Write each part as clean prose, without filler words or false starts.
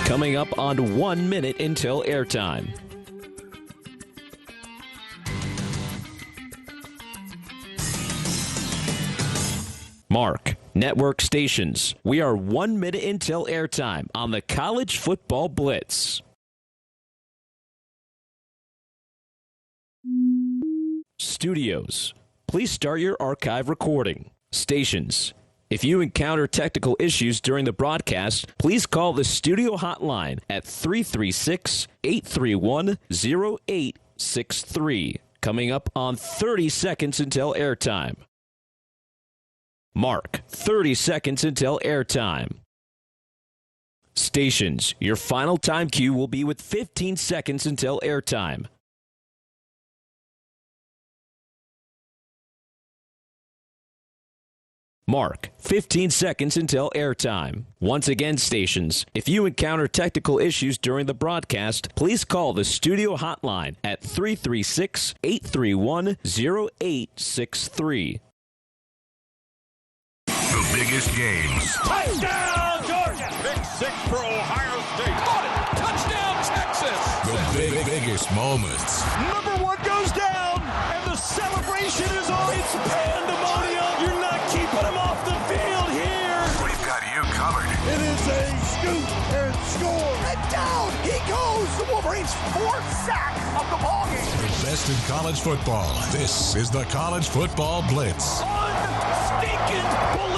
Coming up on 1 minute until airtime. Mark, network stations. We are 1 minute until airtime on the College Football Blitz. Studios. Please start your archive recording. Stations. If you encounter technical issues during the broadcast, please call the studio hotline at 336-831-0863. Coming up on 30 seconds until airtime. Mark, 30 seconds until airtime. Stations, your final time cue will be with 15 seconds until airtime. Mark, 15 seconds until airtime. Once again, stations, if you encounter technical issues during the broadcast, please call the studio hotline at 336-831-0863. The biggest games. Touchdown, Georgia! Pick six for Ohio State. Touchdown, Texas! The biggest moments. Number one goes down, and the celebration is on. It's pandemonium. You're not keeping them off the field here. We've got you covered. It is a scoop and score. And down he goes. The Wolverines' fourth sack of the ballgame. The best in college football. This is the College Football Blitz. Unstinking believable.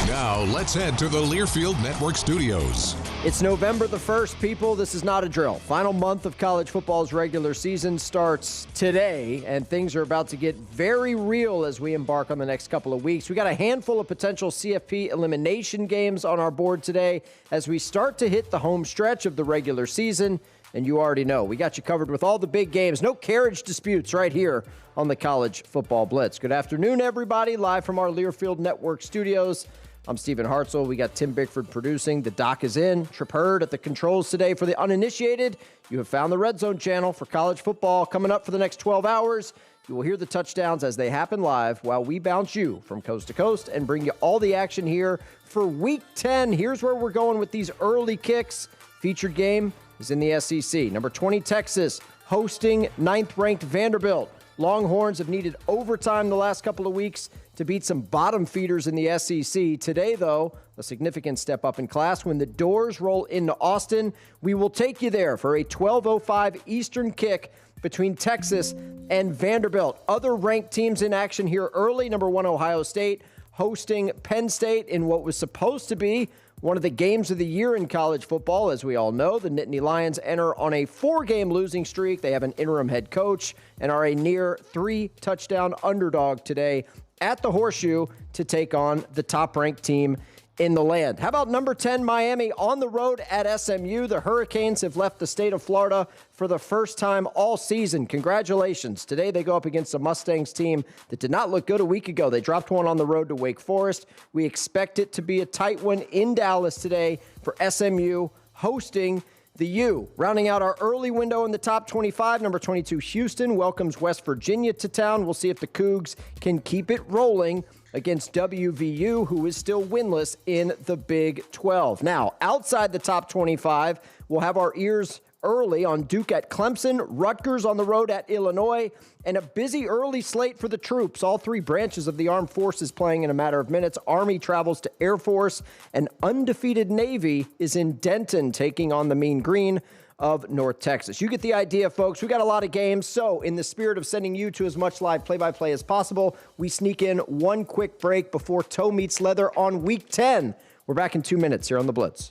Now, let's head to the Learfield Network studios. It's November the 1st, people. This is not a drill. Final month of college football's regular season starts today, and things are about to get very real as we embark on the next couple of weeks. We got a handful of potential CFP elimination games on our board today as we start to hit the home stretch of the regular season. And you already know, we got you covered with all the big games. No carriage disputes right here on the College Football Blitz. Good afternoon, everybody. Live from our Learfield Network studios. I'm Stephen Hartzell. We got Tim Bickford producing. The doc is in. Trip Hurd at the controls today. For the uninitiated, you have found the Red Zone channel for college football. Coming up for the next 12 hours, you will hear the touchdowns as they happen live while we bounce you from coast to coast and bring you all the action here for Week 10. Here's where we're going with these early kicks. Featured game is in the SEC. Number 20, Texas, hosting 9th-ranked Vanderbilt. Longhorns have needed overtime the last couple of weeks to beat some bottom feeders in the SEC. Today, though, a significant step up in class. When the doors roll into Austin, we will take you there for a 12:05 Eastern kick between Texas and Vanderbilt. Other ranked teams in action here early. Number 1, Ohio State, hosting Penn State in what was supposed to be one of the games of the year in college football. As we all know, the Nittany Lions enter on a 4-game losing streak. They have an interim head coach and are a near 3-touchdown underdog today at the Horseshoe to take on the top-ranked team in the land. How about number 10, Miami, on the road at SMU? The Hurricanes have left the state of Florida for the first time all season. Congratulations. Today they go up against a Mustangs team that did not look good a week ago. They dropped one on the road to Wake Forest. We expect it to be a tight one in Dallas today for SMU hosting the U. Rounding out our early window in the top 25, number 22, Houston welcomes West Virginia to town. We'll see if the Cougs can keep it rolling against WVU, who is still winless in the Big 12. Now, outside the top 25, we'll have our ears early on Duke at Clemson, Rutgers on the road at Illinois, and a busy early slate for the troops. All three branches of the armed forces playing in a matter of minutes. Army travels to Air Force, and undefeated Navy is in Denton taking on the Mean Green of North Texas. You get the idea, folks. We got a lot of games, so in the spirit of sending you to as much live play-by-play as possible, we sneak in one quick break before toe meets leather on Week 10. We're back in 2 minutes here on The Blitz.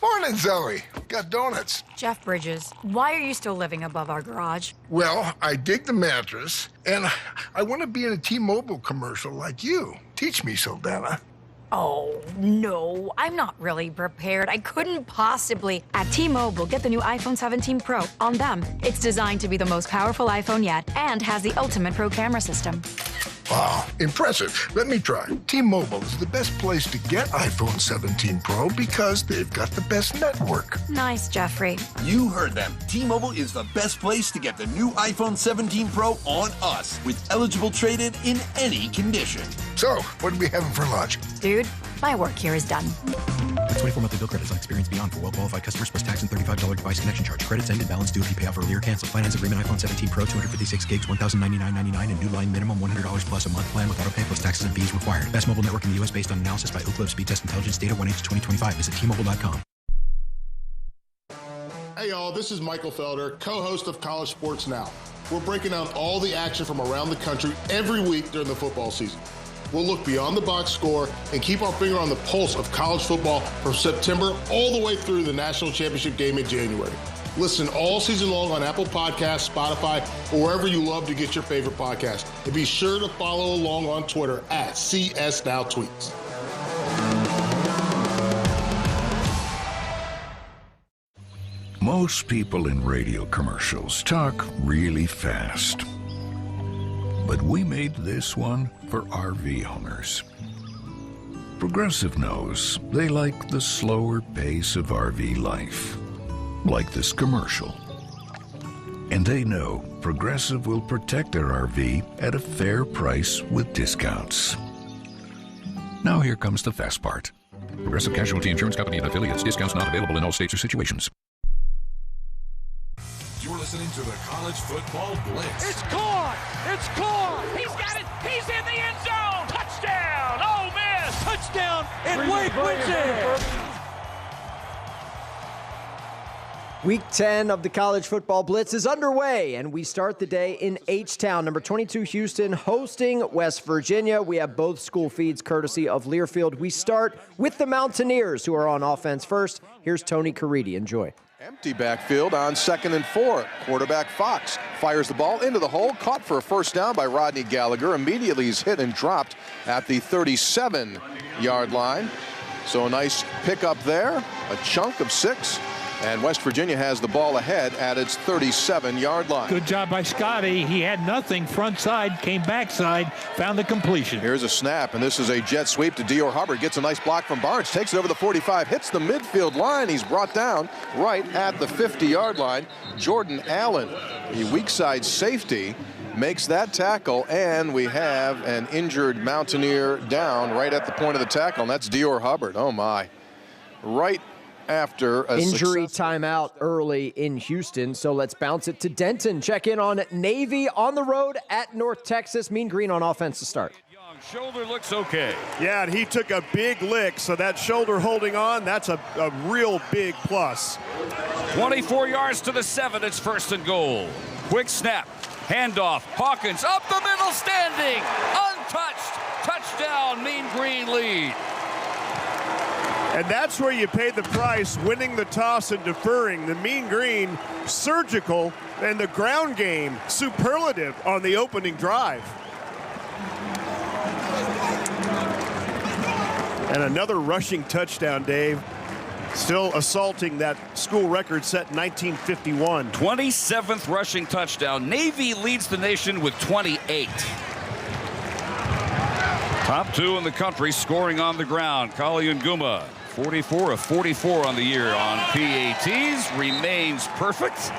Morning, Zoe. Got donuts. Jeff Bridges, why are you still living above our garage? Well, I dig the mattress, and I want to be in a T-Mobile commercial like you. Teach me, Saldana. Oh, no, I'm not really prepared. I couldn't possibly. At T-Mobile, get the new iPhone 17 Pro. On them, it's designed to be the most powerful iPhone yet and has the ultimate pro camera system. Wow, impressive. Let me try. T-Mobile is the best place to get iPhone 17 Pro because they've got the best network. Nice, Jeffrey. You heard them. T-Mobile is the best place to get the new iPhone 17 Pro on us with eligible trade-in in any condition. So, what are we having for lunch? Dude, my work here is done. 24 monthly bill credits on experience beyond for well-qualified customers plus tax and $35 device connection charge. Credits end and balance due if you pay off earlier. Cancel. Finance agreement iPhone 17 Pro, 256 gigs, $1,099.99 and new line minimum $100 plus a month plan with auto pay plus taxes and fees required. Best mobile network in the U.S. based on analysis by Ookla Speed Test Intelligence data 1/8/2025. Visit T-Mobile.com. Hey y'all, this is Michael Felder, co-host of College Sports Now. We're breaking down all the action from around the country every week during the football season. We'll look beyond the box score and keep our finger on the pulse of college football from September all the way through the national championship game in January. Listen all season long on Apple Podcasts, Spotify, or wherever you love to get your favorite podcast. And be sure to follow along on Twitter at CSNowTweets. Most people in radio commercials talk really fast. But we made this one for RV owners. Progressive knows they like the slower pace of RV life, like this commercial. And they know Progressive will protect their RV at a fair price with discounts. Now here comes the fast part. Progressive Casualty Insurance Company and affiliates. Discounts not available in all states or situations. You're listening to the College Football Blitz. It's caught! It's caught! He's got it! He's in the end zone! Touchdown! Ole Miss! Touchdown! And Wake wins it! Week 10 of the College Football Blitz is underway, and we start the day in H-Town. Number 22, Houston, hosting West Virginia. We have both school feeds courtesy of Learfield. We start with the Mountaineers, who are on offense first. Here's Tony Caridi. Enjoy. Empty backfield on 2nd and 4. Quarterback Fox fires the ball into the hole, caught for a first down by Rodney Gallagher. Immediately he's hit and dropped at the 37-yard line. So a nice pickup there, a chunk of 6. And West Virginia has the ball ahead at its 37-yard line. Good job by Scotty. He had nothing front side, came backside, found the completion. Here's a snap, and this is a jet sweep to Dior Hubbard. Gets a nice block from Barnes, takes it over the 45, hits the midfield line. He's brought down right at the 50-yard line. Jordan Allen, the weak side safety, makes that tackle, and we have an injured Mountaineer down right at the point of the tackle, and that's Dior Hubbard. Oh, my. Right after a injury timeout early in Houston, so let's bounce it to Denton. Check in on Navy on the road at North Texas. Mean Green on offense to start. Shoulder looks okay. Yeah, and he took a big lick, so that shoulder holding on, that's a real big plus. 24 yards to the 7. It's 1st and goal. Quick snap. Handoff. Hawkins up the middle, standing. Untouched. Touchdown. Mean Green lead. And that's where you pay the price, winning the toss and deferring. The Mean Green, surgical, and the ground game, superlative on the opening drive. And another rushing touchdown, Dave. Still assaulting that school record set in 1951. 27th rushing touchdown. Navy leads the nation with 28. Top 2 in the country scoring on the ground. Kali Nguma, 44 of 44 on the year on PATs, remains perfect.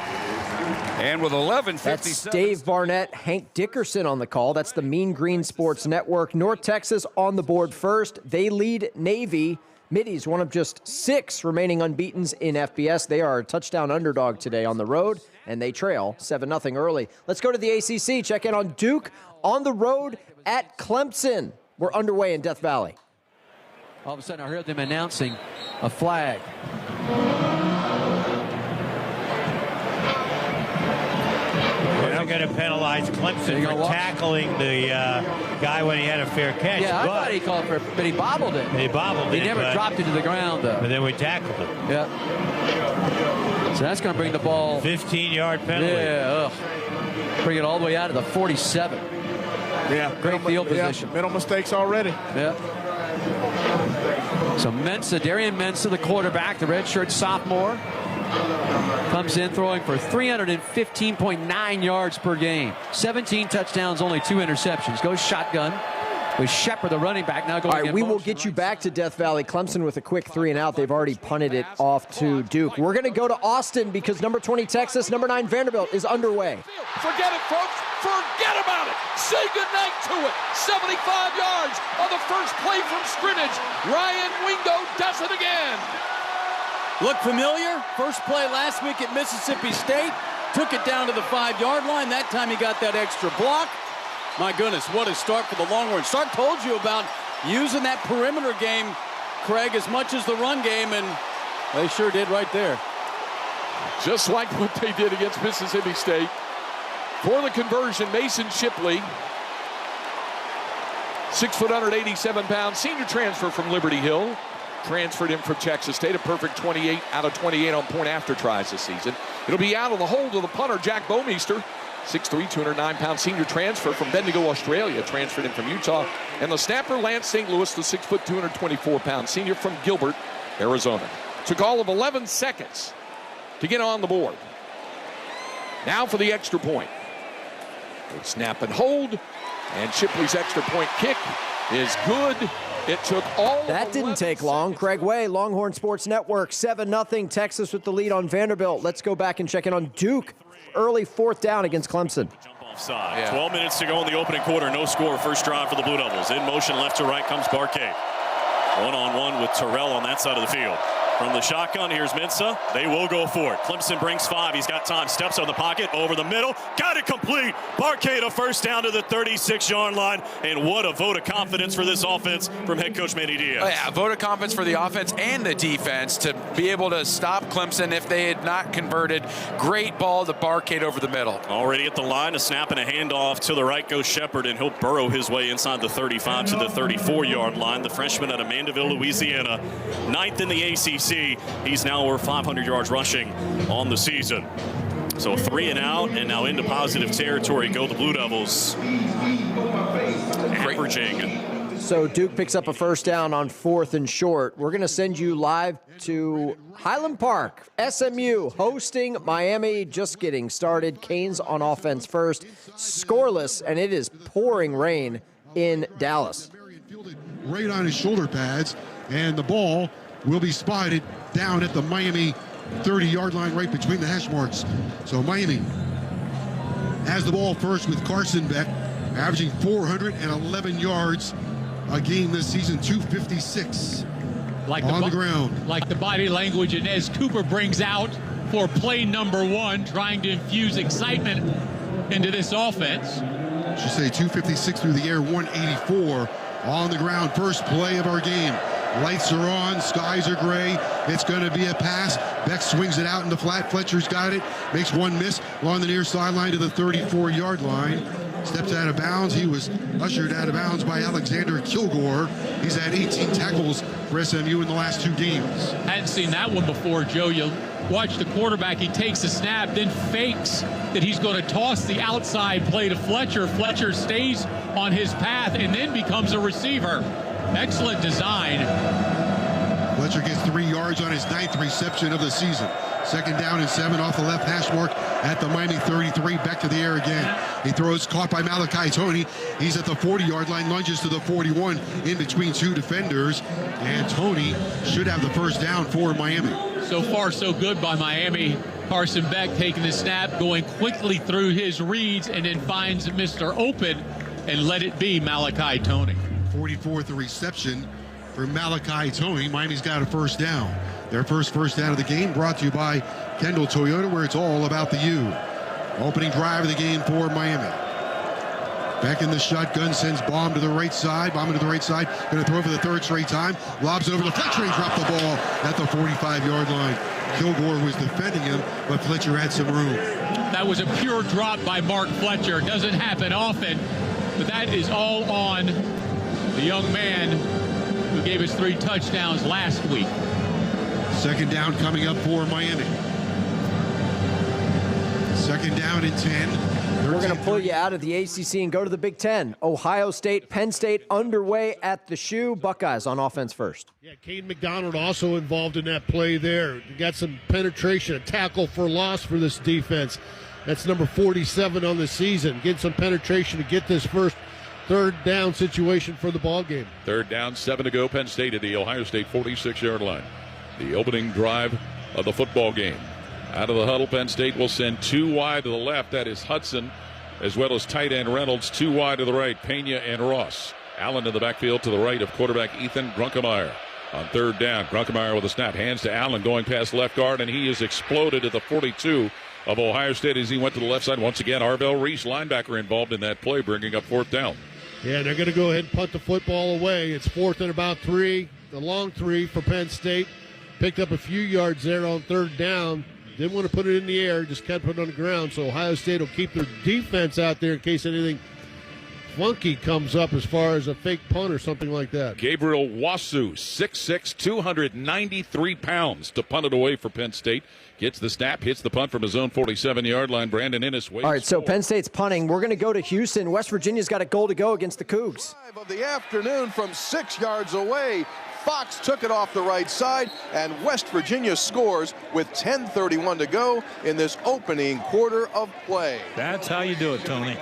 And with 11:57. That's Dave Barnett, Hank Dickerson on the call. That's the Mean Green Sports Network. North Texas on the board first. They lead Navy. Middies, one of just 6 remaining unbeatens in FBS. They are a touchdown underdog today on the road, and they trail 7-0 early. Let's go to the ACC. Check in on Duke on the road at Clemson. We're underway in Death Valley. All of a sudden, I heard them announcing a flag. They're going to penalize Clemson for tackling the guy when he had a fair catch. Yeah, I thought he called for it, but he bobbled it. He bobbled it. He never dropped it to the ground, though. But then we tackled him. Yeah. So that's going to bring the ball. 15-yard penalty. Yeah. Bring it all the way out to the 47. Yeah. Great field position. Middle mistakes already. Yeah. So Mensah, Darian Mensah, the quarterback, the redshirt sophomore, comes in throwing for 315.9 yards per game. 17 touchdowns, only 2 interceptions. Goes shotgun with Shepard, the running back, now going. All right, we will get you back to Death Valley. Clemson with a quick 3-and-out. They've already punted it off to Duke. We're going to go to Austin because number 20 Texas, number 9 Vanderbilt is underway. Forget it, folks. Forget about it. Say goodnight to it. 75 yards on the first play from scrimmage. Ryan Wingo does it again. Look familiar? First play last week at Mississippi State. Took it down to the 5-yard line. That time he got that extra block. My goodness, what a start for the Longhorns. Stark told you about using that perimeter game, Craig, as much as the run game, and they sure did right there. Just like what they did against Mississippi State. For the conversion, Mason Shipley, 6 foot, 187 pounds, senior transfer from Liberty Hill. Transferred him from Texas State, a perfect 28 out of 28 on point after tries this season. It'll be out of the hold of the punter, Jack Bomeister, 6'3", 209-pound senior transfer from Bendigo, Australia. Transferred him from Utah. And the snapper, Lance St. Louis, the 6 foot, 224-pound senior from Gilbert, Arizona. Took all of 11 seconds to get on the board. Now for the extra point. Good snap and hold. And Shipley's extra point kick is good. It took all. That didn't take long. Craig Way, Longhorn Sports Network, 7-0. Texas with the lead on Vanderbilt. Let's go back and check in on Duke. Early 4th down against Clemson. Offside. Yeah. 12 minutes to go in the opening quarter. No score. First drive for the Blue Devils. In motion, left to right comes Barquet. One-on-one with Terrell on that side of the field. From the shotgun, here's Mensah. They will go for it. Clemson brings 5. He's got time. Steps on the pocket. Over the middle. Got it complete. Barquet a first down to the 36-yard line. And what a vote of confidence for this offense from head coach Manny Diaz. Oh, yeah, vote of confidence for the offense and the defense to be able to stop Clemson if they had not converted. Great ball to Barquet over the middle. Already at the line, a snap and a handoff to the right goes Shepard, and he'll burrow his way inside the 35 to the 34-yard line. The freshman out of Mandeville, Louisiana, 9th in the ACC. He's now over 500 yards rushing on the season. So 3 and out, and now into positive territory go the Blue Devils. Averaging. So Duke picks up a first down on 4th and short. We're going to send you live to Highland Park. SMU hosting Miami, just getting started. Canes on offense first. Scoreless, and it is pouring rain in Dallas. Right on his shoulder pads, and the ball will be spotted down at the Miami 30-yard line right between the hash marks. So Miami has the ball first with Carson Beck, averaging 411 yards a game this season, 256 on the ground. Like the body language Inez Cooper brings out for play number 1, trying to infuse excitement into this offense. Should say 256 through the air, 184 on the ground. First play of our game. Lights are on, skies are gray. It's going to be a pass. Beck swings it out in the flat. Fletcher's got it. Makes one miss along the near sideline to the 34-yard line. Steps out of bounds. He was ushered out of bounds by Alexander Kilgore. He's had 18 tackles for SMU in the last 2 games. Hadn't seen that one before, Joe. You watch the quarterback. He takes a snap, then fakes that he's going to toss the outside play to Fletcher. Fletcher stays on his path and then becomes a receiver. Excellent design. Fletcher gets 3 yards on his 9th reception of the season. 2nd down and 7 off the left hash mark at the Miami 33. Back to the air again. He throws, caught by Malachi Toney. He's at the 40-yard line, lunges to the 41 in between 2 defenders. And Toney should have the first down for Miami. So far, so good by Miami. Carson Beck taking the snap, going quickly through his reads, and then finds Mr. Open and let it be Malachi Toney. 44th reception for Malachi Toney. Miami's got a first down. Their first down of the game brought to you by Kendall Toyota, where it's all about the U. Opening drive of the game for Miami. Back in the shotgun, sends bomb to the right side. Bomb to the right side. Going to throw for the 3rd straight time. Lobs over to Fletcher and dropped the ball at the 45-yard line. Kilgore was defending him, but Fletcher had some room. That was a pure drop by Mark Fletcher. Doesn't happen often, but that is all on the young man who gave us 3 touchdowns last week. 2nd down coming up for Miami. 2nd down and 10. We're going to pull you out of the ACC and go to the Big Ten. Ohio State, Penn State underway at the shoe. Buckeyes on offense first. Yeah, Caden McDonald also involved in that play there. You got some penetration, a tackle for loss for this defense. That's number 47 on the season. Getting some penetration to get this first 3rd down situation for the ball game. 3rd down, 7 to go. Penn State at the Ohio State 46-yard line. The opening drive of the football game. Out of the huddle, Penn State will send 2 wide to the left. That is Hudson as well as tight end Reynolds. 2 wide to the right, Pena and Ross. Allen in the backfield to the right of quarterback Ethan Grunkemeyer. On 3rd down, Grunkemeyer with a snap, hands to Allen, going past left guard, and he is exploded at the 42 of Ohio State as he went to the left side. Once again, Arvell Reese, linebacker, involved in that play, bringing up 4th down. Yeah, they're going to go ahead and punt the football away. It's 4th and about 3, the long 3 for Penn State. Picked up a few yards there on 3rd down. Didn't want to put it in the air, just kept it on the ground. So Ohio State will keep their defense out there in case anything funky comes up as far as a fake punt or something like that. Gabriel Wasu, 6'6", 293 pounds to punt it away for Penn State. Gets the snap, hits the punt from his own 47-yard line. Brandon Innes waits. All right, so Penn State's punting. We're going to go to Houston. West Virginia's got a goal to go against the Cougs. Of the afternoon from 6 yards away. Fox took it off the right side, and West Virginia scores with 10:31 to go in this opening quarter of play. That's how you do it, Tony.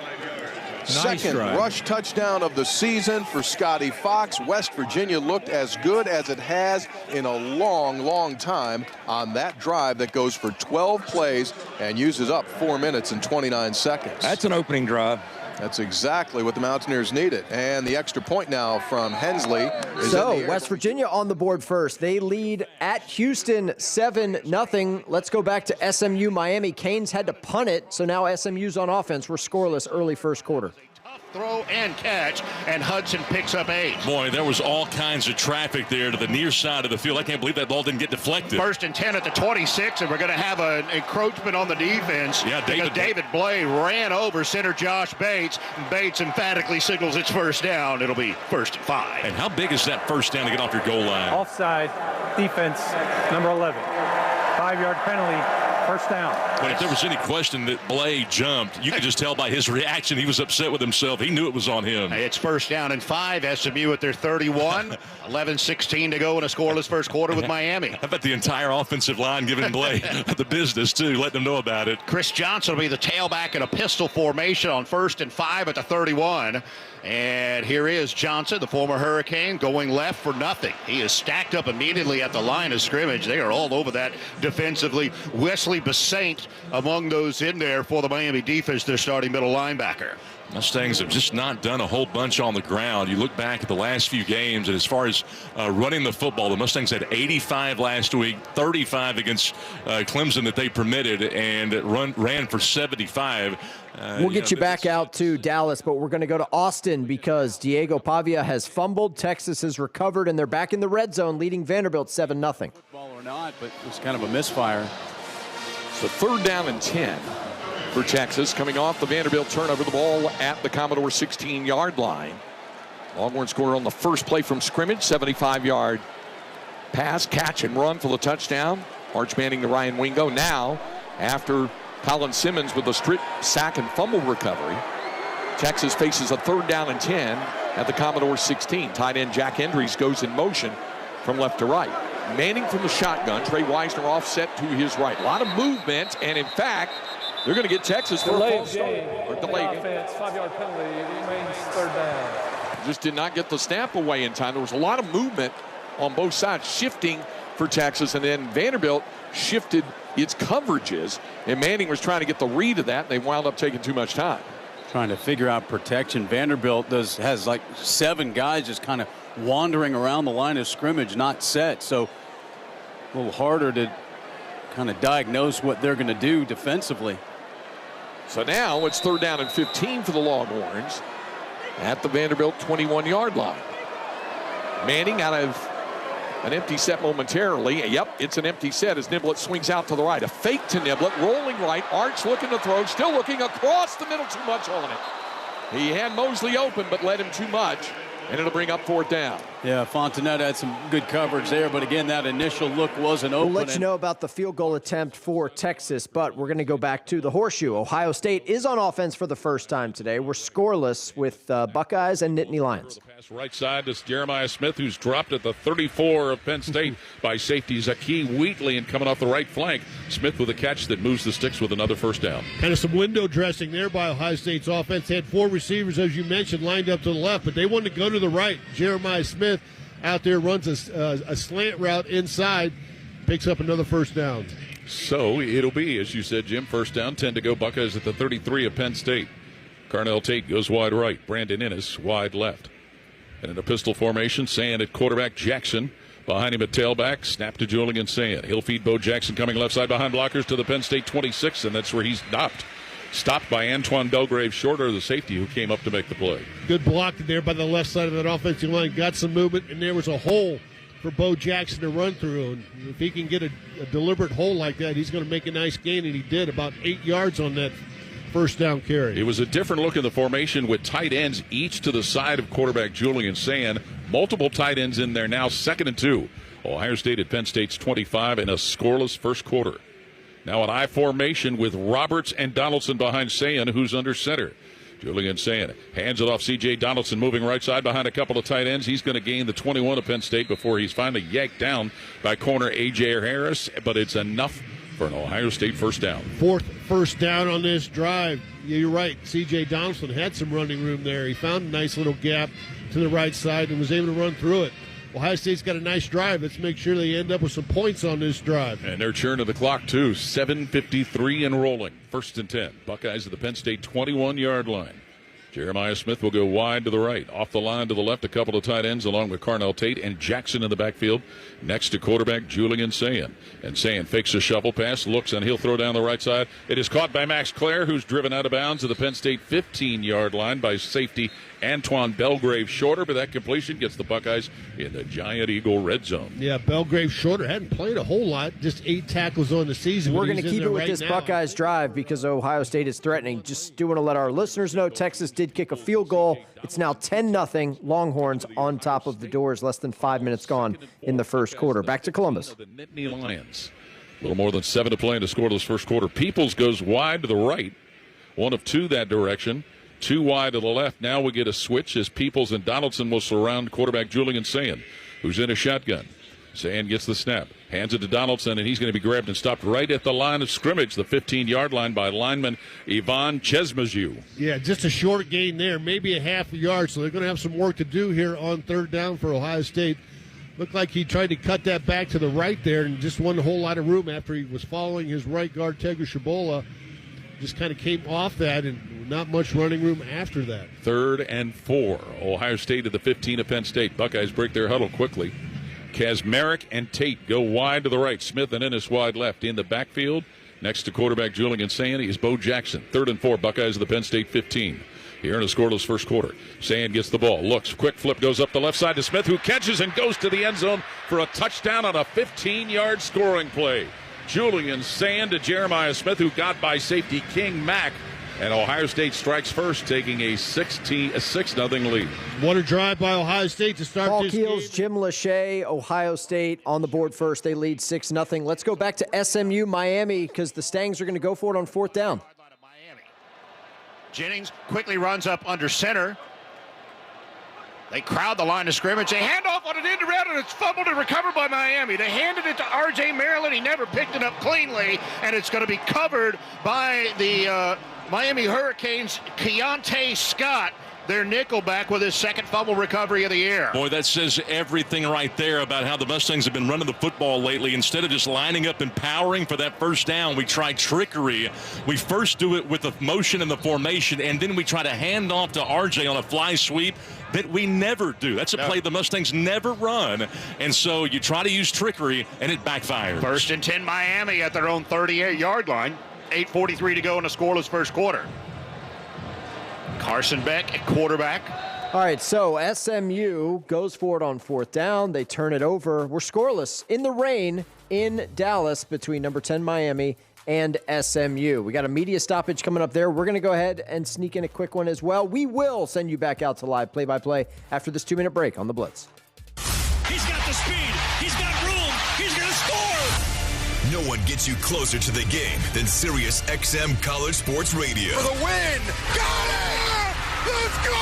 Second rush touchdown of the season for Scotty Fox. West Virginia looked as good as it has in a long, long time on that drive that goes for 12 plays and uses up 4 minutes and 29 seconds. That's an opening drive. That's exactly what the Mountaineers needed. And the extra point now from Hensley is so in the air. West Virginia on the board first. They lead at Houston 7-0. Let's go back to SMU Miami. Canes had to punt it, so now SMU's on offense. We're scoreless early first quarter. Throw and catch, and Hudson picks up 8. Boy, there was all kinds of traffic there to the near side of the field. I can't believe that ball didn't get deflected. 1st and 10 at the 26, and we're going to have an encroachment on the defense. Yeah, David Blay ran over center Josh Bates. Bates emphatically signals it's 1st down. It'll be 1st and 5. And how big is that 1st down to get off your goal line? Offside, defense, number 11. 5-yard penalty, 1st down. But if there was any question that Blay jumped, you could just tell by his reaction he was upset with himself. He knew it was on him. It's 1st down and 5. SMU at their 31. 11:16 to go in a scoreless first quarter with Miami. How about the entire offensive line giving Blay the business, too, letting them know about it. Chris Johnson will be the tailback in a pistol formation on 1st and 5 at the 31. And here is Johnson, the former Hurricane, going left for nothing. He is stacked up immediately at the line of scrimmage. They are all over that defensively. Wesley Basaint among those in there for the Miami defense, their starting middle linebacker. Mustangs have just not done a whole bunch on the ground. You look back at the last few games, and as far as running the football, the Mustangs had 85 last week, 35 against Clemson that they permitted, and ran for 75. We'll get you back out to Dallas, but we're going to go to Austin because Diego Pavia has fumbled. Texas has recovered, and they're back in the red zone, leading Vanderbilt 7-0. Football or not, but it was kind of a misfire. So 3rd down and 10 for Texas, coming off the Vanderbilt turnover, the ball at the Commodore 16-yard line. Longhorn scored on the first play from scrimmage, 75-yard pass, catch and run for the touchdown. Arch Manning to Ryan Wingo. Now, after Colin Simmons with a strip sack and fumble recovery, Texas faces a 3rd down and 10 at the Commodore 16. Tight end Jack Endries goes in motion from left to right. Manning from the shotgun, Trey Wisner offset to his right. A lot of movement, and in fact, they're going to get Texas for a false start. Or delayed offense, 5-yard penalty, it remains 3rd down. Just did not get the snap away in time. There was a lot of movement on both sides, shifting for Texas, and then Vanderbilt shifted its coverages, and Manning was trying to get the read of that, and they wound up taking too much time. Trying to figure out protection. Vanderbilt has like 7 guys just kind of wandering around the line of scrimmage, not set, so a little harder to kind of diagnose what they're going to do defensively. So now it's 3rd down and 15 for the Longhorns at the Vanderbilt 21-yard line. Manning out of an empty set momentarily. Yep, it's an empty set as Niblett swings out to the right. A fake to Niblett, rolling right. Arch looking to throw, still looking across the middle, too much on it. He had Mosley open, but led him too much, and it'll bring up 4th down. Yeah, Fontenette had some good coverage there, but again, that initial look wasn't open. We'll let you know about the field goal attempt for Texas, but we're going to go back to the horseshoe. Ohio State is on offense for the first time today. We're scoreless with Buckeyes and Nittany Lions. Pass right side to Jeremiah Smith, who's dropped at the 34 of Penn State by safety Zaquee Wheatley, and coming off the right flank, Smith with a catch that moves the sticks with another 1st down. Kind of some window dressing there by Ohio State's offense. They had 4 receivers, as you mentioned, lined up to the left, but they wanted to go to the right. Jeremiah Smith out there runs a slant route inside, picks up another 1st down. So it'll be, as you said, Jim, 1st down, 10 to go. Buckeyes at the 33 of Penn State. Carnell Tate goes wide right. Brandon Innes wide left. And in a pistol formation, Sand at quarterback, Jackson. Behind him at tailback, snap to Julian Sand. He'll feed Bo Jackson coming left side behind blockers to the Penn State 26, and that's where he's stopped. Stopped by Antoine Belgrave Shorter, the safety who came up to make the play. Good block there by the left side of that offensive line. Got some movement, and there was a hole for Bo Jackson to run through. And if he can get a deliberate hole like that, he's going to make a nice gain, and he did about 8 yards on that first down carry. It was a different look in the formation with tight ends each to the side of quarterback Julian Sand. Multiple tight ends in there now, 2nd and 2. Ohio State at Penn State's 25 in a scoreless first quarter. Now an I formation with Roberts and Donaldson behind Sand, who's under center. Julian Sand hands it off. C.J. Donaldson moving right side behind a couple of tight ends. He's going to gain the 21 of Penn State before he's finally yanked down by corner A.J. Harris, but it's enough for an Ohio State first down. 4th first down on this drive. Yeah, you're right. C.J. Donaldson had some running room there. He found a nice little gap to the right side and was able to run through it. Ohio State's got a nice drive. Let's make sure they end up with some points on this drive. And they're churning the clock, too. 7:53 and rolling. 1st and 10. Buckeyes at the Penn State 21-yard line. Jeremiah Smith will go wide to the right. Off the line to the left, a couple of tight ends along with Carnell Tate and Jackson in the backfield. Next to quarterback Julian Sand. And Sand fakes a shovel pass, looks, and he'll throw down the right side. It is caught by Max Clare, who's driven out of bounds at the Penn State 15-yard line by safety Antoine Belgrave Shorter, but that completion gets the Buckeyes in the Giant Eagle red zone. Yeah, Belgrave Shorter hadn't played a whole lot, just 8 tackles on the season. We're going to keep it with this Buckeyes drive because Ohio State is threatening. Just do want to let our listeners know Texas did kick a field goal. It's now 10-0. Longhorns on top of the Doors. Less than 5 minutes gone in the first quarter. Back to Columbus. The Nittany Lions. A little more than 7 to play in the scoreless first quarter. Peoples goes wide to the right. 1 of 2 that direction. 2 wide to the left. Now we get a switch as Peoples and Donaldson will surround quarterback Julian Sand, who's in a shotgun. Sand gets the snap, hands it to Donaldson, and he's going to be grabbed and stopped right at the line of scrimmage, the 15-yard line by lineman Ivan Chesmaziu. Yeah, just a short gain there, maybe a half a yard, so they're going to have some work to do here on 3rd down for Ohio State. Looked like he tried to cut that back to the right there and just won a whole lot of room after he was following his right guard, Tegra Shabola. Just kind of came off that and not much running room after that. 3rd and 4. Ohio State at the 15 of Penn State. Buckeyes break their huddle quickly. Kazmarek and Tate go wide to the right. Smith and Ennis wide left. In the backfield, next to quarterback Julian Sand, is Bo Jackson. 3rd and 4. Buckeyes at the Penn State 15. Here in a scoreless first quarter. Sand gets the ball. Looks. Quick flip goes up the left side to Smith, who catches and goes to the end zone for a touchdown on a 15-yard scoring play. Julian Sand to Jeremiah Smith, who got by safety King Mack. And Ohio State strikes first, taking a 6-0 lead. What a drive by Ohio State to start Paul this Keels, game. Jim Lachey, Ohio State on the board first. They lead 6-0. Let's go back to SMU, Miami, because the Stangs are going to go for it on 4th down. Jennings quickly runs up under center. They crowd the line of scrimmage. They hand off on an end around, and it's fumbled and recovered by Miami. They handed it to R.J. Maryland. He never picked it up cleanly, and it's going to be covered by the Miami Hurricanes' Keontae Scott, their nickelback, with his 2nd fumble recovery of the year. Boy, that says everything right there about how the Mustangs have been running the football lately. Instead of just lining up and powering for that first down, we try trickery. We first do it with the motion and the formation, and then we try to hand off to RJ on a fly sweep that we never do. That's a play the Mustangs never run, and so you try to use trickery, and it backfires. 1st and 10 Miami at their own 38-yard line. 8:43 to go in a scoreless first quarter. Carson Beck at quarterback. All right, so SMU goes for it on 4th down. They turn it over. We're scoreless in the rain in Dallas between number 10 Miami and SMU. We got a media stoppage coming up there. We're going to go ahead and sneak in a quick one as well. We will send you back out to live play-by-play after this 2-minute break on The Blitz. He's got the speed. He's got room. He's going to score. No one gets you closer to the game than Sirius XM College Sports Radio. For the win. Got it! Let's go!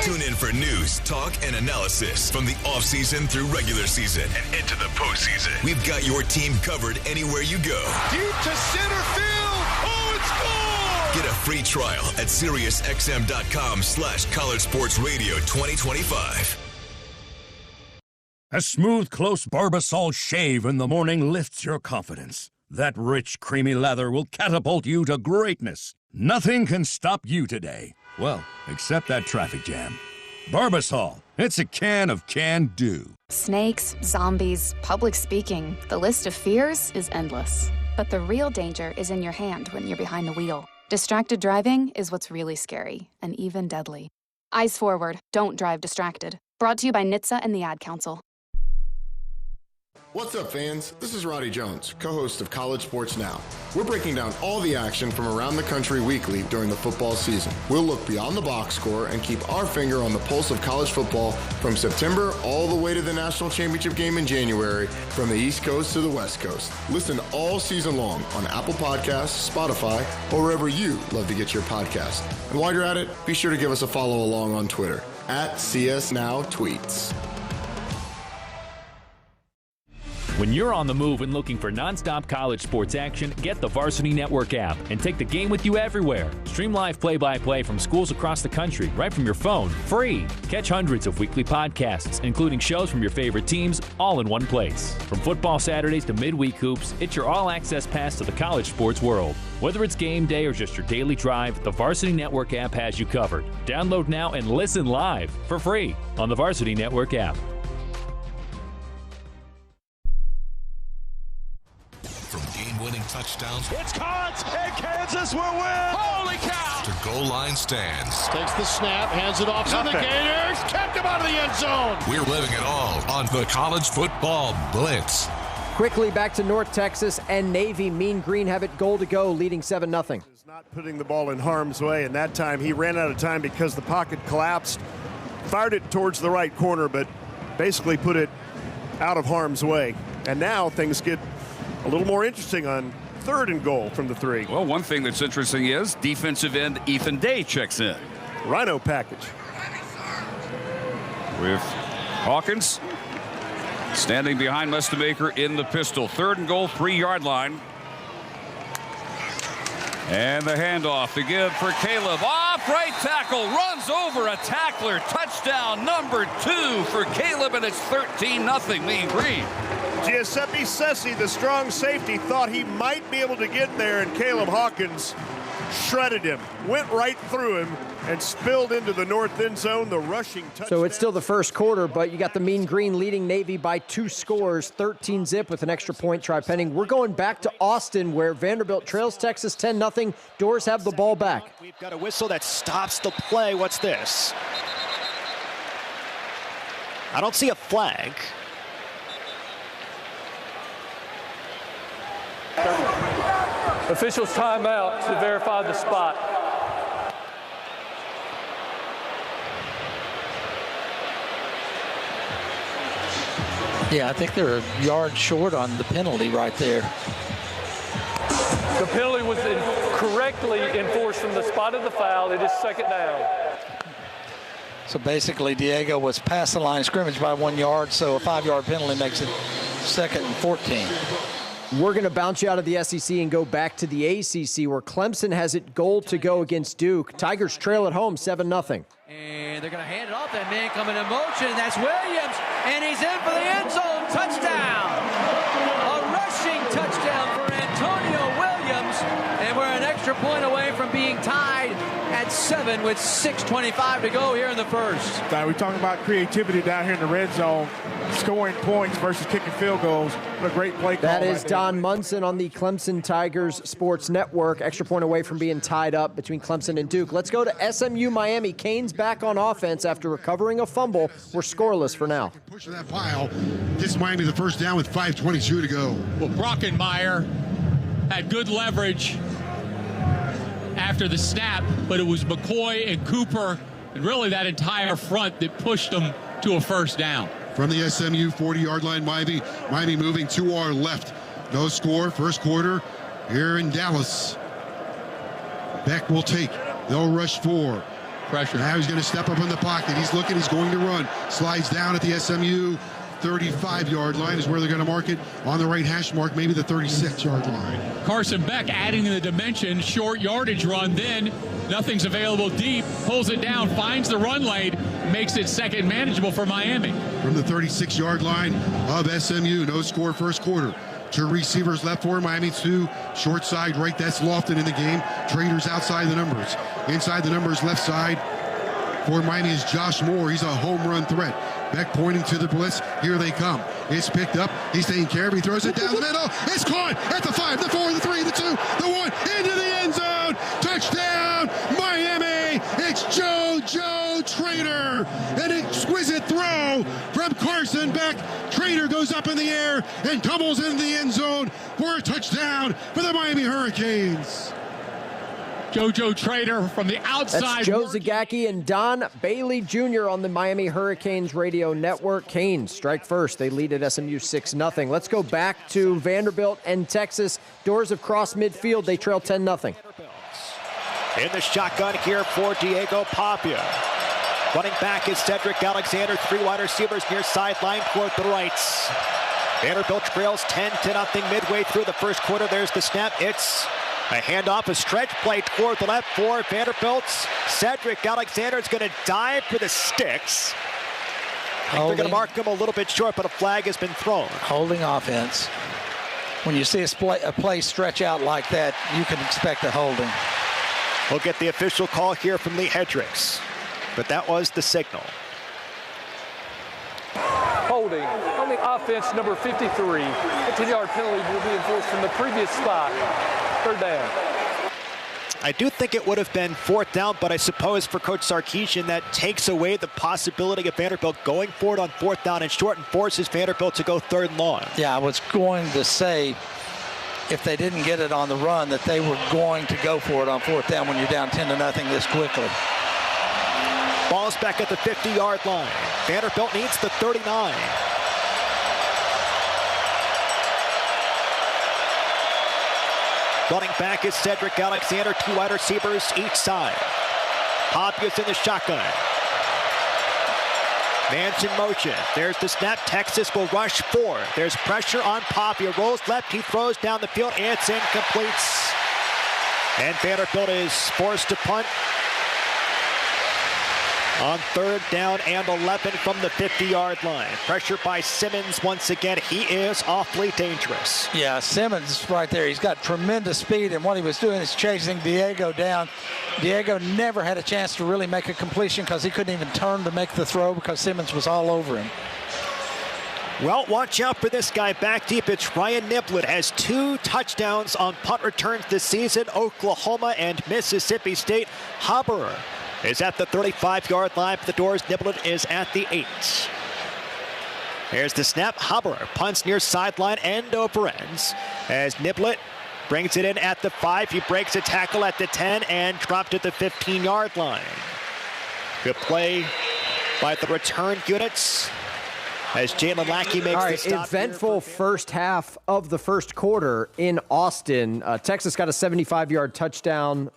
Tune in for news, talk, and analysis from the offseason through regular season and into the postseason. We've got your team covered anywhere you go. Deep to center field. Oh, it's gone! Get a free trial at SiriusXM.com/College Sports Radio 2025. A smooth, close Barbasol shave in the morning lifts your confidence. That rich, creamy lather will catapult you to greatness. Nothing can stop you today. Well, except that traffic jam. Barbasol, it's a can of can-do. Snakes, zombies, public speaking. The list of fears is endless. But the real danger is in your hand when you're behind the wheel. Distracted driving is what's really scary and even deadly. Eyes forward, don't drive distracted. Brought to you by NHTSA and the Ad Council. What's up, fans? This is Roddy Jones, co-host of College Sports Now. We're breaking down all the action from around the country weekly during the football season. We'll look beyond the box score and keep our finger on the pulse of college football from September all the way to the national championship game in January, from the East Coast to the West Coast. Listen all season long on Apple Podcasts, Spotify, or wherever you love to get your podcast. And while you're at it, be sure to give us a follow along on Twitter @CSNowTweets. When you're on the move and looking for nonstop college sports action, get the Varsity Network app and take the game with you everywhere. Stream live play-by-play from schools across the country right from your phone, free. Catch hundreds of weekly podcasts, including shows from your favorite teams, all in one place. From football Saturdays to midweek hoops, it's your all-access pass to the college sports world. Whether it's game day or just your daily drive, the Varsity Network app has you covered. Download now and listen live for free on the Varsity Network app. Winning touchdowns. It's caught, and Kansas will win. Holy cow! To goal line stands. Takes the snap, hands it off to the Gators, kept him out of the end zone. We're living it all on the College Football Blitz. Quickly back to North Texas and Navy. Mean Green have it goal to go, leading 7-0. Not putting the ball in harm's way, and that time he ran out of time because the pocket collapsed. Fired it towards the right corner, but basically put it out of harm's way. And now things get a little more interesting on 3rd and goal from the 3. Well, one thing that's interesting is defensive end Ethan Day checks in. Rhino package. With Hawkins standing behind Mustamaker in the pistol. 3rd and goal, 3-yard line. And the handoff to give for Caleb. Off right tackle, runs over a tackler. Touchdown number 2 for Caleb, and it's 13-0 Mean Green. Giuseppe Sessi, the strong safety, thought he might be able to get there, and Caleb Hawkins shredded him, went right through him, and spilled into the north end zone, the rushing touchdown. So it's still the first quarter, but you got the Mean Green leading Navy by 2 scores, 13-0 with an extra point try pending. We're going back to Austin, where Vanderbilt trails Texas 10-0. Doors have the ball back. We've got a whistle that stops the play. What's this? I don't see a flag. Officials timeout to verify the spot. Yeah, I think they're a yard short on the penalty right there. The penalty was correctly enforced from the spot of the foul. It is 2nd down. So basically, Diego was past the line of scrimmage by 1 yard, so a 5-yard penalty makes it 2nd and 14. We're going to bounce you out of the SEC and go back to the ACC, where Clemson has it goal to go against Duke. Tigers trail at home 7-0. And they're going to hand it off. That man coming in motion. That's Williams. And he's in for the end zone. Touchdown. A rushing touchdown for Antonio Williams. And we're an extra point away from being tied at 7 with 6:25 to go here in the first. We're talking about creativity down here in the red zone, scoring points versus kicking field goals. What a great play call. That is Don Munson on the Clemson Tigers Sports Network. Extra point away from being tied up between Clemson and Duke. Let's go to SMU Miami. Canes back on offense after recovering a fumble. We're scoreless for now. Pushing that pile. Gets Miami the first down with 5:22 to go. Well, Brockenmeyer had good leverage after the snap, but it was McCoy and Cooper and really that entire front that pushed them to a first down. From the SMU 40-yard line, Miami moving to our left. No score, first quarter here in Dallas. Beck will take. They'll rush 4. Pressure. Now he's going to step up in the pocket. He's looking, he's going to run. Slides down at the SMU 35-yard line is where they're going to mark it. On the right hash mark, maybe the 36-yard line. Carson Beck adding the dimension, short yardage run. Then Nothing's available deep, pulls it down, finds the run lane, makes it second manageable for Miami. From the 36-yard line of SMU, no score first quarter. 2 receivers left for Miami, 2 short side right. That's Lofton in the game. Traders outside the numbers. Inside the numbers, left side for Miami is Josh Moore. He's a home run threat. Beck pointing to the blitz. Here they come. It's picked up. He's taking care of it. He throws it down the middle. It's caught at the 5, the 4, the 3, the 2, the 1, into the end zone. Touchdown, Miami. It's Joe Trader. An exquisite throw from Carson Beck. Trader goes up in the air and tumbles into the end zone for a touchdown for the Miami Hurricanes. JoJo Trader from the outside. That's Joe Zagacki and Don Bailey Jr. on the Miami Hurricanes radio network. Canes strike first. They lead at SMU 6-0. Let's go back to Vanderbilt and Texas. Doors have crossed midfield. They trail 10-0. In the shotgun here for Diego Pavia. Running back is Cedric Alexander. 3 wide receivers near sideline toward the rights. Vanderbilt trails 10-0 midway through the first quarter. There's the snap. It's a handoff, a stretch play toward the left for Vanderbilt's Cedric Alexander is going to dive for the sticks. They're going to mark him a little bit short, but a flag has been thrown. Holding offense. When you see a play stretch out like that, you can expect a holding. We'll get the official call here from Lee Hendricks, but that was the signal. Holding on the offense, number 53. A 10-yard penalty will be enforced from the previous spot. 3rd down. I do think it would have been 4th down, but I suppose for Coach Sarkisian, that takes away the possibility of Vanderbilt going for it on 4th down and short and forces Vanderbilt to go 3rd and long. Yeah, I was going to say, if they didn't get it on the run, that they were going to go for it on 4th down when you're down 10-0 this quickly. Ball's back at the 50-yard line. Vanderbilt needs the 39. Running back is Cedric Alexander, 2 wide receivers each side. Pavia's in the shotgun. Man's in motion. There's the snap. Texas will rush 4. There's pressure on Pavia. Rolls left. He throws down the field. It's incomplete. And Vanderbilt is forced to punt on 3rd down and 11 from the 50-yard line. Pressure by Simmons once again. He is awfully dangerous. Yeah, Simmons right there. He's got tremendous speed, and what he was doing is chasing Diego down. Diego never had a chance to really make a completion because he couldn't even turn to make the throw because Simmons was all over him. Well, watch out for this guy back deep. It's Ryan Niblett. Has 2 touchdowns on punt returns this season. Oklahoma and Mississippi State. Haberer is at the 35-yard line for the Doors. Niblett is at the 8. There's the snap. Haberer punts near sideline, end over ends, as Niblett brings it in at the 5. He breaks a tackle at the 10 and dropped at the 15-yard line. Good play by the return units as Jalen Lackey makes the stop. Eventful first half of the first quarter in Austin. Texas got a 75-yard touchdown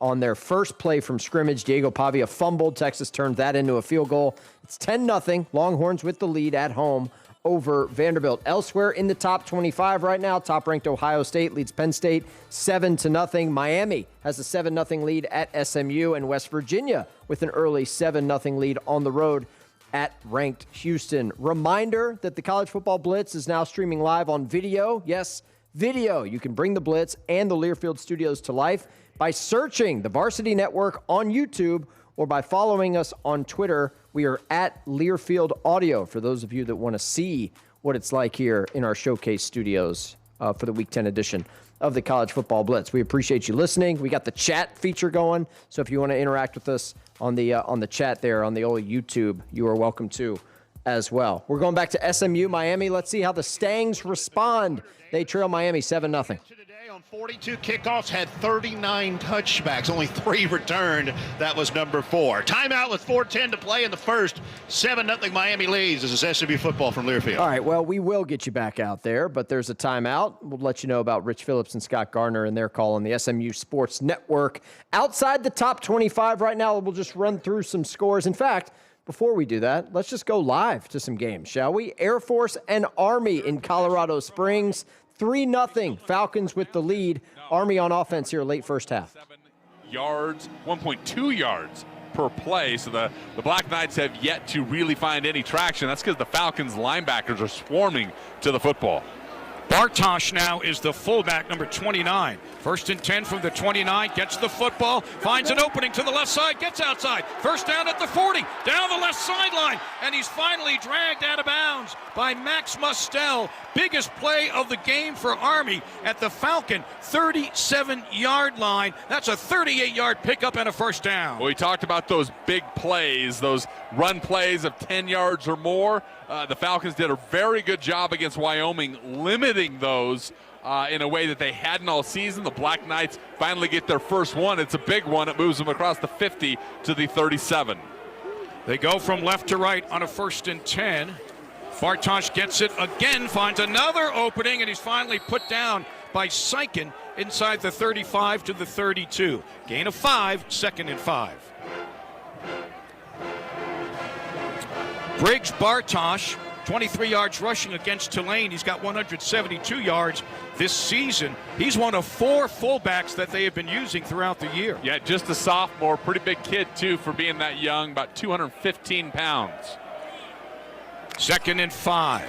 on their first play from scrimmage. Diego Pavia fumbled. Texas turned that into a field goal. It's 10-0. Longhorns with the lead at home over Vanderbilt. Elsewhere in the top 25 right now, top-ranked Ohio State leads Penn State 7-0. Miami has a 7-0 lead at SMU, and West Virginia with an early 7-0 lead on the road at ranked Houston. Reminder that the College Football Blitz is now streaming live on video. Yes, video. You can bring the Blitz and the Learfield Studios to life by searching the Varsity Network on YouTube or by following us on Twitter. We are at Learfield Audio for those of you that want to see what it's like here in our showcase studios for the Week 10 edition of the College Football Blitz. We appreciate you listening. We got the chat feature going, so if you want to interact with us on the chat there on the old YouTube, you are welcome to as well. We're going back to SMU Miami. Let's see how the Stangs respond. They trail Miami 7-0. On 42 kickoffs, had 39 touchbacks, only 3 returned. That was number 4. Timeout with 4:10 to play in the first. 7-0 Miami leads. This is SMU football from Learfield. All right, well, we will get you back out there, but there's a timeout. We'll let you know about Rich Phillips and Scott Garner and their call on the SMU Sports Network. Outside the top 25 right now, we'll just run through some scores. In fact, before we do that, let's just go live to some games, shall we? Air Force and Army in Colorado Springs. 3-0, Falcons with the lead. Army on offense here late first half. yards, 1.2 yards per play. So the Black Knights have yet to really find any traction. That's because the Falcons linebackers are swarming to the football. Bartosh now is the fullback, number 29. 1st and 10 from the 29, gets the football, finds an opening to the left side, gets outside. First down at the 40, down the left sideline, and he's finally dragged out of bounds by Max Mustel. Biggest play of the game for Army at the Falcon 37-yard line. That's a 38-yard pickup and a first down. Well, we talked about those big plays, those run plays of 10 yards or more. The Falcons did a very good job against Wyoming, limiting those in a way that they hadn't all season. The Black Knights finally get their first one. It's a big one. It moves them across the 50 to the 37. They go from left to right on a 1st and 10. Bartosh gets it again, finds another opening, and he's finally put down by Sykin inside the 35 to the 32. Gain of 5, 2nd and 5. Briggs Bartosh, 23 yards rushing against Tulane. He's got 172 yards this season. He's one of 4 fullbacks that they have been using throughout the year. Yeah, just a sophomore. Pretty big kid, too, for being that young, about 215 pounds. 2nd and 5.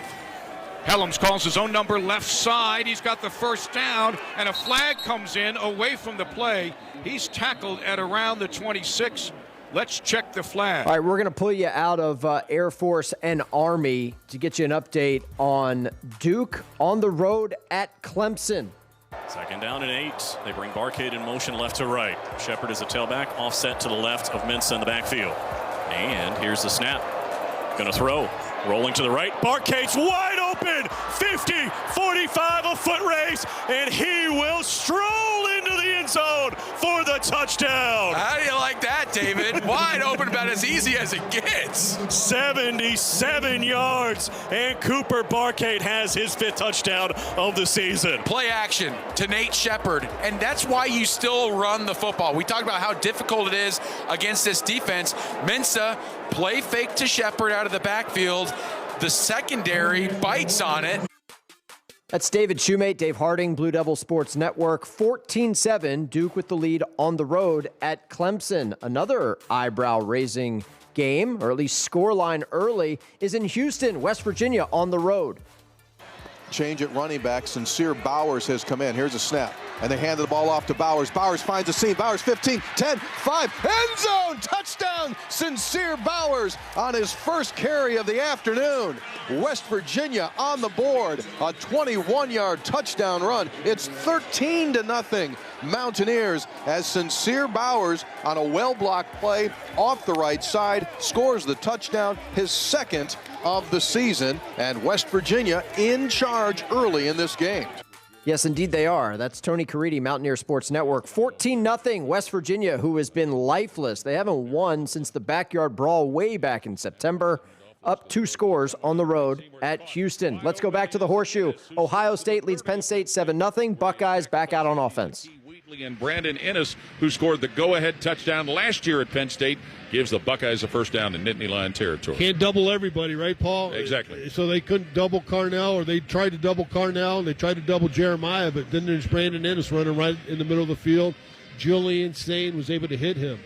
Helms calls his own number left side. He's got the first down, and a flag comes in away from the play. He's tackled at around the 26. Let's check the flag. All right, we're going to pull you out of Air Force and Army to get you an update on Duke on the road at Clemson. 2nd down and 8. They bring Barcade in motion left to right. Shepard is a tailback, offset to the left of Mensah in the backfield. And here's the snap. Going to throw. Rolling to the right. Barcade's wide open. 50, 45, a foot race, and he will stroll into the end zone for the touchdown. How do you like that, David? Wide open, about as easy as it gets. 77 yards, and Cooper Barcade has his 5th touchdown of the season. Play action to Nate Shepard, and that's why you still run the football. We talked about how difficult it is against this defense. Mensah, play fake to Shepard out of the backfield. The secondary bites on it. That's David Shoemate, Dave Harding, Blue Devil Sports Network. 14-7, Duke with the lead on the road at Clemson. Another eyebrow-raising game, or at least scoreline early, is in Houston, West Virginia on the road. Change at running back. Sincere Bowers has come in. Here's a snap. And they handed the ball off to Bowers. Bowers finds a seam. Bowers 15, 10, 5, end zone! Touchdown! Sincere Bowers on his first carry of the afternoon. West Virginia on the board. A 21-yard touchdown run. It's 13-0 Mountaineers as Sincere Bowers on a well-blocked play off the right side scores the touchdown, his 2nd of the season, and West Virginia in charge early in this game. Yes, indeed they are. That's Tony Caridi, Mountaineer Sports Network. 14-0 West Virginia, who has been lifeless. They haven't won since the backyard brawl way back in September. Up 2 scores on the road at Houston. Let's go back to the Horseshoe. Ohio State leads Penn State 7-0. Buckeyes back out on offense. And Brandon Ennis, who scored the go-ahead touchdown last year at Penn State, gives the Buckeyes a first down in Nittany Lion territory. Can't double everybody, right, Paul? Exactly. So they couldn't double Carnell, or they tried to double Carnell, and they tried to double Jeremiah, but then there's Brandon Ennis running right in the middle of the field. Julian Sane was able to hit him.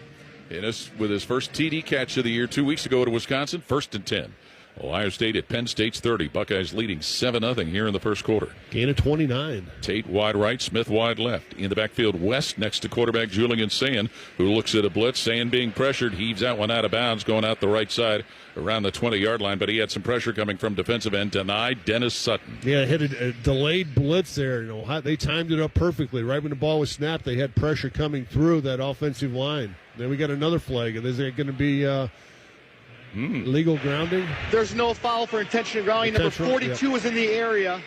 Ennis with his first TD catch of the year 2 weeks ago to Wisconsin, 1st and 10. Ohio State at Penn State's 30. Buckeyes leading 7-0 here in the first quarter. Gain of 29. Tate wide right, Smith wide left. In the backfield, West next to quarterback Julian Sand, who looks at a blitz. Sand being pressured, heaves that one out of bounds, going out the right side around the 20-yard line, but he had some pressure coming from defensive end. Denied Dennis Sutton. Yeah, hit a delayed blitz there. You know, they timed it up perfectly. Right when the ball was snapped, they had pressure coming through that offensive line. Then we got another flag. Is there going to be legal grounding? There's no foul for intentional grounding. Number 42 is in the area.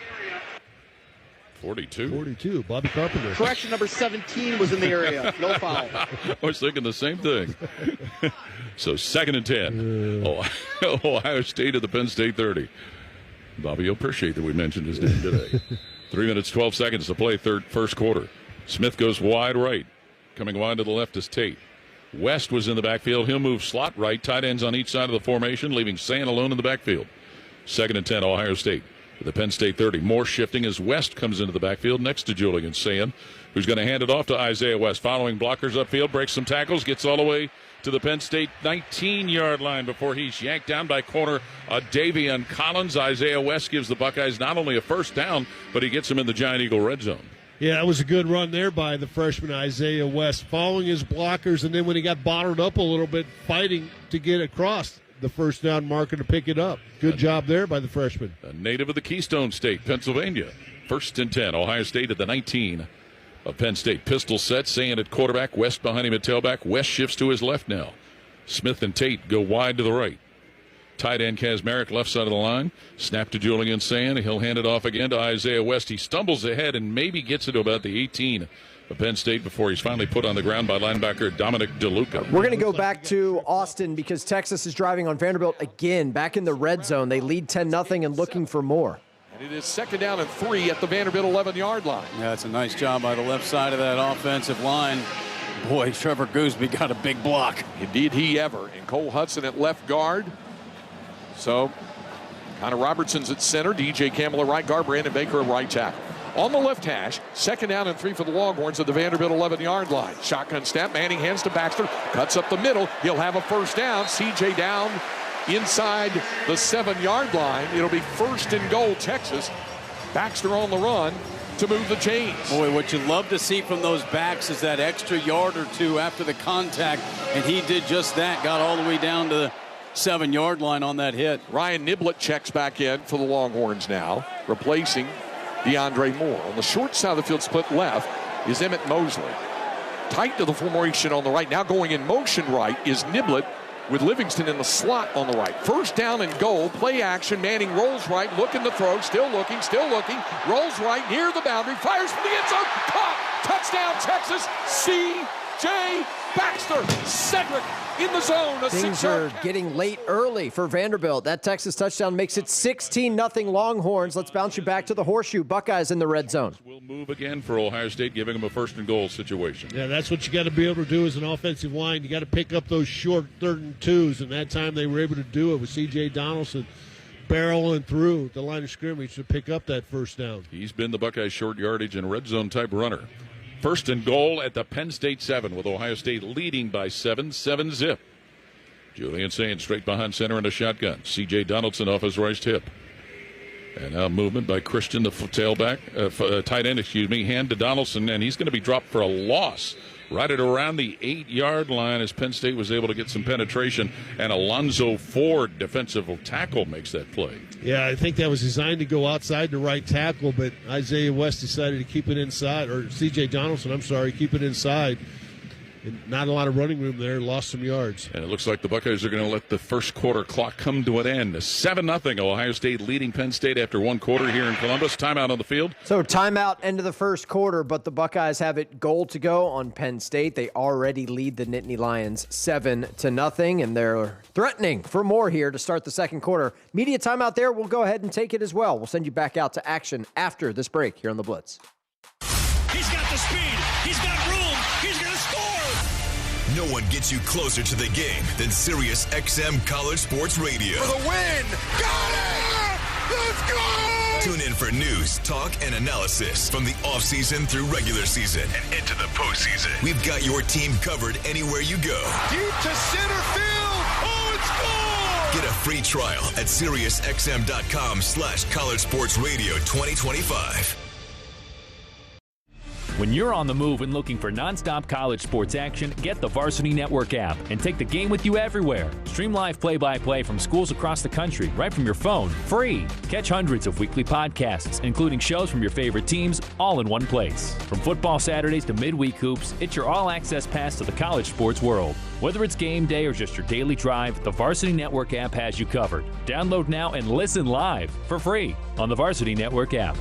42? Bobby Carpenter. Correction, number 17 was in the area. No foul. I was thinking the same thing. So 2nd and 10. Ohio State at the Penn State 30. Bobby, you'll appreciate that we mentioned his name today. 3 minutes, 12 seconds to play first quarter. Smith goes wide right. Coming wide to the left is Tate. West was in the backfield. He'll move slot right. Tight ends on each side of the formation, leaving Sand alone in the backfield. 2nd and 10, Ohio State. the Penn State 30. More shifting as West comes into the backfield next to Julian Sand, who's going to hand it off to Isaiah West. Following blockers upfield, breaks some tackles, gets all the way to the Penn State 19-yard line before he's yanked down by corner Davion Collins. Isaiah West gives the Buckeyes not only a first down, but he gets them in the Giant Eagle red zone. Yeah, that was a good run there by the freshman Isaiah West, following his blockers, and then when he got bottled up a little bit, fighting to get across the first down marker to pick it up. Good job there by the freshman. A native of the Keystone State, Pennsylvania. 1st and 10, Ohio State at the 19 of Penn State. Pistol set, Sand at quarterback, West behind him at tailback. West shifts to his left now. Smith and Tate go wide to the right. Tight end Kazmarek, left side of the line. Snap to Julian Sand. He'll hand it off again to Isaiah West. He stumbles ahead and maybe gets it to about the 18 of Penn State before he's finally put on the ground by linebacker Dominic DeLuca. We're going to go back to Austin because Texas is driving on Vanderbilt again. Back in the red zone. They lead 10-0 and looking for more. And it is 2nd down and 3 at the Vanderbilt 11-yard line. Yeah, it's a nice job by the left side of that offensive line. Boy, Trevor Gooseby got a big block. Indeed, he ever. And Cole Hudson at left guard. So, Connor Robertson's at center. DJ Campbell at right guard. Brandon Baker at right tackle. On the left hash, 2nd down and 3 for the Longhorns at the Vanderbilt 11-yard line. Shotgun snap. Manning hands to Baxter. Cuts up the middle. He'll have a first down. CJ down inside the 7-yard line. It'll be 1st and goal, Texas. Baxter on the run to move the chains. Boy, what you love to see from those backs is that extra yard or two after the contact, and he did just that. Got all the way down to the 7-yard line on that hit. Ryan Niblett checks back in for the Longhorns now, replacing DeAndre Moore. On the short side of the field, split left, is Emmett Mosley. Tight to the formation on the right. Now going in motion right is Niblett with Livingston in the slot on the right. 1st down and goal. Play action. Manning rolls right, looking to throw. Still looking. Rolls right near the boundary. Fires from the end zone. Caught. Touchdown, Texas. C.J. Baxter. Cedric in the zone. Things are getting late early for Vanderbilt. That Texas touchdown makes it 16-0 Longhorns. Let's bounce you back to the horseshoe. Buckeyes in the red zone. We'll move again for Ohio State, giving them a 1st and goal situation. Yeah, that's what you got to be able to do as an offensive line. You got to pick up those short 3rd and 2s, and that time they were able to do it with C.J. Donaldson barreling through the line of scrimmage to pick up that first down. He's been the Buckeyes' short yardage and red zone type runner. 1st and goal at the Penn State 7 with Ohio State leading by 7-zip. Julian Sand straight behind center in a shotgun. C.J. Donaldson off his right hip. And now movement by Christian, the tight end, hand to Donaldson, and he's going to be dropped for a loss right at around the 8-yard line as Penn State was able to get some penetration, and Alonzo Ford, defensive tackle, makes that play. Yeah, I think that was designed to go outside the right tackle, but Isaiah West decided to keep it inside, or C.J. Donaldson, keep it inside. And not a lot of running room there, lost some yards. And it looks like the Buckeyes are going to let the first quarter clock come to an end. 7-0, Ohio State leading Penn State after 1 quarter here in Columbus. Timeout on the field. So timeout, end of the first quarter, but the Buckeyes have it goal to go on Penn State. They already lead the Nittany Lions 7-0, and they're threatening for more here to start the second quarter. Media timeout there. We'll go ahead and take it as well. We'll send you back out to action after this break here on The Blitz. He's got the speed. He's got room. He's going to score. No one gets you closer to the game than Sirius XM College Sports Radio. For the win. Got it. Let's go. Tune in for news, talk, and analysis from the offseason through regular season and into the postseason. We've got your team covered anywhere you go. Deep to center field. Oh, it's gone. Get a free trial at SiriusXM.com/College Sports Radio 2025. When you're on the move and looking for nonstop college sports action, get the Varsity Network app and take the game with you everywhere. Stream live play-by-play from schools across the country right from your phone, free. Catch hundreds of weekly podcasts, including shows from your favorite teams, all in one place. From football Saturdays to midweek hoops, it's your all-access pass to the college sports world. Whether it's game day or just your daily drive, the Varsity Network app has you covered. Download now and listen live for free on the Varsity Network app.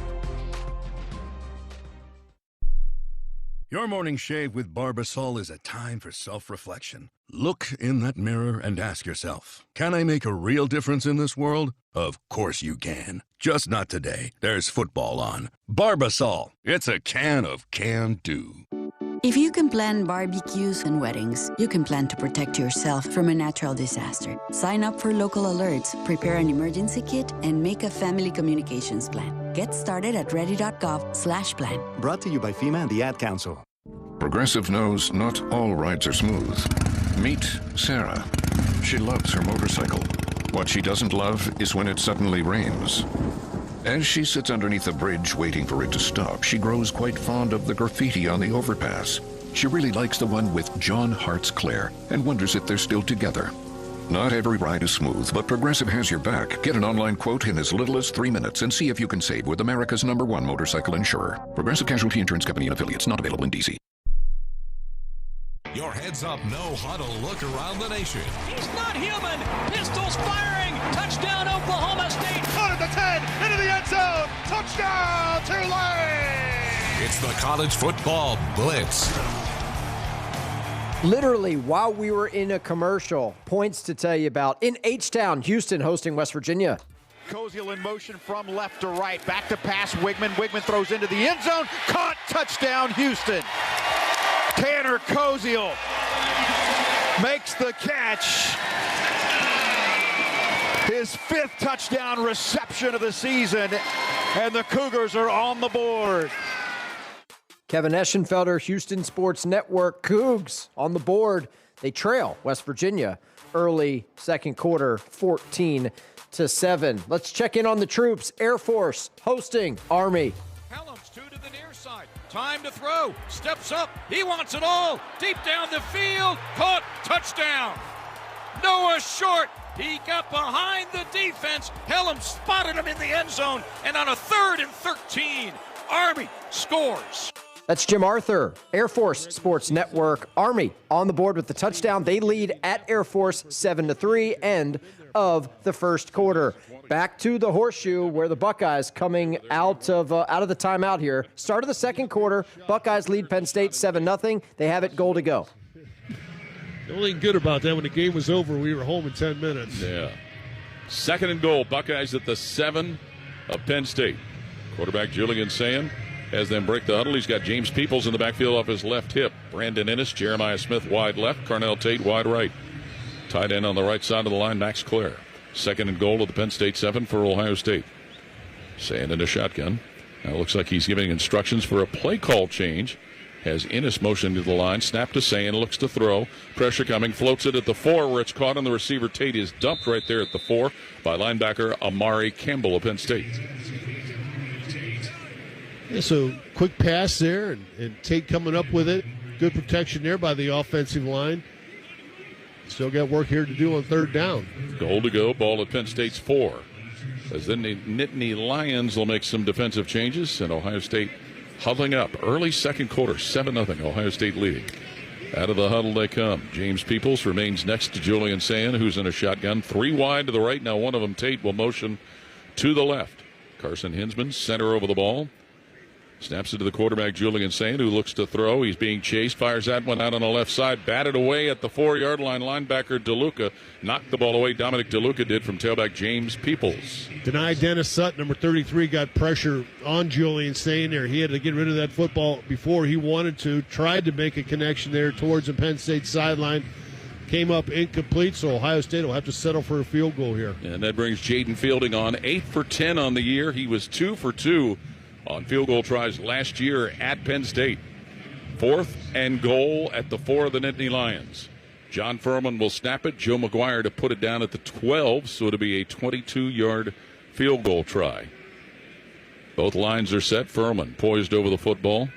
Your morning shave with Barbasol is a time for self-reflection. Look in that mirror and ask yourself, can I make a real difference in this world? Of course you can. Just not today. There's football on. Barbasol. It's a can of can-do. If you can plan barbecues and weddings, you can plan to protect yourself from a natural disaster. Sign up for local alerts, prepare an emergency kit, and make a family communications plan. Get started at ready.gov/plan. Brought to you by FEMA and the Ad Council. Progressive knows not all rides are smooth. Meet Sarah. She loves her motorcycle. What she doesn't love is when it suddenly rains. As she sits underneath a bridge waiting for it to stop, she grows quite fond of the graffiti on the overpass. She really likes the one with John Hart's Claire and wonders if they're still together. Not every ride is smooth, but Progressive has your back. Get an online quote in as little as 3 minutes and see if you can save with America's #1 motorcycle insurer. Progressive Casualty Insurance Company and Affiliates, not available in D.C. Your heads-up no-huddle look around the nation. He's not human. Pistols firing. Touchdown, Oklahoma State. Caught at the 10, into the end zone. Touchdown, Tulane. It's the College Football Blitz. Literally, while we were in a commercial, points to tell you about in H-Town, Houston hosting West Virginia. Koziel in motion from left to right. Back to pass, Wigman. Wigman throws into the end zone. Caught, touchdown, Houston. Tanner Koziel makes the catch. His 5th touchdown reception of the season, and the Cougars are on the board. Kevin Eschenfelder, Houston Sports Network. Cougs on the board. They trail West Virginia early second quarter, 14-7. Let's check in on the troops. Air Force hosting Army. Helms 2 to the near side. Time to throw. Steps up. He wants it all. Deep down the field. Caught. Touchdown. Noah Short. He got behind the defense. Helms spotted him in the end zone. And on a 3rd and 13, Army scores. That's Jim Arthur, Air Force Sports Network. Army on the board with the touchdown. They lead at Air Force 7-3, end of the first quarter. Back to the horseshoe where the Buckeyes coming out of the timeout here. Start of the second quarter, Buckeyes lead Penn State 7-0. They have it, goal to go. The only thing good about that, when the game was over, we were home in 10 minutes. Yeah. 2nd and goal, Buckeyes at the 7 of Penn State. Quarterback Julian Sayin has them break the huddle. He's got James Peoples in the backfield off his left hip. Brandon Ennis, Jeremiah Smith wide left, Carnell Tate wide right. Tight end on the right side of the line, Max Clare. 2nd and goal at the Penn State 7 for Ohio State. Sayin in a shotgun. Now it looks like he's giving instructions for a play call change. Has Ennis motioned to the line. Snap to Sayin, looks to throw. Pressure coming, floats it at the 4 where it's caught on the receiver. Tate is dumped right there at the 4 by linebacker Amari Campbell of Penn State. Yeah, so quick pass there, and Tate coming up with it. Good protection there by the offensive line. Still got work here to do on 3rd down. Goal to go, ball at Penn State's 4. As then the Nittany Lions will make some defensive changes, and Ohio State huddling up. Early second quarter, 7-0, Ohio State leading. Out of the huddle they come. James Peoples remains next to Julian Sayin, who's in a shotgun. 3 wide to the right. Now one of them, Tate, will motion to the left. Carson Hinsman, center over the ball. Snaps it to the quarterback, Julian Sayin, who looks to throw. He's being chased, fires that one out on the left side. Batted away at the 4-yard line. Linebacker DeLuca knocked the ball away. Dominic DeLuca did from tailback James Peoples. Denied Dennis Sutton, number 33, got pressure on Julian Sayin there. He had to get rid of that football before he wanted to. Tried to make a connection there towards the Penn State sideline. Came up incomplete, so Ohio State will have to settle for a field goal here. And that brings Jaden Fielding on 8 for 10 on the year. He was 2 for 2 on field goal tries last year at Penn State. 4th and goal at the 4 of the Nittany Lions. John Furman will snap it. Joe McGuire to put it down at the 12, so it'll be a 22-yard field goal try. Both lines are set. Furman poised over the football.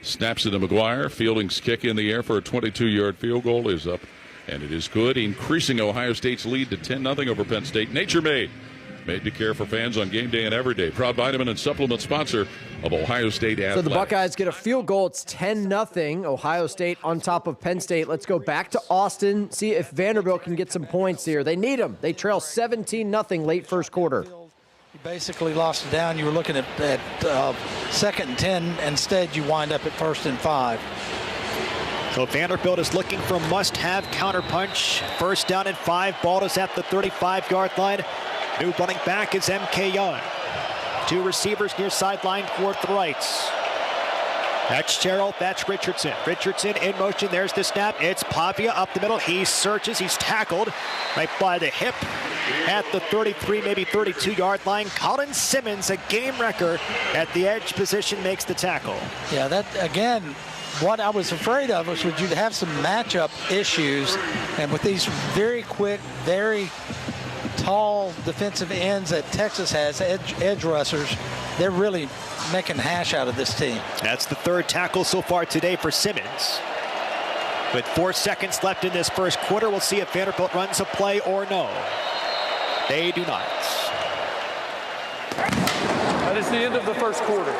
Snaps it to McGuire. Fielding's kick in the air for a 22-yard field goal is up, and it is good, increasing Ohio State's lead to 10-0 over Penn State. Nature Made to care for fans on game day and every day. Proud vitamin and supplement sponsor of Ohio State Athletics. So the Buckeyes get a field goal. It's 10-0. Ohio State on top of Penn State. Let's go back to Austin, see if Vanderbilt can get some points here. They need them. They trail 17-0 late first quarter. You basically lost it down. You were looking at 2nd and 10. Instead, you wind up at 1st and 5. So Vanderbilt is looking for a must-have counterpunch. 1st down and 5. Ball is at the 35-yard line. New running back is M.K. Young. 2 receivers near sideline for the rights. That's Gerald, that's Richardson. Richardson in motion, there's the snap. It's Pavia up the middle. He searches, he's tackled right by the hip at the 33, maybe 32-yard line. Colin Simmons, a game wrecker at the edge position, makes the tackle. Yeah, that, again, what I was afraid of was you'd have some matchup issues. And with these very quick, very tall defensive ends that Texas has, edge rushers, they're really making hash out of this team. That's the third tackle so far today for Simmons. With 4 seconds left in this first quarter, we'll see if Vanderbilt runs a play or no. They do not. That is the end of the first quarter.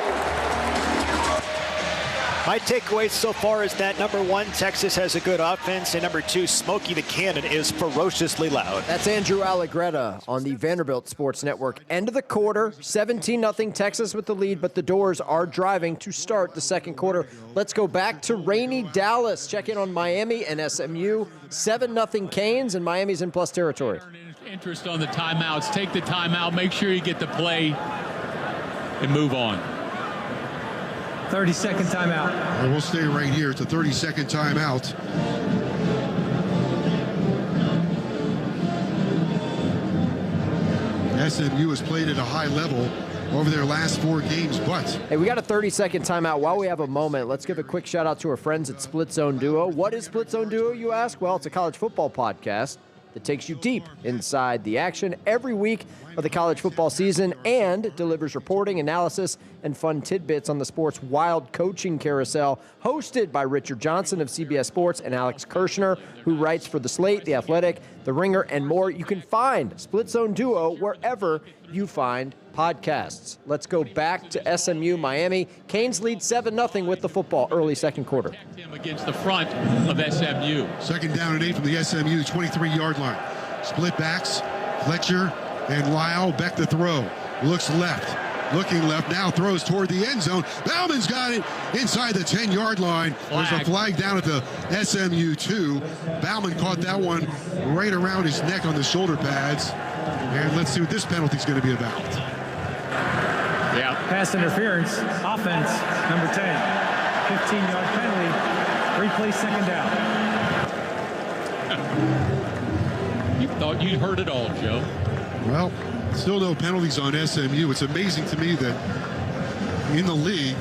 My takeaway so far is that number 1, Texas has a good offense, and number 2, Smokey the Cannon is ferociously loud. That's Andrew Allegretta on the Vanderbilt Sports Network. End of the quarter, 17-0 Texas with the lead, but the Doors are driving to start the second quarter. Let's go back to rainy Dallas. Check in on Miami and SMU. 7-0 Canes, and Miami's in plus territory. Interest on the timeouts. Take the timeout. Make sure you get the play and move on. 30-second timeout. And we'll stay right here. It's a 30-second timeout. SMU has played at a high level over their last 4 games, but... Hey, we got a 30-second timeout. While we have a moment, let's give a quick shout-out to our friends at Split Zone Duo. What is Split Zone Duo, you ask? Well, it's a college football podcast that takes you deep inside the action every week of the college football season and delivers reporting, analysis, and fun tidbits on the sport's wild coaching carousel. Hosted by Richard Johnson of CBS Sports and Alex Kirshner, who writes for The Slate, The Athletic, The Ringer, and more. You can find Split Zone Duo wherever you find podcasts. Let's go back to SMU Miami. Canes lead 7-0 with the football early second quarter. Against the front of SMU. Second down and 8 from the SMU 23-yard line. Split backs, Fletcher and Lyle. Beck to throw. Looks left. Looking left, now throws toward the end zone. Bauman's got it inside the 10-yard line. There's a flag down at the SMU 2. Bauman caught that one right around his neck on the shoulder pads. And let's see what this penalty is going to be about. Yeah. Pass interference, offense, number 10. 15-yard penalty, replay second down. You thought you'd heard it all, Joe. Well, still no penalties on SMU. It's amazing to me that in the league,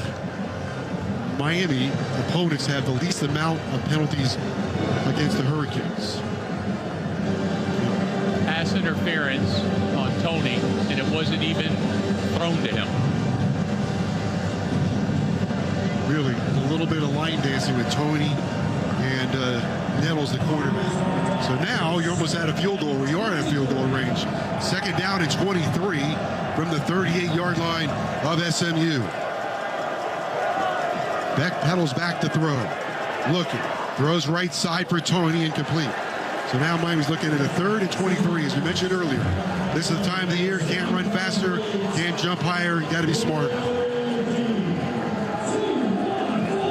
Miami opponents have the least amount of penalties against the Hurricanes. Pass interference on Tony, and it wasn't even thrown to him. Really, a little bit of line dancing with Tony and Nettles, the quarterback. So now you're almost at a field goal, or you are at a field goal range. Second down and 23 from the 38-yard line of SMU. Beck pedals back to throw. Looking. Throws right side for Tony, incomplete. So now Miami's looking at a 3rd and 23, as we mentioned earlier. This is the time of the year. Can't run faster, can't jump higher. Got to be smarter.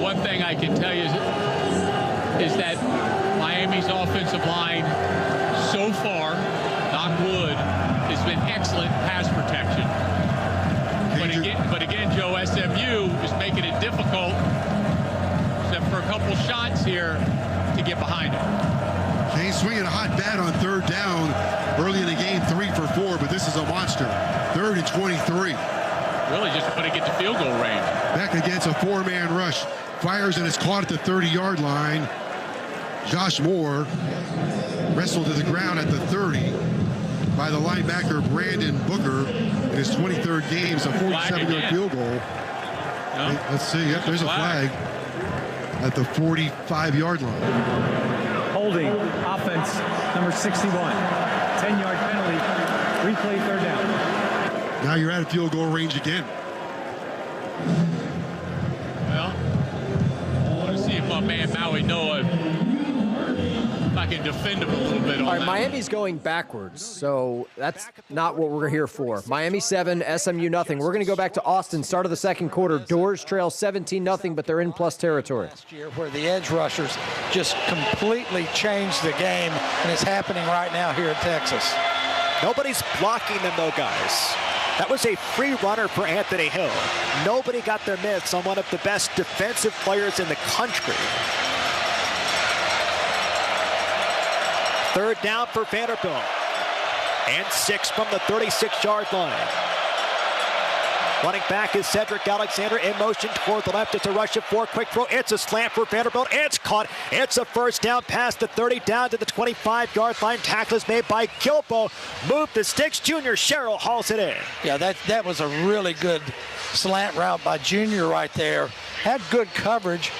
One thing I can tell you is that Miami's offensive line so far, knock wood, has been excellent pass protection. But again, Joe, SMU is making it difficult, except for a couple shots here, to get behind him. Canes swinging a hot bat on 3rd down early in the game, 3 for 4, but this is a monster. 3rd and 23. Really just put it get to field goal range. Back against a 4-man rush. Fires and it's caught at the 30-yard line. Josh Moore wrestled to the ground at the 30 by the linebacker Brandon Booker in his 23rd game. It's a 47-yard field goal. No. Let's see. Yep, there's a flag at the 45-yard line. Holding, offense, number 61. 10-yard penalty, replay 3rd down. Now you're at a field goal range again. Well, I want to see if my man Maui Noah, if I can defend him a little bit on All right, that. Miami's going backwards, so that's not what we're here for. Miami 7, SMU nothing. We're going to go back to Austin, start of the second quarter. Doors trail 17-0, but they're in plus territory. Last year, where the edge rushers just completely changed the game, and it's happening right now here at Texas. Nobody's blocking them, though, guys. That was a free runner for Anthony Hill. Nobody got their mitts on one of the best defensive players in the country. Third down for Vanderbilt. And 6 from the 36-yard line. Running back is Cedric Alexander in motion toward the left. It's a rush of 4. Quick throw. It's a slant for Vanderbilt. It's caught. It's a first down past the 30 down to the 25-yard line. Tackle is made by Gilbo. Move the sticks. Junior Sherrill hauls it in. Yeah, that was a really good slant route by Junior right there. Had good coverage,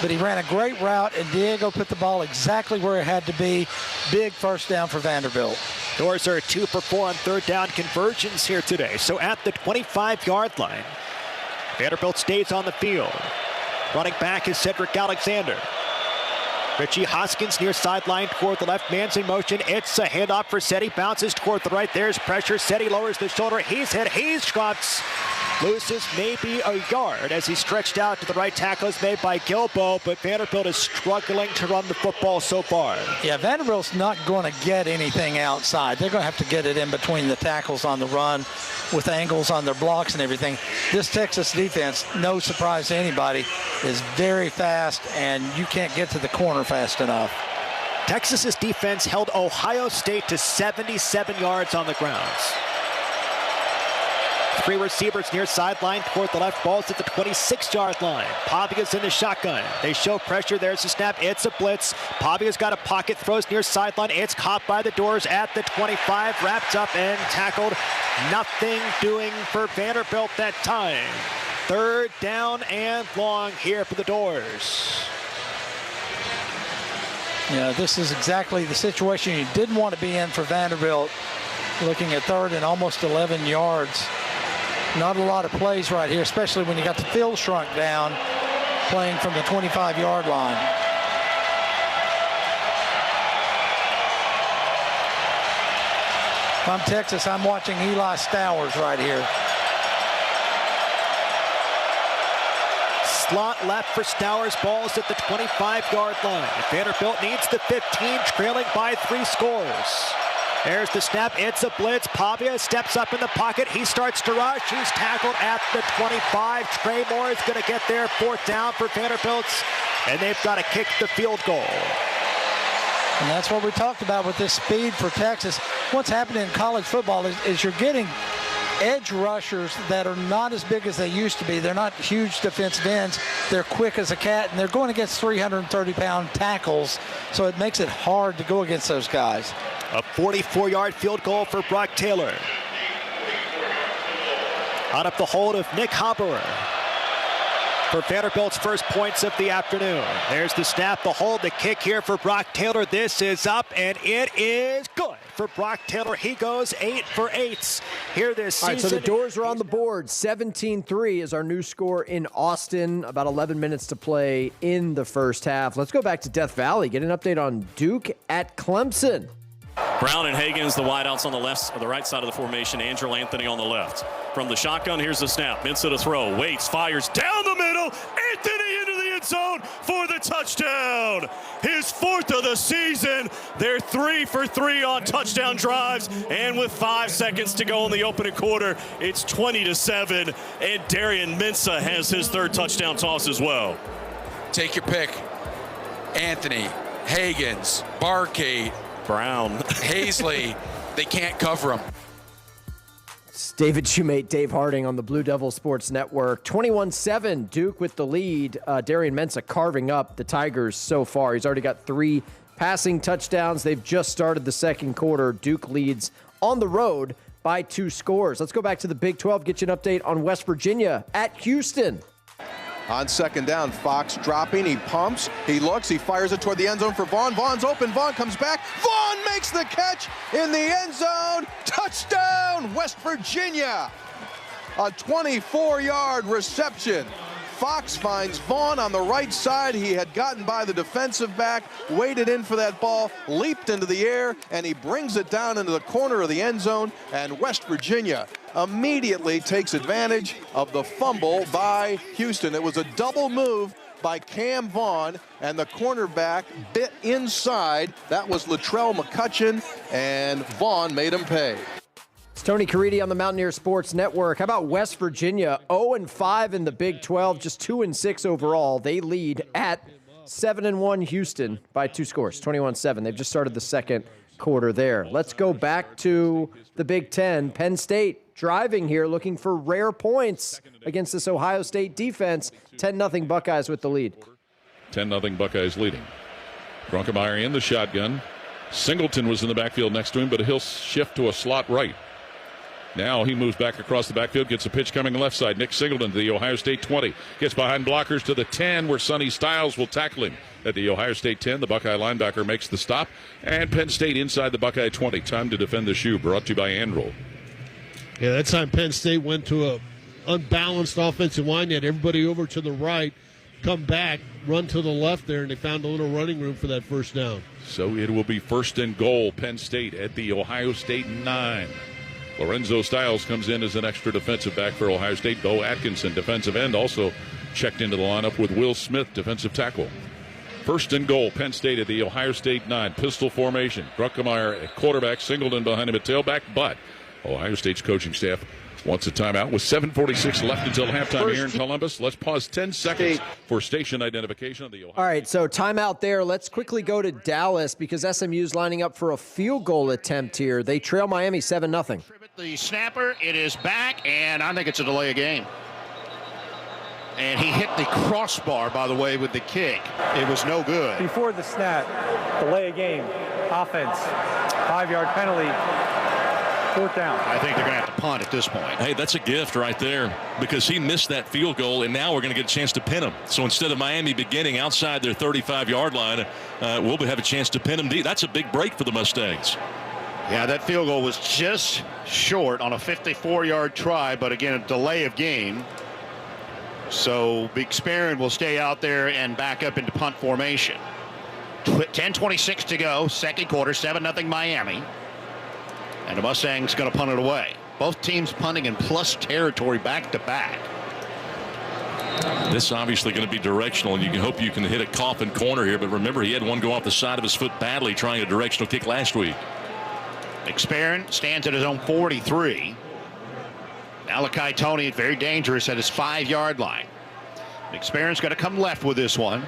but he ran a great route, and Diego put the ball exactly where it had to be. Big first down for Vanderbilt. Doors are 2 for 4 on third down conversions here today. So at the 25-yard line, Vanderbilt stays on the field. Running back is Cedric Alexander. Richie Hoskins near sideline toward the left. Man's in motion. It's a handoff for Seti. Bounces toward the right. There's pressure. Seti lowers the shoulder. He's hit. He's dropped. Loses maybe a yard as he stretched out to the right. Tackle is made by Gilbo, but Vanderbilt is struggling to run the football so far. Yeah, Vanderbilt's not going to get anything outside. They're going to have to get it in between the tackles on the run with angles on their blocks and everything. This Texas defense, no surprise to anybody, is very fast, and you can't get to the corner fast enough. Texas's defense held Ohio State to 77 yards on the grounds. 3 receivers near sideline toward the left. Ball's at the 26-yard line. Pavia's in the shotgun. They show pressure. There's the snap. It's a blitz. Pavia's got a pocket. Throws near sideline. It's caught by the Doors at the 25. Wrapped up and tackled. Nothing doing for Vanderbilt that time. Third down and long here for the Doors. Yeah, this is exactly the situation you didn't want to be in for Vanderbilt. Looking at third and almost 11 yards. Not a lot of plays right here, especially when you got the field shrunk down, playing from the 25-yard line. If I'm Texas, I'm watching Eli Stowers right here. Slot left for Stowers. Ball's at the 25-yard line. Vanderbilt needs the 15, trailing by 3 scores. There's the snap. It's a blitz. Pavia steps up in the pocket. He starts to rush. He's tackled at the 25. Trey Moore is going to get there. 4th down for Vanderbilt. And they've got to kick the field goal. And that's what we talked about with this speed for Texas. What's happening in college football is you're getting edge rushers that are not as big as they used to be. They're not huge defensive ends. They're quick as a cat, and they're going against 330-pound tackles. So it makes it hard to go against those guys. A 44-yard field goal for Brock Taylor. Out of the hold of Nick Haberer for Vanderbilt's first points of the afternoon. There's the snap, the hold, the kick here for Brock Taylor. This is up, and it is good for Brock Taylor. He goes 8 for 8 here this season. All right, so the Doors are on the board. 17-3 is our new score in Austin. About 11 minutes to play in the first half. Let's go back to Death Valley. Get an update on Duke at Clemson. Brown and Higgins, the wideouts on the left or the right side of the formation. Andrew Anthony on the left. From the shotgun, here's the snap. Minsa to throw. Waits, fires down the middle. Anthony into the end zone for the touchdown. His 4th of the season. They're 3 for 3 on touchdown drives. And with 5 seconds to go in the opening quarter, it's 20-7. And Darian Minsa has his 3rd touchdown toss as well. Take your pick. Anthony, Higgins, Barkey, Brown, Hazley, they can't cover him. It's David Shoemate, Dave Harding on the Blue Devil Sports Network. 21-7, Duke with the lead. Darian Mensah carving up the Tigers so far. He's already got 3 passing touchdowns. They've just started the second quarter. Duke leads on the road by 2 scores. Let's go back to the Big 12, get you an update on West Virginia at Houston. On second down, Fox dropping, he pumps, he looks, he fires it toward the end zone for Vaughn. Vaughn's open, Vaughn comes back, Vaughn makes the catch in the end zone. Touchdown, West Virginia. A 24-yard reception. Fox finds Vaughn on the right side. He had gotten by the defensive back, waited in for that ball, leaped into the air, and he brings it down into the corner of the end zone, and West Virginia immediately takes advantage of the fumble by Houston. It was a double move by Cam Vaughn, and the cornerback bit inside. That was Latrell McCutcheon, and Vaughn made him pay. Let's Tony Caridi on the Mountaineer Sports Network. How about West Virginia? 0-5 in the Big 12, just 2-6 overall. They lead at 7-1 Houston by 2 scores, 21-7. They've just started the second quarter there. Let's go back to the Big 10. Penn State driving here, looking for rare points against this Ohio State defense. 10-0 Buckeyes with the lead. 10-0 Buckeyes leading. Grunkemeyer in the shotgun. Singleton was in the backfield next to him, but he'll shift to a slot right. Now he moves back across the backfield, gets a pitch coming left side. Nick Singleton to the Ohio State 20. Gets behind blockers to the 10, where Sonny Styles will tackle him. At the Ohio State 10, the Buckeye linebacker makes the stop. And Penn State inside the Buckeye 20. Time to defend the shoe, brought to you by Androl. Yeah, that time Penn State went to a unbalanced offensive line. They had everybody over to the right, come back, run to the left there, and they found a little running room for that first down. So it will be 1st and goal, Penn State at the Ohio State 9. Lorenzo Styles comes in as an extra defensive back for Ohio State. Bo Atkinson, defensive end, also checked into the lineup with Will Smith, defensive tackle. 1st and goal, Penn State at the Ohio State 9. Pistol formation. Grunkemeyer at quarterback, Singleton behind him at tailback, but Ohio State's coaching staff wants a timeout with 7:46 left until halftime here in Columbus. Let's pause 10 seconds for station identification of the Ohio. All right, so timeout there. Let's quickly go to Dallas because SMU's lining up for a field goal attempt here. They trail Miami 7-0. The snapper, it is back, and I think it's a delay of game. And he hit the crossbar, by the way, with the kick. It was no good. Before the snap, delay of game, offense, 5-yard penalty, 4th down. I think they're going to have to punt at this point. Hey, that's a gift right there because he missed that field goal, and now we're going to get a chance to pin him. So instead of Miami beginning outside their 35-yard line, we'll have a chance to pin him deep. That's a big break for the Mustangs. Yeah, that field goal was just short on a 54-yard try, but again, a delay of game. So Big Sperrin will stay out there and back up into punt formation. 10:26 to go, second quarter, 7-0 Miami. And the Mustangs going to punt it away. Both teams punting in plus territory back-to-back. This obviously going to be directional, and you can hope you can hit a coffin corner here. But remember, he had one go off the side of his foot badly trying a directional kick last week. McSperrin stands at his own 43. Malachi Tony, very dangerous at his 5-yard line. McSperrin's going to come left with this one.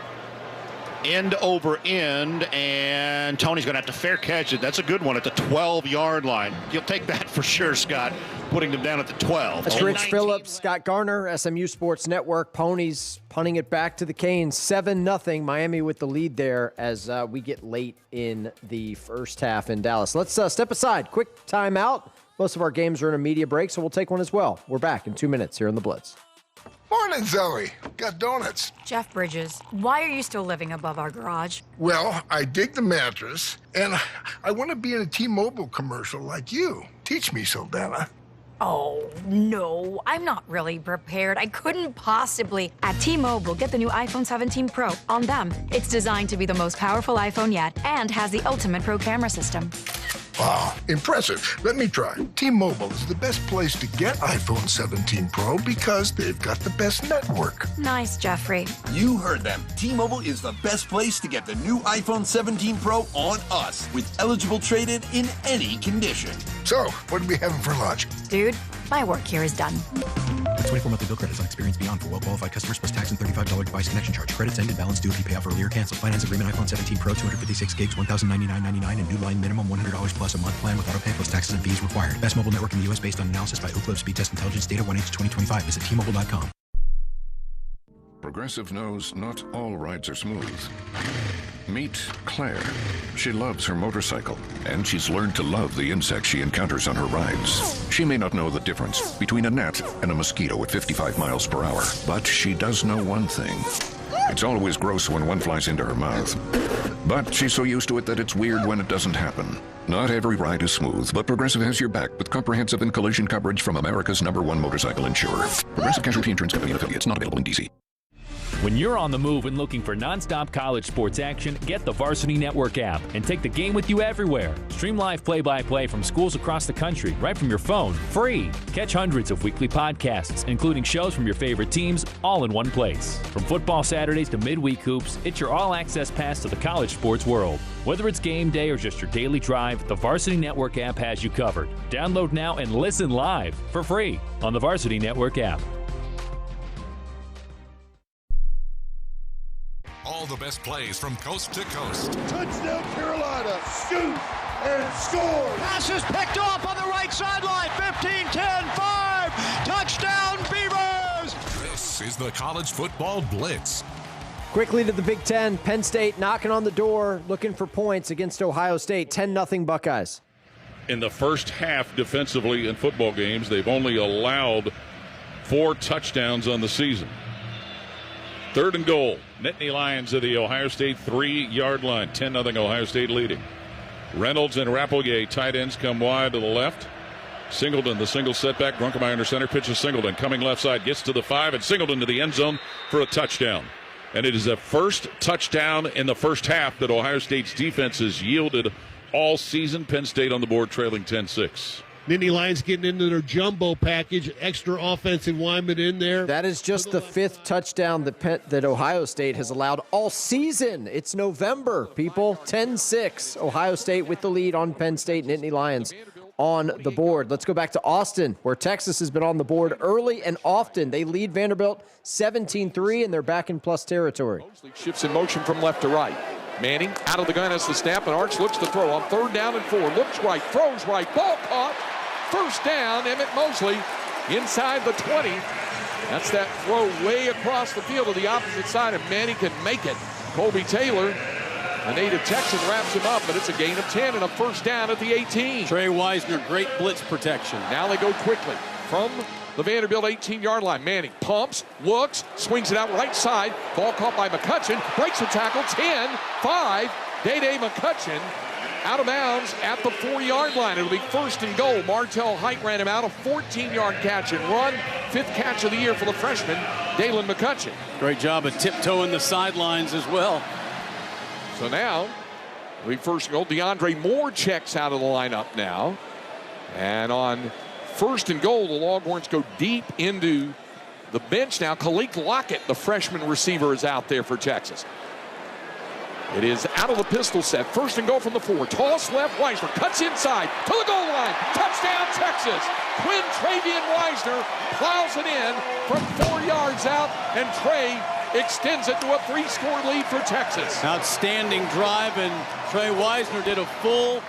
End over end, and Tony's going to have to fair catch it. That's a good one at the 12-yard line. You'll take that for sure, Scott, putting them down at the 12. That's Rich Phillips, Scott Garner, SMU Sports Network. Ponies punting it back to the Canes, 7-0. Miami with the lead there as we get late in the first half in Dallas. Let's step aside. Quick timeout. Most of our games are in a media break, so we'll take one as well. We're back in 2 minutes here on The Blitz. Morning, Zoe. Got donuts. Jeff Bridges, why are you still living above our garage? Well, I dig the mattress, and I want to be in a T-Mobile commercial like you. Teach me, Saldana. Oh, no, I'm not really prepared. I couldn't possibly. At T-Mobile, get the new iPhone 17 Pro. On them, it's designed to be the most powerful iPhone yet and has the ultimate pro camera system. Wow, impressive. Let me try. T-Mobile is the best place to get iPhone 17 Pro because they've got the best network. Nice, Jeffrey. You heard them. T-Mobile is the best place to get the new iPhone 17 Pro on us with eligible trade-in in any condition. So, what are we having for lunch? Dude, my work here is done. 24 monthly bill credits on experience beyond for well-qualified customers plus tax and $35 device connection charge. Credits ended. Balance due if you pay off earlier. Cancel. Finance agreement iPhone 17 Pro 256 gigs, $1,099.99 and new line minimum $100 plus a month plan with auto pay plus taxes and fees required. Best mobile network in the U.S. based on analysis by Ookla Speed Test Intelligence data 1H2025. Visit T-Mobile.com. Progressive knows not all rides are smooth. Meet Claire. She loves her motorcycle, and she's learned to love the insects she encounters on her rides. She may not know the difference between a gnat and a mosquito at 55 miles per hour, but she does know one thing. It's always gross when one flies into her mouth. But she's so used to it that it's weird when it doesn't happen. Not every ride is smooth, but Progressive has your back with comprehensive and collision coverage from America's #1 motorcycle insurer. Progressive Casualty Insurance Company and affiliates, not available in D.C. When you're on the move and looking for nonstop college sports action, get the Varsity Network app and take the game with you everywhere. Stream live play-by-play from schools across the country right from your phone, free. Catch hundreds of weekly podcasts, including shows from your favorite teams, all in one place. From football Saturdays to midweek hoops, it's your all-access pass to the college sports world. Whether it's game day or just your daily drive, the Varsity Network app has you covered. Download now and listen live for free on the Varsity Network app. All the best plays from coast to coast. Touchdown Carolina, shoot and score. Pass is picked off on the right sideline. 15, 10, 5. Touchdown Beavers. This is the College Football Blitz. Quickly to the Big Ten. Penn State knocking on the door, looking for points against Ohio State. 10-0 Buckeyes. In the first half defensively in football games, they've only allowed 4 touchdowns on the season. 3rd and goal. Nittany Lions at the Ohio State 3-yard line. 10-0 Ohio State leading. Reynolds and Rappelier, tight ends, come wide to the left. Singleton, the single setback. Grunkemeyer under center, pitches Singleton. Coming left side, gets to the 5, and Singleton to the end zone for a touchdown. And it is the first touchdown in the first half that Ohio State's defense has yielded all season. Penn State on the board, trailing 10-6. Nittany Lions getting into their jumbo package, extra offensive lineman in there. That is just the 5th touchdown that Ohio State has allowed all season. It's November, people. 10-6. Ohio State with the lead on Penn State. Nittany Lions on the board. Let's go back to Austin, where Texas has been on the board early and often. They lead Vanderbilt 17-3, and they're back in plus territory. Shifts in motion from left to right. Manning out of the gun as the snap, and Arch looks to throw on 3rd down and 4. Looks right, throws right, ball caught. 1st down, Emmett Mosley inside the 20. That's that throw way across the field to the opposite side, and Manning can make it. Colby Taylor, a native Texan, wraps him up, but it's a gain of 10 and a 1st down at the 18. Trey Wisner, great blitz protection. Now they go quickly from the Vanderbilt 18-yard line. Manning pumps, looks, swings it out right side. Ball caught by McCutcheon, breaks the tackle, 10, 5. Day-Day McCutcheon out of bounds at the 4-yard line. It'll be 1st and goal. Martell Height ran him out, a 14-yard catch and run. 5th catch of the year for the freshman, Dalen McCutcheon. Great job of tiptoeing the sidelines as well. So now, it'll be 1st and goal. DeAndre Moore checks out of the lineup now. And on 1st and goal, the Longhorns go deep into the bench now. Khalil Lockett, the freshman receiver, is out there for Texas. It is out of the pistol set. 1st and goal from the 4. Toss left, Wisner cuts inside to the goal line. Touchdown, Texas. Quinn Travian Wisner plows it in from 4 yards out, and Trey extends it to a 3-score lead for Texas. Outstanding drive, and Trey Wisner did a full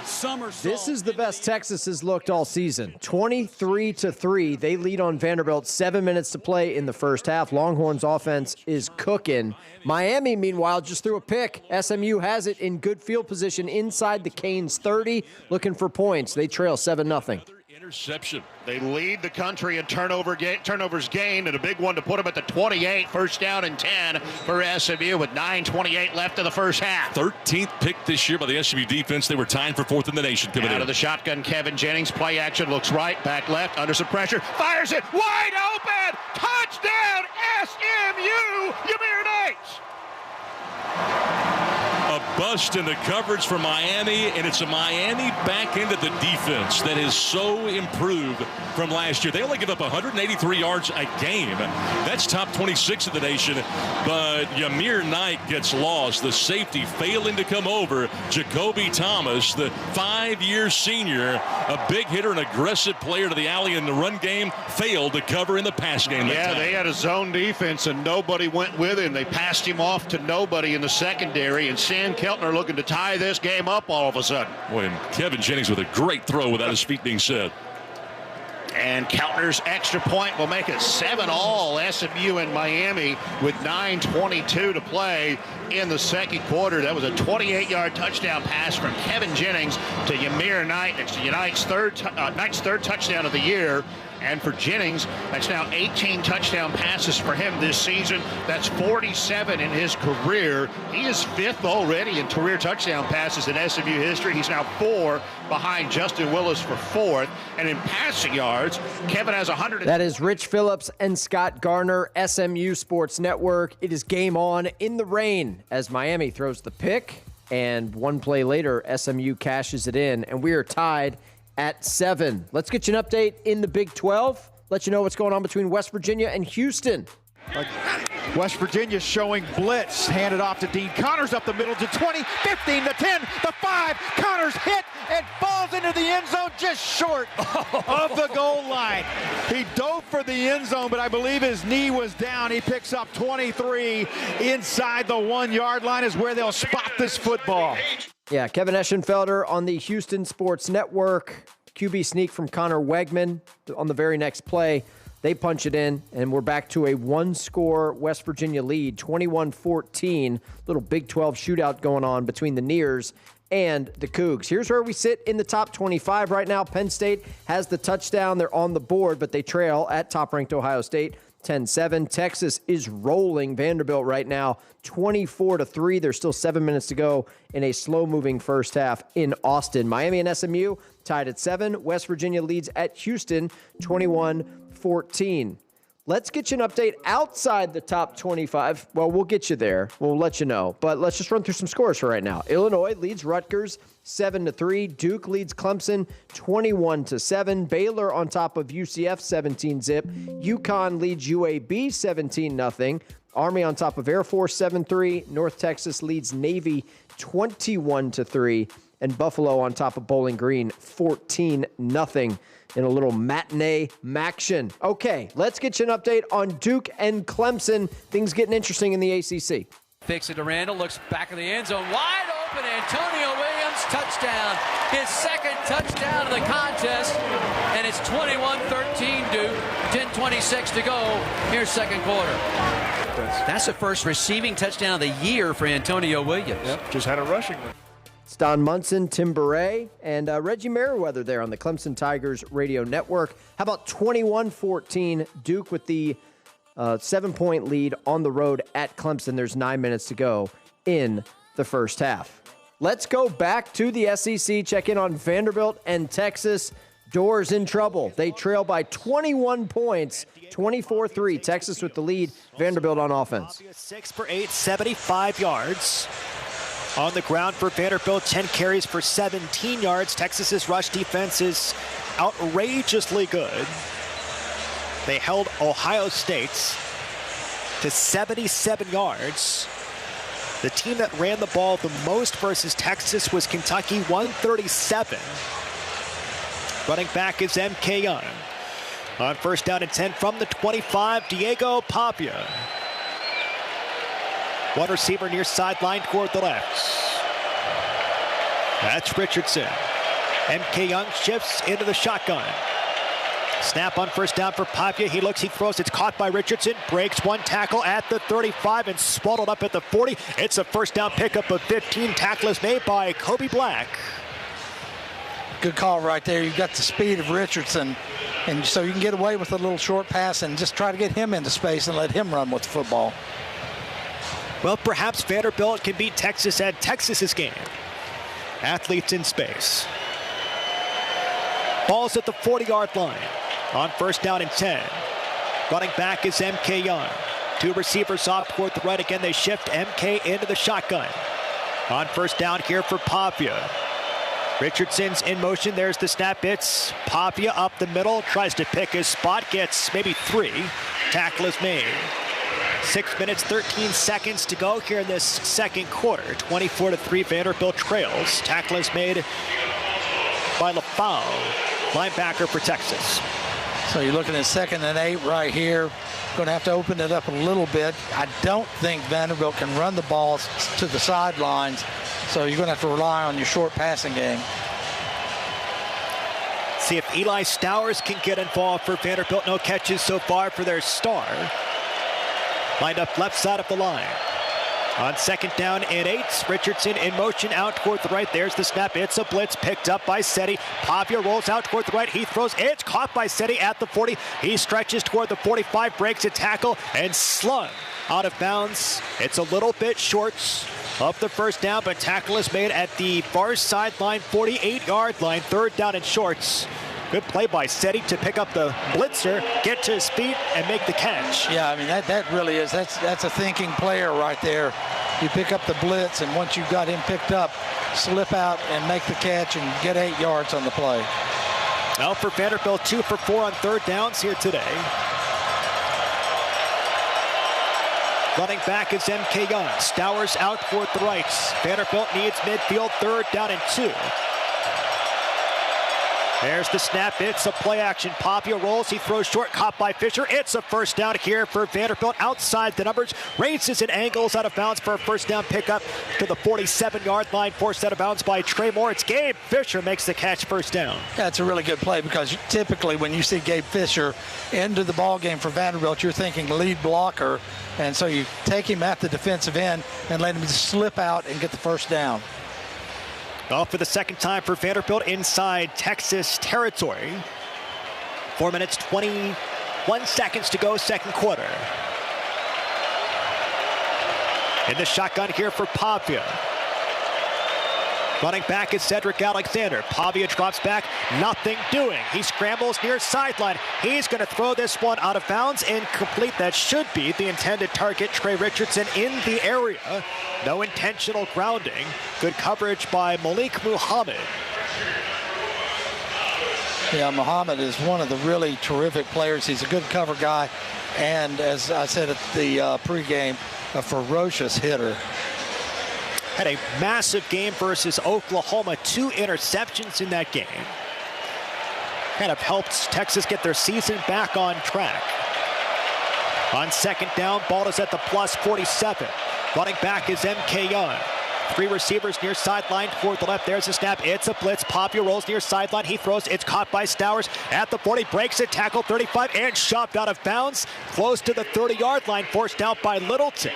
somersault. This is the best Texas has looked all season. 23-3. They lead on Vanderbilt. 7 minutes to play in the first half. Longhorns offense is cooking. Miami, meanwhile, just threw a pick. SMU has it in good field position inside the Canes 30, looking for points. They trail 7-0. Interception. They lead the country in turnovers gained, and a big one to put them at the 28. 1st down and 10 for SMU with 9:28 left in the first half. 13th pick this year by the SMU defense. They were tied for 4th in the nation coming out in. of the shotgun, Kevin Jennings. Play action, looks right, back left, under some pressure, fires it wide open. Touchdown SMU. Ymir Knights. A bust in the coverage for Miami, and it's a Miami back end of the defense that is so improved from last year. They only give up 183 yards a game. That's top 26 in the nation, but Ymir Knight gets lost. The safety failing to come over. Jacoby Thomas, the 5-year senior, a big hitter, an aggressive player to the alley in the run game, failed to cover in the pass game. Yeah, they had a zone defense, and nobody went with him. They passed him off to nobody in the secondary, and Sam Keltner looking to tie this game up all of a sudden. Boy, and Kevin Jennings with a great throw without his feet being set. And Keltner's extra point will make it 7-all SMU and Miami with 9:22 to play in the second quarter. That was a 28-yard touchdown pass from Kevin Jennings to Ymir Knight. It's Knight's third touchdown of the year. And for Jennings, that's now 18 touchdown passes for him this season. That's 47 in his career. He is 5th already in career touchdown passes in SMU history. He's now 4 behind Justin Willis for 4th. And in passing yards, Kevin has 100. That is Rich Phillips and Scott Garner, SMU Sports Network. It is game on in the rain as Miami throws the pick. And one play later, SMU cashes it in, and we are tied at 7. Let's get you an update in the Big 12. Let you know what's going on between West Virginia and Houston. West Virginia showing blitz. Handed off to Dean Connors up the middle to 20, 15, the 10, the 5. Connors hit and falls into the end zone just short of the goal line. He dove for the end zone, but I believe his knee was down. He picks up 23 inside the 1 yard line is where they'll spot this football. Yeah, Kevin Eschenfelder on the Houston Sports Network. QB sneak from Connor Wegman on the very next play. They punch it in, and we're back to a one-score West Virginia lead, 21-14. Little Big 12 shootout going on between the Nears and the Cougs. Here's where we sit in the top 25 right now. Penn State has the touchdown. They're on the board, but they trail at top-ranked Ohio State 10-7. Texas is rolling Vanderbilt right now, 24-3. There's still 7 minutes to go in a slow-moving first half in Austin. Miami and SMU tied at 7. West Virginia leads at Houston, 21-14. Let's get you an update outside the top 25. Well, we'll get you there. We'll let you know. But let's just run through some scores for right now. Illinois leads Rutgers 7-3. Duke leads Clemson 21-7. Baylor on top of UCF 17-zip. UConn leads UAB 17-0. Army on top of Air Force 7-3. North Texas leads Navy 21-3. And Buffalo on top of Bowling Green 14-0. In a little matinee maction. Okay, let's get you an update on Duke and Clemson. Things getting interesting in the ACC. Fakes it to Randall, looks back of the end zone, wide open. Antonio Williams, touchdown. His second touchdown of the contest, and it's 21-13 Duke. 10:26 to go. Here's second quarter. That's the first receiving touchdown of the year for Antonio Williams. Yep, just had a rushing one. It's Don Munson, Tim Beret, and Reggie Merriweather there on the Clemson Tigers radio network. How about 21-14 Duke with the 7-point lead on the road at Clemson. There's 9 minutes to go in the first half. Let's go back to the SEC. Check in on Vanderbilt and Texas. Doors in trouble. They trail by 21 points, 24-3. Texas with the lead. Vanderbilt on offense. 6 for 8, 75 yards. On the ground for Vanderbilt, 10 carries for 17 yards. Texas's rush defense is outrageously good. They held Ohio State to 77 yards. The team that ran the ball the most versus Texas was Kentucky, 137. Running back is M.K. Young. On first down and 10 from the 25, Diego Papia. One receiver near sideline toward the left. That's Richardson. M.K. Young shifts into the shotgun. Snap on first down for Papia. He looks, he throws. It's caught by Richardson. Breaks one tackle at the 35 and swallowed up at the 40. It's a first down pickup of 15. Tackle is made by Kobe Black. Good call right there. You've got the speed of Richardson, and so you can get away with a little short pass and just try to get him into space and let him run with the football. Well, perhaps Vanderbilt can beat Texas at Texas's game. Athletes in space. Ball's at the 40-yard line. On first down and 10. Running back is M.K. Young. Two receivers off toward the right. Again, they shift M.K. into the shotgun. On first down here for Papia. Richardson's in motion. There's the snap. It's Papia up the middle. Tries to pick his spot. Gets maybe 3. Tackle is made. 6 minutes, 13 seconds to go here in this second quarter. 24-3, Vanderbilt trails. Tackle is made by LaFau, linebacker for Texas. So you're looking at 2nd and 8 right here. Going to have to open it up a little bit. I don't think Vanderbilt can run the ball to the sidelines, so you're going to have to rely on your short passing game. See if Eli Stowers can get involved for Vanderbilt. No catches so far for their star. Lined up left side of the line. On second down and 8, Richardson in motion out toward the right. There's the snap. It's a blitz picked up by Seti. Pavia rolls out toward the right. He throws. It's caught by Seti at the 40. He stretches toward the 45, breaks a tackle, and slung out of bounds. It's a little bit short of the first down, but tackle is made at the far sideline, 48-yard line. Third down and shorts. Good play by Seti to pick up the blitzer, get to his feet, and make the catch. Yeah, I mean, that really is, that's a thinking player right there. You pick up the blitz, and once you've got him picked up, slip out and make the catch and get 8 yards on the play. Now for Vanderbilt, 2 for 4 on third downs here today. Running back is M.K. Young. Stowers out toward the right. Vanderbilt needs midfield, third down and 2. There's the snap. It's a play action. Pavia rolls. He throws short. Caught by Fisher. It's a first down here for Vanderbilt. Outside the numbers. Races and angles out of bounds for a first down pickup to the 47-yard line. Forced out of bounds by Trey Moore. It's Gabe Fisher makes the catch, first down. That's a really good play because typically when you see Gabe Fisher into the ball game for Vanderbilt, you're thinking lead blocker. And so you take him at the defensive end and let him just slip out and get the first down. Well, for the second time for Vanderbilt inside Texas territory. 4 minutes, 21 seconds to go, second quarter. In the shotgun here for Pavia. Running back is Cedric Alexander. Pavia drops back, nothing doing. He scrambles near sideline. He's going to throw this one out of bounds, incomplete. That should be the intended target, Trey Richardson in the area. No intentional grounding. Good coverage by Malik Muhammad. Yeah, Muhammad is one of the really terrific players. He's a good cover guy, and as I said at the pregame, a ferocious hitter. Had a massive game versus Oklahoma. 2 interceptions in that game. Kind of helped Texas get their season back on track. On second down, ball is at the plus 47. Running back is M.K. Young. 3 receivers near sideline toward the left. There's a snap. It's a blitz. Pavia rolls near sideline. He throws. It's caught by Stowers at the 40. Breaks it. Tackle 35 and shoved out of bounds. Close to the 30-yard line. Forced out by Littleton.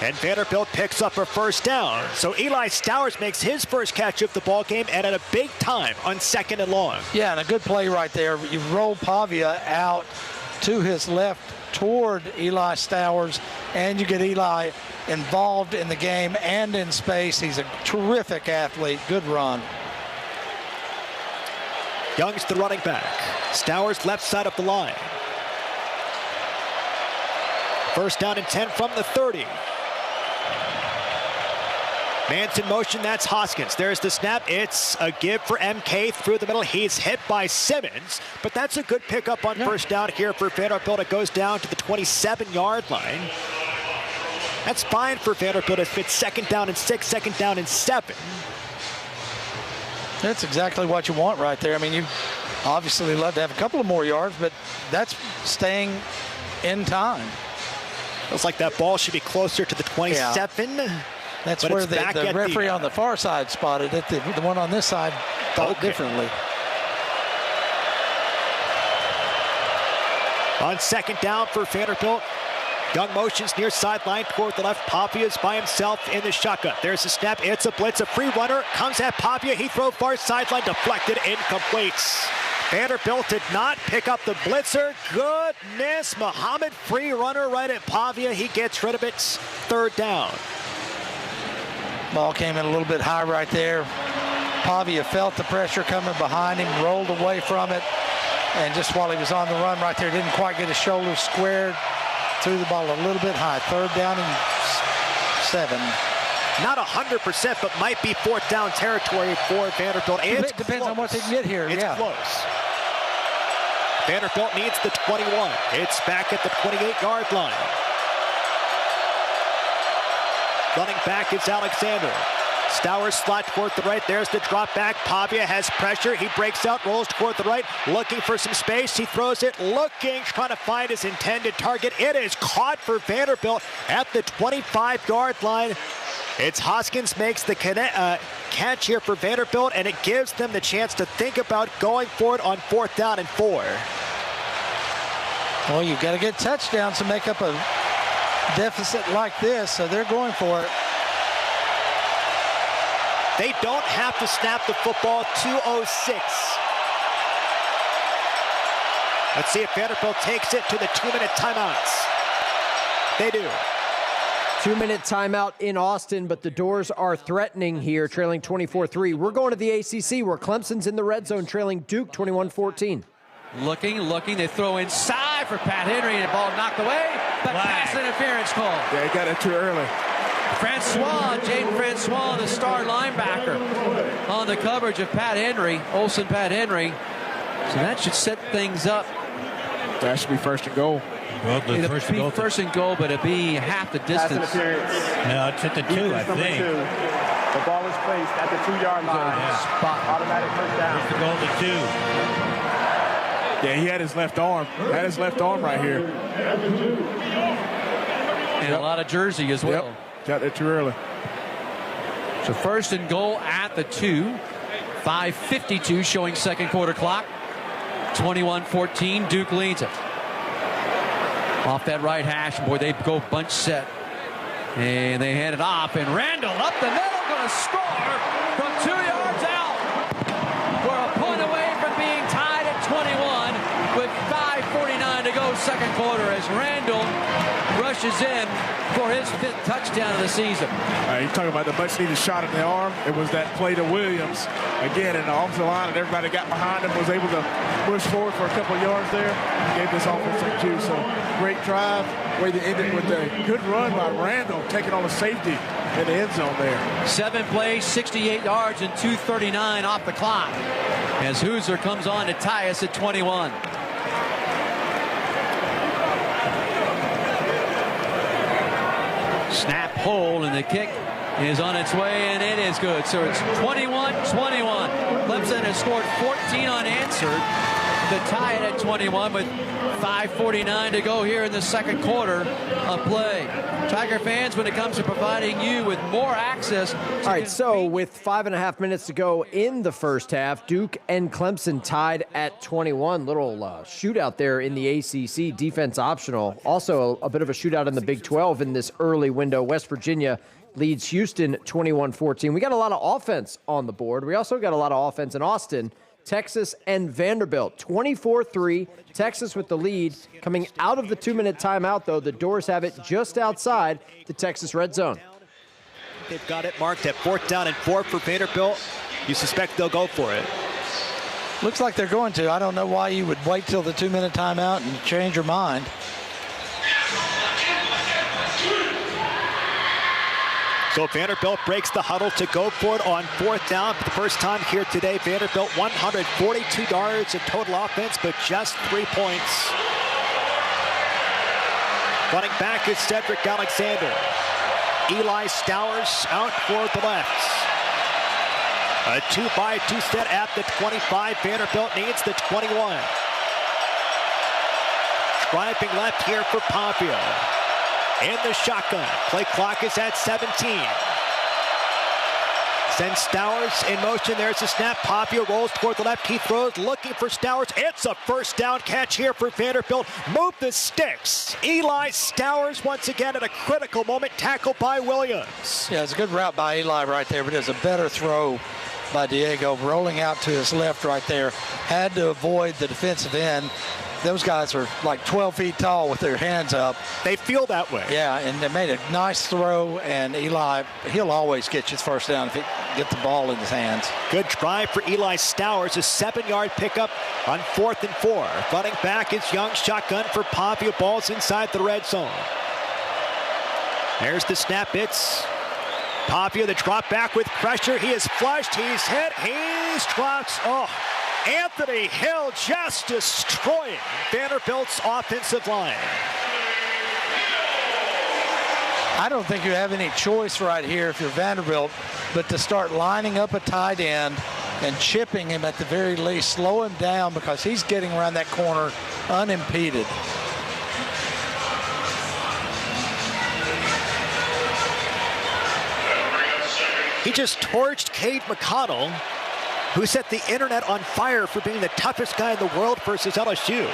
And Vanderbilt picks up a first down. So Eli Stowers makes his first catch of the ball game and at a big time on second and long. Yeah, and a good play right there. You roll Pavia out to his left toward Eli Stowers, and you get Eli involved in the game and in space. He's a terrific athlete. Good run. Young's the running back. Stowers left side of the line. First down and 10 from the 30. Man's in motion, that's Hoskins. There's the snap. It's a give for MK through the middle. He's hit by Simmons, but that's a good pickup on first down here for Vanderbilt. It goes down to the 27-yard line. That's fine for Vanderbilt. It's second down and 6, second down and 7. That's exactly what you want right there. I mean, you obviously love to have a couple of more yards, but that's staying in time. Looks like that ball should be closer to the 27. Yeah. That's where the referee on the far side spotted it. The one on this side thought differently. On second down for Vanderbilt. Young motions near sideline toward the left. Pavia's by himself in the shotgun. There's a snap. It's a blitz. A free runner comes at Pavia. He throws far sideline. Deflected. Incomplete. Vanderbilt did not pick up the blitzer. Goodness. Muhammad free runner right at Pavia. He gets rid of it. Third down. Ball came in a little bit high right there. Pavia felt the pressure coming behind him, rolled away from it, and just while he was on the run right there, didn't quite get his shoulders squared. Threw the ball a little bit high. Third down and 7. Not 100%, but might be fourth down territory for Vanderbilt. It depends on what they can get here. It's close. Vanderbilt needs the 21. It's back at the 28-yard line. Running back is Alexander. Stowers slot toward the right. There's the drop back. Pavia has pressure. He breaks out, rolls toward the right, looking for some space. He throws it, looking, trying to find his intended target. It is caught for Vanderbilt at the 25-yard line. It's Hoskins makes the catch here for Vanderbilt, and it gives them the chance to think about going for it on fourth down and 4. Well, you've got to get touchdowns to make up a deficit like this, so they're going for it. They don't have to snap the football. 2:06. Let's see if Vanderbilt takes it to the 2-minute timeouts. They do. 2-minute timeout in Austin, but the doors are threatening here, trailing 24-3. We're going to the ACC, where Clemson's in the red zone, trailing Duke 21-14. Looking. They throw inside for Pat Henry, and the ball knocked away, but pass interference call. Yeah, he got it too early. Jaden Francois, the star linebacker, on the coverage of Pat Henry, Pat Henry. So that should set things up. That should be first and goal. Well, first and goal, but it'd be half the distance. No, it's at the 2, I think. The ball is placed at the 2-yard line. Spot. Automatic first down. It's the goal to 2. Yeah, he had his left arm. Right here. And a lot of jersey as well. Yep. Got there too early. So first and goal at the 2. 5:52 showing second quarter clock. 21-14, Duke leads it. Off that right hash, boy, they go bunch set. And they hand it off, and Randall up the middle, going to score from 2 yards out. We're a point away from being tied at 21 with 5:49 to go second quarter as Randall rushes in for his 5th touchdown of the season. You're talking about the much-needed shot in the arm. It was that play to Williams. Again, in the offensive line, and everybody got behind him, was able to push forward for a couple of yards there. Gave this offense some juice. So great drive. Way to end it with a good run by Randall, taking on a safety in the end zone there. 7 plays, 68 yards, and 2:39 off the clock as Hoosier comes on to tie us at 21. Snap, hold, and the kick is on its way, and it is good. So it's 21-21. Clemson has scored 14 unanswered to tie it at 21 with 5:49 to go here in the second quarter of play. Tiger fans, when it comes to providing you with more access. All right, so with 5.5 minutes to go in the first half, Duke and Clemson tied at 21. Little shootout there in the ACC, defense optional. Also a bit of a shootout in the Big 12 in this early window. West Virginia leads Houston 21-14. We got a lot of offense on the board. We also got a lot of offense in Austin. Texas and Vanderbilt, 24-3. Texas with the lead. Coming out of the 2-minute timeout, though, the doors have it just outside the Texas red zone. They've got it marked at 4th down and 4 for Vanderbilt. You suspect they'll go for it. Looks like they're going to. I don't know why you would wait till the 2-minute timeout and change your mind. So Vanderbilt breaks the huddle to go for it on 4th down for the first time here today. Vanderbilt 142 yards of total offense, but just 3 points. Running back is Cedric Alexander. Eli Stowers out for the left. A 2-by-2 set at the 25. Vanderbilt needs the 21. Driving left here for Pompeo. In the shotgun. Play clock is at 17. Sends Stowers in motion. There's the snap. Pompeo rolls toward the left. He throws, looking for Stowers. It's a first down catch here for Vanderbilt. Move the sticks. Eli Stowers once again at a critical moment. Tackled by Williams. Yeah, it's a good route by Eli right there, but it's a better throw by Diego. Rolling out to his left right there. Had to avoid the defensive end. Those guys are like 12 feet tall with their hands up. They feel that way. Yeah, and they made a nice throw, and Eli, he'll always get his first down if he gets the ball in his hands. Good drive for Eli Stowers, a 7-yard pickup on 4th and 4. Running back is Young, shotgun for Pompeo. Ball's inside the red zone. There's the snap. It's Pompeo, the drop back with pressure. He is flushed, he's hit, he's dropped. Oh. Anthony Hill just destroying Vanderbilt's offensive line. I don't think you have any choice right here if you're Vanderbilt, but to start lining up a tight end and chipping him at the very least, slow him down because he's getting around that corner unimpeded. He just torched Cade McConnell, who set the internet on fire for being the toughest guy in the world versus LSU.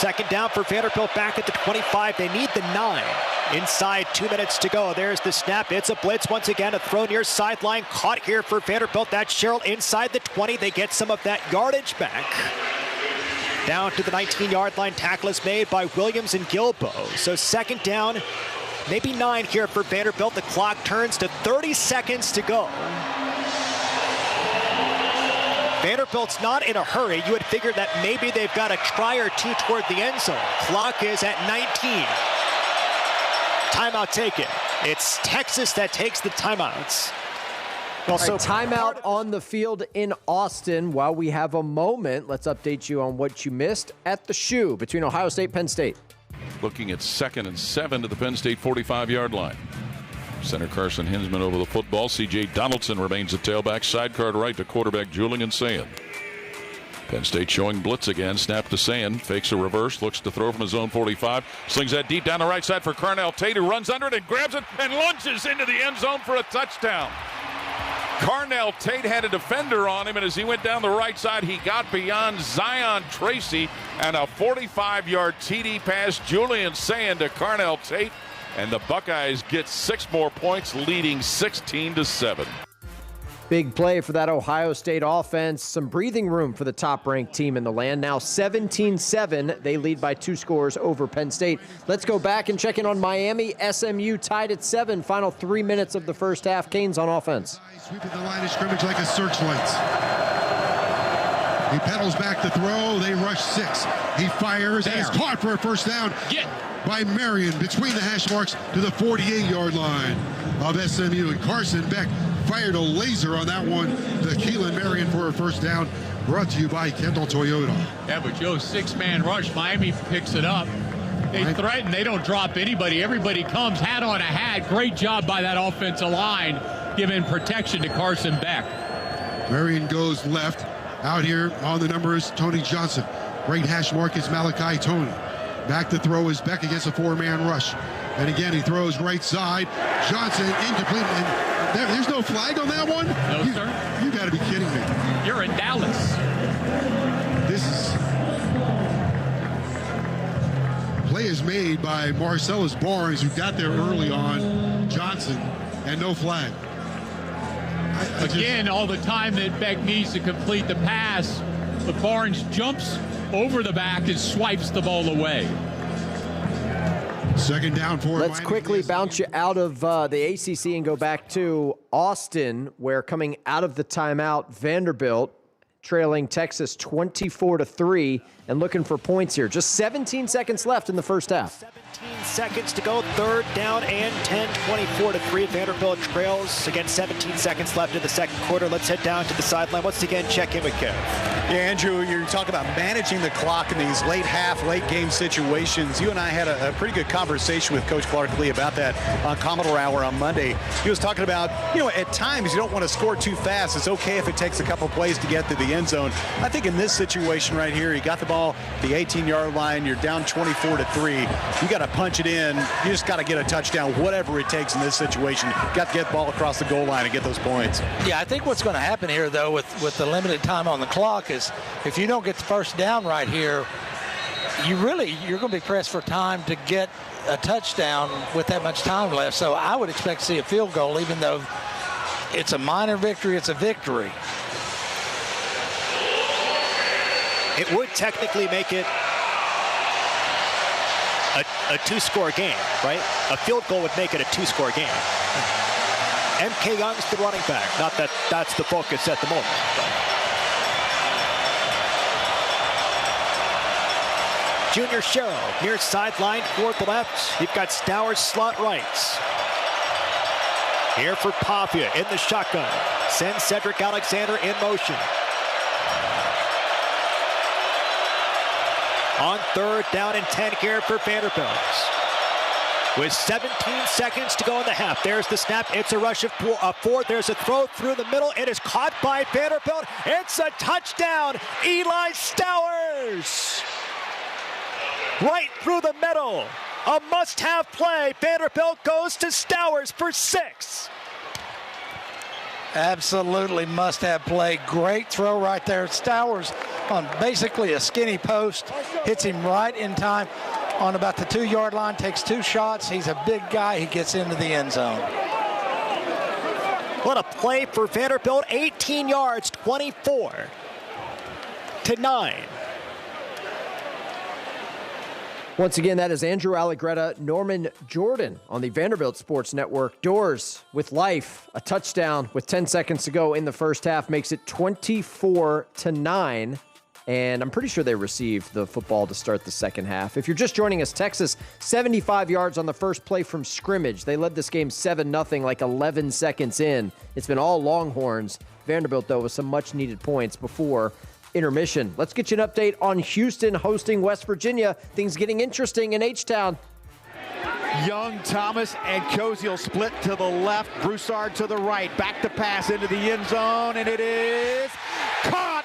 Second down for Vanderbilt back at the 25. They need the 9. Inside 2 minutes to go. There's the snap. It's a blitz once again. A throw near sideline. Caught here for Vanderbilt. That's Sherrill inside the 20. They get some of that yardage back. Down to the 19-yard line. Tackle is made by Williams and Gilbo. So second down, maybe 9 here for Vanderbilt. The clock turns to 30 seconds to go. Vanderbilt's not in a hurry. You would figure that maybe they've got a try or two toward the end zone. Clock is at 19. Timeout taken. It's Texas that takes the timeouts. Also, timeout on the field in Austin. While we have a moment, let's update you on what you missed at the shoe between Ohio State and Penn State. Looking at 2nd and 7 to the Penn State 45-yard line. Center Carson Hinsman over the football. C.J. Donaldson remains at tailback. Sidecar to right to quarterback Julian Sand. Penn State showing blitz again. Snap to Sand. Fakes a reverse. Looks to throw from his own 45. Slings that deep down the right side for Carnell Tate, who runs under it and grabs it and lunges into the end zone for a touchdown. Carnell Tate had a defender on him, and as he went down the right side, he got beyond Zion Tracy, and a 45-yard TD pass. Julian Sand to Carnell Tate. And the Buckeyes get 6 more points, leading 16-7. Big play for that Ohio State offense. Some breathing room for the top-ranked team in the land. Now 17-7. They lead by 2 scores over Penn State. Let's go back and check in on Miami. SMU tied at 7. Final 3 minutes of the first half. Canes on offense. Sweeping the line of scrimmage like a searchlight. He pedals back to throw. They rush 6. He fires and is caught for a first down. By Marion between the hash marks to the 48-yard line of SMU. And Carson Beck fired a laser on that one to Keelan Marion for a first down. Brought to you by Kendall Toyota. Yeah, but Joe, 6-man rush. Miami picks it up. They threaten. They don't drop anybody. Everybody comes hat on a hat. Great job by that offensive line, giving protection to Carson Beck. Marion goes left. Out here on the numbers, Tony Johnson. Right hash mark is Malachi Tony. Back to throw is Beck against a 4-man rush. And again, he throws right side. Johnson incomplete. And there's no flag on that one? No, sir. You got to be kidding me. You're in Dallas. This is... Play is made by Marcellus Barnes, who got there early on. Johnson, and no flag. Again, all the time that Beck needs to complete the pass, but Barnes jumps over the back and swipes the ball away. Second down for Let's quickly bounce you out of the ACC and go back to Austin, where coming out of the timeout, Vanderbilt trailing Texas 24-3 and looking for points here. Just 17 seconds left in the first half. 17 seconds to go. Third down and 10, 24-3. Vanderbilt trails. Again, 17 seconds left in the second quarter. Let's head down to the sideline. Once again, check in with Kev. Yeah, Andrew, you're talking about managing the clock in these late game situations. You and I had a pretty good conversation with Coach Clark Lee about that on Commodore Hour on Monday. He was talking about, at times you don't want to score too fast. It's okay if it takes a couple plays to get to the end zone. I think in this situation right here, you got the ball, the 18-yard line, you're down 24-3. You got to punch it in. You just got to get a touchdown, whatever it takes in this situation. You got to get the ball across the goal line and get those points. Yeah, I think what's going to happen here, though, with the limited time on the clock is if you don't get the first down right here, you're going to be pressed for time to get a touchdown with that much time left. So I would expect to see a field goal, even though it's a minor victory, it's a victory. It would technically make it a two-score game, right? A field goal would make it a two-score game. M.K. Young's the running back. Not that that's the focus at the moment. Junior Sherrill near sideline toward the left. You've got Stowers slot right. Here for Pavia in the shotgun. Sends Cedric Alexander in motion. On third down and 10 here for Vanderbilt. With 17 seconds to go in the half. There's the snap. It's a rush of 4. There's a throw through the middle. It is caught by Vanderbilt. It's a touchdown. Eli Stowers. Right through the middle. A must-have play. Vanderbilt goes to Stowers for 6. Absolutely must-have play. Great throw right there. Stowers on basically a skinny post, hits him right in time on about the 2-yard line, takes 2 shots. He's a big guy. He gets into the end zone. What a play for Vanderbilt. 18 yards, 24-9. Once again, that is Andrew Allegretta, Norman Jordan on the Vanderbilt Sports Network. Doors with life, a touchdown with 10 seconds to go in the first half makes it 24-9. And I'm pretty sure they received the football to start the second half. If you're just joining us, Texas, 75 yards on the first play from scrimmage. They led this game 7-0, like 11 seconds in. It's been all Longhorns. Vanderbilt, though, with some much-needed points before intermission. Let's get you an update on Houston hosting West Virginia. Things getting interesting in H-Town. Young, Thomas, and Koziel split to the left. Broussard to the right. Back to pass into the end zone, and it is caught.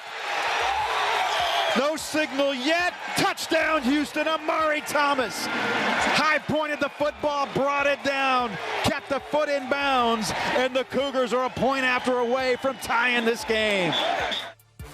No signal yet. Touchdown, Houston. Amari Thomas. High pointed the football, brought it down, kept the foot in bounds, and the Cougars are a point after away from tying this game.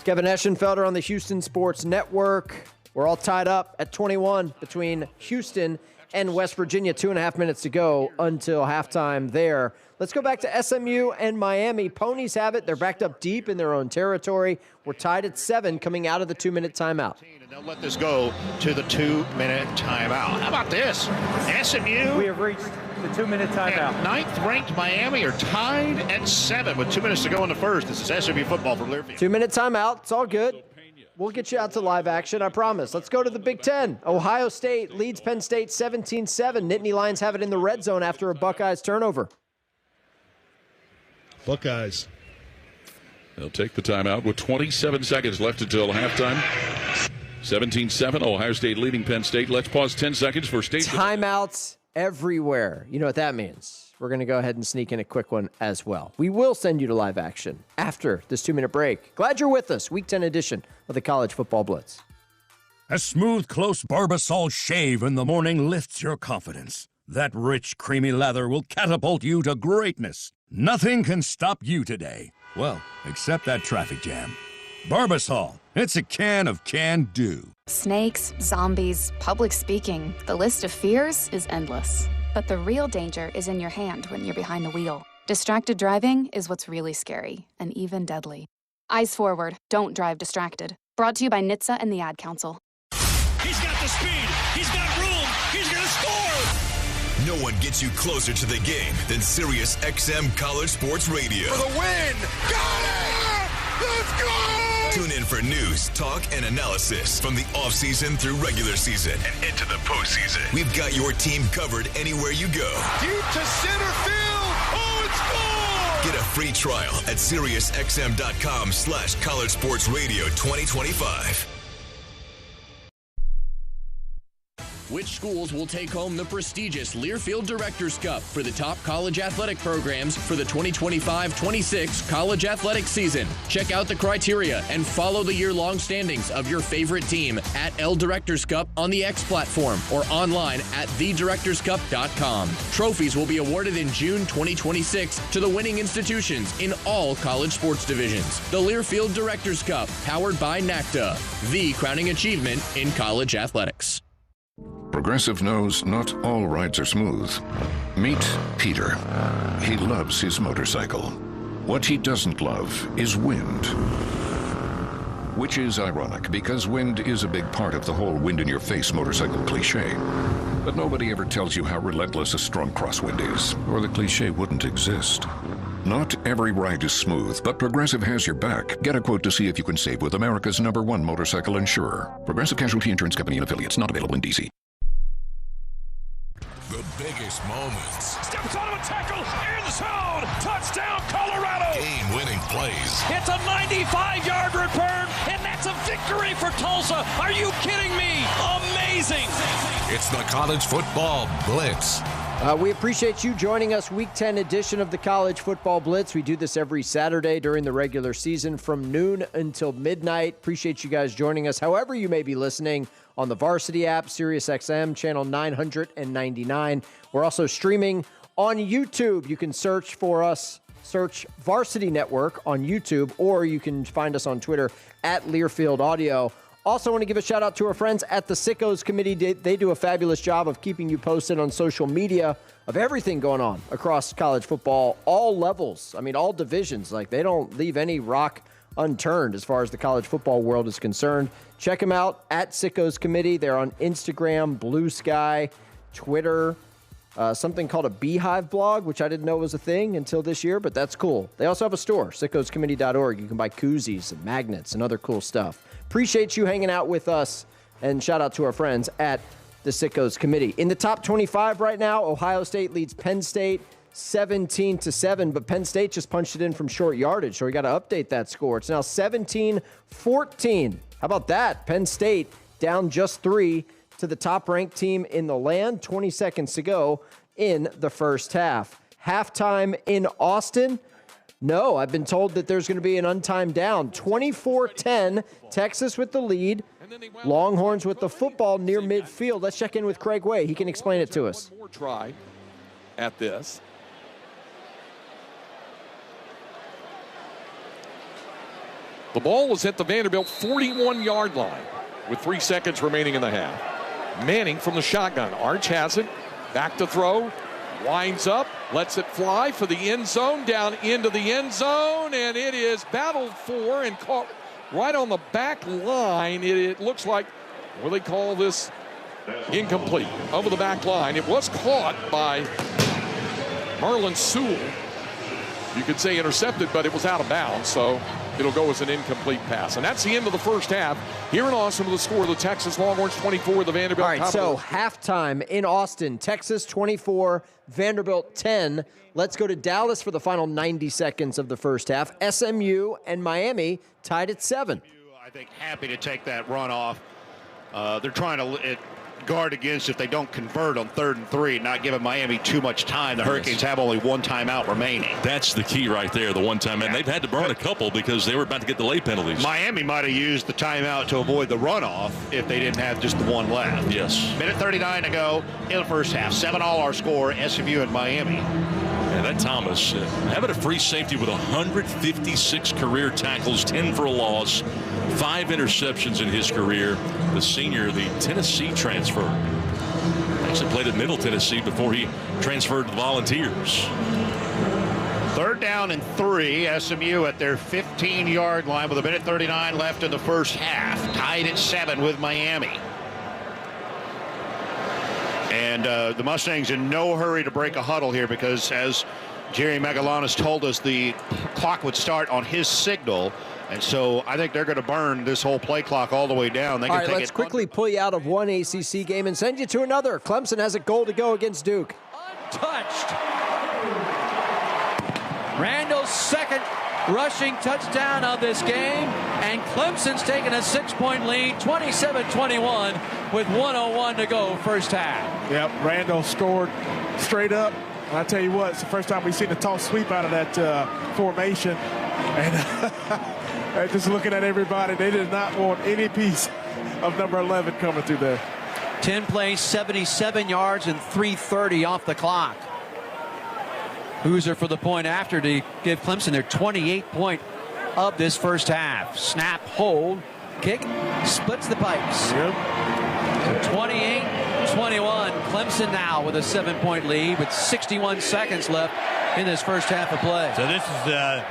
Kevin Eschenfelder on the Houston Sports Network. We're all tied up at 21 between Houston and West Virginia. 2.5 minutes to go until halftime there. Let's go back to SMU and Miami. Ponies have it. They're backed up deep in their own territory. We're tied at 7 coming out of the 2-minute timeout. And they'll let this go to the 2-minute timeout. How about this? SMU. We have reached the 2-minute timeout. And 9th-ranked Miami are tied at 7 with 2 minutes to go in the first. This is SMU football from Learfield. 2-minute timeout. It's all good. We'll get you out to live action, I promise. Let's go to the Big Ten. Ohio State leads Penn State 17-7. Nittany Lions have it in the red zone after a Buckeyes turnover. Buckeyes. They'll take the timeout with 27 seconds left until halftime. 17-7, Ohio State leading Penn State. Let's pause 10 seconds for state. Timeouts everywhere. You know what that means. We're going to go ahead and sneak in a quick one as well. We will send you to live action after this 2-minute break. Glad you're with us. Week 10 edition of the College Football Blitz. A smooth, close Barbasol shave in the morning lifts your confidence. That rich, creamy lather will catapult you to greatness. Nothing can stop you today. Well, except that traffic jam. Barbasol. It's a can of can-do. Snakes, zombies, public speaking. The list of fears is endless. But the real danger is in your hand when you're behind the wheel. Distracted driving is what's really scary and even deadly. Eyes forward. Don't drive distracted. Brought to you by NHTSA and the Ad Council. He's got the speed. He's got room. He's going to score. No one gets you closer to the game than Sirius XM College Sports Radio. For the win. Got it! Let's go! Tune in for news, talk, and analysis from the offseason through regular season and into the postseason. We've got your team covered anywhere you go. Deep to center field. Oh, it's gone! Get a free trial at SiriusXM.com/College Sports Radio 2025. Which schools will take home the prestigious Learfield Directors Cup for the top college athletic programs for the 2025-26 college athletic season? Check out the criteria and follow the year-long standings of your favorite team at L Directors Cup on the X platform or online at thedirectorscup.com. Trophies will be awarded in June 2026 to the winning institutions in all college sports divisions. The Learfield Directors Cup, powered by NACTA, the crowning achievement in college athletics. Progressive knows not all rides are smooth. Meet Peter. He loves his motorcycle. What he doesn't love is wind. Which is ironic, because wind is a big part of the whole wind-in-your-face motorcycle cliche. But nobody ever tells you how relentless a strong crosswind is, or the cliche wouldn't exist. Not every ride is smooth, but Progressive has your back. Get a quote to see if you can save with America's #1 motorcycle insurer. Progressive Casualty Insurance Company and Affiliates, not available in D.C. The biggest moments. Steps on a tackle in the zone. Touchdown, Colorado. Game-winning plays. It's a 95-yard return, and that's a victory for Tulsa. Are you kidding me? Amazing. It's the College Football Blitz. We appreciate you joining us. Week 10 edition of the College Football Blitz. We do this every Saturday during the regular season from noon until midnight. Appreciate you guys joining us. However you may be listening on the Varsity app, SiriusXM, channel 999. We're also streaming on YouTube. You can search for us Search Varsity Network on YouTube, or you can find us on Twitter at Learfield Audio. Also want to give a shout out to our friends at the Sickos Committee. They do a fabulous job of keeping you posted on social media of everything going on across college football, all levels. I mean, all divisions. Like, they don't leave any rock unturned as far as the college football world is concerned. Check them out at Sickos Committee. They're on Instagram, Blue Sky, Twitter, something called a Beehive blog, which I didn't know was a thing until this year, but that's cool. They also have a store, sickoscommittee.org. You can buy koozies and magnets and other cool stuff. Appreciate you hanging out with us, and shout out to our friends at the Sickos Committee. In the top 25 right now, Ohio State leads Penn State 17-7, but Penn State just punched it in from short yardage, so we got to update that score. It's now 17-14. How about that? Penn State down just 3 to the top-ranked team in the land. 20 seconds to go in the first half. Halftime in Austin. No, I've been told that there's going to be an untimed down. 24-10, Texas with the lead. Longhorns with the football near midfield. Let's check in with Craig Way. He can explain it to us. One more try at this. The ball is at the Vanderbilt 41-yard line with 3 seconds remaining in the half. Manning from the shotgun. Arch has it. Back to throw. Winds up. Lets it fly for the end zone. Down into the end zone. And it is battled for and caught right on the back line. It looks like, what do they call this? Incomplete. Over the back line. It was caught by Marlon Sewell. You could say intercepted, but it was out of bounds. So it'll go as an incomplete pass. And that's the end of the first half. Here in Austin with the score, the Texas Longhorns 24, the Vanderbilt. All right, so halftime in Austin, Texas 24, Vanderbilt 10. Let's go to Dallas for the final 90 seconds of the first half. SMU and Miami tied at 7. I think happy to take that run off. They're trying to guard against if they don't convert on 3rd and 3, not giving Miami too much time. The Hurricanes have only one timeout remaining. That's the key right there, the one time. And they've had to burn a couple because they were about to get delay penalties. Miami might have used the timeout to avoid the runoff if they didn't have just the one left. Yes. Minute 39 to go in the first half. 7-all our score, SMU and Miami. And that Thomas, having a free safety with 156 career tackles, 10 for a loss, 5 interceptions in his career. The senior, the Tennessee transfer. Actually played at Middle Tennessee before he transferred to the Volunteers. 3rd down and 3. SMU at their 15-yard line with 1:39 left in the first half. Tied at 7 with Miami. And the Mustangs in no hurry to break a huddle here because, as Jerry Magalanis told us, the clock would start on his signal. And so I think they're going to burn this whole play clock all the way down. They can all right, let's quickly pull you out of one ACC game and send you to another. Clemson has a goal to go against Duke. Untouched. Randall's second rushing touchdown of this game, and Clemson's taking a 6-point lead, 27-21, with 1:01 to go first half. Yep, Randall scored straight up. And I tell you what, it's the first time we've seen a toss sweep out of that formation. And just looking at everybody, they did not want any piece of number 11 coming through there. 10 plays, 77 yards, and 3:30 off the clock. Hoosier for the point after to give Clemson their 28th point of this first half. Snap, hold, kick, splits the pipes. Yep. 28-21. Clemson now with a 7-point lead with 61 seconds left in this first half of play. So this is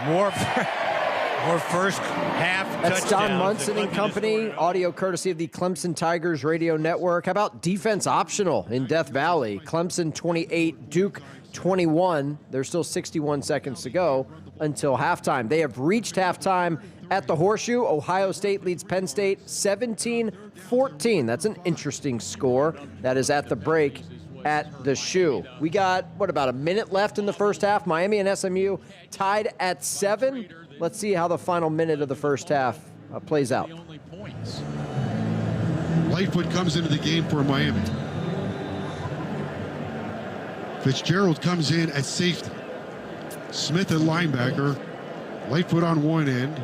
more first half That's touchdowns. Don Munson and company. Audio courtesy of the Clemson Tigers radio network. How about defense optional in Death Valley? Clemson 28, Duke 21. There's still 61 seconds to go until halftime. They have reached halftime at the Horseshoe. Ohio State leads Penn State 17-14. That's an interesting score. That is at the break at the Shoe. We got, about a minute left in the first half. Miami and SMU tied at 7. Let's see how the final minute of the first half plays out. Lightfoot comes into the game for Miami. Fitzgerald comes in at safety. Smith at linebacker. Lightfoot on one end.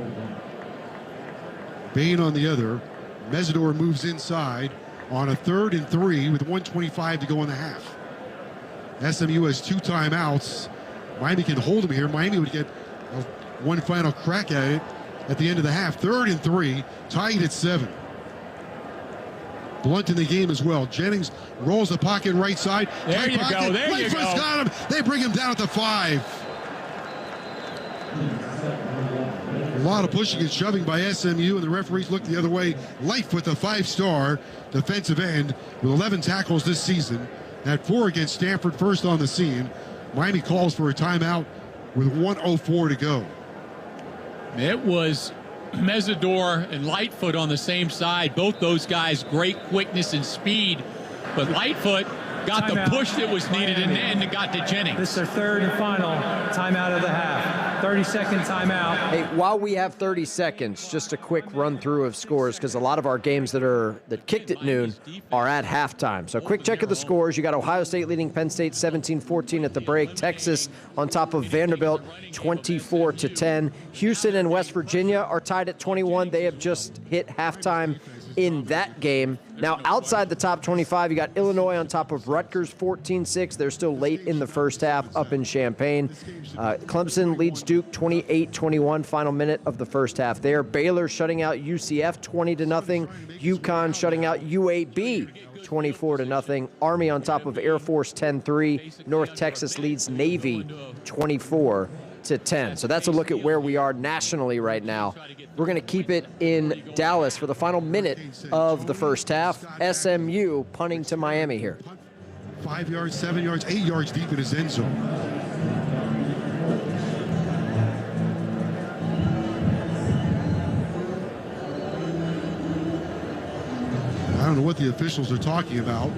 Bain on the other. Mesidor moves inside on a 3rd and 3 with 1:25 to go in the half. SMU has 2 timeouts. Miami can hold them here. Miami would get one final crack at it at the end of the half. 3rd and 3, tied at 7. Blunt in the game as well. Jennings rolls the pocket right side. There you go. There you go. Got him. They bring him down at the 5. A lot of pushing and shoving by SMU, and the referees look the other way. Lightfoot, the 5-star defensive end, with 11 tackles this season. Had 4 against Stanford, first on the scene. Miami calls for a timeout with 1:04 to go. It was Mesidor and Lightfoot on the same side. Both those guys, great quickness and speed. But Lightfoot got the push that was needed and it got to Jennings. This is their 3rd and final timeout of the half. 30-second timeout. Hey, while we have 30 seconds, just a quick run through of scores, because a lot of our games that kicked at noon are at halftime. So quick check of the scores. You got Ohio State leading Penn State 17-14 at the break. Texas on top of Vanderbilt 24-10. Houston and West Virginia are tied at 21. They have just hit halftime in that game. Now, outside the top 25, you got Illinois on top of Rutgers 14-6. They're still late in the first half up in Champaign. Clemson leads Duke 28-21, final minute of the first half there. Baylor shutting out UCF 20-0. UConn shutting out UAB 24-0. Army on top of Air Force 10-3. North Texas leads Navy 24-10. So that's a look at where we are nationally right now. We're going to keep it in Dallas for the final minute of the first half. SMU punting to Miami here. 5 yards, 7 yards, 8 yards deep in his end zone. I don't know what the officials are talking about.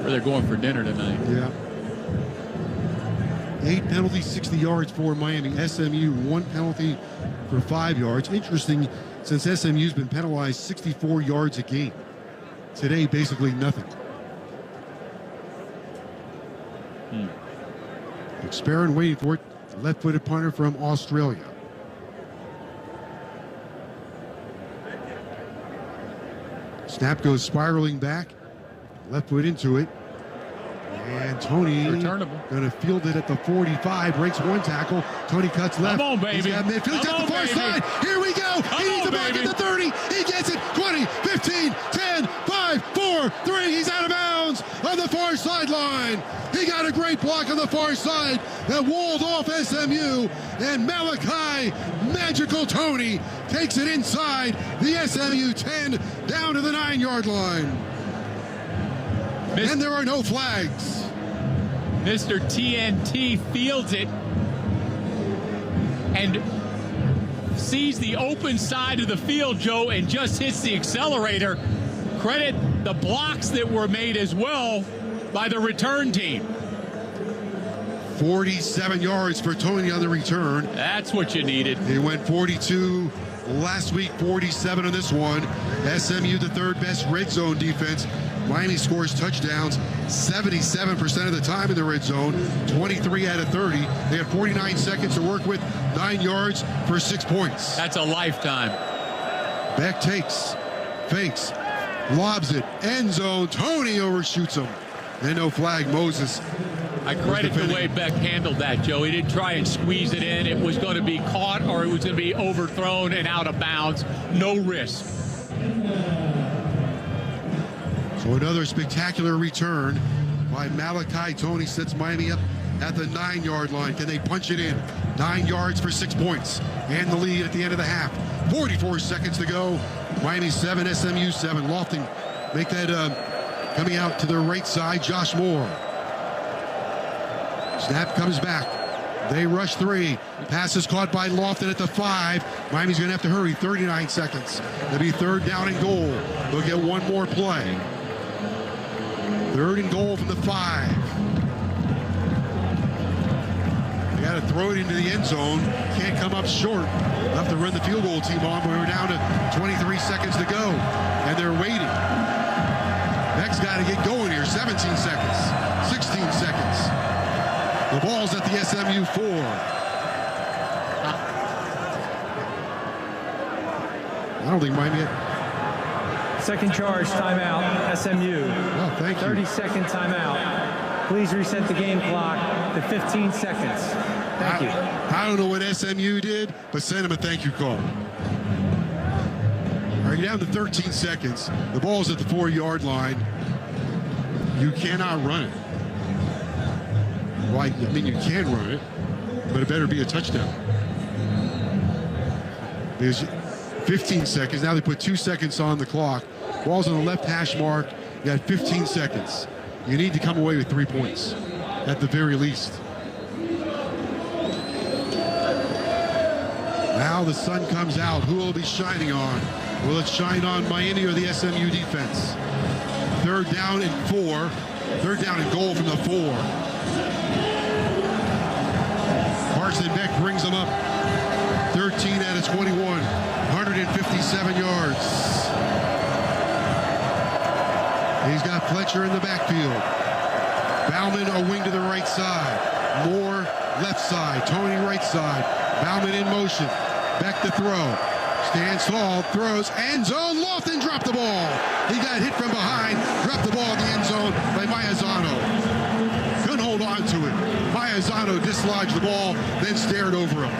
Or they're going for dinner tonight. Yeah. 8 penalties, 60 yards for Miami. SMU, 1 penalty for 5 yards. Interesting, since SMU's been penalized 64 yards a game. Today, basically nothing. Experiment waiting for it. Left-footed punter from Australia. Snap goes spiraling back. Left foot into it. And Tony going to field it at the 45. Breaks one tackle. Tony cuts left. Come on, baby. He's got midfield. He's at the far side. Here we go. He needs a block at the 30. He gets it. 20, 15, 10, 5, 4, 3. He's out of bounds on the far sideline. He got a great block on the far side that walled off SMU. And Malachi Magical Tony takes it inside the SMU 10 down to the 9-yard line. And there are no flags. Mr. TNT fields it and sees the open side of the field, Joe, and just hits the accelerator. Credit the blocks that were made as well by the return team. 47 yards for Tony on the return. That's what you needed. He went 42 last week, 47 on this one. SMU, the third best red zone defense. Miami scores touchdowns 77% of the time in the red zone, 23 out of 30. They have 49 seconds to work with, 9 yards for 6 points. That's a lifetime. Beck takes, fakes, lobs it, end zone. Tony overshoots him. And no flag. Moses. I credit the way Beck handled that, Joe. He didn't try and squeeze it in. It was going to be caught or it was going to be overthrown and out of bounds. No risk. So another spectacular return by Malachi Tony sets Miami up at the 9-yard line. Can they punch it in? 9 yards for 6 points and the lead at the end of the half. 44 seconds to go. Miami 7, SMU 7. Lofting make that coming out to the right side. Josh Moore. Snap comes back. They rush 3. Pass is caught by Lofton at the 5. Miami's going to have to hurry. 39 seconds. They'll be 3rd down and goal. They'll get one more play. 3rd and goal from the 5. They got to throw it into the end zone. Can't come up short. They'll have to run the field goal team on. We're down to 23 seconds to go. And they're waiting. Beck's got to get going here. 17 seconds. 16 seconds. The ball's at the SMU 4. I don't think Miami Second charge, timeout, SMU. Oh, thank you. 30-second timeout. Please reset the game clock to 15 seconds. Thank you. I don't know what SMU did, but send him a thank you call. All right, you're down to 13 seconds. The ball's at the 4-yard line. You cannot run it. Well, I mean, you can run it, but it better be a touchdown. There's 15 seconds. Now they put 2 seconds on the clock. Ball's on the left hash mark. You got 15 seconds. You need to come away with 3 points at the very least. Now the sun comes out. Who will it be shining on? Will it shine on Miami or the SMU defense? 3rd down and 4. 3rd down and goal from the 4. Carson Beck brings them up. 13 out of 21. 157 yards. He's got Fletcher in the backfield. Bauman a wing to the right side. Moore left side. Tony right side. Bauman in motion. Back to throw. Stands tall. Throws. End zone. Lofton dropped the ball. He got hit from behind. Dropped the ball in the end zone by Maizano. Couldn't hold on to it. Maizano dislodged the ball, then stared over him.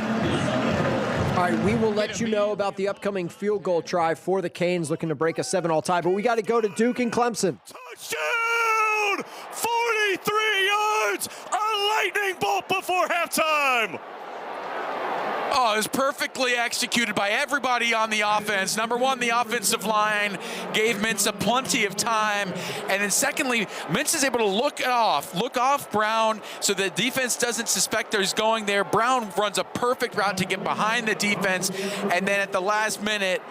All right, we will let you know about the upcoming field goal try for the Canes looking to break a 7-all tie, but we got to go to Duke and Clemson. Touchdown! 43 yards! A lightning bolt before halftime! Oh, it was perfectly executed by everybody on the offense. Number one, the offensive line gave Mensah plenty of time. And then secondly, Mensah is able to look off Brown so the defense doesn't suspect that he's going there. Brown runs a perfect route to get behind the defense. And then at the last minute,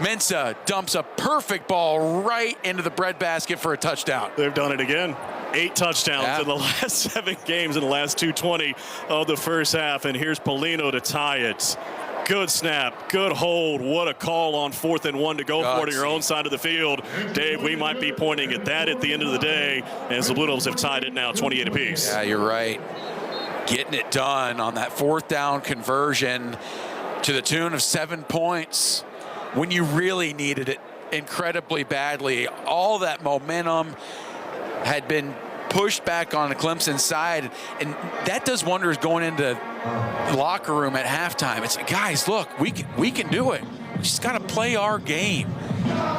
Mensah dumps a perfect ball right into the breadbasket for a touchdown. They've done it again. 8 touchdowns in the last 7 games in the last 2:20 of the first half. And here's Polino to tie it. Good snap, good hold. What a call on 4th and 1 to go for it on your own side of the field. Dave, we might be pointing at that at the end of the day, as the Blue Devils have tied it now 28 apiece. Yeah, you're right. Getting it done on that 4th down conversion to the tune of 7 points when you really needed it incredibly badly. All that momentum had been pushed back on the Clemson side, and that does wonders going into the locker room at halftime. It's like, guys, look, we can do it. We just got to play our game.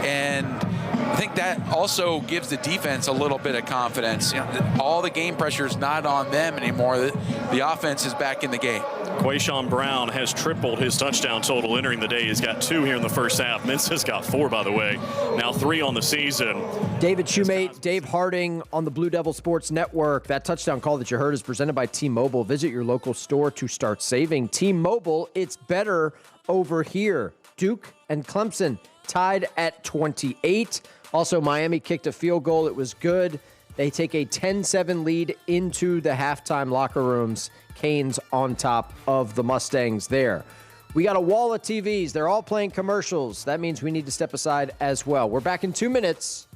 And I think that also gives the defense a little bit of confidence. You know, all the game pressure is not on them anymore. The offense is back in the game. Quayshawn Brown has tripled his touchdown total entering the day. He's got 2 here in the first half. Mensah's got 4, by the way. Now 3 on the season. David Shoemate, Dave Harding on the Blue Devil Sports Network. That touchdown call that you heard is presented by T-Mobile. Visit your local store to start saving. T-Mobile, it's better over here. Duke and Clemson tied at 28. Also, Miami kicked a field goal. It was good. They take a 10-7 lead into the halftime locker rooms. Canes on top of the Mustangs there. We got a wall of TVs. They're all playing commercials. That means we need to step aside as well. We're back in 2 minutes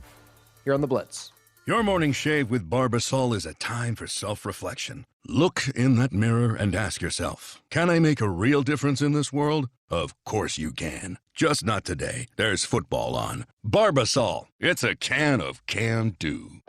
here on The Blitz. Your morning shave with Barbasol is a time for self-reflection. Look in that mirror and ask yourself, can I make a real difference in this world? Of course you can. Just not today. There's football on. Barbasol. It's a can of can-do.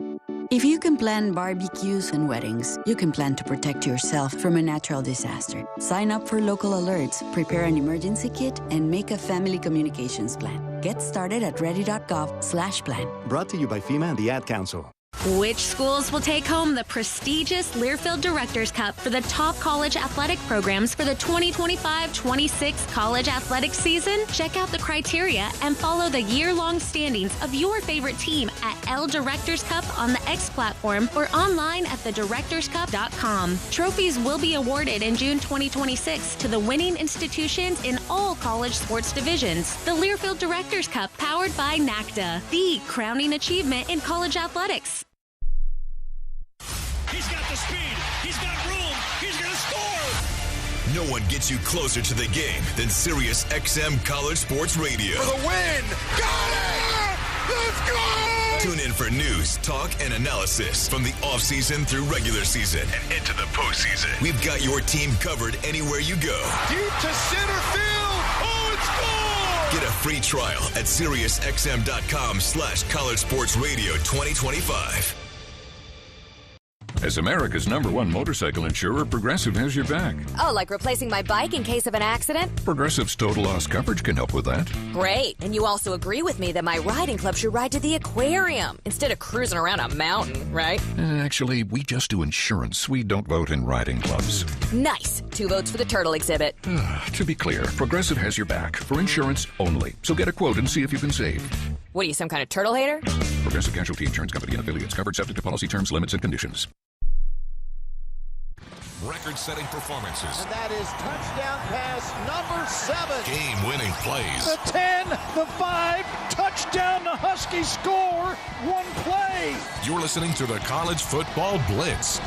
If you can plan barbecues and weddings, you can plan to protect yourself from a natural disaster. Sign up for local alerts, prepare an emergency kit, and make a family communications plan. Get started at ready.gov/plan. Brought to you by FEMA and the Ad Council. Which schools will take home the prestigious Learfield Directors Cup for the top college athletic programs for the 2025-26 college athletic season? Check out the criteria and follow the year-long standings of your favorite team at L Directors Cup on the X platform or online at thedirectorscup.com. Trophies will be awarded in June 2026 to the winning institutions in all college sports divisions. The Learfield Directors Cup, powered by NACDA, the crowning achievement in college athletics. He's got the speed. He's got room. He's going to score. No one gets you closer to the game than Sirius XM College Sports Radio. For the win. Got it! Let's go! Tune in for news, talk, and analysis from the offseason through regular season and into the postseason. We've got your team covered anywhere you go. Deep to center field. Oh, it's gone! Get a free trial at SiriusXM.com/College Sports Radio 2025. As America's #1 motorcycle insurer, Progressive has your back. Oh, like replacing my bike in case of an accident? Progressive's total loss coverage can help with that. Great. And you also agree with me that my riding club should ride to the aquarium instead of cruising around a mountain, right? Actually, we just do insurance. We don't vote in riding clubs. Nice. 2 votes for the turtle exhibit. To be clear, Progressive has your back for insurance only. So get a quote and see if you can save. What are you, some kind of turtle hater? Progressive Casualty Insurance Company and affiliates. Covered subject to policy terms, limits, and conditions. Record-setting performances. And that is touchdown pass number 7. Game-winning plays. The 10, the 5, touchdown, the Huskies score, 1 play. You're listening to the College Football Blitz.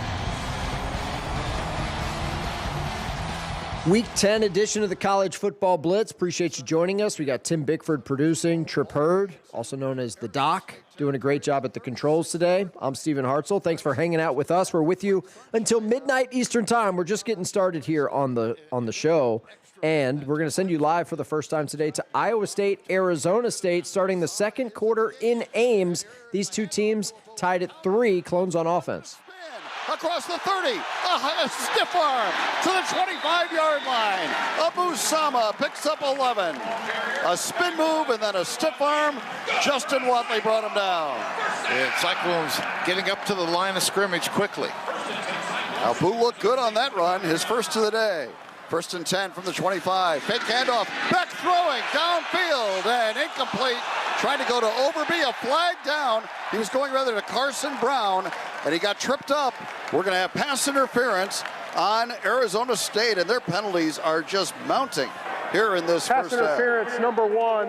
Week 10 edition of the College Football Blitz. Appreciate you joining us. We got Tim Bickford producing, Trip Hurd, also known as the Doc, doing a great job at the controls today. I'm Stephen Hartzell. Thanks for hanging out with us. We're with you until midnight Eastern time. We're just getting started here on the show, and we're going to send you live for the first time today to Iowa State, Arizona State, starting the second quarter in Ames. These two teams tied at 3, Clones on offense. Across the 30, a stiff arm to the 25-yard line. Abu Sama picks up 11. A spin move and then a stiff arm. Justin Watley brought him down. And Cyclones getting up to the line of scrimmage quickly. Abu looked good on that run, his first of the day. 1st and 10 from the 25. Fake handoff, Beck throwing downfield and incomplete. Trying to go to Overby, a flag down. He was going rather to Carson Brown, and he got tripped up. We're going to have pass interference on Arizona State, and their penalties are just mounting here in this pass first half. Pass interference, number 1.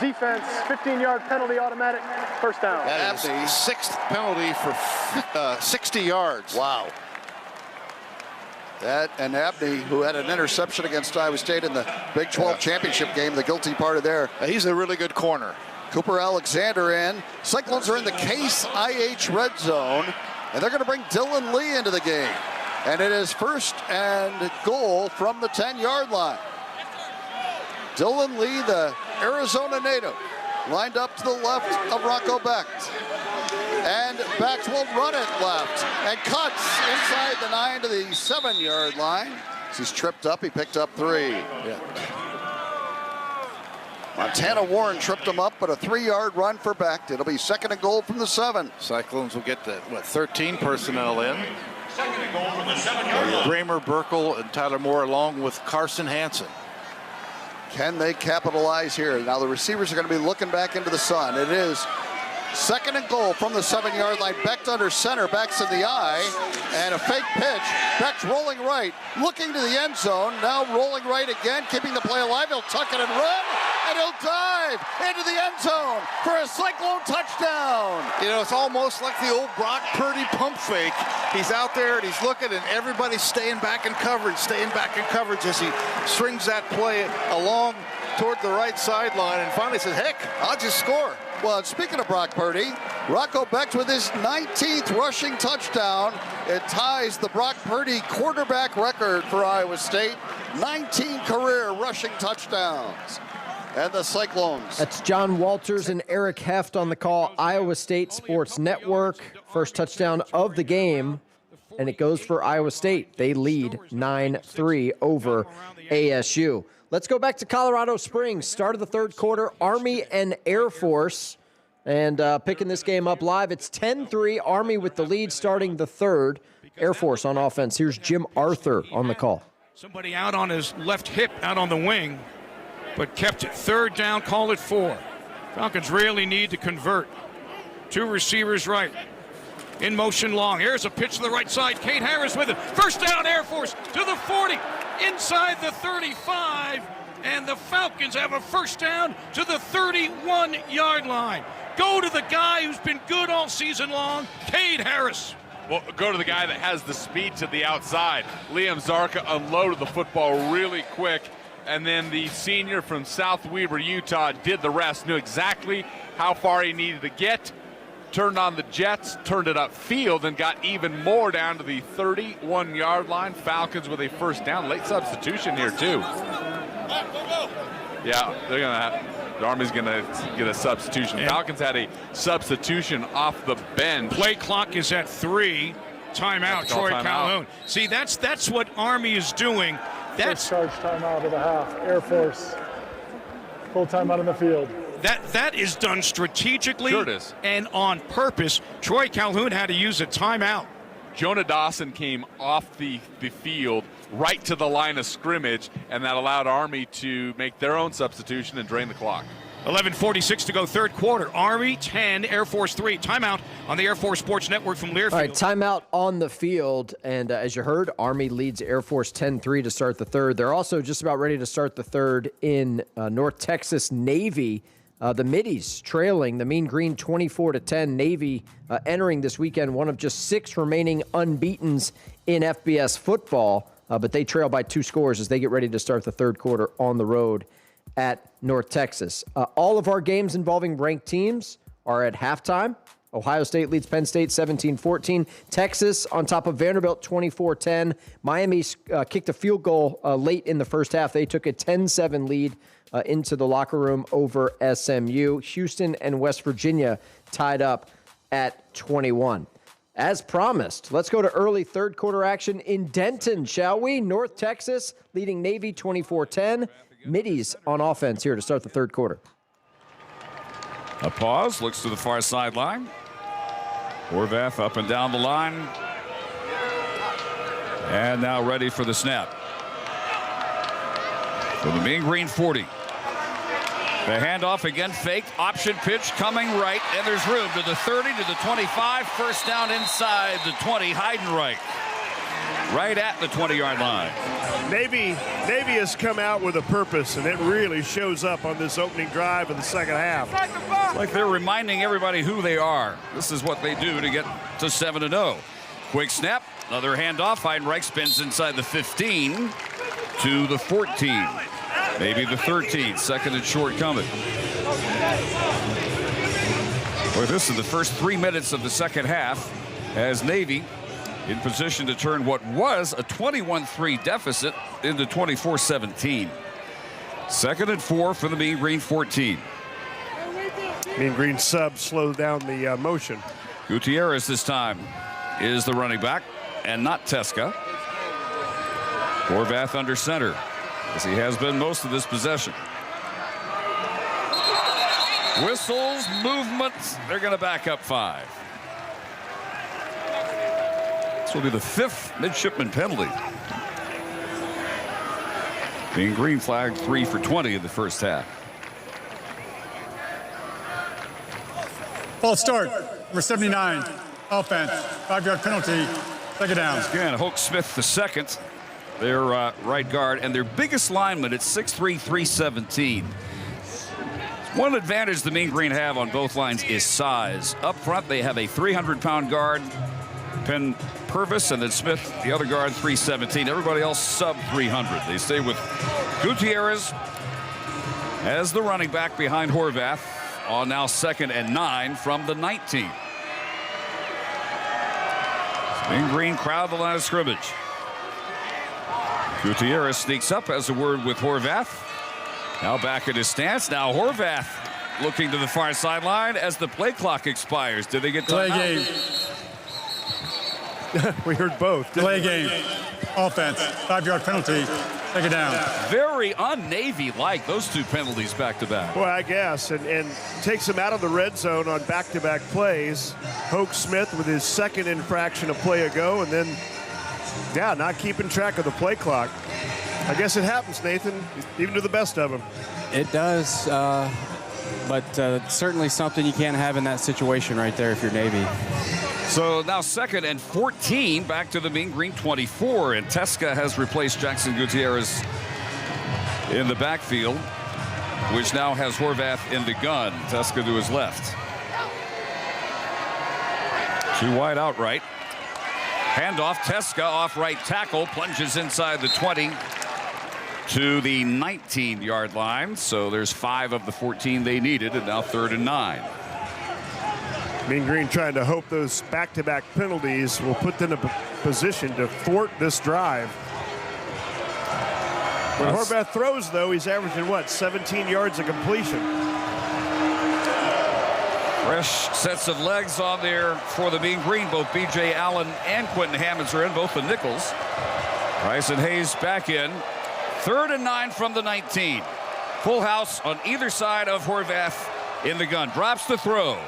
Defense, 15-yard penalty, automatic, first down. That is the 6th penalty for 60 yards. Wow. That and Abney, who had an interception against Iowa State in the Big 12 championship game, the guilty party there. He's a really good corner. Cooper Alexander in. Cyclones are in the Case IH red zone, and they're going to bring Dylan Lee into the game. And it is 1st and goal from the 10-yard line. Dylan Lee, the Arizona native, lined up to the left of Rocco Becht. And Becht will run it left and cuts inside the 9 to the 7-yard line. As he's tripped up, he picked up 3. Yeah. Montana Warren tripped him up, but a 3-yard run for Becht. It'll be 2nd and goal from the 7. Cyclones will get the 13 personnel in. Kramer, Burkle, and Tyler Moore along with Carson Hansen. Can they capitalize here? Now the receivers are going to be looking back into the sun. It is 2nd and goal from the 7-yard line. Becht under center, backs in the eye, and a fake pitch. Becht rolling right, looking to the end zone, now rolling right again, keeping the play alive. He'll tuck it and run, and he'll dive into the end zone for a Cyclone touchdown. You know, it's almost like the old Brock Purdy pump fake. He's out there and he's looking, and everybody's staying back in coverage as he strings that play along toward the right sideline, and finally says, heck, I'll just score. Well, speaking of Brock Purdy, Rocco Becht with his 19th rushing touchdown. It ties the Brock Purdy quarterback record for Iowa State. 19 career rushing touchdowns. And the Cyclones. That's John Walters and Eric Heft on the call. Iowa State Sports Network. First touchdown of the game, and it goes for Iowa State. They lead 9-3 over ASU. Let's go back to Colorado Springs. Start of the 3rd quarter, Army and Air Force. And picking this game up live, it's 10-3, Army with the lead starting the 3rd. Air Force on offense. Here's Jim Arthur on the call. Somebody out on his left hip, out on the wing, but kept it 3rd down, called it 4. Falcons really need to convert. 2 receivers right. In motion long. Here's a pitch to the right side. Kate Harris with it. First down, Air Force to the 40. Inside the 35. And the Falcons have a first down to the 31-yard line. Go to the guy who's been good all season long, Kate Harris. Well, go to the guy that has the speed to the outside. Liam Zarka unloaded the football really quick. And then the senior from South Weber, Utah, did the rest. Knew exactly how far he needed to get. Turned on the jets, turned it upfield, and got even more down to the 31-yard line. Falcons with a first down. Late substitution here, too. Yeah, the Army's going to get a substitution. Falcons had a substitution off the bench. Play clock is at 3. Timeout, Troy Calhoun. See, that's what Army is doing. That's charge timeout of the half. Air Force. Full timeout on the field. That is done strategically Sure it is. and on purpose. Troy Calhoun had to use a timeout. Jonah Dawson came off the field right to the line of scrimmage, and that allowed Army to make their own substitution and drain the clock. 11:46 to go, third quarter. Army 10, Air Force 3. Timeout on the Air Force Sports Network from Learfield. All right, timeout on the field. And as you heard, Army leads Air Force 10-3 to start the third. They're also just about ready to start the third in North Texas Navy. The Middies trailing the Mean Green 24-10. Navy entering this weekend one of just 6 remaining unbeatens in FBS football. But they trail by 2 scores as they get ready to start the third quarter on the road at North Texas. All of our games involving ranked teams are at halftime. Ohio State leads Penn State 17-14. Texas on top of Vanderbilt 24-10. Miami kicked a field goal late in the first half. They took a 10-7 lead into the locker room over SMU. Houston and West Virginia tied up at 21. As promised, let's go to early third quarter action in Denton, shall we? North Texas leading Navy 24-10. Middies on offense here to start the third quarter. A pause, looks to the far sideline. Horvath up and down the line. And now ready for the snap. For the Mean Green 40. The handoff again, faked, option pitch coming right, and there's room to the 30, to the 25, first down inside the 20, Heidenreich. Right at the 20-yard line. Navy has come out with a purpose, and it really shows up on this opening drive of the second half. It's like they're reminding everybody who they are. This is what they do to get to 7-0. Quick snap, another handoff. Heidenreich spins inside the 15 to the 14. Maybe the 13, second and short coming. Well, this is the first 3 minutes of the second half as Navy in position to turn what was a 21-3 deficit into 24-17. Second and 4 for the Mean Green 14. Mean Green sub slowed down the motion. Gutierrez this time is the running back and not Teska. Horvath under center, as he has been most of this possession. Whistles, movement. They're going to back up 5. This will be the 5th midshipman penalty. Mean Green flagged 3 for 20 in the first half. False start. Number 79. Offense. 5-yard penalty. Second down. Again, Hoke Smith the second. Their right guard, and their biggest lineman at 6'3", 317. One advantage the Mean Green have on both lines is size. Up front, they have a 300-pound guard, Penn Purvis, and then Smith, the other guard, 317. Everybody else sub 300. They stay with Gutierrez as the running back behind Horvath on now 2nd and 9 from the 19. Mean Green crowd the line of scrimmage. Gutierrez sneaks up, has a word with Horvath. Now back at his stance. Now Horvath looking to the far sideline as the play clock expires. Did they get delay game? We heard both. Delay game. Offense. 5-yard penalty. Second down. Very un-Navy-like, those 2 penalties back-to-back. Well, I guess, and takes him out of the red zone on back-to-back plays. Hoke Smith with his 2nd infraction a play ago, and then not keeping track of the play clock. I guess it happens, Nathan, even to the best of them. It does, but certainly something you can't have in that situation right there if you're Navy. So now 2nd and 14, back to the Mean Green 24, and Teska has replaced Jackson Gutierrez in the backfield, which now has Horvath in the gun. Teska to his left. 2 wide outright. Handoff, Teska off right tackle, plunges inside the 20 to the 19-yard line. So there's 5 of the 14 they needed, and now 3rd and 9. Mean Green trying to hope those back-to-back penalties will put them in a position to thwart this drive. When Horvath throws, though, he's averaging, 17 yards of completion. Fresh sets of legs on there for the Mean Green. Both B.J. Allen and Quentin Hammonds are in, both the nickels. Bryson Hayes back in. 3rd and 9 from the 19. Full house on either side of Horvath in the gun. Drops the throw.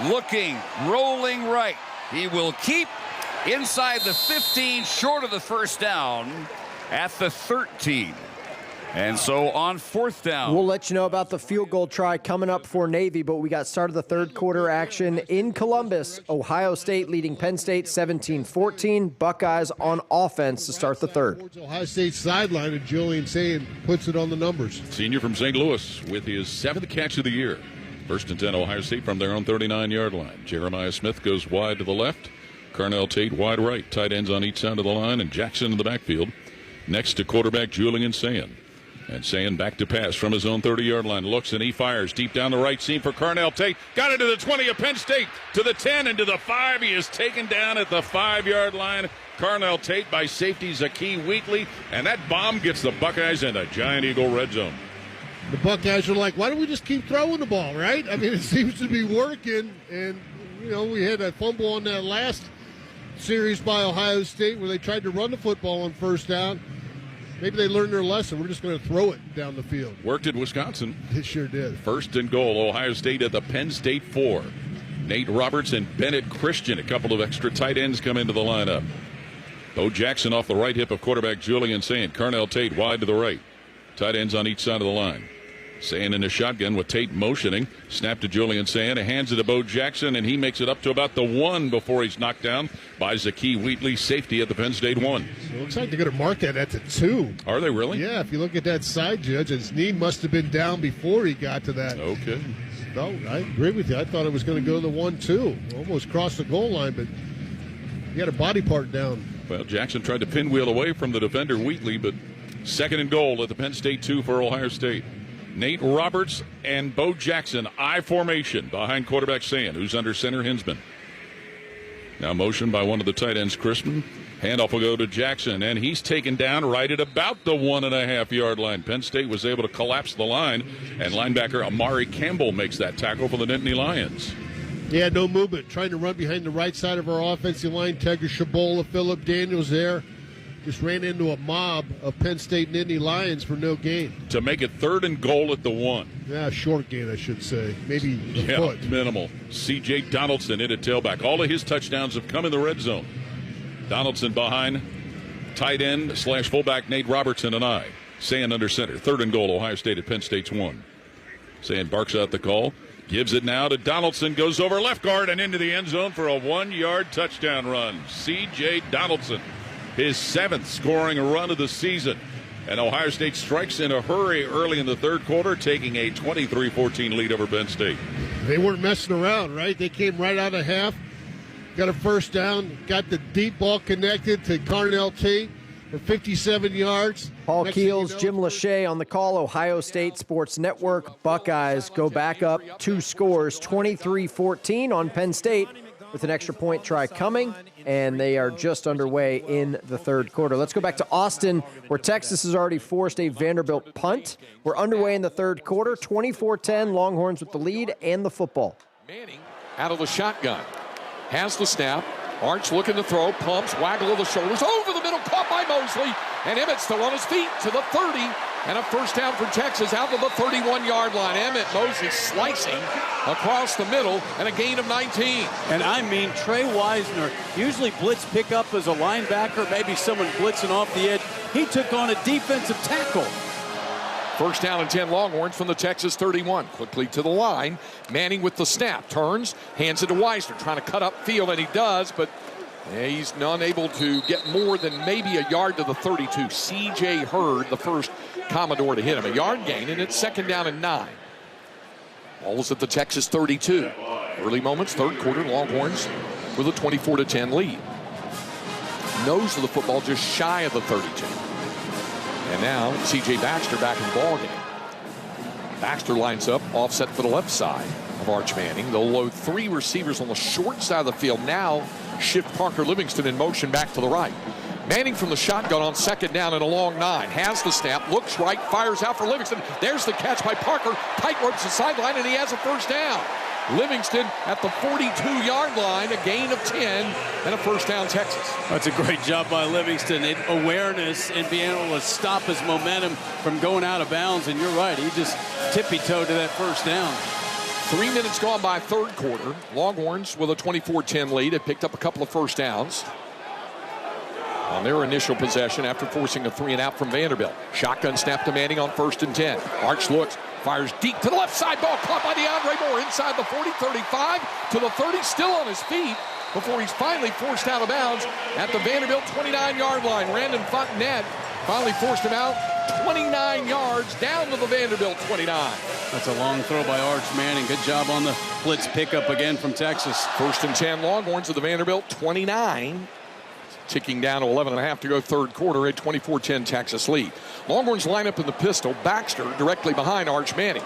Looking, rolling right. He will keep inside the 15, short of the first down at the 13. And so on 4th down. We'll let you know about the field goal try coming up for Navy, but we got started the third quarter action in Columbus. Ohio State leading Penn State 17-14. Buckeyes on offense to start the third. Ohio State sideline, and Julian Sayin puts it on the numbers. Senior from St. Louis with his 7th catch of the year. 1st and 10, Ohio State from their own 39-yard line. Jeremiah Smith goes wide to the left. Carnell Tate wide right. Tight ends on each side of the line, and Jackson in the backfield. Next to quarterback Julian Sayin. And Sayin back to pass from his own 30-yard line. Looks and he fires deep down the right seam for Carnell Tate. Got it to the 20 of Penn State, to the 10 and to the 5. He is taken down at the 5-yard line. Carnell Tate by safety Zakee Wheatley. And that bomb gets the Buckeyes in the Giant Eagle red zone. The Buckeyes are like, why don't we just keep throwing the ball, right? I mean, it seems to be working. And, you know, we had that fumble on that last series by Ohio State where they tried to run the football on 1st down. Maybe they learned their lesson. We're just going to throw it down the field. Worked at Wisconsin. It sure did. 1st and goal, Ohio State at the Penn State 4. Nate Roberts and Bennett Christian, a couple of extra tight ends come into the lineup. Bo Jackson off the right hip of quarterback Julian Sayin. Carnell Tate wide to the right. Tight ends on each side of the line. Sayin in the shotgun with Tate motioning. Snap to Julian Sayin. Hands it to Bo Jackson, and he makes it up to about the 1 before he's knocked down by Zakee Wheatley, safety at the Penn State 1. It looks like they're going to mark that at the 2. Are they really? Yeah, if you look at that side, Judge, his knee must have been down before he got to that. Okay. No, I agree with you. I thought it was going to go to the 1-2. Almost crossed the goal line, but he had a body part down. Well, Jackson tried to pinwheel away from the defender Wheatley, but 2nd and goal at the Penn State 2 for Ohio State. Nate Roberts and Bo Jackson, I formation behind quarterback Sayin, who's under center Hinsman. Now motion by one of the tight ends, Crispin. Handoff will go to Jackson, and he's taken down right at about the 1.5-yard line. Penn State was able to collapse the line, and linebacker Amari Campbell makes that tackle for the Nittany Lions. Yeah, no movement. Trying to run behind the right side of our offensive line. Tegra Shabola, Phillip Daniels there. Just ran into a mob of Penn State Nittany Lions for no gain. To make it 3rd and goal at the 1. Yeah, short gain, I should say. Maybe a foot. Minimal. C.J. Donaldson in at tailback. All of his touchdowns have come in the red zone. Donaldson behind tight end / fullback Nate Robertson and I. Sayin under center. 3rd and goal, Ohio State at Penn State's 1. Sayin barks out the call. Gives it now to Donaldson. Goes over left guard and into the end zone for a 1-yard touchdown run. C.J. Donaldson. His 7th scoring run of the season. And Ohio State strikes in a hurry early in the 3rd quarter, taking a 23-14 lead over Penn State. They weren't messing around, right? They came right out of half, got a 1st down, got the deep ball connected to Carnell Tate for 57 yards. Paul Keels, Jim Lachey on the call, Ohio State Sports Network. Buckeyes go back up 2 scores, 23-14 on Penn State, with an extra point try coming, and they are just underway in the 3rd quarter. Let's go back to Austin, where Texas has already forced a Vanderbilt punt. We're underway in the 3rd quarter, 24-10, Longhorns with the lead and the football. Manning out of the shotgun, has the snap, Arch looking to throw, pumps, waggle of the shoulders, over the middle, caught by Mosley, and Emmett still on his feet to the 30, and a 1st down for Texas out to the 31-yard line. Emmett Mosley slicing across the middle, and a gain of 19. And I mean, Trey Wisner, usually blitz pickup as a linebacker, maybe someone blitzing off the edge. He took on a defensive tackle. 1st down and 10 Longhorns from the Texas 31. Quickly to the line. Manning with the snap. Turns, hands it to Wisner. Trying to cut up field, and he does, but he's unable to get more than maybe a yard to the 32. C.J. Hurd, the first Commodore to hit him. A yard gain, and it's 2nd down and 9. Ball's at the Texas 32. Early moments, 3rd quarter, Longhorns with a 24-10 lead. Nose of the football just shy of the 32. And now C.J. Baxter back in the ballgame. Baxter lines up, offset for the left side of Arch Manning. They'll load 3 receivers on the short side of the field. Now shift Parker Livingston in motion back to the right. Manning from the shotgun on 2nd down and a long 9. Has the snap, looks right, fires out for Livingston. There's the catch by Parker. Tight ropes the sideline, and he has a 1st down. Livingston at the 42-yard line, a gain of 10, and a first down, Texas. That's a great job by Livingston. Awareness and being able to stop his momentum from going out of bounds. And you're right, he just tippy-toed to that first down. 3 minutes gone by third quarter. Longhorns with a 24-10 lead. It picked up a couple of first downs on their initial possession after forcing a 3-and-out from Vanderbilt. Shotgun snap to Manning on 1st and 10. Arch looks, fires deep to the left side. Ball caught by DeAndre Moore inside the 40, 35 to the 30, still on his feet before he's finally forced out of bounds at the Vanderbilt 29-yard line. Randon Fontenette finally forced him out 29 yards down to the Vanderbilt 29. That's a long throw by Arch Manning. Good job on the blitz pickup again from Texas. 1st and 10 Longhorns of the Vanderbilt 29. Ticking down to 11.5 to go third quarter, a 24-10 Texas lead. Longhorns line up in the pistol. Baxter directly behind Arch Manning.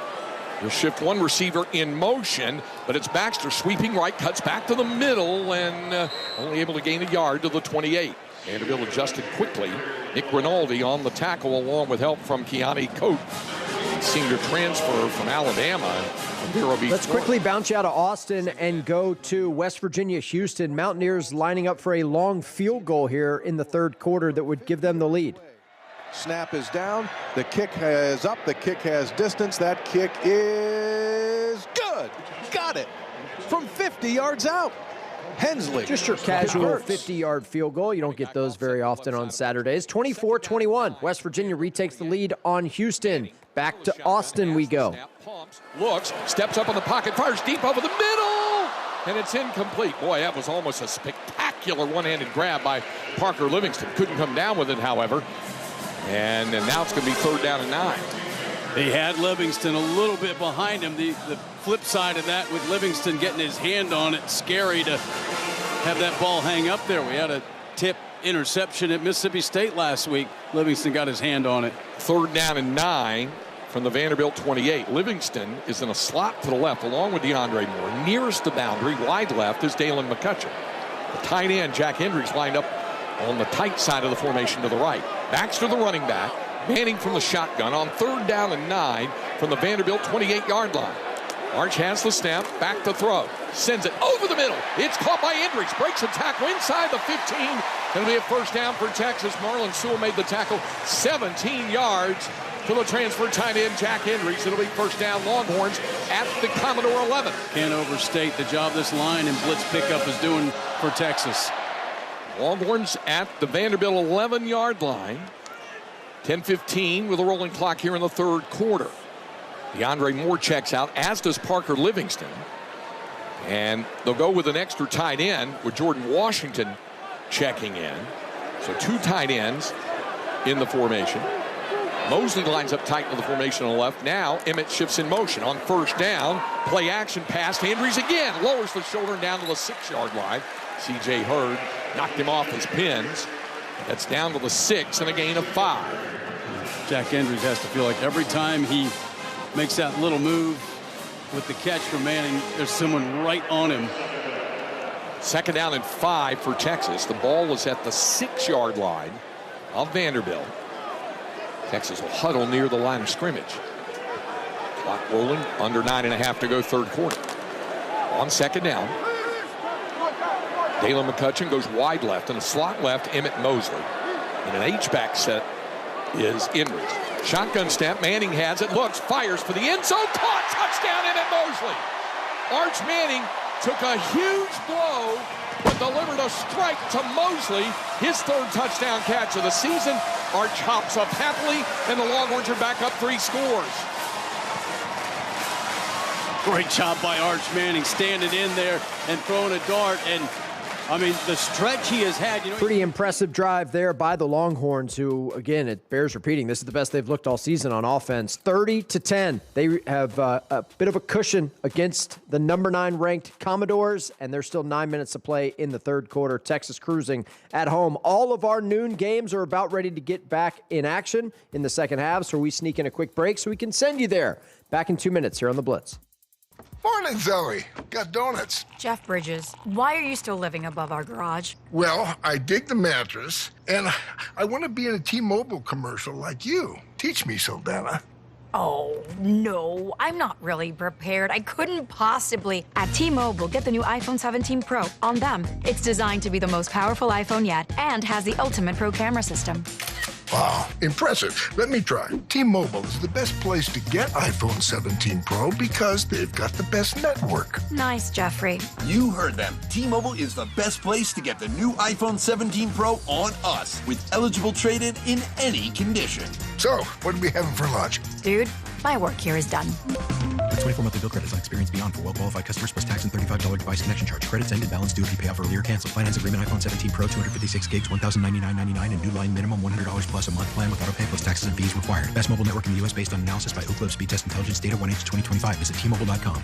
He'll shift one receiver in motion, but it's Baxter sweeping right, cuts back to the middle, and only able to gain a yard to the 28. Vanderbilt adjusted quickly. Nick Rinaldi on the tackle along with help from Keani Coate. Senior transfer from Alabama. Let's quickly bounce you out of Austin and go to West Virginia, Houston. Mountaineers lining up for a long field goal here in the third quarter that would give them the lead. Snap is down. The kick is up. The kick has distance. That kick is good. Got it. From 50 yards out. Hensley. Just your casual 50-yard field goal. You don't get those very often on Saturdays. 24-21. West Virginia retakes the lead on Houston. Back to Austin we go. Looks, steps up in the pocket, fires deep over the middle, and it's incomplete. Boy, that was almost a spectacular one-handed grab by Parker Livingston. Couldn't come down with it, however. And now it's going to be 3rd down and 9. He had Livingston a little bit behind him. The flip side of that with Livingston getting his hand on it, scary to have that ball hang up there. We had a tip interception at Mississippi State last week. Livingston got his hand on it. 3rd down and 9 from the Vanderbilt 28. Livingston is in a slot to the left along with DeAndre Moore. Nearest the boundary, wide left, is Dalen McCutcheon. The tight end, Jack Hendricks, lined up on the tight side of the formation to the right. Baxter, the running back. Manning from the shotgun on 3rd down and 9 from the Vanderbilt 28-yard line. Arch has the snap, back to throw. Sends it over the middle. It's caught by Hendricks. Breaks a tackle inside the 15. It'll be a first down for Texas. Marlon Sewell made the tackle 17 yards to the transfer tight end, Jack Hendricks. It'll be first down Longhorns at the Commodore 11. Can't overstate the job this line and blitz pickup is doing for Texas. Longhorns at the Vanderbilt 11-yard line. 10:15 with a rolling clock here in the third quarter. DeAndre Moore checks out, as does Parker Livingston. And they'll go with an extra tight end with Jordan Washington checking in. So 2 tight ends in the formation. Mosley lines up tight to the formation on the left. Now Emmett shifts in motion on 1st down. Play action pass. Hendricks again lowers the shoulder down to the 6-yard line. C.J. Hurd knocked him off his pins. That's down to the 6 and a gain of 5. Jack Hendricks has to feel like every time he makes that little move with the catch from Manning, there's someone right on him. 2nd down and 5 for Texas. The ball was at the 6-yard line of Vanderbilt. Texas will huddle near the line of scrimmage. Clock rolling, under 9.5 to go third quarter. On 2nd down, Dalen McCutcheon goes wide left, and a slot left, Emmett Mosley. And an H-back set is Hendricks. Shotgun snap, Manning has it, looks, fires for the end zone, caught, touchdown, Emmett Mosley. Arch Manning took a huge blow, but delivered a strike to Mosley, his 3rd touchdown catch of the season. Arch hops up happily, and the Longhorns are back up 3 scores. Great job by Arch Manning standing in there and throwing a dart. And I mean, the stretch he has had. Pretty impressive drive there by the Longhorns, who, again, it bears repeating, this is the best they've looked all season on offense. 30-10. They have a bit of a cushion against the number 9 ranked Commodores, and there's still 9 minutes to play in the third quarter. Texas cruising at home. All of our noon games are about ready to get back in action in the second half, so we sneak in a quick break so we can send you there. Back in 2 minutes here on The Blitz. Morning, Zoe. Got donuts. Jeff Bridges, why are you still living above our garage? Well, I dig the mattress, and I want to be in a T-Mobile commercial like you. Teach me, Saldana. Oh, no, I'm not really prepared. I couldn't possibly. At T-Mobile, get the new iPhone 17 Pro. On them, it's designed to be the most powerful iPhone yet and has the ultimate pro camera system. Wow, impressive. Let me try. T-Mobile is the best place to get iPhone 17 Pro because they've got the best network. Nice, Jeffrey. You heard them. T-Mobile is the best place to get the new iPhone 17 Pro on us with eligible trade-in in any condition. So, what are we having for lunch? Dude, my work here is done. 24 monthly bill credits on experience beyond for well-qualified customers plus tax and $35 device connection charge. Credits ended, balance due if you pay off earlier. Cancel. Finance agreement iPhone 17 Pro, 256 gigs, $1,099.99 and new line minimum $100 plus a month plan with auto pay plus taxes and fees required. Best mobile network in the U.S. based on analysis by Oak Cliff Speed Test Intelligence data 1H2025. Visit T-Mobile.com.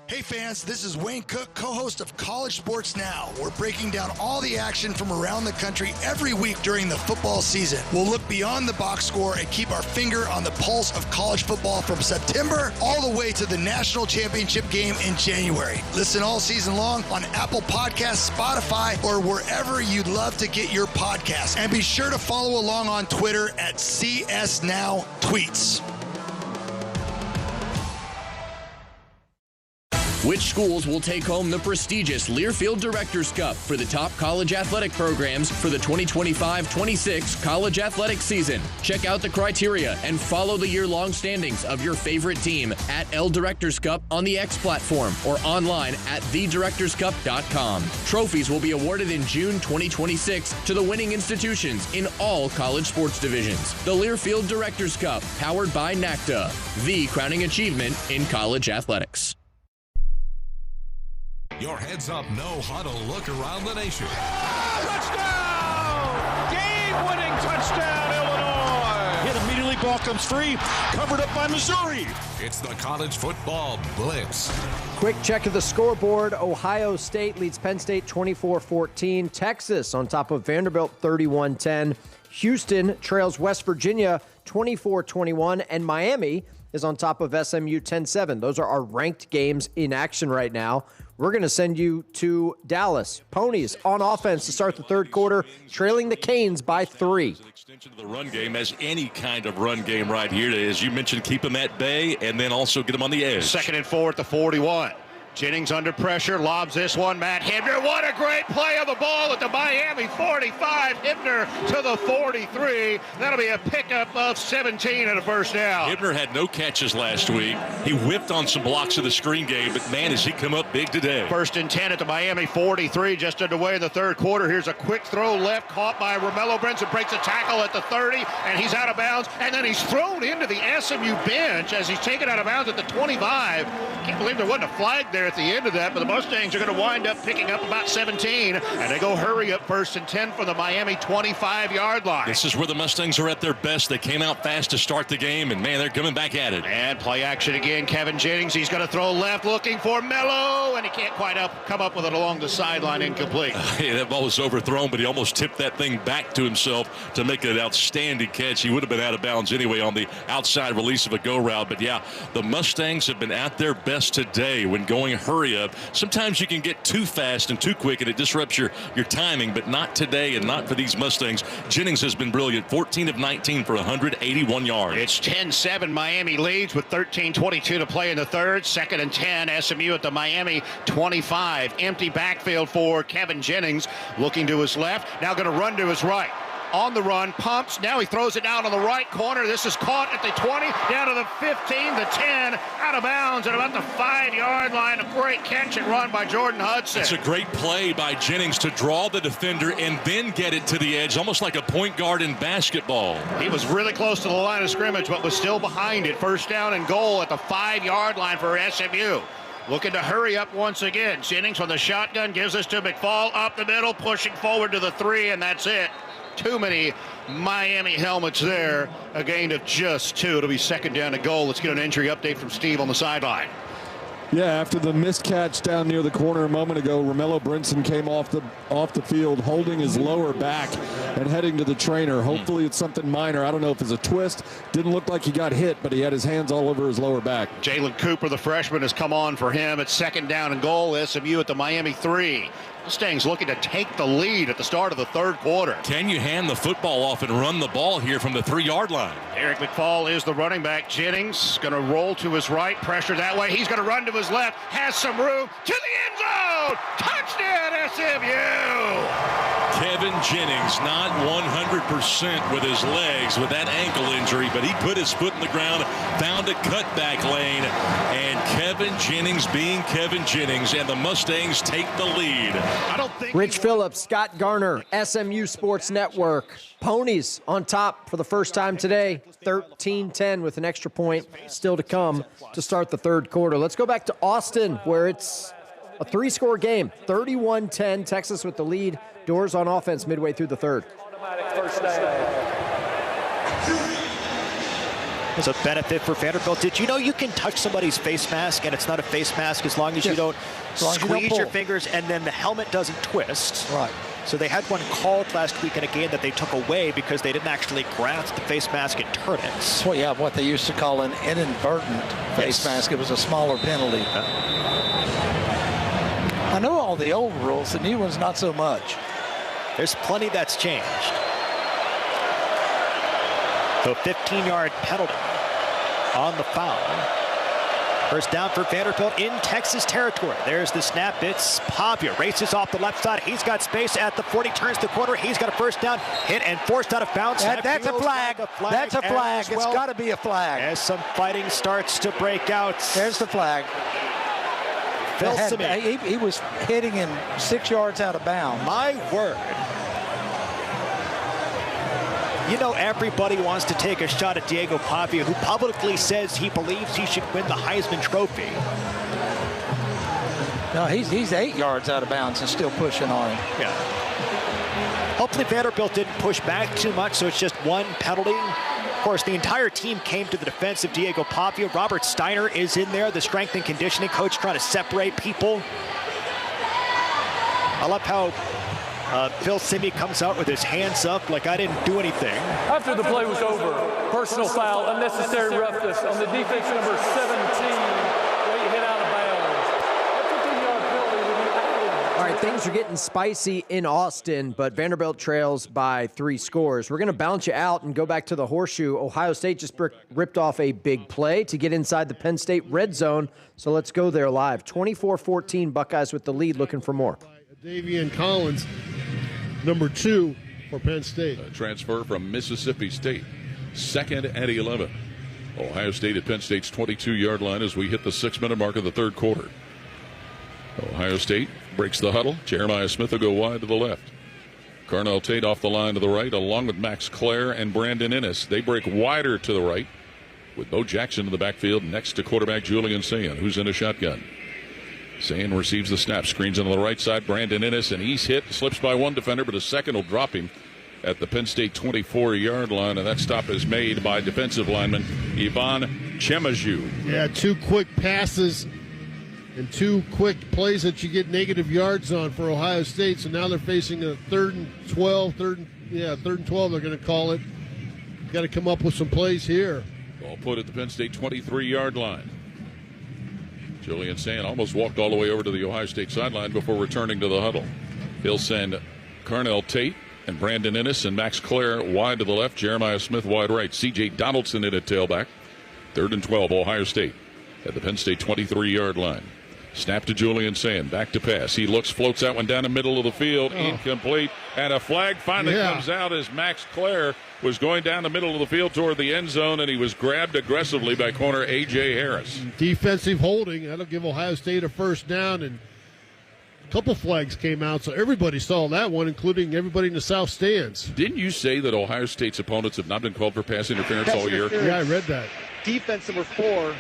Hey fans, this is Wayne Cook, co-host of College Sports Now. We're breaking down all the action from around the country every week during the football season. We'll look beyond the box score and keep our finger on the pulse of college football from September all the way to the national championship game in January. Listen all season long on Apple Podcasts, Spotify, or wherever you'd love to get your podcasts. And be sure to follow along on Twitter at CSNowTweets. Which schools will take home the prestigious Learfield Directors Cup for the top college athletic programs for the 2025-26 college athletic season? Check out the criteria and follow the year-long standings of your favorite team at L Directors Cup on the X platform or online at thedirectorscup.com. Trophies will be awarded in June 2026 to the winning institutions in all college sports divisions. The Learfield Directors Cup, powered by NACDA, the crowning achievement in college athletics. Your heads-up no-huddle look around the nation. Touchdown! Game-winning touchdown, Illinois! Hit immediately, ball comes free, covered up by Missouri. It's the College Football Blitz. Quick check of the scoreboard. Ohio State leads Penn State 24-14. Texas on top of Vanderbilt 31-10. Houston trails West Virginia 24-21. And Miami is on top of SMU 10-7. Those are our ranked games in action right now. We're going to send you to Dallas. Ponies on offense to start the third quarter, trailing the Canes by 3. Extension of the run game as any kind of run game right here. As you mentioned, keep them at bay and then also get them on the edge. 2nd and 4 at the 41. Jennings under pressure, lobs this one. Matt Hibner, what a great play of the ball at the Miami 45. Hibner to the 43. That'll be a pickup of 17 and a first down. Hibner had no catches last week. He whipped on some blocks of the screen game, but man, has he come up big today. 1st and 10 at the Miami 43, just underway in the third quarter. Here's a quick throw left, caught by Romello Brinson, breaks a tackle at the 30, and he's out of bounds. And then he's thrown into the SMU bench as he's taken out of bounds at the 25. Can't believe there wasn't a flag there at the end of that, but the Mustangs are going to wind up picking up about 17, and they go hurry up 1st and 10 from the Miami 25-yard line. This is where the Mustangs are at their best. They came out fast to start the game, and man, they're coming back at it. And play action again. Kevin Jennings, he's going to throw left, looking for Mello, and he can't quite come up with it along the sideline, incomplete. Hey, that ball was overthrown, but he almost tipped that thing back to himself to make an outstanding catch. He would have been out of bounds anyway on the outside release of a go route. But yeah, the Mustangs have been at their best today when going hurry up. Sometimes you can get too fast and too quick, and it disrupts your timing, but not today and not for these Mustangs. Jennings has been brilliant, 14 of 19 for 181 yards. It's 10-7. Miami leads with 13:22 to play in the third. 2nd and 10. SMU at the Miami 25. Empty backfield for Kevin Jennings. Looking to his left. Now going to run to his right. On the run, pumps. Now he throws it down on the right corner. This is caught at the 20, down to the 15, the 10, out of bounds at about the 5-yard line. A great catch and run by Jordan Hudson. It's a great play by Jennings to draw the defender and then get it to the edge, almost like a point guard in basketball. He was really close to the line of scrimmage, but was still behind it. 1st down and goal at the 5-yard line for SMU. Looking to hurry up once again. Jennings on the shotgun gives this to McFall up the middle, pushing forward to the 3, and that's it. Too many Miami helmets there. A gain of just 2. It'll be 2nd down and goal. Let's get an injury update from Steve on the sideline. Yeah, after the missed catch down near the corner a moment ago, Romello Brinson came off the field holding his lower back and heading to the trainer. Hopefully it's something minor. I don't know if it's a twist. Didn't look like he got hit, but he had his hands all over his lower back. Jalen Cooper, the freshman, has come on for him. It's 2nd down and goal. SMU at the Miami 3. Mustangs looking to take the lead at the start of the third quarter. Can you hand the football off and run the ball here from the 3-yard line? Eric McFall is the running back. Jennings going to roll to his right, pressure that way. He's going to run to his left, has some room, to the end zone! Touchdown, SMU! Kevin Jennings not 100% with his legs with that ankle injury, but he put his foot in the ground, found a cutback lane, and Kevin Jennings being Kevin Jennings, and the Mustangs take the lead. Rich Phillips, Scott Garner, SMU Sports Network. Ponies on top for the first time today, 13-10 with an extra point still to come to start the third quarter. Let's go back to Austin, where it's a 3-score game, 31-10, Texas with the lead. Doors on offense midway through the third. There's a benefit for Vanderbilt. Did you know you can touch somebody's face mask and it's not a face mask as long as you don't squeeze your fingers and then the helmet doesn't twist? Right. So they had one called last week in a game that they took away because they didn't actually grasp the face mask and turn it. Well, what they used to call an inadvertent face mask. It was a smaller penalty. I know all the old rules. The new ones, not so much. There's plenty that's changed. So 15-yard penalty on the foul. First down for Vanderbilt in Texas territory. There's the snap. It's Pavia. Races off the left side. He's got space at the 40. Turns the corner. He's got a first down. Hit and forced out of bounds. That's a flag. That's a flag. It's got to be a flag. As some fighting starts to break out. There's the flag. He was hitting him 6 yards out of bounds. My word. You know, everybody wants to take a shot at Diego Pavia, who publicly says he believes he should win the Heisman Trophy. No, he's 8 yards out of bounds and still pushing on him. Yeah. Hopefully Vanderbilt didn't push back too much, so it's just one penalty. Of course, the entire team came to the defense of Diego Pavia. Robert Steiner is in there, the strength and conditioning coach, trying to separate people. I love how Phil Simi comes out with his hands up like I didn't do anything. After the play was over, personal foul, unnecessary roughness on the defense number 17. Late hit out of bounds. A 15-yard penalty will be added. All right, things are getting spicy in Austin, but Vanderbilt trails by 3 scores. We're going to bounce you out and go back to the horseshoe. Ohio State just ripped off a big play to get inside the Penn State red zone, so let's go there live. 24-14, Buckeyes with the lead, looking for more. Davian Collins, number 2 for Penn State. A transfer from Mississippi State. Second and 11. Ohio State at Penn State's 22-yard line as we hit the 6-minute mark of the third quarter. Ohio State breaks the huddle. Jeremiah Smith will go wide to the left. Carnell Tate off the line to the right, along with Max Clare and Brandon Ennis. They break wider to the right with Bo Jackson in the backfield next to quarterback Julian Sayin, who's in a shotgun. Sayin receives the snap, screens on the right side. Brandon Ennis, and he's hit, slips by one defender, but a second will drop him at the Penn State 24-yard line, and that stop is made by defensive lineman Ivan Chemaju. Yeah, 2 quick passes and 2 quick plays that you get negative yards on for Ohio State. So now they're facing a 3rd and 12. 3rd and 12 they're going to call it. Got to come up with some plays here. Ball put at the Penn State 23-yard line. Julian Sayin almost walked all the way over to the Ohio State sideline before returning to the huddle. He'll send Carnell Tate and Brandon Ennis and Max Clare wide to the left. Jeremiah Smith wide right. C.J. Donaldson in at tailback. 3rd and 12, Ohio State at the Penn State 23-yard line. Snap to Julian Sayin. Back to pass. He looks, floats that one down the middle of the field. Incomplete. And a flag finally comes out as Max Clare was going down the middle of the field toward the end zone, and he was grabbed aggressively by corner A.J. Harris. Defensive holding. That'll give Ohio State a first down, and a couple flags came out, so everybody saw that one, including everybody in the south stands. Didn't you say that Ohio State's opponents have not been called for pass interference all year? Yeah, I read that. Defense number 4,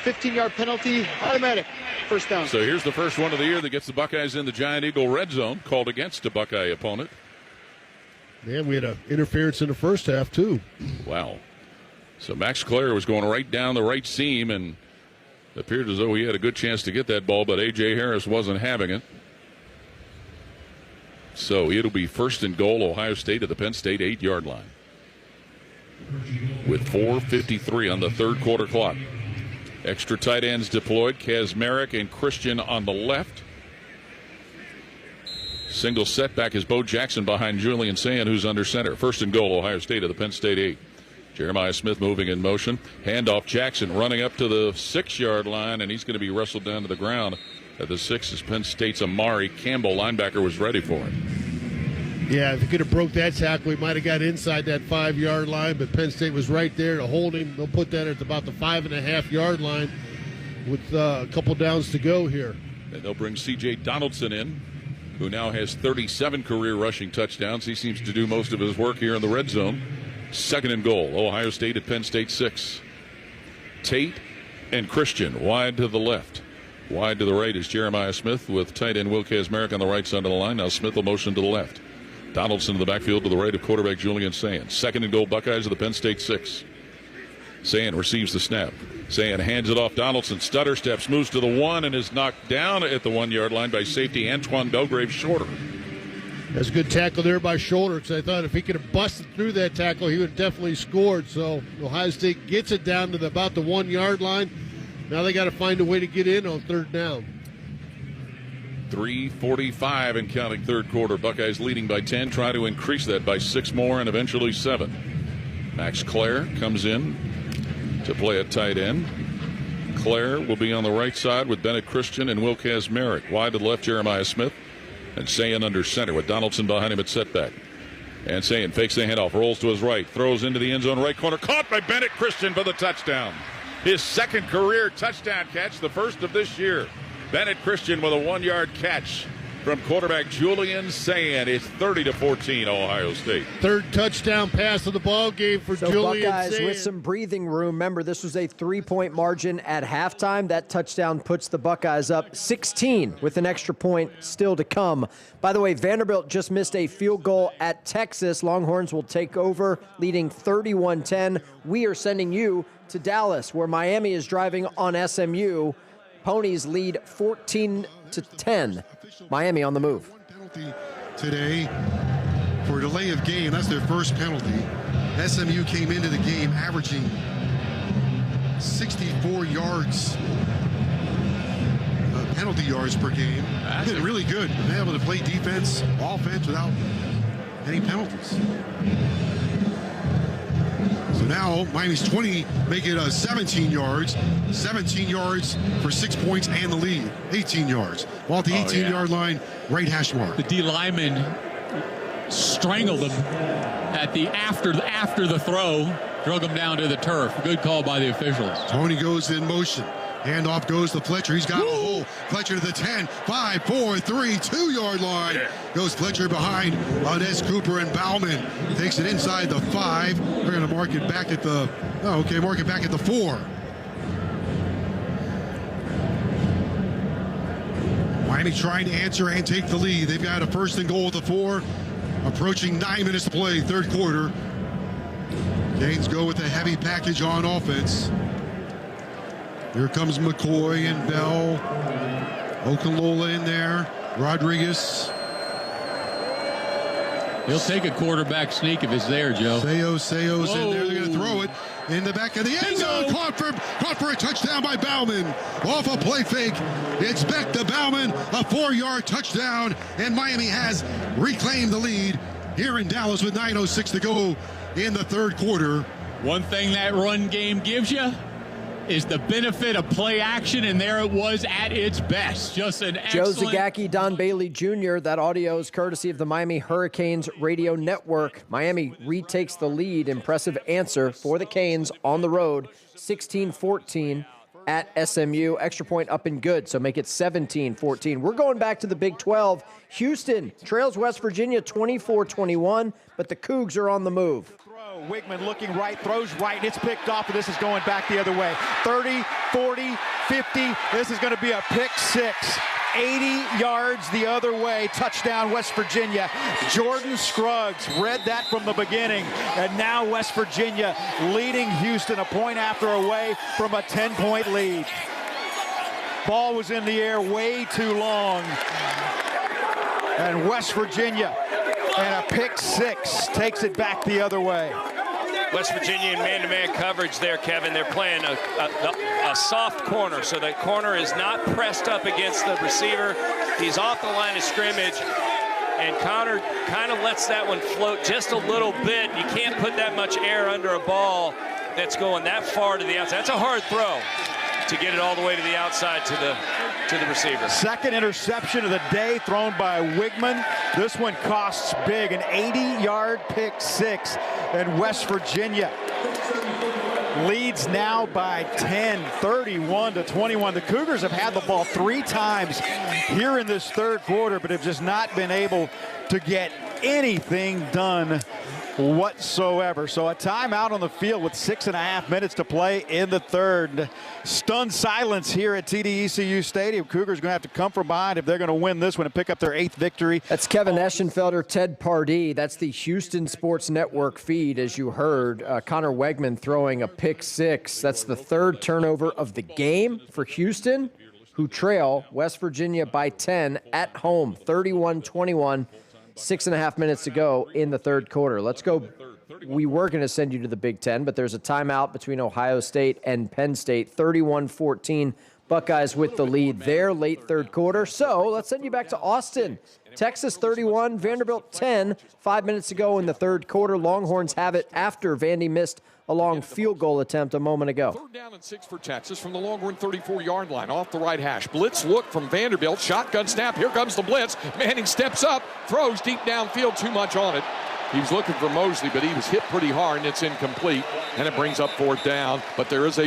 15-yard penalty, automatic, first down. So here's the first one of the year that gets the Buckeyes in the Giant Eagle red zone, called against a Buckeye opponent. Man, we had an interference in the first half, too. Wow. So Max Clare was going right down the right seam, and it appeared as though he had a good chance to get that ball, but A.J. Harris wasn't having it. So it'll be 1st and goal, Ohio State at the Penn State 8-yard line. With 4:53 on the third quarter clock. Extra tight ends deployed. Kazmarek and Christian on the left. Single setback is Bo Jackson behind Julian Sand, who's under center. First and goal, Ohio State at the Penn State 8. Jeremiah Smith moving in motion. Handoff, Jackson running up to the 6-yard line, and he's going to be wrestled down to the ground at the 6 as Penn State's Amari Campbell, linebacker, was ready for him. Yeah, if he could have broke that tackle, he might have got inside that 5-yard line, but Penn State was right there to hold him. They'll put that at about the 5.5-yard line with a couple downs to go here. And they'll bring C.J. Donaldson in, who now has 37 career rushing touchdowns. He seems to do most of his work here in the red zone. Second and goal, Ohio State at Penn State 6. Tate and Christian wide to the left. Wide to the right is Jeremiah Smith with tight end Will Kazmarek on the right side of the line. Now Smith will motion to the left. Donaldson in the backfield to the right of quarterback Julian Sand. Second and goal, Buckeyes at the Penn State 6. Sand receives the snap. Sand hands it off. Donaldson stutter steps, moves to the 1, and is knocked down at the 1-yard line by safety Antoine Belgrave Shorter. That's a good tackle there by Shorter, because I thought if he could have busted through that tackle, he would have definitely scored. So Ohio State gets it down to about the 1-yard line. Now they got to find a way to get in on third down. 3:45 and counting third quarter. Buckeyes leading by 10. Try to increase that by 6 more and eventually 7. Max Clare comes in to play at tight end. Clare will be on the right side with Bennett Christian and Will Kazmarek. Wide to the left, Jeremiah Smith. And Sayan under center with Donaldson behind him at setback. And Sayan fakes the handoff, rolls to his right, throws into the end zone right corner. Caught by Bennett Christian for the touchdown. His second career touchdown catch, the first of this year. Bennett Christian with a 1-yard catch from quarterback Julian Sayan. It's 30-14 Ohio State. Third touchdown pass of the ball game for Julian Buckeyes Sayan. with some breathing room. Remember, this was a 3-point margin at halftime. That touchdown puts the Buckeyes up 16 with an extra point still to come. By the way, Vanderbilt just missed a field goal at Texas. Longhorns will take over, leading 31-10. We are sending you to Dallas, where Miami is driving on SMU. Ponies lead 14-10. Miami on the move. Penalty today for delay of game. That's their first penalty. SMU came into the game averaging 64 yards, penalty yards per game. They've been really good. They're able to play defense, offense without any penalties. So now Miami's 20, make it 17 yards. 17 yards for 6 points and the lead. 18 yards. While at the 18-yard line, right hash mark. The D lineman strangled him at the after the throw, drug him down to the turf. Good call by the officials. Tony goes in motion. Handoff goes to Fletcher. He's got a hole. Fletcher to the 10, 5, 4, 3, 2-yard line. Goes Fletcher behind on S. Cooper and Bauman. Takes it inside the 5. They're going to mark it back at the, mark it back at the 4. Miami trying to answer and take the lead. They've got a first and goal at the 4. Approaching 9 minutes to play, third quarter. Canes go with a heavy package on offense. Here comes McCoy and Bell. Okunlola in there. Rodriguez. He'll take a quarterback sneak if it's there, Joe. Seo's in there. They're going to throw it in the back of the end zone. Caught for a touchdown by Bauman. Off a play fake. It's back to Bauman. A 4-yard touchdown. And Miami has reclaimed the lead here in Dallas with 9:06 to go in the third quarter. One thing that run game gives you is the benefit of play action, and there it was at its best. Just an excellent... Joe Zagacki, Don Bailey Jr., that audio is courtesy of the Miami Hurricanes radio network. Miami retakes the lead. Impressive answer for the Canes on the road, 16-14 at SMU. Extra point up and good, so make it 17-14. We're going back to the Big 12. Houston trails West Virginia 24-21, but the Cougs are on the move. Wigman looking right, throws right, and it's picked off, and this is going back the other way. 30, 40, 50. This is going to be a pick 6. 80 yards the other way. Touchdown, West Virginia. Jordan Scruggs read that from the beginning, and now West Virginia leading Houston a point after away from a 10-point lead. Ball was in the air way too long, and West Virginia, and a pick 6 takes it back the other way. West Virginia in man-to-man coverage there, Kevin. They're playing a soft corner, so that corner is not pressed up against the receiver. He's off the line of scrimmage. And Connor kind of lets that one float just a little bit. You can't put that much air under a ball that's going that far to the outside. That's a hard throw to get it all the way to the outside to the receiver. Second interception of the day thrown by Wigman. This one costs big, an 80-yard pick six, and West Virginia leads now by 10, 31-21. The Cougars have had the ball 3 times here in this third quarter, but have just not been able to get anything done whatsoever. So a timeout on the field with 6.5 minutes to play in the third. Stunned silence here at TD-ECU Stadium. Cougars going to have to come from behind if they're going to win this one and pick up their 8th victory. That's Kevin Eschenfelder, Ted Pardee. That's the Houston Sports Network feed, as you heard. Connor Wegman throwing a pick six. That's the 3rd turnover of the game for Houston, who trail West Virginia by 10 at home, 31-21. 6.5 minutes to go in the third quarter. Let's go. We were going to send you to the Big Ten, but there's a timeout between Ohio State and Penn State. 31-14. Buckeyes with the lead there, late third quarter. So let's send you back to Austin. Texas 31, Vanderbilt 10. 5 minutes to go in the third quarter. Longhorns have it after Vandy missed a long field goal attempt a moment ago. 3rd down and 6 for Texas from the Longhorn 34-yard line off the right hash. Blitz look from Vanderbilt. Shotgun snap. Here comes the blitz. Manning steps up, throws deep downfield. Too much on it. He was looking for Mosley, but he was hit pretty hard, and it's incomplete. And it brings up 4th down. But there is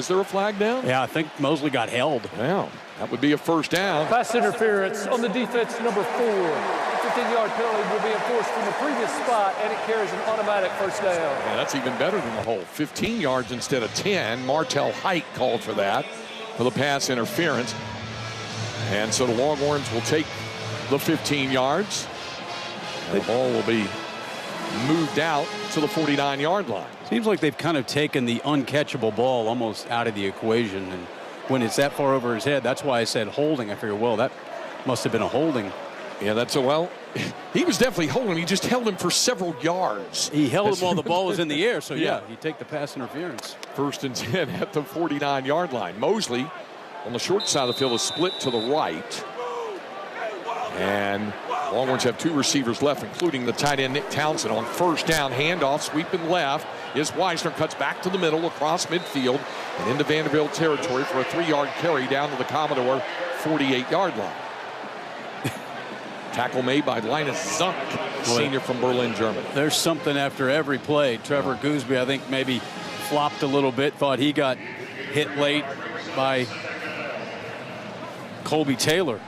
there a flag down? Yeah, I think Mosley got held. Yeah, that would be a 1st down. Pass interference on the defense, number 4. 15-yard penalty will be enforced from the previous spot, and it carries an automatic 1st down. Yeah, that's even better than the hold. 15 yards instead of 10. Martell Height called for that, for the pass interference. And so the Longhorns will take the 15 yards. And the ball will be moved out to the 49-yard line. Seems like they've kind of taken the uncatchable ball almost out of the equation. And when it's that far over his head, that's why I said holding. I figured, well, that must have been a holding. Yeah, that's a well. He was definitely holding him. He just held him for several yards. He held him while the ball was in the air. So, yeah, you take the pass interference. 1st and 10 at the 49-yard line. Mosley on the short side of the field is split to the right. And Longhorns have 2 receivers left, including the tight end Nick Townsend. On 1st down, handoff, sweeping left is Weisner. Cuts back to the middle, across midfield, and into Vanderbilt territory for a 3-yard carry down to the Commodore 48-yard line. Tackle made by Linus Zunk, senior from Berlin, Germany. There's something after every play. Trevor Gooseby, I think, maybe flopped a little bit, thought he got hit late by Colby Taylor.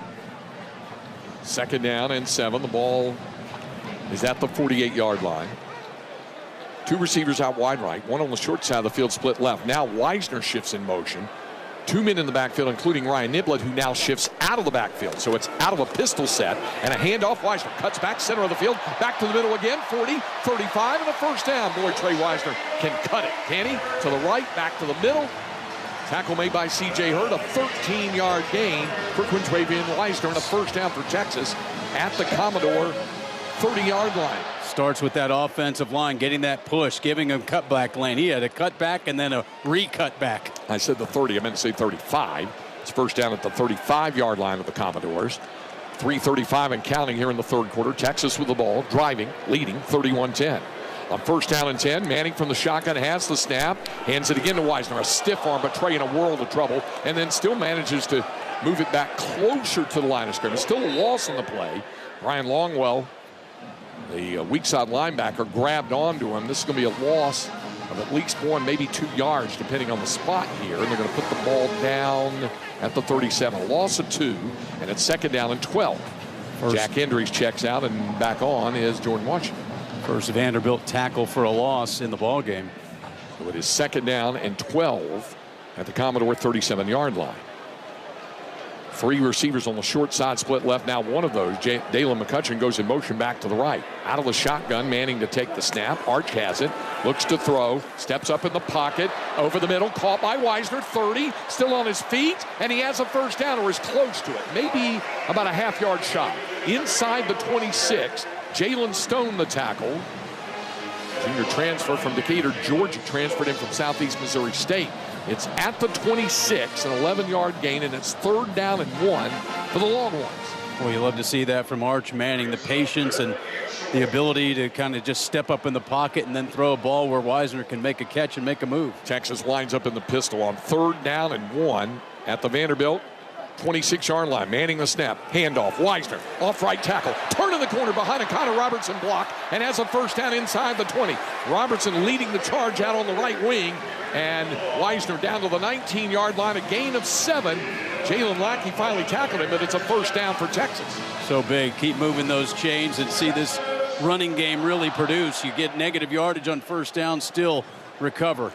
2nd down and 7. The ball is at the 48-yard line. 2 receivers out wide right. 1 on the short side of the field, split left. Now Weisner shifts in motion. 2 men in the backfield, including Ryan Niblett, who now shifts out of the backfield. So it's out of a pistol set. And a handoff. Weisner cuts back, center of the field. Back to the middle again. 40, 35, and a 1st down. Boy, Trey Weisner can cut it. Can he? To the right, back to the middle. Tackle made by C.J. Hurd. A 13-yard gain for Quintravian Weisner. And a 1st down for Texas at the Commodore 30-yard line. Starts with that offensive line, getting that push, giving him cutback lane. He had a cutback and then a recut back. I said the 30. I meant to say 35. It's 1st down at the 35-yard line of the Commodores. 3:35 and counting here in the third quarter. Texas with the ball, driving, leading 31-10. On 1st down and 10, Manning from the shotgun has the snap, hands it again to Weisner. A stiff arm, but Trey in a world of trouble, and then still manages to move it back closer to the line of scrimmage. Still a loss on the play. Ryan Longwell, the weak side linebacker, grabbed onto him. This is going to be a loss of at least 1, maybe 2 yards, depending on the spot here. And they're going to put the ball down at the 37. A loss of 2, and it's 2nd down and 12. Jack Hendricks checks out, and back on is Jordan Washington. First Vanderbilt tackle for a loss in the ball game. So it is 2nd down and 12 at the Commodore 37-yard line. 3 receivers on the short side, split left. Now one of those, Dalen McCutcheon, goes in motion back to the right. Out of the shotgun, Manning to take the snap. Arch has it, looks to throw, steps up in the pocket, over the middle, caught by Weisner, 30, still on his feet, and he has a 1st down or is close to it. Maybe about a half-yard shot. Inside the 26, Jalen Stone, the tackle. Junior transfer from Decatur, Georgia, transferred in from Southeast Missouri State. It's at the 26, an 11-yard gain, and it's 3rd down and 1 for the Longhorns. Well, you love to see that from Arch Manning, the patience and the ability to kind of just step up in the pocket and then throw a ball where Wisner can make a catch and make a move. Texas lines up in the pistol on 3rd down and 1 at the Vanderbilt 26-yard line. Manning the snap, handoff, Wisner off right tackle, turn in the corner behind a Connor Robertson block, and has a first down inside the 20. Robertson leading the charge out on the right wing, and Wisner down to the 19-yard line, a gain of 7. Jalen Lackey finally tackled him, but it's a first down for Texas. So big. Keep moving those chains and see this running game really produce. You get negative yardage on first down, still recover.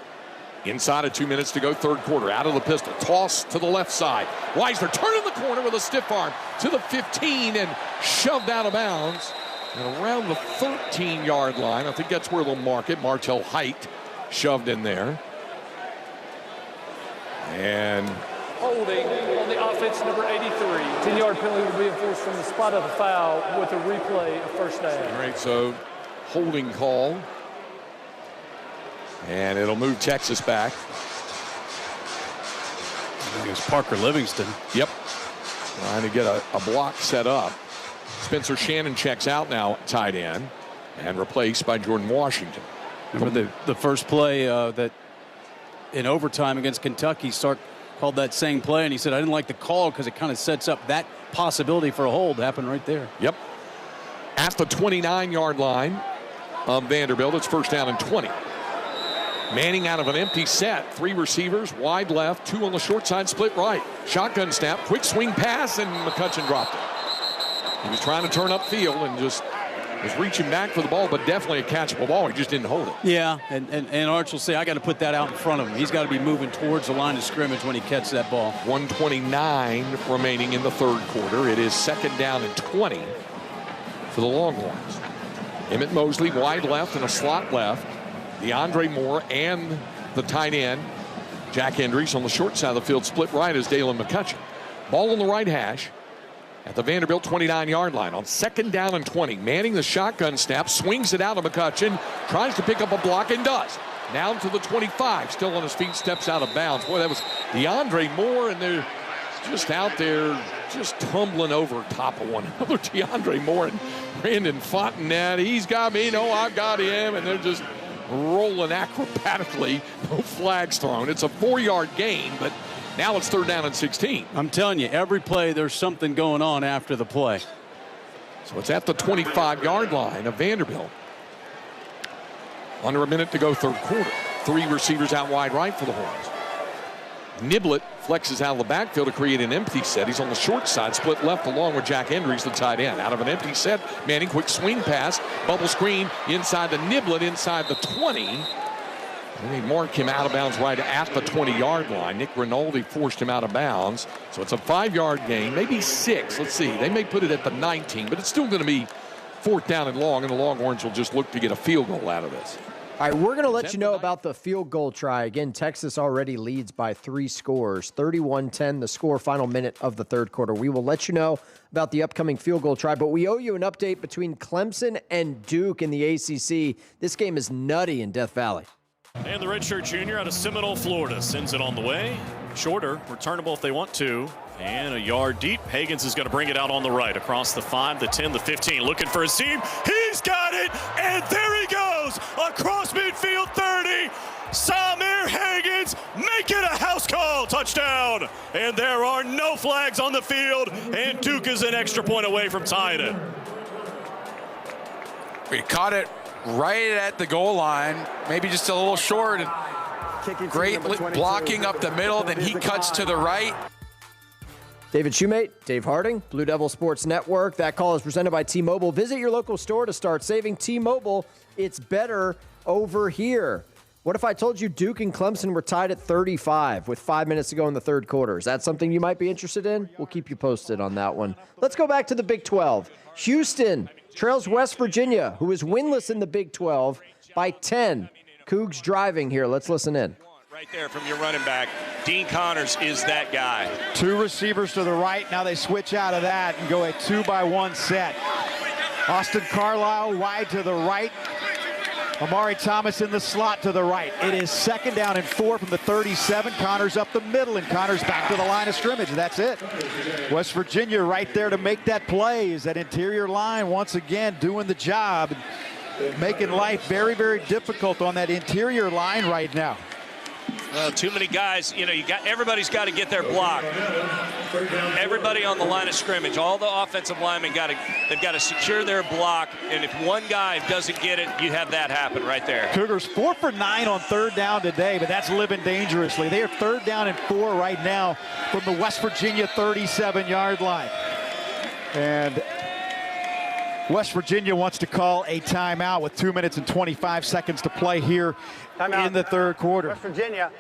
Inside of 2 minutes to go, 3rd quarter. Out of the pistol, toss to the left side. Wisner turning the corner with a stiff arm to the 15 and shoved out of bounds. And around the 13-yard line, I think that's where they'll mark it. Martell Height shoved in there. And holding on the offense, number 83. 10-yard penalty will be enforced from the spot of the foul with a replay of first down. All right, so holding call. And it'll move Texas back. I think it's Parker Livingston. Yep. Trying to get a block set up. Spencer Shannon checks out now, tight end, and replaced by Jordan Washington. Remember the first play that in overtime against Kentucky, Stark called that same play, and he said, I didn't like the call because it kind of sets up that possibility for a hold. Happened right there. Yep. At the 29-yard line of Vanderbilt, it's first down and 20. Manning out of an empty set. 3 receivers, wide left, 2 on the short side, split right. Shotgun snap, quick swing pass, and McCutcheon dropped it. He was trying to turn upfield and just was reaching back for the ball, but definitely a catchable ball. He just didn't hold it. Yeah, and Arch will say, I got to put that out in front of him. He's got to be moving towards the line of scrimmage when he catches that ball. 1:29 remaining in the 3rd quarter. It is 2nd down and 20 for the Longhorns. Emmett Mosley wide left and a slot left. DeAndre Moore and the tight end, Jack Hendricks, on the short side of the field, split right as Dalen McCutcheon. Ball on the right hash at the Vanderbilt 29-yard line on 2nd down and 20. Manning the shotgun snap, swings it out of McCutcheon, tries to pick up a block and does. Down to the 25, still on his feet, steps out of bounds. Boy, that was DeAndre Moore, and they're just out there just tumbling over top of one another. DeAndre Moore and Brandon Fontenette. He's got me, no, I've got him, and they're just rolling acrobatically. No flags thrown. It's a 4-yard gain, but now it's 3rd down and 16. I'm telling you, every play there's something going on after the play. So it's at the 25-yard line of Vanderbilt. Under a minute to go, 3rd quarter. 3 receivers out wide right for the Horns. Niblett flexes out of the backfield to create an empty set. He's on the short side, split left along with Jack Hendricks, the tight end. Out of an empty set, Manning, quick swing pass, bubble screen inside the Niblett, inside the 20. And they mark him out of bounds right at the 20-yard line. Nick Rinaldi forced him out of bounds. So it's a 5-yard gain, maybe 6. Let's see. They may put it at the 19, but it's still going to be 4th down and long, and the Longhorns will just look to get a field goal out of this. All right, we're going to let you know about the field goal try. Again, Texas already leads by 3 scores, 31-10, the score, final minute of the 3rd quarter. We will let you know about the upcoming field goal try, but we owe you an update between Clemson and Duke in the ACC. This game is nutty in Death Valley. And the redshirt junior out of Seminole, Florida, sends it on the way. Shorter, returnable if they want to. And a yard deep. Hagans is going to bring it out on the right across the 5, the 10, the 15. Looking for a seam. He's got it. And there he goes. Across midfield 30. Samir Hagans making a house call. Touchdown. And there are no flags on the field. And Duke is an extra point away from tying it. We caught it right at the goal line. Maybe just a little short. Great blocking up the middle. Then he cuts to the right. David Shoemate, Dave Harding, Blue Devil Sports Network. That call is presented by T-Mobile. Visit your local store to start saving. T-Mobile, it's better over here. What if I told you Duke and Clemson were tied at 35 with 5 minutes to go in the 3rd quarter? Is that something you might be interested in? We'll keep you posted on that one. Let's go back to the Big 12. Houston trails West Virginia, who is winless in the Big 12 by 10. Cougs driving here. Let's listen in. Right there from your running back. Dean Connors is that guy. 2 receivers to the right. Now they switch out of that and go a 2-by-1 set. Austin Carlisle wide to the right. Amari Thomas in the slot to the right. It is 2nd down and 4 from the 37. Connor's up the middle, and Connor's back to the line of scrimmage. That's it. West Virginia right there to make that play. Is that interior line once again doing the job, making life very, very difficult on that interior line right now. Too many guys, everybody's got to get their block. Everybody on the line of scrimmage, all the offensive linemen they've got to secure their block, and if one guy doesn't get it, you have that happen right there. Cougars 4 for 9 on 3rd down today, but that's living dangerously. They are 3rd down and 4 right now from the West Virginia 37-yard line. And West Virginia wants to call a timeout with 2 minutes and 25 seconds to play here in the 3rd quarter. West Virginia.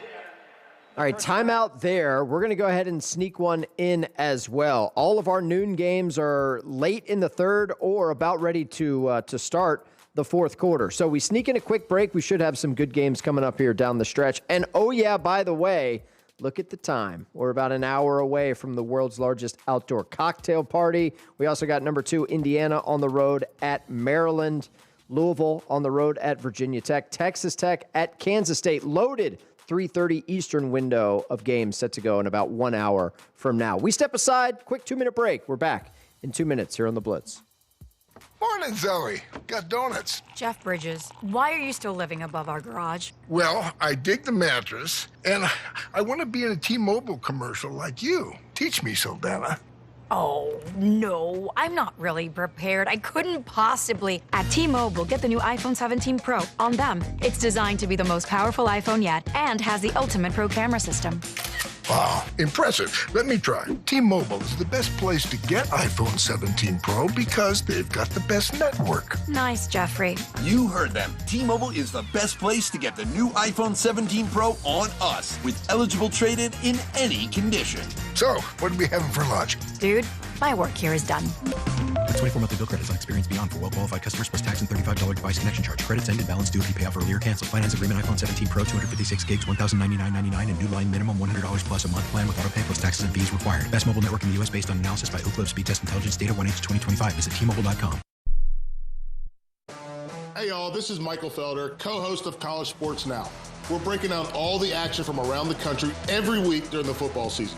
All right, timeout there. We're going to go ahead and sneak one in as well. All of our noon games are late in the 3rd or about ready to start the 4th quarter. So we sneak in a quick break. We should have some good games coming up here down the stretch. And oh yeah, by the way, look at the time. We're about an hour away from the world's largest outdoor cocktail party. We also got number 2 Indiana on the road at Maryland. Louisville on the road at Virginia Tech. Texas Tech at Kansas State. Loaded 3:30 Eastern window of games set to go in about 1 hour from now. We step aside. Quick 2-minute break. We're back in 2 minutes here on The Blitz. Morning, Zoe. Got donuts. Jeff Bridges, why are you still living above our garage? Well, I dig the mattress, and I want to be in a T-Mobile commercial like you. Teach me, Saldana. Oh, no, I'm not really prepared. I couldn't possibly. At T-Mobile, get the new iPhone 17 Pro. On them, it's designed to be the most powerful iPhone yet and has the ultimate pro camera system. Wow, impressive. Let me try. T-Mobile is the best place to get iPhone 17 Pro because they've got the best network. Nice, Jeffrey. You heard them. T-Mobile is the best place to get the new iPhone 17 Pro on us with eligible trade-in in any condition. So, what are we having for lunch? Dude, my work here is done. With 24 monthly bill credits on Experience Beyond for well-qualified customers plus tax and $35 device connection charge. Credits end and balance due if you pay off early or cancel. Finance agreement iPhone 17 Pro, 256 gigs, $1,099.99 and new line minimum $100 plus a month plan with auto pay plus taxes and fees required. Best mobile network in the U.S. based on analysis by Ookla Speed Test Intelligence data 1H2025. Visit T-Mobile.com. Hey y'all, this is Michael Felder, co-host of College Sports Now. We're breaking down all the action from around the country every week during the football season.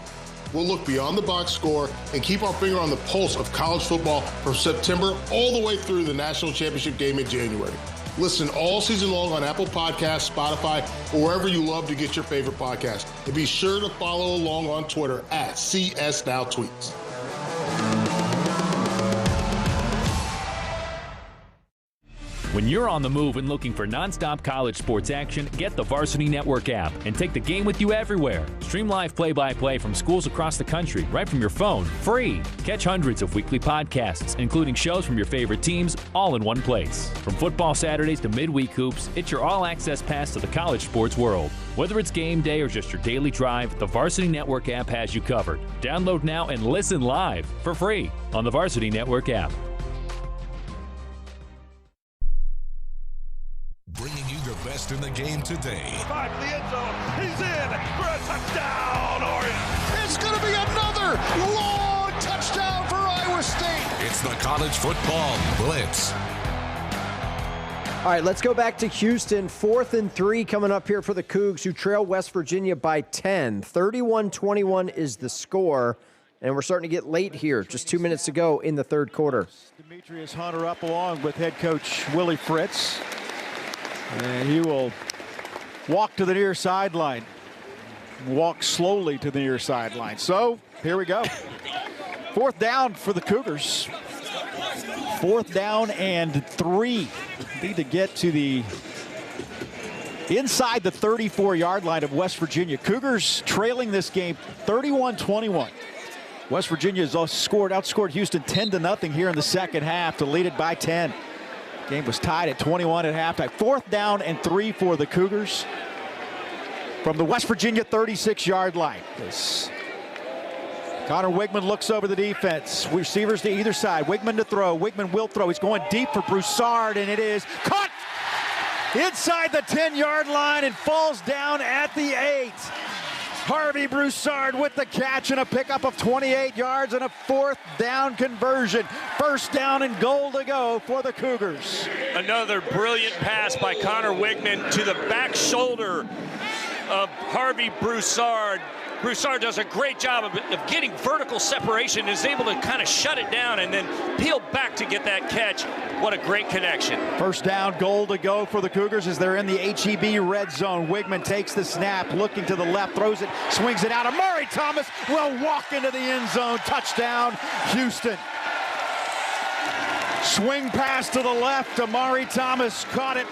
We'll look beyond the box score and keep our finger on the pulse of college football from September all the way through the national championship game in January. Listen all season long on Apple Podcasts, Spotify, or wherever you love to get your favorite podcast. And be sure to follow along on Twitter at CSNowTweets. When you're on the move and looking for nonstop college sports action, get the Varsity Network app and take the game with you everywhere. Stream live play-by-play from schools across the country right from your phone, free. Catch hundreds of weekly podcasts, including shows from your favorite teams, all in one place. From football Saturdays to midweek hoops, it's your all-access pass to the college sports world. Whether it's game day or just your daily drive, the Varsity Network app has you covered. Download now and listen live for free on the Varsity Network app. Bringing you the best in the game today. Back to the end zone. He's in for a touchdown, Oregon. It's going to be another long touchdown for Iowa State. It's the College Football Blitz. All right, let's go back to Houston. 4th and 3 coming up here for the Cougs, who trail West Virginia by 10. 31-21 is the score, and we're starting to get late here. Just 2 minutes to go in the 3rd quarter. Demetrius Hunter up along with head coach Willie Fritz. And he will walk to the near sideline. Walk slowly to the near sideline. So, here we go. 4th down for the Cougars. 4th down and 3. Need to get to the inside the 34-yard line of West Virginia. Cougars trailing this game 31-21. West Virginia has outscored Houston 10-0 here in the second half to lead it by 10. Game was tied at 21 at halftime. 4th down and 3 for the Cougars from the West Virginia 36-yard line. Connor Wigman looks over the defense. Receivers to either side. Wigman to throw. Wigman will throw. He's going deep for Broussard, and it is caught inside the 10-yard line and falls down at the 8. Harvey Broussard with the catch and a pickup of 28 yards and a 4th down conversion. 1st down and goal to go for the Cougars. Another brilliant pass by Connor Wigman to the back shoulder of Harvey Broussard. Broussard does a great job of getting vertical separation, is able to kind of shut it down and then peel back to get that catch. What a great connection. 1st down, goal to go for the Cougars as they're in the HEB red zone. Wigman takes the snap, looking to the left, throws it, swings it out. Amari Thomas will walk into the end zone. Touchdown, Houston. Swing pass to the left. Amari Thomas caught it.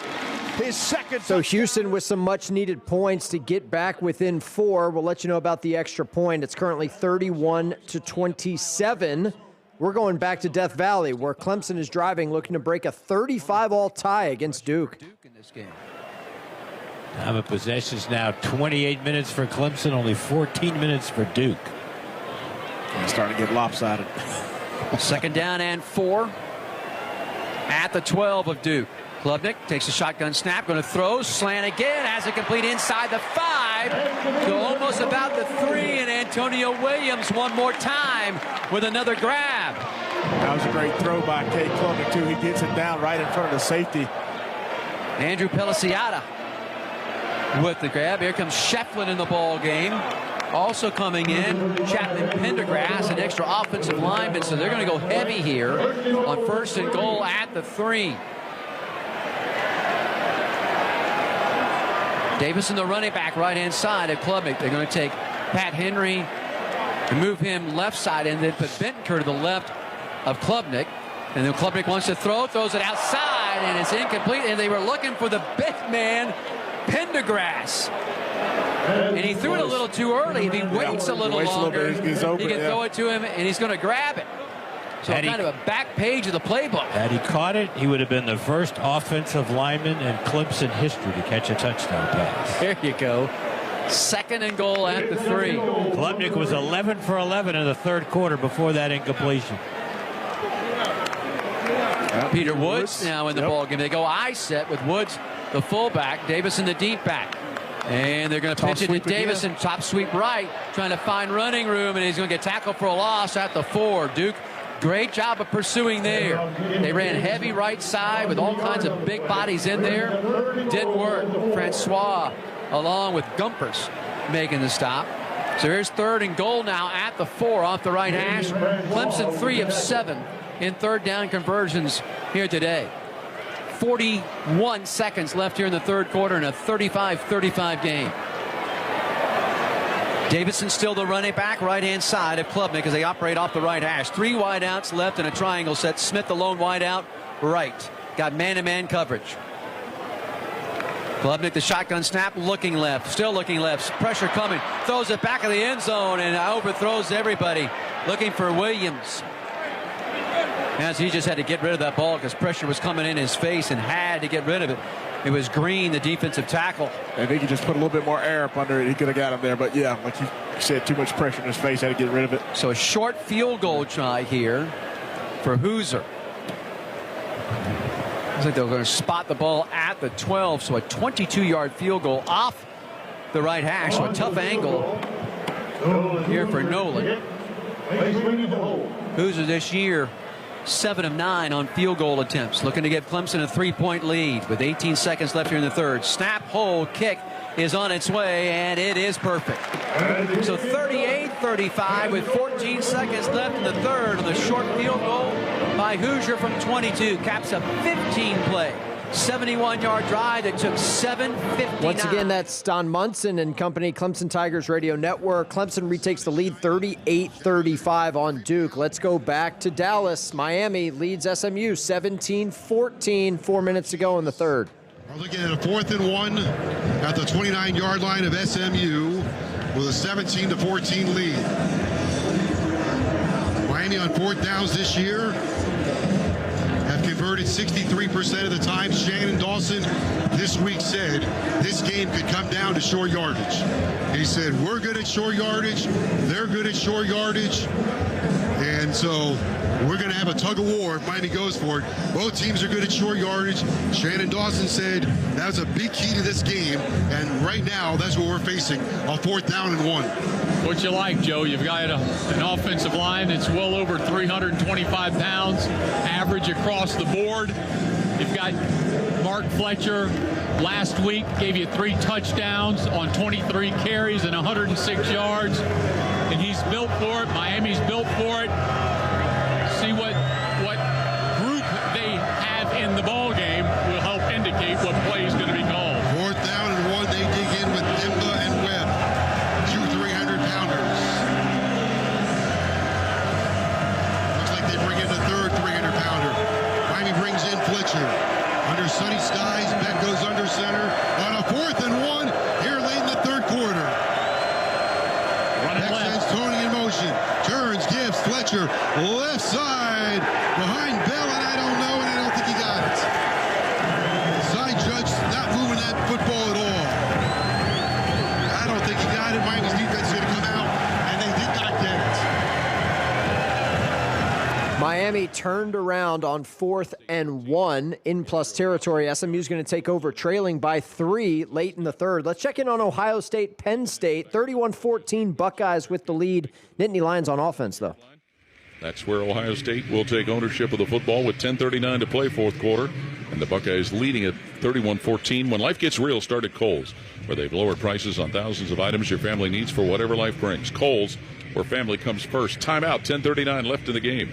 His second. So Houston with some much-needed points to get back within 4. We'll let you know about the extra point. It's currently 31-27. We're going back to Death Valley, where Clemson is driving, looking to break a 35-all tie against Duke. Time of possessions now 28 minutes for Clemson, only 14 minutes for Duke. It's starting to get lopsided. 2nd down and 4 at the 12 of Duke. Klubnik takes a shotgun snap, going to throw, slant again, has it complete inside the 5, to almost about the 3, and Antonio Williams one more time with another grab. That was a great throw by Kate Klubnik, too. He gets it down right in front of the safety. Andrew Peliciata with the grab. Here comes Shefflin in the ball game. Also coming in, Chapman Pendergrass, an extra offensive lineman, so they're going to go heavy here on 1st and goal at the 3. Davison, the running back, right-hand side of Klubnik. They're going to take Pat Henry and move him left side, and then put Bentker to the left of Klubnik. And then Klubnik wants to throw, throws it outside, and it's incomplete. And they were looking for the big man, Pendergrass. And he threw it a little too early. If he waits a little longer, he can throw it to him, and he's going to grab it. So kind of a back page of the playbook. Had he caught it, he would have been the first offensive lineman in Clemson history to catch a touchdown pass. There you go. 2nd and goal at the 3. Klubnik was 11 for 11 in the 3rd quarter before that incompletion. Peter Woods now in the ball game. They go I set with Woods, the fullback, Davison, the deep back. And they're going to pitch it to Davison, top sweep right, trying to find running room, and he's going to get tackled for a loss at the 4. Duke, great job of pursuing there. They ran heavy right side with all kinds of big bodies in there. Didn't work. Francois, along with Gumpers, making the stop. So here's 3rd and goal now at the 4 off the right hash. Clemson 3 of 7 in 3rd down conversions here today. 41 seconds left here in the 3rd quarter in a 35-35 game. Davison still the running back, right-hand side of Klubnik as they operate off the right hash. 3 wideouts left in a triangle set. Smith, the lone wideout, right. Got man-to-man coverage. Klubnik, the shotgun snap, looking left, still looking left. Pressure coming, throws it back of the end zone and overthrows everybody. Looking for Williams. As he just had to get rid of that ball because pressure was coming in his face and had to get rid of it. It was Green, the defensive tackle. If he could just put a little bit more air up under it, he could have got him there. But yeah, like you said, too much pressure in his face, had to get rid of it. So a short field goal try here for Hoosier. Looks like they're going to spot the ball at the 12, so a 22-yard field goal off the right hash. So a tough angle here for Nolan. Hoosier this year 7 of 9 on field goal attempts, looking to give Clemson a 3-point lead with 18 seconds left here in the 3rd. Snap, hold, kick is on its way, and it is perfect. So 38-35 with 14 seconds left in the 3rd on the short field goal by Hoosier from 22. Caps a 15-play, 71-yard drive that took 7:59. Once again, that's Don Munson and company, Clemson Tigers Radio Network. Clemson retakes the lead 38-35 on Duke. Let's go back to Dallas. Miami leads SMU 17-14, 4 minutes to go in the 3rd. We're looking at a 4th and 1 at the 29-yard line of SMU with a 17-14 lead. Miami on 4th downs this year have converted 63% of the time. Shannon Dawson this week said this game could come down to short yardage. He said, we're good at short yardage. They're good at short yardage. And so we're going to have a tug of war if Miami goes for it. Both teams are good at short yardage. Shannon Dawson said that was a big key to this game, and right now that's what we're facing, a 4th down and 1. What you like, Joe? You've got an offensive line that's well over 325 pounds, average across the board. You've got Mark Fletcher last week gave you 3 touchdowns on 23 carries and 106 yards, and he's built for it. Miami's built for it. See what group they have in the ball game will help indicate what play is going to be called. 4th down and 1. They dig in with Dimba and Webb, 2 300-pounders. Looks like they bring in the 3rd 300-pounder. Miami brings in Fletcher. Under sunny skies, Beck goes under center on a 4th and 1 here late in the 3rd quarter. Beck sends Tony in motion. Turns, gives Fletcher left side behind Bell, and I don't know, and I don't think he got it. Side judge not moving that football at all. I don't think he got it. Miami's defense is going to come out, and they did not get it. Miami turned around on 4th and 1 in plus territory. SMU's going to take over, trailing by 3 late in the 3rd. Let's check in on Ohio State, Penn State. 31-14 Buckeyes with the lead. Nittany Lions on offense, though. That's where Ohio State will take ownership of the football with 10:39 to play, 4th quarter. And the Buckeyes leading at 31-14. When life gets real, start at Kohl's, where they've lowered prices on thousands of items your family needs for whatever life brings. Kohl's, where family comes first. Timeout, 10:39 left in the game.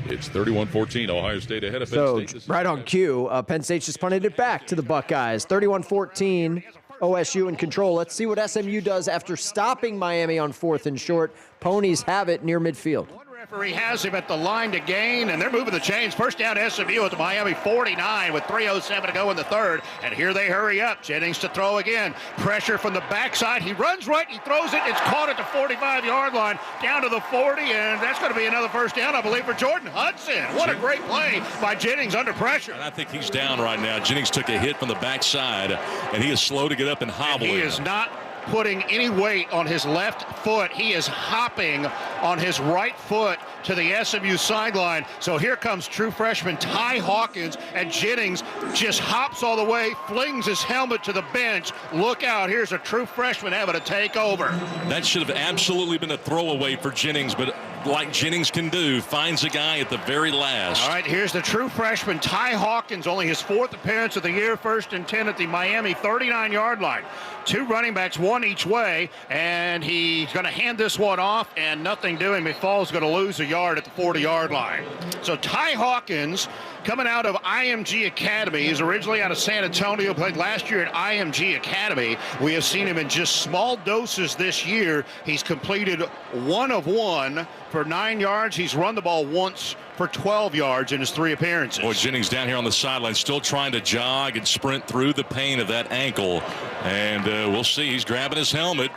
It's 31-14, Ohio State ahead of Penn State. Right on cue, Penn State just punted it back to the Buckeyes. 31-14, OSU in control. Let's see what SMU does after stopping Miami on 4th and short. Ponies have it near midfield. Referee has him at the line to gain, and they're moving the chains. First down SMU at the Miami 49 with 3:07 to go in the 3rd. And here they hurry up. Jennings to throw again. Pressure from the backside. He runs right. He throws it. It's caught at the 45-yard line down to the 40, and that's going to be another first down, I believe, for Jordan Hudson. What a great play by Jennings under pressure. And I think he's down right now. Jennings took a hit from the backside, and he is slow to get up and hobble. He is not putting any weight on his left foot. He is hopping on his right foot to the SMU sideline. So here comes true freshman Ty Hawkins, and Jennings just hops all the way, flings his helmet to the bench. Look out, here's a true freshman having to take over. That should have absolutely been a throwaway for Jennings, but like Jennings can do, finds a guy at the very last. All right, here's the true freshman Ty Hawkins, only his 4th appearance of the year, 1st and 10 at the Miami 39-yard line. 2 running backs, 1 each way, and he's going to hand this one off, and nothing doing. McFall's going to lose a yard at the 40-yard line. So Ty Hawkins, coming out of IMG Academy. He's originally out of San Antonio, played last year at IMG Academy. We have seen him in just small doses this year. He's completed 1 of 1 for 9 yards. He's run the ball once for 12 yards in his 3 appearances. Boy, Jennings down here on the sideline, still trying to jog and sprint through the pain of that ankle. And we'll see. He's grabbing his helmet.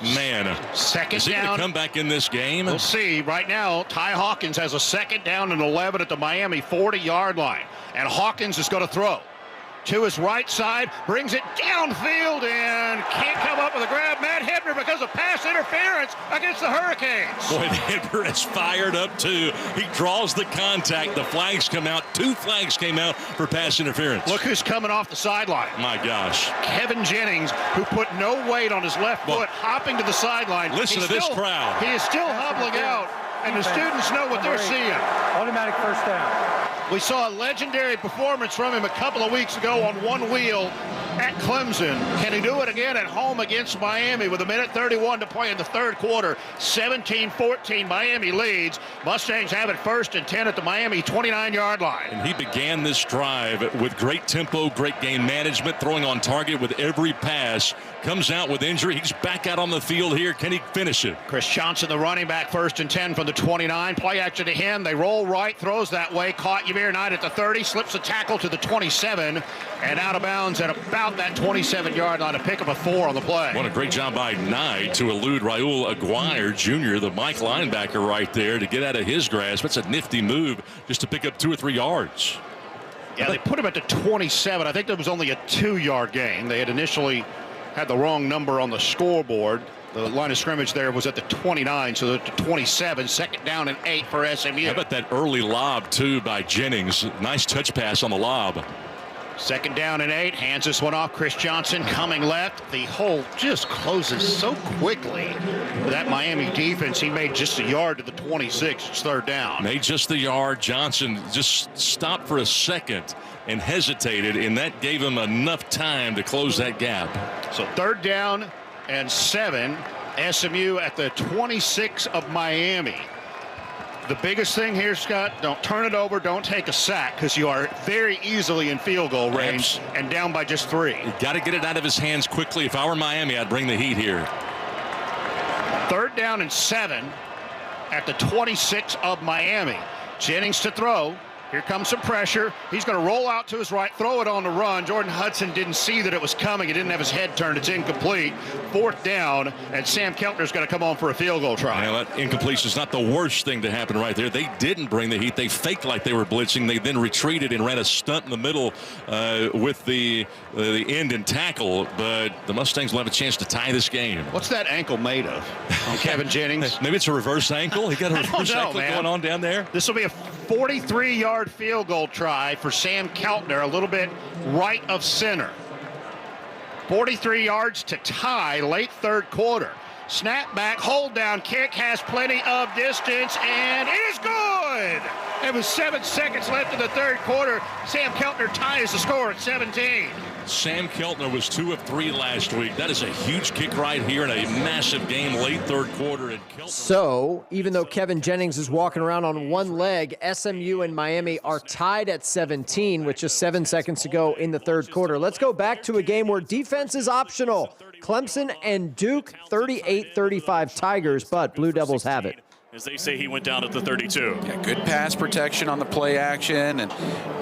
Man, second is he down. Going to come back in this game? We'll see. Right now, Ty Hawkins has a 2nd down and 11 at the Miami 40-yard line. And Hawkins is going to throw to his right side, brings it downfield, and can't come up with a grab. Matt Hebner because of pass interference against the Hurricanes. Boy, Hebner is fired up, too. He draws the contact. The flags come out. 2 flags came out for pass interference. Look who's coming off the sideline. My gosh. Kevin Jennings, who put no weight on his left foot, hopping to the sideline. Listen to this crowd. He is still hobbling out, and the students know what they're seeing. Automatic first down. We saw a legendary performance from him a couple of weeks ago on one wheel at Clemson. Can he do it again at home against Miami with 1:31 to play in the 3rd quarter? 17-14, Miami leads. Mustangs have it 1st and 10 at the Miami 29-yard line. And he began this drive with great tempo, great game management, throwing on target with every pass. Comes out with injury. He's back out on the field here. Can he finish it? Chris Johnson, the running back, 1st and 10 from the 29. Play action to him. They roll right, throws that way. Caught Yamir Knight at the 30. Slips a tackle to the 27. And out of bounds at about that 27-yard line. A pick up a 4 on the play. What a great job by Knight to elude Raul Aguirre Jr., the Mike linebacker right there, to get out of his grasp. That's a nifty move just to pick up 2 or 3 yards. Yeah, they put him at the 27. I think there was only a 2-yard gain. They had initially had the wrong number on the scoreboard. The line of scrimmage there was at the 29, so at the 27. 2nd down and 8 for SMU. How about that early lob, too, by Jennings? Nice touch pass on the lob. 2nd down and 8. Hands this one off. Chris Johnson coming left. The hole just closes so quickly for that Miami defense. He made just a yard to the 26. It's 3rd down. Made just the yard. Johnson just stopped for a second and hesitated, and that gave him enough time to close that gap. So 3rd down and 7. SMU at the 26 of Miami. The biggest thing here, Scott, don't turn it over, don't take a sack, because you are very easily in field goal range and down by just 3. You got to get it out of his hands quickly. If I were Miami, I'd bring the heat here. 3rd down and 7 at the 26 of Miami. Jennings to throw. Here comes some pressure. He's going to roll out to his right, throw it on the run. Jordan Hudson didn't see that it was coming. He didn't have his head turned. It's incomplete. 4th down, and Sam Keltner's going to come on for a field goal try. Well, that incompletion is not the worst thing to happen right there. They didn't bring the heat. They faked like they were blitzing. They then retreated and ran a stunt in the middle with the end and tackle. But the Mustangs will have a chance to tie this game. What's that ankle made of on Kevin Jennings? Maybe it's a reverse ankle. He got a reverse ankle going on down there. This will be a 43-yard field goal try for Sam Keltner, a little bit right of center. 43 yards to tie, late 3rd quarter. Snap back, hold down, kick, has plenty of distance, and it is good! It was 7 seconds left in the 3rd quarter. Sam Keltner ties the score at 17. Sam Keltner was 2 of 3 last week. That is a huge kick right here in a massive game, late 3rd quarter. And So, even though Kevin Jennings is walking around on one leg, SMU and Miami are tied at 17 with just 7 seconds to go in the 3rd quarter. Let's go back to a game where defense is optional. Clemson and Duke, 38-35 Tigers, but Blue Devils have it. As they say, he went down at the 32. Yeah, good pass protection on the play action, and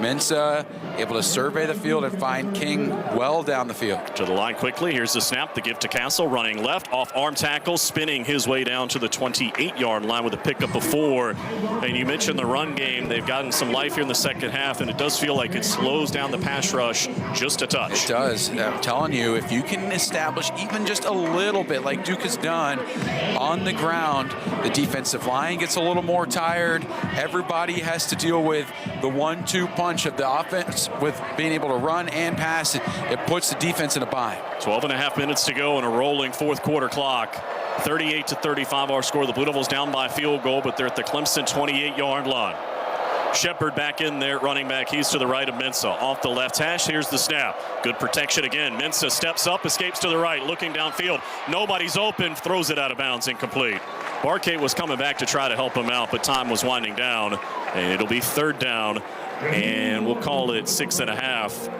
Mensah able to survey the field and find King well down the field. To the line quickly. Here's the snap. The give to Castle, running left, off arm tackle, spinning his way down to the 28-yard line with a pickup of 4. And you mentioned the run game. They've gotten some life here in the 2nd half, and it does feel like it slows down the pass rush just a touch. It does. I'm telling you, if you can establish even just a little bit, like Duke has done on the ground, the defensive line gets a little more tired. Everybody has to deal with the 1-2 punch of the offense with being able to run and pass. It puts the defense in a bind. 12.5 minutes to go in a rolling 4th quarter clock. 38-35 our score. The Blue Devils down by field goal, but they're at the Clemson 28-yard line. Shepard back in there, running back. He's to the right of Mensah. Off the left hash, here's the snap. Good protection again. Mensah steps up, escapes to the right, looking downfield. Nobody's open, throws it out of bounds, incomplete. Barkate was coming back to try to help him out, but time was winding down. And it'll be 3rd down, and we'll call it 6.5.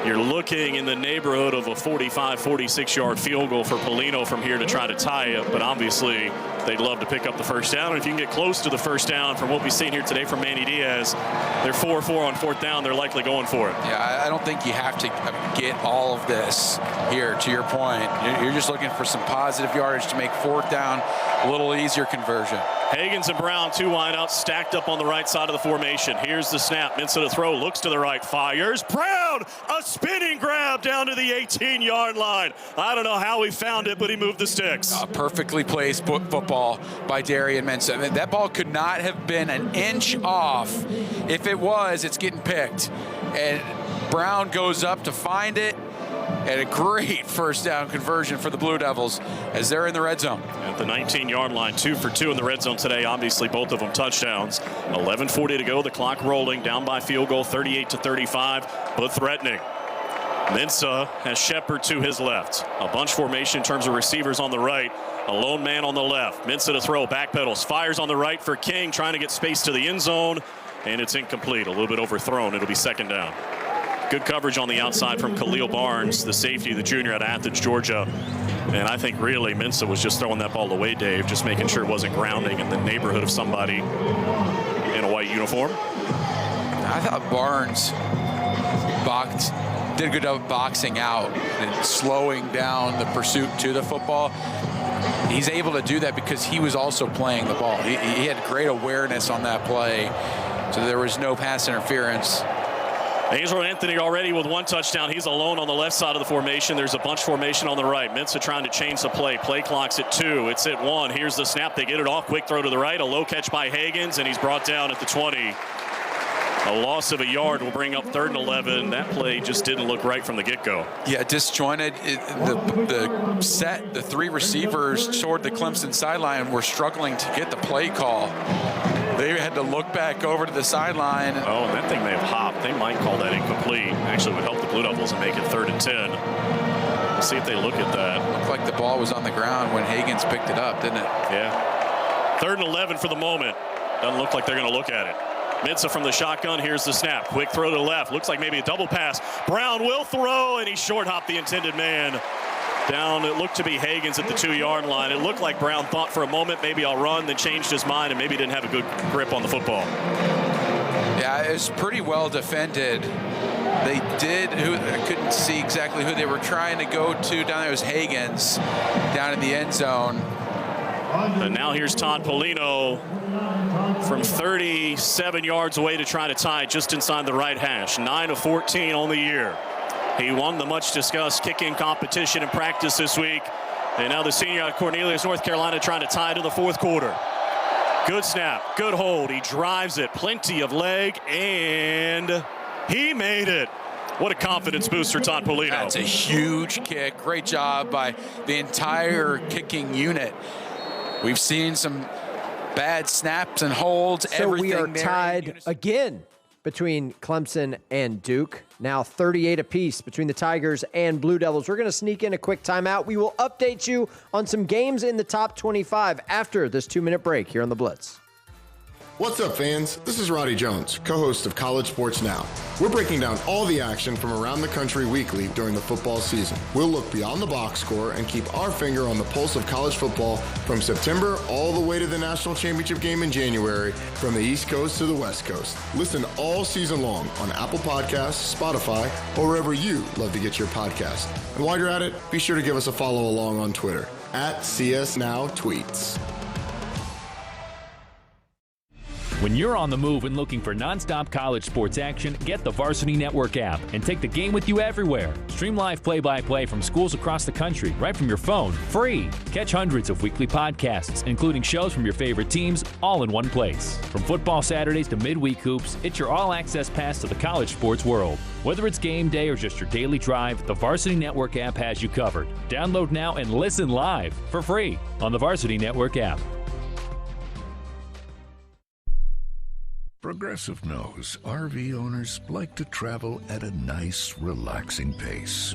You're looking in the neighborhood of a 45, 46-yard field goal for Polino from here to try to tie it, but obviously they'd love to pick up the 1st down. And if you can get close to the 1st down from what we've seen here today from Manny Diaz, they're 4-4 on 4th down. They're likely going for it. Yeah, I don't think you have to get all of this here, to your point. You're just looking for some positive yardage to make 4th down a little easier conversion. Higgins and Brown, 2 wideouts stacked up on the right side of the formation. Here's the snap. Mensah to throw, looks to the right, fires. Brown, a spinning grab down to the 18-yard line. I don't know how he found it, but he moved the sticks. Perfectly placed football by Darian Mensah. I mean, that ball could not have been an inch off. If it was, it's getting picked. And Brown goes up to find it. And a great 1st down conversion for the Blue Devils as they're in the red zone. At the 19-yard line, 2 for 2 in the red zone today. Obviously, both of them touchdowns. 11:40 to go. The clock rolling. Down by field goal, 38-35, but threatening. Mensah has Shepard to his left. A bunch formation in terms of receivers on the right. A lone man on the left. Mensah to throw, backpedals, fires on the right for King, trying to get space to the end zone, and it's incomplete. A little bit overthrown. It'll be 2nd down. Good coverage on the outside from Khalil Barnes, the safety, the junior out of Athens, Georgia. And I think really Mensah was just throwing that ball away, Dave, just making sure it wasn't grounding in the neighborhood of somebody in a white uniform. I thought Barnes did a good job of boxing out and slowing down the pursuit to the football. He's able to do that because he was also playing the ball. He had great awareness on that play, so there was no pass interference. Angel Anthony already with 1 touchdown. He's alone on the left side of the formation. There's a bunch formation on the right. Mensah trying to change the play. Play clock's at 2. It's at 1. Here's the snap. They get it off. Quick throw to the right. A low catch by Hagans, and he's brought down at the 20. A loss of a yard will bring up 3rd and 11. That play just didn't look right from the get-go. Yeah, disjointed. The set, the 3 receivers toward the Clemson sideline were struggling to get the play call. They had to look back over to the sideline. Oh, and that thing may have hopped. They might call that incomplete. Actually, would help the Blue Devils and make it 3rd and 10. Let's see if they look at that. Looked like the ball was on the ground when Hagans picked it up, didn't it? Yeah. 3rd and 11 for the moment. Doesn't look like they're going to look at it. Mensah from the shotgun. Here's the snap. Quick throw to the left. Looks like maybe a double pass. Brown will throw, and he short hopped the intended man. Down, it looked to be Hagans at the 2-yard line. It looked like Brown thought for a moment, maybe I'll run, then changed his mind and maybe didn't have a good grip on the football. Yeah, it was pretty well defended. They did, I couldn't see exactly who they were trying to go to down there. It was Hagans down in the end zone. And now here's Todd Polino from 37 yards away to try to tie just inside the right hash. 9 of 14 on the year. He won the much-discussed kicking competition in practice this week. And now the senior out of Cornelius, North Carolina, trying to tie to the 4th quarter. Good snap, good hold. He drives it, plenty of leg, and he made it. What a confidence boost for Todd Polino. That's a huge kick. Great job by the entire kicking unit. We've seen some bad snaps and holds. So we are tied again between Clemson and Duke. Now 38 apiece between the Tigers and Blue Devils. We're going to sneak in a quick timeout. We will update you on some games in the top 25 after this 2-minute break here on the Blitz. What's up, fans? This is Roddy Jones, co-host of College Sports Now. We're breaking down all the action from around the country weekly during the football season. We'll look beyond the box score and keep our finger on the pulse of college football from September all the way to the national championship game in January, from the East Coast to the West Coast. Listen all season long on Apple Podcasts, Spotify, or wherever you love to get your podcast. And while you're at it, be sure to give us a follow along on Twitter @CSNowTweets. When you're on the move and looking for nonstop college sports action, get the Varsity Network app and take the game with you everywhere. Stream live play-by-play from schools across the country right from your phone, free. Catch hundreds of weekly podcasts, including shows from your favorite teams, all in one place. From football Saturdays to midweek hoops, it's your all-access pass to the college sports world. Whether it's game day or just your daily drive, the Varsity Network app has you covered. Download now and listen live for free on the Varsity Network app. Progressive knows RV owners like to travel at a nice, relaxing pace.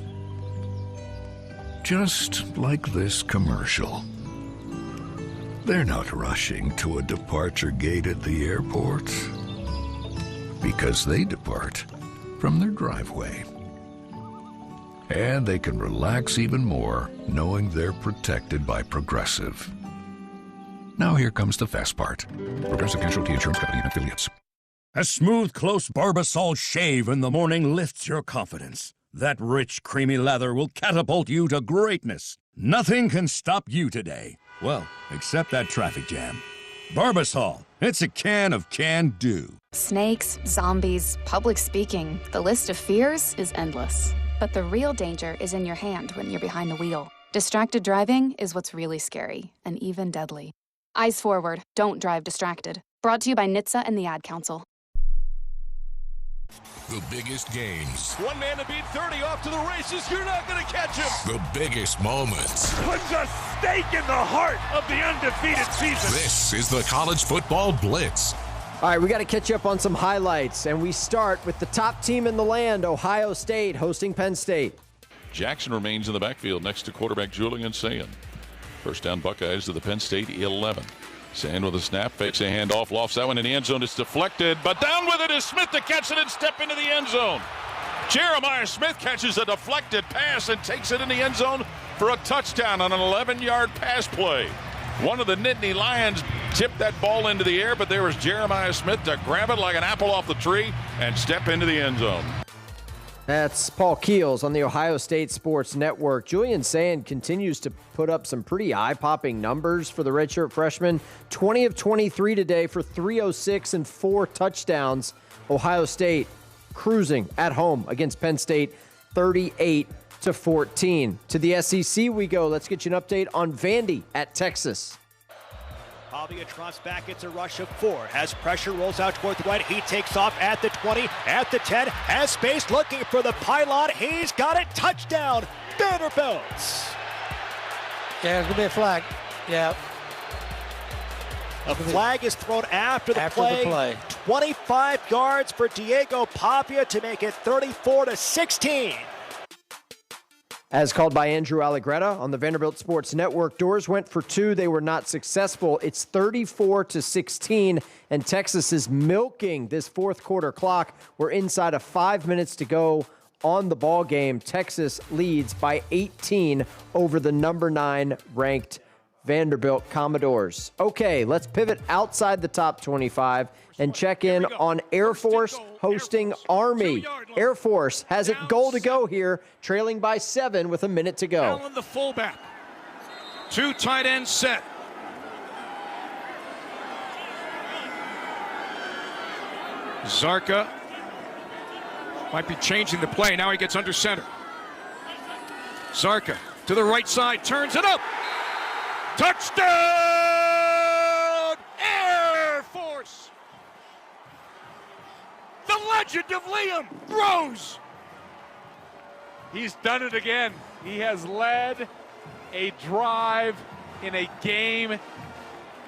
Just like this commercial. They're not rushing to a departure gate at the airport because they depart from their driveway. And they can relax even more knowing they're protected by Progressive. Now here comes the fast part. Progressive Casualty Insurance Company and Affiliates. A smooth, close Barbasol shave in the morning lifts your confidence. That rich, creamy lather will catapult you to greatness. Nothing can stop you today. Well, except that traffic jam. Barbasol. It's a can of can-do. Snakes, zombies, public speaking. The list of fears is endless. But the real danger is in your hand when you're behind the wheel. Distracted driving is what's really scary and even deadly. Eyes forward. Don't drive distracted. Brought to you by NHTSA and the Ad Council. The biggest games. One man to beat 30 off to the races. You're not going to catch him. The biggest moments. Puts a stake in the heart of the undefeated season. This is the College Football Blitz. All right, we got to catch up on some highlights, and we start with the top team in the land, Ohio State, hosting Penn State. Jackson remains in the backfield next to quarterback Julian Sand. First down Buckeyes to the Penn State 11. Sand with a snap, fakes a handoff, lofts that one in the end zone. It's deflected, but down with it is Smith to catch it and step into the end zone. Jeremiah Smith catches a deflected pass and takes it in the end zone for a touchdown on an 11-yard pass play. One of the Nittany Lions tipped that ball into the air, but there was Jeremiah Smith to grab it like an apple off the tree and step into the end zone. That's Paul Keels on the Ohio State Sports Network. Julian Sand continues to put up some pretty eye-popping numbers for the redshirt freshman. 20 of 23 today for 306 and 4 touchdowns. Ohio State cruising at home against Penn State, 38-14. To the SEC we go. Let's get you an update on Vandy at Texas. Pavia drops back, gets a rush of 4, has pressure, rolls out toward the right, he takes off at the 20, at the 10, has space, looking for the pylon, he's got it, touchdown, Vanderbilt! Yeah, it's going to be a flag. Yeah. A flag is thrown after the play. 25 yards for Diego Pavia to make it 34-16. As called by Andrew Allegretta on the Vanderbilt Sports Network, Doors went for 2. They were not successful. It's 34-16, and Texas is milking this fourth quarter clock. We're inside of 5 minutes to go on the ball game. Texas leads by 18 over the number 9 ranked Vanderbilt Commodores. Okay, let's pivot outside the top 25 and check in on Air Force hosting Army. Air Force has it goal to go here, trailing by 7 with a minute to go. Allen, the fullback. 2 tight ends set. Zarka might be changing the play. Now he gets under center. Zarka to the right side, turns it up. Touchdown, Air Force! The legend of Liam Rose. He's done it again. He has led a drive in a game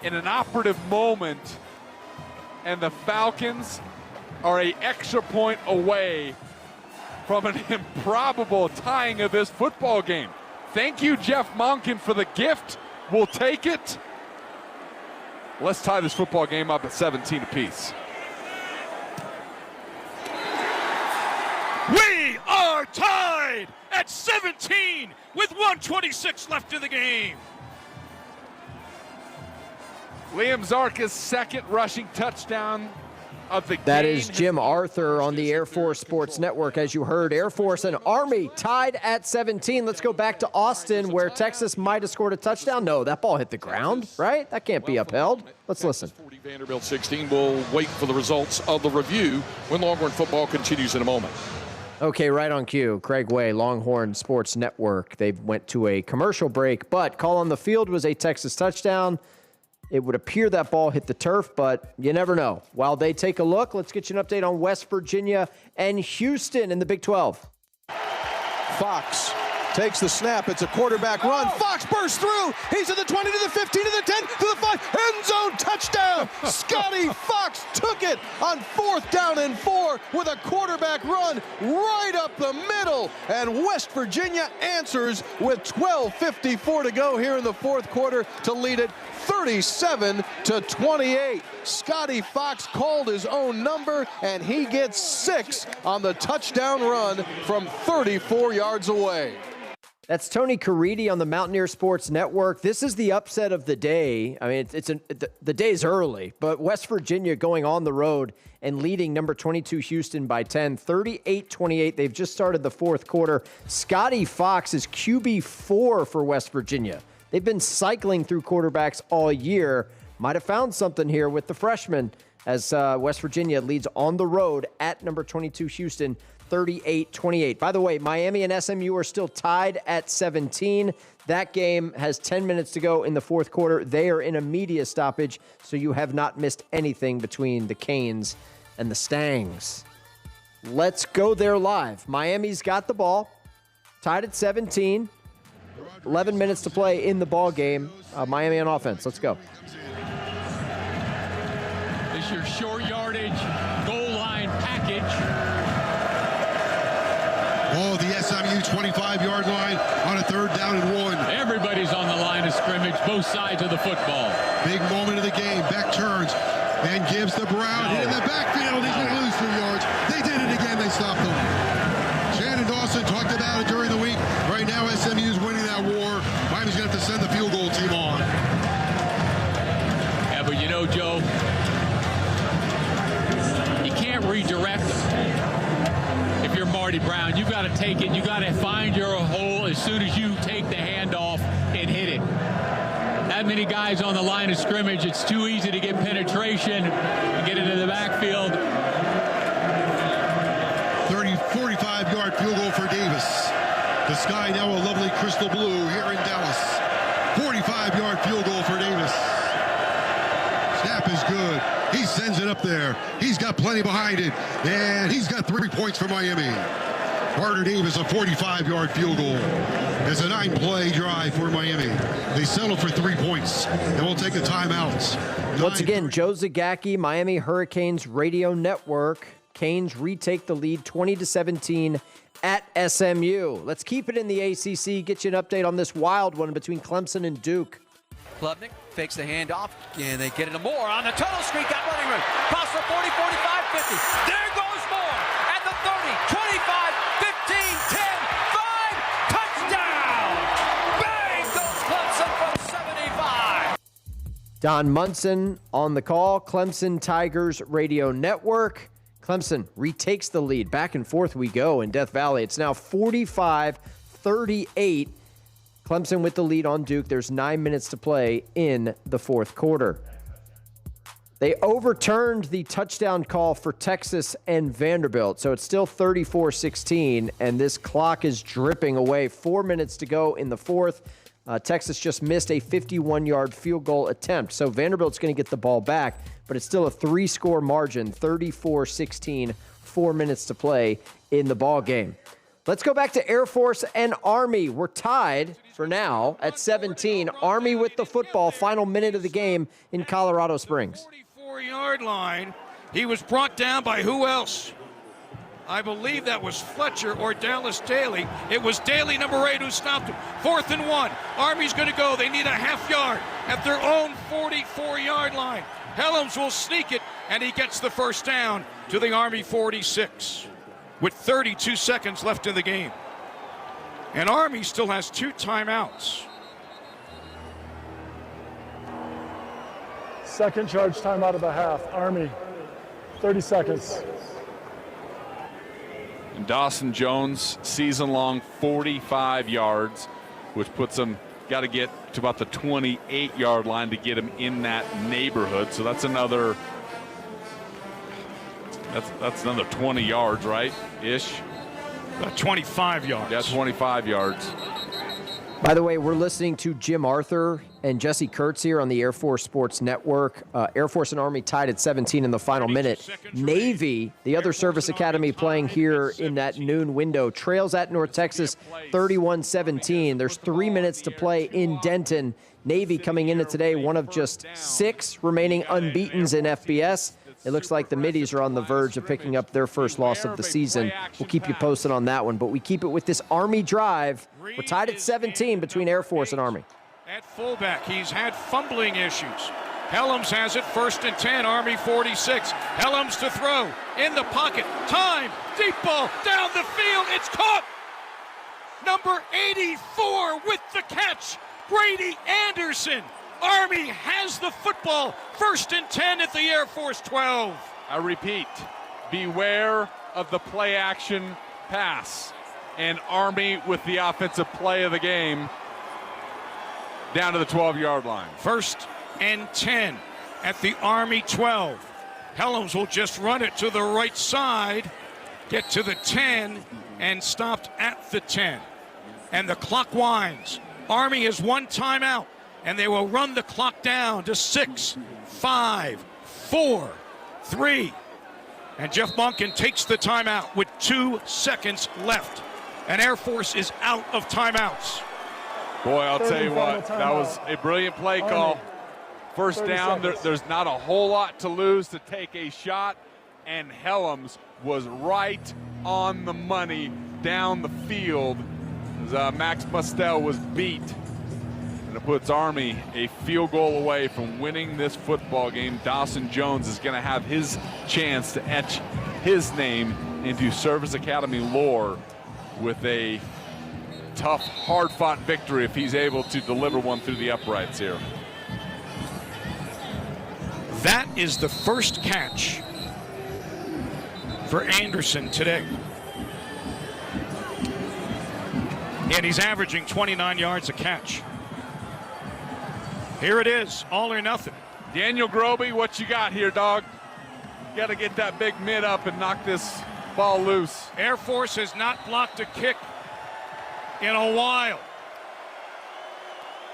in an operative moment, and the Falcons are an extra point away from an improbable tying of this football game. Thank you, Jeff Monken, for the gift. We'll take it. Let's tie this football game up at 17 apiece. We are tied at 17 with 1:26 left in the game. Liam Zarka's second rushing touchdown of the game. That is Jim Arthur on the Air Force Sports Network. As you heard, Air Force and Army tied at 17. Let's go back to Austin, where Texas might have scored a touchdown. No, that ball hit the ground, right? That can't be upheld. Let's listen. 40, Vanderbilt 16. We'll wait for the results of the review when Longhorn football continues in a moment. Okay, right on cue. Craig Way, Longhorn Sports Network. They went to a commercial break, but call on the field was a Texas touchdown. It would appear that ball hit the turf, but you never know. While they take a look, let's get you an update on West Virginia and Houston in the Big 12. Fox takes the snap. It's a quarterback run. Fox bursts through. He's at the 20 to the 15 to the 10 to the 5. End zone touchdown. Scotty Fox took it on 4th down and 4 with a quarterback run right up the middle. And West Virginia answers with 12:54 to go here in the fourth quarter to lead it 37-28. Scotty Fox called his own number, and he gets 6 on the touchdown run from 34 yards away. That's Tony Caridi on the Mountaineer Sports Network. This is the upset of the day. I mean, the day's early, but West Virginia going on the road and leading number 22 Houston by 10, 38-28. They've just started the fourth quarter. Scotty Fox is QB4 for West Virginia. They've been cycling through quarterbacks all year. Might have found something here with the freshman as West Virginia leads on the road at number 22 Houston, 38-28. By the way, Miami and SMU are still tied at 17. That game has 10 minutes to go in the fourth quarter. They are in a media stoppage, so you have not missed anything between the Canes and the Stangs. Let's go there live. Miami's got the ball, tied at 17. 11 minutes to play in the ball game. Miami on offense. Let's go. This is your short yardage goal line package. Oh, the SMU 25-yard line on a 3rd down and 1. Everybody's on the line of scrimmage, both sides of the football. Big moment of the game. Beck turns and gives to Brown. Hit in the backfield. He's going to lose 2 yards. They did it again. They stopped him. Shannon Dawson talked about it during the week. Right now, SMU's winning that war. Miami's going to have to send the field goal team on. Yeah, but you know, Joe, you can't redirect them. If you're Marty Brown, you've got to take it. You got to find your hole as soon as you take the handoff and hit it. That many guys on the line of scrimmage, it's too easy to get penetration and get into the backfield. sky now a lovely crystal blue here in Dallas. 45-yard field goal for Davis. Snap is good. He sends it up there. He's got plenty behind it. And he's got 3 points for Miami. Carter Davis, a 45-yard field goal. It's a 9-play drive for Miami. They settle for 3 points. And we'll take a timeout. Once again, Joe Zagacki, Miami Hurricanes Radio Network. Canes retake the lead 20-17 at SMU. Let's keep it in the ACC. Get you an update on this wild one between Clemson and Duke. Klubnik fakes the handoff, and they get it to Moore on the tunnel streak. Got running room. Pass for 40, 45, 50. There goes Moore at the 30, 25, 15, 10, 5. Touchdown! Bang goes Clemson from 75. Don Munson on the call. Clemson Tigers Radio Network. Clemson retakes the lead. Back and forth we go in Death Valley. It's now 45-38. Clemson with the lead on Duke. There's 9 minutes to play in the fourth quarter. They overturned the touchdown call for Texas and Vanderbilt, so it's still 34-16, and this clock is dripping away. 4 minutes to go in the fourth. Texas just missed a 51-yard field goal attempt, so Vanderbilt's going to get the ball back, but it's still a 3-score margin, 34-16, 4 minutes to play in the ball game. Let's go back to Air Force and Army. We're tied for now at 17. Army with the football, final minute of the game in Colorado Springs. 44-yard line. He was brought down by who else? I believe that was Fletcher or Dallas Daly. It was Daly, number 8, who stopped him. 4th and 1. Army's going to go. They need a half yard at their own 44-yard line. Helms will sneak it, and he gets the first down to the Army 46 with 32 seconds left in the game. And Army still has 2 timeouts. Second charge timeout of the half. Army, 30 seconds. And Dawson Jones, season-long 45 yards, which puts him, got to get to about the 28-yard line to get him in that neighborhood. So that's another, that's another 20 yards, right? Ish. 25 yards. Yeah, 25 yards. By the way, we're listening to Jim Arthur and Jesse Kurtz here on the Air Force Sports Network. Air Force and Army tied at 17 in the final minute. Navy, the other service academy playing here in that noon window, trails at North Texas 31-17. There's 3 minutes to play in Denton. Navy coming into today, one of just 6 remaining unbeatens in FBS. It looks like the Middies are on the verge of picking up their first loss of the season. We'll keep you posted on that one, but we keep it with this Army drive. We're tied at 17 between Air Force and Army. At fullback, he's had fumbling issues. Helms has it, 1st and 10, Army 46. Helms to throw, in the pocket, time, deep ball, down the field, it's caught! Number 84 with the catch, Brady Anderson. Army has the football, 1st and 10 at the Air Force 12. I repeat, beware of the play action pass. And Army with the offensive play of the game down to the 12-yard line. 1st and 10 at the Army 12. Helms will just run it to the right side, get to the 10, and stopped at the 10. And the clock winds. Army has 1 timeout, and they will run the clock down to 6, 5, 4, 3. And Jeff Monken takes the timeout with 2 seconds left. And Air Force is out of timeouts. Boy, I'll tell you what, that was a brilliant play call. First down, there's not a whole lot to lose to take a shot, and Helms was right on the money down the field as Max Mustel was beat. And it puts Army a field goal away from winning this football game. Dawson Jones is going to have his chance to etch his name into Service Academy lore with a tough, hard-fought victory if he's able to deliver one through the uprights here. That is the first catch for Anderson today. And he's averaging 29 yards a catch. Here it is, all or nothing. Daniel Groby, what you got here, dog? You got to get that big mid up and knock this ball loose. Air Force has not blocked a kick in a while.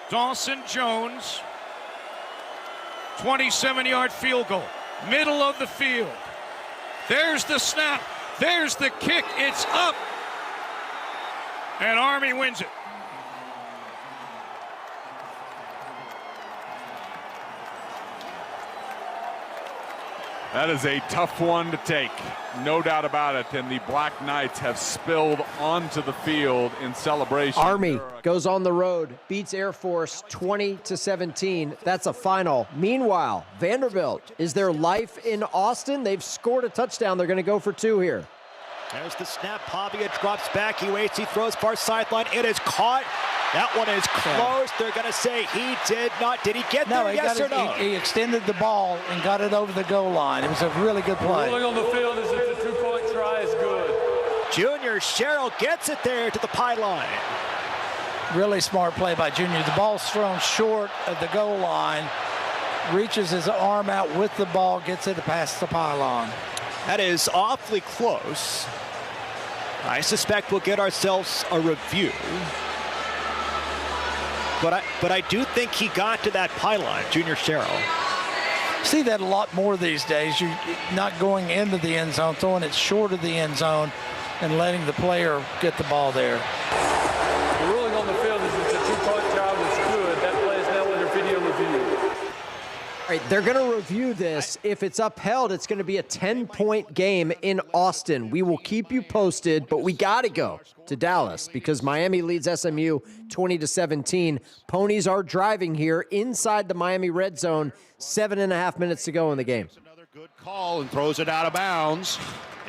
Dawson Jones, 27-yard field goal, middle of the field. There's the snap. There's the kick. It's up. And Army wins it. That is a tough one to take, no doubt about it. And the Black Knights have spilled onto the field in celebration. Army goes on the road, beats Air Force 20-17. That's a final. Meanwhile, Vanderbilt, is their life in Austin? They've scored a touchdown. They're going to go for 2 here. There's the snap. Pavia drops back. He waits. He throws far sideline. It is caught. That one is close. They're going to say he did not. Did he get there? Yes or no? He extended the ball and got it over the goal line. It was a really good play. Ruling on the field is that the 2-point try is good. Junior Sherrill gets it there to the pylon. Really smart play by Junior. The ball's thrown short of the goal line. Reaches his arm out with the ball, gets it past the pylon. That is awfully close. I suspect we'll get ourselves a review. But I do think he got to that pylon, Junior Sherrill. See that a lot more these days. You're not going into the end zone, throwing it short of the end zone and letting the player get the ball there. The ruling on the field is that the 2-point try was good. That play is now under video review. All right, they're going to review this. If it's upheld, it's going to be a 10-point game in Austin. We will keep you posted, but we got to go to Dallas because Miami leads SMU 20-17. Ponies are driving here inside the Miami red zone. 7.5 minutes to go in the game. Another good call and throws it out of bounds.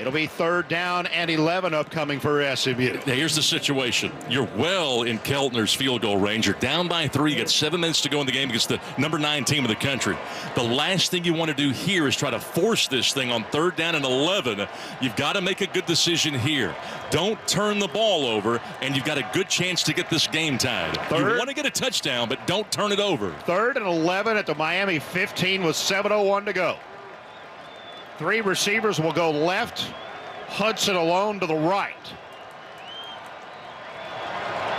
It'll be 3rd down and 11 upcoming for SMU. Now, here's the situation. You're well in Keltner's field goal range. You're down by 3. You got 7 minutes to go in the game against the number 9 team in the country. The last thing you want to do here is try to force this thing on 3rd down and 11. You've got to make a good decision here. Don't turn the ball over, and you've got a good chance to get this game tied. You want to get a touchdown, but don't turn it over. 3rd and 11 at the Miami 15 with 7:01 to go. 3 receivers will go left. Hudson alone to the right.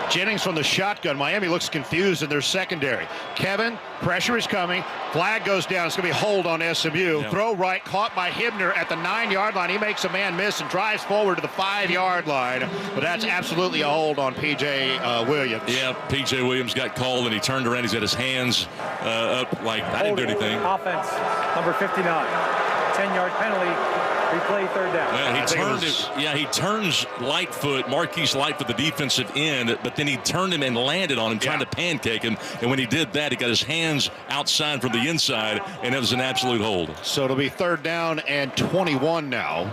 Jennings from the shotgun. Miami looks confused in their secondary. Kevin, pressure is coming. Flag goes down. It's going to be a hold on SMU. Yeah. Throw right, caught by Hibner at the 9-yard line. He makes a man miss and drives forward to the 5-yard line. But that's absolutely a hold on P.J. Williams. Yeah, P.J. Williams got called, and he turned around. He's got his hands up like, I didn't do anything. Offense, number 59. 10-yard penalty. Replay 3rd down. Well, he turns Lightfoot, Marquise Lightfoot, the defensive end, but then he turned him and landed on him, trying to pancake him. And when he did that, he got his hands outside from the inside, and it was an absolute hold. So it'll be 3rd down and 21 now.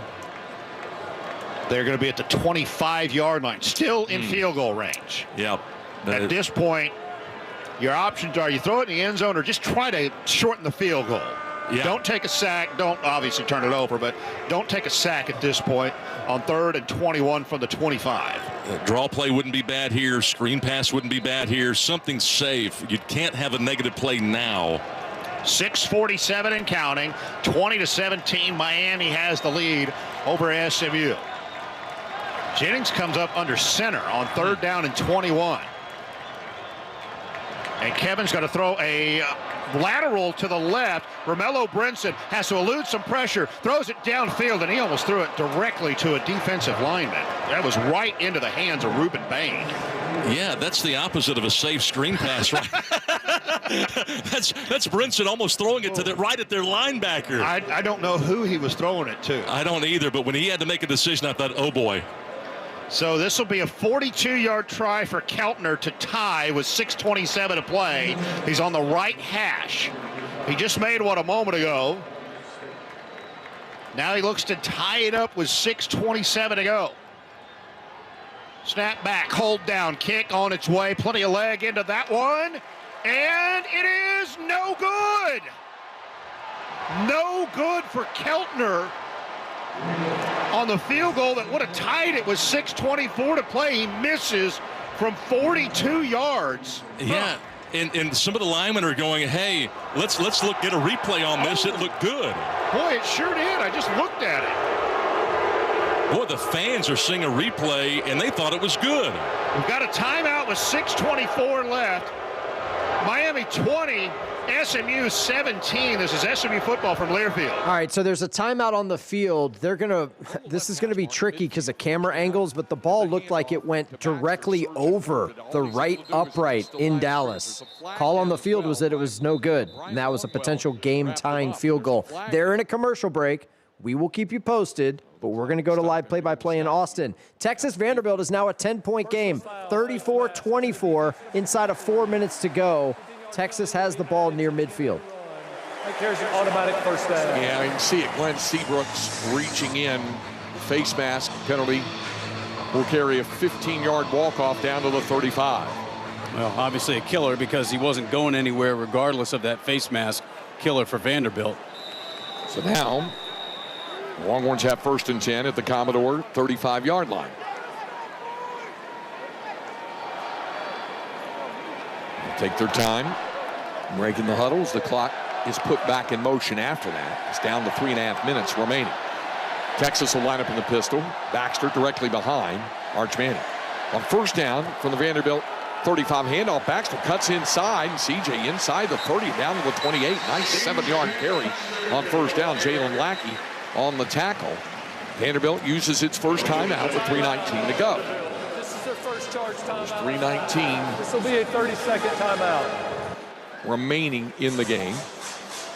They're going to be at the 25-yard line, still in field goal range. Yep. At this point, your options are you throw it in the end zone or just try to shorten the field goal. Yeah. Don't take a sack. Don't obviously turn it over, but don't take a sack at this point on 3rd and 21 from the 25. Draw play wouldn't be bad here. Screen pass wouldn't be bad here. Something safe. You can't have a negative play now. 6:47 and counting. 20-17. Miami has the lead over SMU. Jennings comes up under center on 3rd down and 21. And Kevin's going to throw a lateral to the left. Romello Brinson has to elude some pressure, throws it downfield, and he almost threw it directly to a defensive lineman. That was right into the hands of Ruben Bain. Yeah, that's the opposite of a safe screen pass, right? that's Brinson almost throwing it to right at their linebacker. I don't know who he was throwing it to. I don't either, but when he had to make a decision, I thought, oh boy. So this will be a 42-yard try for Keltner to tie with 6:27 to play. He's on the right hash. He just made one a moment ago. Now he looks to tie it up with 6:27 to go. Snap back, hold down, kick on its way. Plenty of leg into that one. And it is no good. No good for Keltner. On the field goal that would have tied it with 6:24 to play. He misses from 42 yards. Yeah, and some of the linemen are going, hey, let's get a replay on this. It looked good. Boy, it sure did. I just looked at it. Boy, the fans are seeing a replay, and they thought it was good. We've got a timeout with 6:24 left. Miami 20, SMU 17. This is SMU football from Learfield. All right, so there's a timeout on the field. This is going to be tricky because of camera angles, but the ball looked like it went directly over the right upright in Dallas. Call on the field was that it was no good, and that was a potential game-tying field goal. They're in a commercial break. We will keep you posted, but we're going to go to live play-by-play in Austin. Texas-Vanderbilt is now a 10-point game, 34-24, inside of 4 minutes to go. Texas has the ball near midfield. There's an automatic first down. Yeah, you can see it. Glenn Seabrooks reaching in. Face mask penalty will carry a 15-yard walk-off down to the 35. Well, obviously a killer because he wasn't going anywhere regardless of that face mask. Killer for Vanderbilt. So now, Longhorns have 1st and 10 at the Commodore 35-yard line. They'll take their time, breaking the huddles. The clock is put back in motion after that. It's down to 3.5 minutes remaining. Texas will line up in the pistol. Baxter directly behind Arch Manning. On 1st down from the Vanderbilt 35 handoff, Baxter cuts inside, and CJ inside the 30 down to the 28. Nice 7-yard carry on 1st down. Jalen Lackey on the tackle. Vanderbilt uses its first timeout with 3:19 to go. This is their first charge timeout. 3:19. This will be a 30-second timeout. Remaining in the game.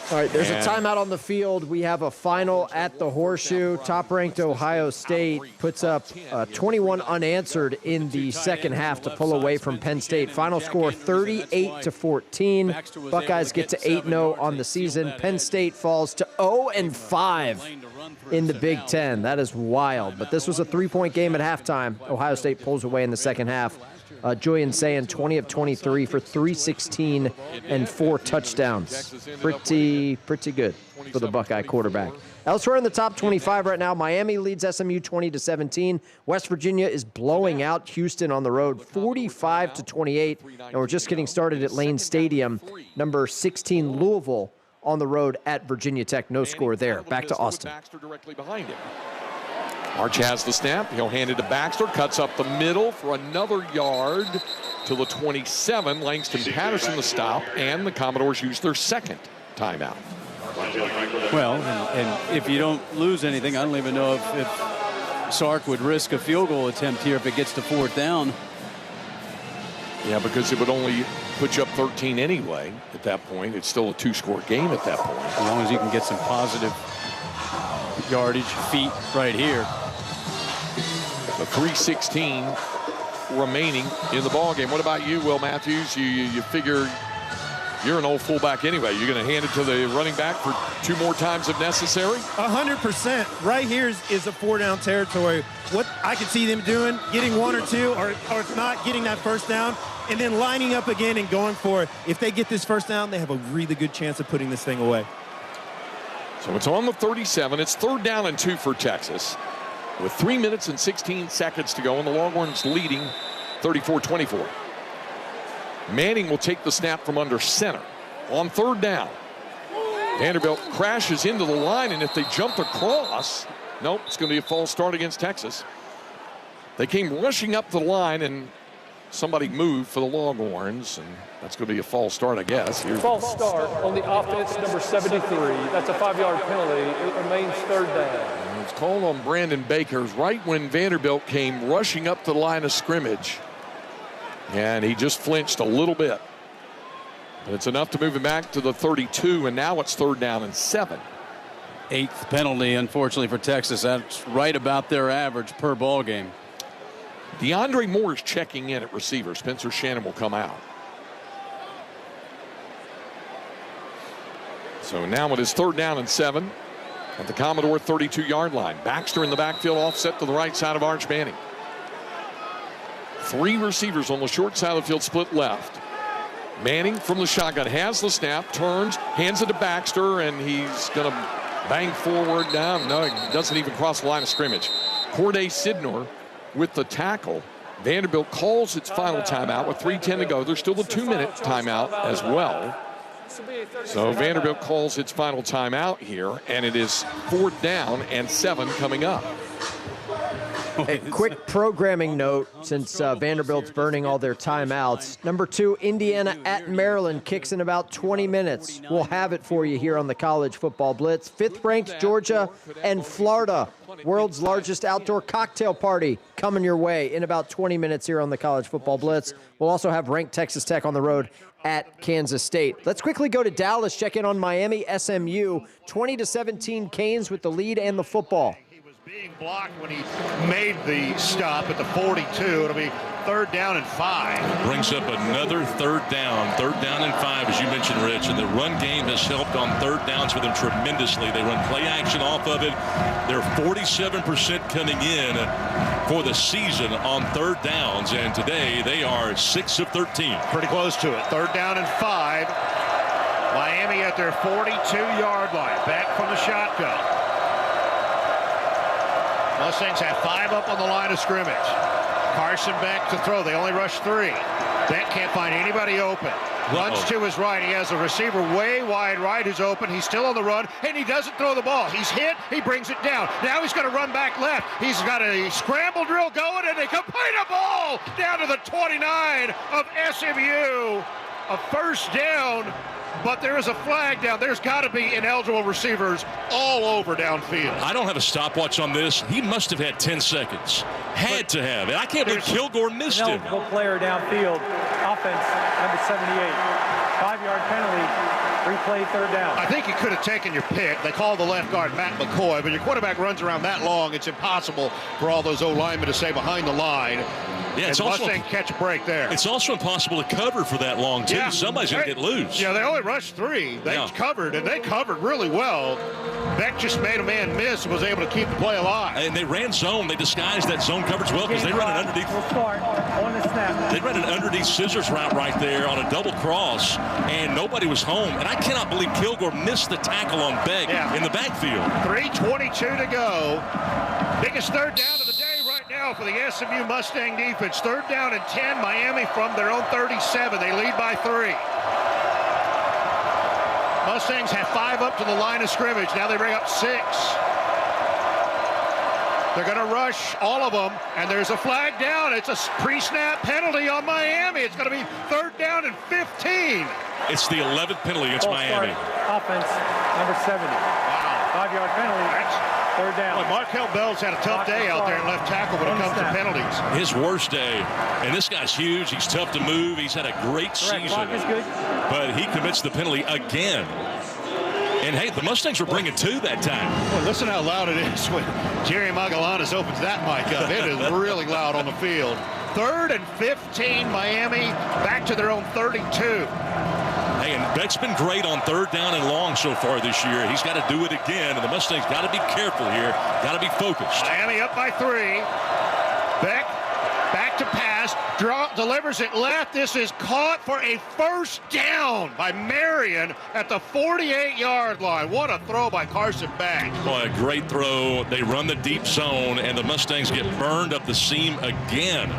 All right, there's a timeout on the field. We have a final at the Horseshoe. Top-ranked Ohio State puts up 21 unanswered in the second half to pull away from Penn State. Final score 38-14. Buckeyes get to 8-0 on the season. Penn State falls to 0-5 in the Big Ten. That is wild. But this was a 3-point game at halftime. Ohio State pulls away in the second half. Julian Sayin, 20 of 23 for 316 and 4 touchdowns. Pretty good for the Buckeye quarterback. Elsewhere in the top 25 right now, Miami leads SMU 20-17. West Virginia is blowing out Houston on the road 45-28. And we're just getting started at Lane Stadium. Number 16 Louisville on the road at Virginia Tech. No score there. Back to Austin. Arch has the snap. He'll hand it to Baxter. Cuts up the middle for another yard to the 27. Langston Patterson the stop, and the Commodores use their second timeout. Well, and if you don't lose anything, I don't even know if Sark would risk a field goal attempt here if it gets to 4th down. Yeah, because it would only put you up 13 anyway at that point. It's still a 2-score game at that point. As long as you can get some positive yardage, feet right here. The 3:16 remaining in the ball game. What about you, Will Matthews? You figure you're an old fullback anyway. You're going to hand it to the running back for 2 more times if necessary? 100%. Right here is a 4-down territory. What I can see them doing, getting 1 or 2, or if not, getting that first down, and then lining up again and going for it. If they get this first down, they have a really good chance of putting this thing away. So it's on the 37. It's 3rd down and 2 for Texas with 3 minutes and 16 seconds to go, and the Longhorns leading 34-24. Manning will take the snap from under center on 3rd down. Vanderbilt crashes into the line, and if they jumped across, nope, it's going to be a false start against Texas. They came rushing up the line, and somebody moved for the Longhorns, and that's going to be a false start, I guess. False start on the offense, number 73. That's a 5-yard penalty. It remains 3rd down. And it's called on Brandon Bakers right when Vanderbilt came rushing up to the line of scrimmage. And he just flinched a little bit. But it's enough to move him back to the 32, and now it's 3rd down and 7. 8th penalty, unfortunately, for Texas. That's right about their average per ball game. DeAndre Moore is checking in at receiver. Spencer Shannon will come out. So now it is 3rd down and 7 at the Commodore 32-yard line. Baxter in the backfield, offset to the right side of Arch Manning. 3 receivers on the short side of the field, split left. Manning from the shotgun has the snap, turns, hands it to Baxter, and he's going to bang forward down. No, he doesn't even cross the line of scrimmage. Corday Sidnor with the tackle. Vanderbilt calls its final timeout with 3:10 to go. There's still a 2-minute timeout as well. So Vanderbilt calls its final timeout here, and it is 4th down and 7 coming up. A quick programming note, since Vanderbilt's burning all their timeouts. Number 2, Indiana at Maryland kicks in about 20 minutes. We'll have it for you here on the College Football Blitz. 5th-ranked Georgia and Florida, world's largest outdoor cocktail party, coming your way in about 20 minutes here on the College Football Blitz. We'll also have ranked Texas Tech on the road at Kansas State. Let's quickly go to Dallas, check in on Miami, SMU. 20-17 Canes with the lead and the football. Being blocked when he made the stop at the 42. It'll be 3rd down and 5. Brings up another 3rd down and 5, as you mentioned, Rich. And the run game has helped on 3rd downs for them tremendously. They run play action off of it. They're 47% coming in for the season on 3rd downs. And today they are 6 of 13. Pretty close to it. 3rd down and 5. Miami at their 42-yard line. Back from the shotgun. Mustangs have 5 up on the line of scrimmage. Carson back to throw. They only rush 3. Beck can't find anybody open. Runs to his right. He has a receiver way wide right who's open. He's still on the run, and he doesn't throw the ball. He's hit. He brings it down. Now he's going to run back left. He's got a scramble drill going, and they complete a ball down to the 29 of SMU. A 1st down. But there is a flag down. There's got to be ineligible receivers all over downfield. I don't have a stopwatch on this. He must have had 10 seconds. Had to have. And I can't believe Kilgore missed him. Ineligible player downfield. Offense, number 78. 5-yard penalty. Replay 3rd down. I think you could have taken your pick. They call the left guard Matt McCoy, but your quarterback runs around that long. It's impossible for all those O-linemen to stay behind the line. Yeah, it's and also Mustang catch a break there. It's also impossible to cover for that long, too. Yeah. Somebody's going to get loose. Yeah, they only rushed 3. They covered, and they covered really well. Beck just made a man miss and was able to keep the play alive. And they ran zone. They disguised that zone coverage well because they ran an underneath. We'll start on the snap. They ran an underneath scissors route right there on a double cross, and nobody was home. And I cannot believe Kilgore missed the tackle on Beck in the backfield. 3:22 to go. Biggest 3rd down of the day right now for the SMU Mustang defense. 3rd down and 10. Miami from their own 37. They lead by 3. Mustangs have 5 up to the line of scrimmage. Now they bring up 6. They're going to rush all of them, and there's a flag down. It's a pre-snap penalty on Miami. It's going to be 3rd down and 15. It's the 11th penalty against Miami. Offense, number 70. Wow. 5-yard penalty. 3rd down. Well, Markel Bell's had a tough day out there in left tackle when it comes to penalties. His worst day. And this guy's huge. He's tough to move. He's had a great season. But he commits the penalty again. And, hey, the Mustangs were bringing 2 that time. Well, listen how loud it is when Jerry Magallanes opens that mic up. It is really loud on the field. 3rd and 15, Miami back to their own 32. Hey, and Beck's been great on 3rd down and long so far this year. He's got to do it again, and the Mustangs got to be careful here. Got to be focused. Miami up by 3. Beck back to pass, delivers it left. This is caught for a 1st down by Marion at the 48-yard line. What a throw by Carson Beck. Boy, a great throw. They run the deep zone, and the Mustangs get burned up the seam again.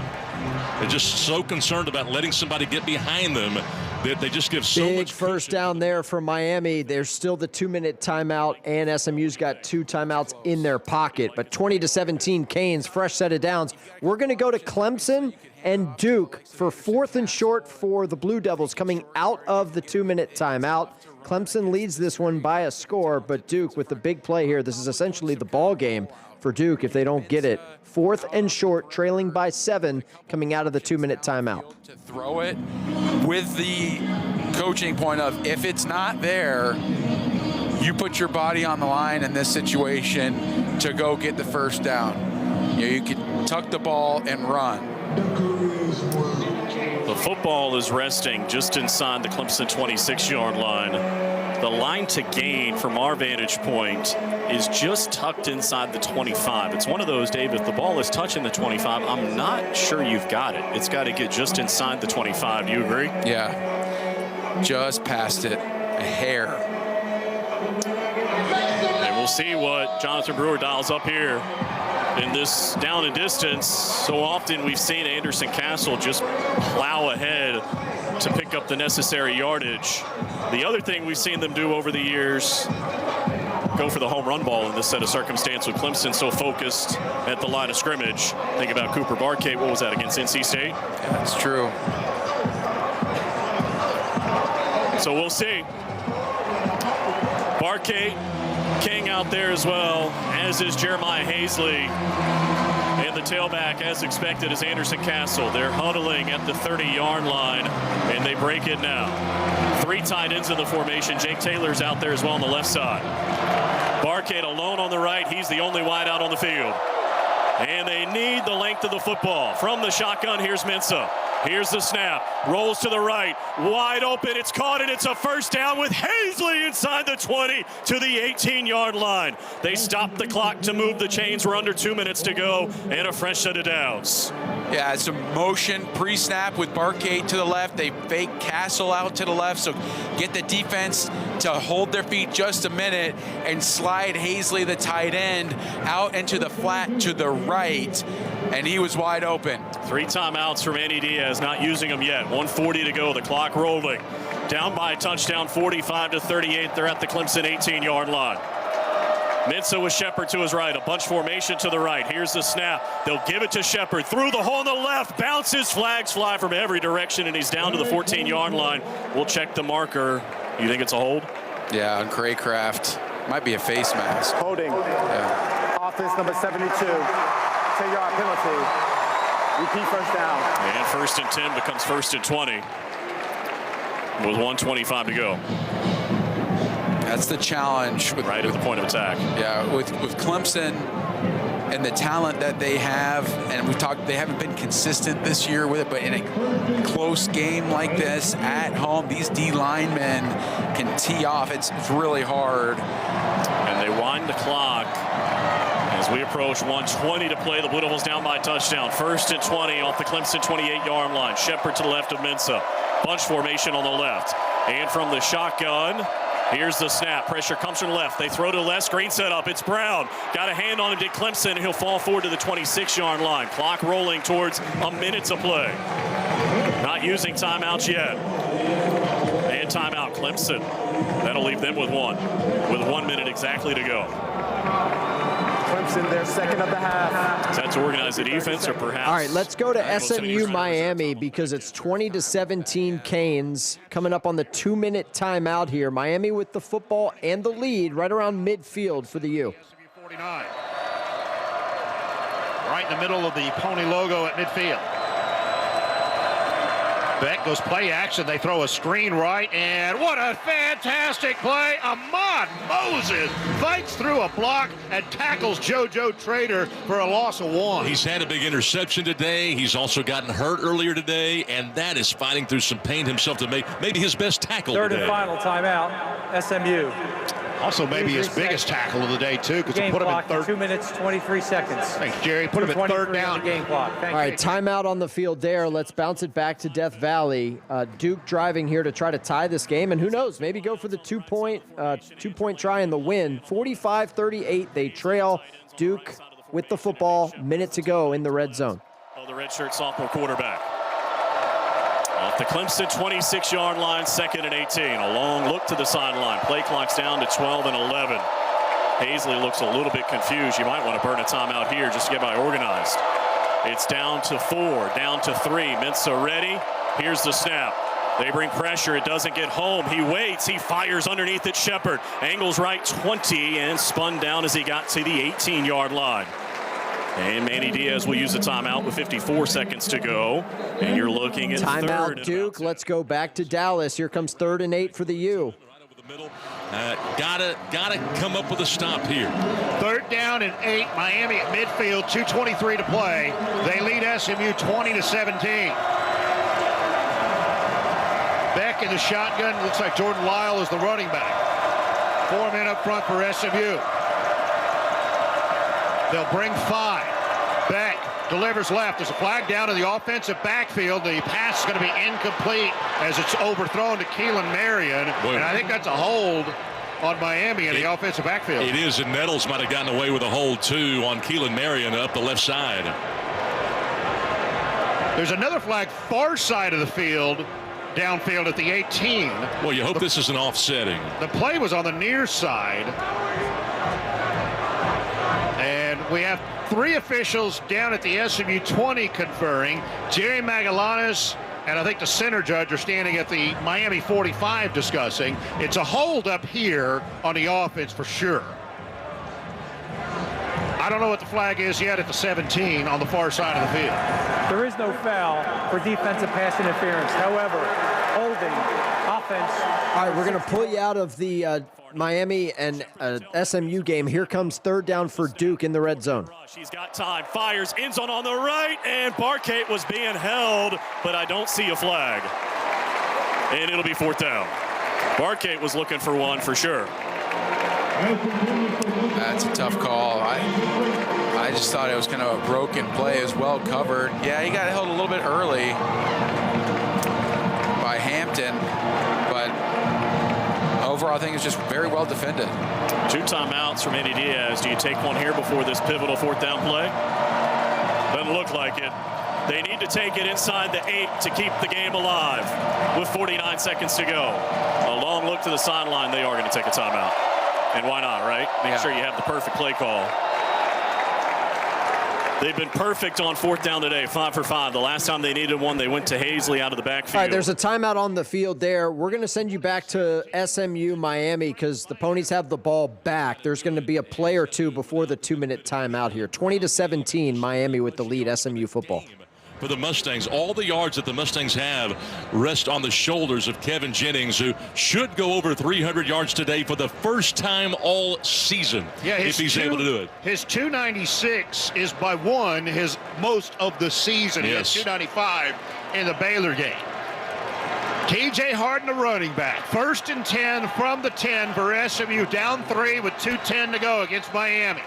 They're just so concerned about letting somebody get behind them that they just give so big much 1st down there for Miami. There's still the 2-minute timeout, and SMU's got 2 timeouts in their pocket. But 20-17 Canes, fresh set of downs. We're going to go to Clemson and Duke for 4th and short for the Blue Devils coming out of the 2-minute timeout. Clemson leads this one by a score, but Duke with the big play here. This is essentially the ball game for Duke if they don't get it. 4th and short, trailing by 7, coming out of the 2-minute timeout. To throw it with the coaching point of if it's not there, you put your body on the line in this situation to go get the 1st down. You can tuck the ball and run. The football is resting just inside the Clemson 26-yard line. The line to gain from our vantage point is just tucked inside the 25. It's one of those, Dave, if the ball is touching the 25, I'm not sure you've got it. It's got to get just inside the 25. Do you agree? Yeah. Just past it. A hair. And we'll see what Jonathan Brewer dials up here in this down and distance. So often we've seen Anderson Castle just plow ahead to pick up the necessary yardage. The other thing we've seen them do over the years go for the home run ball in this set of circumstance with Clemson so focused at the line of scrimmage. Think about Cooper Barkay. What was that, against NC State? Yeah, that's true. So we'll see. Barkay, King out there as well, as is Jeremiah Hazley. And the tailback, as expected, is Anderson Castle. They're huddling at the 30-yard line, and they break it now. 3 tight ends in the formation. Jake Taylor's out there as well on the left side. Barkay alone on the right. He's the only wide out on the field. And they need the length of the football. From the shotgun, here's Mensah. Here's the snap. Rolls to the right. Wide open. It's caught, and it's a first down with Hazley inside the 20 to the 18-yard line. They stopped the clock to move the chains. We're under 2 minutes to go, and a fresh set of downs. Yeah, it's a motion pre-snap with Barkay to the left. They fake Castle out to the left, so get the defense to hold their feet just a minute and slide Hazley, the tight end, out into the flat to the right, and he was wide open. 3 timeouts from Andy Diaz, not using them yet. 1:40 to go, the clock rolling. Down by a touchdown, 45-38. They're at the Clemson 18-yard line. Mensah with Shepard to his right, a bunch formation to the right. Here's the snap. They'll give it to Shepard through the hole on the left. Bounces, flags fly from every direction, and he's down to the 14-yard line. We'll check the marker. You think it's a hold? Yeah, on Craycraft. Might be a face mask. Holding. Yeah. Offense number 72. 10-yard penalty. Repeat first down. And 1st and 10 becomes 1st and 20. With 1:25 to go. That's the challenge. Right at the point of attack. Yeah, with Clemson and the talent that they have, and we've talked, they haven't been consistent this year with it, but in a close game like this at home, these D linemen can tee off. It's really hard. And they wind the clock as we approach 1:20 to play. The Blue Devils down by a touchdown. 1st and 20 off the Clemson 28-yard line. Shepard to the left of Mensah. Bunch formation on the left. And from the shotgun, here's the snap. Pressure comes from the left. They throw to the left. Screen set up. It's Brown. Got a hand on him. Did Clemson. He'll fall forward to the 26-yard line. Clock rolling towards a minute to play. Not using timeouts yet. And timeout Clemson. That'll leave them with 1. With 1 minute exactly to go. Clemson, their second of the half. Is that to organize the defense or perhaps? All right, let's go to SMU Miami because it's 20-17 Canes coming up on the 2-minute timeout here. Miami with the football and the lead right around midfield for the U. 49. Right in the middle of the pony logo at midfield. Beck goes play action. They throw a screen right, and what a fantastic play. Ahmad Moses fights through a block and tackles JoJo Trader for a loss of 1. He's had a big interception today. He's also gotten hurt earlier today, and that is fighting through some pain himself to make maybe his best tackle Third today. and final timeout, SMU. Also maybe his biggest tackle of the day, too, because he put him in third. 2 minutes, 23 seconds. Thanks, Jerry. Put him at third down. On the game clock. All right, timeout on the field there. Let's bounce it back to Death Valley. Duke driving here to try to tie this game, and who knows, maybe go for the two-point try and the win. 45-38, they trail. Duke with the football, minute to go in the red zone. Oh, the redshirt sophomore quarterback. Off the Clemson 26-yard line, 2nd and 18. A long look to the sideline. Play clock's down to 12 and 11. Hazley looks a little bit confused. You might want to burn a timeout here just to get by organized. It's down to 4, down to 3. Mensah ready. Here's the snap. They bring pressure. It doesn't get home. He waits. He fires underneath it. Shepard angles right 20 and spun down as he got to the 18-yard line. And Manny Diaz will use the timeout with 54 seconds to go. And you're looking at timeout Duke. Let's go back to Dallas. Here comes 3rd and 8 for the U. Gotta come up with a stop here. 3rd down and 8. Miami at midfield. 2:23 to play. They lead SMU 20-17. Beck in the shotgun. Looks like Jordan Lyle is the running back. 4 men up front for SMU. They'll bring 5. Beck delivers left. There's a flag down in the offensive backfield. The pass is going to be incomplete as it's overthrown to Keelan Marion. And I think that's a hold on Miami in the offensive backfield. It is, and Nettles might have gotten away with a hold, too, on Keelan Marion up the left side. There's another flag far side of the field, downfield at the 18. Well, you hope this is an offsetting. The play was on the near side. We have 3 officials down at the SMU 20 conferring. Jerry Magallanes and I think the center judge are standing at the Miami 45 discussing. It's a hold up here on the offense for sure. I don't know what the flag is yet at the 17 on the far side of the field. There is no foul for defensive pass interference. However, holding, offense. All right, we're going to pull you out of the Miami and SMU game. Here comes third down for Duke in the red zone. He's got time, fires, end zone on the right, and Barkate was being held, but I don't see a flag. And it'll be fourth down. Barkate was looking for one for sure. That's a tough call. I just thought it was kind of a broken play. It was well covered. Yeah, he got held a little bit early by Hampton, but overall I think it's just very well defended. 2 timeouts from Eddie Diaz. Do you take one here before this pivotal fourth down play? Doesn't look like it. They need to take it inside the 8 to keep the game alive with 49 seconds to go. A long look to the sideline. They are going to take a timeout. And why not, right? Make sure you have the perfect play call. They've been perfect on fourth down today, 5 for 5. The last time they needed one, they went to Hazley out of the backfield. All right, there's a timeout on the field there. We're going to send you back to SMU Miami because the Ponies have the ball back. There's going to be a play or two before the 2-minute timeout here. 20-17, Miami with the lead, SMU football. For the Mustangs, all the yards that the Mustangs have rest on the shoulders of Kevin Jennings, who should go over 300 yards today for the first time all season, if he's able to do it. His 296 is by one his most of the season. Yes. He had 295 in the Baylor game. TJ Harden, the running back. 1st and 10 from the 10 for SMU, down 3 with 2:10 to go against Miami.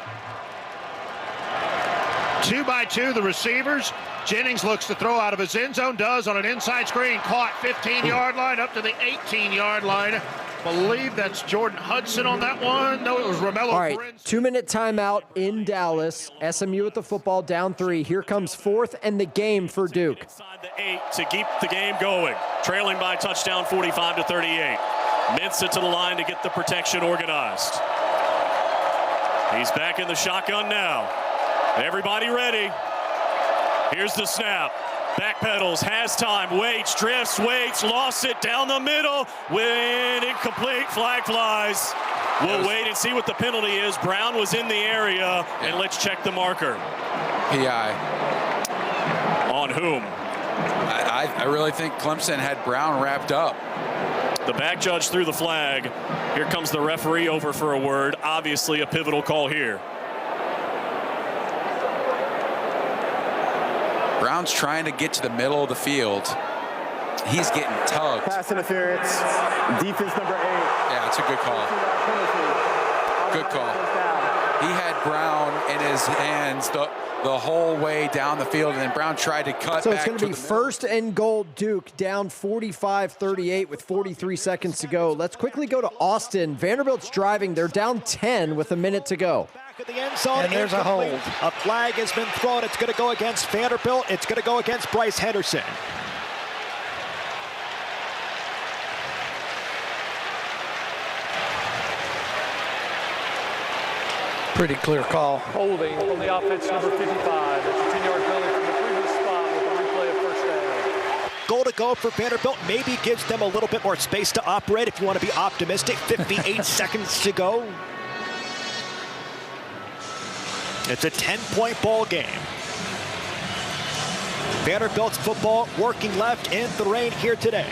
2 by 2, the receivers. Jennings looks to throw out of his end zone, does on an inside screen, caught 15-yard line up to the 18-yard line. Believe that's Jordan Hudson on that one. No, it was Romello. All right, 2-minute timeout in Dallas. SMU with the football, down 3. Here comes 4th and the game for Duke. Inside the 8 to keep the game going. Trailing by touchdown 45-38. Mensah to the line to get the protection organized. He's back in the shotgun now. Everybody ready. Here's the snap. Backpedals, has time, waits, drifts, waits, lost it down the middle. When incomplete, flag flies. We'll wait and see what the penalty is. Brown was in the area, and let's check the marker. PI. On whom? I really think Clemson had Brown wrapped up. The back judge threw the flag. Here comes the referee over for a word. Obviously a pivotal call here. Brown's trying to get to the middle of the field. He's getting tugged. Pass interference, defense number 8. Yeah, it's a good call. Good call. He had Brown in his hands the whole way down the field, and then Brown tried to cut So back. it's going to be 1st and goal, Duke, down 45-38 with 43 seconds to go. Let's quickly go to Austin. Vanderbilt's driving. They're down 10 with a minute to go. At the end zone, And there's a hold. A flag has been thrown. It's going to go against Vanderbilt. It's going to go against Bryce Henderson. Pretty clear call. Holding on the offense, number 55. That's a 10-yard penalty from the previous spot with a replay of first down. Goal to go for Vanderbilt. Maybe gives them a little bit more space to operate if you want to be optimistic. 58 seconds to go. It's a 10-point ball game. Vanderbilt's football working left in the rain here today.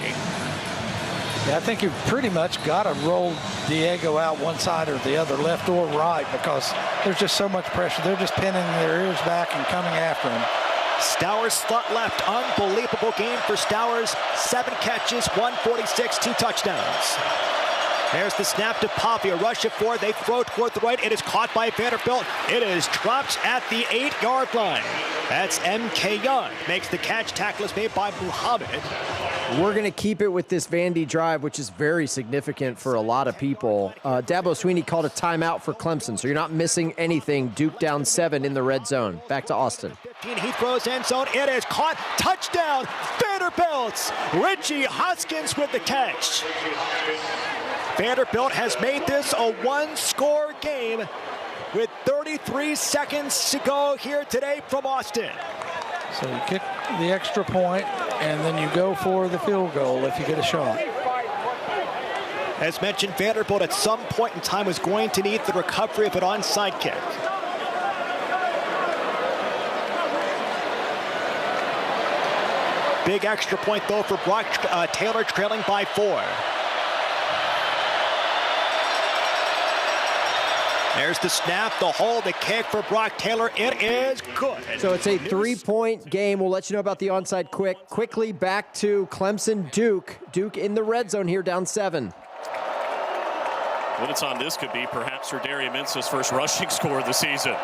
Yeah, I think you've pretty much got to roll Diego out one side or the other, left or right, because there's just so much pressure. They're just pinning their ears back and coming after him. Stowers slot left. Unbelievable game for Stowers. 7 catches, 146, 2 touchdowns. There's the snap to Poppy. A rush of 4. They throw toward the right. It is caught by Vanderbilt. It is dropped at the 8-yard line. That's M.K. Young. Makes the catch. Tackle is made by Muhammad. We're going to keep it with this Vandy drive, which is very significant for a lot of people. Dabo Sweeney called a timeout for Clemson, so you're not missing anything. Duke down 7 in the red zone. Back to Austin. 15, he throws end zone. It is caught. Touchdown, Vanderbilt. Richie Hoskins with the catch. Vanderbilt has made this a 1-score game with 30 43 seconds to go here today from Austin. So you kick the extra point, and then you go for the field goal if you get a shot. As mentioned, Vanderbilt at some point in time was going to need the recovery of an onside kick. Big extra point, though, for Brock Taylor, trailing by 4. There's the snap, the hold, the kick for Brock Taylor. It is good. So it's a 3-point game. We'll let you know about the onside quickly. Back to Clemson, Duke. Duke in the red zone here, down 7. Minutes on this could be perhaps for Darian Mince's first rushing score of the season.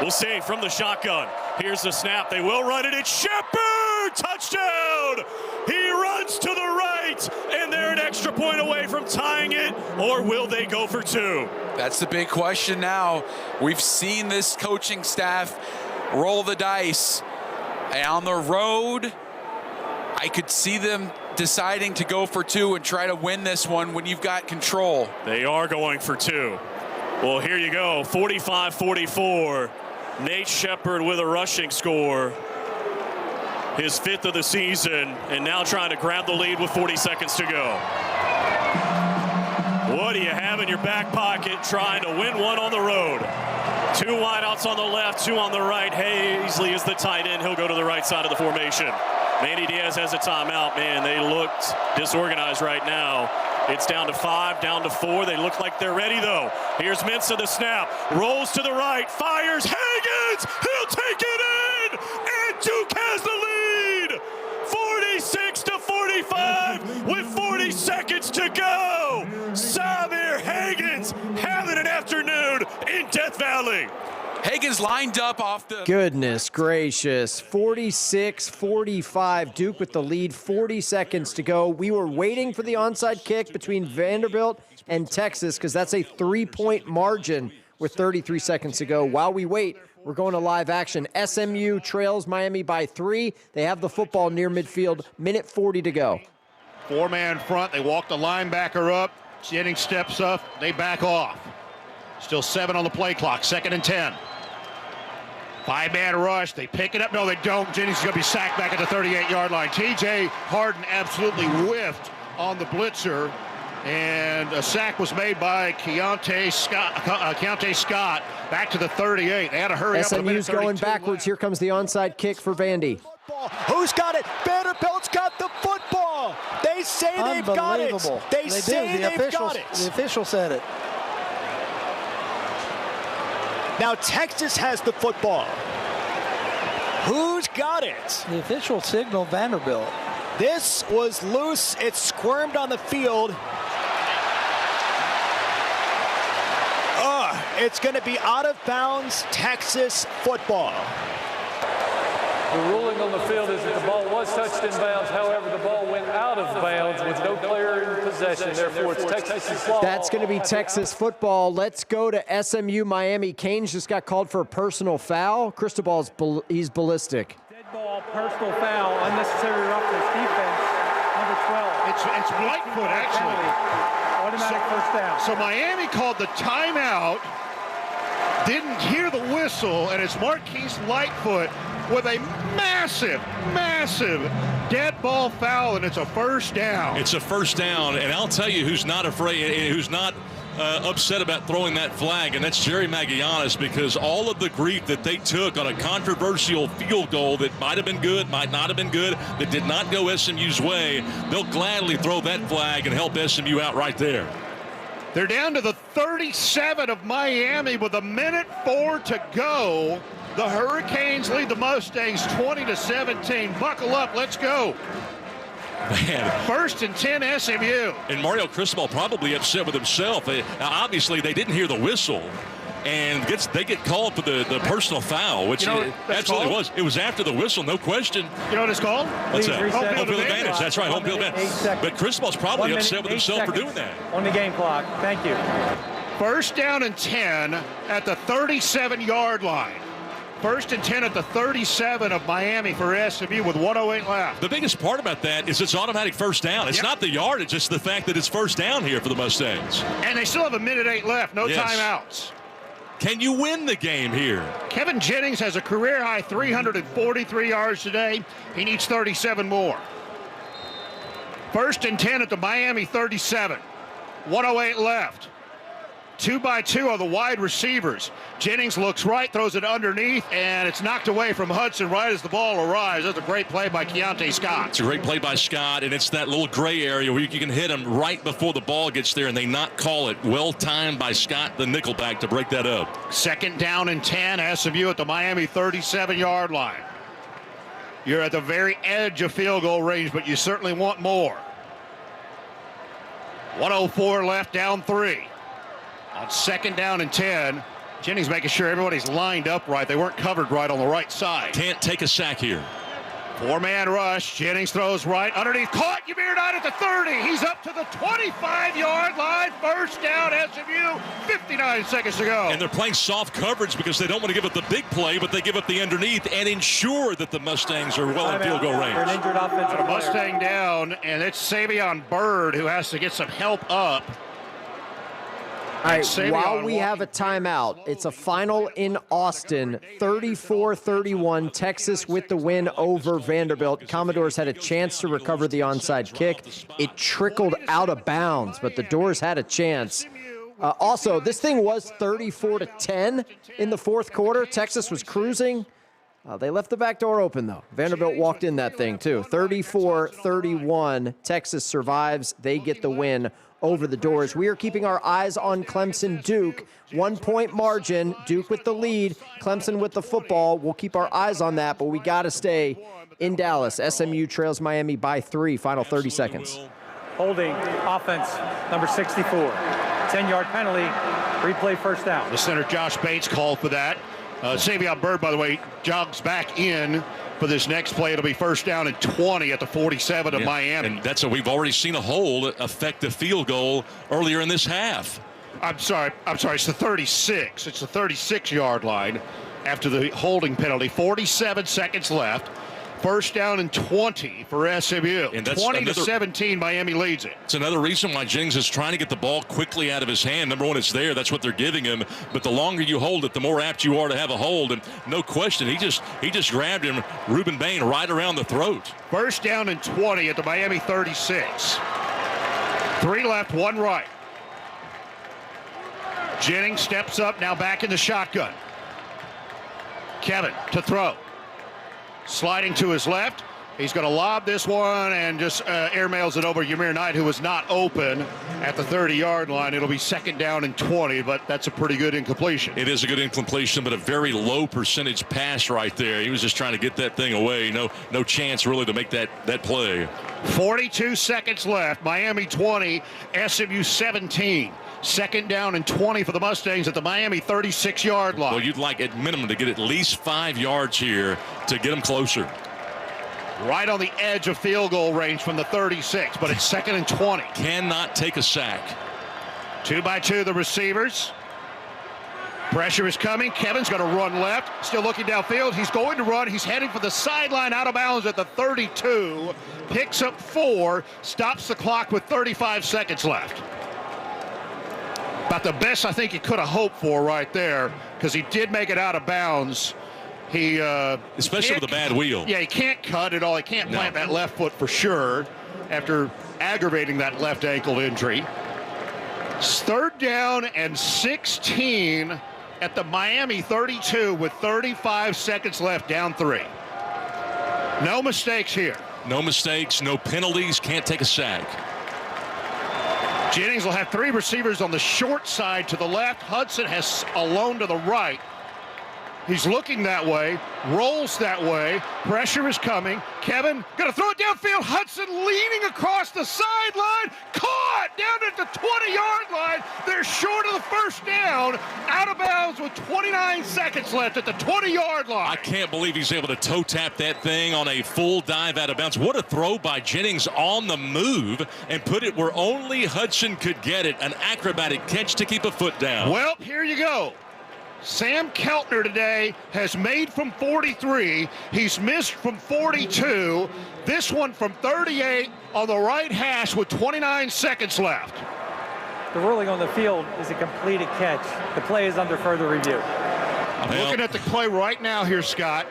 We'll see from the shotgun. Here's the snap. They will run it. It's Shepard! Touchdown! He runs to the right, and they're an extra point away from tying it, or will they go for 2? That's the big question now. We've seen this coaching staff roll the dice. And on the road, I could see them deciding to go for 2 and try to win this one when you've got control. They are going for 2. Well, here you go, 45-44. Nate Shepard with a rushing score. His 5th of the season, and now trying to grab the lead with 40 seconds to go. What do you have in your back pocket trying to win one on the road? 2 wideouts on the left, 2 on the right. Hazley is the tight end. He'll go to the right side of the formation. Manny Diaz has a timeout. Man, they looked disorganized right now. It's down to 5, down to 4. They look like they're ready, though. Here's Mintz to the snap. Rolls to the right. Fires. Higgins! He'll take it in! And Duke has the lead! 46-45 with 40 seconds to go. Samir Higgins having an afternoon in Death Valley. Higgins lined up off the... Goodness gracious. 46-45. Duke with the lead. 40 seconds to go. We were waiting for the onside kick between Vanderbilt and Texas because that's a 3-point margin with 33 seconds to go. While we wait, we're going to live action. SMU trails Miami by 3. They have the football near midfield. Minute 40 to go. 4-man front. They walk the linebacker up. Jennings steps up. They back off. Still 7 on the play clock. 2nd and 10. 5-man rush. They pick it up. No, they don't. Jennings is going to be sacked back at the 38-yard line. T.J. Harden absolutely whiffed on the blitzer. And a sack was made by Keontae Scott back to the 38. They had to hurry up. SMU's going backwards. Here comes the onside kick for Vandy. Who's got it? Vanderbilt's got the football. They say they've got it. They say they've got it. The official said it. Now Texas has the football. Who's got it? The official signaled Vanderbilt. This was loose. It squirmed on the field. It's going to be out of bounds, Texas football. The ruling on the field is that the ball was touched in bounds. However, the ball went out of bounds with no player in possession. Therefore, it's Texas's ball. That's going to be Texas football. Let's go to SMU Miami. Canes just got called for a personal foul. Cristobal's he's ballistic. Dead ball, personal foul, unnecessary roughness, defense, number 12. It's Lightfoot, actually. Automatic first down. So Miami called the timeout, didn't hear the whistle, and it's Marquise Lightfoot with a massive dead ball foul, and it's a first down. It's a first down, and I'll tell you who's not afraid, who's not upset about throwing that flag, and that's Jerry Magallanes, because all of the grief that they took on a controversial field goal that might have been good, might not have been good, that did not go SMU's way, they'll gladly throw that flag and help SMU out right there. They're down to the 37 of Miami with 1:04 to go. The Hurricanes lead the Mustangs 20-17. Buckle up, let's go. Man. 1st and 10 SMU. And Mario Cristobal probably upset with himself. Obviously, they didn't hear the whistle. And they get called for the personal foul, which absolutely was. It was after the whistle, no question. You know what it's called? What's that? Home field advantage. That's right, home field advantage. But Cristobal's probably upset with himself for doing that. On the game clock. Thank you. 1st down and 10 at the 37-yard line. 1st and 10 at the 37 of Miami for SMU with 1:08 left. The biggest part about that is it's automatic first down. It's not the yard, it's just the fact that it's first down here for the Mustangs. And they still have 1:08 left, no timeouts. Can you win the game here? Kevin Jennings has a career-high 343 yards today. He needs 37 more. 1st and 10 at the Miami 37. 1:08 left. 2-by-2 are the wide receivers. Jennings looks right, throws it underneath, and it's knocked away from Hudson right as the ball arrives. That's a great play by Keontae Scott. It's a great play by Scott, and it's that little gray area where you can hit him right before the ball gets there, and they not call it. Well timed by Scott, the nickelback, to break that up. 2nd down and 10, SMU at the Miami 37-yard line. You're at the very edge of field goal range, but you certainly want more. 1:04 left, down 3. On 2nd down and 10, Jennings making sure everybody's lined up right. They weren't covered right on the right side. Can't take a sack here. 4-man rush. Jennings throws right underneath. Caught. Yamir Knight at the 30. He's up to the 25-yard line. 1st down, SMU. 59 seconds to go. And they're playing soft coverage because they don't want to give up the big play, but they give up the underneath and ensure that the Mustangs are well in field goal range. An injured offensive player. Mustang down, and it's Savion Byrd who has to get some help up. All right, while we have a timeout, it's a final in Austin, 34-31, Texas with the win over Vanderbilt. Commodores had a chance to recover the onside kick. It trickled out of bounds, but the Doors had a chance. Also, this thing was 34-10 in the 4th quarter. Texas was cruising. They left the back door open, though. Vanderbilt walked in that thing, too. 34-31, Texas survives. They get the win over the Doors. We are keeping our eyes on Clemson Duke. 1-point margin. Duke with the lead. Clemson with the football. We'll keep our eyes on that, but we got to stay in Dallas. SMU trails Miami by 3. Final 30 seconds. Holding offense, number 64. 10-yard penalty. Replay 1st down. The center, Josh Bates, called for that. Savion Byrd, by the way, jogs back in for this next play. It'll be 1st down and 20 at the 47 of Miami. And that's we've already seen a hold affect the field goal earlier in this half. I'm sorry. It's the 36. It's the 36-yard line after the holding penalty. 47 seconds left. 1st down and 20 for SMU. And that's 20-17, Miami leads it. It's another reason why Jennings is trying to get the ball quickly out of his hand. Number one, it's there. That's what they're giving him. But the longer you hold it, the more apt you are to have a hold. And no question, he just grabbed him, Ruben Bain, right around the throat. 1st down and 20 at the Miami 36. 3 left, 1 right. Jennings steps up, now back in the shotgun. Kevin to throw. Sliding to his left. He's going to lob this one and just airmails it over Yamir Knight, who was not open at the 30-yard line. It'll be 2nd down and 20, but that's a pretty good incompletion. It is a good incompletion, but a very low percentage pass right there. He was just trying to get that thing away. No chance really to make that play. 42 seconds left. Miami 20, SMU 17. 2nd down and 20 for the Mustangs at the Miami 36-yard line. Well, you'd like at minimum to get at least 5 yards here to get them closer. Right on the edge of field goal range from the 36, but it's 2nd and 20. Cannot take a sack. 2-by-2 the receivers. Pressure is coming. Kevin's going to run left. Still looking downfield. He's going to run. He's heading for the sideline, out of bounds at the 32. Picks up 4. Stops the clock with 35 seconds left. About the best I think he could have hoped for right there, because he did make it out of bounds. Especially with a bad wheel. Yeah, he can't cut at all. He can't plant that left foot for sure after aggravating that left ankle injury. 3rd down and 16 at the Miami 32 with 35 seconds left, down 3. No mistakes here. No mistakes, no penalties, can't take a sack. Jennings will have 3 receivers on the short side to the left. Hudson has alone to the right. He's looking that way, rolls that way. Pressure is coming. Kevin going to throw it downfield. Hudson leaning across the sideline. Caught down at the 20-yard line. They're short of the 1st down. Out of bounds with 29 seconds left at the 20-yard line. I can't believe he's able to toe tap that thing on a full dive out of bounds. What a throw by Jennings on the move and put it where only Hudson could get it. An acrobatic catch to keep a foot down. Well, here you go. Sam Keltner today has made from 43. He's missed from 42. This one from 38 on the right hash with 29 seconds left. The ruling on the field is a completed catch. The play is under further review. I'm looking at the play right now here, Scott.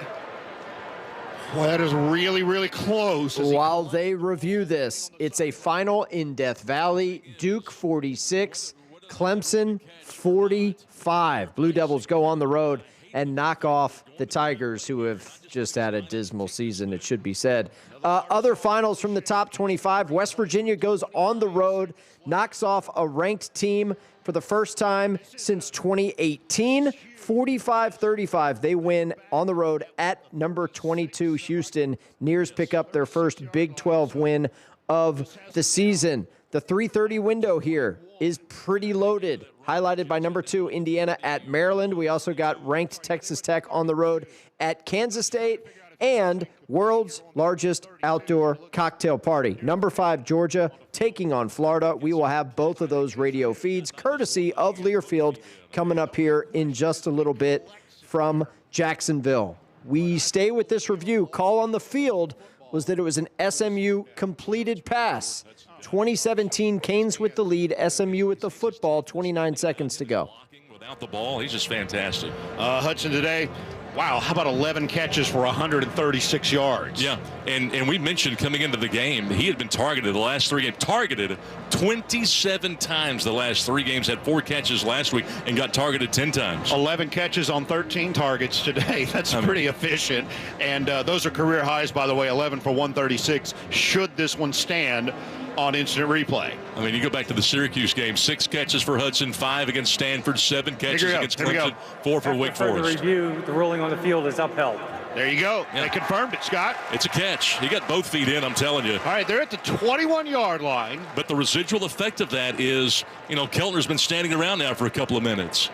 Well, that is really, really close. While they review this, it's a final in Death Valley. Duke 46, Clemson 45. Blue Devils go on the road and knock off the Tigers, who have just had a dismal season, it should be said. Other finals from the top 25. West Virginia goes on the road, knocks off a ranked team for the first time since 2018. 45-35, they win on the road at number 22 Houston. Nears pick up their first Big 12 win of the season. The 3:30 window here is pretty loaded, highlighted by number 2 Indiana at Maryland. We also got ranked Texas Tech on the road at Kansas State, and world's largest outdoor cocktail party. Number 5 Georgia taking on Florida. We will have both of those radio feeds courtesy of Learfield coming up here in just a little bit from Jacksonville. We stay with this review. Call on the field was that it was an SMU completed pass. 2017 Canes with the lead, SMU with the football, 29 seconds to go. Without the ball, he's just fantastic. Hudson today, wow, how about 11 catches for 136 yards? Yeah, and we mentioned coming into the game, he had been targeted the last 3 games, targeted 27 times the last 3 games, had 4 catches last week, and got targeted 10 times. 11 catches on 13 targets today. That's pretty efficient. And those are career highs, by the way, 11 for 136. Should this one stand on instant replay? I mean, you go back to the Syracuse game, 6 catches for Hudson, 5 against Stanford, 7 catches against Clemson, 4 for Wake After Forest. further review, the ruling on the field is upheld. There you go. Yeah. They confirmed it, Scott. It's a catch. He got both feet in, I'm telling you. All right, they're at the 21-yard line. But the residual effect of that is, Keltner's been standing around now for a couple of minutes.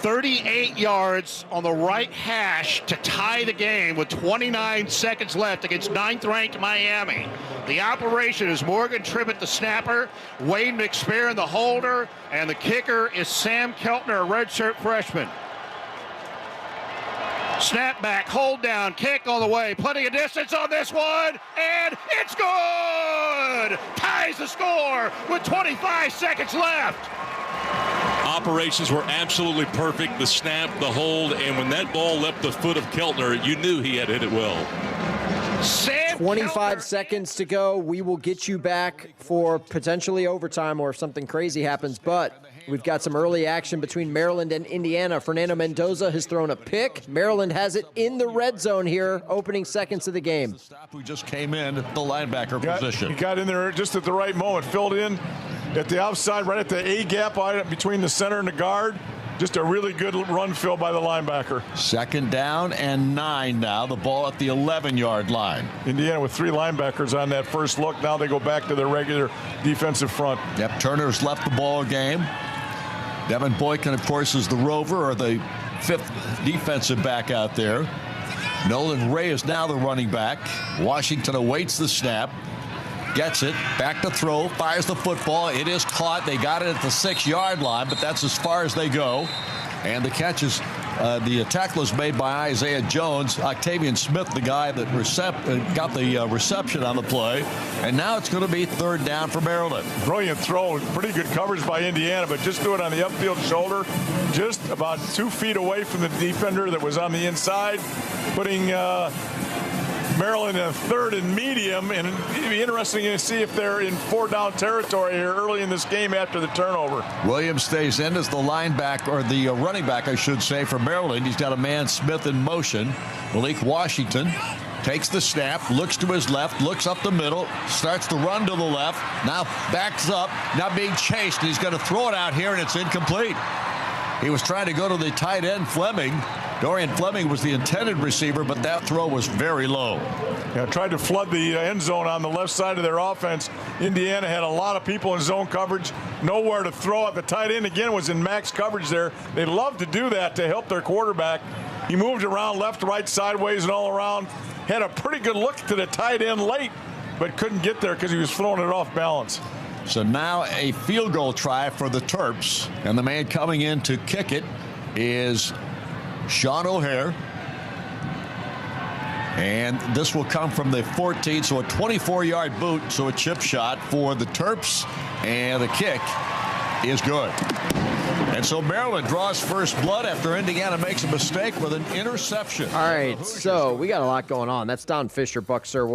38 yards on the right hash to tie the game with 29 seconds left against 9th-ranked Miami. The operation is Morgan Tribbett, the snapper, Wayne McSperrin, the holder, and the kicker is Sam Keltner, a redshirt freshman. Snap back, hold down, kick on the way, plenty of distance on this one, and it's good! Ties the score with 25 seconds left. Operations were absolutely perfect. The snap, the hold, and when that ball left the foot of Keltner, you knew he had hit it well. 25 seconds to go. We will get you back for potentially overtime or if something crazy happens, but we've got some early action between Maryland and Indiana. Fernando Mendoza has thrown a pick. Maryland has it in the red zone here, opening seconds of the game. Who just came in at the linebacker position. He got in there just at the right moment, filled in at the outside, right at the A gap between the center and the guard. Just a really good run fill by the linebacker. 2nd down and 9 now. The ball at the 11-yard line. Indiana with 3 linebackers on that first look. Now they go back to their regular defensive front. Yep, Turner's left the ball game. Devin Boykin, of course, is the rover or the 5th defensive back out there. Nolan Ray is now the running back. Washington awaits the snap. Gets it, back to throw, fires the football. It is caught. They got it at the 6-yard line, but that's as far as they go. And the catch is, the tackle is made by Isaiah Jones. Octavian Smith, the guy that got the reception on the play. And now it's going to be 3rd down for Maryland. Brilliant throw. Pretty good coverage by Indiana, but just do it on the upfield shoulder. Just about 2 feet away from the defender that was on the inside, putting Maryland in 3rd and medium, and it'd be interesting to see if they're in 4-down territory here early in this game after the turnover. Williams stays in as the linebacker, or the running back, I should say, for Maryland. He's got a man Smith in motion. Malik Washington takes the snap, looks to his left, looks up the middle, starts to run to the left, now backs up, now being chased. He's going to throw it out here, and it's incomplete. He was trying to go to the tight end, Fleming. Dorian Fleming was the intended receiver, but that throw was very low. Yeah, tried to flood the end zone on the left side of their offense. Indiana had a lot of people in zone coverage, nowhere to throw it. The tight end, again, was in max coverage there. They love to do that to help their quarterback. He moved around left, right, sideways, and all around. Had a pretty good look to the tight end late, but couldn't get there because he was throwing it off balance. So now a field goal try for the Terps, and the man coming in to kick it is Sean O'Hare. And this will come from the 14, so a 24-yard boot, so a chip shot for the Terps, and a kick is good. And so Maryland draws first blood after Indiana makes a mistake with an interception. All right, so we got a lot going on. That's Don Fisher, Buck Sir.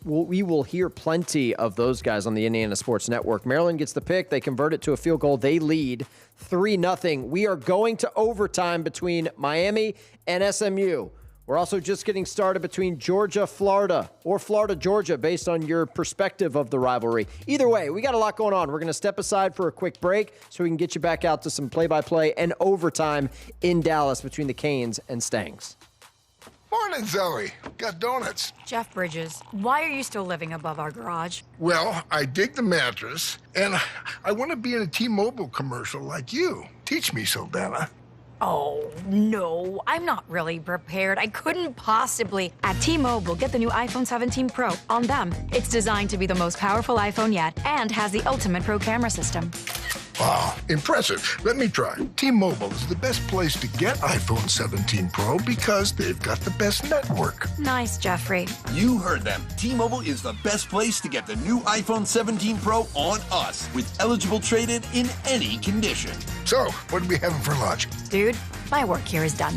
We will hear plenty of those guys on the Indiana Sports Network. Maryland gets the pick. They convert it to a field goal. They lead 3-0. We are going to overtime between Miami and SMU. We're also just getting started between Georgia, Florida, or Florida, Georgia, based on your perspective of the rivalry. Either way, we got a lot going on. We're going to step aside for a quick break so we can get you back out to some play-by-play and overtime in Dallas between the Canes and Stangs. Morning, Zoe. Got donuts. Jeff Bridges, why are you still living above our garage? Well, I dig the mattress, and I want to be in a T-Mobile commercial like you. Teach me, Saldana. Oh, no, I'm not really prepared. I couldn't possibly. At T-Mobile, get the new iPhone 17 Pro on them. It's designed to be the most powerful iPhone yet and has the ultimate pro camera system. Wow, impressive. Let me try. T-Mobile is the best place to get iPhone 17 Pro because they've got the best network. Nice, Jeffrey. You heard them. T-Mobile is the best place to get the new iPhone 17 Pro on us with eligible trade-in in any condition. So, what are we having for lunch? Dude, my work here is done.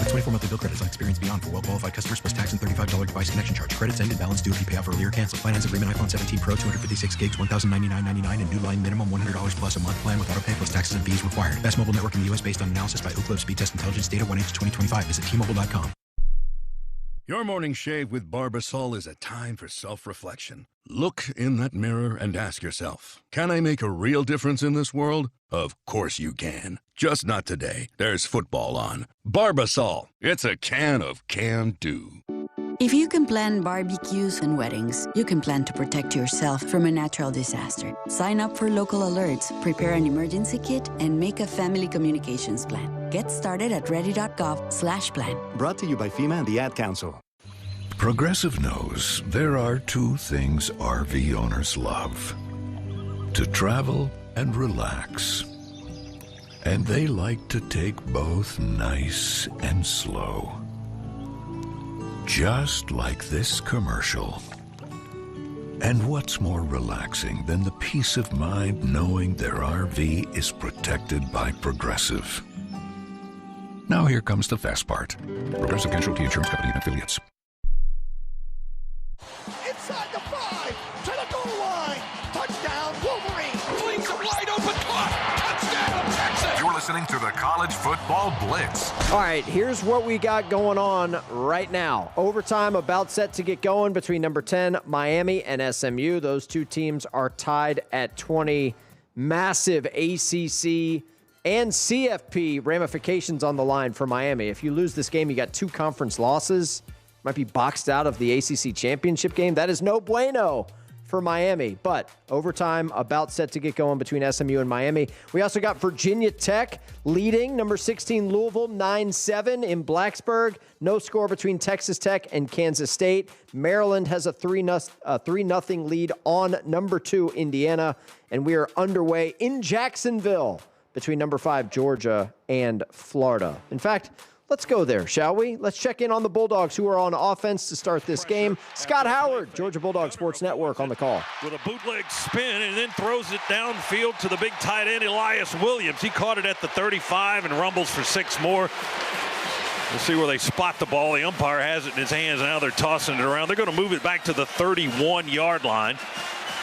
24 monthly bill credits on experience beyond for well-qualified customers plus tax and $35 device connection charge. Credits ended. Balance due if you pay off earlier. Cancel. Finance agreement iPhone 17 Pro 256 gigs, $1,099.99 and new line minimum $100 plus a month plan with auto pay plus taxes and fees required. Best mobile network in the U.S. based on analysis by Ookla Speed Test Intelligence data 1H2025. Visit T-Mobile.com. Your morning shave with Barbasol is a time for self-reflection. Look in that mirror and ask yourself, can I make a real difference in this world? Of course you can. Just not today. There's football on. Barbasol. It's a can of can-do. If you can plan barbecues and weddings, you can plan to protect yourself from a natural disaster. Sign up for local alerts, prepare an emergency kit, and make a family communications plan. Get started at ready.gov/plan. Brought to you by FEMA and the Ad Council. Progressive knows there are two things RV owners love: to travel and relax. And they like to take both nice and slow. Just like this commercial. And what's more relaxing than the peace of mind knowing their RV is protected by Progressive? Now here comes the fast part. Progressive Casualty Insurance Company and Affiliates. Inside the 5, to the goal line. Touchdown, Wolverine. Flings a wide open punt. Touchdown, Texas. You're listening to the College Football Blitz. All right, here's what we got going on right now. Overtime about set to get going between number 10, Miami, and SMU. Those two teams are tied at 20. Massive ACC and CFP ramifications on the line for Miami. If you lose this game, you got 2 conference losses. Might be boxed out of the ACC championship game. That is no bueno for Miami. But overtime about set to get going between SMU and Miami. We also got Virginia Tech leading number 16 Louisville 9-7 in Blacksburg. No score between Texas Tech and Kansas State. Maryland has a 3-0 lead on number 2 Indiana. And we are underway in Jacksonville between number 5 Georgia and Florida. In fact, let's go there, shall we? Let's check in on the Bulldogs who are on offense to start this game. Scott Howard, Georgia Bulldog Sports Network on the call. With a bootleg spin and then throws it downfield to the big tight end, Elias Williams. He caught it at the 35 and rumbles for 6 more. We'll see where they spot the ball. The umpire has it in his hands, and now they're tossing it around. They're going to move it back to the 31-yard line,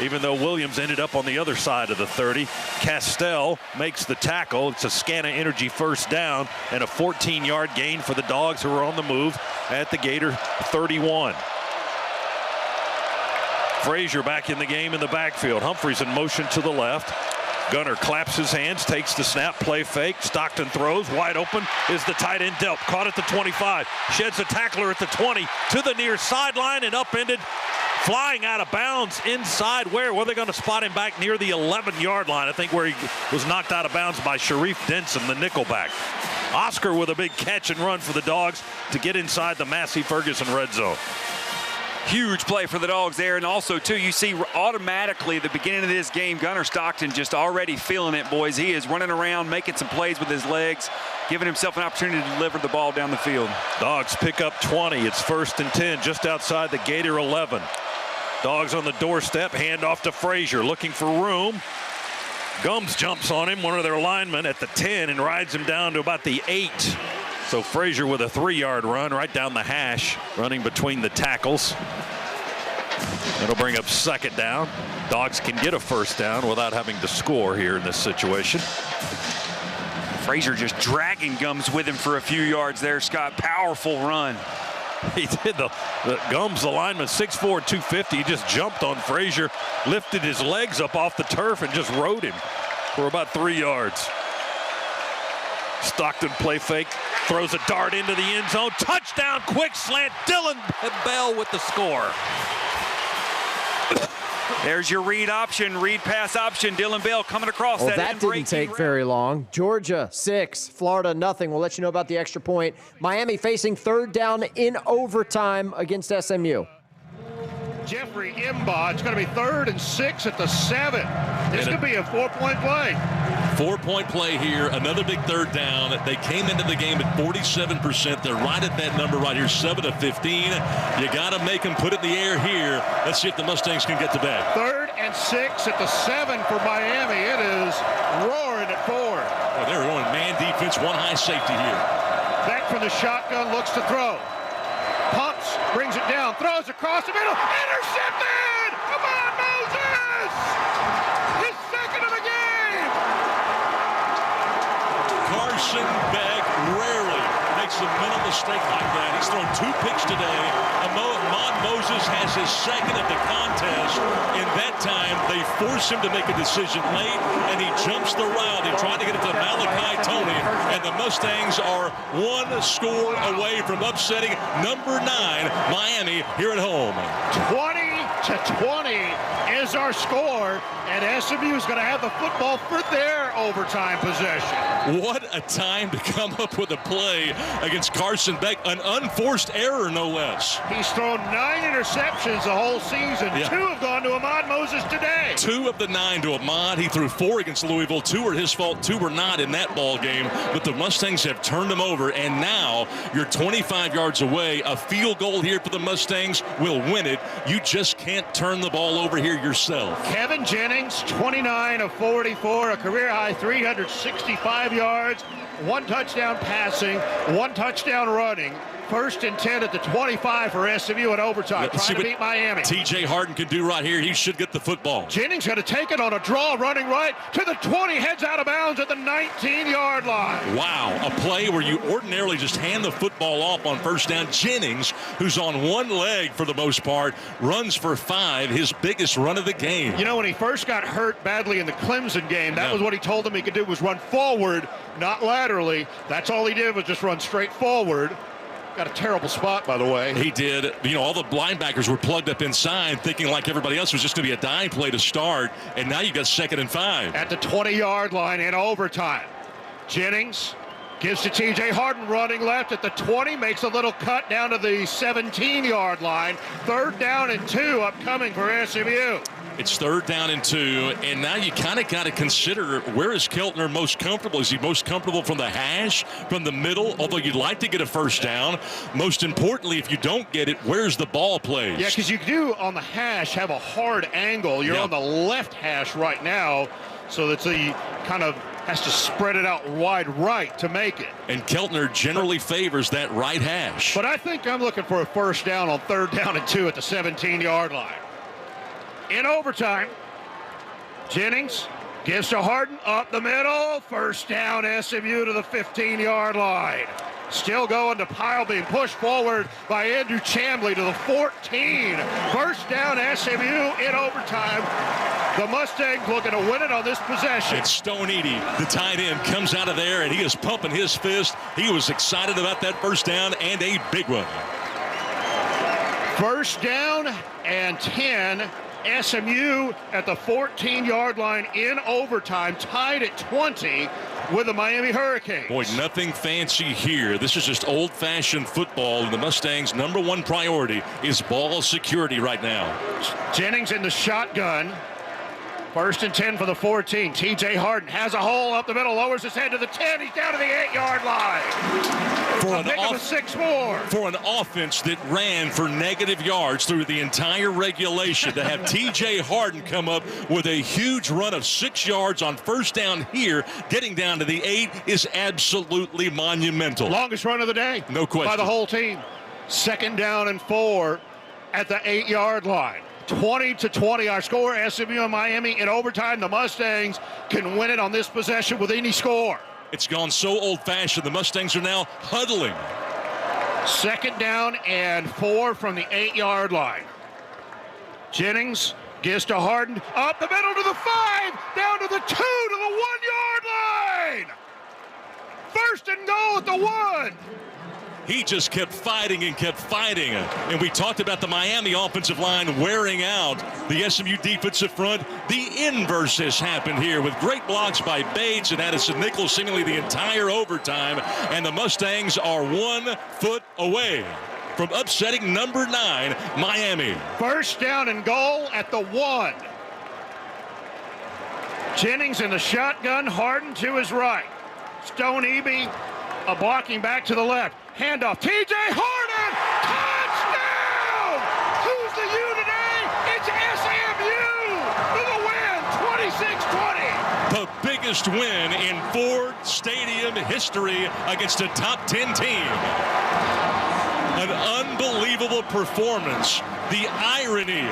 even though Williams ended up on the other side of the 30. Castell makes the tackle. It's a Scana Energy first down and a 14-yard gain for the Dogs, who are on the move at the Gator 31. Frazier back in the game in the backfield. Humphreys in motion to the left. Gunner claps his hands, takes the snap, play fake. Stockton throws, wide open is the tight end Delp. Caught at the 25, sheds a tackler at the 20 to the near sideline and upended. Flying out of bounds inside where? Well, they're going to spot him back near the 11-yard line, I think, where he was knocked out of bounds by Sharif Denson, the nickelback. Oscar with a big catch and run for the Dogs to get inside the Massey Ferguson red zone. Huge play for the Dogs there. And also, too, you see automatically at the beginning of this game, Gunner Stockton just already feeling it, boys. He is running around, making some plays with his legs, giving himself an opportunity to deliver the ball down the field. Dogs pick up 20. It's 1st and 10 just outside the Gator 11. Dogs on the doorstep, hand off to Frazier, looking for room. Gums jumps on him, one of their linemen, at the 10 and rides him down to about the 8. So Frazier with a 3-yard run right down the hash, running between the tackles. It'll bring up second down. Dogs can get a first down without having to score here in this situation. Frazier just dragging Gums with him for a few yards there, Scott. Powerful run. He did. The Gums, the lineman, 6'4", 250. He just jumped on Frazier, lifted his legs up off the turf, and just rode him for about 3 yards. Stockton play fake, throws a dart into the end zone. Touchdown, quick slant. Dylan Bell with the score. There's your read option, read pass option. Dylan Bell coming across that. That didn't take very long. Georgia 6, Florida nothing. We'll let you know about the extra point. Miami facing third down in overtime against SMU. Jeffrey Imba. It's going to be 3rd and 6 at the 7. This could be a 4-point play. 4-point play here. Another big third down. They came into the game at 47%. They're right at that number right here, 7 of 15. You got to make them put it in the air here. Let's see if the Mustangs can get to that. 3rd and 6 at the 7 for Miami. It is roaring at 4. Oh, they're going man defense, one high safety here. Back from the shotgun, looks to throw. Pumps, brings it down, throws across the middle, intercepted! Come on, Moses! His second of the game! Carson Beck rarely makes a mental mistake like that. He's thrown 2 picks today. Ahmad Moses has his second of the contest. In that time, they force him to make a decision late, and he jumps the route. He tried to get it to Malachi Tony, and the Mustangs are 1 score away from upsetting number 9, Miami, here at home. 20-20 is our score, and SMU is going to have the football for their overtime possession. What a time to come up with a play against Carson Beck, an unforced error, no less. He's thrown 9 interceptions the whole season. Yeah. 2 have gone to Ahmad Moses today. 2 of the 9 to Ahmad. He threw 4 against Louisville. 2 were his fault. 2 were not in that ball game. But the Mustangs have turned them over, and now you're 25 yards away. A field goal here for the Mustangs will win it. You just can't turn the ball over here yourself. Kevin Jennings, 29 of 44, a career-high 365 yards, 1 touchdown passing, 1 touchdown running. 1st and 10 at the 25 for SMU in overtime. Trying to beat Miami. TJ Harden can do right here. He should get the football. Jennings going to take it on a draw, running right to the 20, heads out of bounds at the 19-yard line. Wow, a play where you ordinarily just hand the football off on first down. Jennings, who's on 1 leg for the most part, runs for 5, his biggest run of the game. You know, when he first got hurt badly in the Clemson game, that was what he told them he could do, was run forward, not laterally. That's all he did, was just run straight forward. Got a terrible spot, by the way. He did. You know, all the linebackers were plugged up inside, thinking like everybody else was just going to be a dime play to start, and now you've got 2nd and 5. At the 20-yard line in overtime. Jennings gives to TJ Harden, running left at the 20, makes a little cut down to the 17-yard line. 3rd down and 2 upcoming for SMU. It's 3rd down and 2, and now you kind of got to consider, where is Keltner most comfortable? Is he most comfortable from the hash, from the middle, although you'd like to get a first down? Most importantly, if you don't get it, where's the ball placed? Yeah, because you do on the hash have a hard angle. You're on the left hash right now, so that's he kind of has to spread it out wide right to make it. And Keltner generally favors that right hash. But I think I'm looking for a first down on 3rd down and 2 at the 17-yard line. In overtime, Jennings gives to Harden up the middle. First down, SMU to the 15-yard line. Still going to Pyle, being pushed forward by Andrew Chamblee to the 14. First down, SMU in overtime. The Mustangs looking to win it on this possession. It's Stone Edey, the tight end, comes out of there, and he is pumping his fist. He was excited about that first down, and a big one. First down and 10. SMU at the 14-yard line in overtime, tied at 20 with the Miami Hurricanes. Boy, nothing fancy here. This is just old-fashioned football, and the Mustangs' number 1 priority is ball security right now. Jennings in the shotgun. First and 10 for the 14. T.J. Harden has a hole up the middle, lowers his head to the 10. He's down to the 8-yard line. For an offense that ran for negative yards through the entire regulation, to have T.J. Harden come up with a huge run of 6 yards on first down here, getting down to the 8 is absolutely monumental. Longest run of the day. No question. By the whole team. 2nd down and 4 at the 8-yard line. 20-20 our score. SMU and Miami in overtime. The Mustangs can win it on this possession with any score. It's gone so old-fashioned. The Mustangs are now huddling. 2nd down and 4 from the 8-yard line. Jennings gives to Harden. Up the middle to the 5. Down to the 2 to the 1-yard line. 1st and goal at the 1. He just kept fighting and kept fighting. And we talked about the Miami offensive line wearing out the SMU defensive front. The inverse has happened here with great blocks by Bates and Addison Nichols seemingly the entire overtime. And the Mustangs are 1 foot away from upsetting number 9, Miami. 1st down and goal at the 1. Jennings in the shotgun, Harden to his right. Stone Eby blocking back to the left. Handoff, T.J. Harden, touchdown! Who's the U today? It's SMU for the win, 26-20. The biggest win in Ford Stadium history against a top 10 team. An unbelievable performance. The irony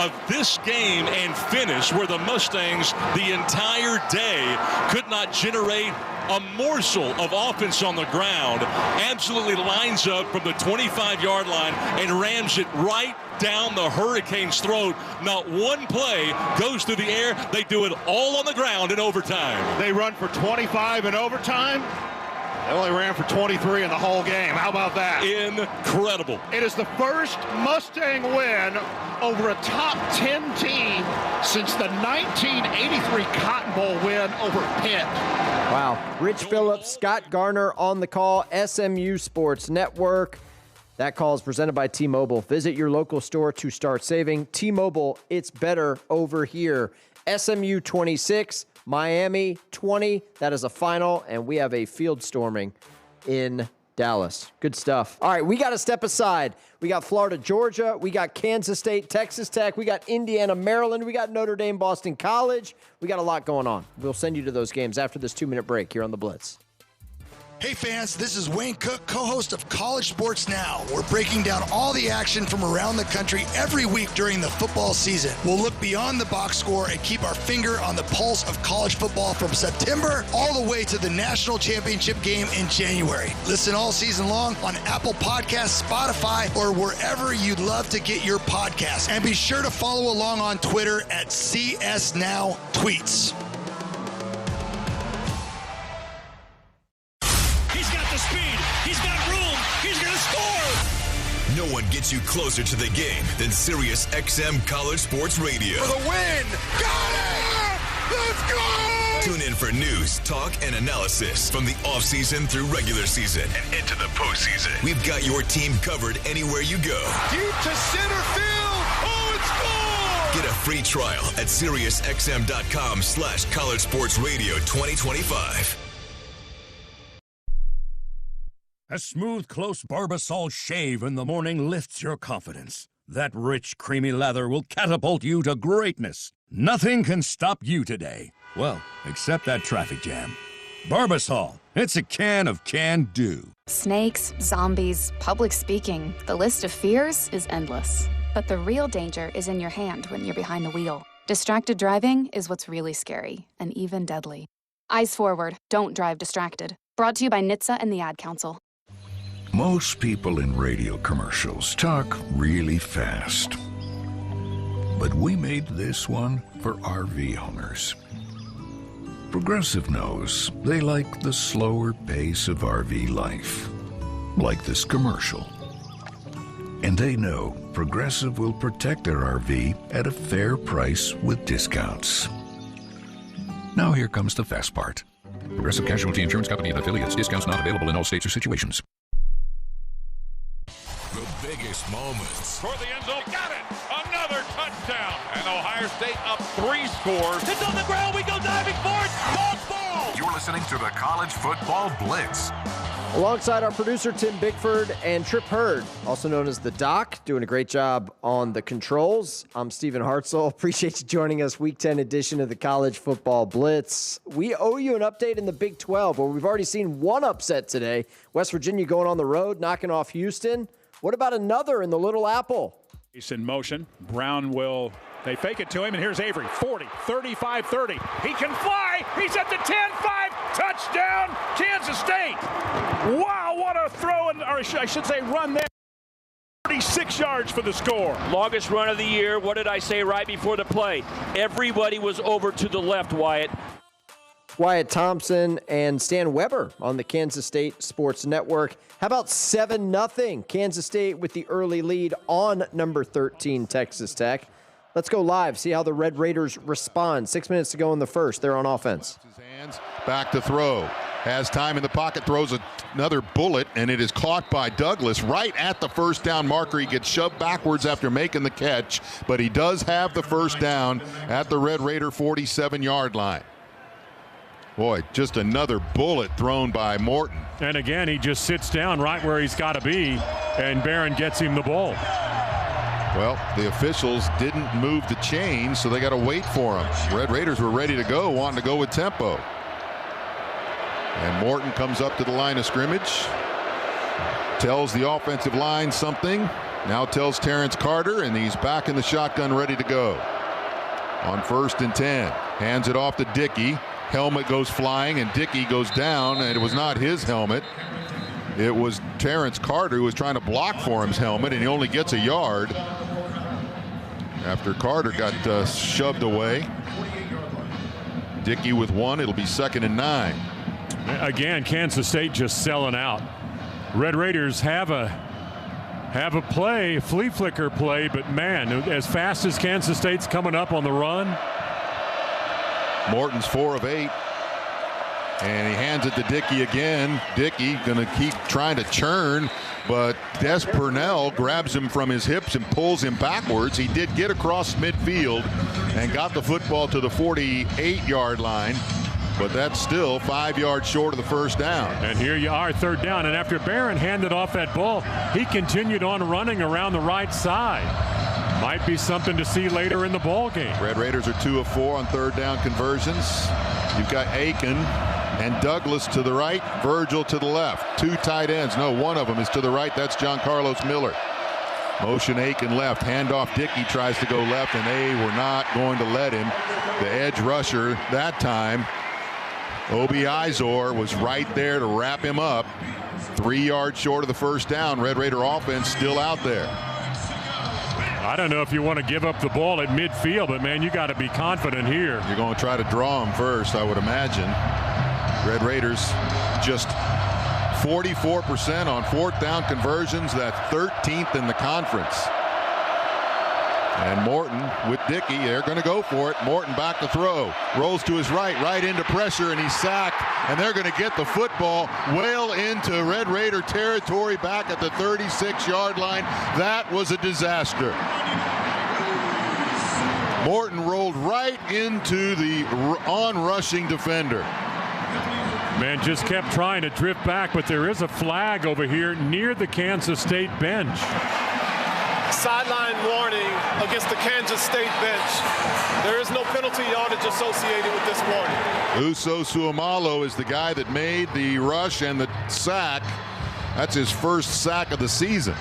of this game and finish where the Mustangs the entire day could not generate a morsel of offense on the ground, absolutely lines up from the 25-yard line and rams it right down the Hurricanes' throat. Not one play goes through the air. They do it all on the ground in overtime. They run for 25 in overtime. They only ran for 23 in the whole game. How about that? Incredible. It is the first Mustang win over a top 10 team since the 1983 Cotton Bowl win over Penn. Wow. Rich Phillips, Scott Garner on the call, SMU Sports Network. That call is presented by T-Mobile. Visit your local store to start saving. T-Mobile, it's better over here. SMU 26, Miami 20. That is a final, and we have a field storming in Dallas. Good stuff. All right, we got to step aside. We got Florida, Georgia. We got Kansas State, Texas Tech. We got Indiana, Maryland. We got Notre Dame, Boston College. We got a lot going on. We'll send you to those games after this 2-minute break here on The Blitz. Hey fans, this is Wayne Cook, co-host of College Sports Now. We're breaking down all the action from around the country every week during the football season. We'll look beyond the box score and keep our finger on the pulse of college football from September all the way to the national championship game in January. Listen all season long on Apple Podcasts, Spotify, or wherever you'd love to get your podcasts. And be sure to follow along on Twitter at CSNowTweets. No one gets you closer to the game than Sirius XM College Sports Radio. For the win! Got it! Let's go! Tune in for news, talk, and analysis from the offseason through regular season and into the postseason. We've got your team covered anywhere you go. Deep to center field! Oh, it's gone! Get a free trial at SiriusXM.com/College Sports Radio 2025. A smooth, close Barbasol shave in the morning lifts your confidence. That rich, creamy lather will catapult you to greatness. Nothing can stop you today. Well, except that traffic jam. Barbasol, it's a can of can-do. Snakes, zombies, public speaking. The list of fears is endless. But the real danger is in your hand when you're behind the wheel. Distracted driving is what's really scary and even deadly. Eyes forward. Don't drive distracted. Brought to you by NHTSA and the Ad Council. Most people in radio commercials talk really fast. But we made this one for RV owners. Progressive knows they like the slower pace of RV life, like this commercial. And they know Progressive will protect their RV at a fair price with discounts. Now here comes the fast part. Progressive Casualty Insurance Company and affiliates. Discounts not available in all states or situations. The biggest moments. Toward the end zone. Got it! Another touchdown! touchdown. And Ohio State up 3 scores. It's on the ground. We go diving for it. Ball. You're listening to the College Football Blitz. Alongside our producer, Tim Bickford, and Trip Hurd, also known as The Doc, doing a great job on the controls. I'm Stephen Hartzell. Appreciate you joining us. Week 10 edition of the College Football Blitz. We owe you an update in the Big 12, where we've already seen one upset today. West Virginia going on the road, knocking off Houston. What about another in the Little Apple? He's in motion. Brown will... They fake it to him, and here's Avery. 40, 35, 30. He can fly. He's at the 10-5. Touchdown, Kansas State. Wow, what a throw, or I should say run there. 36 yards for the score. Longest run of the year. What did I say right before the play? Everybody was over to the left, Wyatt. Wyatt Thompson and Stan Weber on the Kansas State Sports Network. How about 7-0? Kansas State with the early lead on number 13, Texas Tech. Let's go live, see how the Red Raiders respond. 6 minutes to go in the first. They're on offense. His hands back to throw. Has time in the pocket, throws another bullet, and it is caught by Douglas right at the first down marker. He gets shoved backwards after making the catch, but he does have the first down at the Red Raider 47-yard line. Boy, just another bullet thrown by Morton. And again, he just sits down right where he's got to be, and Barron gets him the ball. Well, the officials didn't move the chains, so they got to wait for him. Red Raiders were ready to go, wanting to go with tempo. And Morton comes up to the line of scrimmage, tells the offensive line something, now tells Terrence Carter, and he's back in the shotgun ready to go. On 1st and 10, hands it off to Dickey. Helmet goes flying, and Dickey goes down, and it was not his helmet. It was Terrence Carter who was trying to block for him's helmet, and he only gets a yard after Carter got shoved away. Dickey with 1. It'll be 2nd and 9. Again, Kansas State just selling out. Red Raiders have a play, a flea flicker play, but man, as fast as Kansas State's coming up on the run. Morton's 4 of 8. And he hands it to Dickey again. Dickey going to keep trying to churn, but Des Purnell grabs him from his hips and pulls him backwards. He did get across midfield and got the football to the 48-yard line, but that's still 5 yards short of the first down. And here you are, 3rd down. And after Barron handed off that ball, he continued on running around the right side. Might be something to see later in the ball game. Red Raiders are 2 of 4 on 3rd down conversions. You've got Aiken and Douglas to the right, Virgil to the left. 2 tight ends. No, one of them is to the right. That's John Carlos Miller. Motion Aiken left. Handoff Dickey tries to go left, and they were not going to let him. The edge rusher that time, Obi Izor, was right there to wrap him up. 3 yards short of the first down. Red Raider offense still out there. I don't know if you want to give up the ball at midfield, but man, you got to be confident here. You're going to try to draw him first, I would imagine. Red Raiders just 44% on 4th down conversions. That's 13th in the conference. And Morton with Dickey, they're going to go for it. Morton back to throw, rolls to his right into pressure, and he's sacked. And they're going to get the football well into Red Raider territory back at the 36-yard line. That was a disaster. Morton rolled right into the on-rushing defender. Man, just kept trying to drift back, but there is a flag over here near the Kansas State bench. Sideline warning against the Kansas State bench. There is no penalty yardage associated with this warning. Uso Suomalo is the guy that made the rush and the sack. That's his first sack of the season.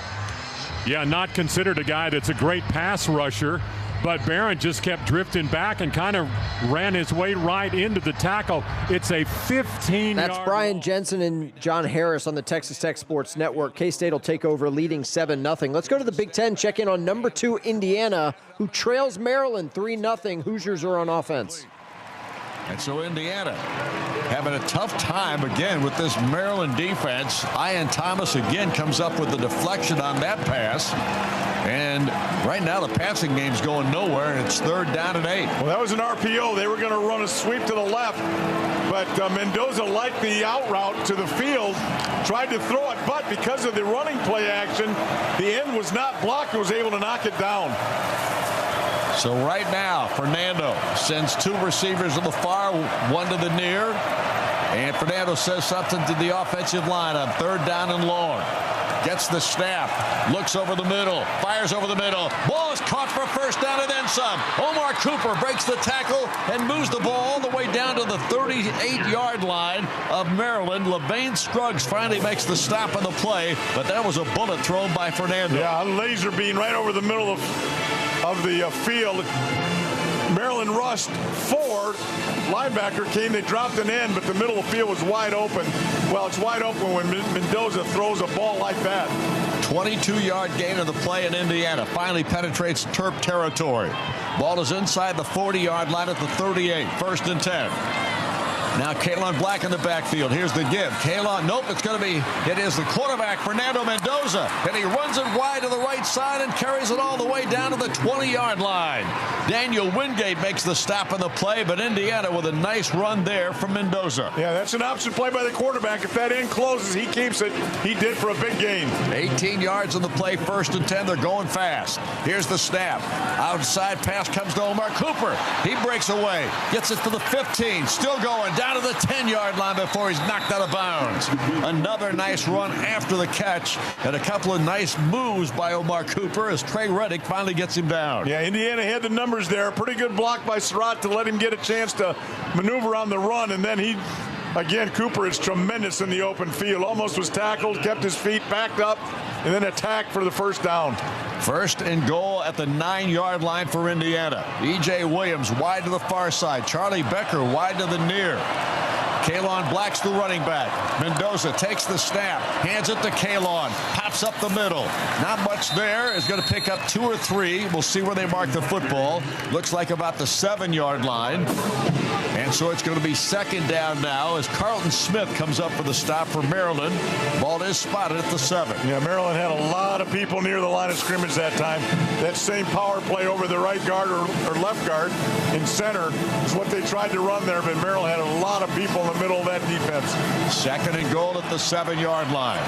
Yeah, not considered a guy that's a great pass rusher, but Barron just kept drifting back and kind of ran his way right into the tackle. It's a 15-yard. That's Brian Jensen and John Harris on the Texas Tech Sports Network. K-State will take over, leading 7-0. Let's go to the Big Ten. Check in on number 2 Indiana, who trails Maryland 3-0. Hoosiers are on offense. And so Indiana having a tough time again with this Maryland defense. Ian Thomas again comes up with the deflection on that pass. And right now the passing game's going nowhere, and it's 3rd down and 8. Well, that was an RPO. They were going to run a sweep to the left, but Mendoza liked the out route to the field, tried to throw it, but because of the running play action, the end was not blocked and was able to knock it down. So right now, Fernando sends 2 receivers to the far, 1 to the near. And Fernando says something to the offensive line on 3rd down and long. Gets the snap, looks over the middle, fires over the middle. Ball is caught for a 1st down and then some. Omar Cooper breaks the tackle and moves the ball all the way down to the 38-yard line of Maryland. LeVane Scruggs finally makes the stop on the play, but that was a bullet thrown by Fernando. Yeah, a laser beam right over the middle of the field. Maryland rushed 4. Linebacker came, they dropped an end, but the middle of the field was wide open. Well, it's wide open when Mendoza throws a ball like that. 22-yard gain of the play in Indiana. Finally penetrates Terp territory. Ball is inside the 40-yard line at the 38. 1st and 10. Now Kalon Black in the backfield. Here's the give. Kalon, nope, it is the quarterback, Fernando Mendoza. And he runs it wide to the right side and carries it all the way down to the 20-yard line. Daniel Wingate makes the stop on the play, but Indiana with a nice run there from Mendoza. Yeah, that's an option play by the quarterback. If that end closes, he keeps it. He did for a big gain. 18 yards on the play, 1st and 10. They're going fast. Here's the snap. Outside pass comes to Omar Cooper. He breaks away. Gets it to the 15. Still going down to the 10-yard line before he's knocked out of bounds. Another nice run after the catch and a couple of nice moves by Omar Cooper as Trey Reddick finally gets him down. Yeah, Indiana had the numbers there. Pretty good block by Surratt to let him get a chance to maneuver on the run, and then again, Cooper is tremendous in the open field. Almost was tackled, kept his feet backed up, and then attacked for the 1st down. 1st and goal at the 9-yard line for Indiana. E.J. Williams wide to the far side. Charlie Becker wide to the near. Kalon Black's the running back. Mendoza takes the snap, hands it to Kalon, pops up the middle. Not much there. Is going to pick up 2 or 3. We'll see where they mark the football. Looks like about the 7-yard line. And so it's going to be 2nd down now as Carlton Smith comes up for the stop for Maryland. Ball is spotted at the 7. Yeah, Maryland had a lot of people near the line of scrimmage that time. That same power play over the right guard or left guard in center is what they tried to run there, but Maryland had a lot of people in the middle of that defense. 2nd and goal at the 7-yard line.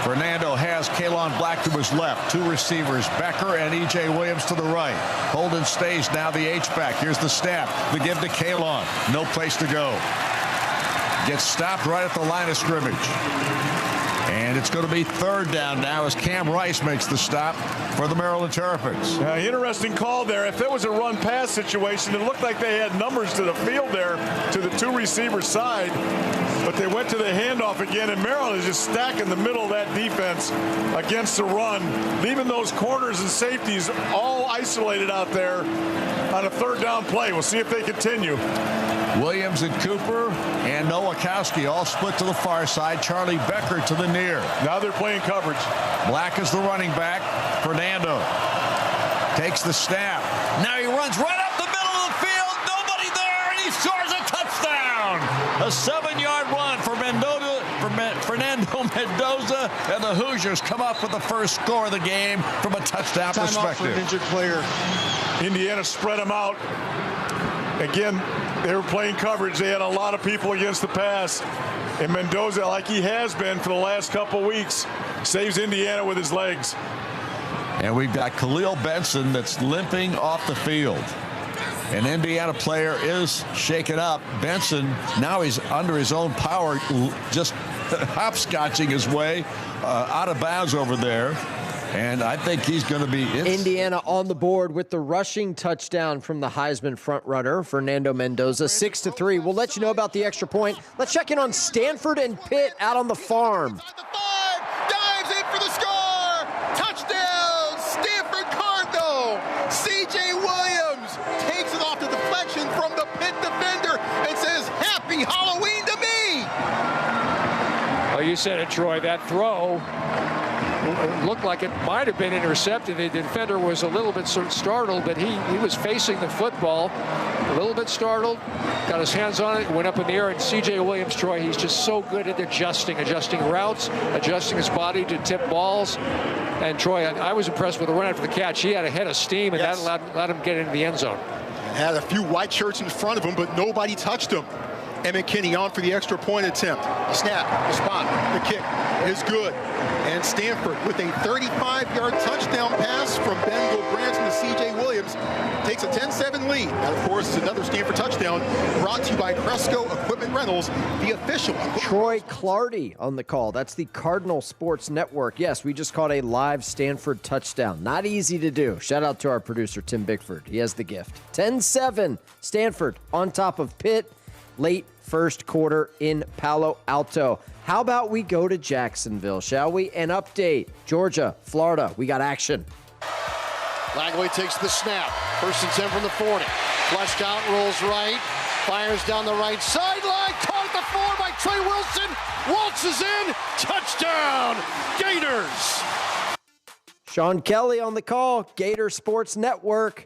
Fernando has Kalon Black to his left. 2 receivers, Becker and E.J. Williams to the right. Holden stays now the H-back. Here's the snap. The give to Kalon. No place to go. Gets stopped right at the line of scrimmage. And it's going to be 3rd down now as Cam Rice makes the stop for the Maryland Terrapins. Interesting call there. If it was a run-pass situation, it looked like they had numbers to the field there to the 2 receiver side. But they went to the handoff again, and Maryland is just stacking the middle of that defense against the run, leaving those corners and safeties all isolated out there on a 3rd down play. We'll see if they continue. Williams and Cooper and Nowakowski all split to the far side. Charlie Becker to the near. Now they're playing coverage. Black is the running back. Fernando takes the snap. Now he runs right up the middle of the field. Nobody there, and he scores a touchdown. A 7-yard run for Fernando Mendoza, and the Hoosiers come up with the first score of the game from a touchdown perspective. For an injured player. Indiana spread them out. Again, they were playing coverage. They had a lot of people against the pass. And Mendoza, like he has been for the last couple weeks, saves Indiana with his legs. And we've got Khalil Benson that's limping off the field. An Indiana player is shaken up. Benson, now he's under his own power, just hopscotching his way out of bounds over there. And I think he's going to be Indiana on the board with the rushing touchdown from the Heisman frontrunner, Fernando Mendoza, 6-3. We'll let you know about the extra point. Let's check in on Stanford and Pitt out on the farm. Dives in for the score. Touchdown, Stanford Cardinal. C.J. Williams takes it off the deflection from the Pitt defender and says, "Happy Halloween to me." Well, you said it, Troy. That throw looked like it might have been intercepted. The defender was a little bit startled, but he was facing the football, a little bit startled, got his hands on it, went up in the air, and C.J. Williams, Troy, he's just so good at adjusting routes, adjusting his body to tip balls. And Troy, I was impressed with the run after the catch. He had a head of steam, and that allowed him to get into the end zone. Had a few white shirts in front of him, but nobody touched him. Emmett Kinney on for the extra point attempt. The snap, the spot, the kick is good. And Stanford with a 35-yard touchdown pass from Ben Gilbranson to C.J. Williams takes takes a 10-7 lead. And, of course, another Stanford touchdown brought to you by Cresco Equipment Rentals, the official. Troy Clardy on the call. That's the Cardinal Sports Network. Yes, we just caught a live Stanford touchdown. Not easy to do. Shout out to our producer, Tim Bickford. He has the gift. 10-7, Stanford on top of Pitt. Late first quarter in Palo Alto. How about we go to Jacksonville, shall we? An update. Georgia, Florida, we got action. Langley takes the snap. First and 10 from the 40. Flushed out, rolls right. Fires down the right sideline. Caught at the 4 by Trey Wilson. Waltzes in. Touchdown, Gators. Sean Kelly on the call. Gator Sports Network.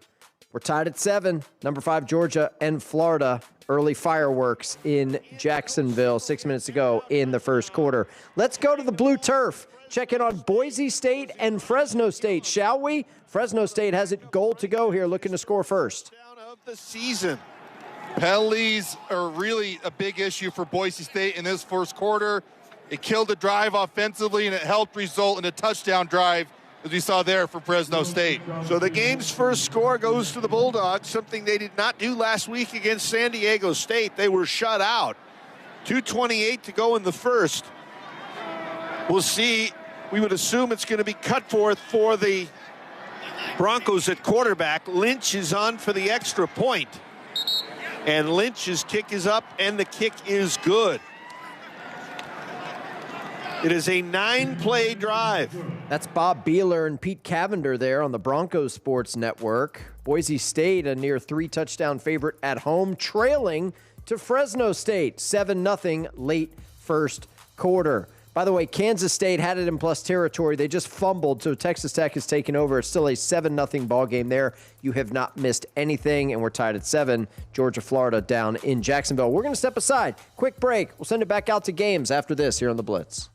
We're tied at 7. Number 5, Georgia and Florida. Early fireworks in Jacksonville 6 minutes ago in the first quarter. Let's go to the blue turf. Check in on Boise State and Fresno State, shall we? Fresno State has it goal to go here, looking to score first. Of the season. Penalties are really a big issue for Boise State in this first quarter. It killed the drive offensively, and it helped result in a touchdown drive, as we saw there for Fresno State. So the game's first score goes to the Bulldogs, something they did not do last week against San Diego State. They were shut out. 2:28 to go in the first. We'll see. We would assume it's going to be cut forth for the Broncos at quarterback. Lynch is on for the extra point. And Lynch's kick is up, and the kick is good. It is a 9-play drive. That's Bob Beeler and Pete Cavender there on the Broncos Sports Network. Boise State, a near 3-touchdown favorite at home, trailing to Fresno State, 7-0 late first quarter. By the way, Kansas State had it in plus territory. They just fumbled, so Texas Tech has taken over. It's still a 7-0 ball game there. You have not missed anything, and we're tied at 7. Georgia, Florida down in Jacksonville. We're going to step aside. Quick break. We'll send it back out to games after this here on The Blitz.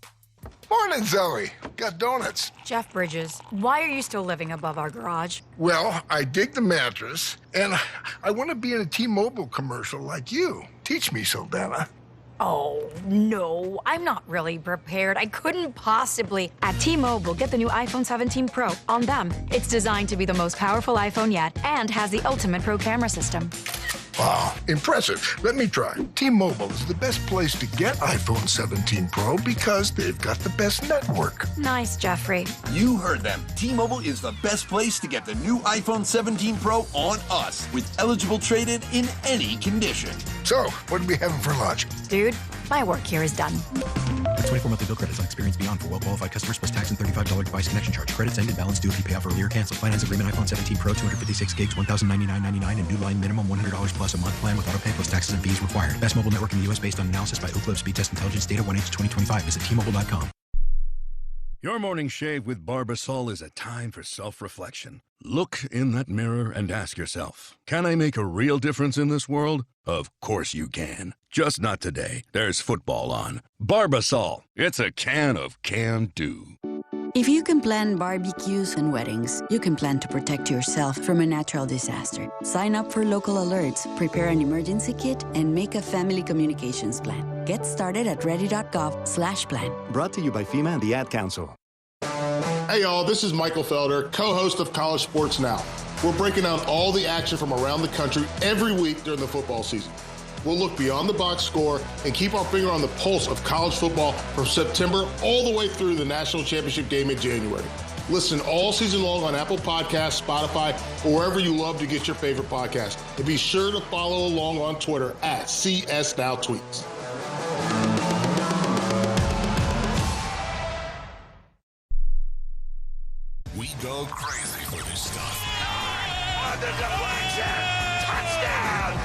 Morning, Zoe. Got donuts. Jeff Bridges, why are you still living above our garage? Well, I dig the mattress, and I want to be in a T-Mobile commercial like you. Teach me, Saldana. Oh, no, I'm not really prepared. I couldn't possibly. At T-Mobile, get the new iPhone 17 Pro. On them, it's designed to be the most powerful iPhone yet and has the ultimate pro camera system. Wow, impressive. Let me try. T-Mobile is the best place to get iPhone 17 Pro because they've got the best network. Nice, Jeffrey. You heard them. T-Mobile is the best place to get the new iPhone 17 Pro on us with eligible trade-in in any condition. So, what are we having for lunch? Dude, my work here is done. 24 monthly bill credits on Experience Beyond for well-qualified customers plus tax and $35 device connection charge. Credits ended. Balance due if you pay off earlier. Cancel. Finance agreement iPhone 17 Pro 256 gigs, $1,099.99 and new line minimum $100 plus a month plan with auto pay plus taxes and fees required. Best mobile network in the U.S. based on analysis by Ookla Speed Test Intelligence data 1H2025. Visit T-Mobile.com. Your morning shave with Barbasol is a time for self-reflection. Look in that mirror and ask yourself, can I make a real difference in this world? Of course you can. Just not today. There's football on. Barbasol. It's a can of can-do. If you can plan barbecues and weddings, you can plan to protect yourself from a natural disaster. Sign up for local alerts, prepare an emergency kit, and make a family communications plan. Get started at ready.gov/plan. Brought to you by FEMA and the Ad Council. Hey y'all, this is Michael Felder, co-host of College Sports Now. We're breaking down all the action from around the country every week during the football season. We'll look beyond the box score and keep our finger on the pulse of college football from September all the way through the national championship game in January. Listen all season long on Apple Podcasts, Spotify, or wherever you love to get your favorite podcast. And be sure to follow along on Twitter at CSNowTweets. We go crazy for this stuff. The deflection! Touchdown!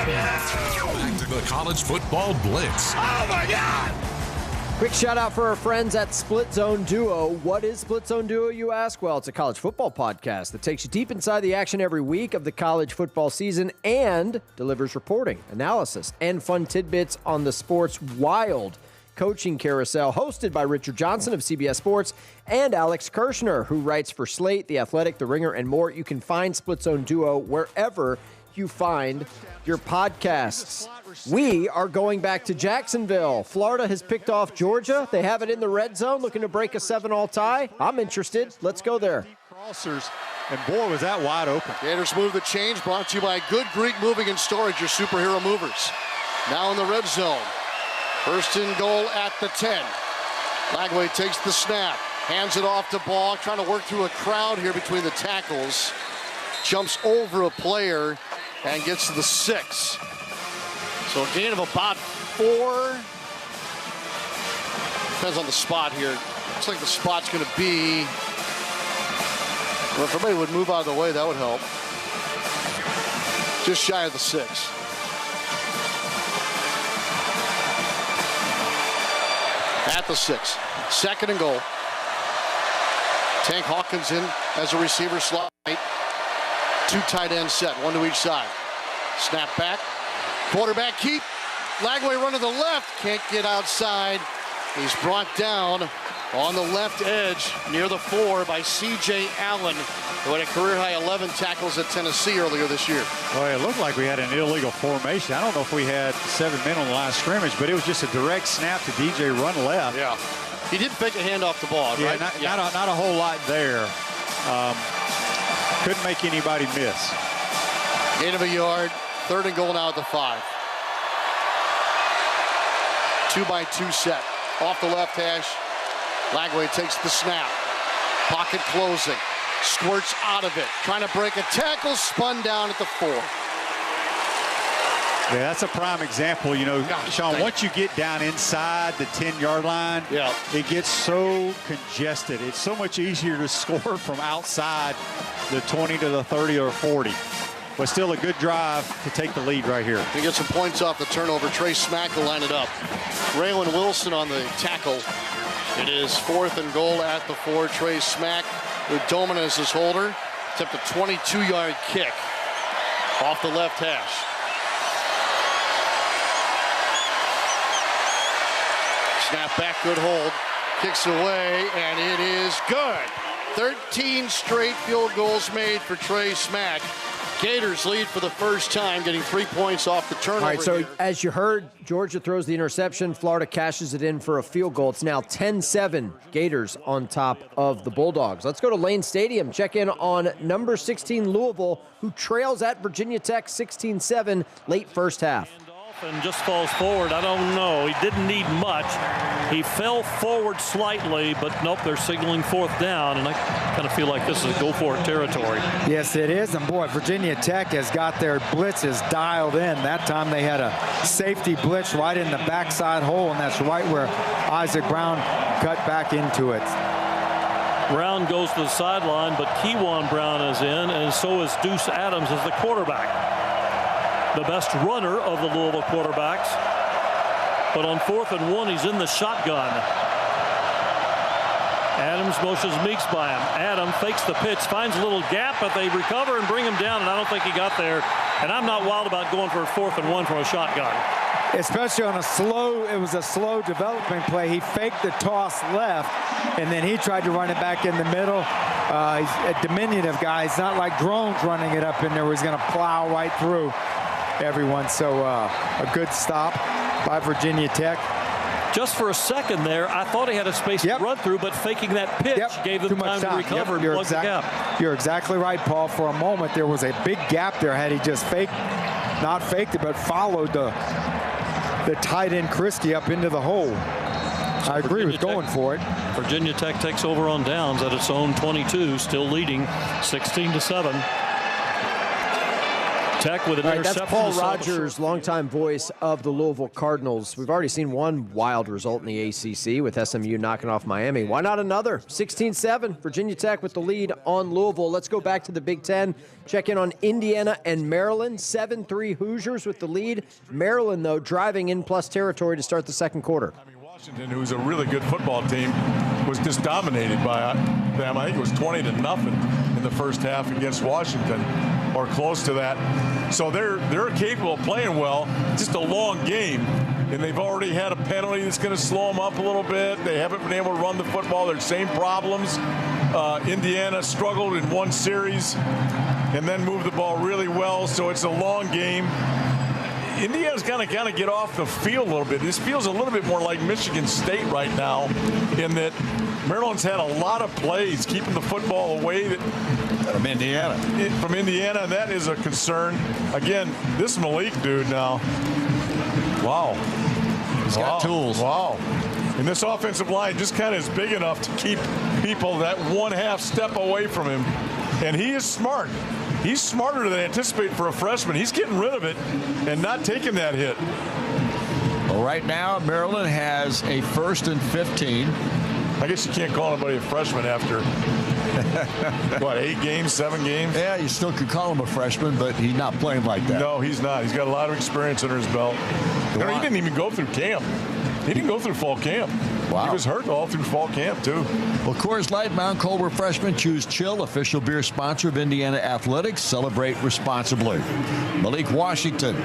Back to the College Football Blitz. Oh, my God! Quick shout out for our friends at Split Zone Duo. What is Split Zone Duo, you ask? Well, it's a college football podcast that takes you deep inside the action every week of the college football season and delivers reporting, analysis, and fun tidbits on the sport's wild coaching carousel, hosted by Richard Johnson of CBS Sports and Alex Kirshner, who writes for Slate, The Athletic, The Ringer, and more. You can find Split Zone Duo wherever you find your podcasts. We are going back to Jacksonville. Florida has picked off Georgia. They have it in the red zone, looking to break a 7-all tie. I'm interested. Let's go there. Ulcers, and boy, was that wide open. Gators move the change, brought to you by Good Greek Moving and Storage, your superhero movers. Now in the red zone. First and goal at the 10. Lagway takes the snap, hands it off to Ball, trying to work through a crowd here between the tackles. Jumps over a player and gets to the 6. So a gain of about 4. Depends on the spot here. Looks like the spot's going to be... Well, if everybody would move out of the way, that would help. Just shy of the 6. At the 6. Second and goal. Tank Hawkins in as a receiver slot. 2 tight ends set, 1 to each side. Snap back. Quarterback keep. Lagway run to the left. Can't get outside. He's brought down on the left edge near the 4 by C.J. Allen, who had a career-high 11 tackles at Tennessee earlier this year. Well, it looked like we had an illegal formation. I don't know if we had 7 men on the line of scrimmage, but it was just a direct snap to DJ run left. Yeah. He did fake a handoff the ball, yeah, right? Not a whole lot there. Couldn't make anybody miss. Gain of a yard. Third and goal now at the 5. 2-by-2 set. Off the left hash. Lagway takes the snap. Pocket closing. Squirts out of it. Trying to break a tackle. Spun down at the 4. Yeah, that's a prime example. You know, Sean, once you get down inside the 10-yard line, it gets so congested. It's so much easier to score from outside the 20 to the 30 or 40. But still a good drive to take the lead right here. He gets some points off the turnover. Trey Smack will line it up. Raylan Wilson on the tackle. It is 4th and goal at the 4. Trey Smack with Doman as his holder. Attempt a 22-yard kick off the left hash. Snap back, good hold. Kicks away, and it is good. 13 straight field goals made for Trey Smack. Gators lead for the first time, getting 3 points off the turnover. All right, so here. as you heard, Georgia throws the interception. Florida cashes it in for a field goal. It's now 10-7 Gators on top of the Bulldogs. Let's go to Lane Stadium. Check in on number 16 Louisville, who trails at Virginia Tech 16-7 late first half. And just falls forward. I don't know. He didn't need much. He fell forward slightly, but nope, they're signaling 4th down, and I kind of feel like this is go-for-it territory. Yes, it is, and boy, Virginia Tech has got their blitzes dialed in. That time they had a safety blitz right in the backside hole, and that's right where Isaac Brown cut back into it. Brown goes to the sideline, but Kewan Brown is in, and so is Deuce Adams as the quarterback. The best runner of the Louisville quarterbacks. But on 4th and 1, he's in the shotgun. Adams motions Meeks by him. Adam fakes the pitch, finds a little gap, but they recover and bring him down, and I don't think he got there. And I'm not wild about going for a 4th and 1 from a shotgun. Especially on it was a slow developing play. He faked the toss left, and then he tried to run it back in the middle. He's a diminutive guy. It's not like Drones running it up in there where he's going to plow right through everyone. So a good stop by Virginia Tech. Just for a second there, I thought he had a space to run through, but faking that pitch gave them time to recover and plug the gap. You're exactly right, Paul. For a moment, there was a big gap there. Had he just not faked it, but followed the tight end Christie up into the hole. So I agree with going for it. Virginia Tech takes over on downs at its own 22, still leading 16-7. Tech with an interception. That's Paul Rogers, longtime voice of the Louisville Cardinals. We've already seen one wild result in the ACC with SMU knocking off Miami. Why not another? 16-7, Virginia Tech with the lead on Louisville. Let's go back to the Big Ten. Check in on Indiana and Maryland. 7-3 Hoosiers with the lead. Maryland, though, driving in plus territory to start the second quarter. Washington, who's a really good football team, was just dominated by them. I think it was 20-0 in the first half against Washington, or close to that. So they're capable of playing well. It's just a long game, and they've already had a penalty that's going to slow them up a little bit. They haven't been able to run the football. They're the same problems. Indiana struggled in one series and then moved the ball really well. So it's a long game. Indiana's got to kind of get off the field a little bit. This feels a little bit more like Michigan State right now, in that Maryland's had a lot of plays keeping the football away from Indiana. And that is a concern. Again, this Malik dude now. Wow. He's got tools. Wow. And this offensive line just kind of is big enough to keep people that 1/2 step away from him. And he is smart. He's smarter than anticipated for a freshman. He's getting rid of it and not taking that hit. Well, right now, Maryland has a 1st and 15. I guess you can't call anybody a freshman after, 8 games, 7 games? Yeah, you still could call him a freshman, but he's not playing like that. No, he's not. He's got a lot of experience under his belt. He didn't even go through camp. He didn't go through fall camp. Wow. He was hurt all through fall camp, too. Well, Coors Light, Mount Cold Refreshment, choose chill, official beer sponsor of Indiana Athletics. Celebrate responsibly. Malik Washington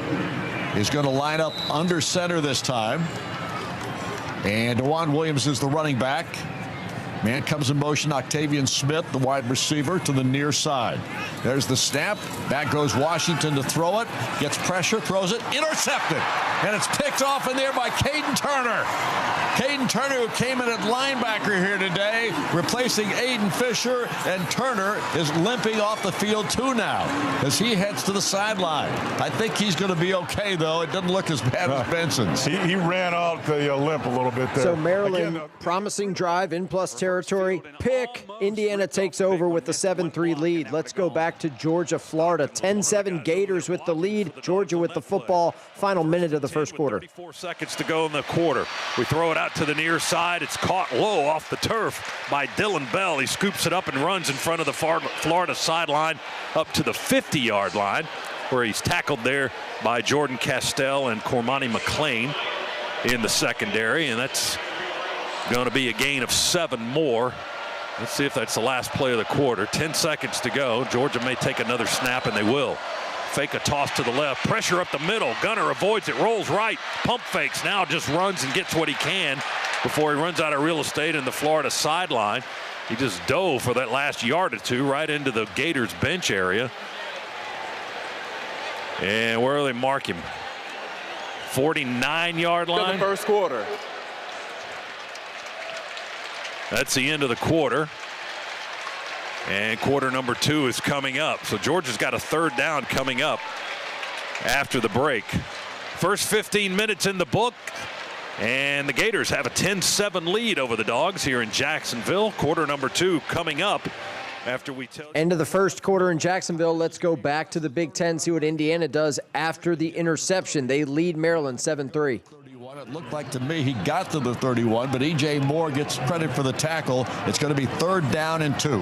is going to line up under center this time. And DeJuan Williams is the running back. Man comes in motion. Octavian Smith, the wide receiver, to the near side. There's the snap. Back goes Washington to throw it. Gets pressure, throws it, intercepted. And it's picked off in there by Caden Turner. Caden Turner, who came in at linebacker here today, replacing Aiden Fisher. And Turner is limping off the field too now as he heads to the sideline. I think he's going to be okay, though. It doesn't look as bad as Benson's. He ran out the limp a little bit there. So Maryland, promising drive in plus territory. Pick. Indiana takes over with the 7-3 lead. Let's go back to Georgia, Florida. 10-7 Gators with the lead. Georgia with the football. Final minute of the first quarter. 34 seconds to go in the quarter. We throw it out to the near side. It's caught low off the turf by Dylan Bell. He scoops it up and runs in front of the Florida sideline up to the 50-yard line, where he's tackled there by Jordan Castell and Cormani McClain in the secondary, and that's going to be a gain of 7 more. Let's see if that's the last play of the quarter. 10 seconds to go. Georgia may take another snap, and they will. Fake a toss to the left. Pressure up the middle. Gunner avoids it. Rolls right. Pump fakes. Now just runs and gets what he can before he runs out of real estate in the Florida sideline. He just dove for that last yard or two right into the Gators bench area. And where do they mark him? 49-yard line. In the first quarter. That's the end of the quarter. And quarter number 2 is coming up. So Georgia's got a 3rd down coming up after the break. First 15 minutes in the book. And the Gators have a 10-7 lead over the Dogs here in Jacksonville. Quarter number 2 coming up after we tell you. End of the first quarter in Jacksonville. Let's go back to the Big Ten, see what Indiana does after the interception. They lead Maryland 7-3. It looked like to me he got to the 31, but E.J. Moore gets credit for the tackle. It's going to be 3rd down and 2.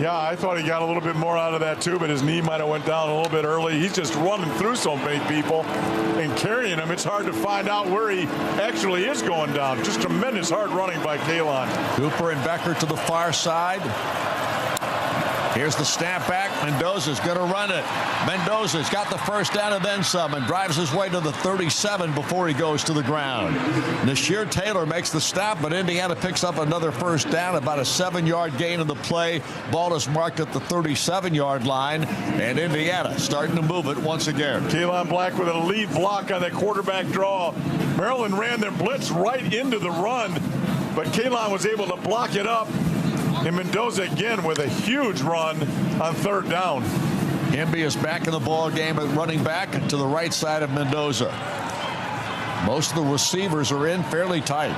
Yeah, I thought he got a little bit more out of that too, but his knee might have went down a little bit early. He's just running through so many people and carrying them. It's hard to find out where he actually is going down. Just tremendous hard running by Kalon. Cooper and Becker to the far side. Here's the snap back. Mendoza's going to run it. Mendoza's got the 1st down and then some, and drives his way to the 37 before he goes to the ground. Nasheer Taylor makes the stop, but Indiana picks up another 1st down, about a 7-yard gain of the play. Ball is marked at the 37-yard line, and Indiana starting to move it once again. Kalon Black with a lead block on that quarterback draw. Maryland ran their blitz right into the run, but Kalon was able to block it up. And Mendoza again with a huge run on 3rd down. Hemby is back in the ball game at running back to the right side of Mendoza. Most of the receivers are in fairly tight.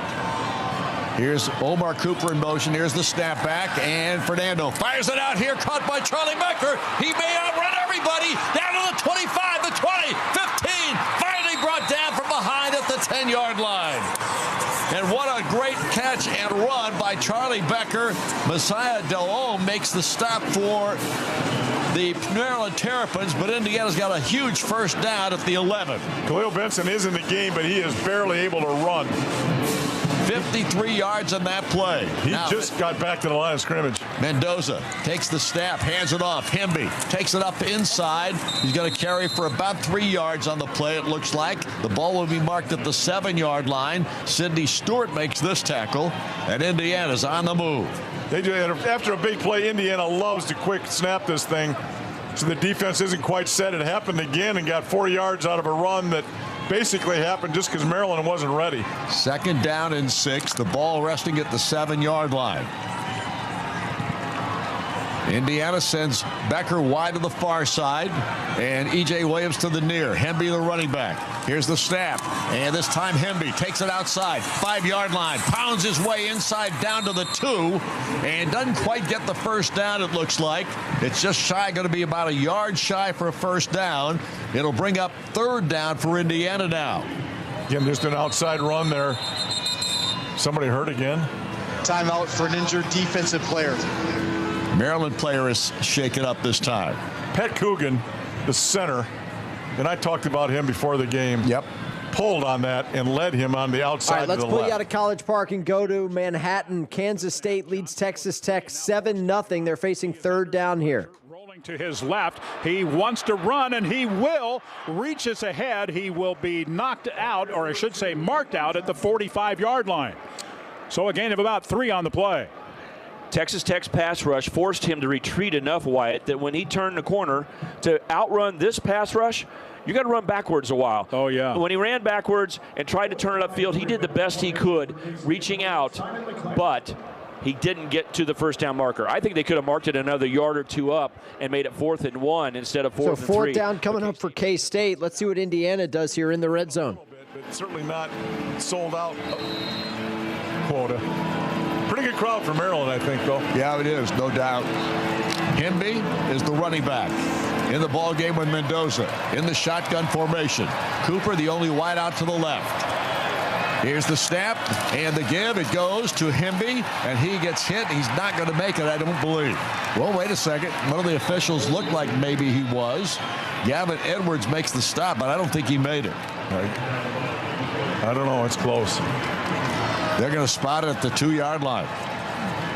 Here's Omar Cooper in motion. Here's the snap back, and Fernando fires it out here, caught by Charlie Becker. He may outrun everybody. Down to the 25, the 20, 15. Finally brought down from behind at the 10-yard line. And what a great catch and run by Charlie Becker. Messiah Delhomme makes the stop for the Maryland Terrapins, but Indiana's got a huge 1st down at the 11. Khalil Benson is in the game, but he is barely able to run. 53 yards on that play. He just got back to the line of scrimmage. Mendoza takes the snap, hands it off. Hemby takes it up inside. He's going to carry for about 3 yards on the play, it looks like. The ball will be marked at the 7-yard line. Sidney Stewart makes this tackle, and Indiana's on the move. After a big play, Indiana loves to quick snap this thing. So the defense isn't quite set. It happened again and got 4 yards out of a run that basically happened just because Maryland wasn't ready. 2nd down and 6. The ball resting at the 7-yard line. Indiana sends Becker wide to the far side, and E.J. Williams to the near. Hemby, the running back. Here's the snap, and this time Hemby takes it outside, 5-yard line, pounds his way inside down to the 2, and doesn't quite get the first down, it looks like. It's just shy, going to be about a yard shy for a first down. It'll bring up 3rd down for Indiana now. Again, just an outside run there. Somebody hurt again. Timeout for an injured defensive player. Maryland player is shaken up this time. Pat Coogan, the center, and I talked about him before the game. Yep. Pulled on that and led him on the outside. All right, let's to the pull left. you out of College Park and go to Manhattan. Kansas State leads Texas Tech 7-0. They're facing 3rd down here. Rolling to his left. He wants to run, and he will. Reaches ahead. He will be knocked out, or I should say marked out, at the 45-yard line. So a gain of about 3 on the play. Texas Tech's pass rush forced him to retreat enough, Wyatt, that when he turned the corner to outrun this pass rush, you got to run backwards a while. Oh, yeah. When he ran backwards and tried to turn it upfield, he did the best he could, reaching out, but he didn't get to the first down marker. I think they could have marked it another yard or 2 up and made it 4th and 1 instead of 4th and 3. So 4th down coming up for K-State. Let's see what Indiana does here in the red zone. But certainly not sold out quota. Pretty good crowd for Maryland, I think, though. Yeah, it is, no doubt. Hemby is the running back in the ball game with Mendoza in the shotgun formation. Cooper, the only wide out to the left. Here's the snap and the give. It goes to Hemby, and he gets hit. He's not going to make it, I don't believe. Well, wait a second. One of the officials looked like maybe he was. Gavin Edwards makes the stop, but I don't think he made it. I don't know. It's close. They're going to spot it at the 2-yard line.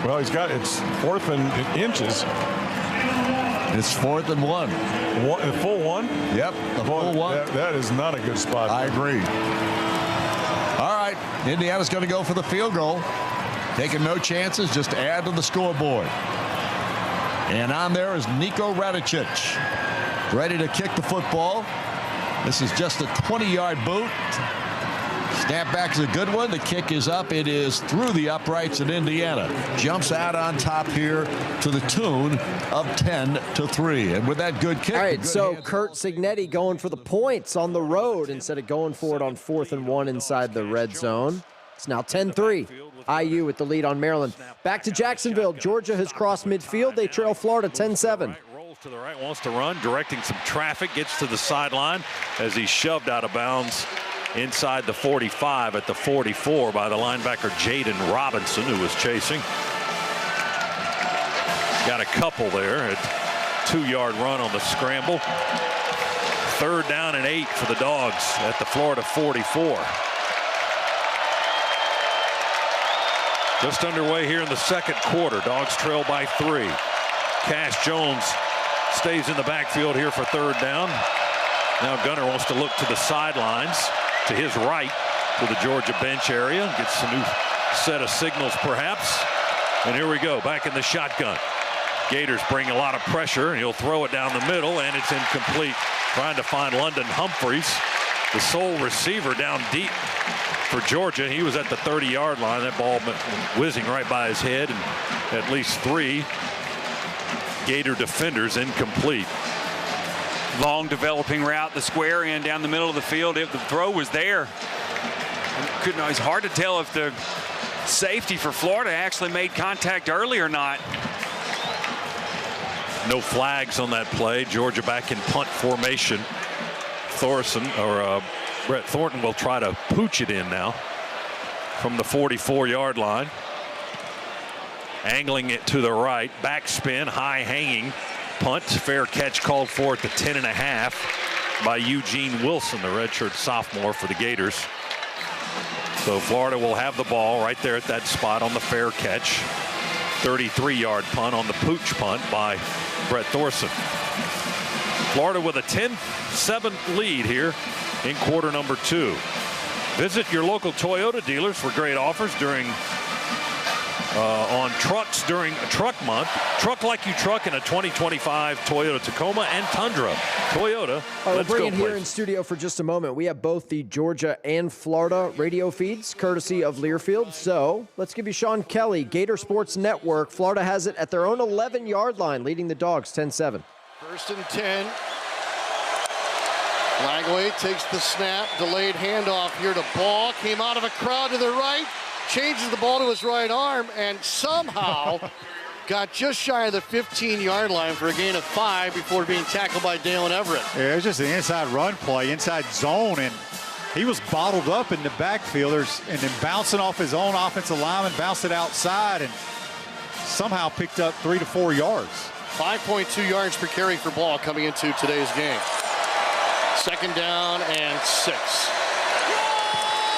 Well, it's 4th and inches. It's 4th and 1. The full 1? Yep, the full 1. That is not a good spot. I agree. All right, Indiana's going to go for the field goal. Taking no chances, just add to the scoreboard. And on there is Nico Radicic, ready to kick the football. This is just a 20-yard boot. Snapback is a good one. The kick is up. It is through the uprights, and Indiana jumps out on top here to the tune of 10-3. And with that good kick. All right, so Kurt Signetti going for the points on the road instead of going for it on 4th and 1 inside the red zone. It's now 10-3. IU with the lead on Maryland. Back to Jacksonville. Georgia has crossed midfield. They trail Florida 10-7. Rolls to the right, wants to run, directing some traffic, gets to the sideline as he's shoved out of bounds inside the 45 at the 44 by the linebacker Jaden Robinson, who was chasing. Got a couple there. A 2-yard run on the scramble. 3rd down and 8 for the Dogs at the Florida 44. Just underway here in the 2nd quarter. Dogs trail by 3. Cash Jones stays in the backfield here for 3rd down. Now Gunner wants to look to the sidelines. To his right, to the Georgia bench area. Gets a new set of signals, perhaps. And here we go, back in the shotgun. Gators bring a lot of pressure, and he'll throw it down the middle, and it's incomplete. Trying to find London Humphreys, the sole receiver down deep for Georgia. He was at the 30-yard line. That ball whizzing right by his head, and at least 3 Gator defenders incomplete. Long developing route, the square and down the middle of the field. If the throw was there, it's hard to tell if the safety for Florida actually made contact early or not. No flags on that play. Georgia back in punt formation. Brett Thornton will try to pooch it in now from the 44-yard line. Angling it to the right, backspin, high hanging. Punt, fair catch called for at the 10.5 by Eugene Wilson, the redshirt sophomore for the Gators. So Florida will have the ball right there at that spot on the fair catch. 33-yard punt on the pooch punt by Brett Thorson. Florida with a 10-7 lead here in quarter number 2. Visit your local Toyota dealers for great offers during on trucks during Truck Month. Truck like you truck in a 2025 Toyota Tacoma and Tundra. Toyota, we'll let's bring go it here places. in studio for just a moment. We have both the Georgia and Florida radio feeds, courtesy of Learfield. So let's give you Sean Kelly, Gator Sports Network. Florida has it at their own 11-yard line, leading the Dogs 10-7. 1st and 10. Langley takes the snap, delayed handoff here to Ball, came out of a crowd to the right, changes the ball to his right arm, and somehow got just shy of the 15-yard line for a gain of 5 before being tackled by Dalen Everett. Yeah, it was just an inside run play, inside zone, and he was bottled up in the backfield, and then bouncing off his own offensive lineman, bounced it outside, and somehow picked up 3 to 4 yards. 5.2 yards per carry for Ball coming into today's game. 2nd down and 6.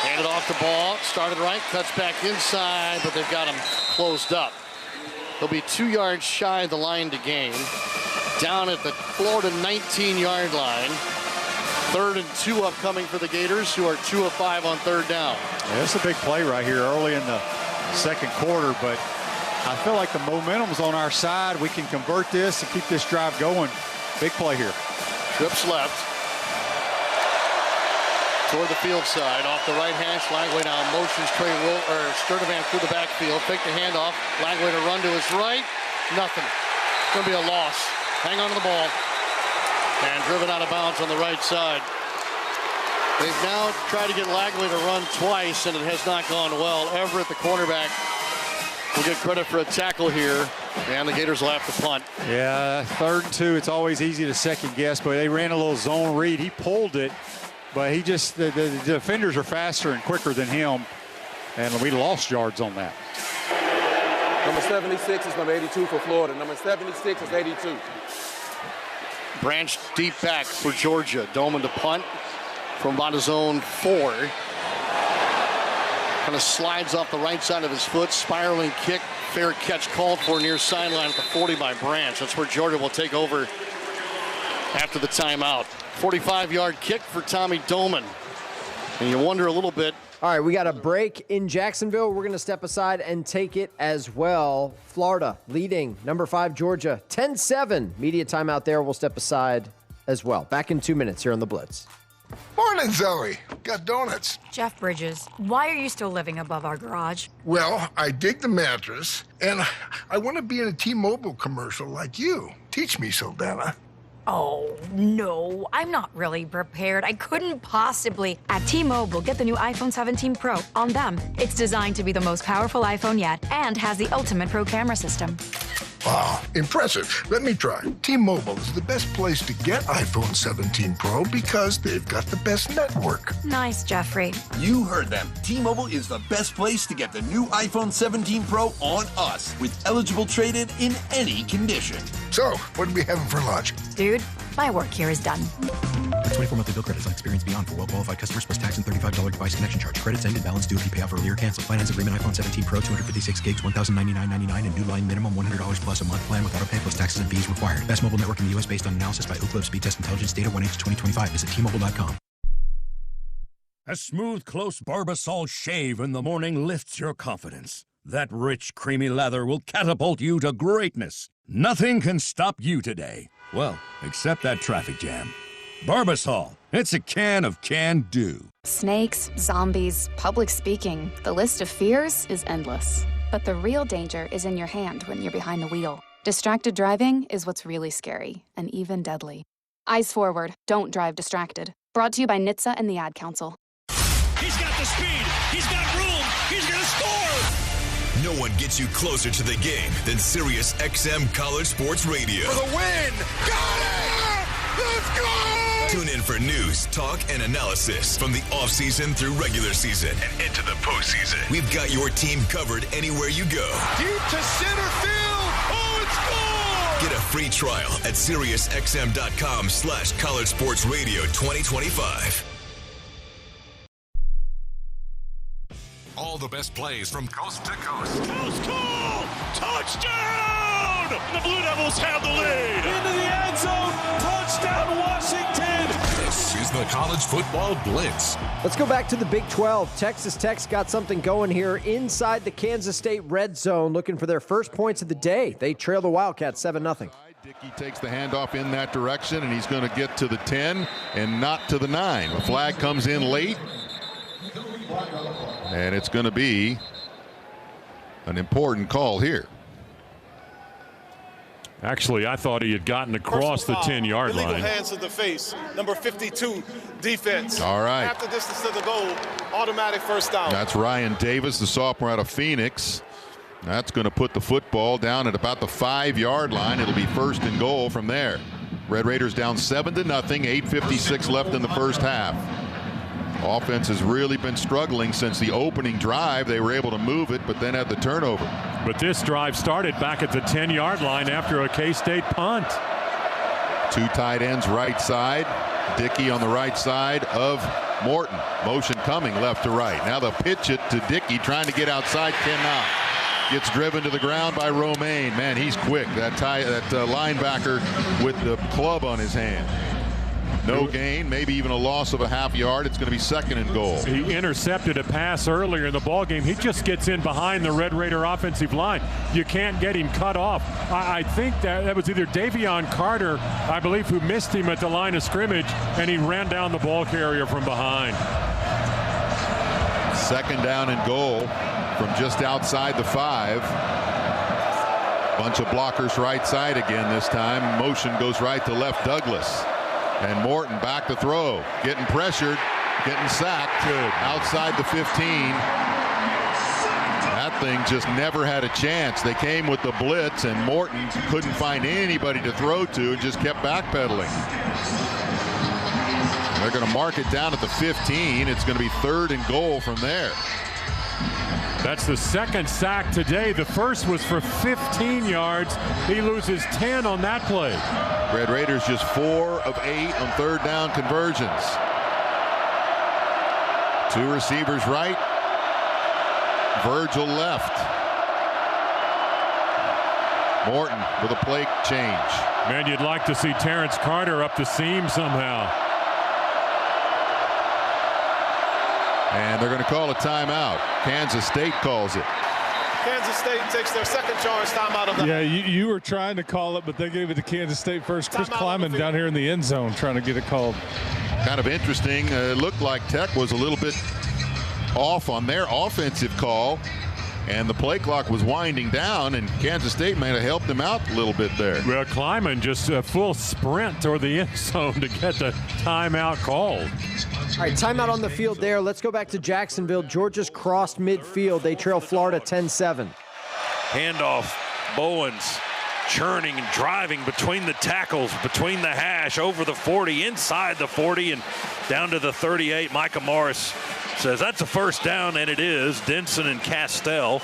Handed off the Ball, started right, cuts back inside, but they've got him closed up. They'll be 2 yards shy of the line to gain. Down at the Florida 19-yard line. 3rd and 2 upcoming for the Gators, who are 2 of 5 on 3rd down. Yeah, that's a big play right here early in the 2nd quarter, but I feel like the momentum's on our side. We can convert this and keep this drive going. Big play here. Trips left. Toward the field side, off the right hash. Langley now motions Sturdivant through the backfield. Fake the handoff. Langley to run to his right. Nothing. It's going to be a loss. Hang on to the ball. And driven out of bounds on the right side. They've now tried to get Langley to run twice, and it has not gone well. Everett, the cornerback, will get credit for a tackle here. And the Gators will have to punt. Yeah, 3rd and 2. It's always easy to second guess, but they ran a little zone read. He pulled it. But he just, the defenders are faster and quicker than him, and we lost yards on that. Number 76 is number 82 for Florida. Number 76 is 82. Branch deep back for Georgia. Doman to punt from about his own 4. Kind of slides off the right side of his foot, spiraling kick, fair catch called for near sideline at the 40 by Branch. That's where Georgia will take over after the timeout. 45-yard kick for Tommy Doman. And you wonder a little bit. All right, we got a break in Jacksonville. We're going to step aside and take it as well. Florida leading number 5 Georgia 10-7. Media timeout there. We'll step aside as well. Back in 2 minutes here on The Blitz. Morning, Zoe. Got donuts. Jeff Bridges, why are you still living above our garage? Well, I dig the mattress, and I want to be in a T-Mobile commercial like you. Teach me, Saldana. Oh, no, I'm not really prepared. I couldn't possibly. At T-Mobile, get the new iPhone 17 Pro. On them, it's designed to be the most powerful iPhone yet and has the ultimate pro camera system. Wow, impressive. Let me try. T-Mobile is the best place to get iPhone 17 Pro because they've got the best network. Nice, Jeffrey. You heard them. T-Mobile is the best place to get the new iPhone 17 Pro on us with eligible trade-in in any condition. So, what are we having for lunch? Dude, my work here is done. 24-monthly bill credits on experience beyond for well-qualified customers plus tax and $35 device connection charge. Credits ended, balance due if you pay off earlier, cancel. Finance agreement iPhone 17 Pro, 256 gigs, $1,099.99 and new line minimum $100 plus a month plan with auto pay plus taxes and fees required. Best mobile network in the U.S. based on analysis by Ookla Speed Test Intelligence data 1H2025. Visit T-Mobile.com. A smooth, close Barbasol shave in the morning lifts your confidence. That rich, creamy lather will catapult you to greatness. Nothing can stop you today. Well, except that traffic jam. Barbasol. It's a can of can-do. Snakes, zombies, public speaking. The list of fears is endless. But the real danger is in your hand when you're behind the wheel. Distracted driving is what's really scary and even deadly. Eyes forward. Don't drive distracted. Brought to you by NHTSA and the Ad Council. He's got the speed. He's got room. He's going to score. No one gets you closer to the game than Sirius XM College Sports Radio. For the win! Got it! Let's go! Tune in for news, talk, and analysis from the offseason through regular season and into the postseason. We've got your team covered anywhere you go. Deep to center field! Oh, it's gone! Get a free trial at SiriusXM.com/College Sports Radio 2025. All the best plays from coast to coast. Coast call! Touchdown! The Blue Devils have the lead. Into the end zone. Touchdown, Washington! This is The College Football Blitz. Let's go back to the Big 12. Texas Tech's got something going here inside the Kansas State red zone, looking for their first points of the day. They trail the Wildcats 7-0. Dickey takes the handoff in that direction, and he's going to get to the 10 and not to the 9. The flag comes in late, and it's going to be an important call here. Actually, I thought he had gotten across the 10-yard line. Illegal hands to the face. Number 52, defense. All right. Half the distance to the goal, automatic first down. That's Ryan Davis, the sophomore out of Phoenix. That's going to put the football down at about the 5-yard line. It'll be first and goal from there. Red Raiders down 7-0, 8:56 left in the first half. Offense has really been struggling since the opening drive. They were able to move it, but then had the turnover. But this drive started back at the 10-yard line after a K-State punt. Two tight ends right side. Dickey on the right side of Morton. Motion coming left to right. Now they'll pitch it to Dickey, trying to get outside, cannot. Gets driven to the ground by Romaine. Man, he's quick. That linebacker with the club on his hand. No gain, maybe even a loss of a half yard. It's going to be second and goal. He intercepted a pass earlier in the ballgame. He just gets in behind the Red Raider offensive line. You can't get him cut off. I think that was either Davion Carter, I believe, who missed him at the line of scrimmage, and he ran down the ball carrier from behind. Second down and goal from just outside the 5. Bunch of blockers right side again this time. Motion goes right to left. Douglas. And Morton back to throw. Getting pressured. Getting sacked. Outside the 15. That thing just never had a chance. They came with the blitz, and Morton couldn't find anybody to throw to and just kept backpedaling. They're going to mark it down at the 15. It's going to be third and goal from there. That's the second sack today. The first was for 15 yards. He loses 10 on that play. Red Raiders just 4 of 8 on third down conversions. Two receivers right. Virgil left. Morton with a play change. Man, you'd like to see Terrence Carter up the seam somehow. And they're going to call a timeout. Kansas State calls it. Kansas State takes their second charge timeout of the. Yeah, you were trying to call it, but they gave it to Kansas State first. Chris Kleiman down here in the end zone trying to get it called. Kind of interesting. It looked like Tech was a little bit off on their offensive call, and the play clock was winding down, and Kansas State may have helped them out a little bit there. Well, Kleiman just a full sprint toward the end zone to get the timeout called. All right, timeout on the field there. Let's go back to Jacksonville. Georgia's crossed midfield. They trail Florida 10-7. Handoff. Bowens churning and driving between the tackles, between the hash, over the 40, inside the 40, and down to the 38. Micah Morris says that's a first down, and it is. Denson and Castell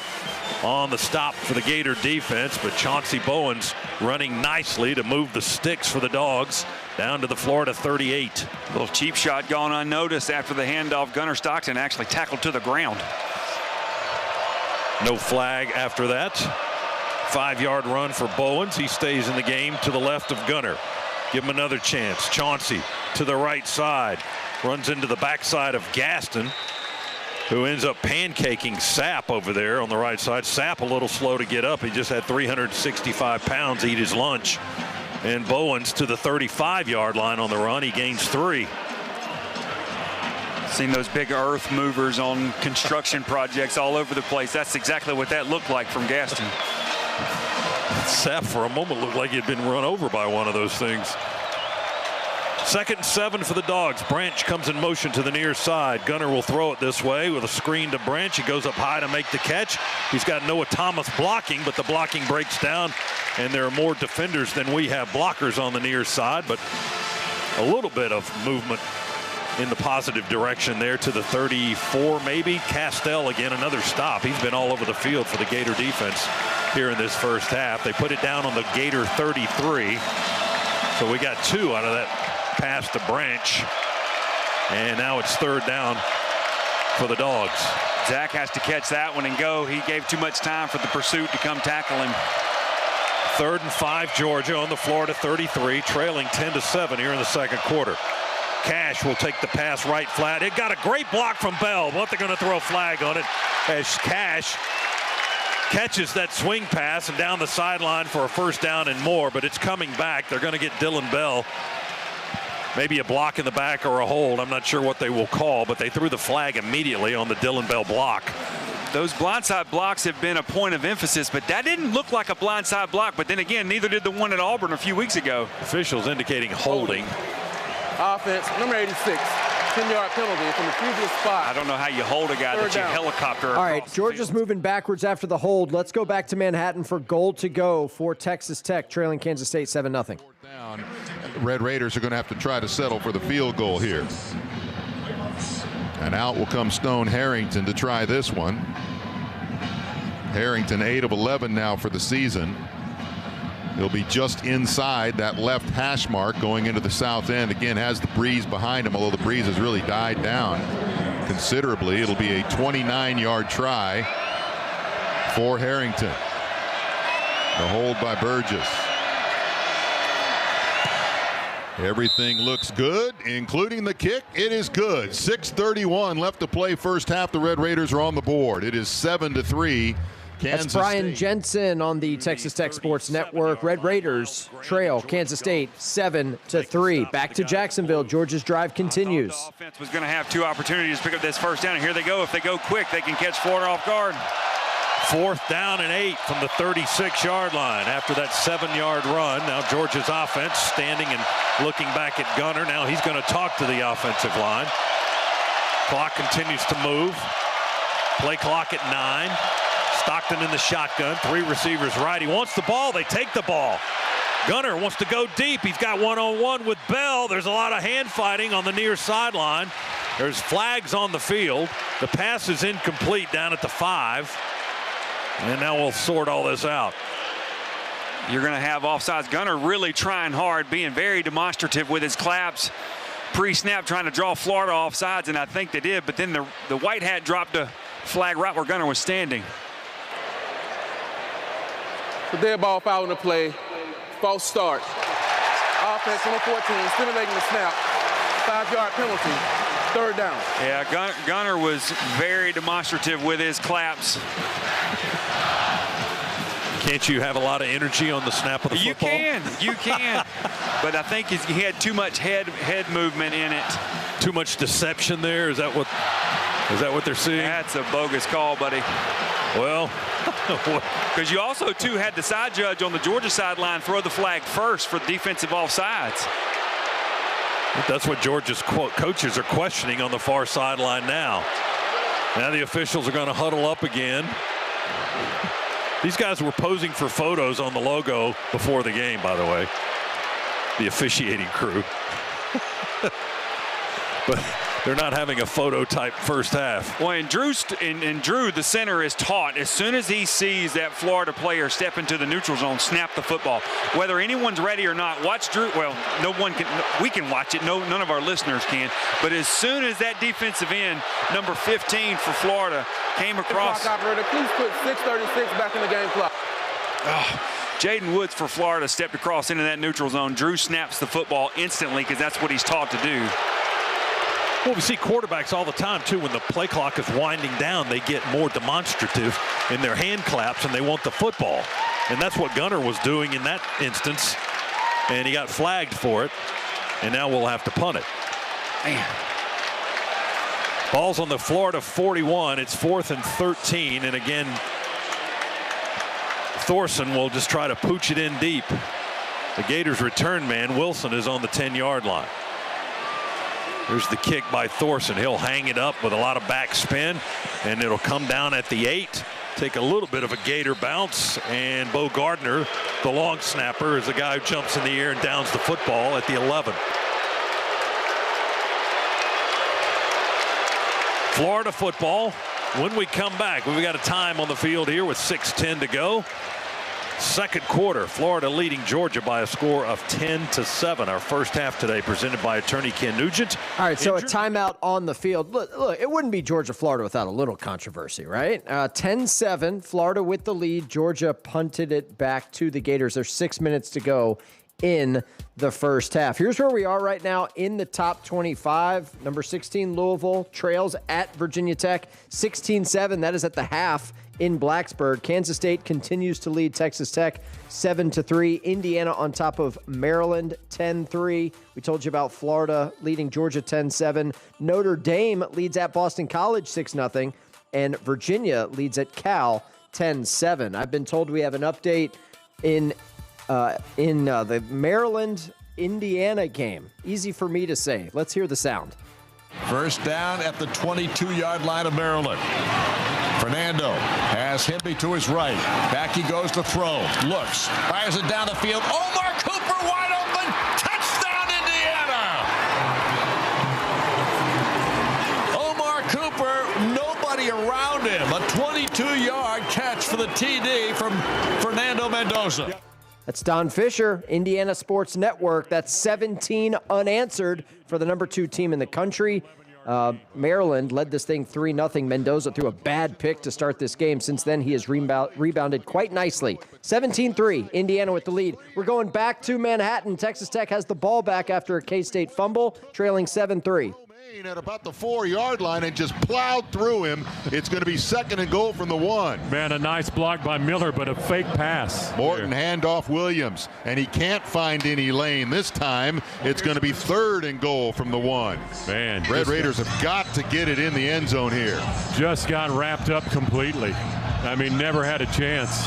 on the stop for the Gator defense, but Chauncey Bowens running nicely to move the sticks for the Dogs down to the Florida 38. A little cheap shot gone unnoticed after the handoff. Gunnar Stockton actually tackled to the ground. No flag after that. 5-yard run for Bowens. He stays in the game to the left of Gunnar. Give him another chance. Chauncey to the right side. Runs into the backside of Gaston, who ends up pancaking Sapp over there on the right side. Sapp a little slow to get up. He just had 365 pounds eat his lunch. And Bowens to the 35-yard line on the run. He gains 3. Seen those big earth movers on construction projects all over the place. That's exactly what that looked like from Gaston. Sapp for a moment looked like he had been run over by one of those things. 2nd and 7 for the Dogs. Branch comes in motion to the near side. Gunnar will throw it this way with a screen to Branch. He goes up high to make the catch. He's got Noah Thomas blocking, but the blocking breaks down, and there are more defenders than we have blockers on the near side, but a little bit of movement in the positive direction there to the 34 maybe. Castell again, another stop. He's been all over the field for the Gator defense here in this first half. They put it down on the Gator 33. So we got 2 out of that pass to Branch, and now it's 3rd down for the Dogs. Zach has to catch that one and go. He gave too much time for the pursuit to come tackle him. 3rd and 5, Georgia on the Florida 33, trailing 10-7 here in the second quarter. Cash will take the pass right flat. It got a great block from Bell, but they're going to throw a flag on it as Cash catches that swing pass and down the sideline for a first down and more, but it's coming back. They're going to get Dylan Bell. Maybe a block in the back or a hold. I'm not sure what they will call, but they threw the flag immediately on the Dylan Bell block. Those blindside blocks have been a point of emphasis, but that didn't look like a blindside block. But then again, neither did the one at Auburn a few weeks ago. Officials indicating holding. Offense, number 86, 10-yard penalty from the previous spot. I don't know how you hold a guy that you helicopter across. All right, Georgia's moving backwards after the hold. Let's go back to Manhattan for goal to go for Texas Tech, trailing Kansas State 7-0. Red Raiders are going to have to try to settle for the field goal here. And out will come Stone Harrington to try this one. Harrington 8 of 11 now for the season. He'll be just inside that left hash mark going into the south end. Again, has the breeze behind him, although the breeze has really died down considerably. It'll be a 29-yard try for Harrington. The hold by Burgess. Everything looks good, including the kick. It is good. 6:31 left to play first half. The Red Raiders are on the board. It is 7-3. Kansas That's Brian State. Jensen on the Texas Tech Sports Network. Red Raiders trail Kansas State 7-3. Back to Jacksonville. Georgia's drive continues. The offense was going to have two opportunities to pick up this first down, and here they go. If they go quick, they can catch Florida off guard. 4th down and 8 from the 36-yard line after that 7-yard run. Now Georgia's offense standing and looking back at Gunner. Now he's going to talk to the offensive line. Clock continues to move. Play clock at 9. Stockton in the shotgun. 3 receivers right. He wants the ball. They take the ball. Gunner wants to go deep. He's got one-on-one with Bell. There's a lot of hand fighting on the near sideline. There's flags on the field. The pass is incomplete down at the 5. And now we'll sort all this out. You're going to have offsides. Gunner really trying hard, being very demonstrative with his claps pre-snap, trying to draw Florida offsides, and I think they did. But then the white hat dropped a flag right where Gunner was standing. The dead ball foul in the play. False start. Offense number 14, stimulating the snap. 5-yard penalty. 3rd down. Yeah, Gunner was very demonstrative with his claps. Can't you have a lot of energy on the snap of the football? You can. But I think he had too much head movement in it. Too much deception there. Is that what they're seeing? That's a bogus call, buddy. Well, because you also too had the side judge on the Georgia sideline throw the flag first for defensive offsides. That's what Georgia's coaches are questioning on the far sideline now. Now the officials are going to huddle up again. These guys were posing for photos on the logo before the game, by the way. The officiating crew. But they're not having a photo type first half. Well, and Drew, the center, is taught as soon as he sees that Florida player step into the neutral zone, snap the football. Whether anyone's ready or not, watch Drew. Well, no one can. We can watch it. None of our listeners can. But as soon as that defensive end, number 15 for Florida, came across. Clock operator, please put 6:36 back in the game clock. Jaden Woods for Florida stepped across into that neutral zone. Drew snaps the football instantly because that's what he's taught to do. Well, we see quarterbacks all the time, too. When the play clock is winding down, they get more demonstrative in their hand claps, and they want the football. And that's what Gunner was doing in that instance. And he got flagged for it. And now we'll have to punt it. Man. Ball's on the Florida 41. It's 4th and 13. And again, Thorson will just try to pooch it in deep. The Gators return man, Wilson, is on the 10-yard line. Here's the kick by Thorson. He'll hang it up with a lot of backspin, and it'll come down at the 8. Take a little bit of a Gator bounce, and Bo Gardner, the long snapper, is the guy who jumps in the air and downs the football at the 11. Florida football. When we come back, we've got a time on the field here with 6:10 to go. Second quarter, Florida leading Georgia by a score of 10-7. Our first half today presented by attorney Ken Nugent. All right, so a timeout on the field. Look, it wouldn't be Georgia-Florida without a little controversy, right? 10-7, Florida with the lead. Georgia punted it back to the Gators. There's 6 minutes to go in the first half. Here's where we are right now in the top 25. Number 16, Louisville, trails at Virginia Tech, 16-7. That is at the half in Blacksburg. Kansas State continues to lead Texas Tech 7-3. Indiana on top of Maryland 10-3. We told you about Florida leading Georgia 10-7. Notre Dame leads at Boston College 6-0. And Virginia leads at Cal 10-7. I've been told we have an update in the Maryland-Indiana game. Easy for me to say. Let's hear the sound. First down at the 22-yard line of Maryland. Fernando has Hemby to his right. Back he goes to throw. Looks. Fires it down the field. Omar Cooper wide open. Touchdown, Indiana! Omar Cooper, nobody around him. A 22-yard catch for the TD from Fernando Mendoza. That's Don Fisher, Indiana Sports Network. That's 17 unanswered for the number 2 team in the country. Maryland led this thing 3-0. Mendoza threw a bad pick to start this game. Since then, he has rebounded quite nicely. 17-3, Indiana with the lead. We're going back to Manhattan. Texas Tech has the ball back after a K-State fumble, trailing 7-3. At about the 4-yard line and just plowed through him. It's going to be 2nd and goal from the 1. Man, a nice block by Miller, but a fake pass. Morton handoff Williams, and he can't find any lane. This time, it's going to be 3rd and goal from the 1. Man, Red Raiders have got to get it in the end zone here. Just got wrapped up completely. I mean, never had a chance.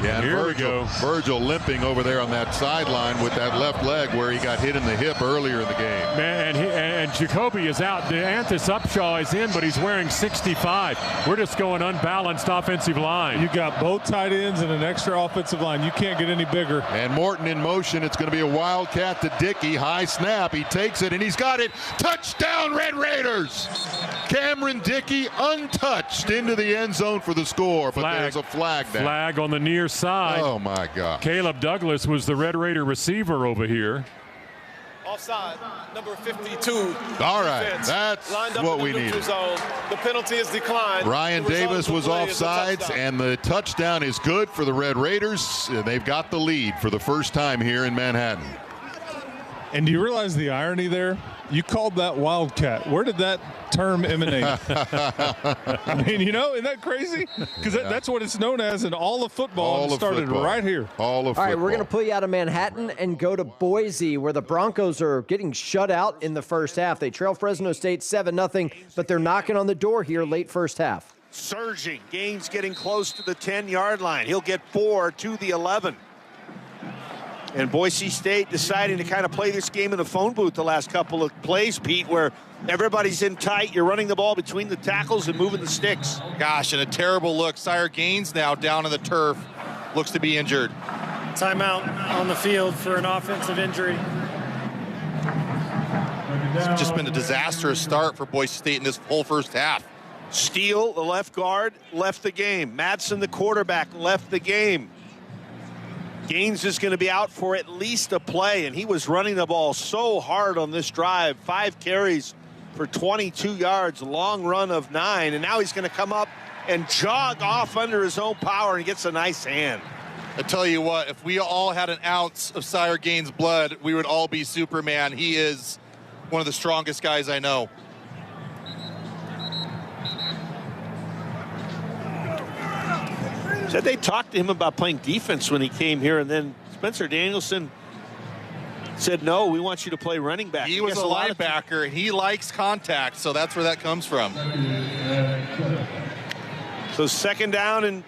Yeah, and here we go. Virgil limping over there on that sideline with that left leg where he got hit in the hip earlier in the game. Man, and Jacoby is out. Anthus Upshaw is in, but he's wearing 65. We're just going unbalanced offensive line. You got both tight ends and an extra offensive line. You can't get any bigger. And Morton in motion. It's going to be a wildcat to Dickey. High snap. He takes it, and he's got it. Touchdown, Red Raiders! Cameron Dickey untouched into the end zone for the score, but there's a flag down. Flag on the near side. Oh, my God. Caleb Douglas was the Red Raider receiver over here. Offside, number 52. All right, defense. that's what we needed. Zone. The penalty is declined. Ryan Davis was offsides, and the touchdown is good for the Red Raiders. They've got the lead for the first time here in Manhattan. And do you realize the irony there? You called that wildcat. Where did that term emanate? I mean, isn't that crazy? Because that's what it's known as in all of football. It started right here. All right, we're going to pull you out of Manhattan and go to Boise, where the Broncos are getting shut out in the first half. They trail Fresno State 7-0, but they're knocking on the door here late first half. Surging. Gaines getting close to the 10-yard line. He'll get 4 to the 11. And Boise State deciding to kind of play this game in the phone booth the last couple of plays, Pete, where everybody's in tight. You're running the ball between the tackles and moving the sticks. Gosh, and a terrible look. Sire Gaines now down on the turf. Looks to be injured. Timeout on the field for an offensive injury. It's just been a disastrous start for Boise State in this whole first half. Steele, the left guard, left the game. Madsen, the quarterback, left the game. Gaines is going to be out for at least a play, and he was running the ball so hard on this drive. 5 carries for 22 yards, long run of 9, and now he's going to come up and jog off under his own power and gets a nice hand. I tell you what, if we all had an ounce of Sire Gaines' blood, we would all be Superman. He is one of the strongest guys I know. Said they talked to him about playing defense when he came here, and then Spencer Danielson said, no, we want you to play running back. He was a linebacker, and he likes contact, so that's where that comes from. So 2nd down and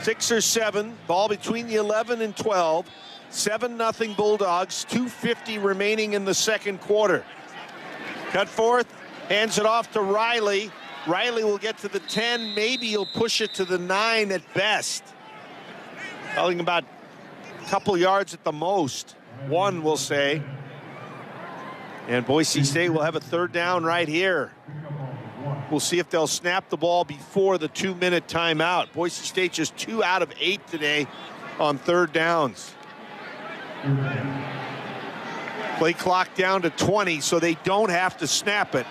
6 or 7, ball between the 11 and 12. 7-0 Bulldogs, 2:50 remaining in the second quarter. Cut forth, hands it off to Riley. Riley will get to the 10. Maybe he'll push it to the 9 at best. Talking about a couple yards at the most. 1, we'll say. And Boise State will have a 3rd down right here. We'll see if they'll snap the ball before the 2-minute timeout. Boise State just 2 out of 8 today on 3rd downs. Play clock down to 20, so they don't have to snap it.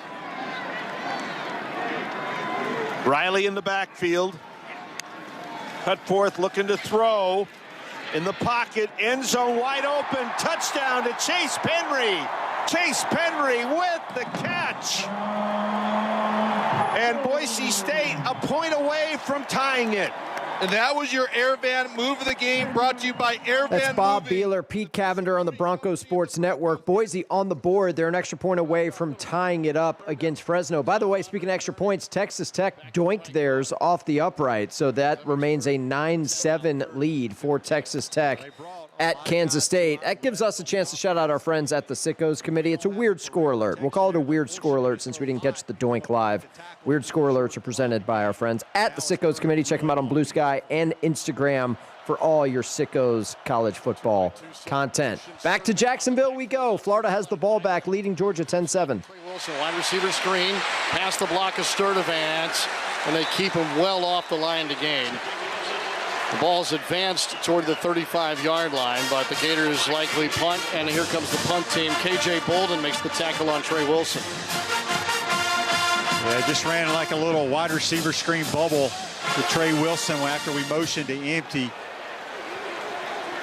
Riley in the backfield. Cut forth, looking to throw. in the pocket, end zone wide open, touchdown to Chase Penry. Chase Penry with the catch. And Boise State a point away from tying it. And that was your Airvan move of the game, brought to you by Airvan. That's Bob Beeler, Pete Cavender on the Broncos Sports Network. Boise on the board. They're an extra point away from tying it up against Fresno. By the way, speaking of extra points, Texas Tech doinked theirs off the upright, so that remains a 9-7 lead for Texas Tech at Kansas State. That gives us a chance to shout out our friends at the Sickos Committee. It's a weird score alert. We'll call it a weird score alert since we didn't catch the doink live. Weird score alerts are presented by our friends at the Sickos Committee. Check them out on Blue Sky and Instagram for all your Sickos college football content. Back to Jacksonville we go. Florida has the ball back, leading Georgia 10-7. Wilson, wide receiver screen, past the block of Sturdivant, and they keep him well off the line to gain. The ball's advanced toward the 35-yard line, but the Gators likely punt, and here comes the punt team. K.J. Bolden makes the tackle on Trey Wilson. Yeah, just ran like a little wide receiver screen bubble to Trey Wilson after we motioned to empty.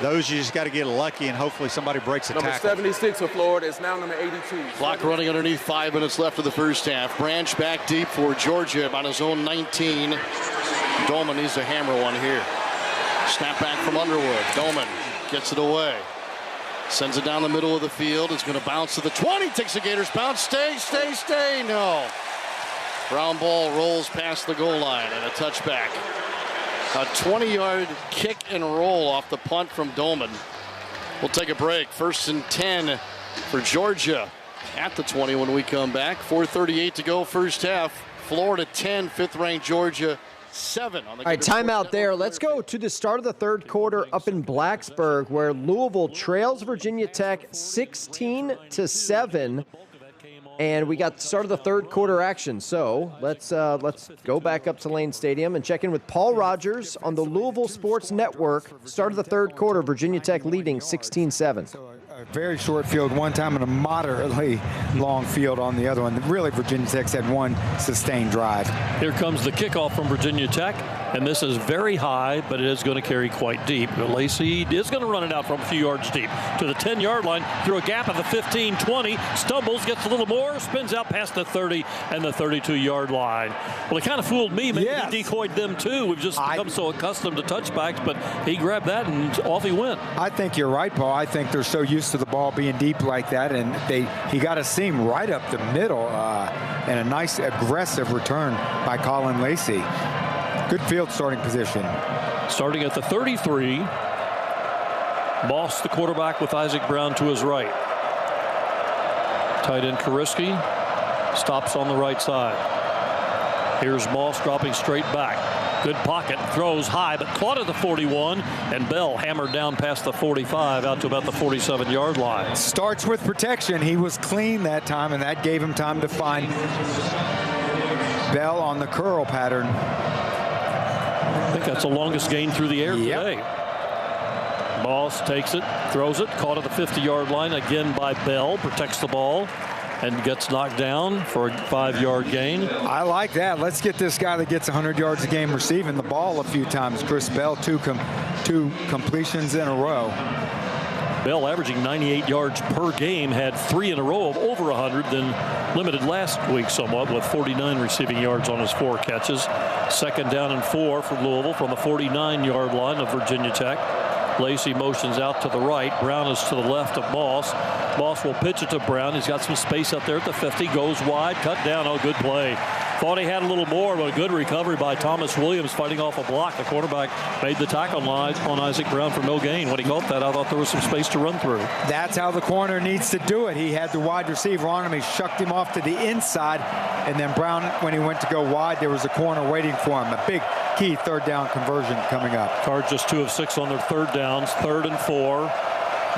Those you just got to get lucky, and hopefully somebody breaks a tackle. Number 76 for Florida is now number 82. Clock running underneath, 5 minutes left of the first half. Branch back deep for Georgia, about his own 19. Dolman needs to hammer one here. Snap back from Underwood. Dolman gets it away. Sends it down the middle of the field. It's going to bounce to the 20. Takes the Gators bounce. Stay. No. Ground ball rolls past the goal line and a touchback. A 20-yard kick and roll off the punt from Dolman. We'll take a break. 1st and 10 for Georgia at the 20 when we come back. 4:38 to go first half. Florida 10, 5th-ranked Georgia 7. On the All right, timeout there. Let's go to the start of the third quarter up in Blacksburg, where Louisville trails Virginia Tech 16-7. And we got the start of the third quarter action. So let's go back up to Lane Stadium and check in with Paul Rogers on the Louisville Sports Network. Start of the third quarter, Virginia Tech leading 16-7. A very short field one time and a moderately long field on the other one. Really, Virginia Tech's had one sustained drive. Here comes the kickoff from Virginia Tech, and this is very high, but it is going to carry quite deep. But Lacey is going to run it out from a few yards deep to the 10-yard line through a gap at the 15-20, stumbles, gets a little more, spins out past the 30 and the 32-yard line. Well, it kind of fooled me. Maybe he decoyed them too. We've just become so accustomed to touchbacks, but he grabbed that and off he went. I think you're right, Paul. I think they're so used to the ball being deep like that, and he got a seam right up the middle, and a nice aggressive return by Colin Lacey. Good field starting position. Starting at the 33, Moss, the quarterback, with Isaac Brown to his right. Tight end Kariski stops on the right side. Here's Moss dropping straight back. Good pocket, throws high, but caught at the 41, and Bell hammered down past the 45 out to about the 47-yard line. Starts with protection. He was clean that time, and that gave him time to find Bell on the curl pattern. I think that's the longest gain through the air today. Moss takes it, throws it, caught at the 50-yard line again by Bell, protects the ball, and gets knocked down for a 5-yard gain. I like that. Let's get this guy that gets 100 yards a game receiving the ball a few times. Chris Bell, two completions in a row. Bell averaging 98 yards per game, had 3 in a row of over 100, then limited last week somewhat with 49 receiving yards on his 4 catches. 2nd down and 4 for Louisville from the 49-yard line of Virginia Tech. Lacey motions out to the right. Brown is to the left of Moss. Moss will pitch it to Brown. He's got some space up there at the 50. Goes wide, cut down. Oh, good play. Thought he had a little more, but a good recovery by Thomas Williams fighting off a block. The quarterback made the tackle on Isaac Brown for no gain. When he caught that, I thought there was some space to run through. That's how the corner needs to do it. He had the wide receiver on him. He shucked him off to the inside. And then Brown, when he went to go wide, there was a corner waiting for him. A big key 3rd down conversion coming up. Cards just 2 of 6 on their 3rd downs. 3rd and 4.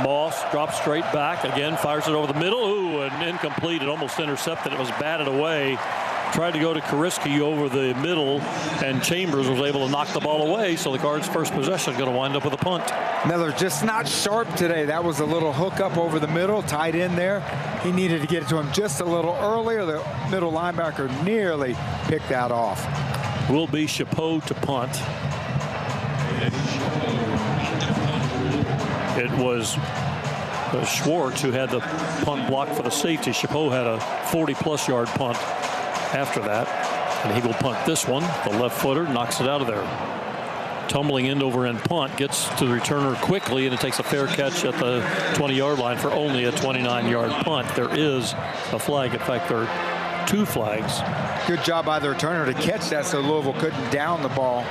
Moss drops straight back. Again, fires it over the middle. Ooh, and incomplete. It almost intercepted. It was batted away. Tried to go to Kariski over the middle, and Chambers was able to knock the ball away, so the Cards' first possession going to wind up with a punt. Miller just not sharp today. That was a little hook up over the middle, tied in there. He needed to get it to him just a little earlier. The middle linebacker nearly picked that off. Will be Chapeau to punt. it was Schwartz who had the punt blocked for the safety. Chapeau had a 40-plus yard punt after that. And he will punt this one. The left footer knocks it out of there. Tumbling end over end punt, gets to the returner quickly, and it takes a fair catch at the 20-yard line for only a 29-yard punt. There is a flag. In fact, there are 2 flags. Good job by the returner to catch that so Louisville couldn't down the ball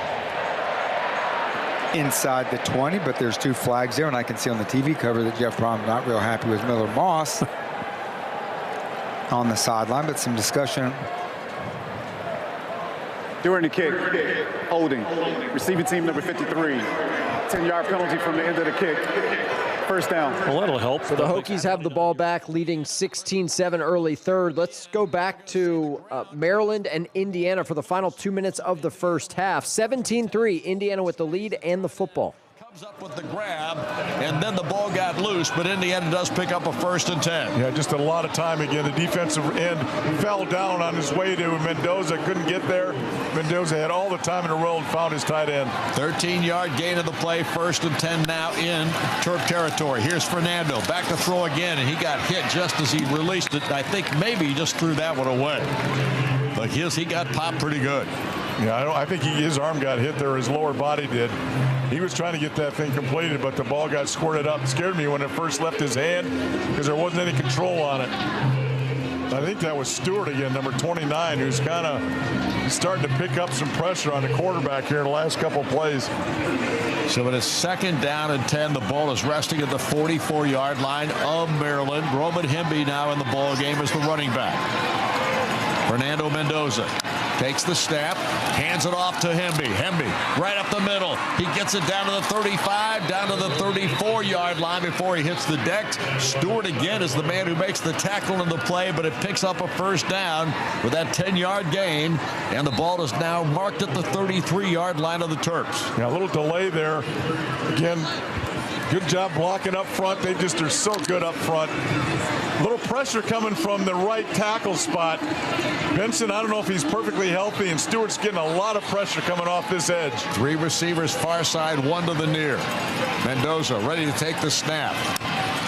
inside the 20, but there's 2 flags there, and I can see on the TV cover that Jeff Brom's not real happy with Miller Moss on the sideline, but some discussion. During the kick, holding, receiving team number 53, 10-yard penalty from the end of the kick. First down. Well, that'll help. So the Hokies have the ball back, leading 16-7 early third. Let's go back to Maryland and Indiana for the final 2 minutes of the first half. 17-3, Indiana with the lead and the football. Comes up with the grab, and then the ball got loose, but Indiana does pick up a 1st and 10. Yeah, just a lot of time again. The defensive end fell down on his way to Mendoza, couldn't get there. Mendoza had all the time in the world and found his tight end. 13-yard gain of the play, 1st and 10 now in Terp territory. Here's Fernando, back to throw again, and he got hit just as he released it. I think maybe he just threw that one away. But he got popped pretty good. Yeah, I think his arm got hit there, his lower body did. He was trying to get that thing completed, but the ball got squirted up. It scared me when it first left his hand because there wasn't any control on it. I think that was Stewart again, number 29, who's kind of starting to pick up some pressure on the quarterback here in the last couple plays. So it is 2nd down and 10. The ball is resting at the 44-yard line of Maryland. Roman Hemby now in the ball game as the running back. Fernando Mendoza takes the snap, hands it off to Hemby. Hemby right up the middle. He gets it down to the 35, down to the 34-yard line before he hits the deck. Stewart again is the man who makes the tackle in the play, but it picks up a 1st down with that 10-yard gain, and the ball is now marked at the 33-yard line of the Terps. Yeah, a little delay there. Again, good job blocking up front. They just are so good up front. A little pressure coming from the right tackle spot. Benson, I don't know if he's perfectly healthy, and Stewart's getting a lot of pressure coming off this edge. 3 receivers far side, 1 to the near. Mendoza ready to take the snap.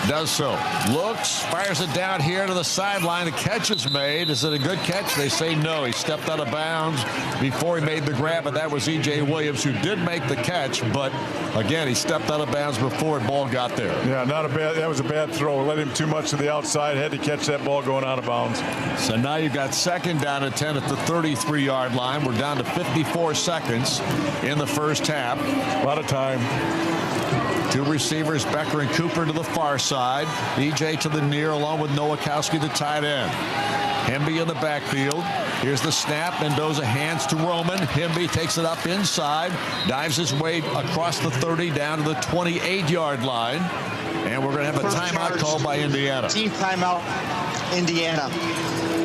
Does so. Looks, fires it down here to the sideline. The catch is made. Is it a good catch? They say no. He stepped out of bounds before he made the grab, and that was E.J. Williams, who did make the catch, but again, he stepped out of bounds before the ball got there. Yeah, that was a bad throw. Let him too much to the outside. Had to catch that ball going out of bounds. So now you've got 2nd down and 10 at the 33-yard line. We're down to 54 seconds in the first half. A lot of time. 2 receivers, Becker and Cooper to the far side. E.J. to the near, along with Nowakowski, the tight end. Hemby in the backfield. Here's the snap. Mendoza hands to Roman. Hemby takes it up inside. Dives his way across the 30 down to the 28-yard line. And we're going to have a timeout called by Indiana. Team timeout, Indiana.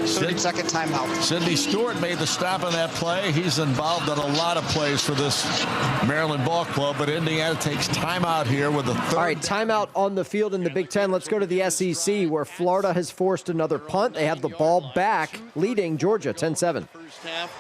30-second timeout. Sidney Stewart made the stop on that play. He's involved in a lot of plays for this Maryland ball club, but Indiana takes timeout here with the 3rd. All right, timeout on the field in the Big Ten. Let's go to the SEC, where Florida has forced another punt. They have the ball back, leading Georgia 10-7. First half.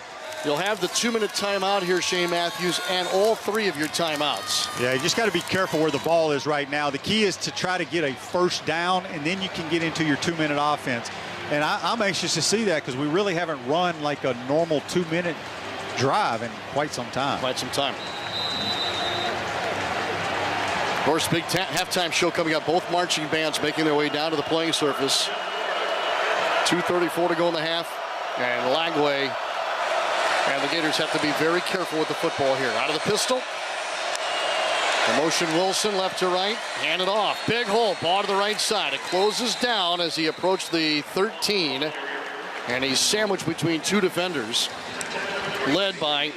You'll have the 2-minute timeout here, Shane Matthews, and all 3 of your timeouts. Yeah, you just got to be careful where the ball is right now. The key is to try to get a 1st down, and then you can get into your 2-minute offense. And I'm anxious to see that because we really haven't run like a normal 2-minute drive in quite some time. Of course, big halftime show coming up. Both marching bands making their way down to the playing surface. 2:34 to go in the half. And Lagway and the Gators have to be very careful with the football here. Out of the pistol. The motion Wilson left to right. Hand it off. Big hole. Ball to the right side. It closes down as he approached the 13. And he's sandwiched between 2 defenders. Led by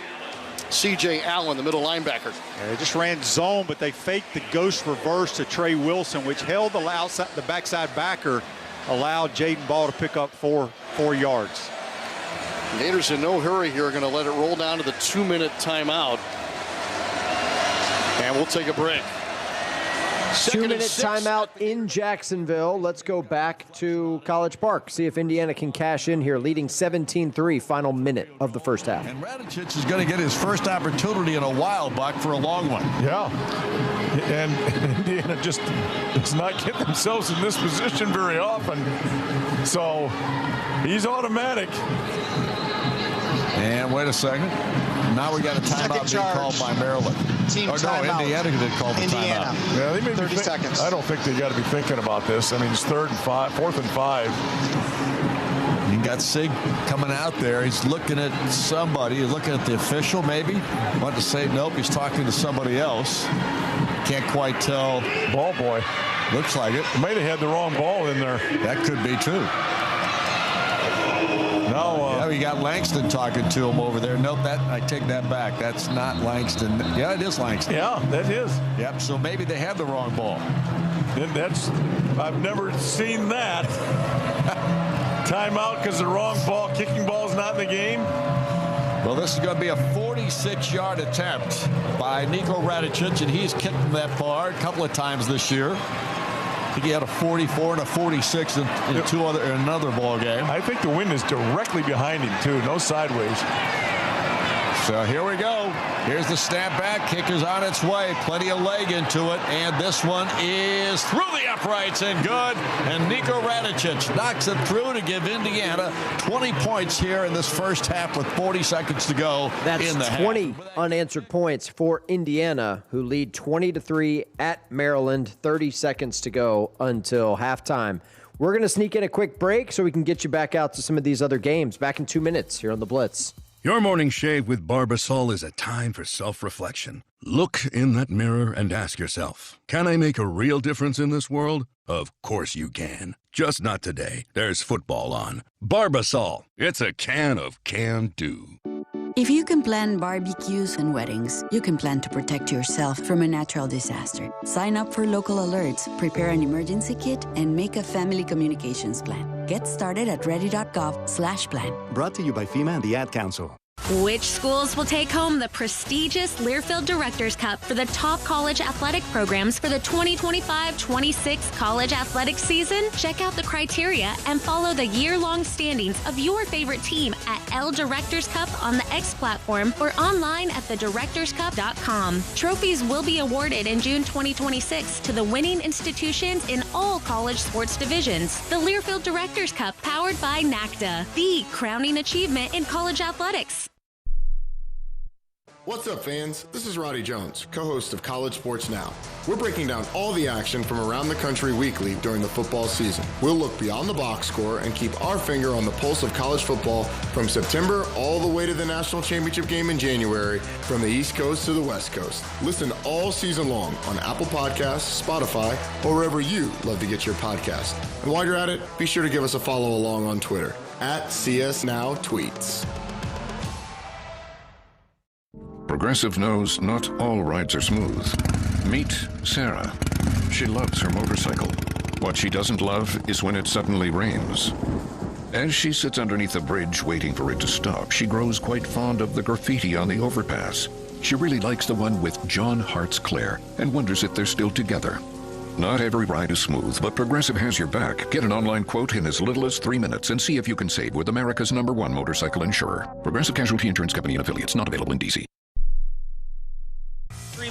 C.J. Allen, the middle linebacker. Yeah, they just ran zone, but they faked the ghost reverse to Trey Wilson, which held the backside backer, allowed Jaden Ball to pick up 4 yards. Gators in no hurry here are going to let it roll down to the 2-minute timeout. And we'll take a break. 2-minute timeout in Jacksonville. Let's go back to College Park. See if Indiana can cash in here, leading 17-3, final minute of the first half. And Radicic is going to get his first opportunity in a while, Buck, for a long one. Yeah. And Indiana just does not get themselves in this position very often. So he's automatic. And wait a second. Now we got a timeout being called by Maryland. Indiana did call the timeout. Yeah, they may 30 seconds. I don't think they got to be thinking about this. I mean, it's 4th and 5. You got Sig coming out there. He's looking at somebody. He's looking at the official, maybe. Want to say nope. He's talking to somebody else. Can't quite tell. Ball boy. Looks like it. Might have had the wrong ball in there. That could be too. No, we got Langston talking to him over there. Nope, I take that back. That's not Langston. Yeah, it is Langston. Yeah, that is. Yep. So maybe they had the wrong ball. And I've never seen that. Timeout because the wrong ball. Kicking ball's not in the game. Well, this is going to be a 46-yard attempt by Niko Radicic, and he's kicked from that far a couple of times this year. I think he had a 44 and a 46 in another ball game. I think the wind is directly behind him, too. No sideways. So here we go. Here's the snap back. Kick is on its way. Plenty of leg into it. And this one is through the uprights and good. And Niko Radicic knocks it through to give Indiana 20 points here in this first half with 40 seconds to go. That's in the 20 half. unanswered points for Indiana, who lead 20-3 at Maryland. 30 seconds to go until halftime. We're going to sneak in a quick break so we can get you back out to some of these other games. Back in 2 minutes here on The Blitz. Your morning shave with Barbasol is a time for self-reflection. Look in that mirror and ask yourself, can I make a real difference in this world? Of course you can. Just not today. There's football on. Barbasol. It's a can of can-do. If you can plan barbecues and weddings, you can plan to protect yourself from a natural disaster. Sign up for local alerts, prepare an emergency kit, and make a family communications plan. Get started at ready.gov/plan. Brought to you by FEMA and the Ad Council. Which schools will take home the prestigious Learfield Directors Cup for the top college athletic programs for the 2025-26 college athletic season? Check out the criteria and follow the year-long standings of your favorite team at L Directors Cup on the X platform or online at thedirectorscup.com. Trophies will be awarded in June 2026 to the winning institutions in all college sports divisions. The Learfield Directors Cup, powered by NACDA, the crowning achievement in college athletics. What's up, fans? This is Roddy Jones, co-host of College Sports Now. We're breaking down all the action from around the country weekly during the football season. We'll look beyond the box score and keep our finger on the pulse of college football from September all the way to the national championship game in January, from the East Coast to the West Coast. Listen all season long on Apple Podcasts, Spotify, or wherever you love to get your podcast. And while you're at it, be sure to give us a follow along on Twitter @CSNowTweets. Progressive knows not all rides are smooth. Meet Sarah. She loves her motorcycle. What she doesn't love is when it suddenly rains. As she sits underneath a bridge waiting for it to stop, she grows quite fond of the graffiti on the overpass. She really likes the one with John Hart's Claire and wonders if they're still together. Not every ride is smooth, but Progressive has your back. Get an online quote in as little as 3 minutes and see if you can save with America's #1 motorcycle insurer. Progressive Casualty Insurance Company and affiliates, not available in D.C.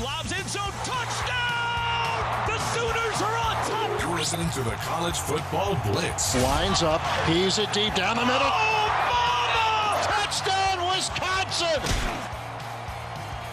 Lobs in zone, touchdown! The Sooners are on top! You're listening to the College Football Blitz. Lines up, he's it deep down the middle. Oh, mama! Touchdown, Wisconsin!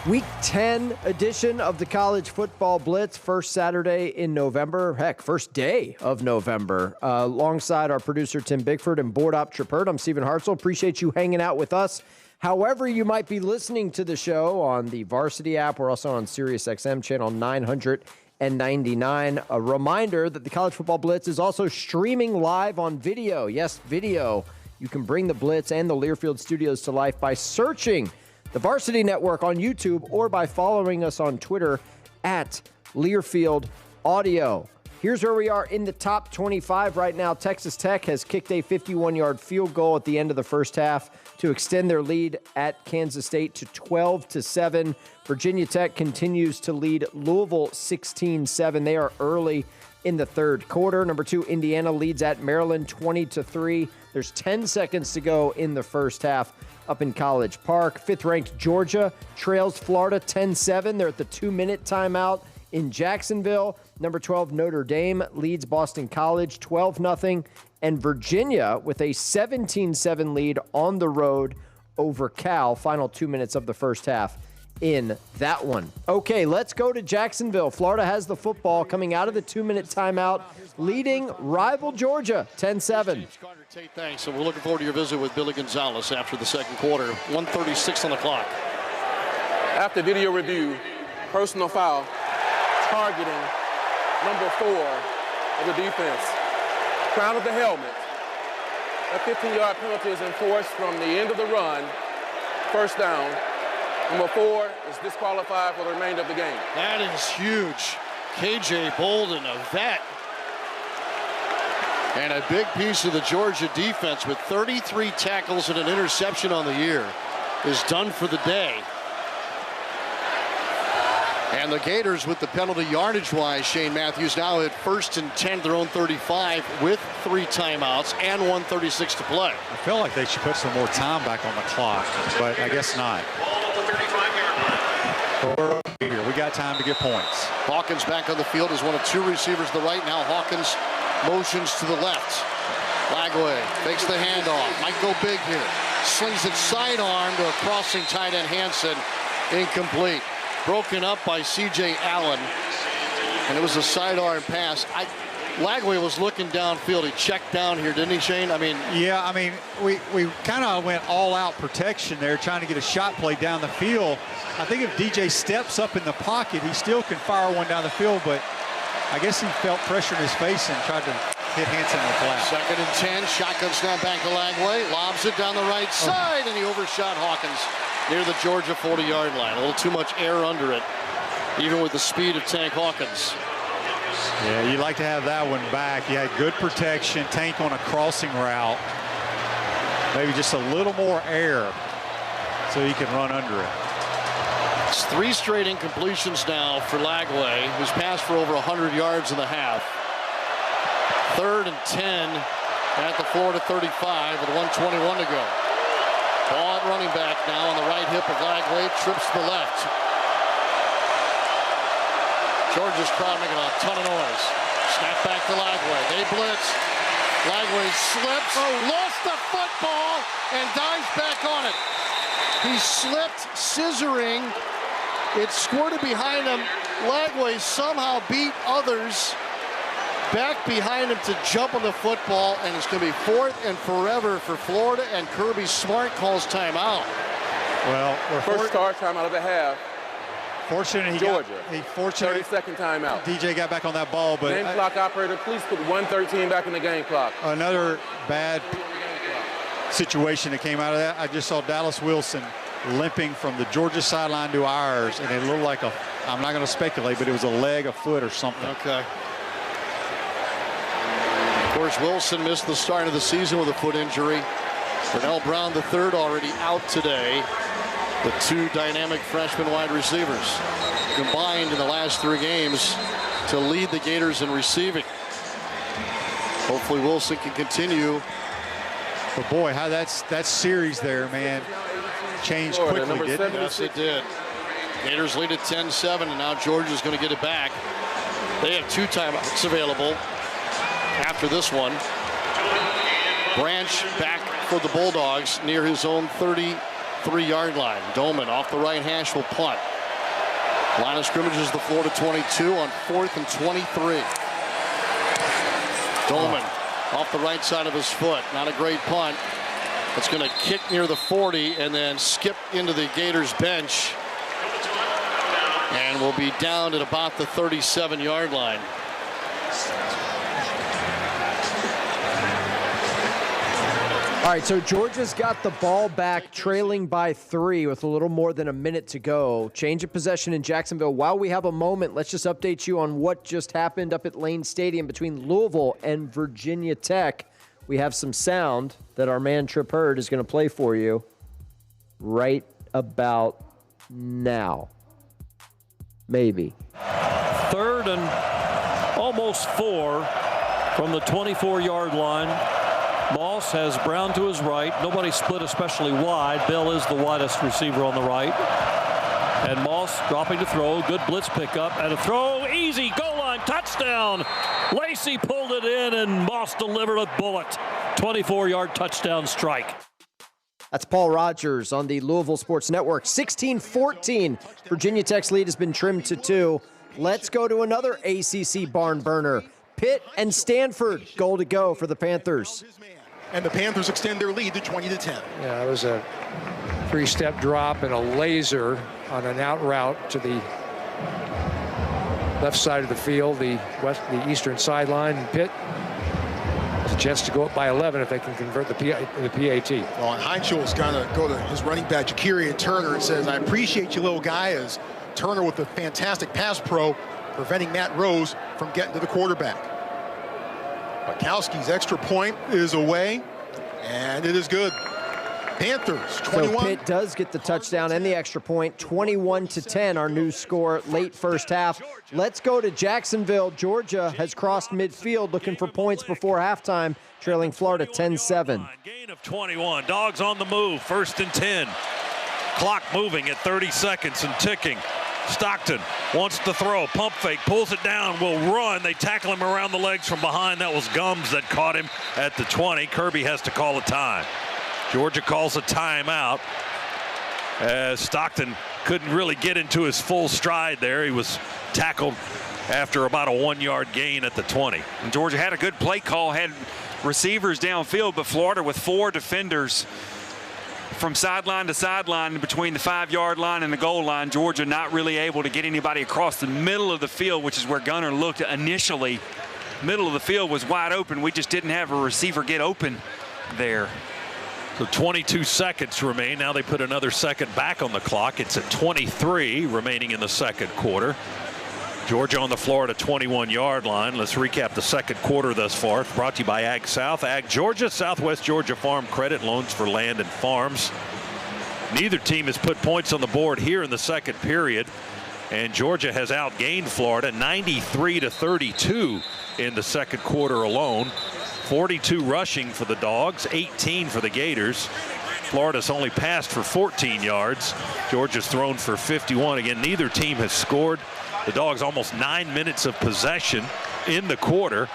Week 10 edition of the College Football Blitz, first Saturday in November. Heck, first day of November. Alongside our producer, Tim Bigford, and board op Tripert, I'm Stephen Hartzell. Appreciate you hanging out with us. However you might be listening to the show on the Varsity app. We're also on SiriusXM channel 999. A reminder that the College Football Blitz is also streaming live on video. Yes, video. You can bring the Blitz and the Learfield Studios to life by searching the Varsity Network on YouTube or by following us on Twitter at Learfield Audio. Here's where we are in the top 25 right now. Texas Tech has kicked a 51-yard field goal at the end of the first half to extend their lead at Kansas State to 12-7. Virginia Tech continues to lead Louisville 16-7. They are early in the third quarter. Number 2, Indiana leads at Maryland 20-3. There's 10 seconds to go in the first half up in College Park. 5th-ranked Georgia trails Florida 10-7. They're at the 2-minute timeout in Jacksonville. Number 12, Notre Dame leads Boston College 12-0. And Virginia with a 17-7 lead on the road over Cal. Final 2 minutes of the first half in that one. Okay, let's go to Jacksonville. Florida has the football coming out of the 2-minute timeout, leading rival Georgia 10-7. Thanks, and we're looking forward to your visit with Billy Gonzalez after the second quarter. 1:36 on the clock. After video review, personal foul, targeting number 4 of the defense. Crown of the helmet. A 15-yard penalty is enforced from the end of the run. First down. Number 4 is disqualified for the remainder of the game. That is huge. KJ Bolden, a vet. And a big piece of the Georgia defense with 33 tackles and an interception on the year is done for the day. And the Gators with the penalty yardage-wise, Shane Matthews now at 1st and 10, their own 35 with 3 timeouts and 1:36 to play. I feel like they should put some more time back on the clock, but I guess not. We're here. We got time to get points. Hawkins back on the field as one of 2 receivers to the right. Now Hawkins motions to the left. Lagway takes the handoff. Might go big here. Slings it sidearm to a crossing tight end Hansen. Incomplete. Broken up by C.J. Allen. And it was a sidearm pass. Lagway was looking downfield. He checked down here, didn't he, Shane? Yeah, we kind of went all-out protection there, trying to get a shot play down the field. I think if DJ steps up in the pocket, he still can fire one down the field, but I guess he felt pressure in his face and tried to hit Hansen in the flat. 2nd and 10, shotgun snap back to Lagway, lobs it down the right side, and he overshot Hawkins near the Georgia 40-yard line. A little too much air under it, even with the speed of Tank Hawkins. Yeah, you like to have that one back. You had good protection, Tank on a crossing route. Maybe just a little more air so you can run under it. It's 3 straight incompletions now for Lagway, who's passed for over 100 yards in the half. 3rd and 10 at the Florida 35 with 1:21 to go. Ball at running back now on the right hip of Lagway, trips to the left. Georgia's crowd making a ton of noise. Snap back to Lagway. They blitz. Lagway slips, lost the football, and dives back on it. He slipped, scissoring. It squirted behind him. Lagway somehow beat others back behind him to jump on the football, and it's going to be 4th and forever for Florida, and Kirby Smart calls timeout. Well, we're first start timeout of the half. Fortunate Georgia. 30-second timeout. DJ got back on that ball, but game clock operator, please put 1:13 back in the game clock. Another bad situation that came out of that. I just saw Dallas Wilson limping from the Georgia sideline to ours, and it looked like I'm not going to speculate, but it was a leg, a foot, or something. Okay. Of course, Wilson missed the start of the season with a foot injury. Vernell Brown III already out today. The 2 dynamic freshman wide receivers combined in the last 3 games to lead the Gators in receiving. Hopefully Wilson can continue. But boy, how that series there, man, changed quickly, didn't it? Yes, it did. Gators lead at 10-7, and now Georgia's going to get it back. They have 2 timeouts available after this one. Branch back for the Bulldogs near his own 33-yard line. Doman off the right hash will punt. Line of scrimmage is the Florida 22 on 4th and 23. Doman off the right side of his foot. Not a great punt. It's going to kick near the 40 and then skip into the Gators bench. And will be down at about the 37-yard line. All right, so Georgia's got the ball back, trailing by 3 with a little more than a minute to go. Change of possession in Jacksonville. While we have a moment, let's just update you on what just happened up at Lane Stadium between Louisville and Virginia Tech. We have some sound that our man Trip Hurd is going to play for you right about now. Maybe. 3rd and almost 4 from the 24-yard line. Moss has Brown to his right. Nobody split especially wide. Bell is the widest receiver on the right. And Moss dropping to throw. Good blitz pickup. And a throw. Easy. Goal line. Touchdown. Lacey pulled it in, and Moss delivered a bullet. 24-yard touchdown strike. That's Paul Rogers on the Louisville Sports Network. 16-14. Virginia Tech's lead has been trimmed to 2. Let's go to another ACC barn burner. Pitt and Stanford, goal to go for the Panthers. And the Panthers extend their lead to 20-10. Yeah, it was a 3-step drop and a laser on an out route to the left side of the field, the eastern sideline. And Pitt has a chance to go up by 11 if they can convert the PAT. Well, and Heinschul's going to go to his running back, Jakiri Turner, and says, I appreciate you, little guy, as Turner with a fantastic pass pro, preventing Matt Rose from getting to the quarterback. Bukowski's extra point is away, and it is good. Panthers, 21. So Pitt does get the touchdown and the extra point, 21-10, our new score late first half. Let's go to Jacksonville. Georgia has crossed midfield looking for points before halftime, trailing Florida 10-7. Gain of 21. Dogs on the move, 1st and 10. Clock moving at 30 seconds and ticking. Stockton wants to throw, pump fake, pulls it down, will run. They tackle him around the legs from behind. That was Gums that caught him at the 20. Kirby has to call a time. Georgia calls a timeout as Stockton couldn't really get into his full stride there. He was tackled after about a 1-yard gain at the 20. And Georgia had a good play call, had receivers downfield, but Florida with 4 defenders from sideline to sideline between the 5-yard line and the goal line. Georgia not really able to get anybody across the middle of the field, which is where Gunner looked initially. Middle of the field was wide open. We just didn't have a receiver get open there. So 22 seconds remain. Now they put another second back on the clock. It's at 23 remaining in the second quarter. Georgia on the Florida 21-yard line. Let's recap the second quarter thus far. It's brought to you by Ag South, Ag Georgia, Southwest Georgia Farm Credit, loans for land and farms. Neither team has put points on the board here in the second period, and Georgia has outgained Florida 93-32 in the second quarter alone. 42 rushing for the Dogs, 18 for the Gators. Florida's only passed for 14 yards. Georgia's thrown for 51. Again, neither team has scored. The Dogs almost 9 minutes of possession in the quarter.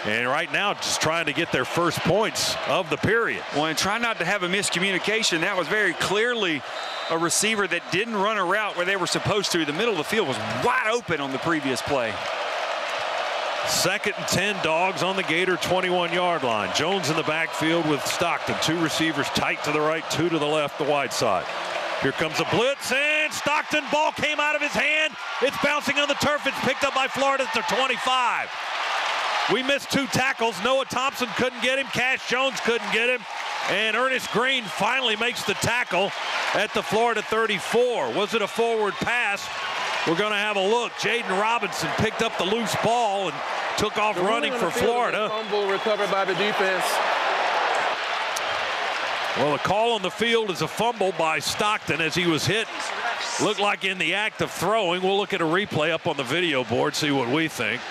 And right now just trying to get their first points of the period. Well, and try not to have a miscommunication. That was very clearly a receiver that didn't run a route where they were supposed to. The middle of the field was wide open on the previous play. 2nd and 10, Dogs on the Gator 21-yard line. Jones in the backfield with Stockton. 2 receivers tight to the right, 2 to the left, the wide side. Here comes a blitz, and Stockton, ball came out of his hand. It's bouncing on the turf. It's picked up by Florida at the 25. We missed 2 tackles. Noah Thompson couldn't get him. Cash Jones couldn't get him. And Ernest Green finally makes the tackle at the Florida 34. Was it a forward pass? We're going to have a look. Jaden Robinson picked up the loose ball and took off running for Florida. Fumble recovered by the defense. Well, the call on the field is a fumble by Stockton as he was hit. Looked like in the act of throwing. We'll look at a replay up on the video board, see what we think.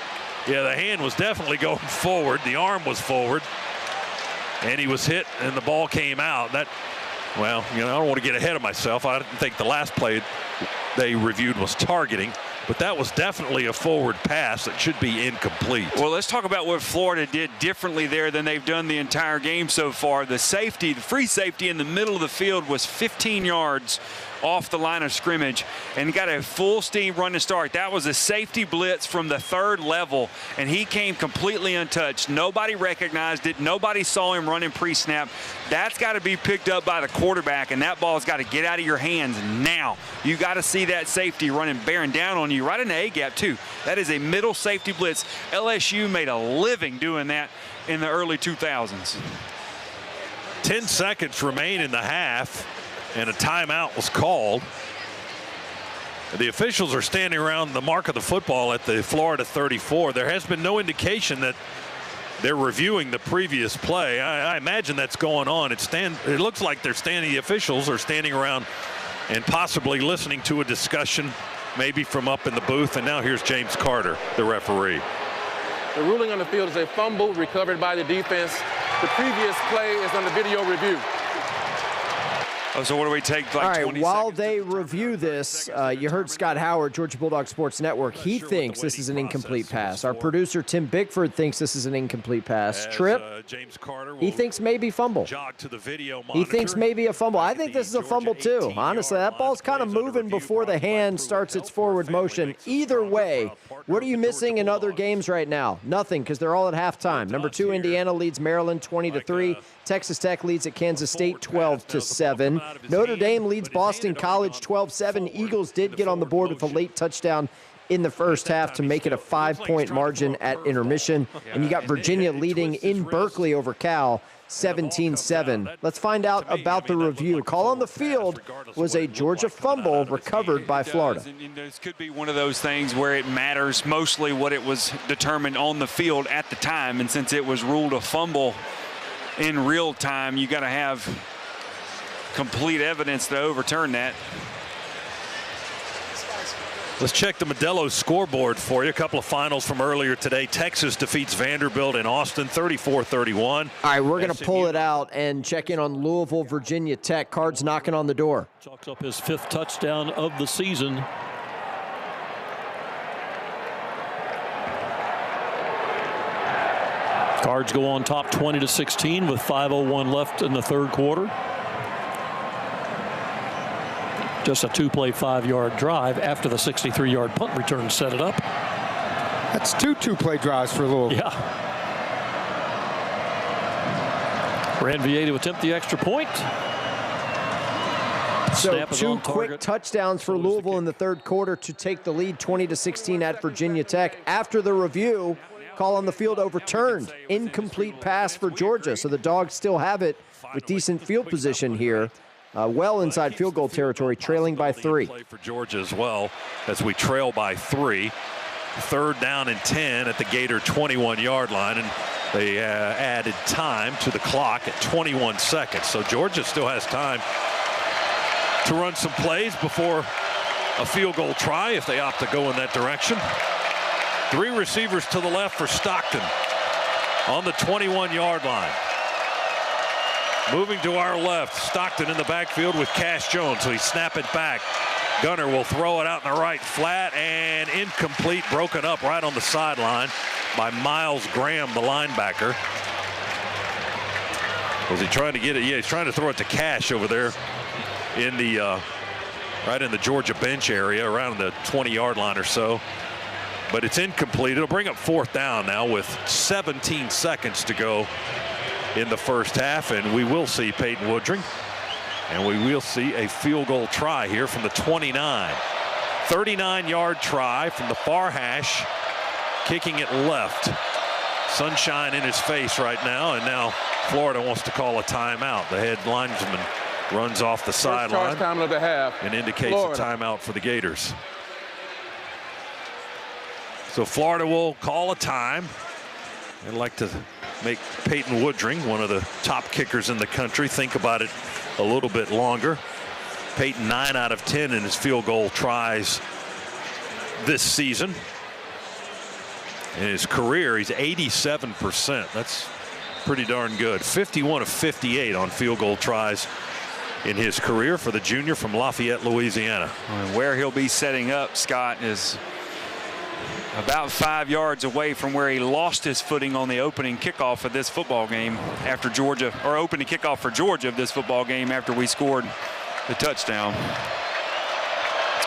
Yeah, the hand was definitely going forward. The arm was forward. And he was hit, and the ball came out. That, well, you know, I don't want to get ahead of myself. I didn't think the last play they reviewed was targeting, but that was definitely a forward pass that should be incomplete. Well, let's talk about what Florida did differently there than they've done the entire game so far. The safety, the free safety in the middle of the field was 15 yards off the line of scrimmage and got a full steam run to start. That was a safety blitz from the 3rd level, and he came completely untouched. Nobody recognized it. Nobody saw him running pre-snap. That's got to be picked up by the quarterback, and that ball's got to get out of your hands now. You got to see that safety running, bearing down on you right in the A-gap, too. That is a middle safety blitz. LSU made a living doing that in the early 2000s. 10 seconds remain in the half, and a timeout was called. The officials are standing around the mark of the football at the Florida 34. There has been no indication that they're reviewing the previous play. I imagine that's going on. It looks like the officials are standing around and possibly listening to a discussion, maybe from up in the booth. And now here's James Carter, the referee. The ruling on the field is a fumble recovered by the defense. The previous play is under video review. Oh, so what do we take? Like all right, 20 while seconds? they review this, you heard Scott Howard, Georgia Bulldog Sports Network. He thinks this is an incomplete pass. Our producer, Tim Bickford, thinks this is an incomplete pass. Tripp, James Carter he thinks maybe fumble. Jog to the video He thinks maybe a fumble. I think this is a fumble, too. Honestly, that ball's kind of moving before the hand starts its forward motion. Either way, what are you missing in other games right now? Nothing, because they're all at halftime. Number 2, Indiana leads Maryland 20-3. Texas Tech leads at Kansas State 12-7. Notre Dame leads Boston College 12-7. Eagles did get on the board with a late touchdown in the first half to make it a 5-point margin at intermission. And you got Virginia leading in Berkeley over Cal 17-7. Let's find out about the review. Call on the field was a Georgia fumble recovered by Florida. This could be one of those things where it matters mostly what it was determined on the field at the time. And since it was ruled a fumble in real time, you got to have complete evidence to overturn that. Let's check the Modelo scoreboard for you. A couple of finals from earlier today. Texas defeats Vanderbilt in Austin 34-31. All right, we're going to pull it out and check in on Louisville, Virginia Tech. Cards knocking on the door. Chalks up his 5th touchdown of the season. Cards go on top 20-16 with 5:01 left in the third quarter. Just a 2-play 5-yard drive after the 63-yard punt return set it up. That's two-play drives for Louisville. Yeah. Ranvier to attempt the extra point. So 2 quick touchdowns for Louisville in the third quarter to take the lead 20-16 at Virginia Tech. After the review, call on the field overturned. Incomplete pass for Georgia. So the Dogs still have it with decent field position here. Well inside field goal territory, trailing by 3. For Georgia as well as we trail by 3. 3rd down and 10 at the Gator 21-yard line, and they added time to the clock at 21 seconds. So Georgia still has time to run some plays before a field goal try if they opt to go in that direction. 3 receivers to the left for Stockton on the 21-yard line. Moving to our left, Stockton in the backfield with Cash Jones. So he snap it back. Gunner will throw it out in the right flat and incomplete, broken up right on the sideline by Miles Graham, the linebacker. Was he trying to get it? Yeah, he's trying to throw it to Cash over there in the right in the Georgia bench area, around the 20-yard line or so. But it's incomplete. It'll bring up 4th down now with 17 seconds to go in the first half, and we will see Peyton Woodring, and we will see a field goal try here from the 29. 39-yard try from the far hash, kicking it left. Sunshine in his face right now, and now Florida wants to call a timeout. The head linesman runs off the sideline of the half, and indicates a timeout for the Gators. So Florida will call a time. They'd like to make Peyton Woodring, one of the top kickers in the country, think about it a little bit longer. Peyton 9 out of 10 in his field goal tries this season. In his career, he's 87%. That's pretty darn good. 51 of 58 on field goal tries in his career for the junior from Lafayette, Louisiana. Where he'll be setting up, Scott, is about 5 yards away from where he lost his footing on the opening kickoff of this football game after Georgia, or opening kickoff for Georgia of this football game after we scored the touchdown.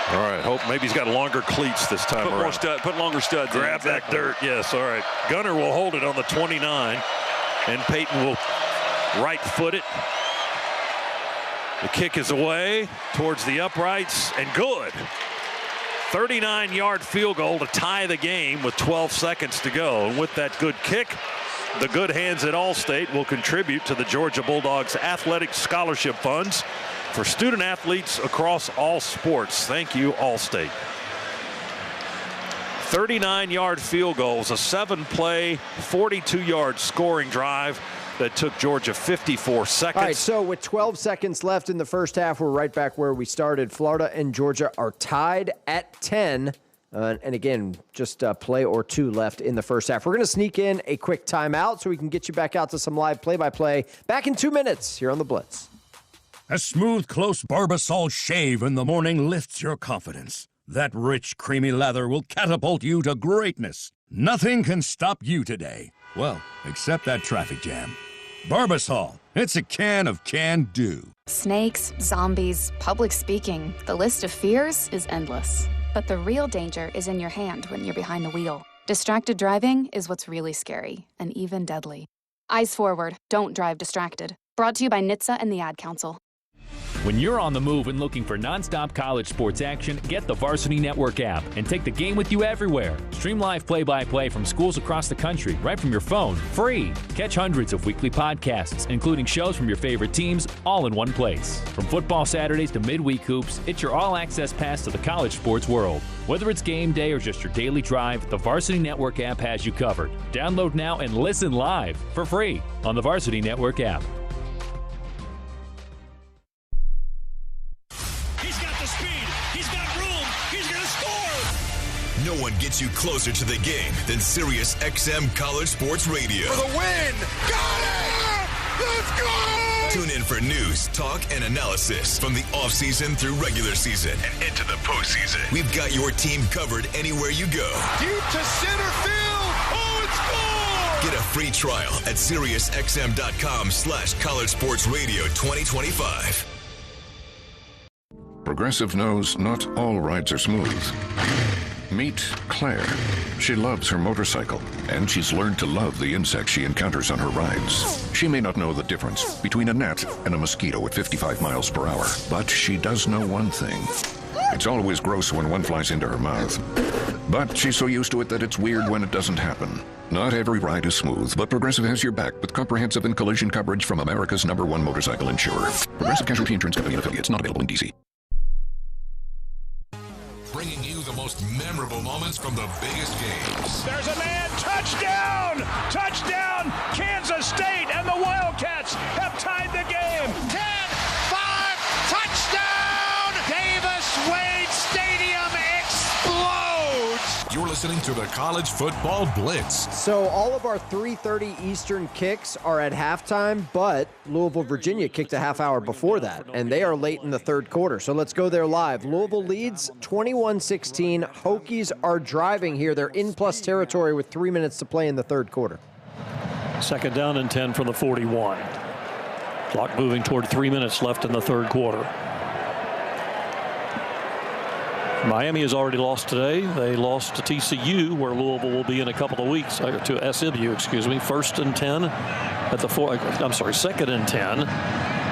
All right, hope maybe he's got longer cleats this time around. Put longer studs in. Grab that dirt, yes, all right. Gunner will hold it on the 29, and Peyton will right foot it. The kick is away towards the uprights, and good. 39-yard field goal to tie the game with 12 seconds to go. And with that good kick, The good hands at Allstate will contribute to the Georgia Bulldogs athletic scholarship funds for student athletes across all sports. Thank you, Allstate. 39-yard field goals, a 7-play, 42-yard scoring drive that took Georgia 54 seconds. All right, so with 12 seconds left in the first half, we're right back where we started. Florida and Georgia are tied at 10. And again, just a play or two left in the first half. We're going to sneak in a quick timeout so we can get you back out to some live play-by-play. Back in 2 minutes here on The Blitz. A smooth, close Barbasol shave in the morning lifts your confidence. That rich, creamy lather will catapult you to greatness. Nothing can stop you today. Well, except that traffic jam. Barbasol, it's a can of can-do. Snakes, zombies, public speaking. The list of fears is endless. But the real danger is in your hand when you're behind the wheel. Distracted driving is what's really scary and even deadly. Eyes forward, don't drive distracted. Brought to you by NHTSA and the Ad Council. When you're on the move and looking for nonstop college sports action, get the Varsity Network app and take the game with you everywhere. Stream live play-by-play from schools across the country right from your phone, free. Catch hundreds of weekly podcasts, including shows from your favorite teams, all in one place. From football Saturdays to midweek hoops, it's your all-access pass to the college sports world. Whether it's game day or just your daily drive, the Varsity Network app has you covered. Download now and listen live for free on the Varsity Network app. No one gets you closer to the game than Sirius XM College Sports Radio. For the win! Got it! Let's go! Tune in for news, talk, and analysis from the offseason through regular season and into the postseason. We've got your team covered anywhere you go. Deep to center field! Oh, it's gone! Get a free trial at SiriusXM.com/College Sports Radio 2025. Progressive knows not all rides are smooth. Meet Claire. She loves her motorcycle, and she's learned to love the insects she encounters on her rides. She may not know the difference between a gnat and a mosquito at 55 miles per hour, but she does know one thing. It's always gross when one flies into her mouth. But she's so used to it that it's weird when it doesn't happen. Not every ride is smooth, but Progressive has your back with comprehensive and collision coverage from America's #1 motorcycle insurer. Progressive Casualty Insurance Company and affiliates, not available in D.C. Bringing you the most memorable moments from the biggest games. There's a man! Touchdown! Touchdown! Kansas State and the Wildcats have tied the game! 10-5! Touchdown! Davis-Wade Stadium explodes! You're listening to the College Football Blitz. So all of our 3:30 Eastern kicks are at halftime, but Louisville, Virginia kicked a half hour before that, and they are late in the third quarter. So let's go there live. Louisville leads 21-16. Hokies are driving here. They're in plus territory with 3 minutes to play in the third quarter. Second down and 10 from the 41. Clock moving toward 3 minutes left in the third quarter. Miami has already lost today. They lost to TCU, where Louisville will be in a couple of weeks. To SMU, excuse me. 1st and 10 at the 2nd and 10.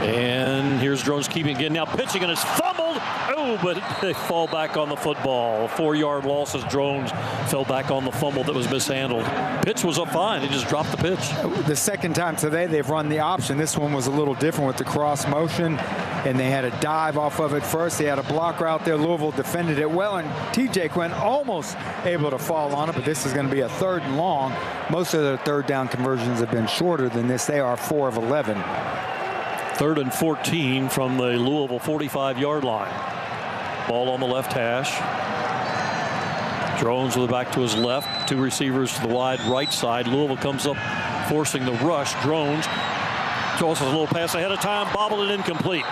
And here's Drones keeping again. Now pitching, and it's fumbled. Oh, but they fall back on the football. 4-yard loss as Drones fell back on the fumble that was mishandled. Pitch was up fine. He just dropped the pitch. The second time today they've run the option. This one was a little different with the cross motion, and they had a dive off of it first. They had a blocker out there. Louisville defended it well, and TJ Quinn almost able to fall on it, but this is going to be a 3rd and long. Most of their third down conversions have been shorter than this. They are 4 of 11. 3rd and 14 from the Louisville 45-yard line. Ball on the left hash. Drones with it back to his left. 2 receivers to the wide right side. Louisville comes up forcing the rush. Drones tosses a little pass ahead of time, bobbled it incomplete.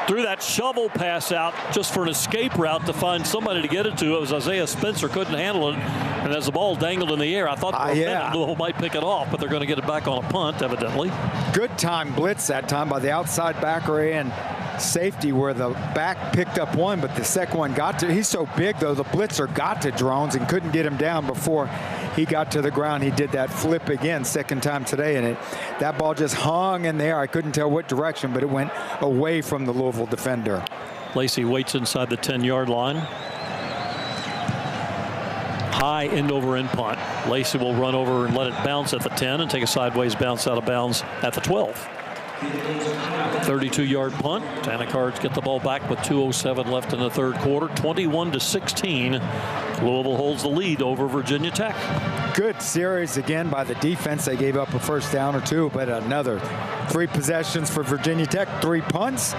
Threw that shovel pass out just for an escape route to find somebody to get it to. It was Isaiah Spencer, couldn't handle it. And as the ball dangled in the air, I thought for a minute Louisville might pick it off, but they're going to get it back on a punt, evidently. Good time blitz that time by the outside backer and safety, where the back picked up one, but the second one got to. He's so big, though, the blitzer got to Drones and couldn't get him down before he got to the ground. He did that flip again, second time today, and that ball just hung in there. I couldn't tell what direction, but it went away from the Louisville defender. Lacey waits inside the 10-yard line. high end-over-end punt. Lacey will run over and let it bounce at the 10 and take a sideways bounce out of bounds at the 12. 32-yard punt. Tana Cards get the ball back with 2:07 left in the third quarter. 21-16. Louisville holds the lead over Virginia Tech. Good series again by the defense. They gave up a first down or two, but another 3 possessions for Virginia Tech, 3 punts.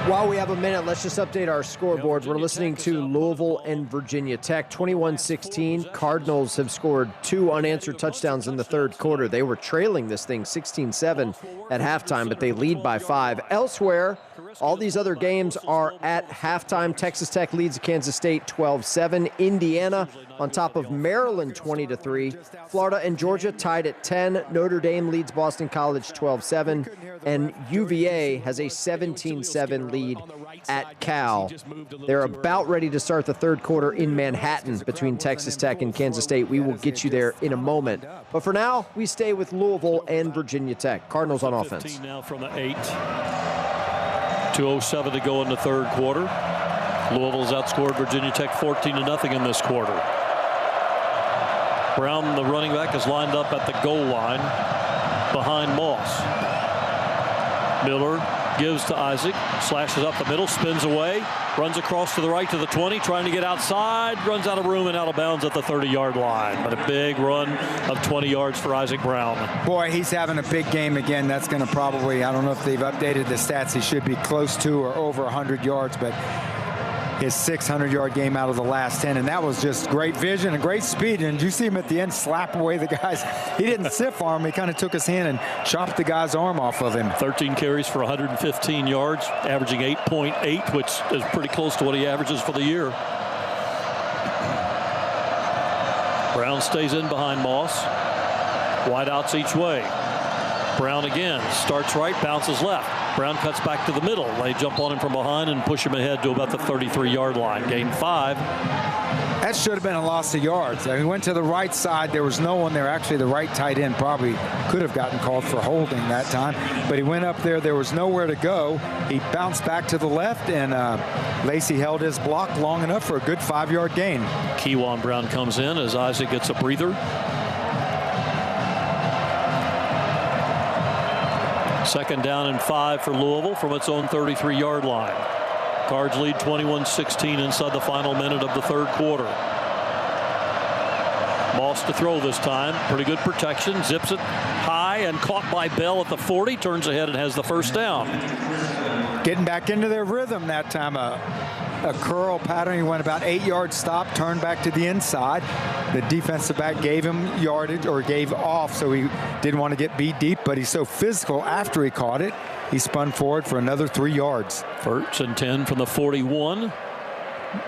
While we have a minute, let's just update our scoreboards. We're listening to Louisville and Virginia Tech. 21-16. Cardinals have scored 2 unanswered touchdowns in the third quarter. They were trailing this thing 16-7 at halftime, but they lead by 5. Elsewhere, all these other games are at halftime. Texas Tech leads Kansas State 12-7. Indiana on top of Maryland 20-3. Florida and Georgia tied at 10. Notre Dame leads Boston College 12-7. And UVA has a 17-7 lead at Cal. They're about ready to start the third quarter in Manhattan between Texas Tech and Kansas State. We will get you there in a moment. But for now, we stay with Louisville and Virginia Tech. Cardinals on offense. 15 now from the 8. 2:07 to go in the third quarter. Louisville's outscored Virginia Tech 14-0 in this quarter. Brown, the running back, is lined up at the goal line behind Moss. Miller gives to Isaac, slashes up the middle, spins away, runs across to the right to the 20, trying to get outside, runs out of room and out of bounds at the 30-yard line. But a big run of 20 yards for Isaac Brown. Boy, he's having a big game again. That's going to probably, I don't know if they've updated the stats. He should be close to or over 100 yards, but his 600-yard game out of the last 10, and that was just great vision and great speed. And you see him at the end slap away the guys. He didn't stiff arm. He kind of took his hand and chopped the guy's arm off of him. 13 carries for 115 yards, averaging 8.8, which is pretty close to what he averages for the year. Brown stays in behind Moss. Wideouts each way. Brown again starts right, bounces left. Brown cuts back to the middle. They jump on him from behind and push him ahead to about the 33-yard line. Gain 5. That should have been a loss of yards. He went to the right side. There was no one there. Actually, the right tight end probably could have gotten called for holding that time. But he went up there. There was nowhere to go. He bounced back to the left, and Lacey held his block long enough for a good 5-yard gain. Kewan Brown comes in as Isaac gets a breather. Second down and 5 for Louisville from its own 33-yard line. Cards lead 21-16 inside the final minute of the third quarter. Moss to throw this time. Pretty good protection. Zips it high and caught by Bell at the 40. Turns ahead and has the first down. Getting back into their rhythm that time. A curl pattern. He went about 8 yards stop, turned back to the inside. The defensive back gave him yardage or gave off, so he didn't want to get beat deep, but he's so physical after he caught it. He spun forward for another 3 yards. First and 10 from the 41.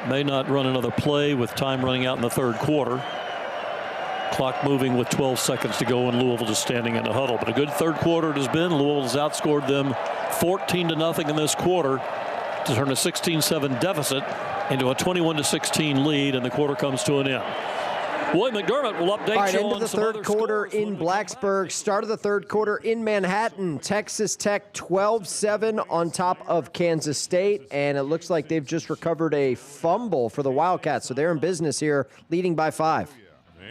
May not run another play with time running out in the third quarter. Clock moving with 12 seconds to go, and Louisville just standing in the huddle. But a good third quarter it has been. Louisville has outscored them 14-0 in this quarter to turn a 16-7 deficit into a 21-16 lead, and the quarter comes to an end. William McDermott will update you into on the some third other quarter scores. in Blacksburg. Start of the third quarter in Manhattan. Texas Tech 12-7 on top of Kansas State, and it looks like they've just recovered a fumble for the Wildcats, so they're in business here, leading by 5.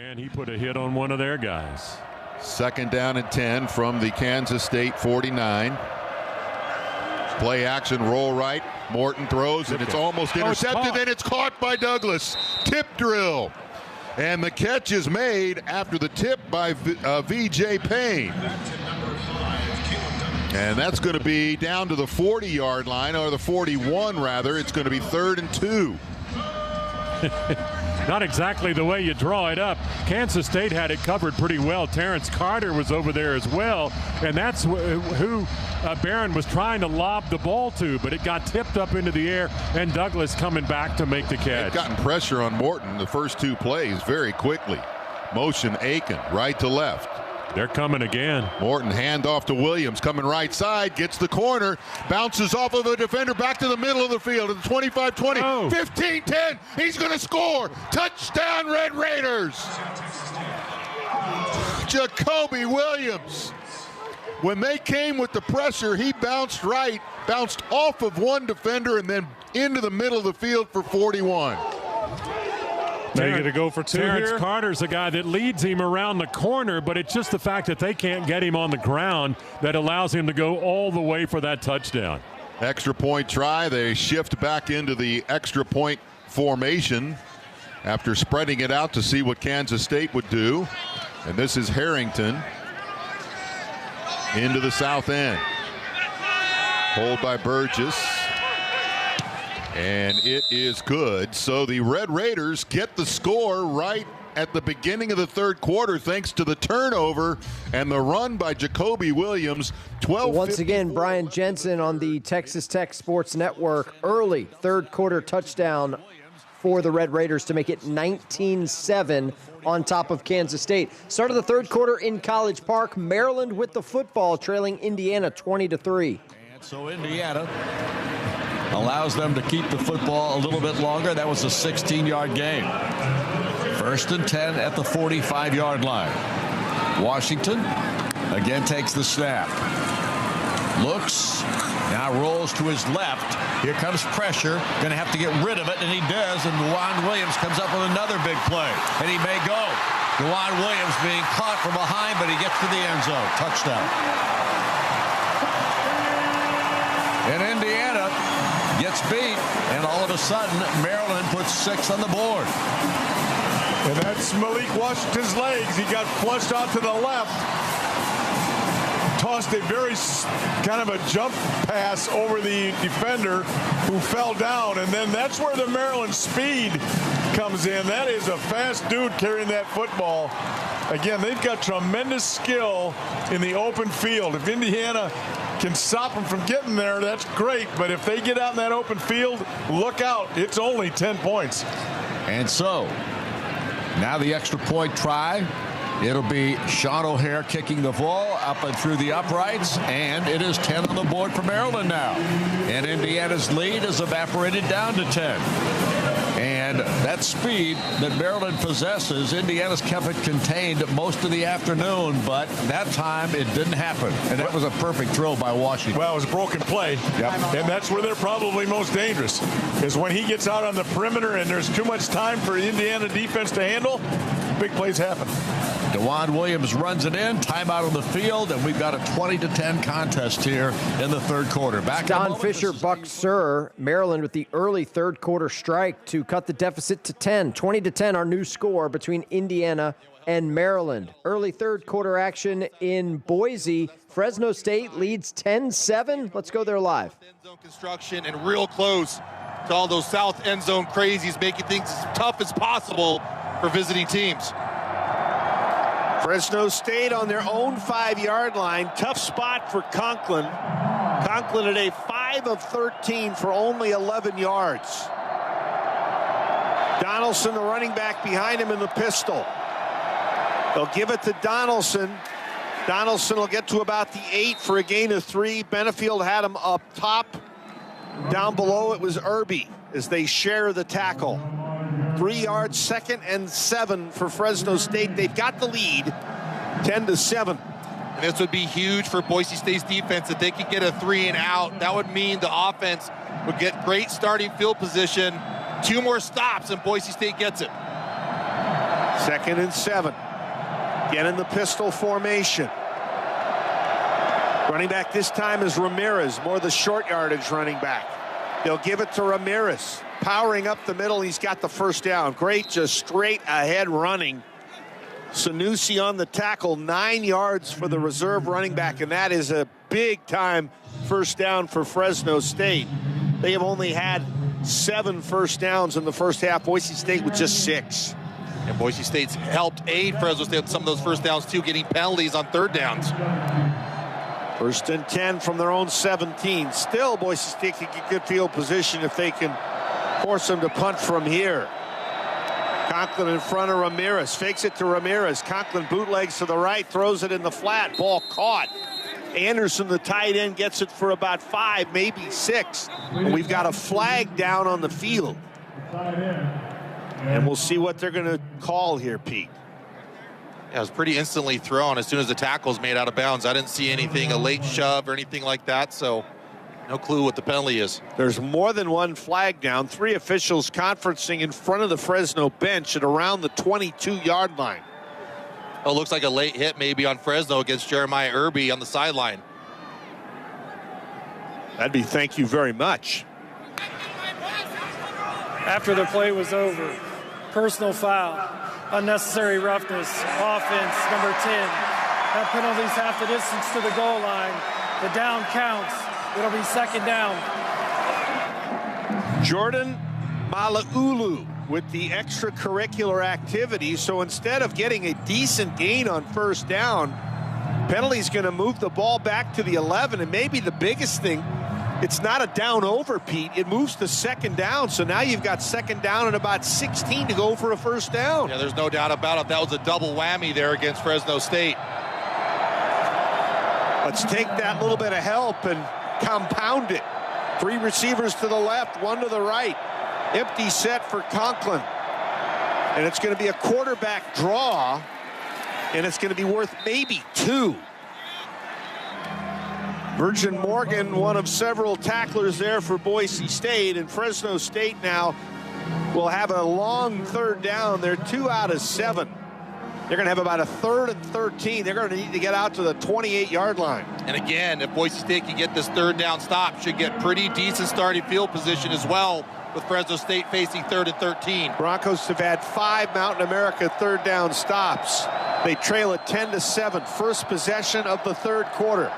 And he put a hit on one of their guys. Second down and 10 from the Kansas State 49. Play action, roll right. Morton throws, and it's almost intercepted, and it's caught by Douglas. Tip drill. And the catch is made after the tip by V.J. Payne. And that's going to be down to the 40-yard line, or the 41, rather. It's going to be 3rd and 2. Not exactly the way you draw it up. Kansas State had it covered pretty well. Terrence Carter was over there as well, and that's who Barron was trying to lob the ball to, but it got tipped up into the air, and Douglas coming back to make the catch. They've gotten pressure on Morton the first 2 plays very quickly. Motion Aiken, right to left. They're coming again. Morton handoff to Williams, coming right side, gets the corner, bounces off of a defender back to the middle of the field at the 25-20, 15-10. He's going to score. Touchdown, Red Raiders. Jacoby Williams. When they came with the pressure, he bounced right, bounced off of one defender, and then into the middle of the field for 41. They get to go for two. Terrence Carter's a guy that leads him around the corner, but it's just the fact that they can't get him on the ground that allows him to go all the way for that touchdown. Extra point try. They shift back into the extra point formation after spreading it out to see what Kansas State would do. And this is Harrington into the south end. Hold by Burgess. And it is good. So the Red Raiders get the score right at the beginning of the third quarter thanks to the turnover and the run by Jacoby Williams. Once again, Brian Jensen on the Texas Tech Sports Network. Early third quarter touchdown for the Red Raiders to make it 19-7 on top of Kansas State. Start of the third quarter in College Park. Maryland with the football, trailing Indiana 20-3. And so Indiana allows them to keep the football a little bit longer. That was a 16-yard gain. 1st and 10 at the 45-yard line. Washington again takes the snap. Looks, now rolls to his left. Here comes pressure. Going to have to get rid of it, and he does. And DeJuan Williams comes up with another big play, and he may go. DeJuan Williams being caught from behind, but he gets to the end zone. Touchdown. And Indiana gets beat, and all of a sudden, Maryland puts 6 on the board. And that's Malik Washington's legs. He got flushed out to the left. Tossed a very kind of a jump pass over the defender who fell down. And then that's where the Maryland speed comes in. That is a fast dude carrying that football. Again, they've got tremendous skill in the open field. If Indiana can stop them from getting there, that's great. But if they get out in that open field, look out. It's only 10 points. And so now the extra point try. It'll be Sean O'Hare kicking the ball up and through the uprights, and it is 10 on the board for Maryland now. And Indiana's lead has evaporated down to 10. And that speed that Maryland possesses, Indiana's kept it contained most of the afternoon, but that time it didn't happen. And that was a perfect throw by Washington. Well, it was a broken play. Yep. And that's where they're probably most dangerous, is when he gets out on the perimeter and there's too much time for Indiana defense to handle, big plays happen. DeJuan Williams runs it in, timeout on the field, and we've got a 20-10 contest here in the third quarter. Back Don Fisher, Buck Sir, Maryland with the early third quarter strike to cut the deficit to 10. 20-10, our new score between Indiana and Maryland. Early third quarter action in Boise. Fresno State leads 10-7. Let's go there live. End zone construction and real close to all those south end zone crazies, making things as tough as possible for visiting teams. Fresno State on their own 5-yard line. Tough spot for Conklin. Conklin at a 5 of 13 for only 11 yards. Donaldson, the running back, behind him in the pistol. They'll give it to Donaldson. Donaldson will get to about the 8 for a gain of 3. Benefield had him up top. Down below it was Irby as they share the tackle. 3 yards, 2nd and 7 for Fresno State. They've got the lead, 10-7. And this would be huge for Boise State's defense if they could get a 3 and out. That would mean the offense would get great starting field position. 2 more stops and Boise State gets it. 2nd and 7. Again in the pistol formation. Running back this time is Ramirez, more the short yardage running back. They'll give it to Ramirez. Powering up the middle, he's got the first down. Great, just straight ahead running. Sanusi on the tackle, 9 yards for the reserve running back, and that is a big-time first down for Fresno State. They have only had 7 first downs in the first half. Boise State with just 6. And Boise State's helped aid Fresno State with some of those first downs, too, getting penalties on third downs. 1st and 10 from their own 17. Still, Boise State can get good field position if they can force them to punt from here. Conklin in front of Ramirez. Fakes it to Ramirez. Conklin bootlegs to the right. Throws it in the flat. Ball caught. Anderson, the tight end, gets it for about 5, maybe 6. And we've got a flag down on the field. And we'll see what they're going to call here, Pete. Yeah, it was pretty instantly thrown as soon as the tackle's made out of bounds. I didn't see anything, a late shove or anything like that. So No clue what the penalty is. There's more than one flag down. 3 officials conferencing in front of the Fresno bench at around the 22-yard line. Oh, looks like a late hit maybe on Fresno against Jeremiah Irby on the sideline. That'd be thank you very much. After the play was over, personal foul, unnecessary roughness, offense, number 10. That penalty's half the distance to the goal line. The down counts. It'll be second down. Jordan Malaulu with the extracurricular activity. So instead of getting a decent gain on first down, penalty's going to move the ball back to the 11. And maybe the biggest thing, it's not a down over, Pete. It moves to second down. So now you've got second down and about 16 to go for a first down. Yeah, there's no doubt about it. That was a double whammy there against Fresno State. Let's take that little bit of help and compound it. 3 receivers to the left, 1 to the right. Empty set for Conklin. And it's going to be a quarterback draw, and it's going to be worth maybe 2. Virgin Morgan, one of several tacklers there for Boise State, and Fresno State now will have a long third down. They're 2 out of 7. They're going to have about a 3rd and 13. They're going to need to get out to the 28-yard line. And again, if Boise State can get this third down stop, should get pretty decent starting field position as well, with Fresno State facing 3rd and 13. Broncos have had 5 Mountain America third down stops. They trail at 10-7. First possession of the third quarter.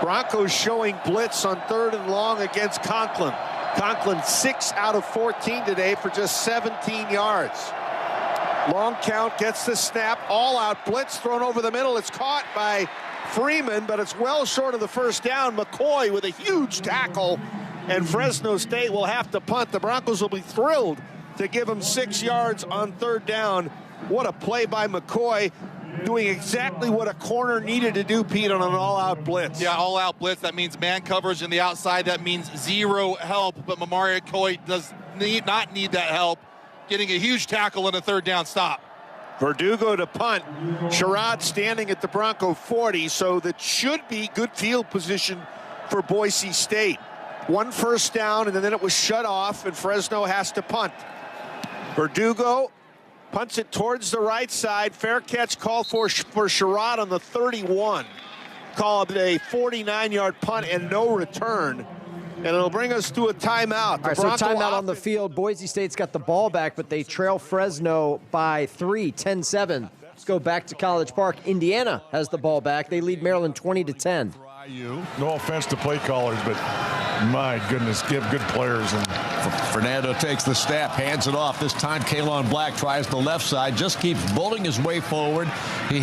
Broncos showing blitz on 3rd and long against Conklin. Conklin 6 out of 14 today for just 17 yards. Long count, gets the snap, all out blitz thrown over the middle. It's caught by Freeman, but it's well short of the first down. McCoy with a huge tackle, and Fresno State will have to punt. The Broncos will be thrilled to give him 6 yards on third down. What a play by McCoy, doing exactly what a corner needed to do, Pete, on an all-out blitz. Yeah, all-out blitz. That means man coverage in the outside. That means 0 help, but Mamari McCoy does not need that help, getting a huge tackle and a third down stop. Verdugo to punt. Sherrod standing at the Bronco 40, so that should be good field position for Boise State. 1 first down, and then it was shut off, and Fresno has to punt. Verdugo punts it towards the right side. Fair catch called for Sherrod on the 31. Called a 49-yard punt and no return. And it'll bring us to a timeout. All right, so timeout on the field. Boise State's got the ball back, but they trail Fresno by 3, 10-7. Let's go back to College Park. Indiana has the ball back. They lead Maryland 20-10. No offense to play callers, but my goodness, give good players. And Fernando takes the snap, hands it off. This time, Kalon Black tries the left side, just keeps bulling his way forward. He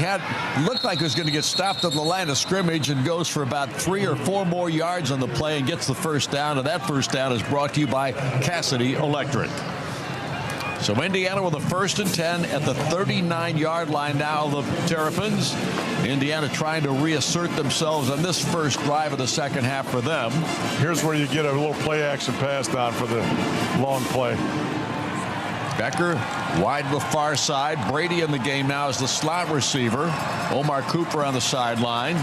looked like he was going to get stopped at the line of scrimmage and goes for about 3 or 4 more yards on the play and gets the first down. And that first down is brought to you by Cassidy Electric. So Indiana with a 1st and 10 at the 39-yard line now, the Terrapins. Indiana trying to reassert themselves on this first drive of the second half for them. Here's where you get a little play action passed on for the long play. Becker wide to the far side. Brady in the game now as the slot receiver. Omar Cooper on the sideline.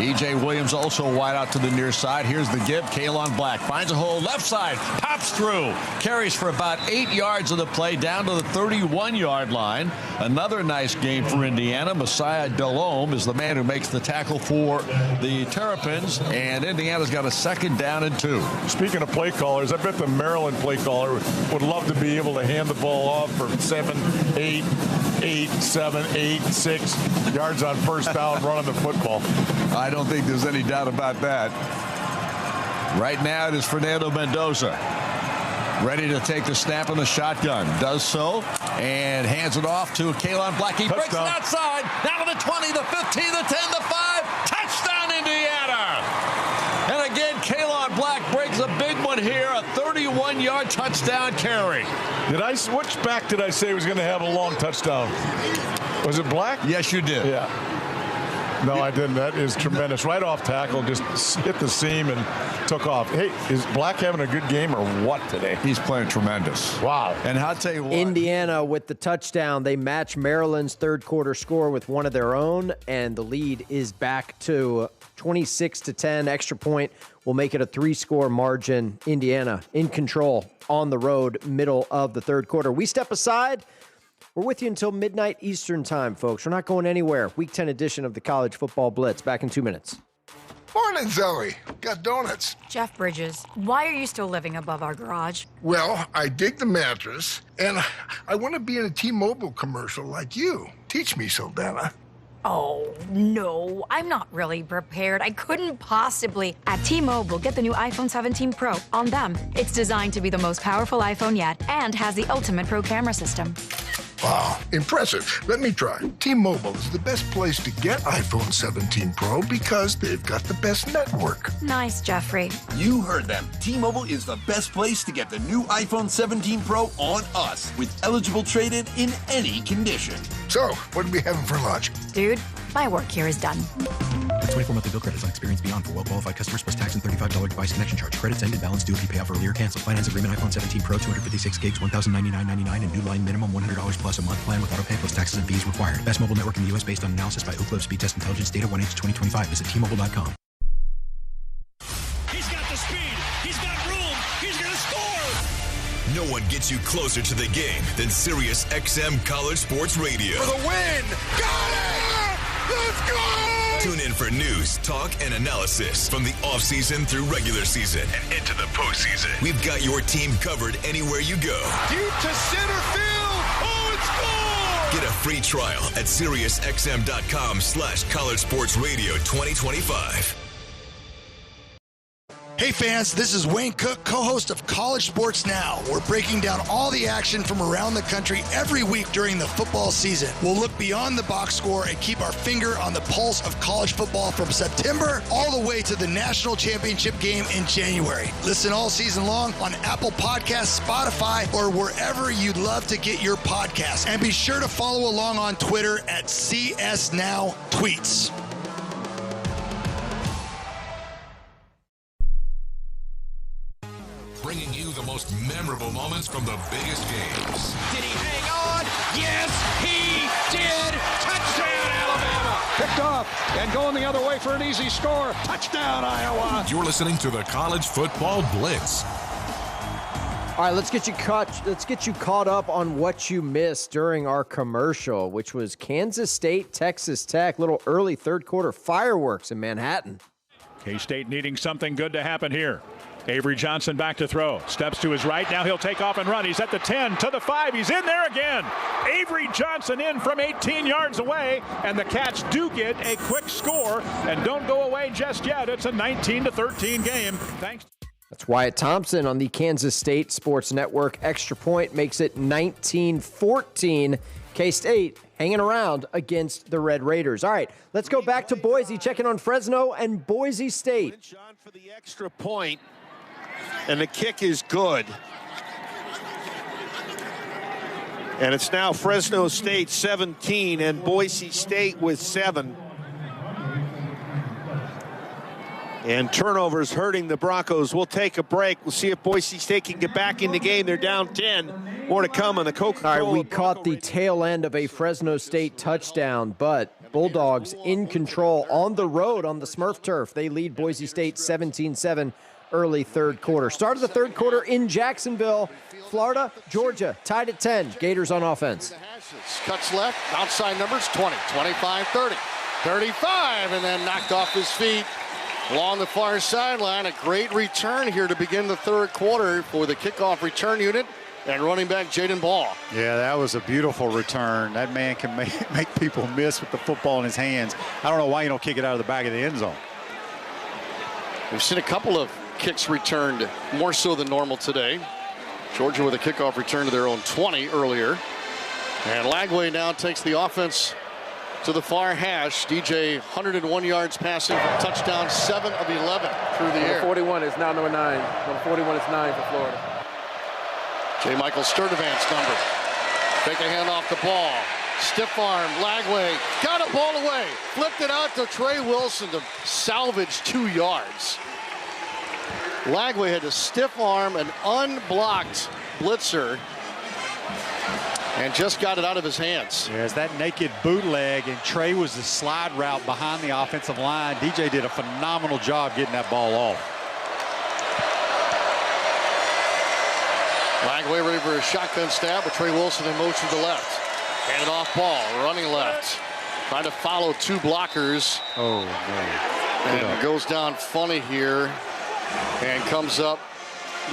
E.J. Williams also wide out to the near side. Here's the give. Kalon Black finds a hole left side. Pops through. Carries for about 8 yards of the play down to the 31-yard line. Another nice game for Indiana. Messiah Delhomme is the man who makes the tackle for the Terrapins. And Indiana's got a 2nd down and 2. Speaking of play callers, I bet the Maryland play caller would love to be able to hand the ball off for 7, 8, 7, 8, 6 yards on first down running the football. I don't think there's any doubt about that. Right now it is Fernando Mendoza ready to take the snap on the shotgun. Does so and hands it off to Kalon Black. He breaks it outside. Now to the 20, the 15, the 10, the 5. Touchdown Indiana. And again, Kalon Black breaks a big one here. A 31-yard touchdown carry. Which back did I say was going to have a long touchdown? Was it Black? Yes, you did. Yeah. No, I didn't. That is tremendous. Right off tackle, just hit the seam and took off. Hey, is Black having a good game or what today? He's playing tremendous. Wow. And I'll tell you what. Indiana with the touchdown. They match Maryland's third quarter score with one of their own, and the lead is back to 26-10. Extra point will make it a 3-score margin. Indiana in control on the road, middle of the third quarter. We step aside. We're with you until midnight Eastern time, folks. We're not going anywhere. Week 10 edition of the College Football Blitz. Back in 2 minutes. Morning, Zoe. Got donuts. Jeff Bridges, why are you still living above our garage? Well, I dig the mattress, and I want to be in a T-Mobile commercial like you. Teach me, Saldana. Oh, no, I'm not really prepared. I couldn't possibly. At T-Mobile, get the new iPhone 17 Pro on them. It's designed to be the most powerful iPhone yet and has the ultimate pro camera system. Wow, impressive. Let me try. T-Mobile is the best place to get iPhone 17 Pro because they've got the best network. Nice, Jeffrey. You heard them. T-Mobile is the best place to get the new iPhone 17 Pro on us with eligible trade-in in any condition. So, what are we having for lunch? Dude, my work here is done. 24 monthly bill credits on experience beyond for well-qualified customers plus tax and $35 device connection charge. Credits ended, balance due if you pay off earlier. Cancel. Finance agreement iPhone 17 Pro, 256 gigs, $1,099.99 and new line minimum $100 plus a month plan with auto pay plus taxes and fees required. Best mobile network in the U.S. based on analysis by Ookla Speed Test Intelligence data 1H2025. Visit T-Mobile.com. He's got the speed. He's got room. He's going to score. No one gets you closer to the game than Sirius XM College Sports Radio. For the win! Got it! Let's go! Tune in for news, talk, and analysis from the offseason through regular season and into the postseason. We've got your team covered anywhere you go. Deep to center field. Oh, it's gone! Get a free trial at SiriusXM.com/College Sports Radio 2025. Hey fans, this is Wayne Cook, co-host of College Sports Now. We're breaking down all the action from around the country every week during the football season. We'll look beyond the box score and keep our finger on the pulse of college football from September all the way to the national championship game in January. Listen all season long on Apple Podcasts, Spotify, or wherever you'd love to get your podcasts. And be sure to follow along on Twitter at CSNowTweets. Bringing you the most memorable moments from the biggest games. Did he hang on? Yes, he did. Touchdown, Alabama. Picked off and going the other way for an easy score. Touchdown, Iowa. You're listening to the College Football Blitz. All right, let's get you caught up on what you missed during our commercial, which was Kansas State, Texas Tech, little early third quarter fireworks in Manhattan. K-State needing something good to happen here. Avery Johnson back to throw. Steps to his right. Now he'll take off and run. He's at the 10, to the 5. He's in there again. Avery Johnson in from 18 yards away. And the Cats do get a quick score. And don't go away just yet. It's a 19-13 game. Thanks. That's Wyatt Thompson on the Kansas State Sports Network. Extra point makes it 19-14. K-State hanging around against the Red Raiders. All right, let's go back to Boise, checking on Fresno and Boise State. For the extra point. And the kick is good. And it's now Fresno State 17 and Boise State with 7. And turnovers hurting the Broncos. We'll take a break. We'll see if Boise State can get back in the game. They're down 10. More to come on the Coca-Cola. All right, we caught the tail end of a Fresno State touchdown, but Bulldogs in control on the road on the Smurf turf. They lead Boise State 17-7 early third quarter. Start of the third quarter in Jacksonville, Florida, Georgia, tied at 10. Gators on offense. Cuts left, outside numbers, 20, 25, 30, 35, and then knocked off his feet along the far sideline. A great return here to begin the third quarter for the kickoff return unit and running back Jaden Ball. Yeah, that was a beautiful return. That man can make people miss with the football in his hands. I don't know why you don't kick it out of the back of the end zone. We've seen a couple of kicks returned more so than normal today. Georgia with a kickoff return to their own 20 earlier. And Lagway now takes the offense to the far hash. DJ 101 yards passing for touchdown, 7 of 11 through the air. 41 is now number 9. Number 41 is 9 for Florida. J. Michael Sturdivant's number. Take a hand off the ball. Stiff arm, Lagway got a ball away. Flipped it out to Trey Wilson to salvage 2 yards. Lagway had to stiff arm an unblocked blitzer and just got it out of his hands. There's that naked bootleg, and Trey was the slide route behind the offensive line. DJ did a phenomenal job getting that ball off. Lagway ready for a shotgun stab, but Trey Wilson in motion to the left. Handed off ball, running left. Trying to follow 2 blockers. Oh, man. And goes down funny here and comes up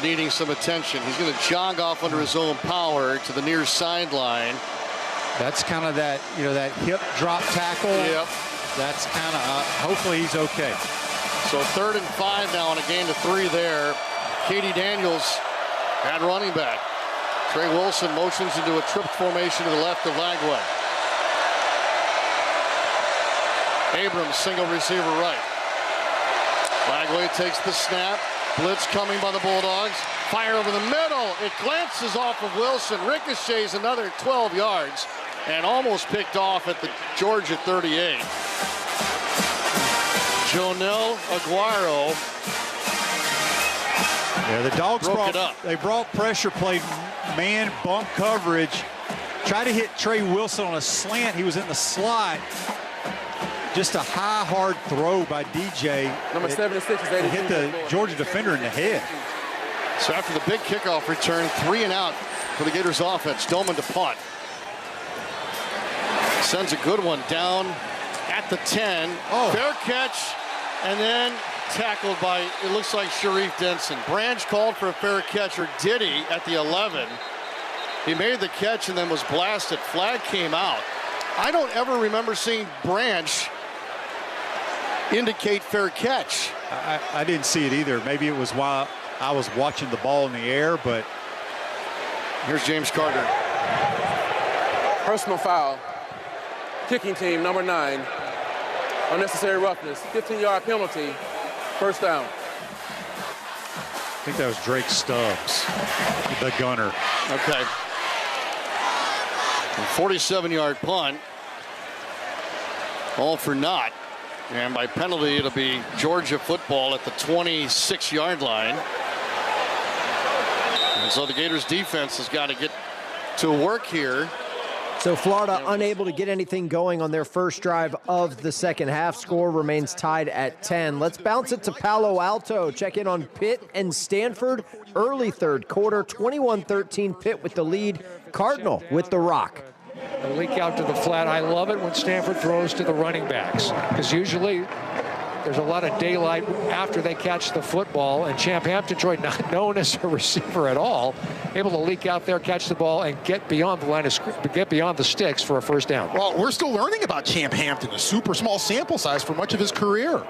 needing some attention. He's going to jog off under his own power to the near sideline. That's kind of that, that hip drop tackle. Yep. That's kind of, hopefully he's okay. So 3rd and 5 now and a gain to 3 there. Katie Daniels at running back. Trey Wilson motions into a tripped formation to the left of Lagway. Abrams, single receiver right. Lagway takes the snap. Blitz coming by the Bulldogs. Fire over the middle. It glances off of Wilson. Ricochets another 12 yards and almost picked off at the Georgia 38. Jonel Aguero. Yeah, the Dogs they brought pressure, played man bump coverage, tried to hit Trey Wilson on a slant. He was in the slot. Just a high, hard throw by DJ. Number 76 is 82. Hit the Georgia defender in the head. So after the big kickoff return, 3 and out for the Gators offense. Doman to punt. Sends a good one down at the 10. Fair catch, and then tackled by, it looks like Sharif Denson. Branch called for a fair catch, or did he, at the 11. He made the catch and then was blasted. Flag came out. I don't ever remember seeing Branch indicate fair catch. I didn't see it either. Maybe it was while I was watching the ball in the air, but. Here's James Carter. Personal foul. Kicking team, number 9. Unnecessary roughness. 15-yard penalty. First down. I think that was Drake Stubbs, the gunner. Okay. 47-yard punt. All for naught. And by penalty, it'll be Georgia football at the 26-yard line. And so the Gators defense has got to get to work here. So Florida unable to get anything going on their first drive of the second half. Score remains tied at 10. Let's bounce it to Palo Alto. Check in on Pitt and Stanford. Early third quarter, 21-13 Pitt with the lead. Cardinal with the rock. A leak out to the flat. I love it when Stanford throws to the running backs, because usually there's a lot of daylight after they catch the football, and Champ Hampton-Troy, not known as a receiver at all, able to leak out there, catch the ball, and get beyond the line of get beyond the sticks for a first down. Well, we're still learning about Champ Hampton, a super small sample size for much of his career.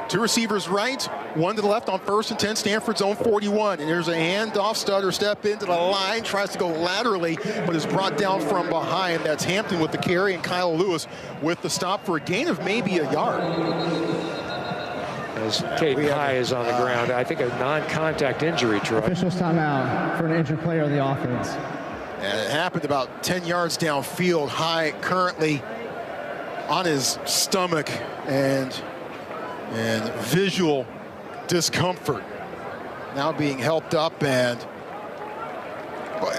2 receivers right, 1 to the left on 1st and 10, Stanford's own 41. And there's a handoff, stutter step into the line, tries to go laterally, but is brought down from behind. That's Hampton with the carry, and Kyle Lewis with the stop for a gain of maybe a yard. As Caden High is on the ground, I think a non-contact injury, Troy. Officials timeout for an injured player on the offense. And it happened about 10 yards downfield. High currently on his stomach and visual discomfort. Now being helped up, and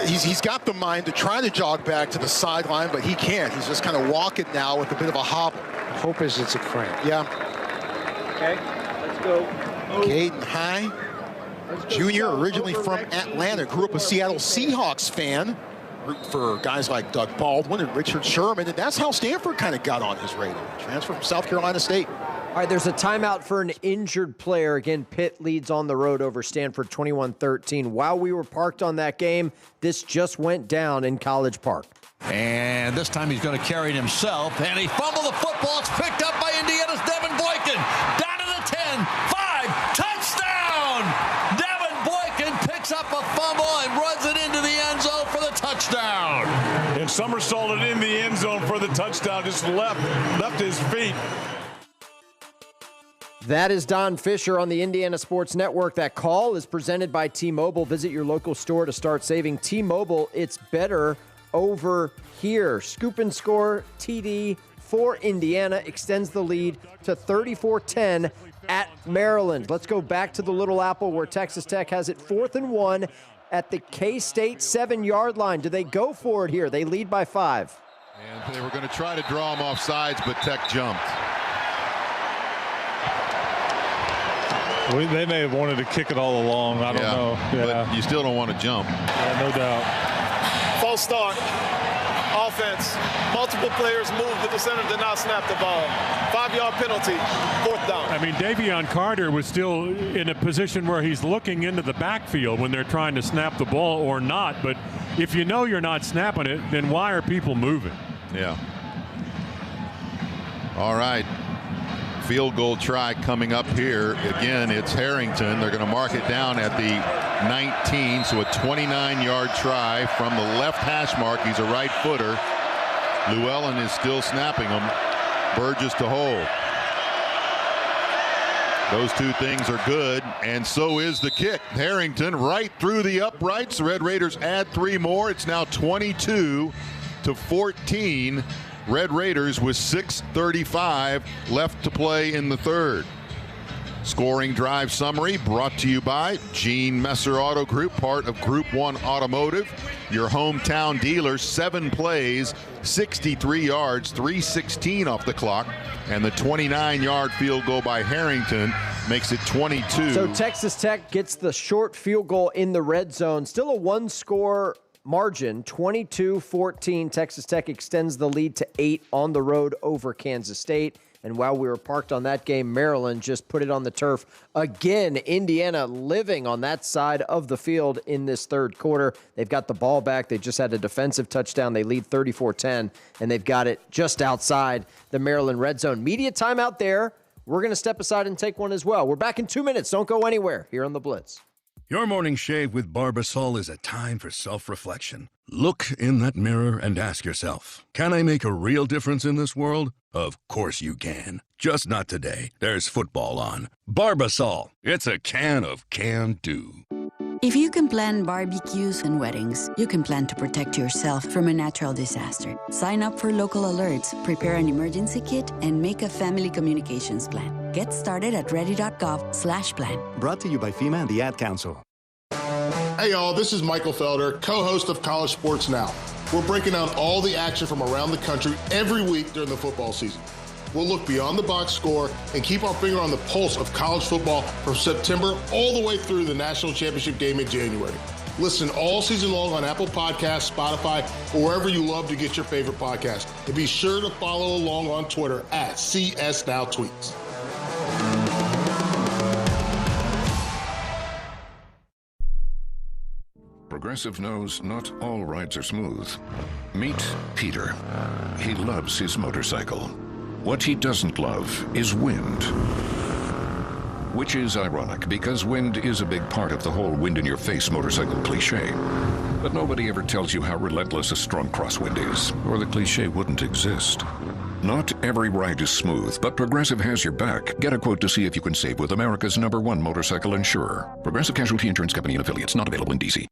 he's got the mind to try to jog back to the sideline, but he can't. He's just kind of walking now with a bit of a hobble. Hope is it's a cramp. Yeah. Okay, let's go. Caden High, junior, originally from Atlanta, grew up a Seattle Seahawks fan. Root for guys like Doug Baldwin and Richard Sherman, and that's how Stanford kind of got on his radar. Transfer from South Carolina State. All right, there's a timeout for an injured player. Again, Pitt leads on the road over Stanford 21-13. While we were parked on that game, this just went down in College Park. And this time he's going to carry it himself, and he fumbled the football. It's picked up by Indiana's Devin Boykin. Down to the 10, 5, touchdown! Devin Boykin picks up a fumble and runs it into the end zone for the touchdown. And somersaulted in the end zone for the touchdown, just left his feet. That is Don Fisher on the Indiana Sports Network. That call is presented by T-Mobile. Visit your local store to start saving. T-Mobile, it's better over here. Scoop and score TD for Indiana extends the lead to 34-10 at Maryland. Let's go back to the Little Apple where Texas Tech has it 4th and 1 at the K-State 7-yard line. Do they go for it here? They lead by 5. And they were going to try to draw them off sides, but Tech jumped. They may have wanted to kick it all along. I don't know. Yeah. But you still don't want to jump. Yeah, no doubt. False start. Offense. Multiple players moved, but the center did not snap the ball. 5-yard penalty. 4th down. I mean, Davion Carter was still in a position where he's looking into the backfield when they're trying to snap the ball or not. But if you know you're not snapping it, then why are people moving? Yeah. All right. Field goal try coming up here. Again, it's Harrington. They're going to mark it down at the 19, so a 29-yard try from the left hash mark. He's a right footer. Llewellyn is still snapping them. Burgess to hold. Those two things are good, and so is the kick. Harrington right through the uprights. The Red Raiders add 3 more. It's now 22-14. Red Raiders with 6:35 left to play in the third. Scoring drive summary brought to you by Gene Messer Auto Group, part of Group 1 Automotive. Your hometown dealer, 7 plays, 63 yards, 3:16 off the clock, and the 29-yard field goal by Harrington makes it 22. So Texas Tech gets the short field goal in the red zone. Still a 1-score margin, 22-14. Texas Tech extends the lead to 8 on the road over Kansas State. And while we were parked on that game, Maryland just put it on the turf again. Indiana living on that side of the field in this third quarter. They've got the ball back. They just had a defensive touchdown. They lead 34-10, and they've got it just outside the Maryland red zone. Media timeout there. We're going to step aside and take one as well. We're back in 2 minutes. Don't go anywhere here on The Blitz. Your morning shave with Barbasol is a time for self-reflection. Look in that mirror and ask yourself, can I make a real difference in this world? Of course you can. Just not today. There's football on. Barbasol. It's a can of can-do. If you can plan barbecues and weddings, you can plan to protect yourself from a natural disaster. Sign up for local alerts, prepare an emergency kit, and make a family communications plan. Get started at ready.gov/plan. Brought to you by FEMA and the Ad Council. Hey y'all, this is Michael Felder, co-host of College Sports Now. We're breaking down all the action from around the country every week during the football season. We'll look beyond the box score and keep our finger on the pulse of college football from September all the way through the national championship game in January. Listen all season long on Apple Podcasts, Spotify, or wherever you love to get your favorite podcast. And be sure to follow along on Twitter at CSNowTweets. Progressive knows not all rides are smooth. Meet Peter. He loves his motorcycle. What he doesn't love is wind. Which is ironic, because wind is a big part of the whole wind-in-your-face motorcycle cliche. But nobody ever tells you how relentless a strong crosswind is, or the cliche wouldn't exist. Not every ride is smooth, but Progressive has your back. Get a quote to see if you can save with America's #1 motorcycle insurer. Progressive Casualty Insurance Company and Affiliates, not available in D.C.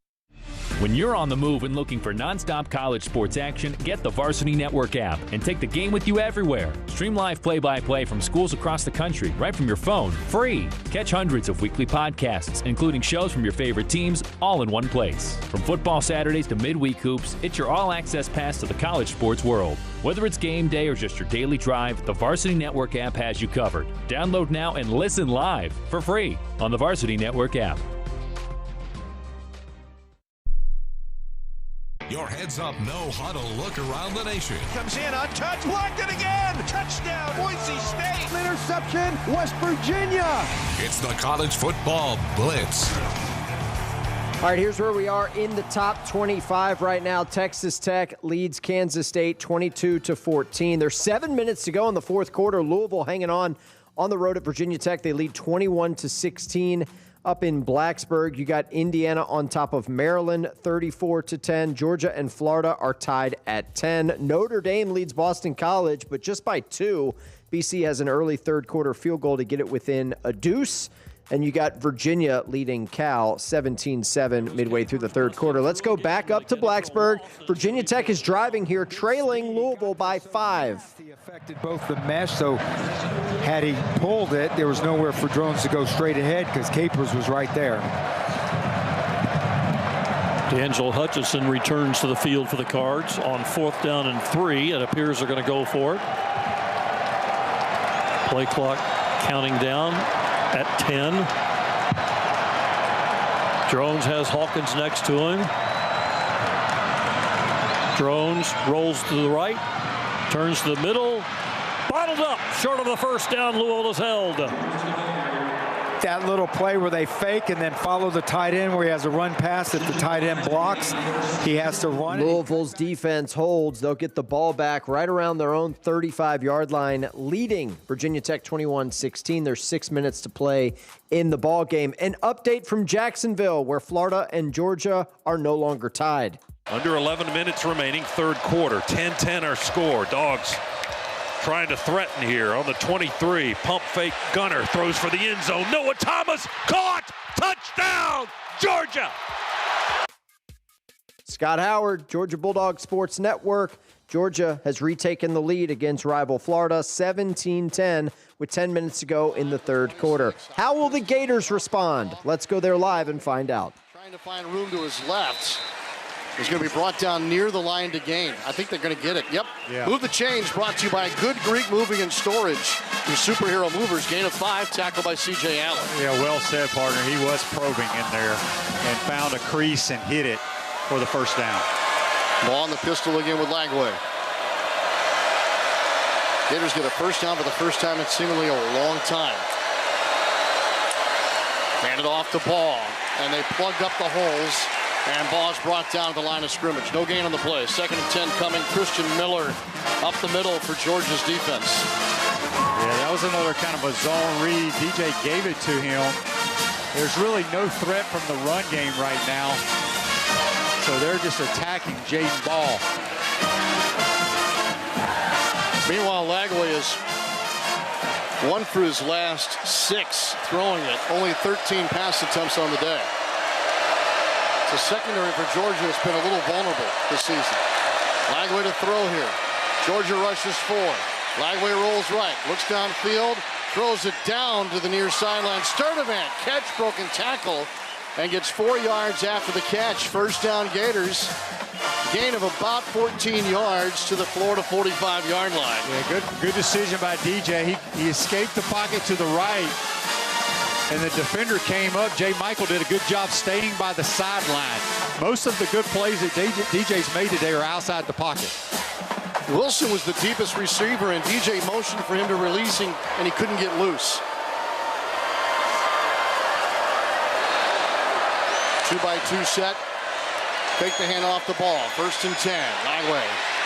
When you're on the move and looking for nonstop college sports action, get the Varsity Network app and take the game with you everywhere. Stream live play-by-play from schools across the country right from your phone, free. Catch hundreds of weekly podcasts, including shows from your favorite teams, all in one place. From football Saturdays to midweek hoops, it's your all-access pass to the college sports world. Whether it's game day or just your daily drive, the Varsity Network app has you covered. Download now and listen live for free on the Varsity Network app. Your heads-up, no-huddle look around the nation. Comes in, untouched, blocked it again. Touchdown, Boise State. Interception, West Virginia. It's the College Football Blitz. All right, here's where we are in the top 25 right now. Texas Tech leads Kansas State 22-14. There's 7 minutes to go in the fourth quarter. Louisville hanging on the road at Virginia Tech. They lead 21-16. Up in Blacksburg, you got Indiana on top of Maryland, 34-10. Georgia and Florida are tied at 10. Notre Dame leads Boston College, but just by 2. BC has an early third quarter field goal to get it within a deuce. And you got Virginia leading Cal 17-7 midway through the third quarter. Let's go back up to Blacksburg. Virginia Tech is driving here, trailing Louisville by 5. He affected both the mesh, so had he pulled it, there was nowhere for Drones to go straight ahead because Capers was right there. D'Angelo Hutchinson returns to the field for the Cards on 4th down and 3. It appears they're going to go for it. Play clock counting down at 10. Drones has Hawkins next to him. Drones rolls to the right, turns to the middle, bottled up, short of the first down. Louisville is held. That little play where they fake and then follow the tight end where he has a run pass. If the tight end blocks, he has to run. Louisville's defense holds. They'll get the ball back right around their own 35-yard line, leading Virginia Tech 21-16. There's 6 minutes to play in the ball game. An update from Jacksonville, where Florida and Georgia are no longer tied. Under 11 minutes remaining, third quarter. 10-10 our score. Dogs trying to threaten here on the 23. Pump fake. Gunner throws for the end zone. Noah Thomas caught. Touchdown, Georgia. Scott Howard, Georgia Bulldog Sports Network. Georgia has retaken the lead against rival Florida, 17-10, with 10 minutes to go in the third quarter. How will the Gators respond? Let's go there live and find out. Trying to find room to his left. He's going to be brought down near the line to gain. I think they're going to get it. Yep. Yeah. Move the Change brought to you by Good Greek Moving and Storage. Your superhero movers. Gain of 5. Tackled by C.J. Allen. Yeah, well said, partner. He was probing in there and found a crease and hit it for the first down. Ball on the pistol again with Lagway. Gators get a first down for the first time in seemingly a long time. Handed off to Ball, and they plugged up the holes. And Ball's brought down to the line of scrimmage. No gain on the play. 2nd and 10 coming. Christian Miller up the middle for Georgia's defense. Yeah, that was another kind of a zone read. DJ gave it to him. There's really no threat from the run game right now. So they're just attacking Jaden Ball. Meanwhile, Lagway is 1 for his last 6 throwing it. Only 13 pass attempts on the day. The secondary for Georgia has been a little vulnerable this season. Lagway to throw here. Georgia rushes 4. Lagway rolls right, looks downfield, throws it down to the near sideline. Sturdivant, catch, broken tackle, and gets 4 yards after the catch. First down Gators. Gain of about 14 yards to the Florida 45-yard line. Yeah, good decision by DJ. He escaped the pocket to the right. And the defender came up. Jay Michael did a good job staying by the sideline. Most of the good plays that DJ's made today are outside the pocket. Wilson was the deepest receiver, and DJ motioned for him to release him, and he couldn't get loose. 2-by-2 set. Fake the hand off the ball. 1st and 10. Lagway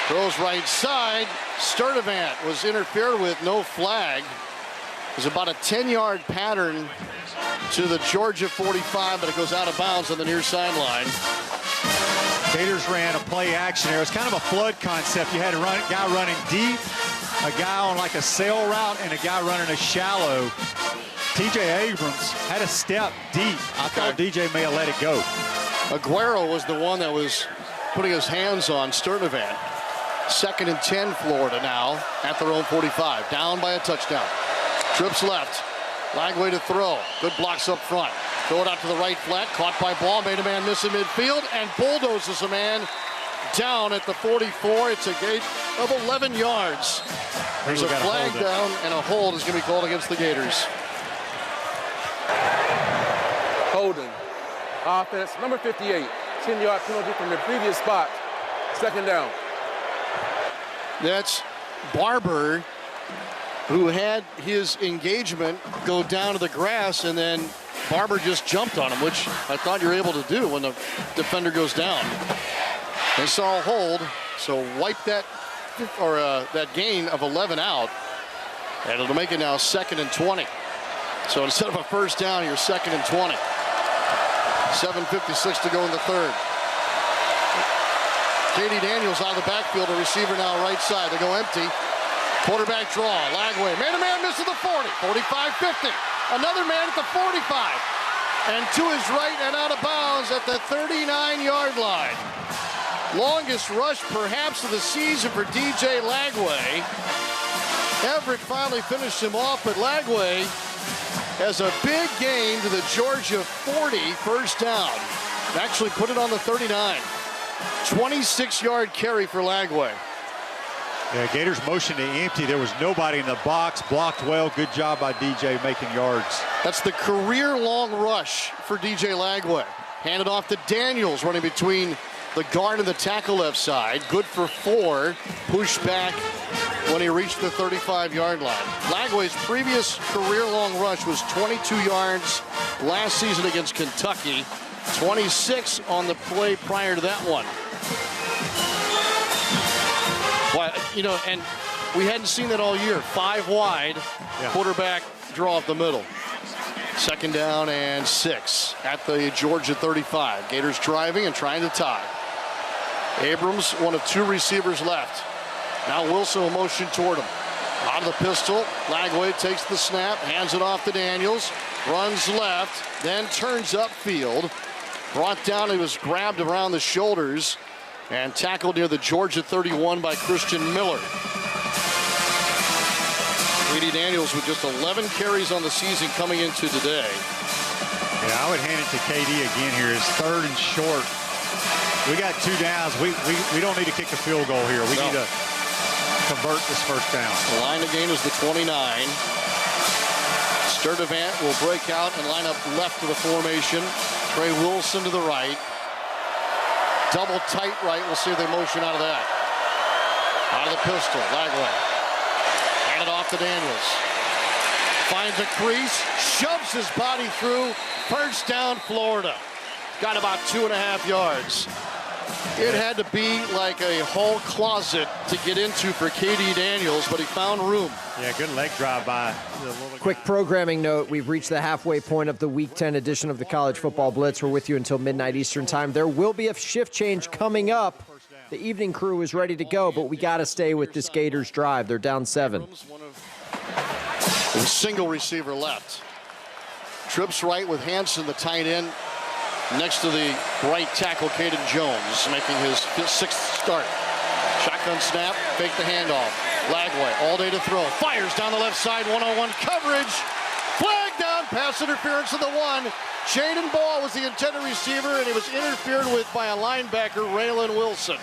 throws right side. Sturdivant was interfered with. No flag. It was about a 10-yard pattern to the Georgia 45, but it goes out of bounds on the near sideline. Gators ran a play action there. It was kind of a flood concept. You had a guy running deep, a guy on like a sail route, and a guy running a shallow. TJ Abrams had a step deep. I thought DJ may have let it go. Aguero was the one that was putting his hands on Sturdivant. 2nd and 10 Florida now at their own 45. Down by a touchdown. Trips left. Lagway to throw. Good blocks up front. Throw it out to the right flat. Caught by Ball. Made a man miss in midfield. And bulldozes a man down at the 44. It's a gate of 11 yards. There's a flag down, and a hold is going to be called against the Gators. Holding. Offense, number 58. 10-yard penalty from the previous spot. 2nd down. That's Barber, who had his engagement go down to the grass, and then Barber just jumped on him, which I thought you're able to do when the defender goes down. They saw a hold, so wipe that that gain of 11 out, and it'll make it now 2nd and 20. So instead of a first down, you're 2nd and 20. 7:56 to go in the third. Katie Daniels out of the backfield, a receiver now right side. They go empty. Quarterback draw. Lagway made a man This is the 40, 45, 50. Another man at the 45. And to his right and out of bounds at the 39-yard line. Longest rush perhaps of the season for DJ Lagway. Everett finally finished him off, but Lagway has a big gain to the Georgia 40, first down. Actually put it on the 39. 26-yard carry for Lagway. Yeah, Gators motion to empty. There was nobody in the box. Blocked well. Good job by DJ making yards. That's the career-long rush for DJ Lagway. Handed off to Daniels, running between the guard and the tackle left side. Good for 4. Pushed back when he reached the 35-yard line. Lagway's previous career-long rush was 22 yards last season against Kentucky. 26 on the play prior to that one. Well, you know, and we hadn't seen that all year. 5 wide, quarterback draw up the middle. Second down and 6 at the Georgia 35. Gators driving and trying to tie. Abrams, one of 2 receivers left. Now Wilson will motion toward him. Out of the pistol, Lagway takes the snap, hands it off to Daniels, runs left, then turns upfield. Brought down, he was grabbed around the shoulders and tackled near the Georgia 31 by Christian Miller. J.D. Daniels with just 11 carries on the season coming into today. Yeah, I would hand it to KD again here. It's 3rd and short. We got 2 downs. We don't need to kick a field goal here. We need to convert this first down. The line of gain is the 29. Sturdivant will break out and line up left of the formation. Trey Wilson to the right. Double tight right. We'll see if they motion out of that. Out of the pistol, Lagway. Hand it off to Daniels. Finds a crease, shoves his body through. First down, Florida. Got about 2.5 yards. It had to be like a whole closet to get into for KD Daniels, but he found room. Yeah, good leg drive by. Quick programming note, we've reached the halfway point of the Week 10 edition of the College Football Blitz. We're with you until midnight Eastern time. There will be a shift change coming up. The evening crew is ready to go, but we got to stay with this Gators drive. They're down 7. There's a single receiver left. Trips right with Hansen, the tight end, next to the right tackle, Caden Jones, making his 6th start. Shotgun snap, fake the handoff. Lagway, all day to throw. Fires down the left side, 1-on-1 coverage. Flag down, pass interference to the 1. Jaden Ball was the intended receiver, and he was interfered with by a linebacker, Raylan Wilson.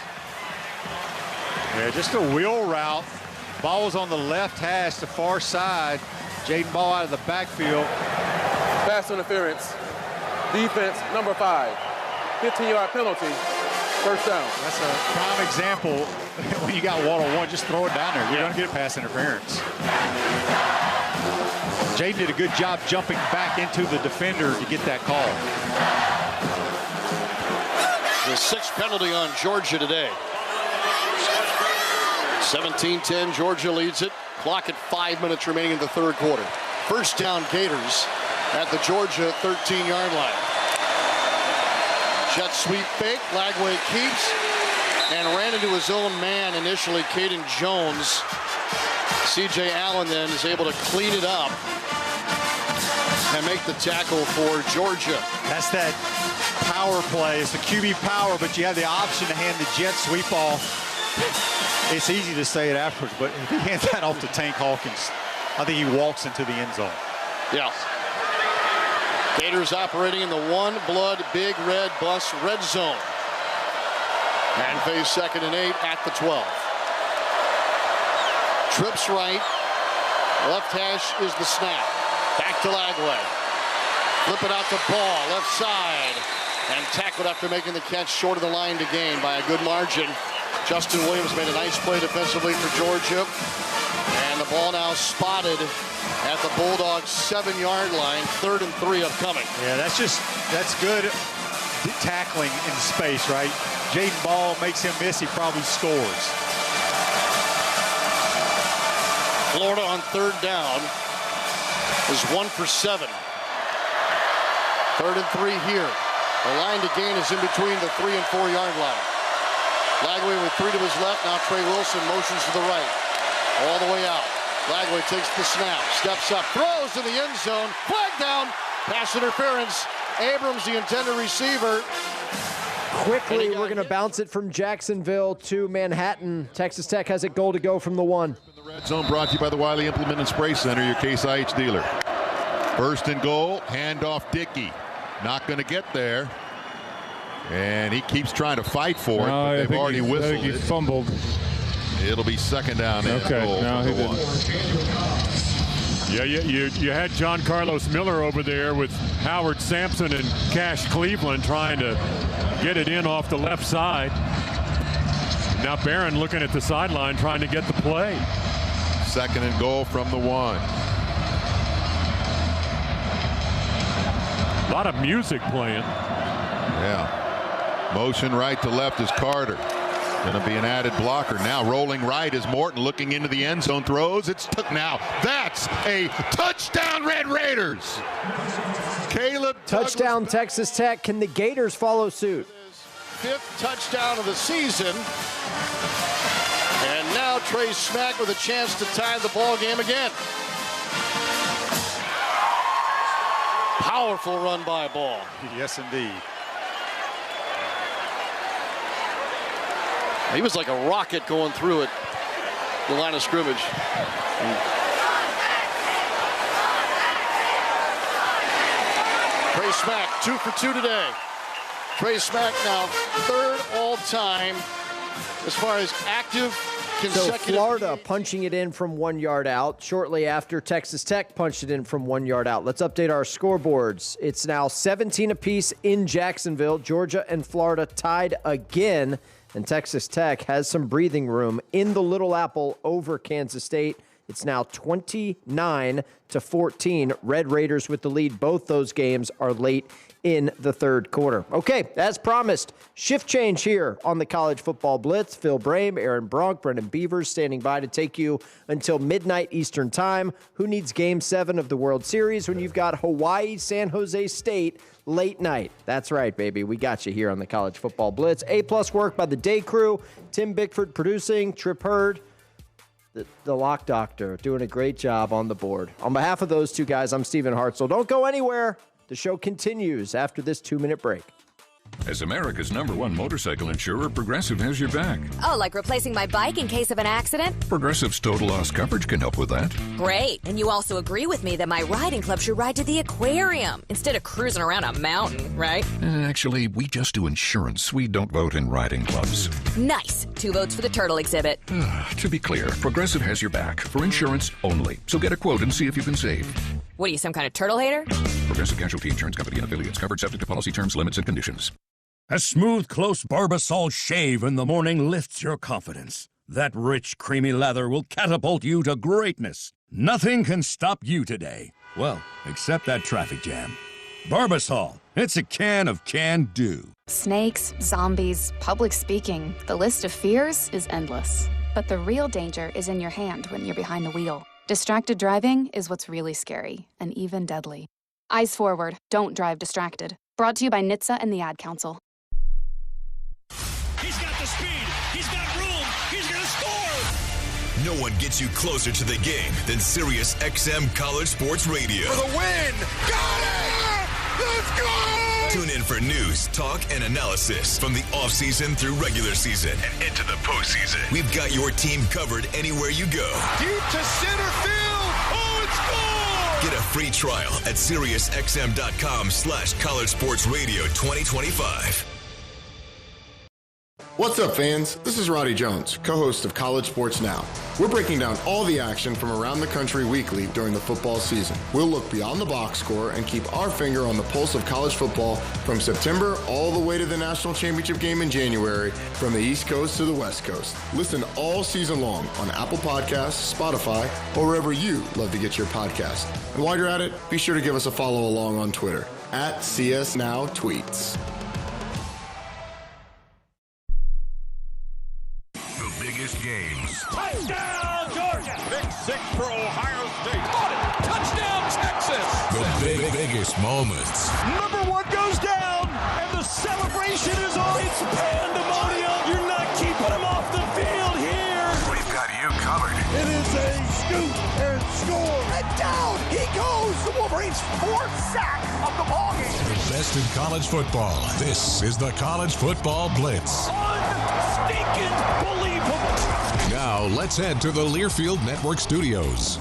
Yeah, just a wheel route. Ball was on the left hash, the far side. Jaden Ball out of the backfield. Pass interference. Defense, number 5. 15-yard penalty. First down. That's a prime example. When you got 1-on-1, just throw it down there. You're going to get pass interference. Jaden did a good job jumping back into the defender to get that call. The 6th penalty on Georgia today. 17-10, Georgia leads it. Clock at 5 minutes remaining in the 3rd quarter. First down, Gators at the Georgia 13-yard line. Jet sweep fake, Lagway keeps, and ran into his own man initially, Caden Jones. C.J. Allen then is able to clean it up and make the tackle for Georgia. That's that power play. It's the QB power, but you have the option to hand the jet sweep off. It's easy to say it afterwards, but if he hands that off to Tank Hawkins, I think he walks into the end zone. Yeah. Gators operating in the one blood big red bus red zone. And face 2nd and 8 at the 12. Trips right. Left hash is the snap. Back to Lagway. Flip it out to Ball, left side. And tackled after making the catch short of the line to gain by a good margin. Justin Williams made a nice play defensively for Georgia. And the ball now spotted at the Bulldogs' 7-yard line. 3rd and 3 upcoming. Yeah, that's good tackling in space, right? Jaden Ball makes him miss, he probably scores. Florida on 3rd down is 1 for 7. 3rd and 3 here. The line to gain is in between the 3 and 4 yard line. Lagway with 3 to his left. Now Trey Wilson motions to the right. All the way out. Lagway takes the snap, steps up, throws in the end zone, flag down, pass interference. Abrams, the intended receiver. Quickly, we're going to bounce it from Jacksonville to Manhattan. Texas Tech has a goal to go from the 1. The red zone brought to you by the Wiley Implement and Spray Center, your Case IH dealer. First and goal, handoff Dickey. Not going to get there. And he keeps trying to fight for it, but they've already whistled I think he it. fumbled. It'll be second down and goal. No, he didn't. Yeah, you had John Carlos Miller over there with Howard Sampson and Cash Cleveland trying to get it in off the left side. Now Barron looking at the sideline trying to get the play. Second and goal from the 1. A lot of music playing. Yeah. Motion right to left is Carter. Going to be an added blocker. Now rolling right is Morton looking into the end zone. Throws. It's took now. That's a touchdown, Red Raiders. Caleb Touchdown, Douglas. Texas Tech. Can the Gators follow suit? 5th touchdown of the season. And now Trey Smack with a chance to tie the ball game again. Powerful run by Ball. Yes, indeed. He was like a rocket going through it, the line of scrimmage. Trey Smack, 2 for 2 today. Trey Smack now 3rd all-time as far as active consecutive. So Florida punching it in from 1 yard out shortly after Texas Tech punched it in from 1 yard out. Let's update our scoreboards. It's now 17 apiece in Jacksonville. Georgia and Florida tied again. And Texas Tech has some breathing room in the Little Apple over Kansas State. It's now 29-14. Red Raiders with the lead. Both those games are late in the 3rd quarter. Okay, as promised, shift change here on the College Football Blitz. Phil Brame, Aaron Bronk, Brendan Beavers standing by to take you until midnight Eastern Time. Who needs Game 7 of the World Series when you've got Hawaii, San Jose State late night? That's right, baby. We got you here on the College Football Blitz. A-plus work by the day crew. Tim Bickford producing. Trip Hurd, the lock doctor, doing a great job on the board. On behalf of those two guys, I'm Stephen Hartzell. Don't go anywhere. The show continues after this 2-minute break. As America's #1 motorcycle insurer, Progressive has your back. Oh, like replacing my bike in case of an accident? Progressive's total loss coverage can help with that. Great. And you also agree with me that my riding club should ride to the aquarium instead of cruising around a mountain, right? Actually, we just do insurance. We don't vote in riding clubs. Nice. 2 votes for the turtle exhibit. To be clear, Progressive has your back for insurance only. So get a quote and see if you can save. What are you, some kind of turtle hater? Progressive Casualty Insurance Company and affiliates. Covered subject to policy terms, limits, and conditions. A smooth, close Barbasol shave in the morning lifts your confidence. That rich, creamy lather will catapult you to greatness. Nothing can stop you today. Well, except that traffic jam. Barbasol, it's a can of can-do. Snakes, zombies, public speaking. The list of fears is endless. But the real danger is in your hand when you're behind the wheel. Distracted driving is what's really scary and even deadly. Eyes forward, don't drive distracted. Brought to you by NHTSA and the Ad Council. He's got the speed. He's got room. He's going to score. No one gets you closer to the game than Sirius XM College Sports Radio. For the win. Got it! Let's go! Tune in for news, talk, and analysis from the offseason through regular season and into the postseason. We've got your team covered anywhere you go. Deep to center field. Oh, it's gone! Get a free trial at SiriusXM.com/College Sports Radio 2025. What's up, fans? This is Roddy Jones, co-host of College Sports Now. We're breaking down all the action from around the country weekly during the football season. We'll look beyond the box score and keep our finger on the pulse of college football from September all the way to the national championship game in January, from the East Coast to the West Coast. Listen all season long on Apple Podcasts, Spotify, or wherever you love to get your podcast. And while you're at it, be sure to give us a follow along on Twitter @CSNowTweets. Games. Touchdown, Georgia! Pick 6 for Ohio State. Touchdown, Texas! The biggest moments. Number 1 goes down, and the celebration is on. It's pandemonium. You're not keeping him off the field here. We've got you covered. It is a shoot, and score. And down he goes. The Wolverines' 4th sack of the ballgame. The best in college football. This is the College Football Blitz. Unstinking believable. Now let's head to the Learfield Network studios.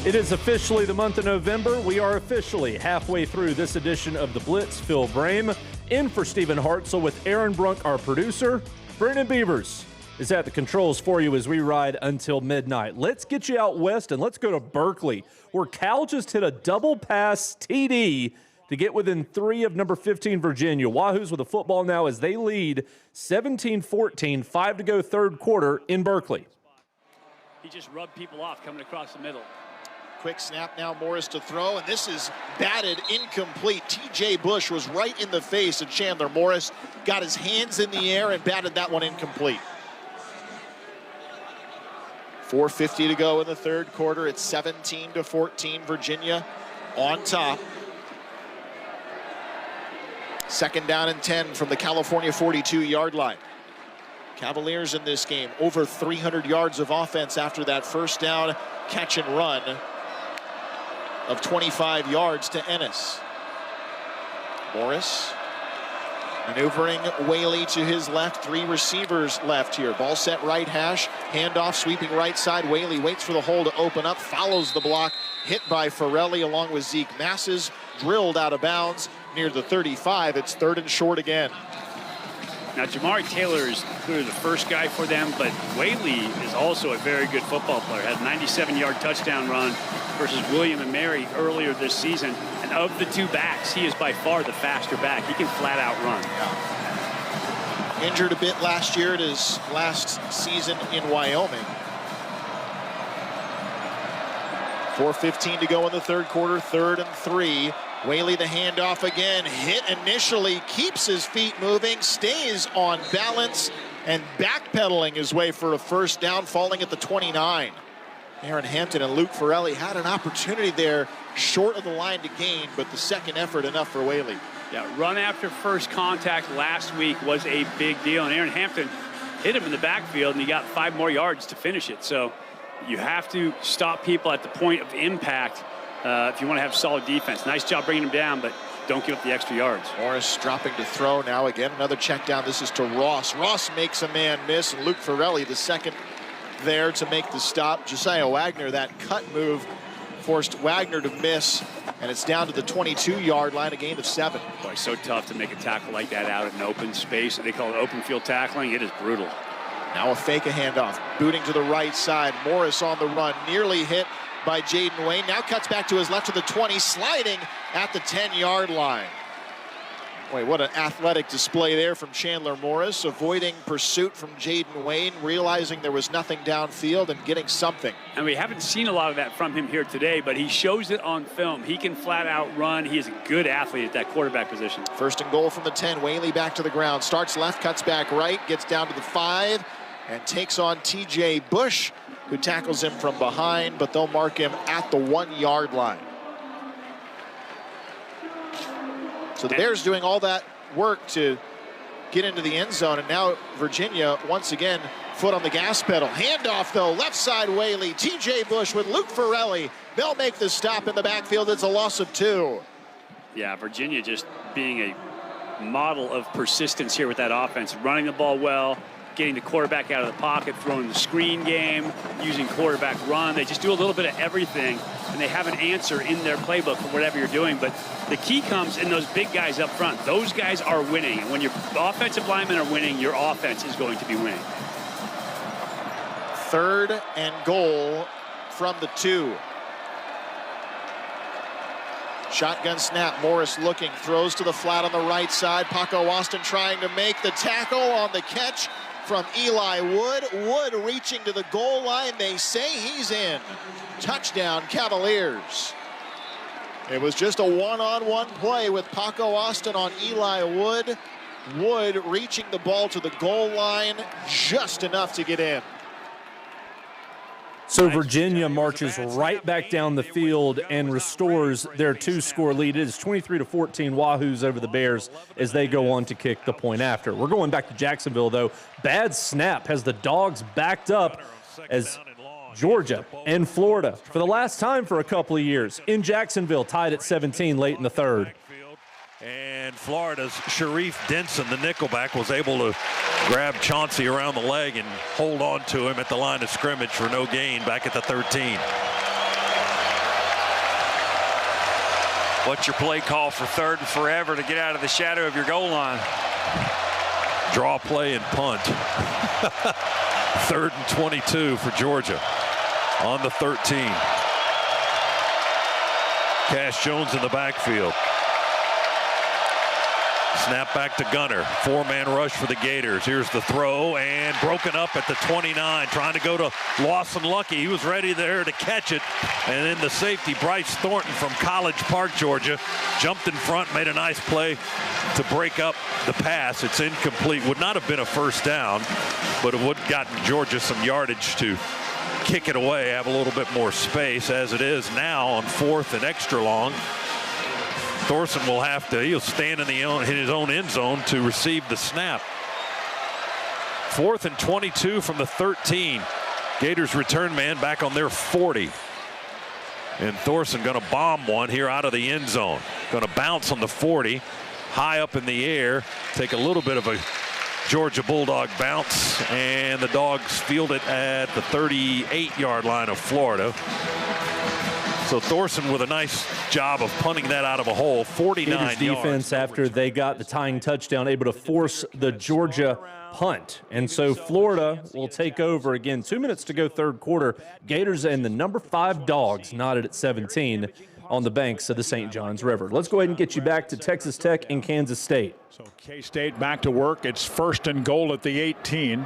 It is officially the month of November. We are officially halfway through this edition of the Blitz. Phil Brame in for Stephen Hartzell with Aaron Brunk, our producer. Brandon Beavers is at the controls for you as we ride until midnight. Let's get you out west and let's go to Berkeley, where Cal just hit a double pass TD to get within 3 of number 15 Virginia. Wahoos with the football now as they lead 17-14, 5 to go third quarter in Berkeley. He just rubbed people off coming across the middle. Quick snap now, Morris to throw, and this is batted incomplete. T.J. Bush was right in the face of Chandler Morris, got his hands in the air and batted that one incomplete. 4:50 to go in the third quarter. It's 17-14, Virginia on top. 2nd down and 10 from the California 42-yard line. Cavaliers in this game, over 300 yards of offense after that first down catch and run of 25 yards to Ennis. Morris maneuvering Whaley to his left. 3 receivers left here. Ball set right hash. Handoff sweeping right side. Whaley waits for the hole to open up. Follows the block. Hit by Farrelly along with Zeke Masses. Drilled out of bounds near the 35. It's 3rd and short again. Now, Jamari Taylor is clearly the first guy for them, but Whaley is also a very good football player. Had a 97-yard touchdown run versus William and Mary earlier this season. And of the 2 backs, he is by far the faster back. He can flat out run. Yeah. Injured a bit last year at his last season in Wyoming. 4:15 to go in the third quarter, 3rd and 3. Whaley the handoff again, hit initially, keeps his feet moving, stays on balance, and backpedaling his way for a first down, falling at the 29. Aaron Hampton and Luke Farrelly had an opportunity there, short of the line to gain, but the second effort enough for Whaley. Yeah, run after first contact last week was a big deal, and Aaron Hampton hit him in the backfield, and he got 5 more yards to finish it. So you have to stop people at the point of impact if you want to have solid defense. Nice job bringing him down, but don't give up the extra yards. Morris dropping to throw now. Again, another check down. This is to Ross. Ross makes a man miss, and Luke Farrelly, the second there to make the stop. Josiah Wagner, that cut move forced Wagner to miss, and it's down to the 22-yard line, a gain of 7. Boy, so tough to make a tackle like that out in open space. They call it open field tackling. It is brutal. Now a fake a handoff, booting to the right side. Morris on the run, nearly hit by Jaden Wayne. Now cuts back to his left to the 20, sliding at the 10-yard line. Boy, what an athletic display there from Chandler Morris, avoiding pursuit from Jaden Wayne, realizing there was nothing downfield and getting something. And we haven't seen a lot of that from him here today, but he shows it on film. He can flat out run. He is a good athlete at that quarterback position. 1st and goal from the 10. Whaley back to the ground. Starts left, cuts back right, gets down to the 5, and takes on T.J. Bush, who tackles him from behind, but they'll mark him at the 1-yard line. So the Bears doing all that work to get into the end zone, and now Virginia once again foot on the gas pedal. Handoff though, left side Whaley, T.J. Bush with Luke Farrelly. They'll make the stop in the backfield. It's a loss of 2. Yeah, Virginia just being a model of persistence here with that offense, running the ball well, getting the quarterback out of the pocket, throwing the screen game, using quarterback run. They just do a little bit of everything, and they have an answer in their playbook for whatever you're doing. But the key comes in those big guys up front. Those guys are winning. And when your offensive linemen are winning, your offense is going to be winning. 3rd and goal from the 2. Shotgun snap, Morris looking, throws to the flat on the right side. Paco Austin trying to make the tackle on the catch from Eli Wood. Wood reaching to the goal line. They say he's in. Touchdown, Cavaliers. It was just a one-on-one play with Paco Austin on Eli Wood. Wood reaching the ball to the goal line just enough to get in. So Virginia marches right back down the field and restores their 2-score lead. It is 23-14 Wahoos over the Bears as they go on to kick the point after. We're going back to Jacksonville, though. Bad snap has the Dogs backed up as Georgia and Florida, for the last time for a couple of years, in Jacksonville, tied at 17 late in the third. And Florida's Sharif Denson, the nickelback, was able to grab Chauncey around the leg and hold on to him at the line of scrimmage for no gain back at the 13. What's your play call for third and forever to get out of the shadow of your goal line? Draw play and punt. 3rd and 22 for Georgia on the 13. Cash Jones in the backfield. Snap back to Gunner. 4-man rush for the Gators. Here's the throw and broken up at the 29. Trying to go to Lawson Lucky. He was ready there to catch it. And then the safety, Bryce Thornton from College Park, Georgia, jumped in front, made a nice play to break up the pass. It's incomplete. Would not have been a first down, but it would have gotten Georgia some yardage to kick it away, have a little bit more space. As it is now on 4th and extra long, Thorson will have to, he'll stand in his own end zone to receive the snap. 4th and 22 from the 13. Gators return man back on their 40. And Thorson going to bomb one here out of the end zone. Going to bounce on the 40, high up in the air, take a little bit of a Georgia Bulldog bounce, and the Dogs field it at the 38-yard line of Florida. So Thorson with a nice job of punting that out of a hole, 49 Gators defense, after they got the tying touchdown, able to force the Georgia punt. And so Florida will take over again. 2 minutes to go, third quarter. Gators and the number 5 Dogs knotted at 17 on the banks of the St. Johns River. Let's go ahead and get you back to Texas Tech and Kansas State. So K-State back to work. It's 1st and goal at the 18.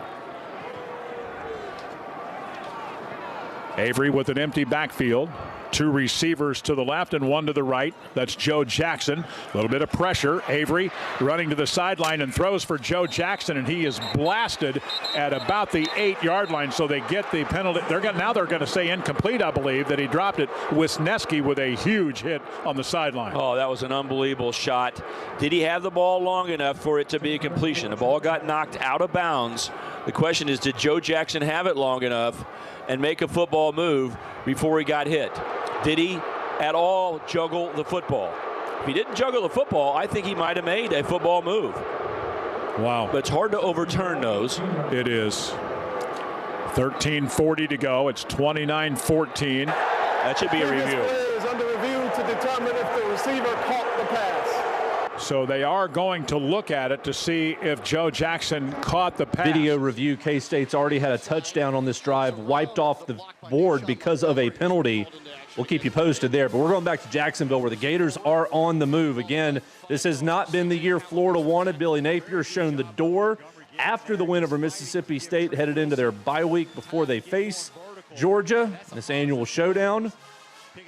Avery with an empty backfield. 2 receivers to the left and 1 to the right. That's Joe Jackson. A little bit of pressure. Avery running to the sideline and throws for Joe Jackson, and he is blasted at about the 8-yard line. So they get the penalty. Now they're going to say incomplete, I believe, that he dropped it. Wisniewski with a huge hit on the sideline. Oh, that was an unbelievable shot. Did he have the ball long enough for it to be a completion? The ball got knocked out of bounds. The question is, did Joe Jackson have it long enough and make a football move before he got hit? Did he at all juggle the football? If he didn't juggle the football, I think he might have made a football move. Wow. But it's hard to overturn those. It is. 13:40 to go. It's 29-14. That should be a review. This play is under review to determine if the receiver caught the pass. So they are going to look at it to see if Joe Jackson caught the pass. Video review. K-State's already had a touchdown on this drive, wiped off the board because of a penalty. We'll keep you posted there. But we're going back to Jacksonville, where the Gators are on the move. Again, this has not been the year Florida wanted. Billy Napier shown the door after the win over Mississippi State, headed into their bye week before they face Georgia in this annual showdown.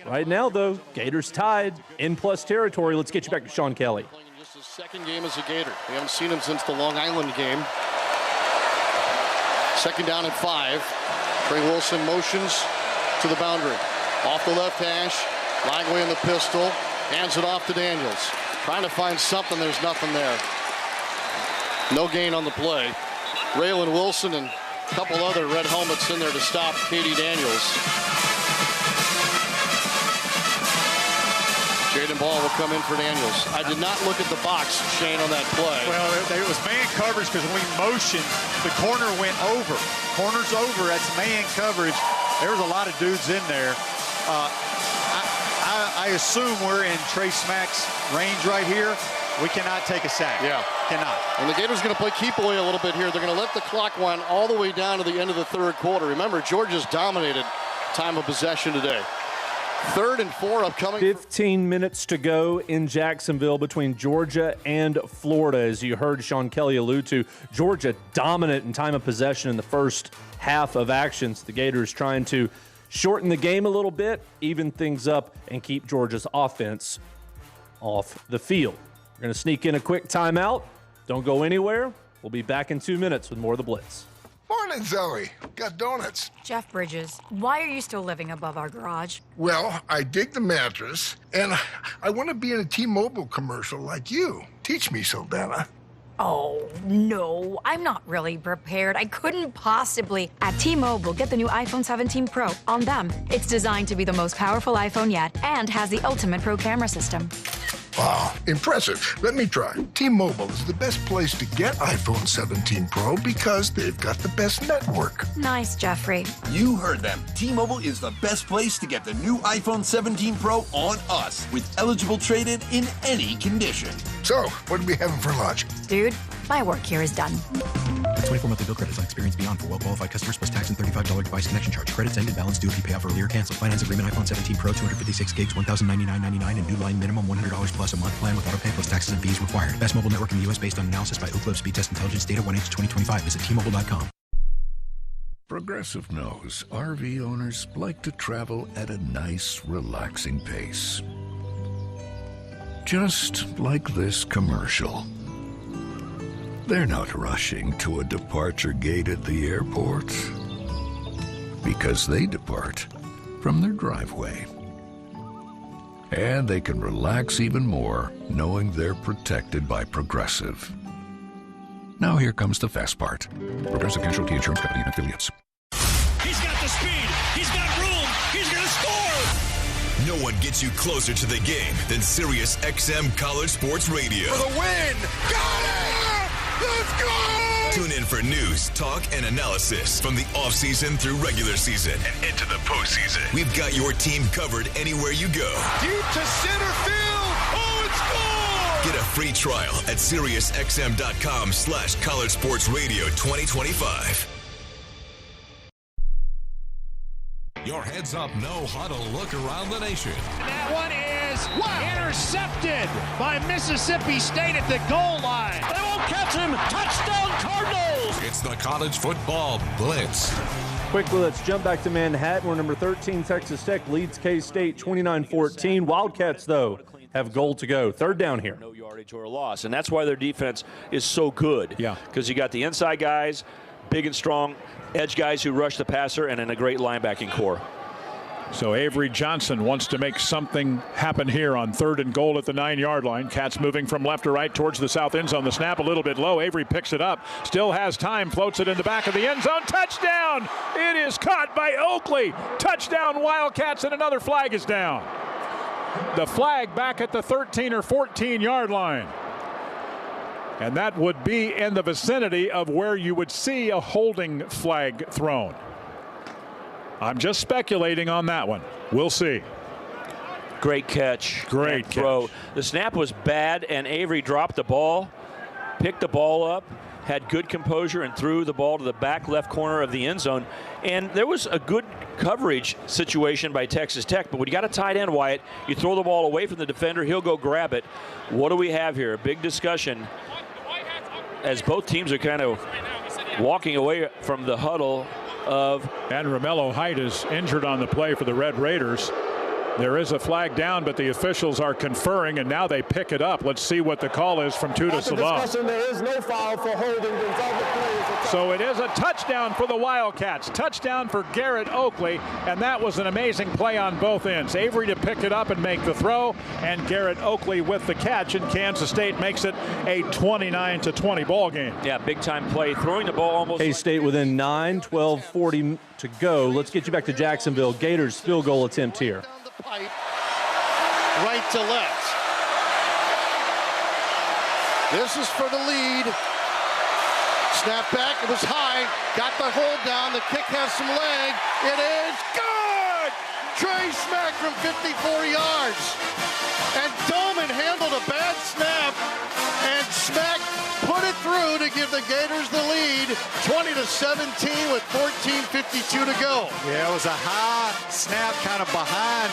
Right now, though, Gators tied in plus territory. Let's get you back to Sean Kelly. Just his second game as a Gator. We haven't seen him since the Long Island game. 2nd down and 5. Trey Wilson motions to the boundary. Off the left hash, Lagway in the pistol, hands it off to Daniels. Trying to find something, there's nothing there. No gain on the play. Raylan Wilson and a couple other red helmets in there to stop Katie Daniels. Jaden Ball will come in for Daniels. I did not look at the box, Shane, on that play. Well, it was man coverage because when we motioned, the corner went over. Corner's over, that's man coverage. There was a lot of dudes in there. I assume we're in Trey Smack's range right here. We cannot take a sack. Yeah. Cannot. And the Gators going to play keep away a little bit here. They're going to let the clock run all the way down to the end of the third quarter. Remember, Georgia's dominated time of possession today. 3rd and 4 upcoming. 15 minutes to go in Jacksonville between Georgia and Florida. As you heard Sean Kelly allude to, Georgia dominant in time of possession in the first half of actions. The Gators trying to shorten the game a little bit, even things up, and keep Georgia's offense off the field. We're going to sneak in a quick timeout. Don't go anywhere. We'll be back in 2 minutes with more of the Blitz. Morning, Zoe. Got donuts. Jeff Bridges, why are you still living above our garage? Well, I dig the mattress, and I want to be in a T-Mobile commercial like you. Teach me, Saldana. Oh, no, I'm not really prepared. I couldn't possibly. At T-Mobile, get the new iPhone 17 Pro. On them, it's designed to be the most powerful iPhone yet and has the ultimate pro camera system. Wow, impressive. Let me try. T-Mobile is the best place to get iPhone 17 Pro because they've got the best network. Nice, Jeffrey. You heard them. T-Mobile is the best place to get the new iPhone 17 Pro on us with eligible trade-in in any condition. So, what are we having for lunch? Dude, my work here is done. 24 monthly bill credits on Experience Beyond for well-qualified customers plus tax and $35 device connection charge. Credits end and balance due if you pay off earlier or cancel. Finance agreement iPhone 17 Pro 256 gigs, $1,099.99 and new line minimum $100 plus a month plan with auto pay plus taxes and fees required. Best mobile network in the U.S. based on analysis by Ookla Speed Test Intelligence data 1H 2025. Visit T-Mobile.com. Progressive knows RV owners like to travel at a nice, relaxing pace. Just like this commercial. They're not rushing to a departure gate at the airport because they depart from their driveway. And they can relax even more knowing they're protected by Progressive. Now here comes the fast part. Progressive Casualty Insurance Company and affiliates. He's got the speed. He's got room. He's going to score. No one gets you closer to the game than Sirius XM College Sports Radio. For the win! Got it! Let's go! Tune in for news, talk, and analysis from the offseason through regular season and into the postseason. We've got your team covered anywhere you go. Deep to center field. Oh, it's gone! Get a free trial at SiriusXM.com/College Sports Radio 2025. Your heads-up, no huddle look around the nation. That one is intercepted by Mississippi State at the goal line. They won't catch him. Touchdown, Cardinals! It's the College Football Blitz. Quickly, let's jump back to Manhattan, where number 13 Texas Tech leads K-State 29-14. Wildcats, though, have goal to go. Third down here. No yardage or a loss, and that's why their defense is so good. Yeah. Because you got the inside guys, big and strong, edge guys who rush the passer, and in a great linebacking core. So Avery Johnson wants to make something happen here on 3rd and goal at the 9-yard line. Cats moving from left to right towards the south end zone. The snap a little bit low. Avery picks it up. Still has time. Floats it in the back of the end zone. Touchdown! It is caught by Oakley. Touchdown Wildcats, and another flag is down. The flag back at the 13 or 14-yard line. And that would be in the vicinity of where you would see a holding flag thrown. I'm just speculating on that one. We'll see. Great catch. Great throw. catch. The snap was bad, and Avery dropped the ball, picked the ball up, had good composure, and threw the ball to the back left corner of the end zone. And there was a good coverage situation by Texas Tech, but when you got a tight end, Wyatt, you throw the ball away from the defender, he'll go grab it. What do we have here? A big discussion as both teams are kind of walking away from the huddle of. And Romello Height is injured on the play for the Red Raiders. There is a flag down, but the officials are conferring, and now they pick it up. Let's see what the call is from Tuda Salam. There is no foul for holding. So it is a touchdown for the Wildcats. Touchdown for Garrett Oakley, and that was an amazing play on both ends. Avery to pick it up and make the throw, and Garrett Oakley with the catch, and Kansas State makes it a 29-20 ball game. Yeah, big-time play. Throwing the ball almost. K-State within 9, 12:40 to go. Let's get you back to Jacksonville. Gators field goal attempt here. Pipe, right to left. This is for the lead. Snap back, it was high, got the hold down, the kick has some leg, it is good! Trey Smack from 54 yards. And Doman handled a bad snap, and Smack put it through to give the Gators the lead, 20-17 with 14:52 to go. Yeah, it was a high snap kind of behind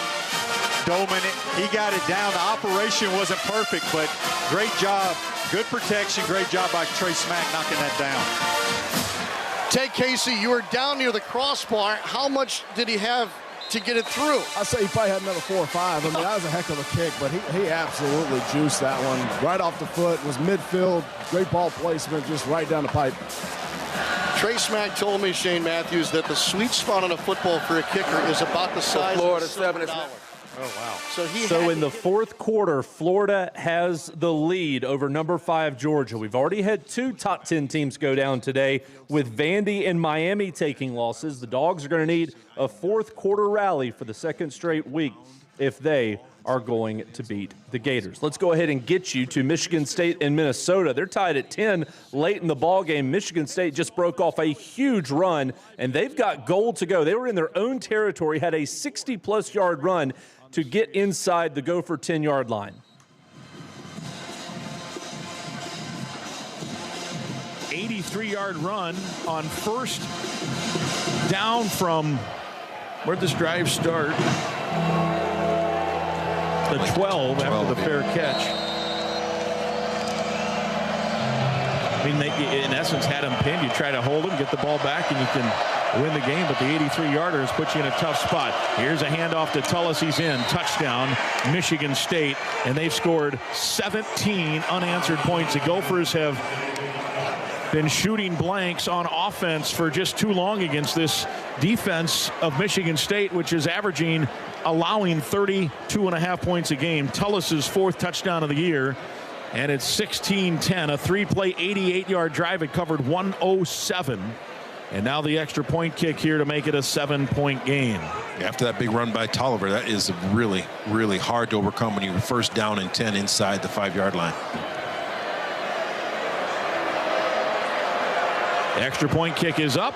Doman. He got it down. The operation wasn't perfect, but great job. Good protection. Great job by Trey Smack knocking that down. Tay Casey, you were down near the crossbar. How much did he have to get it through? I'd say he probably had another 4 or 5. I mean, that was a heck of a kick, but he absolutely juiced that one right off the foot. Was midfield, great ball placement, just right down the pipe. Trey Smack told me, Shane Matthews, that the sweet spot on a football for a kicker is about the size of $7. Oh, wow. So in the fourth quarter, Florida has the lead over number 5 Georgia. We've already had 2 top 10 teams go down today, with Vandy and Miami taking losses. The Dogs are going to need a fourth quarter rally for the second straight week if they are going to beat the Gators. Let's go ahead and get you to Michigan State and Minnesota. They're tied at 10 late in the ball game. Michigan State just broke off a huge run, and they've got goal to go. They were in their own territory, had a 60-plus yard run to get inside the Gopher 10-yard line. 83-yard run on first down from, where'd this drive start? The 12 after the fair catch. I mean, they, in essence, had him pinned. You try to hold him, get the ball back, and you can win the game. But the 83-yarder has put you in a tough spot. Here's a handoff to Tullis. He's in. Touchdown, Michigan State. And they've scored 17 unanswered points. The Gophers have been shooting blanks on offense for just too long against this defense of Michigan State, which is allowing 32.5 points a game. Tullis's 4th touchdown of the year, and it's 16-10, a 3-play 88-yard drive. It covered 107, and now the extra point kick here to make it a 7-point game. After that big run by Tolliver, that is really, really hard to overcome when you're first down and 10 inside the 5-yard line. The extra point kick is up,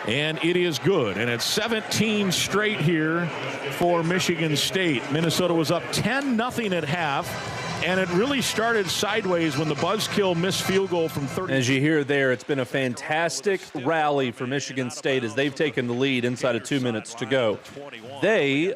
and it is good. And it's 17 straight here for Michigan State. Minnesota was up 10-0 at half, and it really started sideways when the Buzzkill missed field goal from 30. As you hear there, it's been a fantastic rally for Michigan State as they've taken the lead inside of 2 minutes to go. They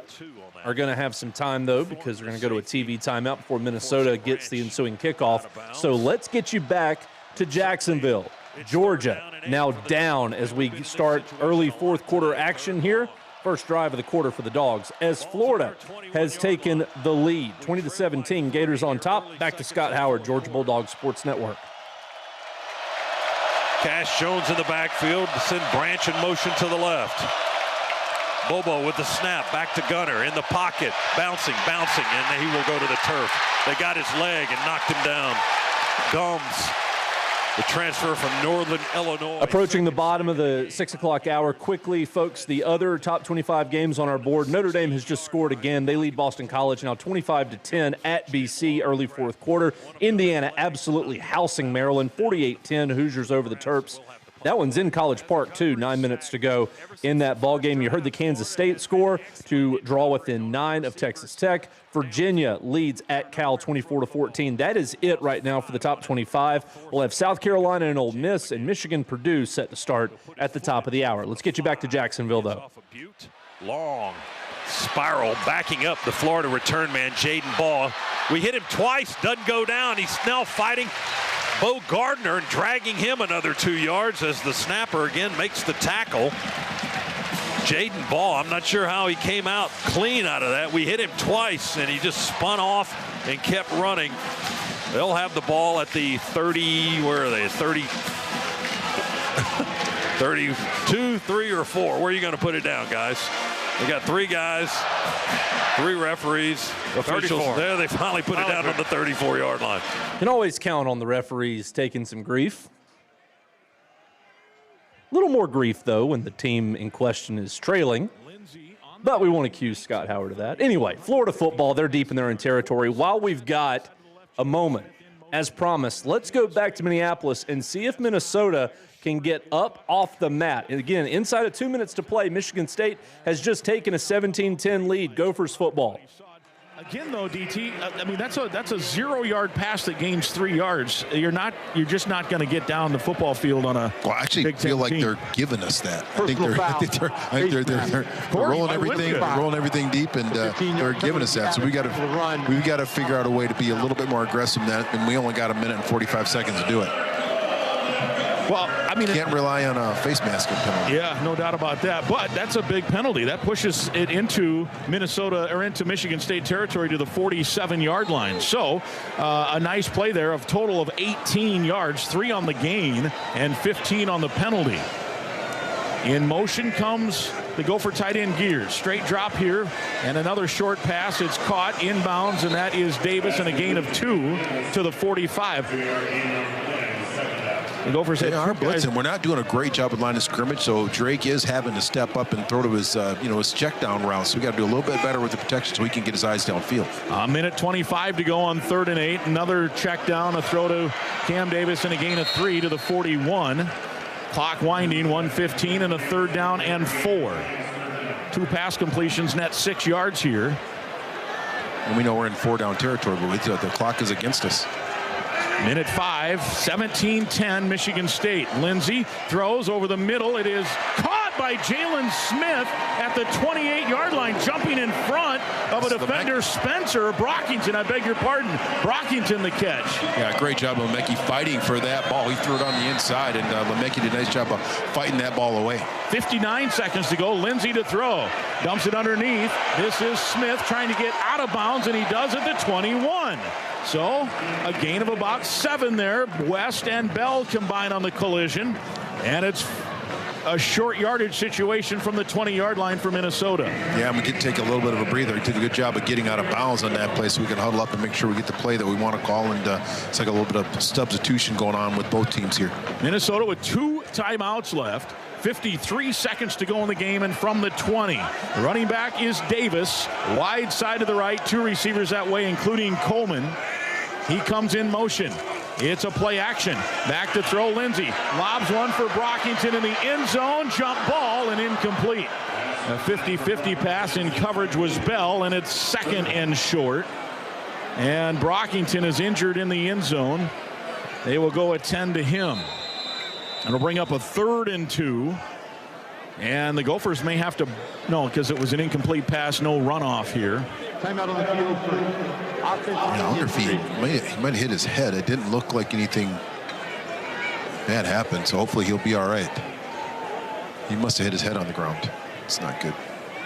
are going to have some time, though, because they're going to go to a TV timeout before Minnesota gets the ensuing kickoff. So let's get you back to Jacksonville. Georgia now down as we start early fourth quarter action here. First drive of the quarter for the Dogs as Florida has taken the lead. 20-17, Gators on top. Back to Scott Howard, Georgia Bulldogs Sports Network. Cash Jones in the backfield to send Branch in motion to the left. Bobo with the snap, back to Gunner in the pocket, bouncing, and he will go to the turf. They got his leg and knocked him down. Gums, the transfer from Northern Illinois. Approaching the bottom of the 6 o'clock hour quickly, folks. The other top 25 games on our board. Notre Dame has just scored again. They lead Boston College now 25-10 at BC early fourth quarter. Indiana absolutely housing Maryland 48-10. Hoosiers over the Terps. That one's in College Park, too. 9 minutes to go in that ball game. You heard the Kansas State score to draw within 9 of Texas Tech. Virginia leads at Cal 24-14. That is it right now for the top 25. We'll have South Carolina and Ole Miss and Michigan-Purdue set to start at the top of the hour. Let's get you back to Jacksonville, though. Long spiral backing up the Florida return man, Jaden Ball. We hit him twice, doesn't go down. He's now fighting Bo Gardner and dragging him another 2 yards as the snapper again makes the tackle. Jaden Ball, I'm not sure how he came out clean out of that. We hit him twice and he just spun off and kept running. They'll have the ball at the 30, where are they? 30, 32, 3 or 4. Where are you going to put it down, guys? We got 3 guys, 3 referees, officials. 34. There, they finally put it down on the 34-yard line. You can always count on the referees taking some grief. A little more grief, though, when the team in question is trailing. But we won't accuse Scott Howard of that. Anyway, Florida football, they're deep in their own territory. While we've got a moment, as promised, let's go back to Minneapolis and see if Minnesota can get up off the mat. And again, inside of 2 minutes to play, Michigan State has just taken a 17-10 lead. Gophers football. Again, though, DT, I mean, that's a 0-yard pass that gains 3 yards. You're just not going to get down the football field on a. Well, I actually feel like they're giving us that. I think they're rolling everything deep, and they're giving us that. So we've got to figure out a way to be a little bit more aggressive than that. And we only got a minute and 45 seconds to do it. Well, I mean, can't rely on a face mask penalty. Yeah, no doubt about that. But that's a big penalty. That pushes it into Minnesota or into Michigan State territory to the 47-yard line. So a nice play there of total of 18 yards, 3 on the gain and 15 on the penalty. In motion comes the Gopher tight end Gears. Straight drop here, and another short pass. It's caught inbounds, and that is Davis, and a gain of 2 to the 45. The Gophers they are blitzing. We're not doing a great job with line of scrimmage, so Drake is having to step up and throw to his, his check down route. So we got to do a little bit better with the protection so he can get his eyes downfield. A minute 25 to go on 3rd and 8. Another check down, a throw to Cam Davis, and a gain of 3 to the 41. Clock winding, 1:15, and a 3rd down and 4. 2 pass completions, net 6 yards here. And we know we're in 4-down territory, but the clock is against us. Minute 5, 17-10, Michigan State. Lindsey throws over the middle. It is caught by Jalen Smith at the 28-yard line, jumping in front of a defender, Spencer Brockington. I beg your pardon. Brockington the catch. Yeah, great job of Lemecki fighting for that ball. He threw it on the inside, and Lemecki did a nice job of fighting that ball away. 59 seconds to go. Lindsey to throw. Dumps it underneath. This is Smith trying to get out of bounds, and he does at the 21. So a gain of about 7 there. West and Bell combine on the collision. And it's a short yardage situation from the 20-yard line for Minnesota. Yeah, we can take a little bit of a breather. He did a good job of getting out of bounds on that play so we can huddle up and make sure we get the play that we want to call. And it's like a little bit of substitution going on with both teams here. Minnesota with 2 timeouts left. 53 seconds to go in the game, and from the 20. The running back is Davis. Wide side to the right. 2 receivers that way, including Coleman. He comes in motion. It's a play action. Back to throw, Lindsey. Lobs one for Brockington in the end zone. Jump ball and incomplete. A 50-50 pass in coverage was Bell, and it's 2nd and short. And Brockington is injured in the end zone. They will go attend to him. It'll bring up a 3rd and 2. And the Gophers may have to, no, because it was an incomplete pass, no runoff here. Timeout on the field for offensive. I wonder if he might have hit his head. It didn't look like anything bad happened, so hopefully he'll be all right. He must have hit his head on the ground. It's not good.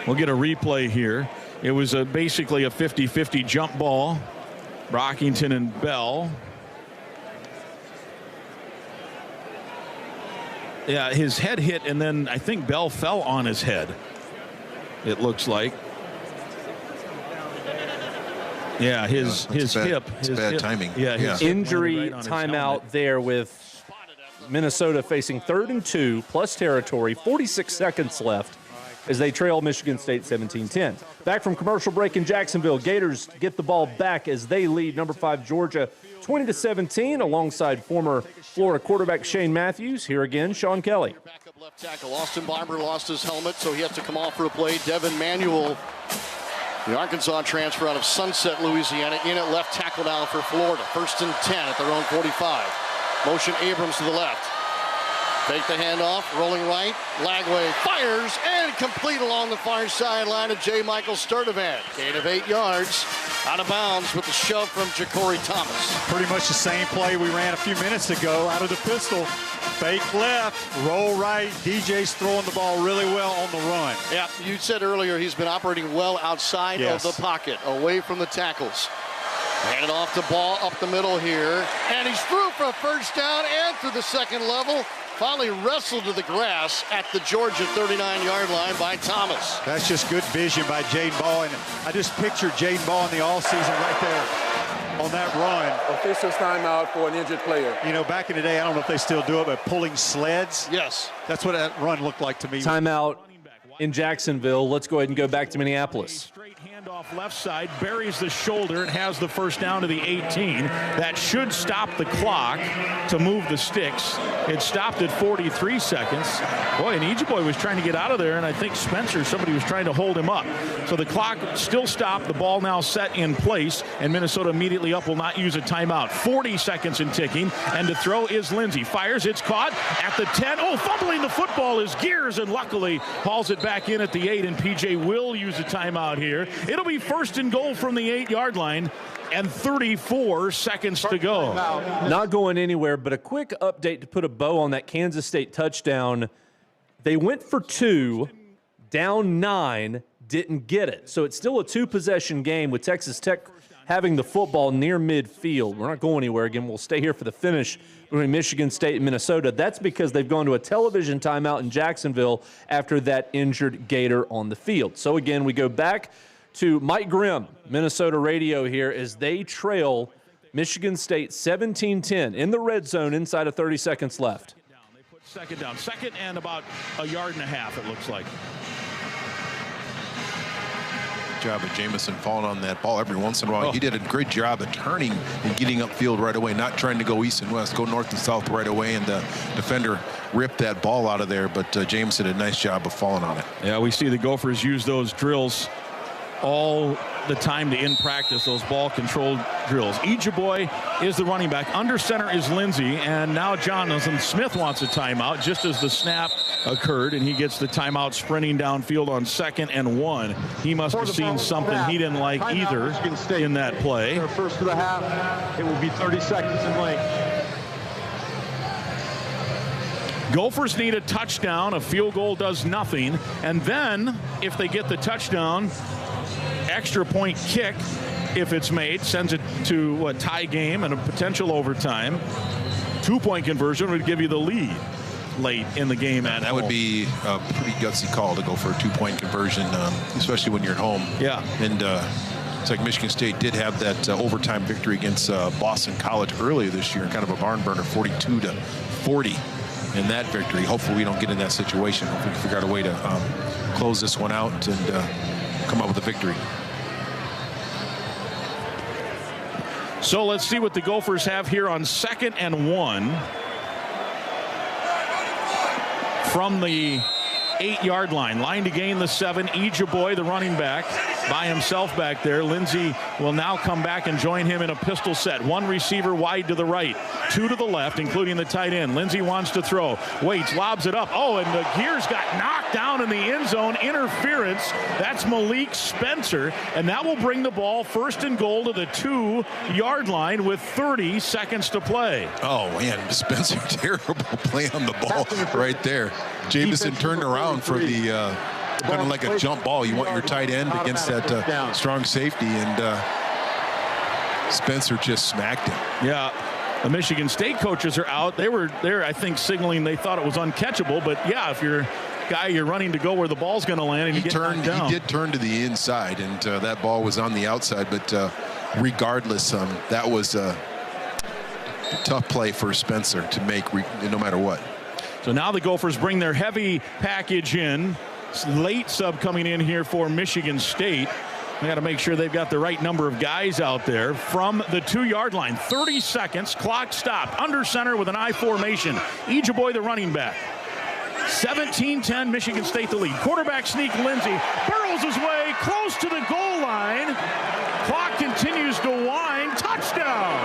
We'll get a replay here. It was basically a 50-50 jump ball. Brockington and Bell. Yeah, his head hit, and then I think Bell fell on his head, it looks like. Yeah, his hip. It's bad timing. Yeah, his injury timeout there with Minnesota facing 3rd and 2 plus territory. 46 seconds left as they trail Michigan State 17-10. Back from commercial break in Jacksonville, Gators get the ball back as they lead number 5 Georgia 20-17 alongside former Florida quarterback Shane Matthews. Here again, Sean Kelly. Backup left tackle Austin Barber lost his helmet, so he has to come off for a play. Devin Manuel, the Arkansas transfer out of Sunset, Louisiana, in at left tackle now for Florida. 1st and 10 at their own 45. Motion Abrams to the left. Take the handoff, rolling right. Lagway fires and complete along the far sideline of J. Michael Sturdivant. Gain of 8 yards. Out of bounds with the shove from Ja'Cory Thomas. Pretty much the same play we ran a few minutes ago out of the pistol. Fake left, roll right. DJ's throwing the ball really well on the run. Yeah, you said earlier he's been operating well outside of the pocket, away from the tackles. Handed off to Ball up the middle here. And he's through for a 1st down and through the 2nd level. Finally wrestled to the grass at the Georgia 39-yard line by Thomas. That's just good vision by Jaden Ball. And I just pictured Jaden Ball in the offseason right there on that run. Official's timeout for an injured player. You know, back in the day, I don't know if they still do it, but pulling sleds. Yes. That's what that run looked like to me. Timeout in Jacksonville. Let's go ahead and go back to Minneapolis. Handoff left side, buries the shoulder, and has the 1st down to the 18. That should stop the clock to move the sticks. It stopped at 43 seconds. Boy, and Ejeboy was trying to get out of there, and I think Spencer, somebody was trying to hold him up. So the clock still stopped. The ball now set in place, and Minnesota immediately up will not use a timeout. 40 seconds and ticking, and to throw is Lindsey. Fires, it's caught at the 10. Oh, fumbling the football is Gears, and luckily hauls it back in at the 8, and PJ will use a timeout here. It'll be 1st and goal from the 8-yard line and 34 seconds to go. Not going anywhere, but a quick update to put a bow on that Kansas State touchdown. They went for 2, down 9, didn't get it. So it's still a 2-possession game with Texas Tech having the football near midfield. We're not going anywhere. Again, we'll stay here for the finish between Michigan State and Minnesota. That's because they've gone to a television timeout in Jacksonville after that injured Gator on the field. So again, we go back to Mike Grimm, Minnesota radio here, as they trail Michigan State 17-10 in the red zone inside of 30 seconds left. They put second down. Second and about a yard and a half, it looks like. Job of Jamison falling on that ball every once in a while. He did a great job of turning and getting upfield right away, not trying to go east and west, go north and south right away, and the defender ripped that ball out of there, but Jamison did a nice job of falling on it. Yeah, we see the Gophers use those drills all the time to in practice, those ball control drills. Ejiboy is the running back. Under center is Lindsey, and now Jonathan Smith wants a timeout just as the snap occurred, and he gets the timeout sprinting downfield on 2nd and 1. He must have seen something he didn't like either in that play. First of the half, it will be 30 seconds in length. Gophers need a touchdown. A field goal does nothing. And then, if they get the touchdown, extra point kick, if it's made, sends it to a tie game and a potential overtime. 2-point conversion would give you the lead late in the game. That would be a pretty gutsy call to go for a 2-point conversion, especially when you're at home. Yeah. And it's like Michigan State did have that overtime victory against Boston College earlier this year, kind of a barn burner, 42-40 in that victory. Hopefully we don't get in that situation. Hopefully we can figure out a way to close this one out and come up with a victory. So let's see what the Gophers have here on 2nd and 1 from the 8-yard line. Line to gain the 7. Ejiboy, the running back, by himself back there. Lindsey will now come back and join him in a pistol set. 1 receiver wide to the right, 2 to the left, including the tight end. Lindsey wants to throw. Waits, lobs it up. Oh, and the gears got knocked down in the end zone. Interference. That's Malik Spencer. And that will bring the ball 1st and goal to the 2-yard line with 30 seconds to play. Oh, man, Spencer, terrible play on the ball right there. Jamison turned around for the kind of like a jump ball. You want your tight end against that strong safety, and Spencer just smacked him. Yeah. The Michigan State coaches are out. They were there, I think, signaling they thought it was uncatchable. But, yeah, if you're guy you're running to go where the ball's going to land and you get knocked down. He did turn to the inside, and that ball was on the outside. But regardless, that was a tough play for Spencer to make no matter what. So now the Gophers bring their heavy package in. Late sub coming in here for Michigan State. They got to make sure they've got the right number of guys out there from the 2-yard line. 30 seconds, clock stopped. Under center with an I formation. Ejiboy, the running back. 17-10, Michigan State the lead. Quarterback sneak, Lindsey barrels his way close to the goal line. Clock continues to wind. Touchdown!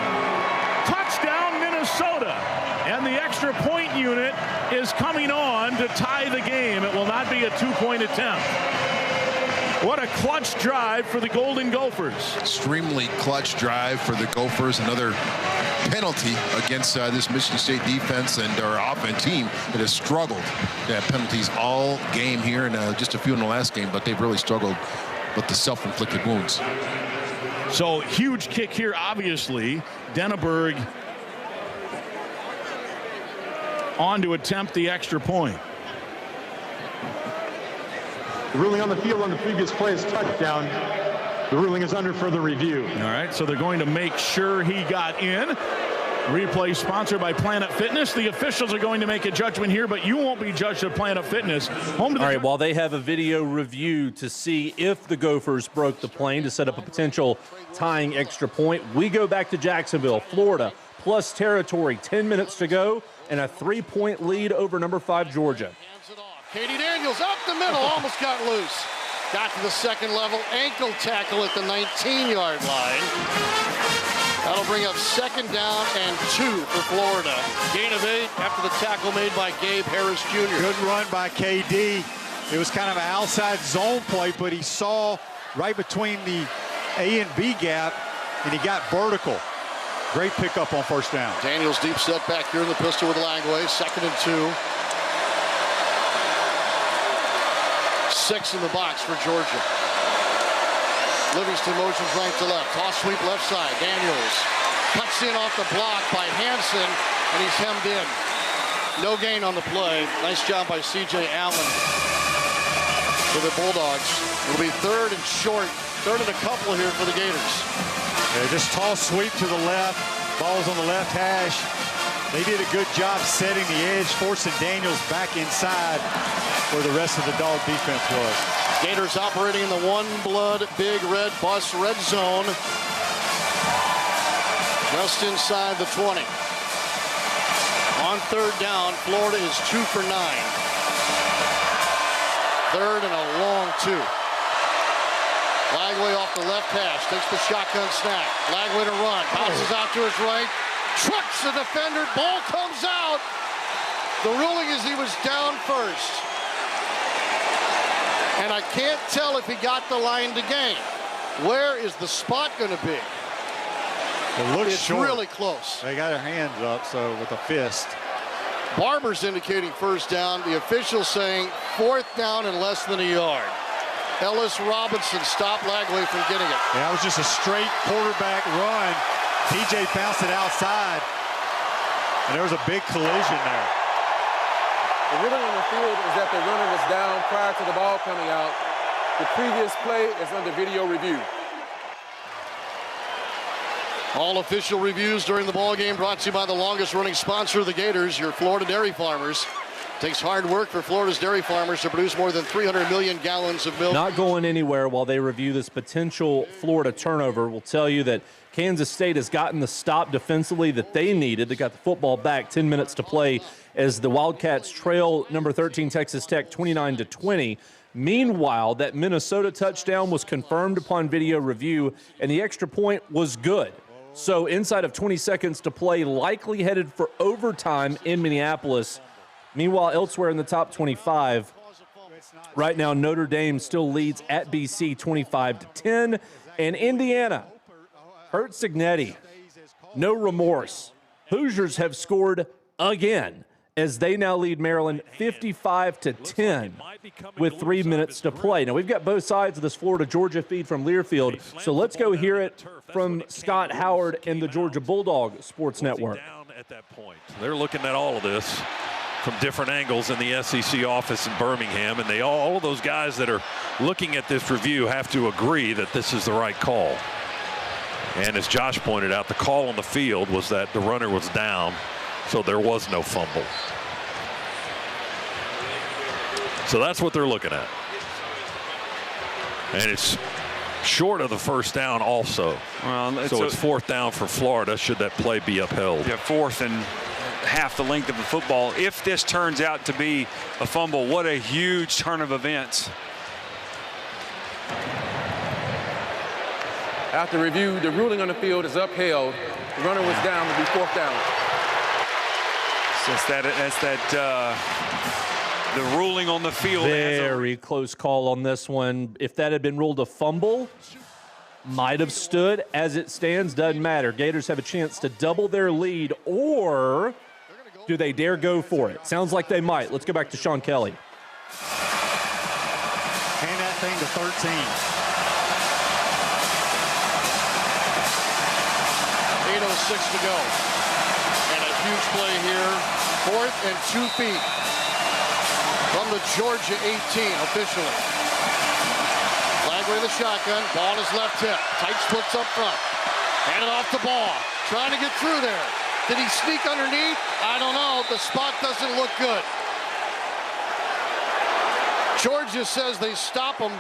Touchdown, Minnesota. And the extra point unit is coming on to tie the game. It will not be a 2-point attempt. What a clutch drive for the Golden Gophers. Extremely clutch drive for the Gophers. Another penalty against this Michigan State defense and our offense team that has struggled. They have penalties all game here and just a few in the last game, but they've really struggled with the self-inflicted wounds. So huge kick here, obviously. Denneberg on to attempt the extra point. The ruling on the field on the previous play is touchdown. The ruling is under further review. All right, so they're going to make sure he got in. Replay sponsored by Planet Fitness. The officials are going to make a judgment here, but you won't be judged at Planet Fitness. Home to the All right, while they have a video review to see if the Gophers broke the plane to set up a potential tying extra point, we go back to Jacksonville, Florida, plus territory, 10 minutes to go, and a 3-point lead over number 5, Georgia. Katie Daniels up the middle, almost got loose. Got to the second level, ankle tackle at the 19-yard line. That'll bring up 2nd down and 2 for Florida. Gain of 8 after the tackle made by Gabe Harris Jr. Good run by KD. It was kind of an outside zone play, but he saw right between the A and B gap, and he got vertical. Great pickup on 1st down. Daniels deep set back here in the pistol with Langway. 2nd and 2. 6 in the box for Georgia. Livingston motions right to left. Toss sweep left side. Daniels cuts in off the block by Hansen, and he's hemmed in. No gain on the play. Nice job by C.J. Allen for the Bulldogs. It'll be third and short. Third and a couple here for the Gators. Yeah, just toss sweep to the left. Ball's on the left hash. They did a good job setting the edge, forcing Daniels back inside where the rest of the Dog defense was. Gators operating in the one blood big red bus red zone. Just inside the 20. On third down, Florida is 2 for 9. Third and a long 2. Lagway off the left hash, takes the shotgun snap. Lagway to run, bounces out to his right, trucks the defender, ball comes out. The ruling is he was down first. And I can't tell if he got the line to gain. Where is the spot going to be? It looks it's short. Really close. They got their hands up, so with a fist. Barber's indicating first down. The official saying fourth down and less than a yard. Ellis Robinson stopped Lagway from getting it. Yeah, it was just a straight quarterback run. TJ bounced it outside, and there was a big collision there. The ruling on the field is that the runner was down prior to the ball coming out. The previous play is under video review. All official reviews during the ball game brought to you by the longest running sponsor of the Gators, your Florida Dairy Farmers. Takes hard work for Florida's dairy farmers to produce more than 300 million gallons of milk. Not going anywhere while they review this potential Florida turnover. We'll tell you that Kansas State has gotten the stop defensively that they needed. They got the football back, 10 minutes to play as the Wildcats trail number 13 Texas Tech 29-20. Meanwhile, that Minnesota touchdown was confirmed upon video review, and the extra point was good. So inside of 20 seconds to play, likely headed for overtime in Minneapolis. Meanwhile, elsewhere in the top 25, right now Notre Dame still leads at BC 25-10. And Indiana, Hurt Signetti, no remorse. Hoosiers have scored again as they now lead Maryland 55-10 with 3 minutes to play. Now, we've got both sides of this Florida-Georgia feed from Learfield, so let's go hear it from Scott Howard and the Georgia Bulldog Sports Network. At that point, they're looking at all of this from different angles in the SEC office in Birmingham, and all of those guys that are looking at this review have to agree that this is the right call. And as Josh pointed out, the call on the field was that the runner was down, so there was no fumble. So that's what they're looking at. And it's short of the first down also. Well, so it's fourth down for Florida should that play be upheld. Yeah, fourth and half the length of the football. If this turns out to be a fumble, what a huge turn of events. After review, the ruling on the field is upheld. The runner was down to be fourth down. So the ruling on the field. Very close call on this one. If that had been ruled a fumble, might have stood. As it stands, doesn't matter. Gators have a chance to double their lead, or do they dare go for it? Sounds like they might. Let's go back to Sean Kelly. Hand that thing to 13. 8:06 to go. And a huge play here. 4th and 2 feet from the Georgia 18 officially. Lagway the shotgun. Ball is left hip. Tight splits up front. Handed off the ball. Trying to get through there. Did he sneak underneath? I don't know. The spot doesn't look good. Georgia says they stop him.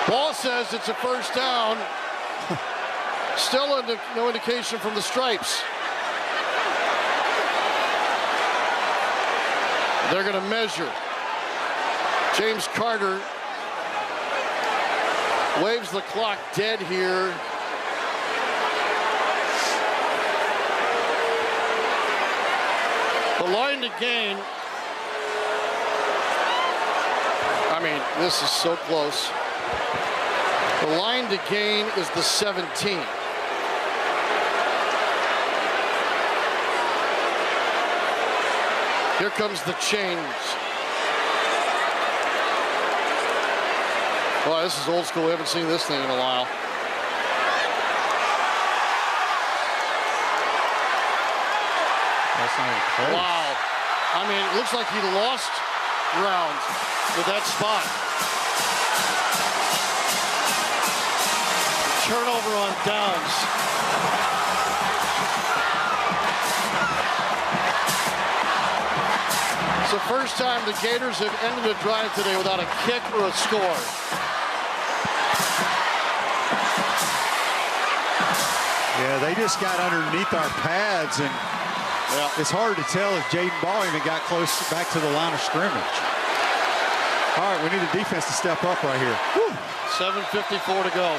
Ball says it's a first down. Still no indication from the stripes. They're going to measure. James Carter waves the clock dead here. The line to gain. I mean, this is so close. The line to gain is the 17. Here comes the change. Boy, this is old school. We haven't seen this thing in a while. That's not even close. Wow. I mean, it looks like he lost ground with that spot. Turnover on downs. It's the first time the Gators have ended a drive today without a kick or a score. Yeah, they just got underneath our pads, and it's hard to tell if Jaden Ball even got close back to the line of scrimmage. All right, we need the defense to step up right here. Whew. 7:54 to go.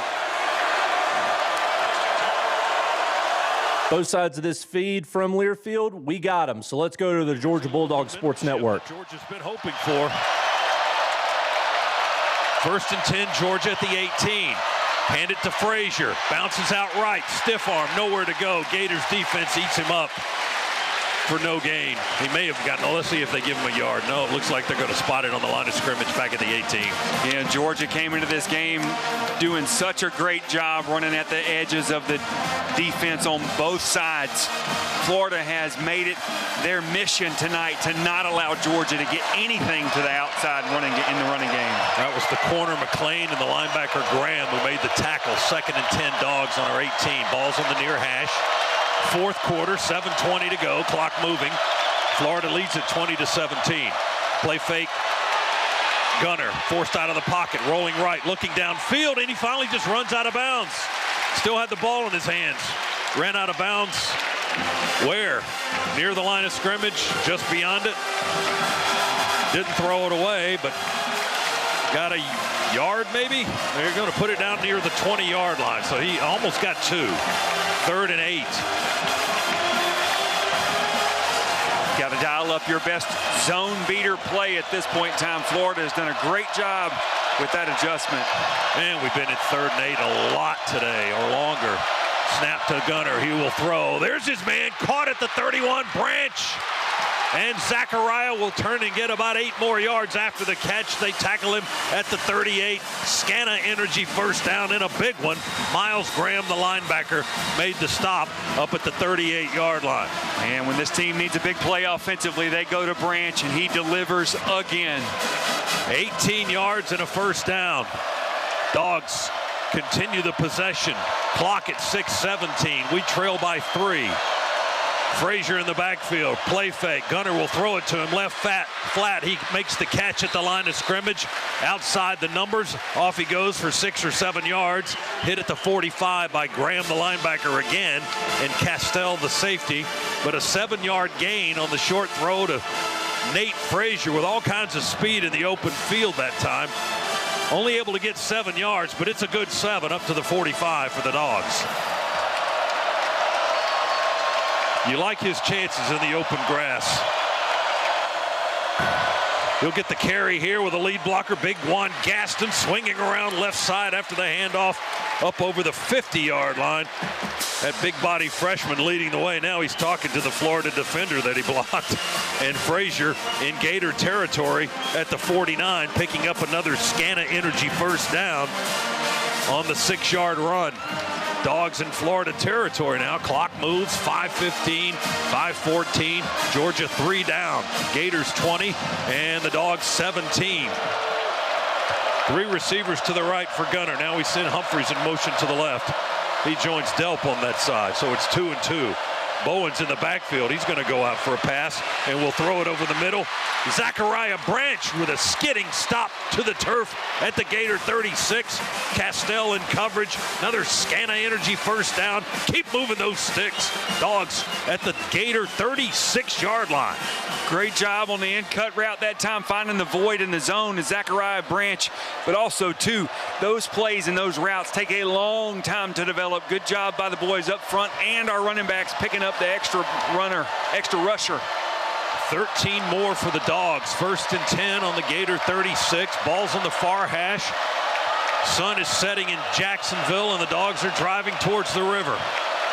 Both sides of this feed from Learfield, we got them. So let's go to the Georgia Bulldogs Sports Network. Georgia's been hoping for. 1st and 10, Georgia at the 18. Hand it to Frazier. Bounces out right. Stiff arm. Nowhere to go. Gators defense eats him up for no gain. He may have gotten, let's see if they give him a yard. No, it looks like they're going to spot it on the line of scrimmage back at the 18. Yeah, Georgia came into this game doing such a great job running at the edges of the defense on both sides. Florida has made it their mission tonight to not allow Georgia to get anything to the outside in the running game. That was the corner McLean and the linebacker Graham who made the tackle. 2nd and 10, Dogs on our 18. Ball's on the near hash. 4th quarter, 7:20 to go. Clock moving. Florida leads at 20-17. Play fake. Gunner forced out of the pocket, rolling right, looking downfield, and he finally just runs out of bounds. Still had the ball in his hands. Ran out of bounds. Where? Near the line of scrimmage, just beyond it. Didn't throw it away, but got a yard maybe? They're going to put it down near the 20-yard line, so he almost got 2. 3rd and 8. Got to dial up your best zone beater play at this point in time. Florida has done a great job with that adjustment. And we've been at 3rd and 8 a lot today, or longer. Snap to Gunner. He will throw. There's his man caught at the 31. Branch. And Zachariah will turn and get about 8 more yards after the catch. They tackle him at the 38. Scana Energy first down in a big one. Miles Graham, the linebacker, made the stop up at the 38-yard line. And when this team needs a big play offensively, they go to Branch, and he delivers again. 18 yards and a first down. Dogs continue the possession. Clock at 6:17. We trail by 3. Frazier in the backfield, play fake. Gunner will throw it to him, left flat. He makes the catch at the line of scrimmage. Outside the numbers, off he goes for 6 or 7 yards. Hit at the 45 by Graham, the linebacker again, and Castell, the safety. But a 7-yard gain on the short throw to Nate Frazier with all kinds of speed in the open field that time. Only able to get 7 yards, but it's a good 7 up to the 45 for the Dogs. You like his chances in the open grass. He'll get the carry here with a lead blocker. Big Juan Gaston swinging around left side after the handoff up over the 50-yard line. That big body freshman leading the way. Now he's talking to the Florida defender that he blocked. And Frazier in Gator territory at the 49, picking up another Scana Energy first down on the 6-yard run. Dogs in Florida territory now. Clock moves. 5:15, 5:14. Georgia 3 down. Gators 20 and the Dogs 17. 3 receivers to the right for Gunner. Now we send Humphreys in motion to the left. He joins Delp on that side, so it's 2 and 2. Bowen's in the backfield. He's going to go out for a pass, and we'll throw it over the middle. Zachariah Branch with a skidding stop to the turf at the Gator 36. Castell in coverage. Another Scana Energy first down. Keep moving those sticks. Dogs at the Gator 36-yard line. Great job on the end cut route that time, finding the void in the zone to Zachariah Branch. But also, too, those plays and those routes take a long time to develop. Good job by the boys up front and our running backs picking up the extra rusher. 13 more for the Dogs. 1st and 10 on the Gator 36. Ball's on the far hash. Sun is setting in Jacksonville, and the Dogs are driving towards the river.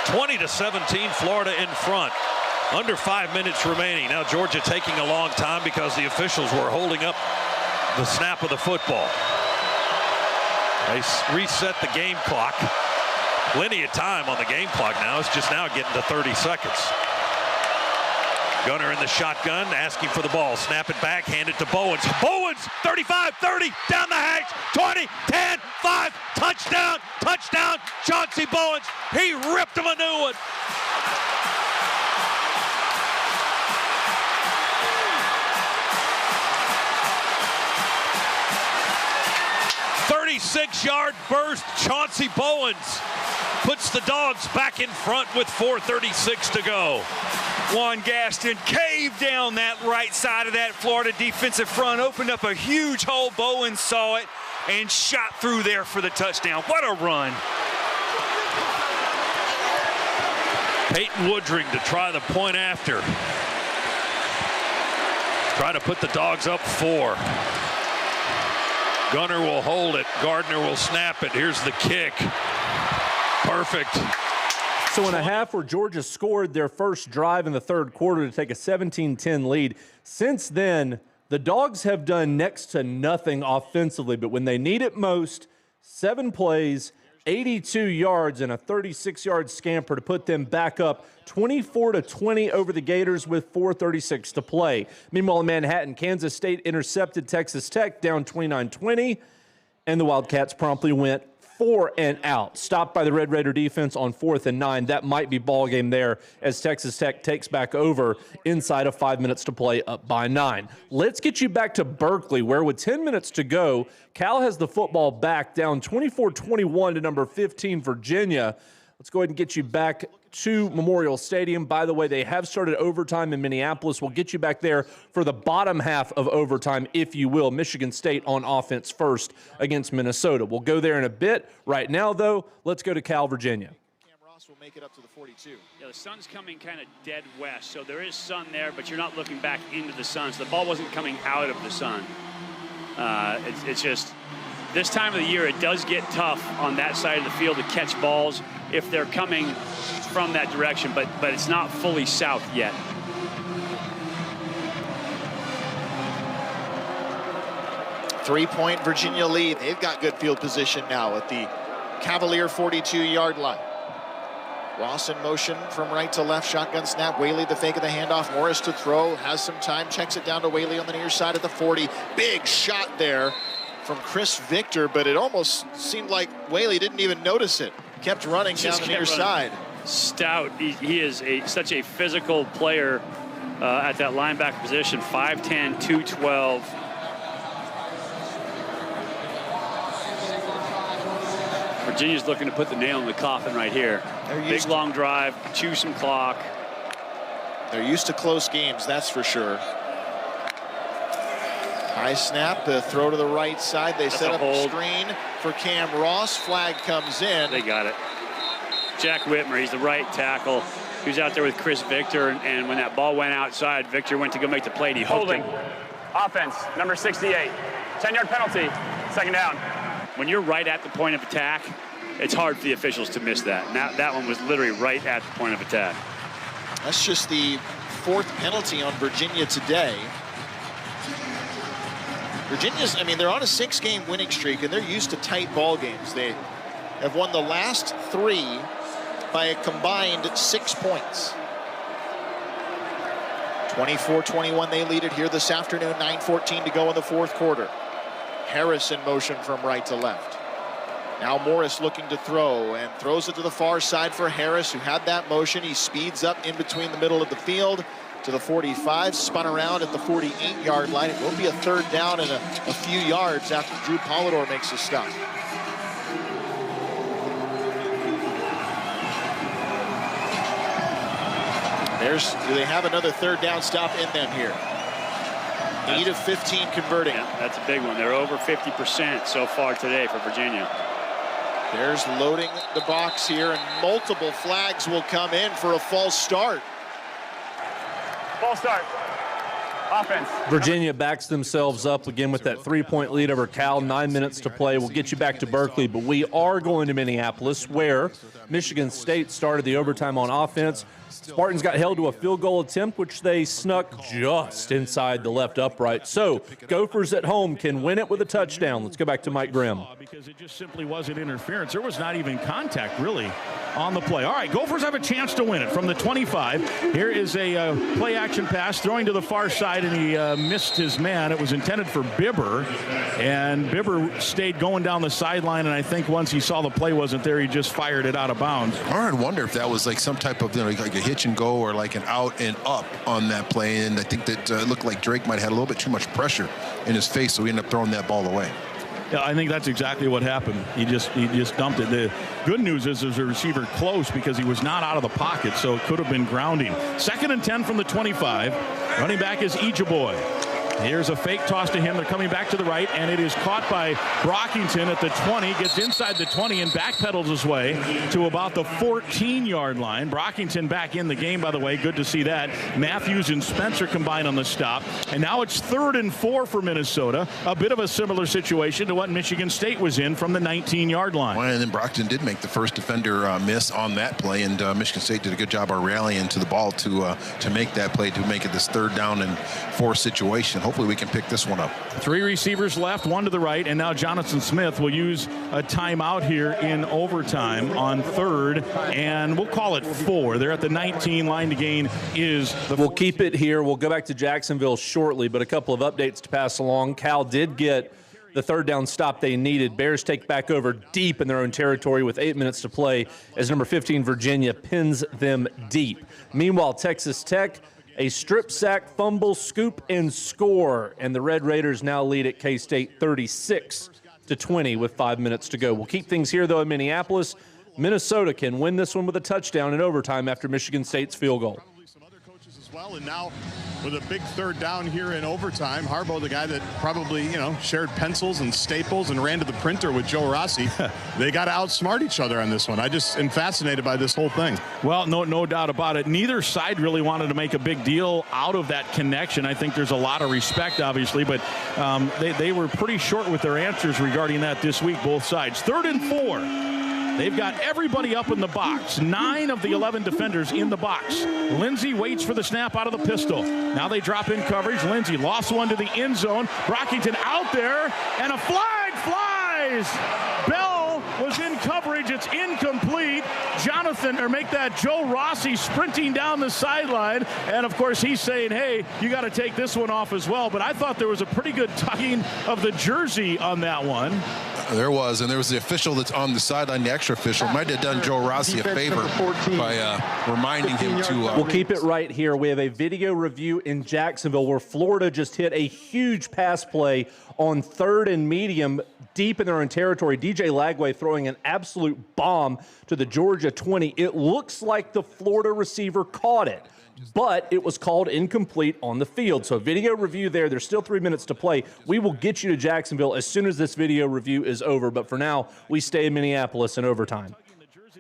20-17, Florida in front. Under 5 minutes remaining. Now Georgia taking a long time because the officials were holding up the snap of the football. They reset the game clock. Plenty of time on the game clock now. It's just now getting to 30 seconds. Gunner in the shotgun, asking for the ball. Snap it back, hand it to Bowens. Bowens, 35, 30, down the hatch, 20, 10, 5, touchdown, touchdown, Chauncey Bowens. He ripped him a new one. "36-yard burst, Chauncey Bowens puts the Dogs back in front with 4:36 to go. Juan Gaston caved down that right side of that Florida defensive front, opened up a huge hole. Bowens saw it and shot through there for the touchdown. What a run. Peyton Woodring to try the point after. Try to put the Dogs up 4. Gunner will hold it. Gardner will snap it. Here's the kick. Perfect. So in a half where Georgia scored their first drive in the third quarter to take a 17-10 lead, since then, the Dogs have done next to nothing offensively. But when they need it most, 7 plays, 82 yards, and a 36-yard scamper to put them back up 24-20 over the Gators with 4:36 to play. Meanwhile, in Manhattan, Kansas State intercepted Texas Tech down 29-20, and the Wildcats promptly went 4 and out. Stopped by the Red Raider defense on 4th and 9. That might be ball game there as Texas Tech takes back over inside of 5 minutes to play, up by 9. Let's get you back to Berkeley, where with 10 minutes to go, Cal has the football back down 24-21 to number 15, Virginia. Let's go ahead and get you back to Memorial Stadium. By the way, they have started overtime in Minneapolis. We'll get you back there for the bottom half of overtime, if you will. Michigan State on offense first against Minnesota. We'll go there in a bit. Right now, though, let's go to Cal, Virginia. Cam Ross will make it up to the 42. Yeah, the sun's coming kind of dead west, so there is sun there, but you're not looking back into the sun. So the ball wasn't coming out of the sun. It's just this time of the year, it does get tough on that side of the field to catch balls if they're coming from that direction, but it's not fully south yet. Three-point Virginia lead. They've got good field position now at the Cavalier 42-yard line. Ross in motion from right to left, shotgun snap. Whaley the fake of the handoff. Morris to throw, has some time, checks it down to Whaley on the near side of the 40. Big shot there from Chris Victor, but it almost seemed like Whaley didn't even notice it. Kept running down the near side. Stout. He is such a physical player at that linebacker position. 5'10", 212. Virginia's looking to put the nail in the coffin right here. Big long drive, chew some clock. They're used to close games, that's for sure. High snap, the throw to the right side. They set up a screen for Cam Ross. Flag comes in. They got it. Jack Whitmer, he's the right tackle. He was out there with Chris Victor, and when that ball went outside, Victor went to go make the play, and he hooked him. Offense, number 68. 10-yard penalty, second down. When you're right at the point of attack, it's hard for the officials to miss that. Now, that one was literally right at the point of attack. That's just the 4th penalty on Virginia today. Virginia's, they're on a 6-game winning streak, and they're used to tight ball games. They have won the last 3 by a combined 6 points. 24-21, they lead it here this afternoon. 9:14 to go in the 4th quarter. Harris in motion from right to left. Now Morris looking to throw, and throws it to the far side for Harris, who had that motion. He speeds up in between the middle of the field to the 45, spun around at the 48-yard line. It will be a 3rd down and a few yards after Drew Polidor makes a stop. Do they have another 3rd down stop in them here? 8 of 15 converting. Yeah, that's a big one. They're over 50% so far today for Virginia. Bears loading the box here, and multiple flags will come in for a false start. False start. Offense. Virginia backs themselves up again with that 3-point lead over Cal. 9 minutes to play. We'll get you back to Berkeley, but we are going to Minneapolis, where Michigan State started the overtime on offense. Spartans got held to a field goal attempt, which they snuck just inside the left upright. So Gophers at home can win it with a touchdown. Let's go back to Mike Grimm. Because it just simply wasn't interference. There was not even contact, really, on the play. All right, Gophers have a chance to win it from the 25. Here is a play-action pass, throwing to the far side, and he missed his man. It was intended for Bibber, and Bibber stayed going down the sideline, and I think once he saw the play wasn't there, he just fired it out of bounds. I wonder if that was like some type of, like a hitch and go or like an out and up on that play, and I think that it looked like Drake might have had a little bit too much pressure in his face, so he ended up throwing that ball away. Yeah, I think that's exactly what happened. He just dumped it. The good news is there's a receiver close because he was not out of the pocket, so it could have been grounding. 2nd and 10 from the 25. Running back is Ijiboy. Here's a fake toss to him. They're coming back to the right, and it is caught by Brockington at the 20. Gets inside the 20 and backpedals his way to about the 14-yard line. Brockington back in the game, by the way. Good to see that. Matthews and Spencer combined on the stop. And now it's 3rd and 4 for Minnesota. A bit of a similar situation to what Michigan State was in from the 19-yard line. Well, and then Brockington did make the first defender miss on that play, and Michigan State did a good job of rallying to the ball to make that play, to make it this 3rd down and 4 situation. Hopefully we can pick this one up. 3 receivers left, 1 to the right, and now Jonathan Smith will use a timeout here in overtime on 3rd, and we'll call it 4. They're at the 19 line to gain is the... We'll keep it here. We'll go back to Jacksonville shortly, but a couple of updates to pass along. Cal did get the 3rd down stop they needed. Bears take back over deep in their own territory with 8 minutes to play as number 15 Virginia pins them deep. Meanwhile, Texas Tech, a strip sack, fumble, scoop, and score. And the Red Raiders now lead at K-State 36-20 with 5 minutes to go. We'll keep things here, though, in Minneapolis. Minnesota can win this one with a touchdown in overtime after Michigan State's field goal. Well, and now with a big 3rd down here in overtime, Harbaugh, the guy that probably, shared pencils and staples and ran to the printer with Joe Rossi, they got to outsmart each other on this one. I just am fascinated by this whole thing. Well, no doubt about it. Neither side really wanted to make a big deal out of that connection. I think there's a lot of respect, obviously, but they were pretty short with their answers regarding that this week, both sides. 3rd and 4. They've got everybody up in the box. 9 of the 11 defenders in the box. Lindsey waits for the snap out of the pistol. Now they drop in coverage. Lindsey lost one to the end zone. Brockington out there, and a flag flies. Bell was in coverage. It's incomplete. Joe Rossi sprinting down the sideline. And, of course, he's saying, hey, you got to take this one off as well. But I thought there was a pretty good tugging of the jersey on that one. There was, and there was the official that's on the sideline, the extra official. Might have done Joe Rossi a favor by reminding him to... We'll keep it right here. We have a video review in Jacksonville where Florida just hit a huge pass play on 3rd and medium deep in their own territory. DJ Lagway throwing an absolute bomb to the Georgia 20. It looks like the Florida receiver caught it, but it was called incomplete on the field. So video review there. There's still 3 minutes to play. We will get you to Jacksonville as soon as this video review is over. But for now, we stay in Minneapolis in overtime.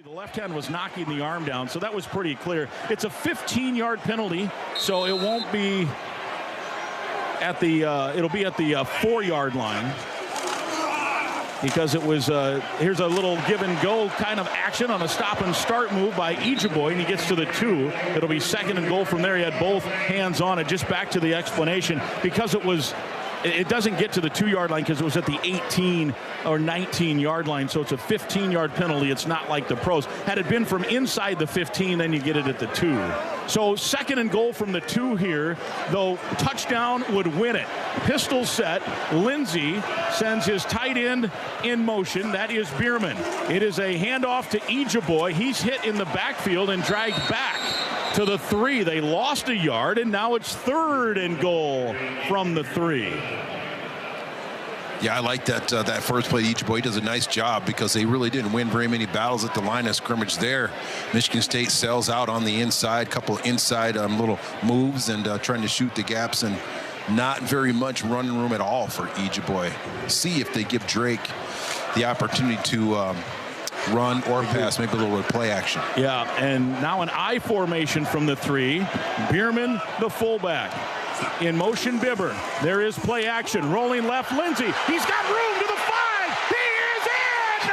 The left hand was knocking the arm down, so that was pretty clear. It's a 15-yard penalty, so it won't be at the it'll be at the 4-yard line. Because it was, here's a little give and go kind of action on a stop and start move by Ijiboy, and he gets to the 2. It'll be 2nd and goal from there. He had both hands on it. Just back to the explanation, because it doesn't get to the 2-yard line because it was at the 18 or 19-yard line, so it's a 15-yard penalty. It's not like the pros. Had it been from inside the 15, then you get it at the 2. So 2nd and goal from the 2 here, though touchdown would win it. Pistol set. Lindsey sends his tight end in motion. That is Bierman. It is a handoff to Ijiboy. He's hit in the backfield and dragged back to the 3. They lost a yard, and now it's 3rd and goal from the 3. Yeah, I like that first play. Ijiboy does a nice job because they really didn't win very many battles at the line of scrimmage there. Michigan State sells out on the inside, couple inside little moves and trying to shoot the gaps, and not very much running room at all for Ijiboy. See if they give Drake the opportunity to run or pass, maybe a little bit of play action. Yeah, and now an I formation from the 3. Bierman, the fullback. In motion, Bibber. There is play action. Rolling left, Lindsey. He's got room to the 5. He is in!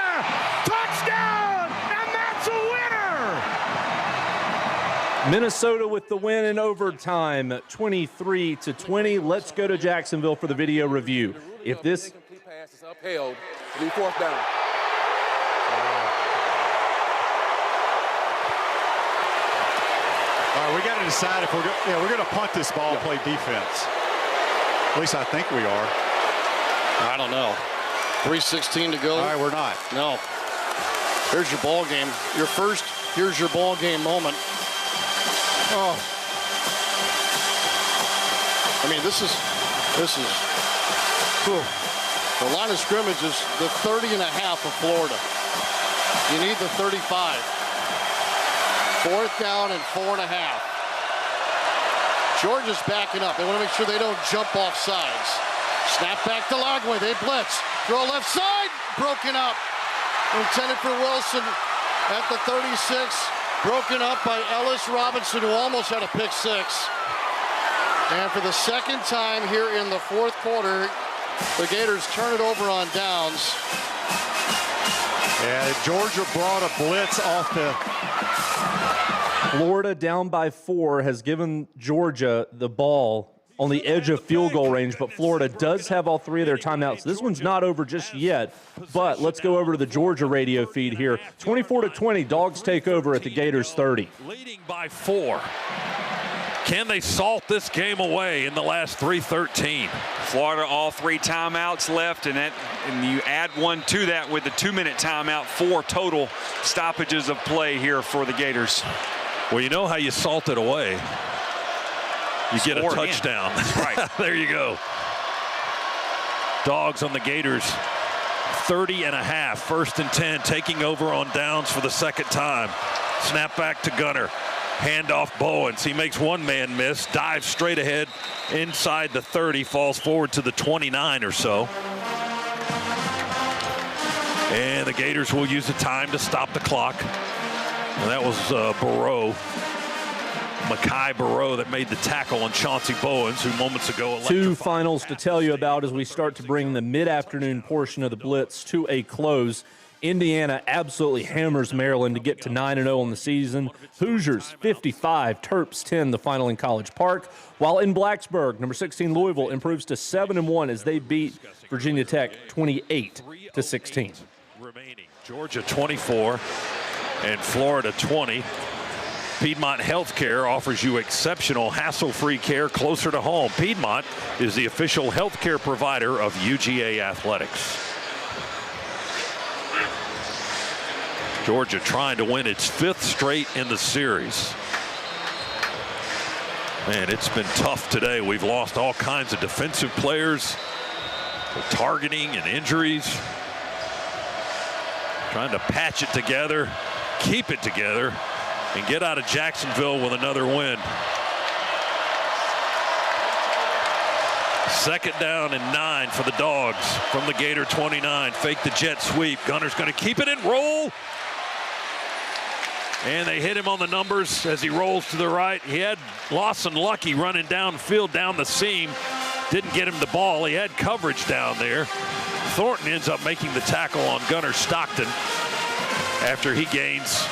Touchdown! And that's a winner! Minnesota with the win in overtime, 23-20. Let's go to Jacksonville for the video review. If this pass is upheld, it'll be 4th down. All right, we got to decide if we're going to punt this ball and play defense. At least I think we are. I don't know. 3:16 to go. All right, we're not. No. Here's your ball game. Your first, here's your ball game moment. Oh. I mean, this is. Whew. The line of scrimmage is the 30.5 of Florida. You need the 35. 4th down and 4.5. Georgia's backing up. They want to make sure they don't jump off sides. Snap back to Lagway. They blitz. Throw left side. Broken up. Intended for Wilson at the 36. Broken up by Ellis Robinson, who almost had a pick 6. And for the second time here in the 4th quarter, the Gators turn it over on downs. Yeah, Georgia brought a blitz off the... Florida down by 4 has given Georgia the ball on the edge of field goal range, but Florida does have all 3 of their timeouts. This one's not over just yet, but let's go over to the Georgia radio feed here. 24-20, Dogs take over at the Gators 30. Leading by 4. Can they salt this game away in the last 3:13? Florida, all 3 timeouts left, and you add one to that with the 2-minute timeout. 4 total stoppages of play here for the Gators. Well, you know how you salt it away. You get a touchdown. Right. There you go. Dogs on the Gators. 30.5, 1st and 10, taking over on downs for the second time. Snap back to Gunner. Handoff Bowens. He makes one man miss, dives straight ahead inside the 30, falls forward to the 29 or so. And the Gators will use the time to stop the clock. And that was Mekhi Barrow that made the tackle on Chauncey Bowens, who moments ago electrified. 2 finals to tell you about as we start to bring the mid-afternoon portion of the Blitz to a close. Indiana absolutely hammers Maryland to get to 9-0 on the season. Hoosiers 55, Terps 10, the final in College Park. While in Blacksburg, number 16 Louisville improves to 7-1 as they beat Virginia Tech 28-16. Remaining. Georgia 24 and Florida 20. Piedmont Healthcare offers you exceptional hassle-free care closer to home. Piedmont is the official healthcare provider of UGA Athletics. Georgia trying to win its 5th straight in the series. Man, it's been tough today. We've lost all kinds of defensive players, targeting and injuries. Trying to patch it together, keep it together, and get out of Jacksonville with another win. 2nd down and 9 for the Dogs from the Gator 29. Fake the jet sweep. Gunner's going to keep it and roll. And they hit him on the numbers as he rolls to the right. He had Lawson Lucky running downfield down the seam. Didn't get him the ball. He had coverage down there. Thornton ends up making the tackle on Gunner Stockton after he gains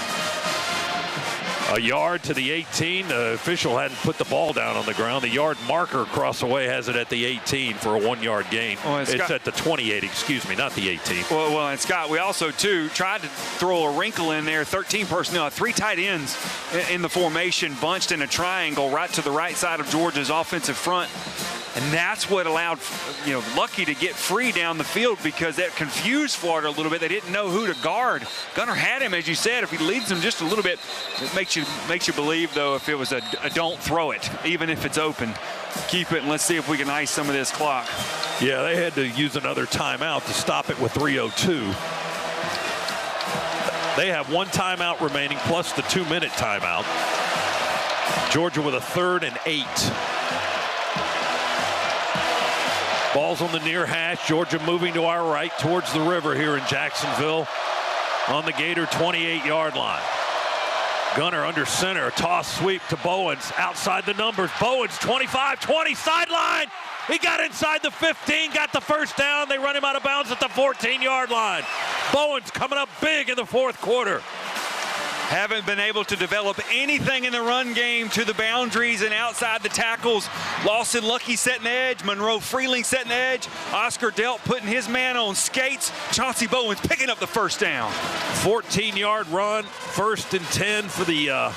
a yard to the 18. The official hadn't put the ball down on the ground. The yard marker across the way has it at the 18 for a 1-yard gain. Well, it's at the 28, excuse me, not the 18. Well, and Scott, we also, too, tried to throw a wrinkle in there. 13 personnel, 3 tight ends in the formation, bunched in a triangle right to the right side of Georgia's offensive front. And that's what allowed, Lucky to get free down the field, because that confused Florida a little bit. They didn't know who to guard. Gunner had him, as you said. If he leads them just a little bit, it makes you believe, though, if it was a don't throw it, even if it's open. Keep it, and let's see if we can ice some of this clock. Yeah, they had to use another timeout to stop it with 3:02. They have 1 timeout remaining plus the 2-minute timeout. Georgia with a 3rd and 8. Ball's on the near hash. Georgia moving to our right towards the river here in Jacksonville on the Gator 28-yard line. Gunner under center, toss sweep to Bowens, outside the numbers. Bowens 25-20, sideline. He got inside the 15, got the first down. They run him out of bounds at the 14-yard line. Bowens coming up big in the fourth quarter. Haven't been able to develop anything in the run game to the boundaries and outside the tackles. Lawson Lucky setting edge, Monroe Freeling setting edge, Oscar Delp putting his man on skates, Chauncey Bowens picking up the first down. 14-yard run, 1st and 10 for the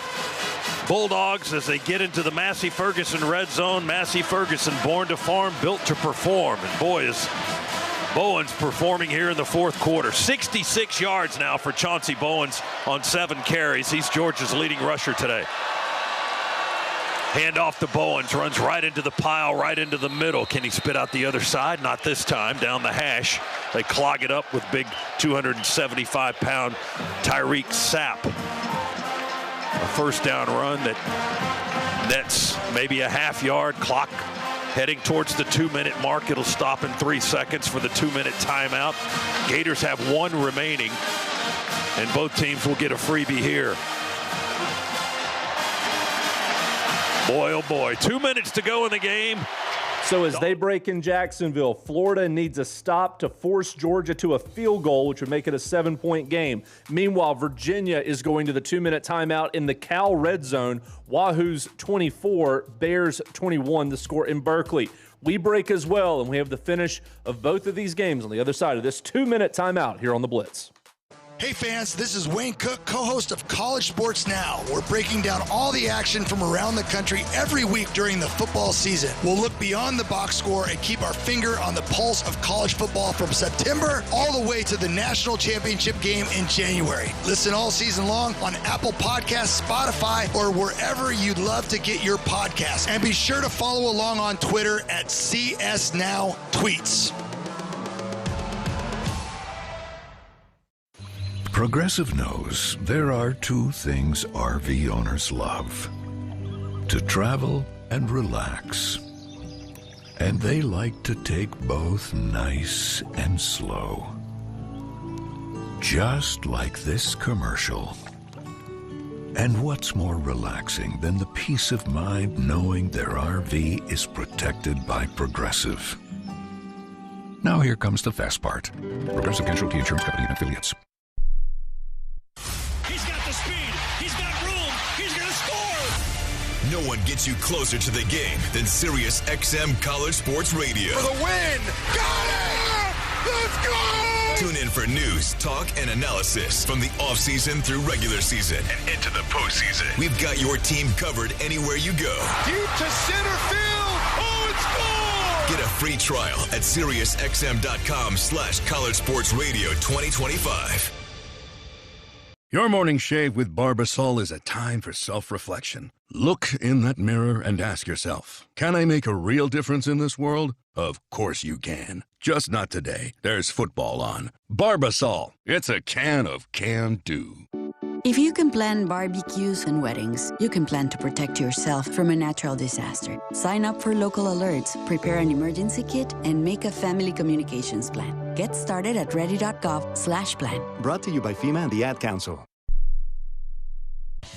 Bulldogs as they get into the Massey Ferguson red zone. Massey Ferguson, born to farm, built to perform. And boy, is Bowens performing here in the fourth quarter. 66 yards now for Chauncey Bowens on 7 carries. He's Georgia's leading rusher today. Hand off to Bowens, runs right into the pile, right into the middle. Can he spit out the other side? Not this time, down the hash. They clog it up with big 275-pound Tyreek Sapp. A first down run that nets maybe a half yard. Clock heading towards the 2-minute mark. It'll stop in 3 seconds for the 2-minute timeout. Gators have 1 remaining, and both teams will get a freebie here. Boy, oh boy, 2 minutes to go in the game. So as they break in Jacksonville, Florida needs a stop to force Georgia to a field goal, which would make it a 7-point game. Meanwhile, Virginia is going to the 2-minute timeout in the Cal red zone. Wahoo's 24, Bears 21, the score in Berkeley. We break as well, and we have the finish of both of these games on the other side of this 2-minute timeout here on the Blitz. Hey fans, this is Wayne Cook, co-host of College Sports Now. We're breaking down all the action from around the country every week during the football season. We'll look beyond the box score and keep our finger on the pulse of college football from September all the way to the national championship game in January. Listen all season long on Apple Podcasts, Spotify, or wherever you'd love to get your podcasts. And be sure to follow along on Twitter at CSNowTweets. Progressive knows there are 2 things RV owners love: to travel and relax. And they like to take both nice and slow. Just like this commercial. And what's more relaxing than the peace of mind knowing their RV is protected by Progressive? Now here comes the fast part. Progressive Casualty Insurance Company and Affiliates. No one gets you closer to the game than Sirius XM College Sports Radio. For the win! Got it! Let's go! Tune in for news, talk, and analysis from the offseason through regular season and into the postseason. We've got your team covered anywhere you go. Deep to center field! Oh, it's gone! Get a free trial at SiriusXM.com/College Sports Radio 2025. Your morning shave with Barbasol is a time for self-reflection. Look in that mirror and ask yourself, can I make a real difference in this world? Of course you can. Just not today. There's football on. Barbasol. It's a can of can-do. If you can plan barbecues and weddings, you can plan to protect yourself from a natural disaster. Sign up for local alerts, prepare an emergency kit, and make a family communications plan. Get started at ready.gov/plan. Brought to you by FEMA and the Ad Council.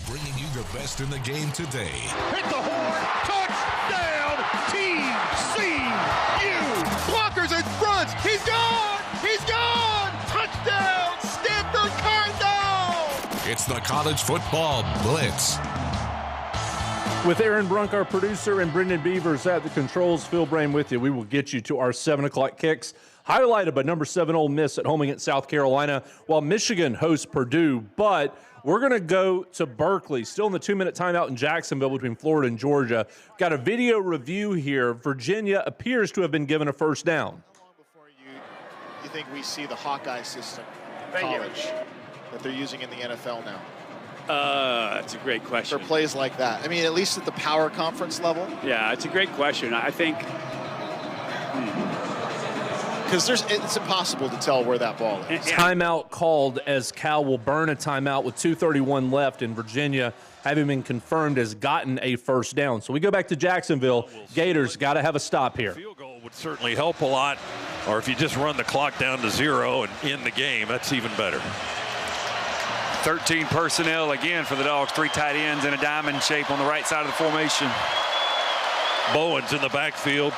Bringing you the best in the game today. Hit the horn. Touchdown, TCU. Blockers and fronts. He's gone. He's gone. Touchdown, Stanford Cardinal. It's the College Football Blitz. With Aaron Brunk, our producer, and Brendan Beavers at the controls, Phil Brain with you. We will get you to our 7 o'clock kicks, highlighted by number 7 Ole Miss at home against South Carolina, while Michigan hosts Purdue. But we're going to go to Berkeley, still in the 2-minute timeout in Jacksonville between Florida and Georgia. Got a video review here. Virginia appears to have been given a first down. How long before you think we see the Hawkeye system in Thank college that they're using in the NFL now? That's a great question. For plays like that. I mean, at least at the power conference level. Yeah, it's a great question. I think because it's impossible to tell where that ball is. Timeout called as Cal will burn a timeout with 2:31 left, and Virginia, having been confirmed, has gotten a first down. So we go back to Jacksonville. Gators got to have a stop here. Field goal would certainly help a lot, or if you just run the clock down to 0 and end the game, that's even better. 13 personnel again for the Dogs. 3 tight ends in a diamond shape on the right side of the formation. Bowens in the backfield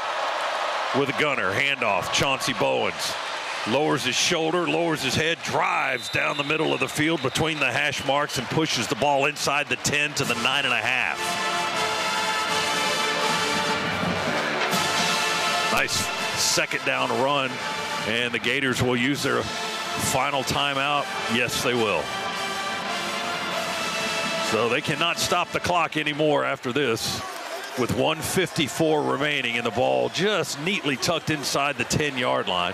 with a gunner. Handoff. Chauncey Bowens lowers his shoulder, lowers his head, drives down the middle of the field between the hash marks and pushes the ball inside the 10 to the 9.5. Nice second down run, and the Gators will use their final timeout. Yes, they will. So they cannot stop the clock anymore after this, with 1:54 remaining, and the ball just neatly tucked inside the 10-yard line,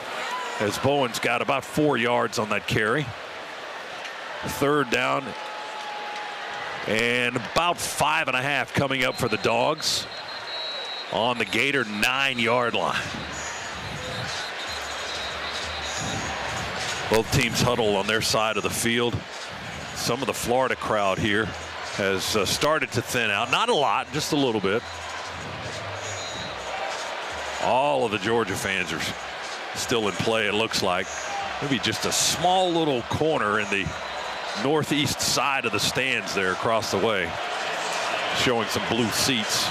as Bowens got about 4 yards on that carry. Third down and about 5.5 coming up for the Dogs on the Gator 9-yard line. Both teams huddle on their side of the field. Some of the Florida crowd here has started to thin out. Not a lot, just a little bit. All of the Georgia fans are still in play, it looks like. Maybe just a small little corner in the northeast side of the stands there across the way, showing some blue seats.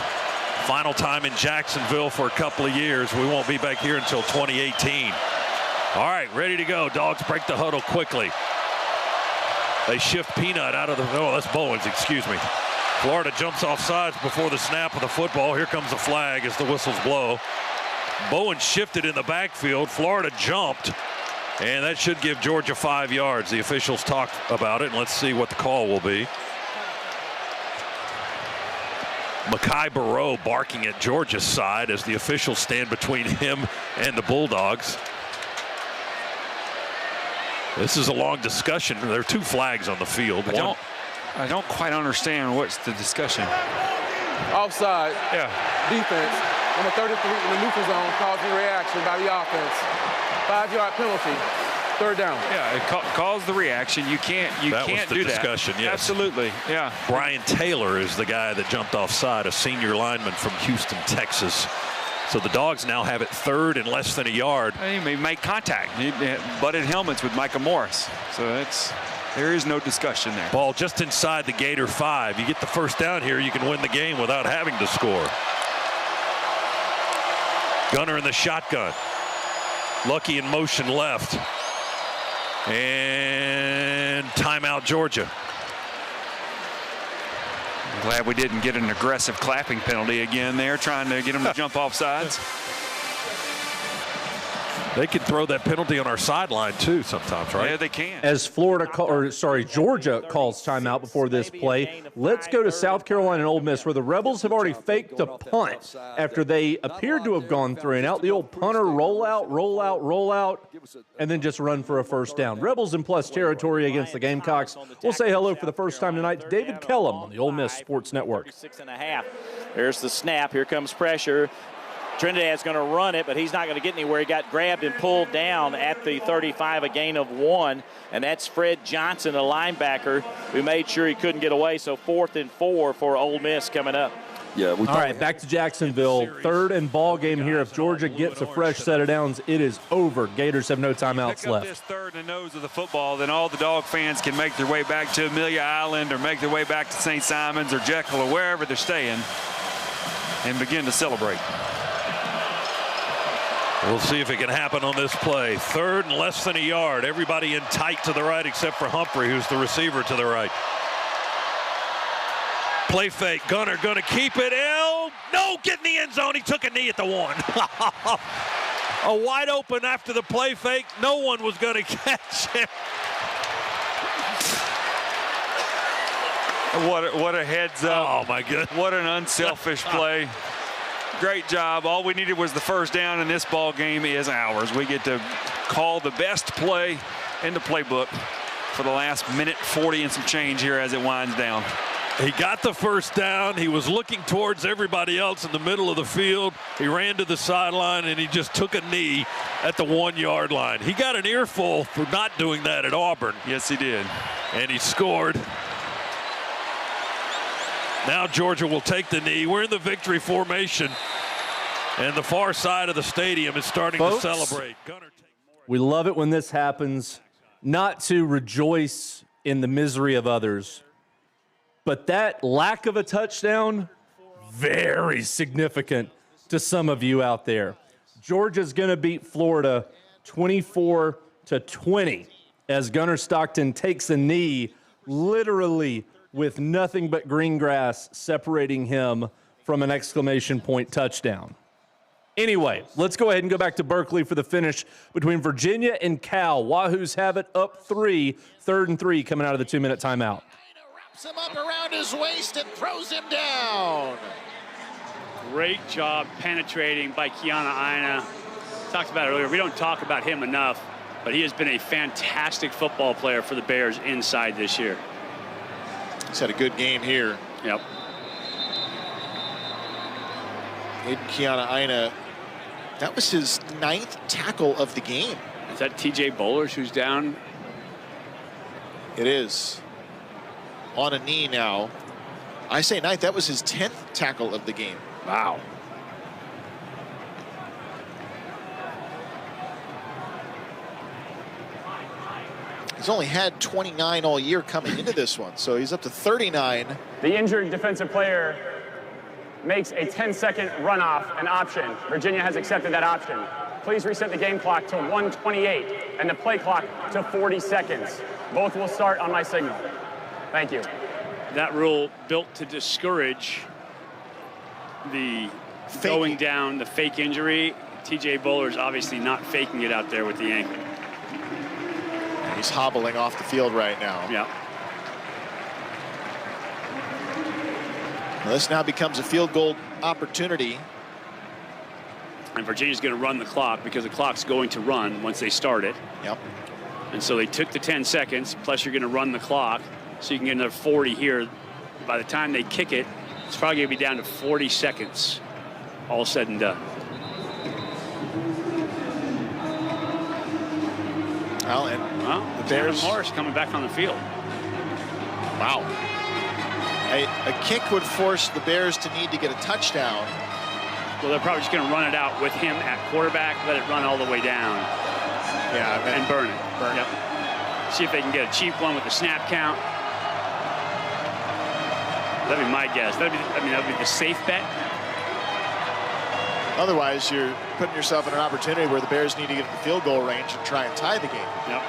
Final time in Jacksonville for a couple of years. We won't be back here until 2018. All right, ready to go. Dogs break the huddle quickly. They shift Peanut out of the, oh, that's Bowens, excuse me. Florida jumps off sides before the snap of the football. Here comes the flag as the whistles blow. Bowens shifted in the backfield. Florida jumped, and that should give Georgia 5 yards. The officials talked about it, and let's see what the call will be. Mekhi Barrow barking at Georgia's side as the officials stand between him and the Bulldogs. This is a long discussion. There are 2 flags on the field. I don't quite understand what's the discussion. Offside. Yeah. Defense. Number 33 in the neutral zone causing reaction by the offense. 5-yard penalty. Third down. Yeah, it caused the reaction. You can't do that. That was the discussion, yes. Absolutely, yeah. Brian Taylor is the guy that jumped offside, a senior lineman from Houston, Texas. So the Dogs now have it third and less than a yard. He made contact. He butted helmets with Micah Morris. So there is no discussion there. Ball just inside the Gator 5. You get the first down here, you can win the game without having to score. Gunner in the shotgun. Lucky in motion left. And timeout, Georgia. I'm glad we didn't get an aggressive clapping penalty again there, trying to get them to jump off sides. They can throw that penalty on our sideline too sometimes, right? Yeah, they can. As Georgia calls timeout before this play, let's go to South Carolina and Ole Miss, where the Rebels have already faked a punt after they appeared to have gone 3 and out. The old punter roll out, and then just run for a first down. Rebels in plus territory against the Gamecocks. We'll say hello for the first time tonight to David Kellum on the Ole Miss Sports Network. 6.5. There's the snap. Here comes pressure. Trinidad's going to run it, but he's not going to get anywhere. He got grabbed and pulled down at the 35, a gain of 1, and that's Fred Johnson, a linebacker, who made sure he couldn't get away. So 4th and 4 for Ole Miss coming up. Yeah. All right, back to Jacksonville. Third and ball game here. If Georgia gets a fresh set of downs, it is over. Gators have no timeouts Pick up left. this third and nose of the football, then all the Dog fans can make their way back to Amelia Island or make their way back to St. Simons or Jekyll or wherever they're staying and begin to celebrate. We'll see if it can happen on this play. Third and less than a yard. Everybody in tight to the right except for Humphrey, who's the receiver to the right. Play fake. Gunner going to keep it. No, get in the end zone. He took a knee at the 1. A wide open after the play fake. No one was going to catch him. What a heads up. Oh, my goodness. What an unselfish play. Great job. All we needed was the first down, and this ball game is ours. We get to call the best play in the playbook for the last minute 40 and some change here as it winds down. He got the first down. He was looking towards everybody else in the middle of the field. He ran to the sideline, and he just took a knee at the 1-yard line. He got an earful for not doing that at Auburn. Yes, he did. And he scored. Now Georgia will take the knee. We're in the victory formation, and the far side of the stadium is starting to celebrate. We love it when this happens. Not to rejoice in the misery of others. But that lack of a touchdown, very significant to some of you out there. Georgia's going to beat Florida 24-20 as Gunnar Stockton takes a knee, literally with nothing but green grass separating him from an exclamation point touchdown. Anyway, let's go ahead and go back to Berkeley for the finish between Virginia and Cal. Wahoos have it up 3, 3rd and 3 coming out of the 2-minute timeout. Wraps him up around his waist and throws him down. Great job penetrating by Kiana Aina. Talked about it earlier. We don't talk about him enough, but he has been a fantastic football player for the Bears inside this year. He's had a good game here. Yep. Aiden Kiana Aina, that was his 9th tackle of the game. Is that TJ Bowlers who's down? It is. On a knee now. I say 9th, that was his 10th tackle of the game. Wow. He's only had 29 all year coming into this one, so he's up to 39. The injured defensive player makes a 10-second runoff an option. Virginia has accepted that option. Please reset the game clock to 1:28 and the play clock to 40 seconds. Both will start on my signal. Thank you. That rule built to discourage the going down, the fake injury. TJ Bowler's obviously not faking it out there with the ankle. He's hobbling off the field right now. Yeah. Well, this now becomes a field goal opportunity. And Virginia's going to run the clock because the clock's going to run once they start it. Yep. And so they took the 10 seconds, plus you're going to run the clock, so you can get another 40 here. By the time they kick it, it's probably going to be down to 40 seconds, all said and done. Well, the Bears. Morris coming back on the field. Wow. A kick would force the Bears to need to get a touchdown. Well, they're probably just going to run it out with him at quarterback, let it run all the way down. Yeah, and burn it. Yep. See if they can get a cheap one with the snap count. That'd be my guess. That'd be the safe bet. Otherwise, you're putting yourself in an opportunity where the Bears need to get in the field goal range and try and tie the game. Yep.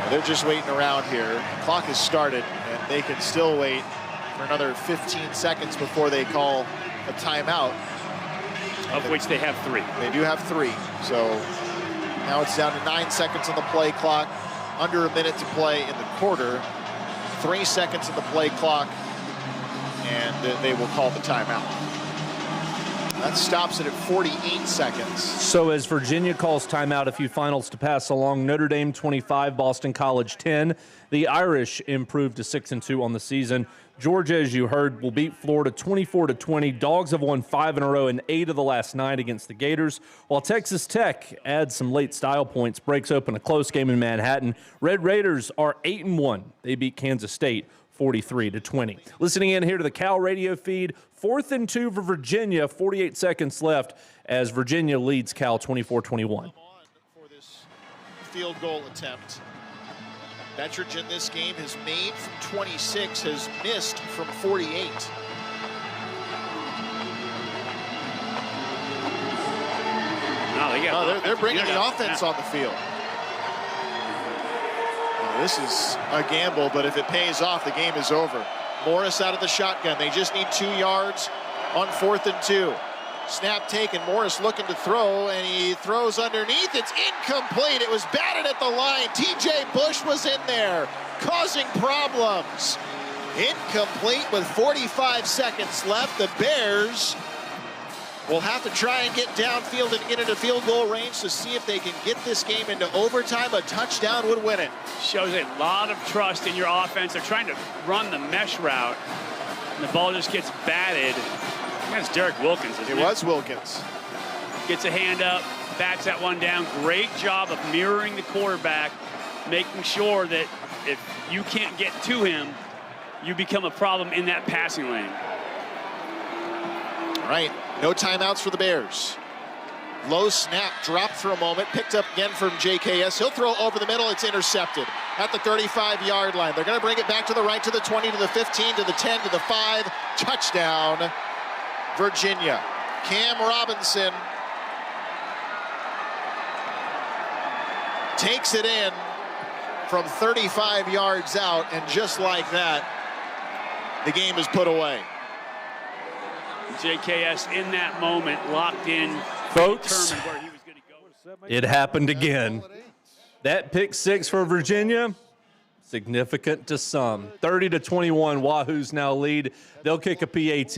They're just waiting around here. The clock has started, and they can still wait for another 15 seconds before they call a timeout. Of which they have 3. They do have 3. So now it's down to 9 seconds on the play clock, under a minute to play in the quarter, 3 seconds on the play clock, and they will call the timeout. That stops it at 48 seconds. So as Virginia calls timeout, a few finals to pass along. Notre Dame 25, Boston College 10. The Irish improved to 6-2 on the season. Georgia, as you heard, will beat Florida 24-20. Dogs have won 5 in a row and 8 of the last 9 against the Gators. While Texas Tech adds some late style points, breaks open a close game in Manhattan. Red Raiders are 8-1. They beat Kansas State 43-20. Listening in here to the Cal radio feed, 4th and 2 for Virginia, 48 seconds left as Virginia leads Cal 24-21. For this field goal attempt. Betridge in this game has made from 26, has missed from 48. They're bringing the offense on the field. This is a gamble, but if it pays off, the game is over. Morris out of the shotgun. They just need 2 yards on 4th and 2. Snap taken. Morris looking to throw, and he throws underneath. It's incomplete. It was batted at the line. TJ Bush was in there, causing problems. Incomplete with 45 seconds left. The Bears will have to try and get downfield and get into field goal range to see if they can get this game into overtime. A touchdown would win it. Shows a lot of trust in your offense. They're trying to run the mesh route, and the ball just gets batted. I think that's Derek Wilkins, isn't it? It was Wilkins. Gets a hand up, bats that one down. Great job of mirroring the quarterback, making sure that if you can't get to him, you become a problem in that passing lane. All right, no timeouts for the Bears. Low snap, dropped for a moment, picked up again from JKS. He'll throw over the middle. It's intercepted at the 35-yard line. They're going to bring it back to the right, to the 20, to the 15, to the 10, to the 5. Touchdown, Virginia. Cam Robinson takes it in from 35 yards out, and just like that, the game is put away. JKS in that moment locked in, folks. determined where he was going to go. It happened again. That pick six for Virginia, significant to some. 30-21, Wahoo's now lead. They'll kick a PAT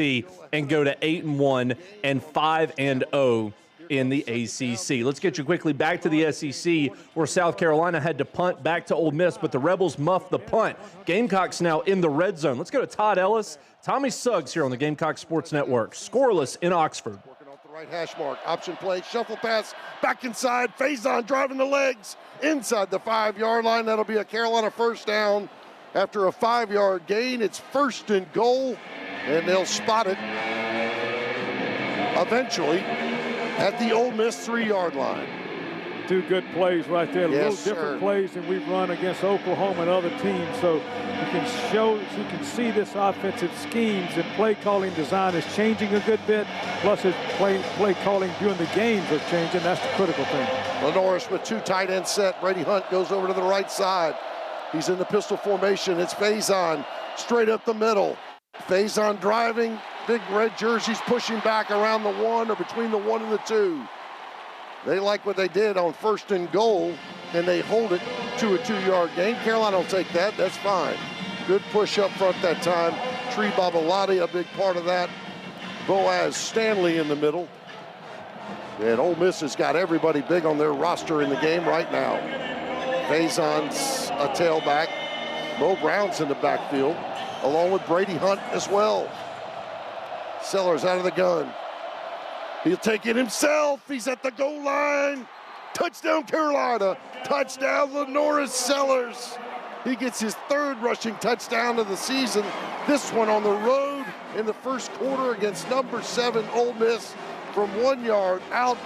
and go to 8-1 and 5-0 in the ACC. Let's get you quickly back to the SEC, where South Carolina had to punt back to Ole Miss, but the Rebels muffed the punt. Gamecocks now in the red zone. Let's go to Todd Ellis, Tommy Suggs here on the Gamecock Sports Network. Scoreless in Oxford. Working off the right hash mark. Option play, shuffle pass, back inside. Faison driving the legs inside the 5-yard line. That'll be a Carolina first down. After a 5-yard gain, it's 1st and goal, and they'll spot it eventually at the Ole Miss 3-yard line. Two good plays right there. Yes, a little different plays than we've run against Oklahoma and other teams. So you can see this offensive schemes and play calling design is changing a good bit. Plus his play calling during the games are changing. That's the critical thing. Lenoris with 2 tight end set. Brady Hunt goes over to the right side. He's in the pistol formation. It's Faison straight up the middle. Faison driving. Big red jerseys pushing back around the 1 or between the 1 and the 2. They like what they did on 1st and goal, and they hold it to a 2-yard gain. Carolina will take that. That's fine. Good push up front that time. Tree Babalati, a big part of that. Boaz Stanley in the middle. And Ole Miss has got everybody big on their roster in the game right now. Faison's a tailback. Mo Brown's in the backfield, along with Brady Hunt as well. Sellers out of the gun. He'll take it himself. He's at the goal line. Touchdown, Carolina. Touchdown, Lenoris Sellers. He gets his 3rd rushing touchdown of the season. This one on the road in the first quarter against number 7 Ole Miss from 1 yard out.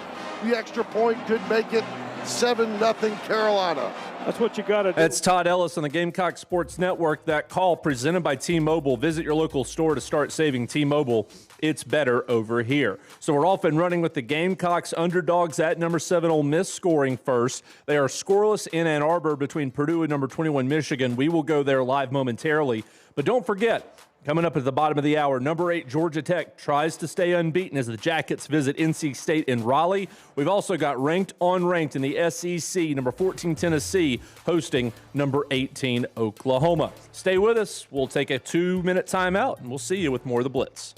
The extra point could make it 7-0 Carolina. That's what you got to do. That's Todd Ellis on the Gamecock Sports Network. That call presented by T-Mobile. Visit your local store to start saving. T-Mobile, it's better over here. So we're off and running with the Gamecocks underdogs at number 7 Ole Miss scoring first. They are scoreless in Ann Arbor between Purdue and number 21 Michigan. We will go there live momentarily. But don't forget, coming up at the bottom of the hour, number 8 Georgia Tech tries to stay unbeaten as the Jackets visit NC State in Raleigh. We've also got ranked unranked in the SEC, number 14 Tennessee hosting number 18 Oklahoma. Stay with us. We'll take a 2-minute timeout, and we'll see you with more of the Blitz.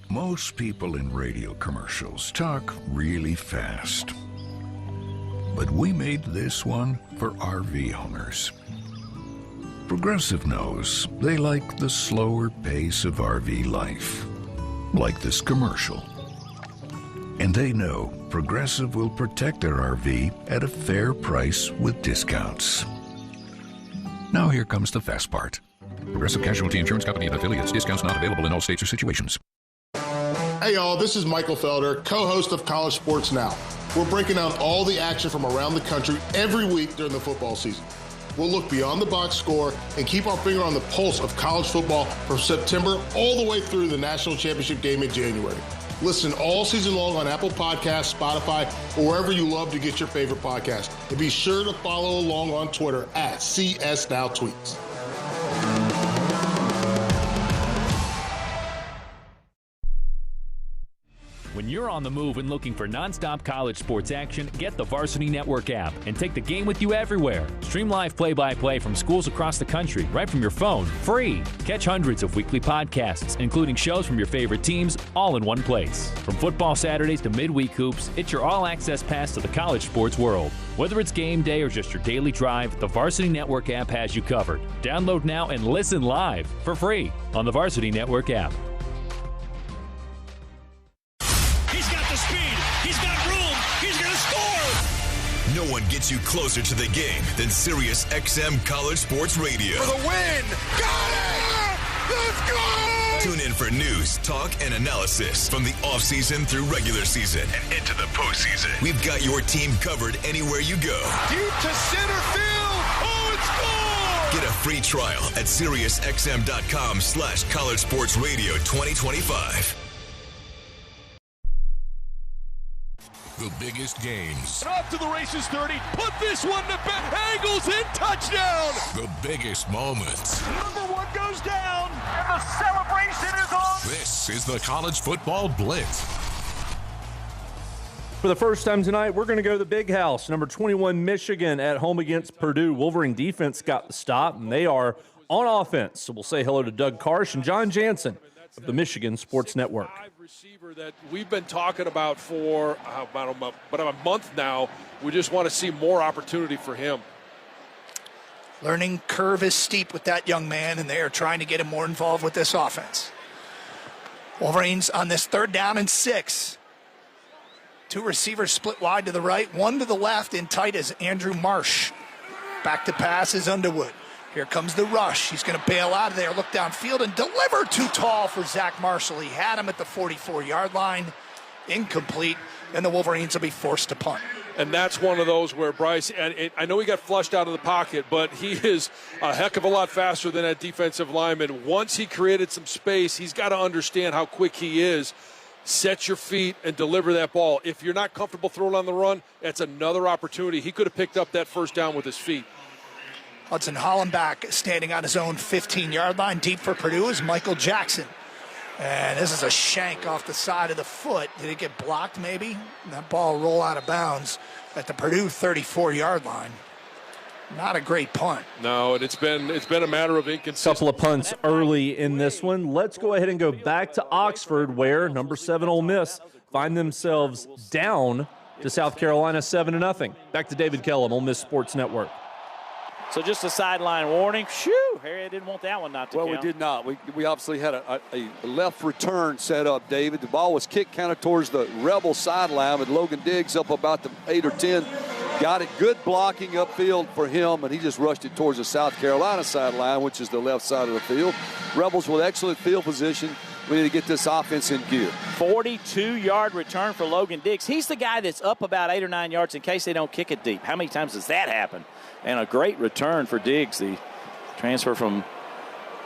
Most people in radio commercials talk really fast. But we made this one for RV owners. Progressive knows they like the slower pace of RV life, like this commercial. And they know Progressive will protect their RV at a fair price with discounts. Now here comes the fast part. Progressive Casualty Insurance Company and affiliates. Discounts not available in all states or situations. Hey y'all, this is Michael Felder, co-host of College Sports Now. We're breaking down all the action from around the country every week during the football season. We'll look beyond the box score and keep our finger on the pulse of college football from September all the way through the national championship game in January. Listen all season long on Apple Podcasts, Spotify, or wherever you love to get your favorite podcast. And be sure to follow along on Twitter at CSNowTweets. When you're on the move and looking for nonstop college sports action, get the Varsity Network app and take the game with you everywhere. Stream live play-by-play from schools across the country right from your phone, free. Catch hundreds of weekly podcasts, including shows from your favorite teams, all in one place. From football Saturdays to midweek hoops, it's your all-access pass to the college sports world. Whether it's game day or just your daily drive, the Varsity Network app has you covered. Download now and listen live for free on the Varsity Network app. No one gets you closer to the game than Sirius XM College Sports Radio. For the win! Got it! Let's go! Tune in for news, talk, and analysis from the offseason through regular season and into the postseason. We've got your team covered anywhere you go. Deep to center field. Oh, it's gone! Get a free trial at SiriusXM.com/College Sports Radio 2025. The biggest games. And off to the races, 30. Put this one to bed. Angles in, touchdown. The biggest moments. Number one goes down, and the celebration is on. This is the College Football Blitz. For the first time tonight, we're going to go to the Big House. Number 21, Michigan at home against Purdue. Wolverine defense got the stop, and they are on offense. So we'll say hello to Doug Karsh and John Jansen of the Michigan Sports Network. Receiver that we've been talking about for about a month now. We just want to see more opportunity for him. Learning curve is steep with that young man, and they are trying to get him more involved with this offense. Wolverines on this 3rd down and 6. 2 receivers split wide to the right, 1 to the left, in tight is Andrew Marsh. Back to pass is Underwood. Here comes the rush. He's going to bail out of there, look downfield, and deliver. Too tall for Zach Marshall. He had him at the 44-yard line. Incomplete, and the Wolverines will be forced to punt. And that's one of those where Bryce, and I know he got flushed out of the pocket, but he is a heck of a lot faster than that defensive lineman. Once he created some space, he's got to understand how quick he is. Set your feet and deliver that ball. If you're not comfortable throwing on the run, that's another opportunity. He could have picked up that first down with his feet. Hudson Hollenbach standing on his own 15-yard line. Deep for Purdue is Michael Jackson. And this is a shank off the side of the foot. Did it get blocked maybe? That ball roll out of bounds at the Purdue 34-yard line. Not a great punt. No, and it's been a matter of inconsistency. Couple of punts early in this one. Let's go ahead and go back to Oxford, where number 7 Ole Miss find themselves down to South Carolina 7-0. Back to David Kellum, Ole Miss Sports Network. So just a sideline warning. Shoo! Harry didn't want that one not to count. Well, we did not. We obviously had a left return set up, David. The ball was kicked kind of towards the Rebel sideline with Logan Diggs up about the 8 or 10. Got it. Good blocking upfield for him, and he just rushed it towards the South Carolina sideline, which is the left side of the field. Rebels with excellent field position. We need to get this offense in gear. 42-yard return for Logan Diggs. He's the guy that's up about 8 or 9 yards in case they don't kick it deep. How many times does that happen? And a great return for Diggs, the transfer from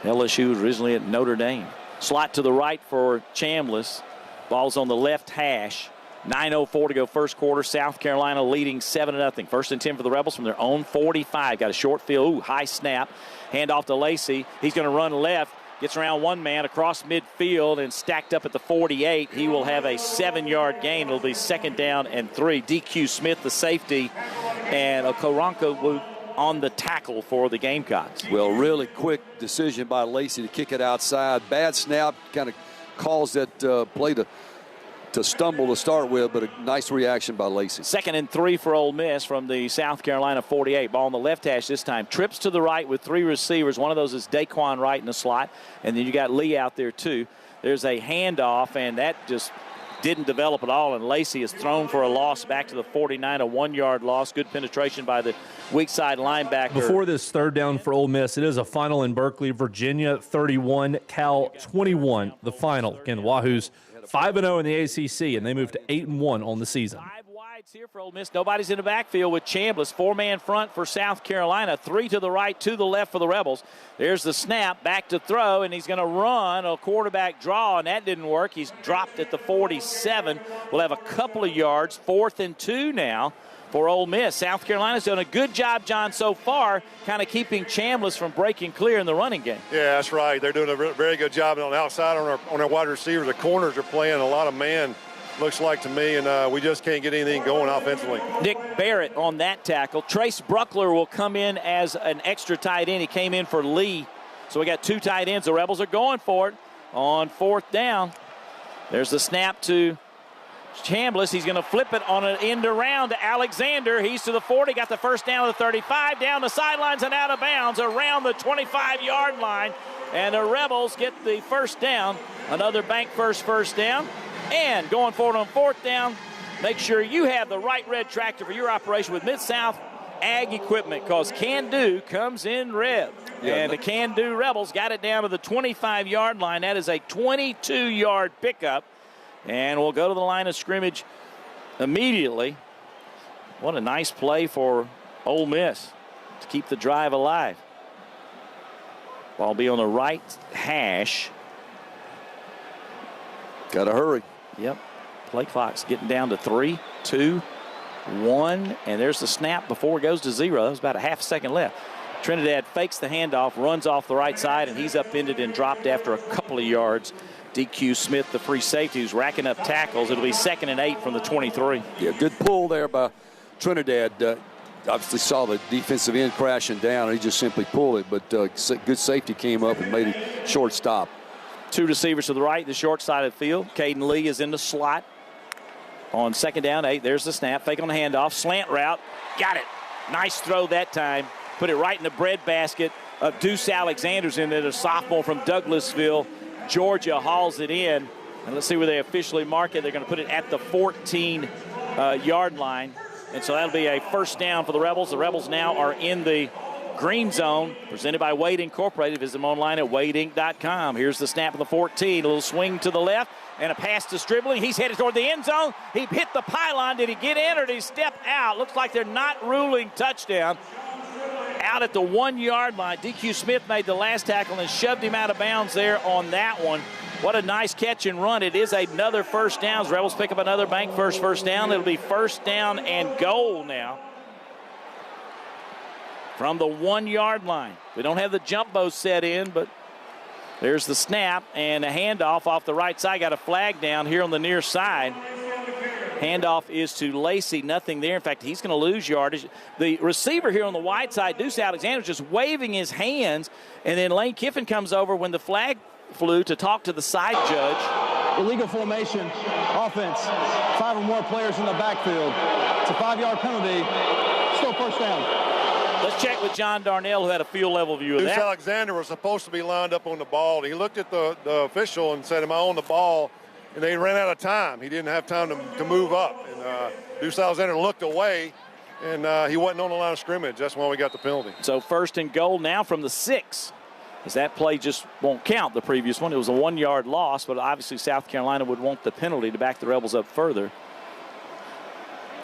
LSU, originally at Notre Dame. Slot to the right for Chambliss. Ball's on the left hash. 9:04 to go first quarter. South Carolina leading 7-0. 1st and 10 for the Rebels from their own 45. Got a short field. Ooh, high snap. Hand off to Lacey. He's going to run left. Gets around one man across midfield and stacked up at the 48. He will have a 7-yard gain. It'll be 2nd down and 3. DQ Smith, the safety, and Okoronkwo on the tackle for the Gamecocks. Well, really quick decision by Lacey to kick it outside. Bad snap, kind of caused that play to stumble to start with, but a nice reaction by Lacey. 2nd and 3 for Ole Miss from the South Carolina 48. Ball on the left hash this time. Trips to the right with 3 receivers. One of those is Daquan Wright in the slot, and then you got Lee out there too. There's a handoff, and that just didn't develop at all, and Lacey is thrown for a loss back to the 49, a 1-yard loss. Good penetration by the weak side linebacker. Before this 3rd down for Ole Miss, it is a final in Berkeley. Virginia 31, Cal 21, the final. Again, Wahoo's 5-0 in the ACC, and they move to 8-1 on the season. 5 wides here for Ole Miss. Nobody's in the backfield with Chambliss. 4-man front for South Carolina. 3 to the right, 2 to the left for the Rebels. There's the snap, back to throw, and he's going to run a quarterback draw, and that didn't work. He's dropped at the 47. We'll have a couple of yards. 4th and 2 now for Ole Miss. South Carolina's done a good job, John, so far, kind of keeping Chambliss from breaking clear in the running game. Yeah, that's right. They're doing a very good job on the outside on our wide receivers. The corners are playing a lot of man, looks like to me, and we just can't get anything going offensively. Nick Barrett on that tackle. Trace Bruckler will come in as an extra tight end. He came in for Lee. So we got 2 tight ends. The Rebels are going for it on 4th down. There's the snap to Chambliss. He's going to flip it on an end around to Alexander. He's to the 40, got the first down to the 35, down the sidelines and out of bounds around the 25-yard line. And the Rebels get the first down. Another bank first down. And going forward on 4th down, make sure you have the right red tractor for your operation with Mid-South Ag equipment because Can Do comes in red. Yeah, and the Can Do Rebels got it down to the 25-yard line. That is a 22-yard pickup. And we'll go to the line of scrimmage immediately. What a nice play for Ole Miss to keep the drive alive. Ball be on the right hash. Got to hurry. Yep. Play clock's getting down to 3, 2, 1. And there's the snap before it goes to 0. That was about a half second left. Trinidad fakes the handoff, runs off the right side, and he's upended and dropped after a couple of yards. DQ Smith, the free safety, who's racking up tackles. It'll be 2nd and 8 from the 23. Yeah, good pull there by Trinidad. Obviously saw the defensive end crashing down, and he just simply pulled it. But good safety came up and made a short stop. 2 receivers to the right, the short side of the field. Caden Lee is in the slot on 2nd down 8. There's the snap. Fake on the handoff. Slant route. Got it. Nice throw that time. Put it right in the breadbasket of Deuce Alexander's in there, a sophomore from Douglasville. Georgia hauls it in. And let's see where they officially mark it. They're going to put it at the 14-yard line. And so that'll be a first down for the Rebels. The Rebels now are in the green zone, presented by Wade Incorporated. Visit them online at wadeinc.com. Here's the snap of the 14. A little swing to the left and a pass to Stribling. He's headed toward the end zone. He hit the pylon. Did he get in or did he step out? Looks like they're not ruling touchdown. Out at the 1-yard line. DQ Smith made the last tackle and shoved him out of bounds there on that one. What a nice catch and run. It is another first down. Rebels pick up another bank first down. It'll be 1st down and goal now from the 1-yard line. We don't have the jumbo set in, but there's the snap and a handoff off the right side. Got a flag down here on the near side. Handoff is to Lacey. Nothing there. In fact, he's going to lose yardage. The receiver here on the wide side, Deuce Alexander, just waving his hands. And then Lane Kiffin comes over when the flag flew to talk to the side judge. Illegal formation, offense, 5 or more players in the backfield. It's a 5-yard penalty. Still first down. Let's check with John Darnell, who had a field level view of Deuce that. Alexander was supposed to be lined up on the ball. He looked at the official and said, am I on the ball? And they ran out of time. He didn't have time to move up. And Deuce Alexander looked away, and he wasn't on the line of scrimmage. That's why we got the penalty. So 1st and goal now from the 6. As that play just won't count, the previous one. It was a 1-yard loss, but obviously South Carolina would want the penalty to back the Rebels up further.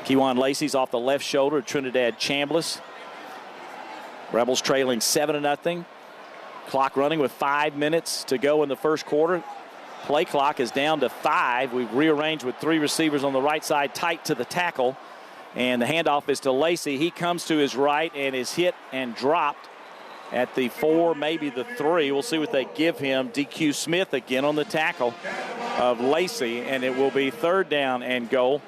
Kejuan Lacey's off the left shoulder. Trinidad Chambliss. Rebels trailing 7-0. Clock running with 5 minutes to go in the first quarter. Play clock is down to 5. We've rearranged with 3 receivers on the right side tight to the tackle. And the handoff is to Lacey. He comes to his right and is hit and dropped at the 4, maybe the 3. We'll see what they give him. DQ Smith again on the tackle of Lacey. And it will be 3rd down and goal.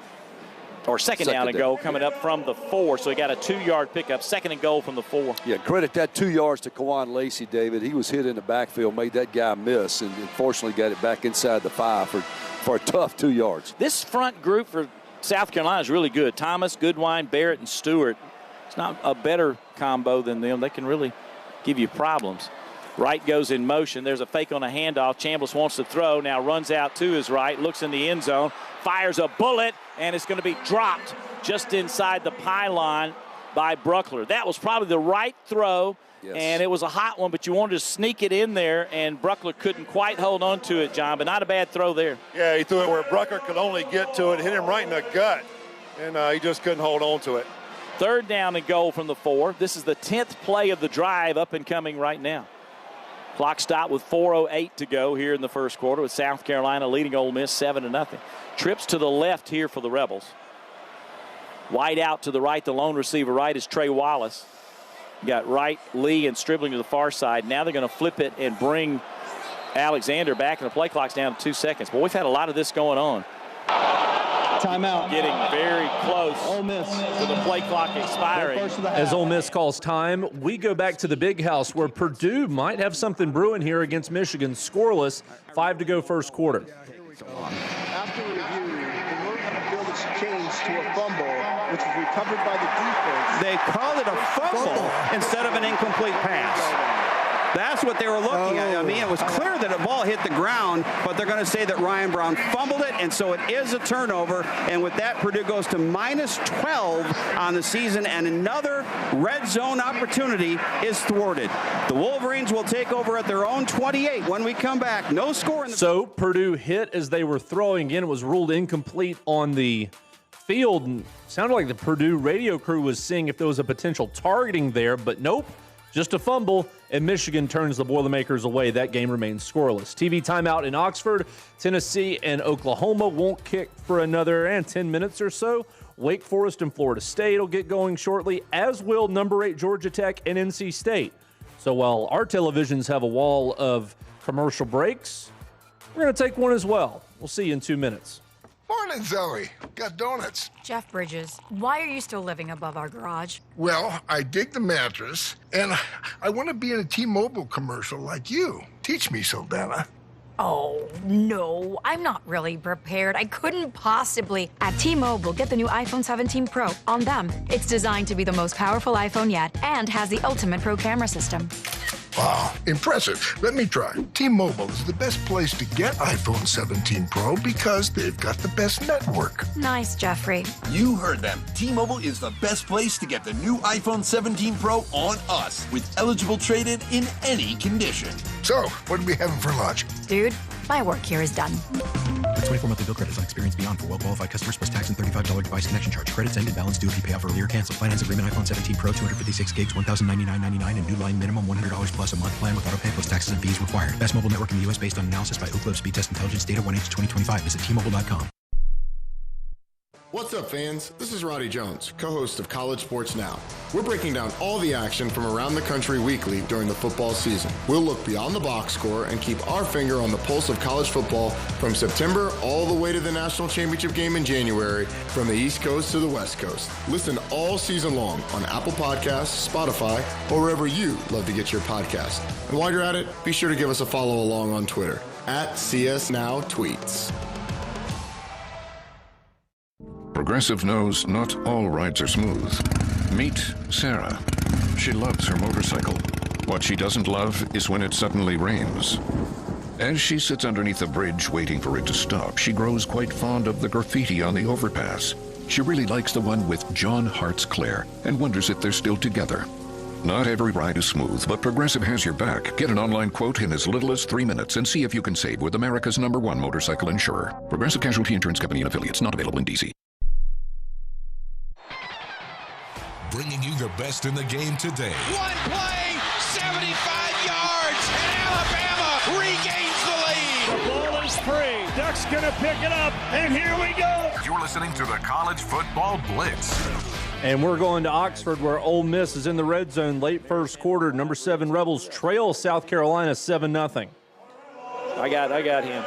Or second down and goal coming up from the 4. So he got a 2-yard pickup. 2nd and goal from the 4. Yeah, credit that 2 yards to Kejuan Lacey, David. He was hit in the backfield, made that guy miss, and unfortunately got it back inside the 5 for a tough 2 yards. This front group for South Carolina is really good. Thomas, Goodwine, Barrett, and Stewart. It's not a better combo than them. They can really give you problems. Wright goes in motion. There's a fake on a handoff. Chambliss wants to throw. Now runs out to his right. Looks in the end zone. Fires a bullet. And it's going to be dropped just inside the pylon by Bruckler. That was probably the right throw. Yes. And it was a hot one, but you wanted to sneak it in there, and Bruckler couldn't quite hold on to it, John, but not a bad throw there. Yeah, he threw it where Bruckler could only get to it, hit him right in the gut, and he just couldn't hold on to it. 3rd down and goal from the 4. This is the 10th play of the drive, up and coming right now. Clock stopped with 4:08 to go here in the first quarter, with South Carolina leading Ole Miss 7-0. Trips to the left here for the Rebels. Wide out to the right, the lone receiver right is Trey Wallace. You got Wright, Lee, and Stribling to the far side. Now they're going to flip it and bring Alexander back, and the play clock's down to 2 seconds. But we've had a lot of this going on. Timeout. Getting very close to the play clock expiring. As Ole Miss calls time, we go back to the Big House, where Purdue might have something brewing here against Michigan. Scoreless, 5 to go first quarter. After review, the rule on the field is changed to a fumble, which was recovered by the defense. They call it a fumble instead of an incomplete pass. That's what they were looking at. I mean, it was clear that the ball hit the ground, but they're going to say that Ryan Brown fumbled it, and so it is a turnover. And with that, Purdue goes to minus 12 on the season, and another red zone opportunity is thwarted. The Wolverines will take over at their own 28 when we come back. No score in the... So Purdue hit as they were throwing in. It was ruled incomplete on the field. And sounded like the Purdue radio crew was seeing if there was a potential targeting there, but nope. Just a fumble, and Michigan turns the Boilermakers away. That game remains scoreless. TV timeout in Oxford. Tennessee and Oklahoma won't kick for another 10 minutes or so. Wake Forest and Florida State will get going shortly, as will number 8 Georgia Tech and NC State. So while our televisions have a wall of commercial breaks, we're going to take one as well. We'll see you in 2 minutes. Morning, Zoe. Got donuts. Jeff Bridges, why are you still living above our garage? Well, I dig the mattress, and I want to be in a T-Mobile commercial like you. Teach me, Saldana. Oh, no, I'm not really prepared. I couldn't possibly. At T-Mobile, get the new iPhone 17 Pro. On them, it's designed to be the most powerful iPhone yet and has the ultimate pro camera system. Wow, impressive. Let me try. T-Mobile is the best place to get iPhone 17 Pro because they've got the best network. Nice, Jeffrey. You heard them. T-Mobile is the best place to get the new iPhone 17 Pro on us with eligible trade-in in any condition. So, what are we having for lunch? Dude, my work here is done. 24 monthly bill credits on Experience Beyond for well-qualified customers plus tax and $35 device connection charge. Credits ended. Balance due if you pay off earlier. Cancel. Finance agreement. iPhone 17 Pro, 256 gigs, $1,099.99, and new line minimum $100 plus a month plan with auto pay plus taxes and fees required. Best mobile network in the U.S. based on analysis by Ookla Speed Test Intelligence data 1H2025. Visit T-Mobile.com. What's up, fans? This is Roddy Jones, co-host of College Sports Now. We're breaking down all the action from around the country weekly during the football season. We'll look beyond the box score and keep our finger on the pulse of college football from September all the way to the national championship game in January, from the East Coast to the West Coast. Listen all season long on Apple Podcasts, Spotify, or wherever you love to get your podcast. And while you're at it, be sure to give us a follow along on Twitter @CSNowTweets. Progressive knows not all rides are smooth. Meet Sarah. She loves her motorcycle. What she doesn't love is when it suddenly rains. As she sits underneath a bridge waiting for it to stop, she grows quite fond of the graffiti on the overpass. She really likes the one with John Hart's Claire and wonders if they're still together. Not every ride is smooth, but Progressive has your back. Get an online quote in as little as 3 minutes and see if you can save with America's #1 motorcycle insurer. Progressive Casualty Insurance Company and affiliates, not available in D.C. Bringing you the best in the game today. One play, 75 yards, and Alabama regains the lead. The ball is free. Duck's going to pick it up, and here we go. You're listening to the College Football Blitz. And we're going to Oxford, where Ole Miss is in the red zone late first quarter. Number 7 Rebels trail South Carolina 7-0. I got him.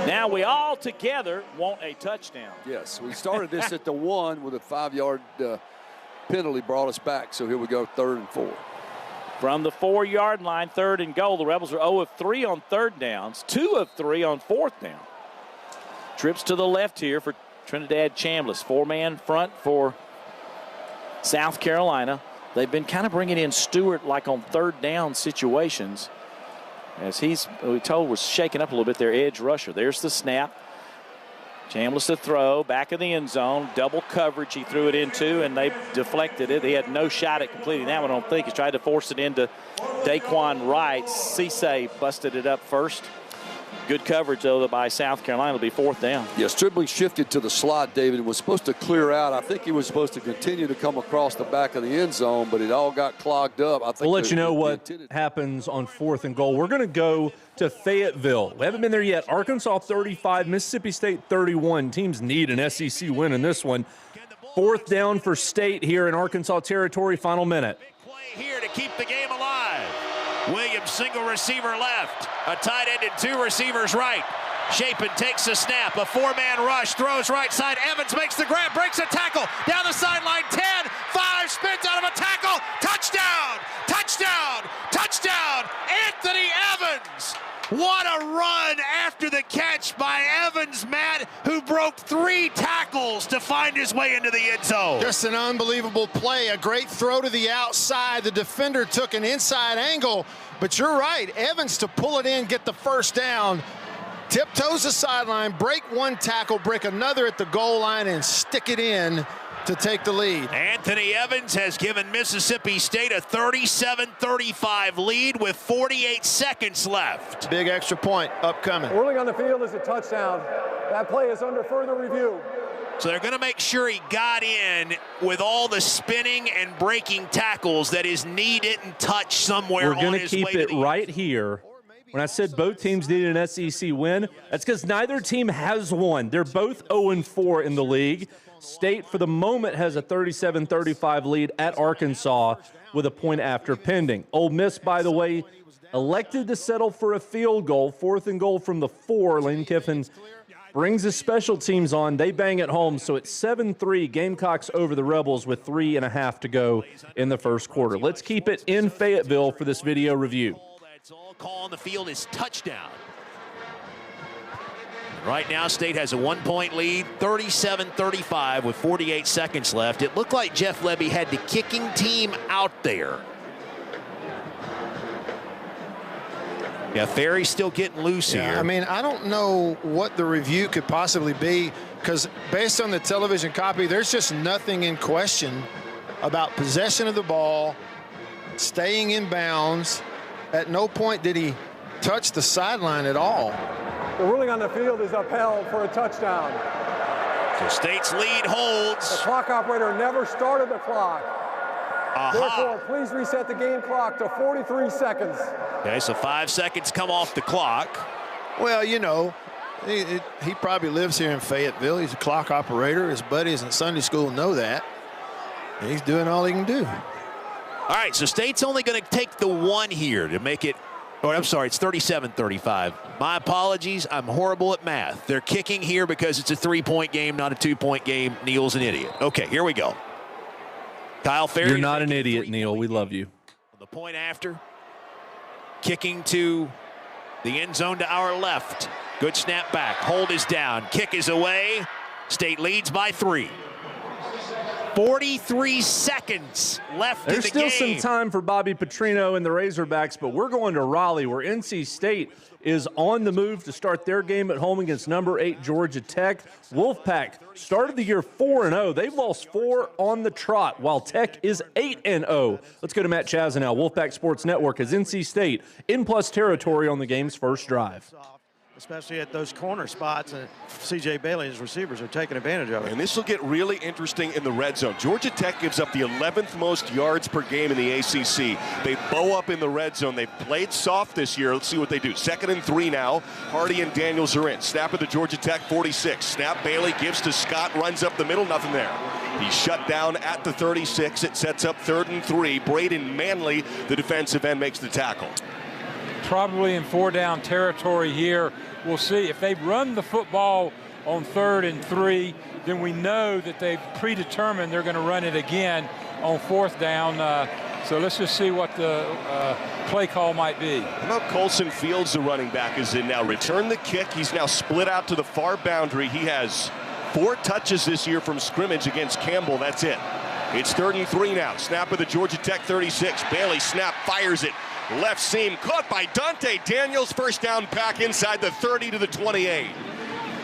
Now we all together want a touchdown. Yes, we started this at the 1 with a 5-yard penalty brought us back. So here we go, 3rd and 4. From the 4-yard line, 3rd and goal. The Rebels are 0 of 3 on 3rd downs, 2 of 3 on 4th down. Trips to the left here for Trinidad Chambliss. 4-man front for South Carolina. They've been kind of bringing in Stewart like on 3rd down situations, as we told, was shaking up a little bit, their edge rusher. There's the snap. Chambliss to throw, back of the end zone, double coverage he threw it into, and they deflected it. He had no shot at completing that one, I don't think. He tried to force it into Daquan Wright. Cisse busted it up first. Good coverage, though, by South Carolina. It'll be 4th down. Yes, Stribley shifted to the slot, David, and was supposed to clear out. I think he was supposed to continue to come across the back of the end zone, but it all got clogged up. I think we'll let you know what happens on 4th and goal. We're going to go to Fayetteville. We haven't been there yet. Arkansas 35, Mississippi State 31. Teams need an SEC win in this one. 4th down for State here in Arkansas territory. Final minute. Here to keep the game alive. Williams single receiver left, a tight end and 2 receivers right. Chapin takes a snap, a 4-man rush, throws right side. Evans makes the grab, breaks a tackle, down the sideline, 10, 5, spins out of a tackle, touchdown, touchdown, touchdown, Anthony Evans. What a run after the catch by Evans, Matt, who broke 3 tackles to find his way into the end zone. Just an unbelievable play. A great throw to the outside. The defender took an inside angle, but you're right. Evans to pull it in, get the first down. Tiptoes the sideline, break one tackle, break another at the goal line, and stick it in to take the lead. Anthony Evans has given Mississippi State a 37-35 lead with 48 seconds left. Big extra point upcoming. Ruling on the field is a touchdown. That play is under further review. So they're going to make sure he got in with all the spinning and breaking tackles that his knee didn't touch somewhere. We're going to keep it right here. When I said both teams needed an SEC win, that's because neither team has one. They're both 0-4 in the league. State, for the moment, has a 37-35 lead at Arkansas with a point after pending. Ole Miss, by the way, elected to settle for a field goal, 4th and goal from the 4. Lane Kiffin brings his special teams on. They bang it home, so it's 7-3 Gamecocks over the Rebels with 3.5 to go in the first quarter. Let's keep it in Fayetteville for this video review. All call on the field is touchdown. Right now, State has a 1-point lead, 37-35 with 48 seconds left. It looked like Jeff Lebby had the kicking team out there. Yeah, Ferry's still getting loose here. I mean, I don't know what the review could possibly be, because based on the television copy, there's just nothing in question about possession of the ball, staying in bounds. At no point did he touch the sideline at all. The ruling on the field is upheld for a touchdown. So State's lead holds. The clock operator never started the clock. Therefore, please reset the game clock to 43 seconds. Okay, so 5 seconds come off the clock. Well, you know, he probably lives here in Fayetteville. He's a clock operator. His buddies in Sunday school know that. And he's doing all he can do. All right, so State's only going to take the one here to make it. Oh, I'm sorry, it's 37-35. My apologies, I'm horrible at math. They're kicking here because it's a 3-point game, not a 2-point game. Neil's an idiot. Okay, here we go. Kyle Ferry. You're not an idiot, Neil. We love you. The point after. Kicking to the end zone to our left. Good snap back. Hold is down. Kick is away. State leads by 3. 43 seconds left in the game. There's still some time for Bobby Petrino and the Razorbacks, but we're going to Raleigh, where NC State is on the move to start their game at home against number 8 Georgia Tech. Wolfpack started the year 4-0. They've lost 4 on the trot, while Tech is 8-0. Let's go to Matt Chazanow. Wolfpack Sports Network has NC State in plus territory on the game's first drive. Especially at those corner spots, and C.J. Bailey and his receivers are taking advantage of it. And this will get really interesting in the red zone. Georgia Tech gives up the 11th most yards per game in the ACC. They bow up in the red zone. They've played soft this year. Let's see what they do. 2nd and 3 now. Hardy and Daniels are in. Snap at the Georgia Tech 46. Snap, Bailey gives to Scott, runs up the middle, nothing there. He's shut down at the 36. It sets up 3rd and 3. Braden Manley, the defensive end, makes the tackle. Probably in 4-down territory here. We'll see. If they run the football on 3rd and 3, then we know that they've predetermined they're going to run it again on 4th down. So let's just see what the play call might be. How about Colson Fields, the running back, is in now. Return the kick. He's now split out to the far boundary. He has 4 touches this year from scrimmage against Campbell. That's it. It's 3rd and 3 now. Snap of the Georgia Tech 36. Bailey snap, fires it. Left seam caught by Dante Daniels. First down pack inside the 30 to the 28.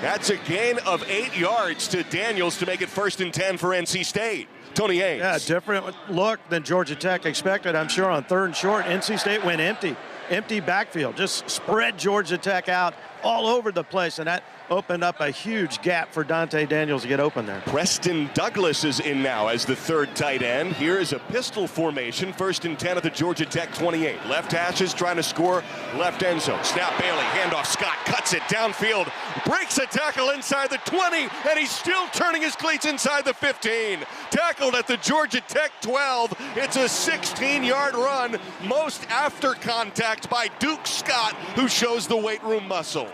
That's a gain of 8 yards to Daniels to make it 1st and 10 for NC State. Tony Haynes. Yeah, different look than Georgia Tech expected, I'm sure, on 3rd and short. NC State went empty. Empty backfield. Just spread Georgia Tech out all over the place, and that opened up a huge gap for Dante Daniels to get open there. Preston Douglas is in now as the 3rd tight end. Here is a pistol formation. 1st and 10 at the Georgia Tech 28. Left hash is trying to score left end zone. Snap Bailey, handoff Scott, cuts it downfield, breaks a tackle inside the 20, and he's still turning his cleats inside the 15. Tackled at the Georgia Tech 12. It's a 16-yard run, most after contact by Duke Scott, who shows the weight room muscle.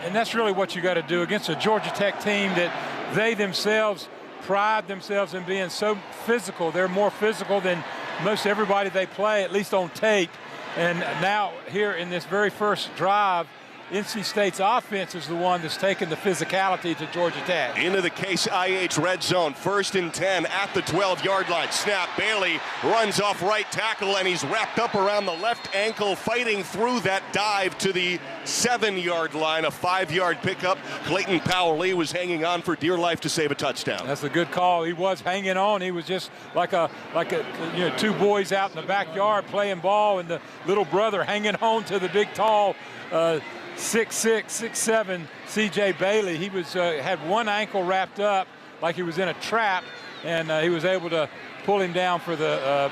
And that's really what you got to do against a Georgia Tech team that they themselves pride themselves in being so physical. They're more physical than most everybody they play, at least on tape. And now here in this very first drive, NC State's offense is the one that's taken the physicality to Georgia Tech. Into the Case IH red zone. 1st and 10 at the 12-yard line. Snap. Bailey runs off right tackle, and he's wrapped up around the left ankle, fighting through that dive to the 7-yard line. A 5-yard pickup. Clayton Powell-Lee was hanging on for dear life to save a touchdown. That's a good call. He was hanging on. He was just like two boys out in the backyard playing ball, and the little brother hanging on to the big, tall 6'6", 6'7" C.J. Bailey. He was had one ankle wrapped up like he was in a trap, and he was able to pull him down for the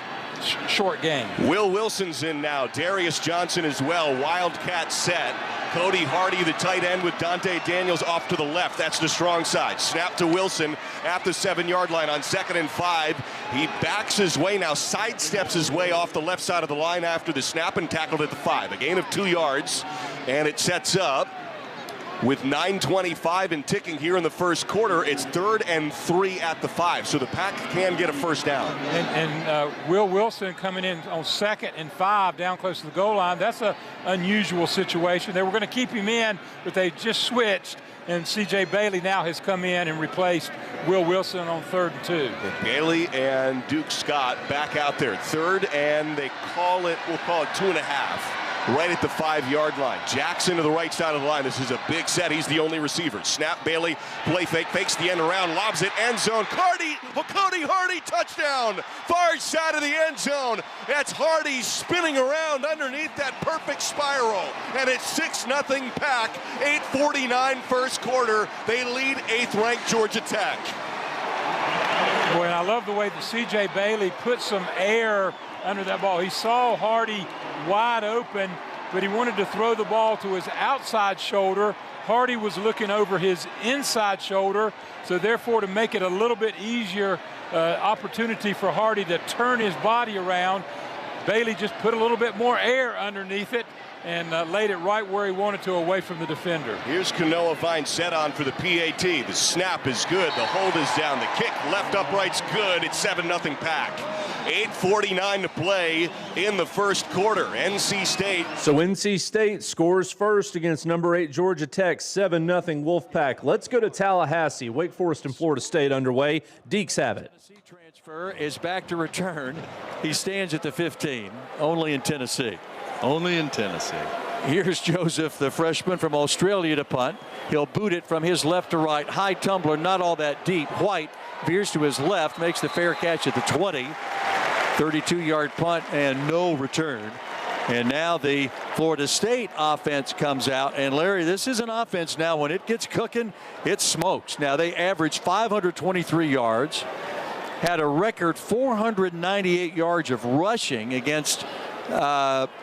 short game. Will Wilson's in now. Darius Johnson as well. Wildcat set. Cody Hardy, the tight end, with Dante Daniels off to the left. That's the strong side. Snap to Wilson at the 7-yard line on 2nd and 5. He backs his way now, sidesteps his way off the left side of the line after the snap and tackled at the 5. A gain of 2 yards, and it sets up with 9:25 and ticking here in the first quarter. It's 3rd and 3 at the 5, so the Pack can get a first down. And Will Wilson coming in on 2nd and 5 down close to the goal line. That's an unusual situation. They were going to keep him in, but they just switched, and C.J. Bailey now has come in and replaced Will Wilson on 3rd and 2. Bailey and Duke Scott back out there. 3rd, and we'll call it 2.5. Right at the 5-yard line. Jackson to the right side of the line. This is a big set. He's the only receiver. Snap. Bailey, play fake, fakes the end around, lobs it, end zone. Cody Hardy, touchdown. Far side of the end zone. That's Hardy spinning around underneath that perfect spiral. And it's 6-0 Pack. 8:49 first quarter. They lead 8th-ranked Georgia Tech. Boy, and I love the way that C.J. Bailey put some air under that ball. He saw Hardy wide open, but he wanted to throw the ball to his outside shoulder. Hardy was looking over his inside shoulder, so therefore to make it a little bit easier opportunity for Hardy to turn his body around, Bailey just put a little bit more air underneath it and laid it right where he wanted to, away from the defender. Here's Kanoa Vine set on for the PAT. The snap is good. The hold is down. The kick left upright's good. It's 7-0 Pack. 8:49 to play in the first quarter. NC State. So NC State scores first against number 8 Georgia Tech, 7-0 Wolfpack. Let's go to Tallahassee. Wake Forest and Florida State underway. Deeks have it. Tennessee transfer is back to return. He stands at the 15, only in Tennessee. Only in Tennessee. Here's Joseph, the freshman from Australia, to punt. He'll boot it from his left to right. High tumbler, not all that deep. White veers to his left, makes the fair catch at the 20. 32-yard punt and no return. And now the Florida State offense comes out. And Larry, this is an offense now, when it gets cooking, it smokes. Now they averaged 523 yards, had a record 498 yards of rushing against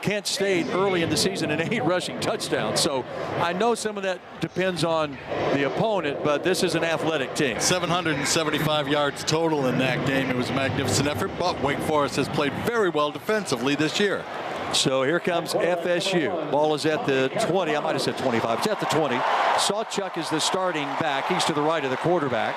Kent State early in the season, and 8 rushing touchdowns. So I know some of that depends on the opponent, but this is an athletic team. 775 yards total in that game. It was a magnificent effort, but Wake Forest has played very well defensively this year. So here comes FSU. Ball is at the 20. I might have said 25. It's at the 20. Sawchuk is the starting back. He's to the right of the quarterback.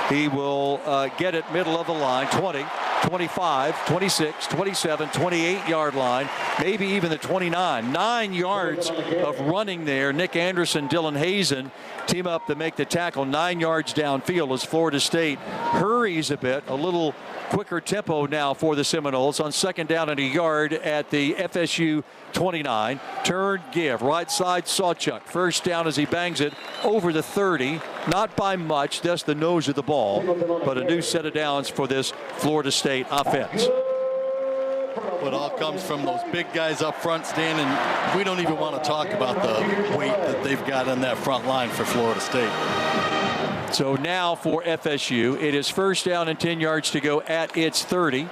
He will get it middle of the line. 20, 25, 26, 27, 28-yard line, maybe even the 29. 9 yards of running there. Nick Anderson, Dylan Hazen team up to make the tackle 9 yards downfield as Florida State hurries a bit. A little quicker tempo now for the Seminoles on 2nd down and a yard at the FSU 29. Turn, give. Right side, Sawchuk. First down as he bangs it over the 30. Not by much. That's the nose of the ball. But a new set of downs for this Florida State offense. It all comes from those big guys up front, Stan, and we don't even want to talk about the weight that they've got on that front line for Florida State. So now for FSU, it is 1st down and 10 yards to go at its 30.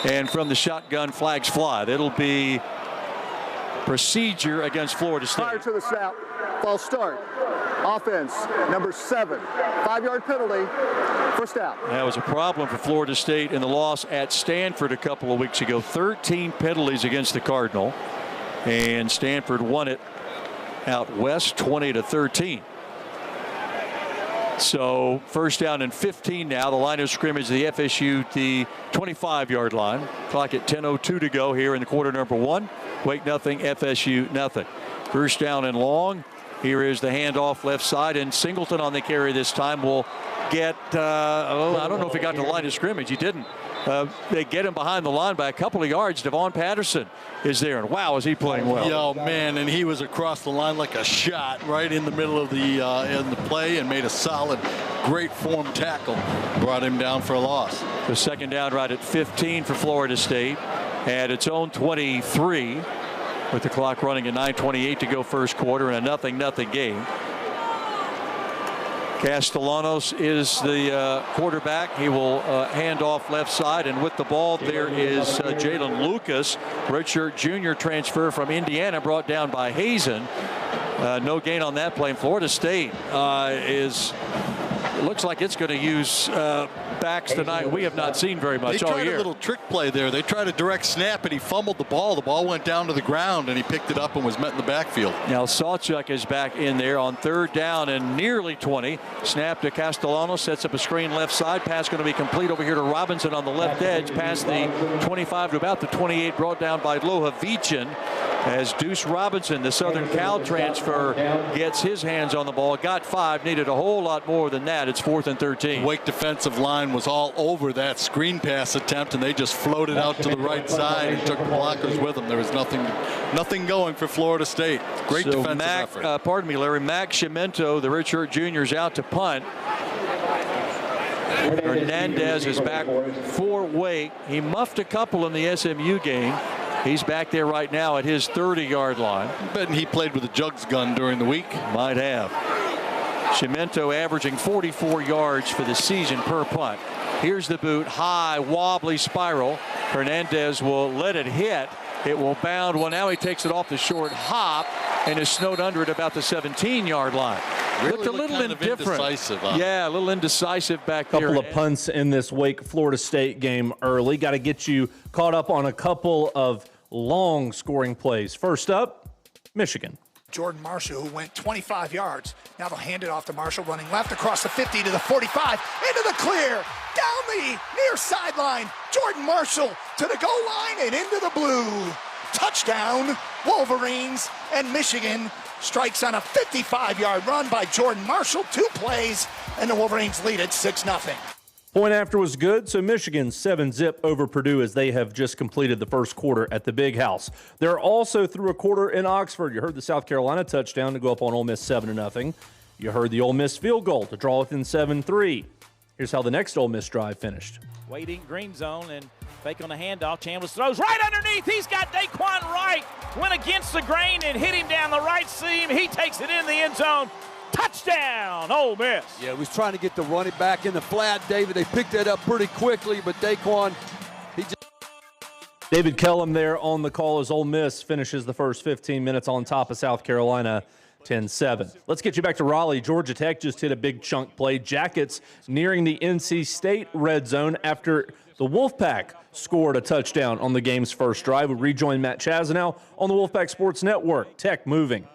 And from the shotgun, flags fly. That'll be procedure against Florida State. Prior to the snap, false start. Offense, number 7. 5-yard penalty. First down. That was a problem for Florida State in the loss at Stanford a couple of weeks ago. 13 penalties against the Cardinal. And Stanford won it out west 20-13. So 1st down and 15 now. The line of scrimmage, the FSU, the 25-yard line. Clock at 10:02 to go here in the quarter number 1. Wake nothing, FSU nothing. 1st down and long. Here is the handoff left side, and Singleton on the carry this time will get, I don't know if he got to the line of scrimmage. He didn't. They get him behind the line by a couple of yards. Devon Patterson is there, and wow, is he playing well. Yo, man, and he was across the line like a shot right in the middle of the play and made a solid, great form tackle. Brought him down for a loss. The second down right at 15 for Florida State at its own 23 with the clock running at 9:28 to go first quarter in a 0-0 game. Castellanos is the quarterback. He will hand off left side, and with the ball there is Jalen Lucas, redshirt junior transfer from Indiana, brought down by Hazen. No gain on that play. And Florida State looks like it's going to use backs tonight we have not seen very much all year. They tried a little trick play there. They tried a direct snap, and he fumbled the ball. The ball went down to the ground, and he picked it up and was met in the backfield. Now Sawchuk is back in there on third down and nearly 20. Snap to Castellanos, sets up a screen left side. Pass going to be complete over here to Robinson on the left edge, past the 25 to about the 28, brought down by Lohavichin. As Deuce Robinson, the Southern Cal transfer, gets his hands on the ball. Got 5, needed a whole lot more than that. It's 4th and 13. Wake defensive line was all over that screen pass attempt, and they just floated out to the right side and took the blockers with them. There was nothing going for Florida State. Great defensive effort. Pardon me, Larry. Mac Cimento, the redshirt junior, is out to punt. Hernandez is back for Wake. He muffed a couple in the SMU game. He's back there right now at his 30-yard line. Betting he played with a jugs gun during the week. Might have. Cimento averaging 44 yards for the season per punt. Here's the boot, high, wobbly spiral. Hernandez will let it hit. It will bound. Well, now he takes it off the short hop and is snowed under at about the 17-yard line. Really looked a little indifferent. Indecisive, yeah, a little indecisive back there. Couple of punts in this Wake Florida State game early. Got to get you caught up on a couple of long scoring plays. First up, Michigan. Jordan Marshall, who went 25 yards. Now they'll hand it off to Marshall, running left across the 50 to the 45, into the clear, down the near sideline. Jordan Marshall to the goal line and into the blue. Touchdown, Wolverines, and Michigan strikes on a 55-yard run by Jordan Marshall. 2 plays, and the Wolverines lead at 6-0. Point after was good, so Michigan 7-zip over Purdue as they have just completed the first quarter at the Big House. They're also through a quarter in Oxford. You heard the South Carolina touchdown to go up on Ole Miss 7-0. You heard the Ole Miss field goal to draw within 7-3. Here's how the next Ole Miss drive finished. Waiting green zone and fake on the handoff. Chambliss throws right underneath. He's got Daquan Wright. Went against the grain and hit him down the right seam. He takes it in the end zone. Touchdown, Ole Miss. Yeah, he was trying to get the running back in the flat, David. They picked that up pretty quickly, but Daquan, David Kellum there on the call as Ole Miss finishes the first 15 minutes on top of South Carolina, 10-7. Let's get you back to Raleigh. Georgia Tech just hit a big chunk play. Jackets nearing the NC State red zone after the Wolfpack scored a touchdown on the game's first drive. We rejoin Matt Chazanow on the Wolfpack Sports Network. Tech moving.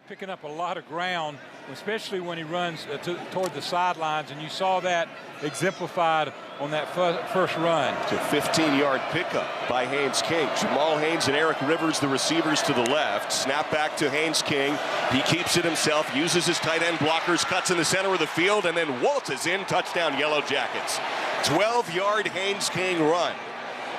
Picking up a lot of ground, especially when he runs toward the sidelines, and you saw that exemplified on that first run. It's a 15-yard pickup by Haynes King. Jamal Haynes and Eric Rivers, the receivers to the left. Snap back to Haynes King. He keeps it himself, uses his tight end blockers, cuts in the center of the field, and then waltzes in. Touchdown, Yellow Jackets. 12-yard Haynes King run.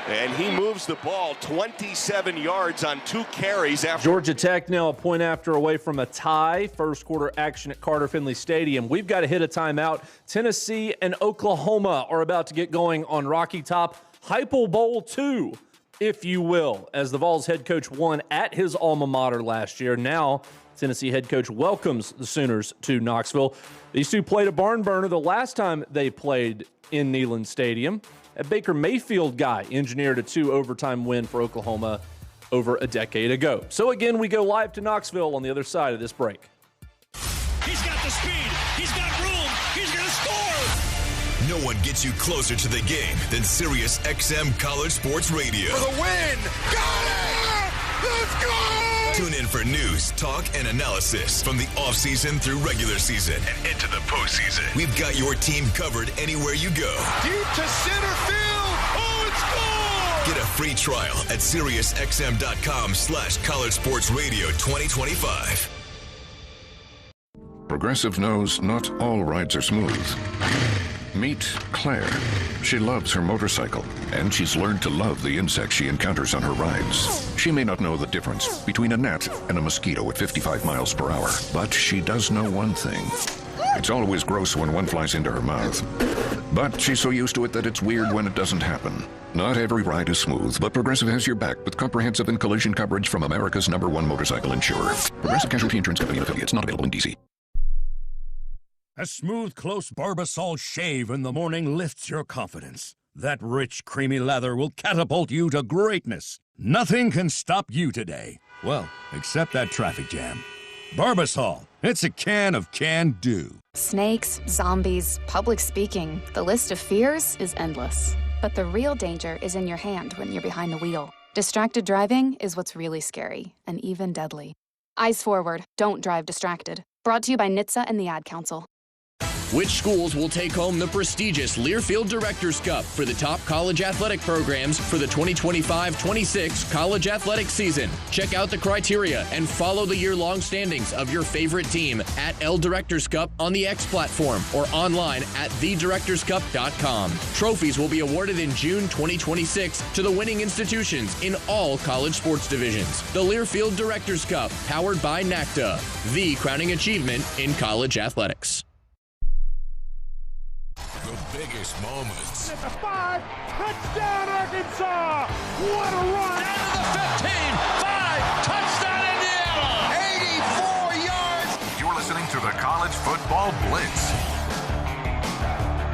And he moves the ball 27 yards on 2 carries after. Georgia Tech now a point after away from a tie. First quarter action at Carter Finley Stadium. We've got to hit a timeout. Tennessee and Oklahoma are about to get going on Rocky Top. Heupel Bowl 2, if you will, as the Vols head coach won at his alma mater last year. Now Tennessee head coach welcomes the Sooners to Knoxville. These two played a barn burner the last time they played in Neyland Stadium. A Baker Mayfield guy engineered a 2 overtime win for Oklahoma over a decade ago. So again, we go live to Knoxville on the other side of this break. He's got the speed. He's got room. He's going to score. No one gets you closer to the game than Sirius XM College Sports Radio. For the win. Got it. Let's go. Tune in for news, talk, and analysis from the offseason through regular season and into the postseason. We've got your team covered anywhere you go. Deep to center field. Oh, it's gone. Get a free trial at SiriusXM.com/College Sports Radio 2025. Progressive knows not all rides are smooth. Meet Claire. She loves her motorcycle, and she's learned to love the insects she encounters on her rides. She may not know the difference between a gnat and a mosquito at 55 miles per hour, but she does know one thing. It's always gross when one flies into her mouth. But she's so used to it that it's weird when it doesn't happen. Not every ride is smooth, but Progressive has your back with comprehensive and collision coverage from America's #1 motorcycle insurer. Progressive Casualty Insurance Company and affiliates, not available in D.C. A smooth, close Barbasol shave in the morning lifts your confidence. That rich, creamy lather will catapult you to greatness. Nothing can stop you today. Well, except that traffic jam. Barbasol. It's a can of can-do. Snakes, zombies, public speaking. The list of fears is endless. But the real danger is in your hand when you're behind the wheel. Distracted driving is what's really scary and even deadly. Eyes forward. Don't drive distracted. Brought to you by NHTSA and the Ad Council. Which schools will take home the prestigious Learfield Directors Cup for the top college athletic programs for the 2025-26 college athletic season? Check out the criteria and follow the year-long standings of your favorite team at L Directors Cup on the X platform or online at thedirectorscup.com. Trophies will be awarded in June 2026 to the winning institutions in all college sports divisions. The Learfield Directors Cup, powered by NACTA, the crowning achievement in college athletics. The biggest moments. At the 5, touchdown Arkansas! What a run! Down to the 15, 5, touchdown Indiana! 84 yards! You're listening to the College Football Blitz.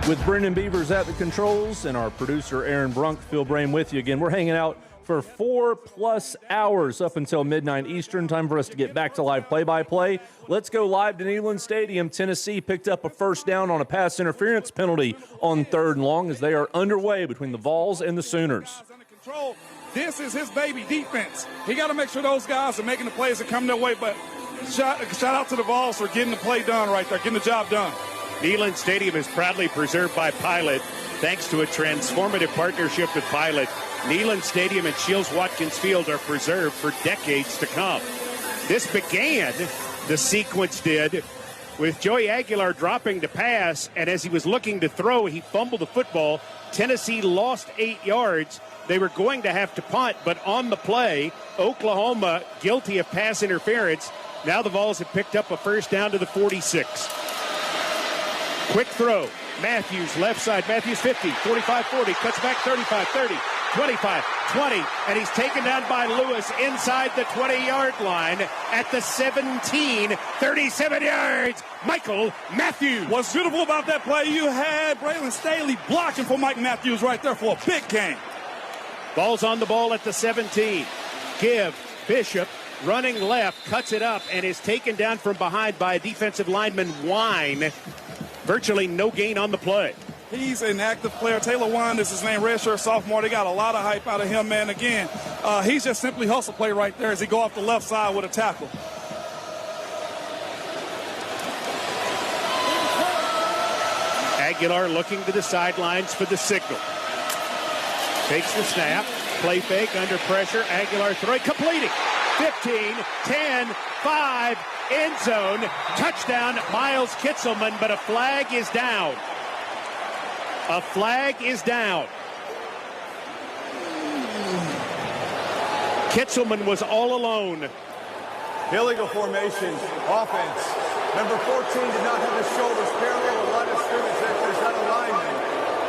With Brendan Beavers at the controls and our producer Aaron Brunk, Phil Brame with you again. We're hanging out for 4+ hours up until midnight Eastern. Time for us to get back to live play-by-play. Let's go live to Neyland Stadium. Tennessee picked up a first down on a pass interference penalty on 3rd and long as they are underway between the Vols and the Sooners. This is his baby defense. He got to make sure those guys are making the plays that come their way, but shout out to the Vols for getting the play done right there, getting the job done. Neyland Stadium is proudly preserved by Pilot thanks to a transformative partnership with Pilot. Neyland Stadium and Shields-Watkins Field are preserved for decades to come. This began, the sequence did, with Joey Aguilar dropping to pass, and as he was looking to throw, he fumbled the football. Tennessee lost 8 yards. They were going to have to punt, but on the play, Oklahoma guilty of pass interference. Now the Vols have picked up a first down to the 46. Quick throw. Matthews, left side. Matthews 50, 45, 40, cuts back 35, 30, 25, 20, and he's taken down by Lewis inside the 20-yard line at the 17, 37 yards. Michael Matthews. What's beautiful about that play, you had Braylon Staley blocking for Mike Matthews right there for a big game. Ball's on the ball at the 17. Give Bishop running left, cuts it up, and is taken down from behind by defensive lineman Wine. Virtually no gain on the play. He's an active player. Taylor Wine is his name, redshirt sophomore. They got a lot of hype out of him, man. Again, he's just simply hustle play right there as he go off the left side with a tackle. Aguilar looking to the sidelines for the signal. Takes the snap, play fake, under pressure. Aguilar throwing, completing. 15, 10, 5, end zone, touchdown, Miles Kitselman, but a flag is down. A flag is down. Kitselman was all alone. Illegal formation, offense. Number 14 did not have his shoulders parallel with line of scrimmage. There's not a lineman.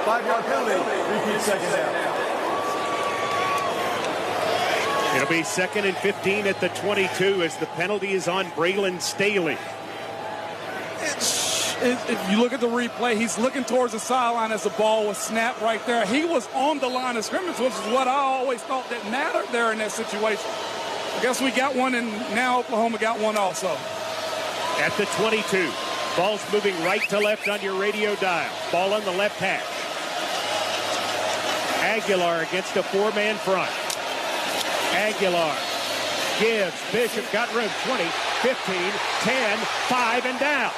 5-yard penalty, repeat second down. It'll be 2nd and 15 at the 22 as the penalty is on Braylon Staley. If you look at the replay, he's looking towards the sideline as the ball was snapped right there. He was on the line of scrimmage, which is what I always thought that mattered there in that situation. I guess we got one, and now Oklahoma got one also. At the 22, ball's moving right to left on your radio dial. Ball on the left hash. Aguilar against a 4-man front. Aguilar gives. Bishop got room. 20, 15, 10, 5, and down.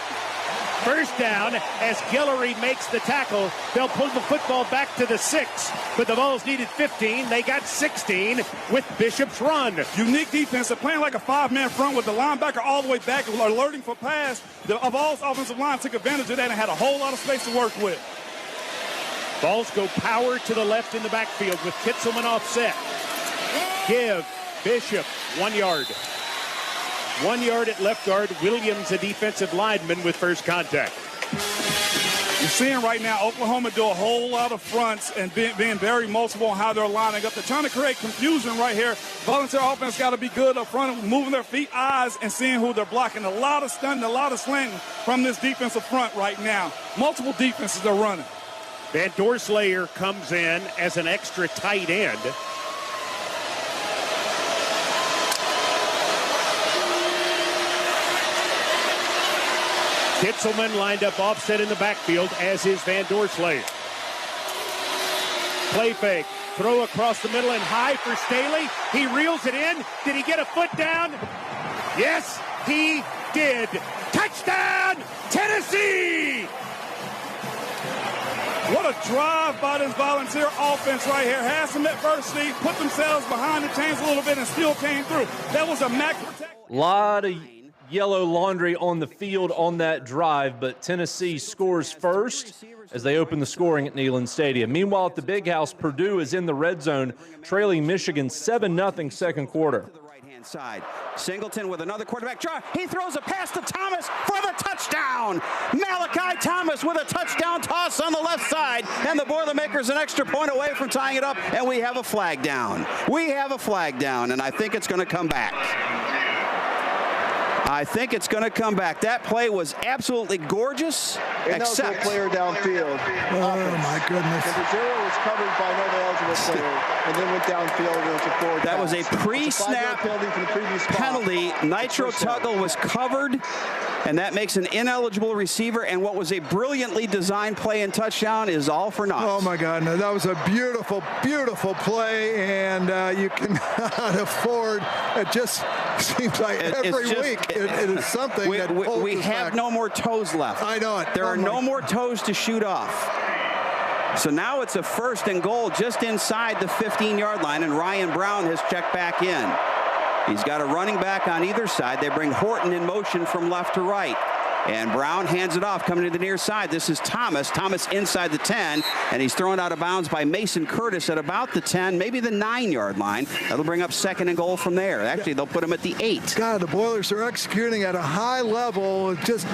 First down as Guillory makes the tackle. They'll pull the football back to the 6. but the Vols needed 15. They got 16 with Bishop's run. Unique defense. They're playing like a 5-man front with the linebacker all the way back, alerting for pass. The Vols offensive line took advantage of that and had a whole lot of space to work with. Vols go power to the left in the backfield with Kitzelman offset. Give Bishop 1 yard. 1 yard at left guard. Williams, a defensive lineman, with first contact. You're seeing right now Oklahoma do a whole lot of fronts and being very multiple on how they're lining up. They're trying to create confusion right here. Volunteer offense got to be good up front, moving their feet, eyes, and seeing who they're blocking. A lot of stunting, a lot of slanting from this defensive front right now. Multiple defenses are running. Van Doorslayer comes in as an extra tight end. Kitzelman lined up offset in the backfield, as is Van Doorslayer. Play fake. Throw across the middle and high for Staley. He reels it in. Did he get a foot down? Yes, he did. Touchdown, Tennessee! What a drive by this Volunteer offense right here. Had some adversity, put themselves behind the chains a little bit, and still came through. That was a max protect. Lot of yellow laundry on the field on that drive, but Tennessee scores first as they open the scoring at Neyland Stadium. Meanwhile, at the Big House, Purdue is in the red zone, trailing Michigan 7-0 second quarter. Side. Singleton with another quarterback draw. He throws a pass to Thomas for the touchdown. Malachi Thomas with a touchdown toss on the left side, and the Boilermakers an extra point away from tying it up, and we have a flag down. We have a flag down, and I think it's going to come back. I think it's going to come back. That play was absolutely gorgeous, except player downfield. Oh my goodness! Number 0 was covered by another eligible player, and then went downfield and went to forward. That was a pre-snap penalty. Nitro Tuggle was covered, and that makes an ineligible receiver. And what was a brilliantly designed play and touchdown is all for naught. Oh my God! No, that was a beautiful, beautiful play, and you cannot afford. It just seems like every week. It is something we have no more toes left. I know it. There are no more toes to shoot off. So now it's a 1st and goal just inside the 15-yard line, and Ryan Brown has checked back in. He's got a running back on either side. They bring Horton in motion from left to right. And Brown hands it off, coming to the near side. This is Thomas. Thomas inside the 10, and he's thrown out of bounds by Mason Curtis at about the 10, maybe the 9-yard line. That'll bring up 2nd and goal from there. Actually, they'll put him at the 8. God, the Boilers are executing at a high level. Just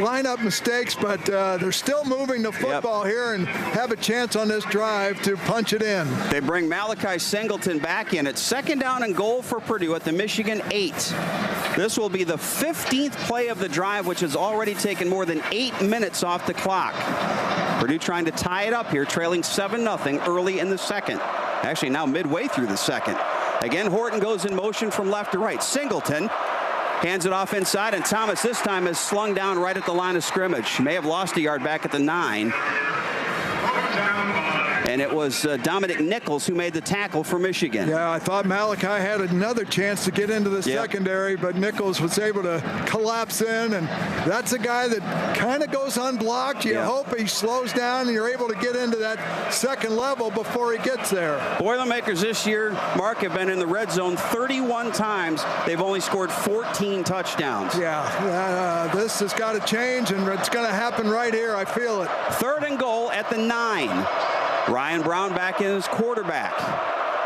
lineup mistakes, but they're still moving the football here and have a chance on this drive to punch it in. They bring Malachi Singleton back in. It's 2nd down and goal for Purdue at the Michigan 8. This will be the 15th play of the drive, which has already taken more than 8 minutes off the clock. Purdue trying to tie it up here, trailing 7-0 early in the second. Actually, now midway through the second. Again, Horton goes in motion from left to right. Singleton hands it off inside, and Thomas this time is slung down right at the line of scrimmage. He may have lost a yard back at the 9. And it was Dominic Nichols who made the tackle for Michigan. Yeah, I thought Malachi had another chance to get into the secondary, but Nichols was able to collapse in, and that's a guy that kind of goes unblocked. You hope he slows down and you're able to get into that second level before he gets there. Boilermakers this year, Mark, have been in the red zone 31 times. They've only scored 14 touchdowns. Yeah, this has got to change, and it's going to happen right here. I feel it. 3rd and goal at the 9. Ryan Brown back in as quarterback.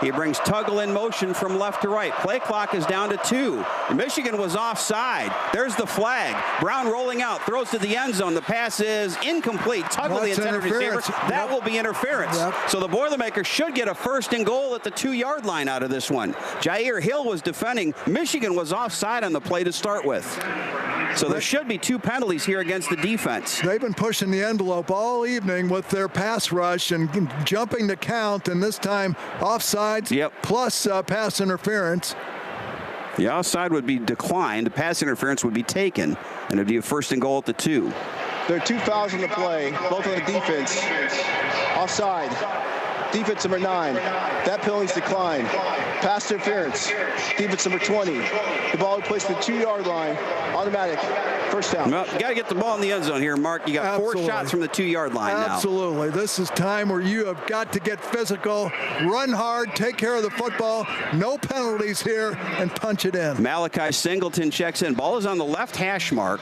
He brings Tuggle in motion from left to right. Play clock is down to 2. Michigan was offside. There's the flag. Brown rolling out, throws to the end zone. The pass is incomplete. Tuggle, the intended receiver. That will be interference. So the Boilermakers should get a 1st and goal at the 2-yard line out of this one. Jair Hill was defending. Michigan was offside on the play to start with. So there should be 2 penalties here against the defense. They've been pushing the envelope all evening with their pass rush and jumping the count, and this time offside plus pass interference. The offside would be declined. The pass interference would be taken, and it would be a 1st and goal at the 2. There are 2 fouls in the play, both on the defense. Offside. Defense number 9. That penalty's declined. Pass interference. Defense number 20. The ball placed at the 2-yard line. Automatic. First down. Well, you got to get the ball in the end zone here, Mark. You got 4 shots from the 2-yard line now. Absolutely. This is time where you have got to get physical, run hard, take care of the football, no penalties here, and punch it in. Malachi Singleton checks in. Ball is on the left hash mark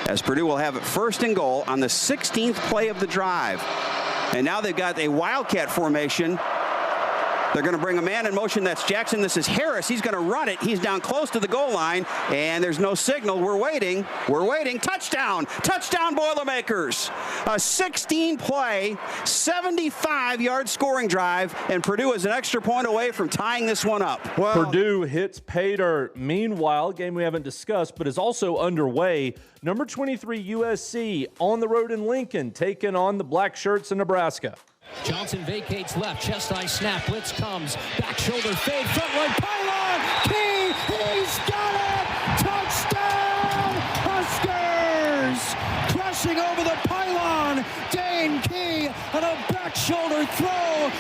as Purdue will have it 1st and goal on the 16th play of the drive. And now they've got a Wildcat formation. They're going to bring a man in motion. That's Jackson. This is Harris. He's going to run it. He's down close to the goal line, and there's no signal. We're waiting. We're waiting. Touchdown. Touchdown, Boilermakers. A 16-play, 75-yard scoring drive, and Purdue is an extra point away from tying this one up. Well, Purdue hits pay dirt. Meanwhile, game we haven't discussed, but is also underway. Number 23 USC on the road in Lincoln, taking on the Black Shirts in Nebraska. Johnson vacates left, chest high snap, blitz comes, back shoulder fade, front right pylon, Key, he's got it, touchdown, Huskers, crushing over the pylon, Dane Key on a back shoulder throw.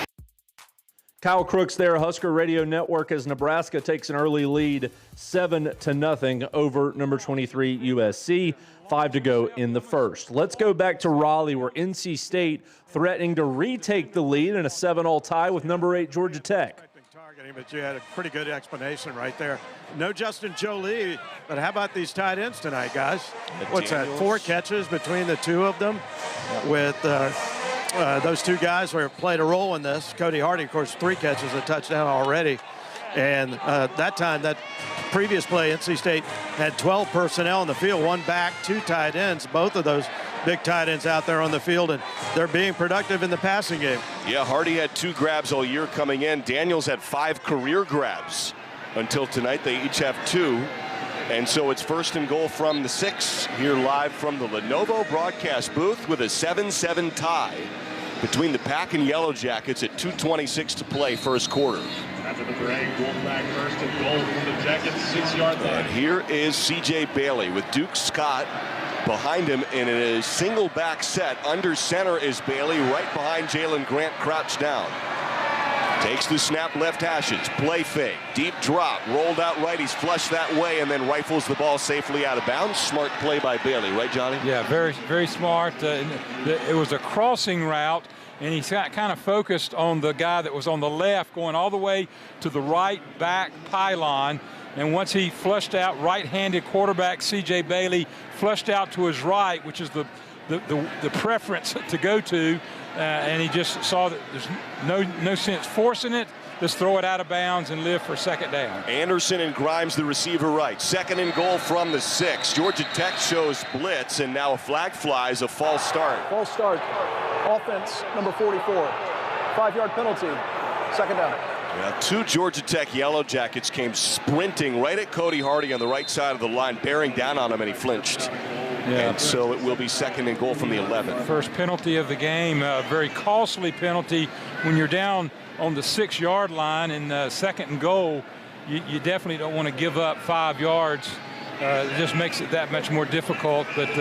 Kyle Crooks there, Husker Radio Network, as Nebraska takes an early lead 7-0 over number 23 USC. 5 to go in the first. Let's go back to Raleigh, where NC State threatening to retake the lead in a 7-all tie with number 8 Georgia Tech. But you had a pretty good explanation right there. No Justin Jolie, but how about these tight ends tonight, guys? What's that, 4 catches between the 2 of them with those 2 guys who have played a role in this. Cody Hardy, of course, 3 catches, a touchdown already. And that time, that previous play, NC State had 12 personnel on the field, 1 back, 2 tight ends, both of those big tight ends out there on the field, and they're being productive in the passing game. Yeah, Hardy had 2 grabs all year coming in. Daniels had 5 career grabs until tonight. They each have 2. And so it's 1st and goal from the 6 here live from the Lenovo broadcast booth with a 7-7 tie between the Pack and Yellow Jackets at 2:26 to play first quarter. After the break, Wolfpack 1st and goal from the Jackets, 6-yard line. And here is C.J. Bailey with Duke Scott behind him in a single back set. Under center is Bailey, right behind Jalen Grant, crouched down. Takes the snap, left hashes, play fake, deep drop, rolled out right, he's flushed that way, and then rifles the ball safely out of bounds. Smart play by Bailey, right, Johnny? Yeah, very, very smart. It was a crossing route, and he got kind of focused on the guy that was on the left, going all the way to the right back pylon. And once he flushed out, right-handed quarterback C.J. Bailey flushed out to his right, which is the preference to go to, and he just saw that there's no sense forcing it. Just throw it out of bounds and live for 2nd down. Anderson and Grimes, the receiver right. 2nd and goal from the 6. Georgia Tech shows blitz, and now a flag flies, a false start. False start. Offense, number 44. 5-yard penalty. 2nd down. Now, 2 Georgia Tech Yellow Jackets came sprinting right at Cody Hardy on the right side of the line, bearing down on him, and he flinched. Yeah. And so it will be 2nd and goal from the 11. First penalty of the game, a very costly penalty when you're down on the 6-yard line in 2nd and goal. You definitely don't want to give up 5 yards. It just makes it that much more difficult. But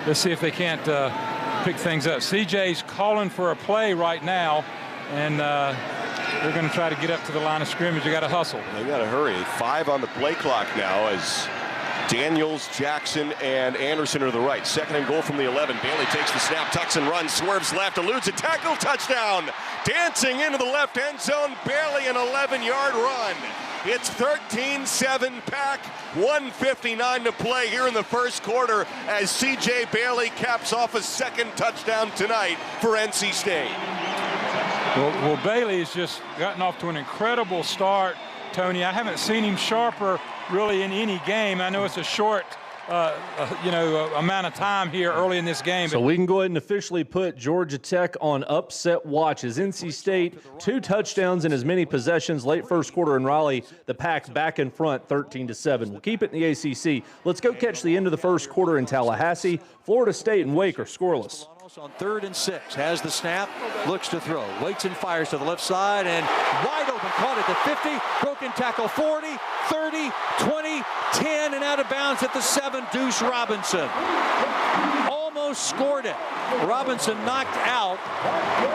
let's see if they can't pick things up. CJ's calling for a play right now, and they're going to try to get up to the line of scrimmage. They got to hustle. They got to hurry. 5 on the play clock now as Daniels, Jackson, and Anderson are to the right. 2nd and goal from the 11. Bailey takes the snap, tucks and runs, swerves left, eludes a tackle, touchdown. Dancing into the left end zone, barely an 11-yard run. It's 13-7 Pack, 1:59 to play here in the first quarter as C.J. Bailey caps off a 2nd touchdown tonight for NC State. Well, Bailey has just gotten off to an incredible start, Tony. I haven't seen him sharper really in any game. I know it's a short amount of time here early in this game. So we can go ahead and officially put Georgia Tech on upset watch as NC State 2 touchdowns in as many possessions late first quarter in Raleigh. The Pack back in front 13-7. We'll keep it in the ACC. Let's go catch the end of the first quarter in Tallahassee. Florida State and Wake are scoreless. On 3rd and 6, has the snap, looks to throw, waits and fires to the left side, and wide open, caught at the 50, broken tackle 40, 30, 20, 10, and out of bounds at the 7, Deuce Robinson. Almost scored it. Robinson knocked out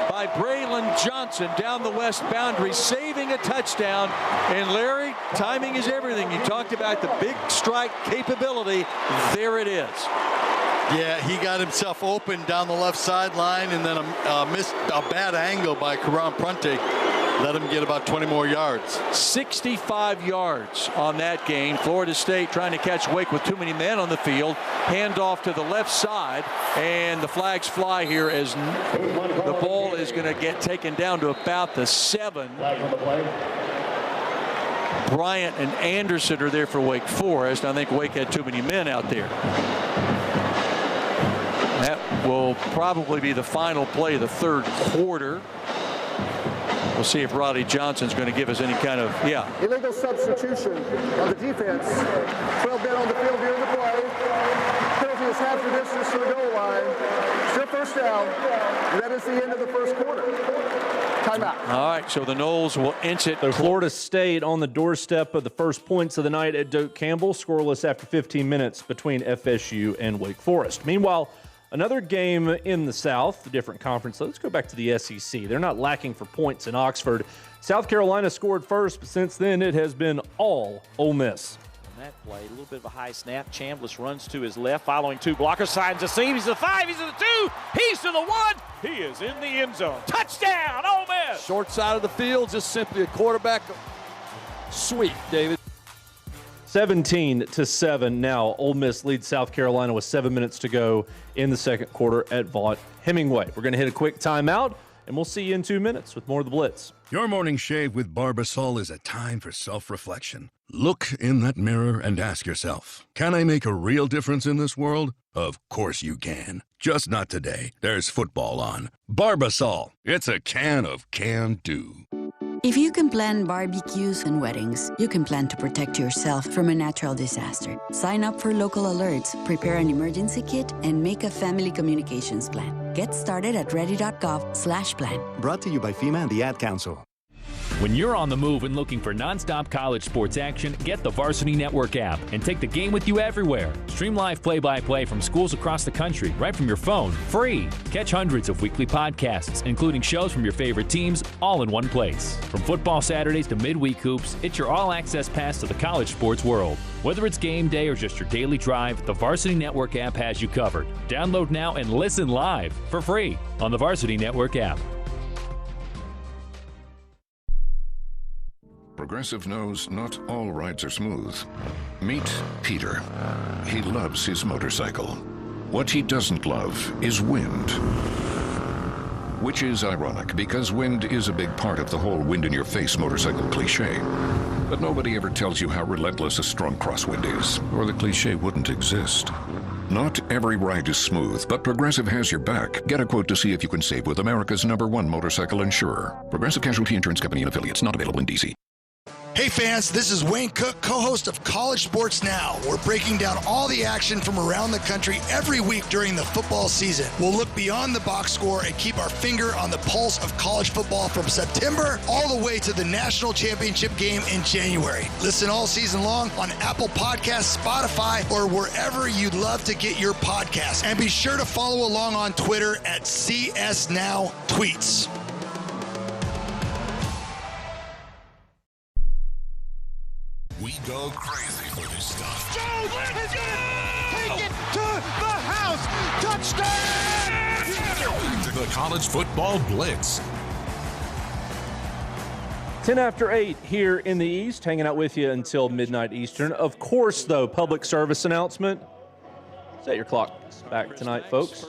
by Braylon Johnson down the west boundary, saving a touchdown. And Larry, timing is everything. You talked about the big strike capability. There it is. Yeah, he got himself open down the left sideline, and then missed a bad angle by Karan Prunty. Let him get about 20 more yards. 65 yards on that gain. Florida State trying to catch Wake with too many men on the field. Hand off to the left side, and the flags fly here as the ball is going to get taken down to about the 7. Bryant and Anderson are there for Wake Forest. I think Wake had too many men out there. That will probably be the final play of the 3rd quarter. We'll see if Roddy Johnson's going to give us any kind of, Illegal substitution on the defense. 12 men on the field during the play. Penalty is half the distance to the goal line. Still first down. And that is the end of the first quarter. Timeout. All right, so the Noles will inch it. Florida State on the doorstep of the first points of the night at Doak Campbell, scoreless after 15 minutes between FSU and Wake Forest. Meanwhile, another game in the South, a different conference. Let's go back to the SEC. They're not lacking for points in Oxford. South Carolina scored first, but since then it has been all Ole Miss. On that play, a little bit of a high snap. Chambliss runs to his left, following 2 blockers, signs a seam. He's to the 5, he's to the 2, he's to the 1. He is in the end zone. Touchdown, Ole Miss! Short side of the field, just simply a quarterback sweep, David. 17-7 now. Ole Miss leads South Carolina with 7 minutes to go in the second quarter at Vaught Hemingway. We're going to hit a quick timeout, and we'll see you in 2 minutes with more of the Blitz. Your morning shave with Barbasol is a time for self-reflection. Look in that mirror and ask yourself, can I make a real difference in this world? Of course you can. Just not today. There's football on. Barbasol. It's a can of can-do. If you can plan barbecues and weddings, you can plan to protect yourself from a natural disaster. Sign up for local alerts, prepare an emergency kit, and make a family communications plan. Get started at ready.gov/plan. Brought to you by FEMA and the Ad Council. When you're on the move and looking for nonstop college sports action, get the Varsity Network app and take the game with you everywhere. Stream live play-by-play from schools across the country right from your phone, free. Catch hundreds of weekly podcasts, including shows from your favorite teams, all in one place. From football Saturdays to midweek hoops, it's your all-access pass to the college sports world. Whether it's game day or just your daily drive, the Varsity Network app has you covered. Download now and listen live for free on the Varsity Network app. Progressive knows not all rides are smooth. Meet Peter. He loves his motorcycle. What he doesn't love is wind. Which is ironic, because wind is a big part of the whole wind-in-your-face motorcycle cliche. But nobody ever tells you how relentless a strong crosswind is, or the cliche wouldn't exist. Not every ride is smooth, but Progressive has your back. Get a quote to see if you can save with America's #1 motorcycle insurer. Progressive Casualty Insurance Company and affiliates, not available in D.C. Hey fans, this is Wayne Cook, co-host of College Sports Now. We're breaking down all the action from around the country every week during the football season. We'll look beyond the box score and keep our finger on the pulse of college football from September all the way to the national championship game in January. Listen all season long on Apple Podcasts, Spotify, or wherever you'd love to get your podcasts. And be sure to follow along on Twitter at CSNowTweets. We go crazy for this stuff. Jones is going to take it to the house. Touchdown! The College Football Blitz. 10 after 8 here in the East, hanging out with you until midnight Eastern. Of course, though, public service announcement. Set your clocks back tonight, folks.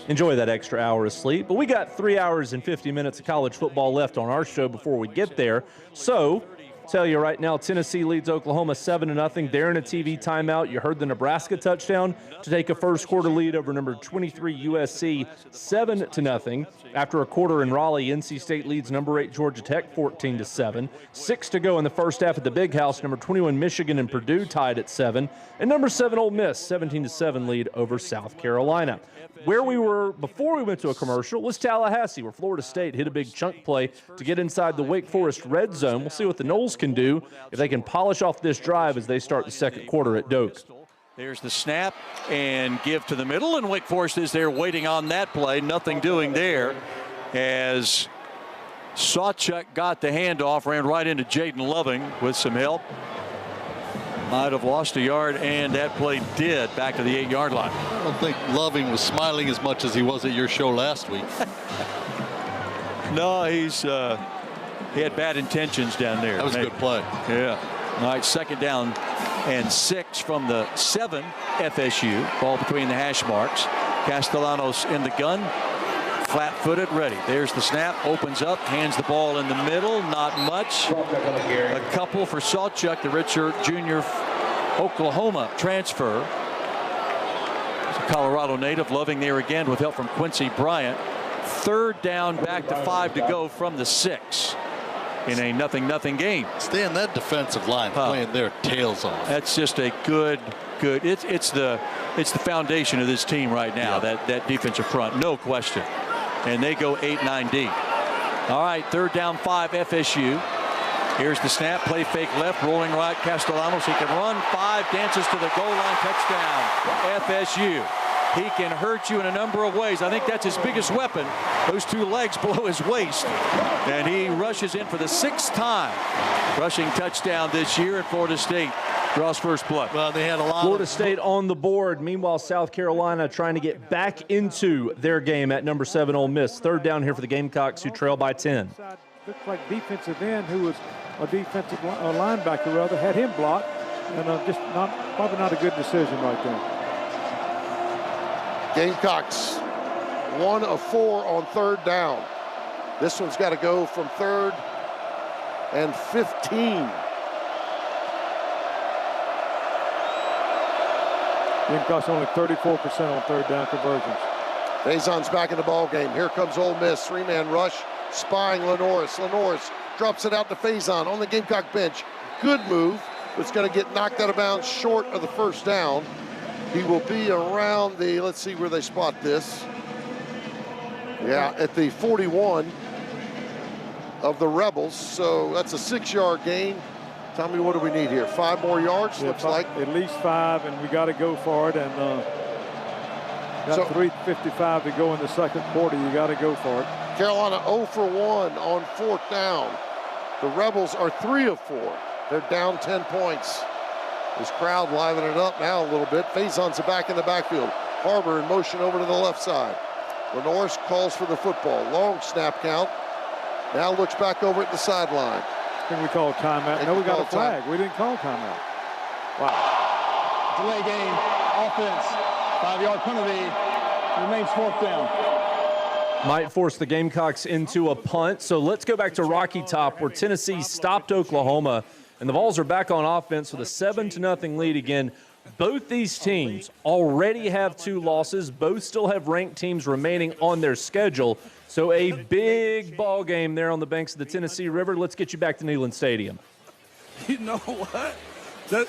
Enjoy that extra hour of sleep. But we got 3 hours and 50 minutes of college football left on our show before we get there. So Tell you right now, Tennessee leads Oklahoma 7-0. They're in a TV timeout. You heard the Nebraska touchdown to take a first quarter lead over number 23 USC 7-0. After a quarter in Raleigh, NC State leads number 8 Georgia Tech 14-7. 6 to go in the first half at the Big House. Number 21 Michigan and Purdue tied at 7. And number 7 Ole Miss 17-7 lead over South Carolina. Where we were before we went to a commercial was Tallahassee, where Florida State hit a big chunk play to get inside the Wake Forest red zone. We'll see what the Noles can do if they can polish off this drive as they start the second quarter at Doak. There's the snap and give to the middle, and Wake Forest is there waiting on that play. Nothing doing there as Sawchuk got the handoff, ran right into Jaden Loving with some help. Might have lost a yard, and that play did, back to the 8-yard line. I don't think Loving was smiling as much as he was at your show last week. No, he had bad intentions down there. That was a good play. Yeah. All right, second down and 6 from the 7 FSU. Ball between the hash marks. Castellanos in the gun. Flat-footed, ready. There's the snap, opens up, hands the ball in the middle, not much. A couple for Sawchuk, the redshirt junior Oklahoma transfer. It's a Colorado native. Loving there again with help from Quincy Bryant. Third down, back to 5 to go from the 6 in a 0-0 game. Stay in that defensive line, playing their tails off. That's just a good. It's the foundation of this team right now. Yeah. That defensive front, no question. And they go 8-9 deep. All right, third down 5 FSU. Here's the snap, play fake left, rolling right. Castellanos, he can run 5, dances to the goal line, touchdown. FSU. He can hurt you in a number of ways. I think that's his biggest weapon, those 2 legs below his waist. And he rushes in for the 6th time. Rushing touchdown this year, at Florida State draws first blood. Well, they had a lot Florida State on the board. Meanwhile, South Carolina trying to get back into their game at number 7 Ole Miss. Third down here for the Gamecocks, who trail by 10. Looks like defensive end, who was a defensive linebacker, rather, had him blocked. And probably not a good decision right there. Gamecocks 1 of 4 on third down. This one's got to go from 3rd and 15. Gamecocks only 34% on third down conversions. Faison's back in the ball game. Here comes Ole Miss, 3-man rush, spying Lenoris. Lenoris drops it out to Faison on the Gamecock bench. Good move, but it's going to get knocked out of bounds short of the first down. He will be around the, let's see where they spot this. Yeah, at the 41 of the Rebels. So that's a 6-yard gain. Tell me, what do we need here? 5 more yards, looks like. At least 5, and we got to go for it. And got 3:55 to go in the second quarter. You got to go for it. Carolina 0 for 1 on 4th down. The Rebels are 3 of 4. They're down 10 points. This crowd livening it up now a little bit. Faison's back in the backfield. Harbor in motion over to the left side. Lenoris calls for the football. Long snap count. Now looks back over at the sideline. I think we called timeout. No, we got a flag. We didn't call timeout. Wow. Delay game, offense, 5-yard penalty, remains 4th down. Might force the Gamecocks into a punt. So let's go back to Rocky Top, where Tennessee stopped Oklahoma, and the Vols are back on offense with a 7-0 lead again. Both these teams already have 2 losses. Both still have ranked teams remaining on their schedule. So a big ball game there on the banks of the Tennessee River. Let's get you back to Neyland Stadium. You know what?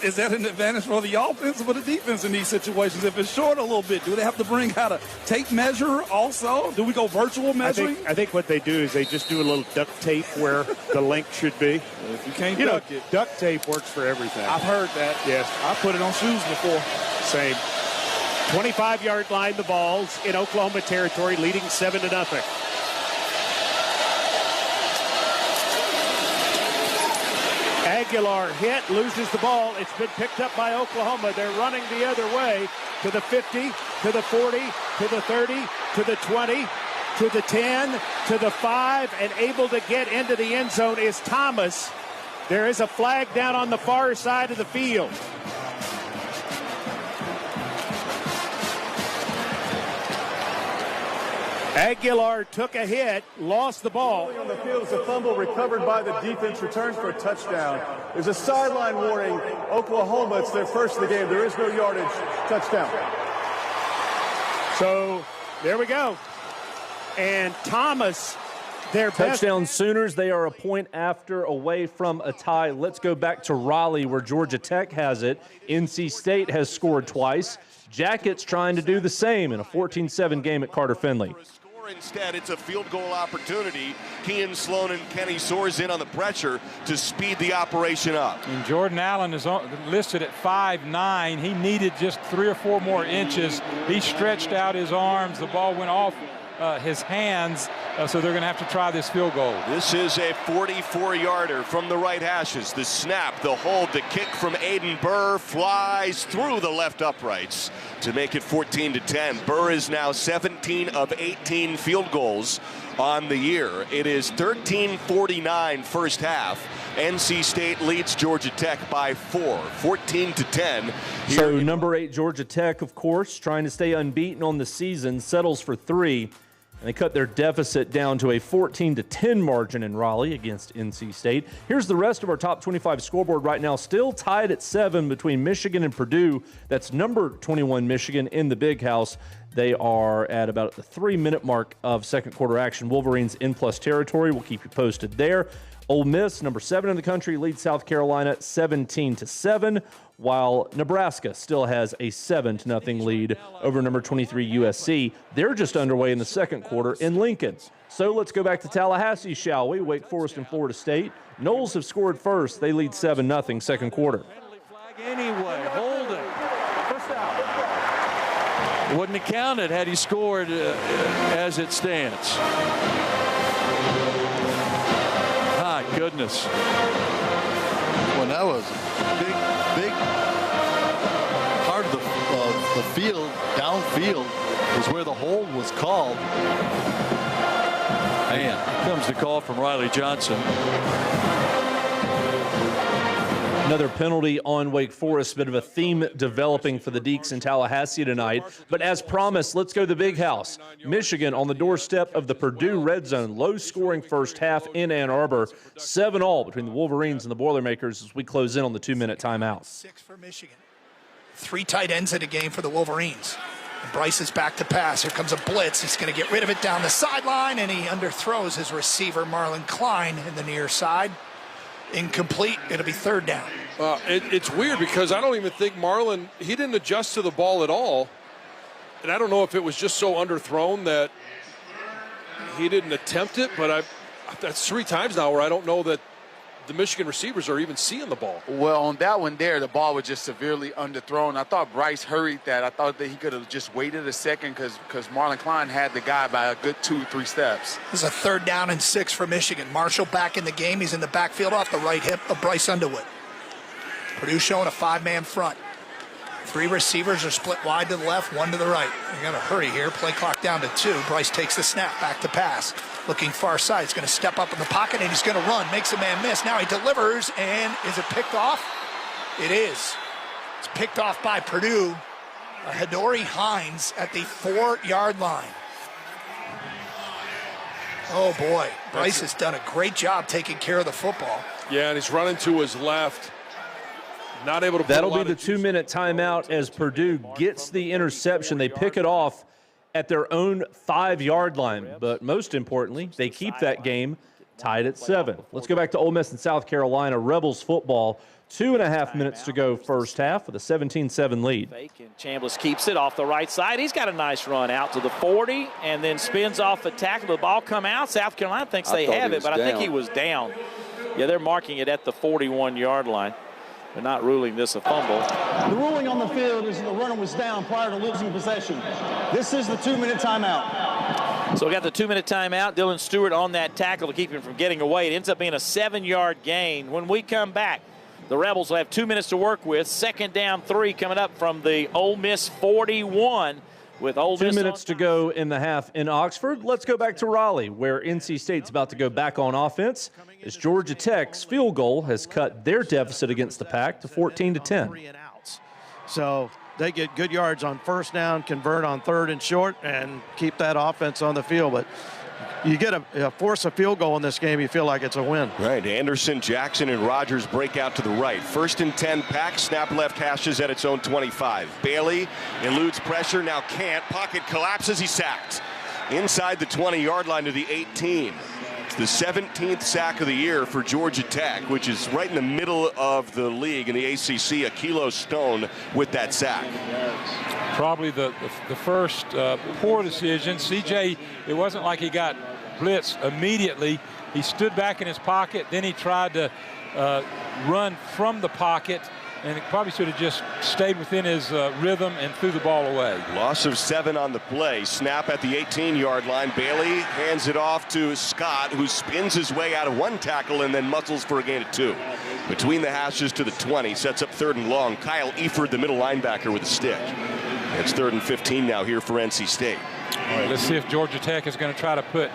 Is that an advantage for the offense or the defense in these situations? If it's short a little bit, do they have to bring out a tape measure also? Do we go virtual measuring? I think what they do is they just do a little duct tape where the length should be. If you can't duck it. Duct tape works for everything. I've heard that. Yes. I put it on shoes before. Same. 25-yard line, the Vols in Oklahoma territory, leading 7-0. Aguilar hit, loses the ball. It's been picked up by Oklahoma. They're running the other way to the 50, to the 40, to the 30, to the 20, to the 10, to the 5, and able to get into the end zone is Thomas. There is a flag down on the far side of the field. Aguilar took a hit, lost the ball. On the field is a fumble recovered by the defense, returns for a touchdown. There's a sideline warning. Oklahoma, it's their first of the game. There is no yardage. Touchdown. So there we go. And Thomas, their touchdown Sooners. They are a point after away from a tie. Let's go back to Raleigh where Georgia Tech has it. NC State has scored twice. Jackets trying to do the same in a 14-7 game at Carter Finley. Instead, it's a field goal opportunity. Kean Sloan and Kenny Soares in on the pressure to speed the operation up. And Jordan Allen is listed at 5'9". He needed just 3 or 4 more inches. He stretched out his arms. The ball went off his hands, so they're going to have to try this field goal. This is a 44-yarder from the right hashes. The snap, the hold, the kick from Aiden Burr flies through the left uprights to make it 14-10. Burr is now 17 of 18 field goals on the year. It is 13-49 first half. NC State leads Georgia Tech by 4, 14-10. So number 8 Georgia Tech, of course, trying to stay unbeaten on the season, settles for 3. And they cut their deficit down to a 14-10 margin in Raleigh against NC State. Here's the rest of our top 25 scoreboard right now. Still tied at 7 between Michigan and Purdue. That's number 21 Michigan in the Big House. They are at about the 3-minute mark of second quarter action. Wolverines in plus territory. We'll keep you posted there. Ole Miss, number 7 in the country, leads South Carolina 17-7, while Nebraska still has a 7-0 lead over number 23 USC. They're just underway in the second quarter in Lincoln. So let's go back to Tallahassee, shall we? Wake Forest and Florida State. Noles have scored first. They lead 7-0 second quarter. Anyway, holding. First down. Wouldn't have counted had he scored as it stands. My goodness. Well, that was a big part of the field, downfield, is where the hold was called. Man, here comes the call from Riley Johnson. Another penalty on Wake Forest, bit of a theme developing for the Deacs in Tallahassee tonight. But as promised, let's go to the Big House. Michigan on the doorstep of the Purdue red zone. Low-scoring first half in Ann Arbor. 7-all between the Wolverines and the Boilermakers as we close in on the 2-minute timeout. 6 for Michigan. 3 tight ends in a game for the Wolverines. And Bryce is back to pass. Here comes a blitz. He's going to get rid of it down the sideline, and he underthrows his receiver, Marlon Klein, in the near side. Incomplete. It'll be third down. It's weird because I don't even think Marlon, he didn't adjust to the ball at all. And I don't know if it was just so underthrown that he didn't attempt it, but that's 3 times now where I don't know that the Michigan receivers are even seeing the ball. Well, on that one there, the ball was just severely underthrown. I thought Bryce hurried that. I thought that he could have just waited a second because Marlon Klein had the guy by a good 2-3 steps. This is a 3rd down and 6 for Michigan. Marshall back in the game. He's in the backfield off the right hip of Bryce Underwood. Purdue showing a 5-man front. 3 receivers are split wide to the left, 1 to the right. You got to hurry here. Play clock down to 2. Bryce takes the snap, back to pass. Looking far side. He's going to step up in the pocket, and he's going to run. Makes a man miss. Now he delivers, and is it picked off? It is. It's picked off by Purdue. Hadori Hines at the 4-yard line. Oh, boy. Bryce has done a great job taking care of the football. Yeah, and he's running to his left. Not able to. That'll be the 2-minute timeout as Purdue gets the interception. They pick it off at their own 5-yard line. But most importantly, they keep that game tied at 7. Let's go back to Ole Miss and South Carolina. Rebels football. 2.5 minutes to go first half with a 17-7 lead. Chambliss keeps it off the right side. He's got a nice run out to the 40 and then spins off a tackle. The ball come out. South Carolina thinks they have it, but I think he was down. Yeah, they're marking it at the 41-yard line. They're not ruling this a fumble. The ruling on the field is the runner was down prior to losing possession. This is the 2-minute timeout. So we got the 2-minute timeout. Dylan Stewart on that tackle to keep him from getting away. It ends up being a 7-yard gain. When we come back, the Rebels will have 2 minutes to work with. 2nd down 3 coming up from the Ole Miss 41 with Ole Miss. 2 minutes to go in the half in Oxford. Let's go back to Raleigh, where NC State's about to go back on offense as Georgia Tech's field goal has cut their deficit against the Pac to 14-10. So they get good yards on first down, convert on third and short, and keep that offense on the field. But you get force a field goal in this game, you feel like it's a win. Right, Anderson, Jackson, and Rogers break out to the right. 1st and 10, Pack, snap left hashes at its own 25. Bailey eludes pressure, now can't. Pocket collapses, he's sacked. Inside the 20-yard line to the 18. It's the 17th sack of the year for Georgia Tech, which is right in the middle of the league in the ACC. A kilo stone with that sack. Probably the first poor decision. CJ, it wasn't like he got blitzed immediately. He stood back in his pocket, then he tried to run from the pocket, and it probably should have just stayed within his rhythm and threw the ball away. Loss of 7 on the play. Snap at the 18-yard line. Bailey hands it off to Scott, who spins his way out of 1 tackle and then muscles for a gain of 2. Between the hashes to the 20, sets up 3rd and long. Kyle Eford, the middle linebacker, with a stick. It's 3rd and 15 now here for NC State. All right, let's see if Georgia Tech is going to try to put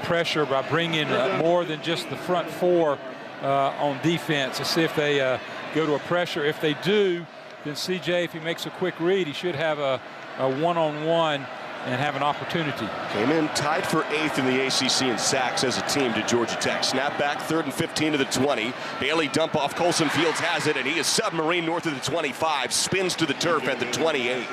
pressure by bringing more than just the front 4 on defense. Let's see if they go to a pressure. If they do, then CJ, if he makes a quick read, he should have a one-on-one and have an opportunity. Came in tied for 8th in the ACC in sacks as a team to Georgia Tech. Snap back, 3rd and 15 to the 20. Bailey dump off. Colson Fields has it, and he is submarine north of the 25. Spins to the turf at the 28.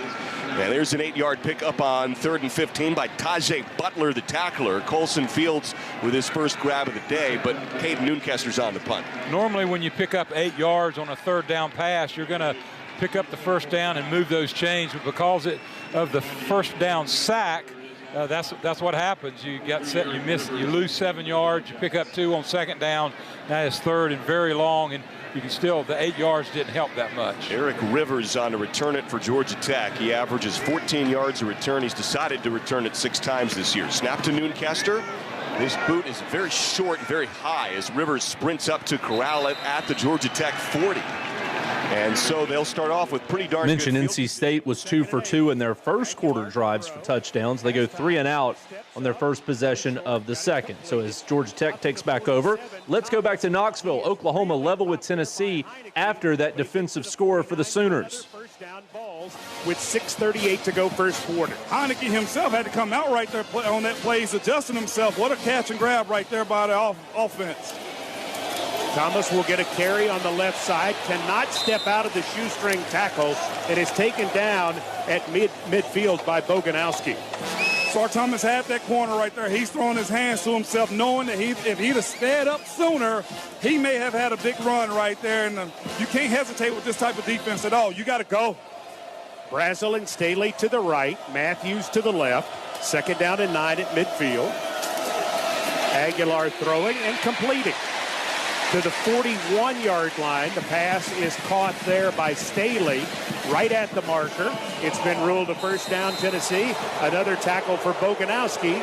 And there's an 8-yard pickup on 3rd and 15 by Tajay Butler, the tackler. Colson Fields with his first grab of the day, but Caden Noonkesser's on the punt. Normally when you pick up 8 yards on a 3rd down pass, you're going to pick up the first down and move those chains, but because of the first down sack, that's what happens. You got set, you lose 7 yards, you pick up 2 on 2nd down. That is 3rd and very long, and you can still, the 8 yards didn't help that much. Eric Rivers on to return it for Georgia Tech. He averages 14 yards a return. He's decided to return it 6 times this year. Snap to Noonkester. This boot is very short, very high as Rivers sprints up to corral it at the Georgia Tech 40. And so they'll start off with pretty darn good field. NC State was 2 for 2 in their first quarter drives for touchdowns. They go 3 and out on their first possession of the second. So as Georgia Tech takes back over, let's go back to Knoxville. Oklahoma level with Tennessee after that defensive score for the Sooners. With 6:38 to go first quarter. Heineke himself had to come out right there on that play. He's adjusting himself. What a catch and grab right there by the offense. Thomas will get a carry on the left side, cannot step out of the shoestring tackle, and is taken down at midfield by Boganowski. Sar Thomas had that corner right there. He's throwing his hands to himself, knowing that if he'd have sped up sooner, he may have had a big run right there. And you can't hesitate with this type of defense at all. You got to go. Brazel and Staley to the right, Matthews to the left. 2nd down and 9 at midfield. Aguilar throwing and completing to the 41-yard line. The pass is caught there by Staley right at the marker. It's been ruled a first down, Tennessee. Another tackle for Boganowski,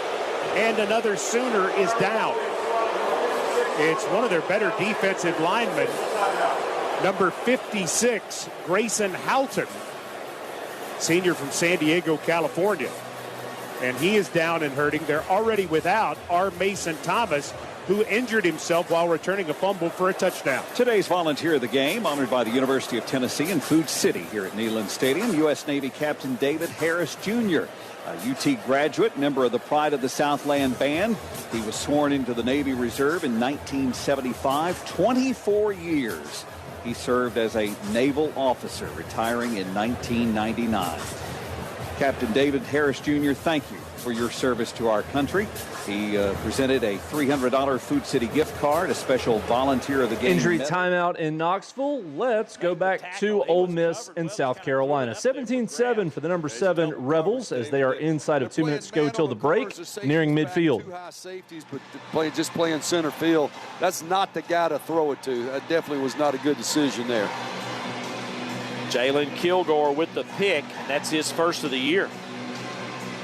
and another Sooner is down. It's one of their better defensive linemen, number 56, Grayson Houghton, senior from San Diego, California. And he is down and hurting. They're already without R. Mason Thomas, who injured himself while returning a fumble for a touchdown. Today's volunteer of the game, honored by the University of Tennessee in Food City here at Neyland Stadium, U.S. Navy Captain David Harris Jr., a UT graduate, member of the Pride of the Southland Band. He was sworn into the Navy Reserve in 1975, 24 years. He served as a naval officer, retiring in 1999. Captain David Harris Jr., thank you for your service to our country. He presented a $300 Food City gift card, a special volunteer of the game. Injury timeout in Knoxville. Let's go back to Ole Miss in South Carolina. 17-7 for the number 7 Rebels as they are inside of 2 minutes to go till the break, nearing midfield. 2 high safeties, but just playing center field. That's not the guy to throw it to. That definitely was not a good decision there. Jalen Kilgore with the pick. That's his first of the year.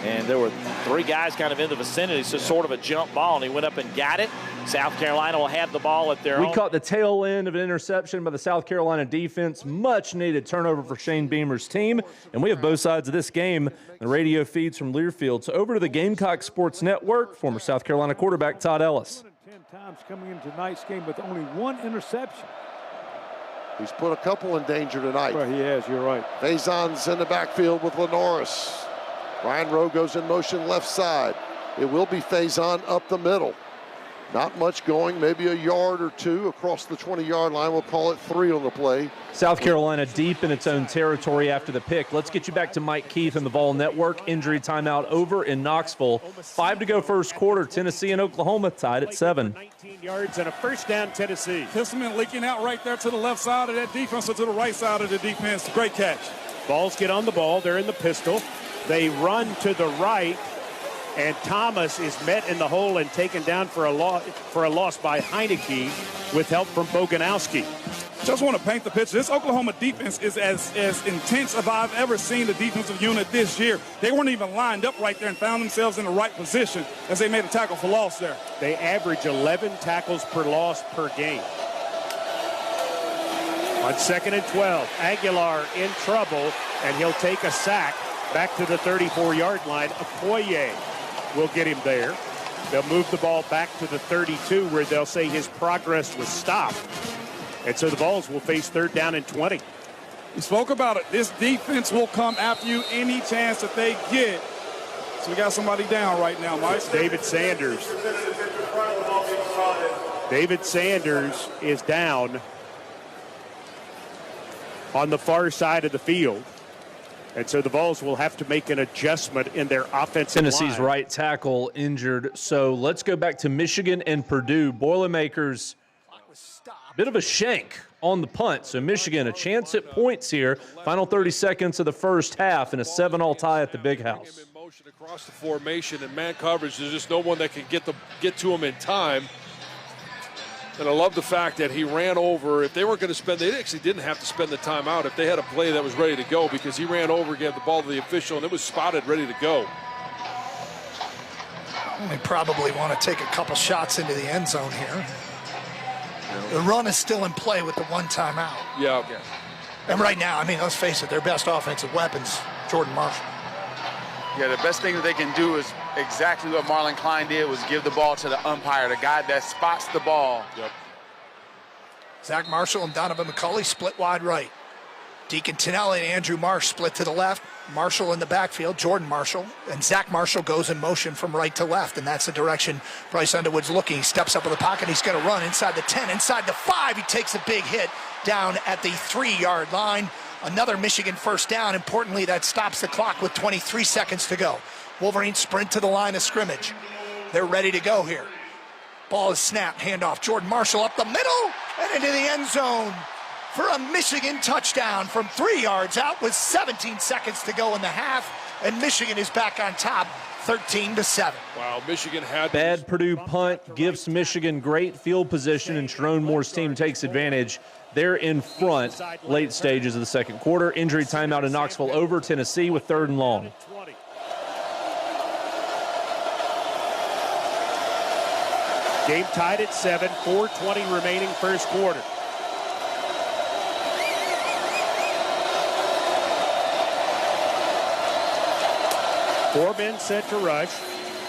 And there were 3 guys kind of in the vicinity, so sort of a jump ball, and he went up and got it. South Carolina will have the ball at their own. We caught the tail end of an interception by the South Carolina defense. Much needed turnover for Shane Beamer's team. And we have both sides of this game. The radio feeds from Learfield. So over to the Gamecock Sports Network, former South Carolina quarterback Todd Ellis. 10 times coming into tonight's game with only 1 interception. He's put a couple in danger tonight. Well, he has, you're right. Faison's in the backfield with Lenoris. Ryan Rowe goes in motion left side. It will be Faison up the middle. Not much going, maybe a yard or two across the 20-yard line. We'll call it 3 on the play. South Carolina deep in its own territory after the pick. Let's get you back to Mike Keith and the Vol Network. Injury timeout over in Knoxville. 5 to go first quarter. Tennessee and Oklahoma tied at 7. 19 yards and a first down, Tennessee. Testament leaking out right there to the left side of that defense or to the right side of the defense. Great catch. Vols get on the ball. They're in the pistol. They run to the right. And Thomas is met in the hole and taken down for a loss by Heineke with help from Boganowski. Just want to paint the picture. This Oklahoma defense is as intense as I've ever seen the defensive unit this year. They weren't even lined up right there and found themselves in the right position as they made a tackle for loss there. They average 11 tackles per loss per game. On 2nd and 12, Aguilar in trouble, and he'll take a sack back to the 34-yard line. Okoye will get him there. They'll move the ball back to the 32 where they'll say his progress was stopped. And so the Vols will face 3rd down and 20. We spoke about it. This defense will come after you any chance that they get. So we got somebody down right now, Mike. It's David Sanders. David Sanders is down on the far side of the field. And so the Vols will have to make an adjustment in their offensive Tennessee's line. right tackle injured. So let's go back to Michigan and Purdue. Boilermakers, bit of a shank on the punt. So Michigan, a chance at points here. Final 30 seconds of the first half and a 7-all tie at the Big House. In motion across the formation and man coverage. There's just no one that can get to him in time. And I love the fact that he ran over. If they weren't going to spend, they actually didn't have to spend the timeout if they had a play that was ready to go, because he ran over, gave the ball to the official, and it was spotted, ready to go. They probably want to take a couple shots into the end zone here. The run is still in play with the one timeout. Yeah. And right now, I mean, let's face it, their best offensive weapons, Jordan Marshall. Yeah, the best thing that they can do is exactly what Marlon Klein did, was give the ball to the umpire, the guy that spots the ball. Yep. Zach Marshall and Donovan McCulley split wide right. Deacon Tonelli and Andrew Marsh split to the left. Marshall in the backfield, Jordan Marshall. And Zach Marshall goes in motion from right to left, and that's the direction Bryce Underwood's looking. He steps up in the pocket. He's going to run inside the 10, inside the 5. He takes a big hit down at the 3-yard line. Another Michigan first down. Importantly, that stops the clock with 23 seconds to go. Wolverines sprint to the line of scrimmage. They're ready to go here. Ball is snapped, handoff. Jordan Marshall up the middle and into the end zone for a Michigan touchdown from 3 yards out with 17 seconds to go in the half. And Michigan is back on top, 13-7. Wow, Michigan had bad Purdue punt gives Michigan great field position, and Sharon Moore's team takes advantage. They're in front late stages of the second quarter. Injury timeout in Knoxville over Tennessee with 3rd and long. Game tied at 7, 4:20 remaining first quarter. Four men set to rush.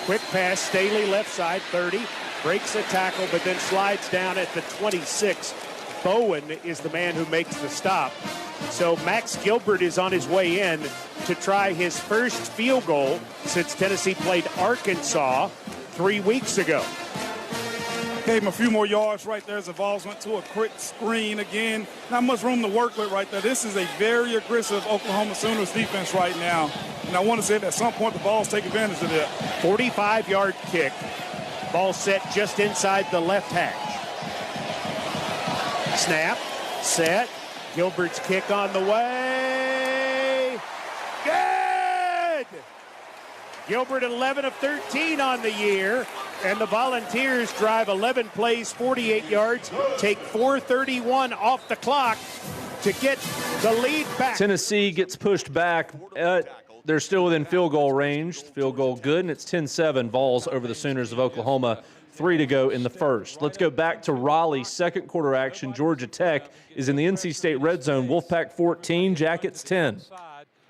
Quick pass, Staley left side, 30. Breaks a tackle, but then slides down at the 26. Bowen is the man who makes the stop. So Max Gilbert is on his way in to try his first field goal since Tennessee played Arkansas 3 weeks ago. Gave him a few more yards right there as the Vols went to a quick screen again. Not much room to work with right there. This is a very aggressive Oklahoma Sooners defense right now. And I want to say that at some point the Vols take advantage of that. 45-yard kick. Ball set just inside the left hash. Snap, set. Gilbert's kick on the way. Good! Gilbert 11 of 13 on the year. And the Volunteers drive 11 plays, 48 yards, take 4:31 off the clock to get the lead back. Tennessee gets pushed back. They're still within field goal range. Field goal good, and it's 10-7 Vols over the Sooners of Oklahoma. 3 to go in the first. Let's go back to Raleigh. Second quarter action. Georgia Tech is in the NC State red zone. Wolfpack 14, Jackets 10.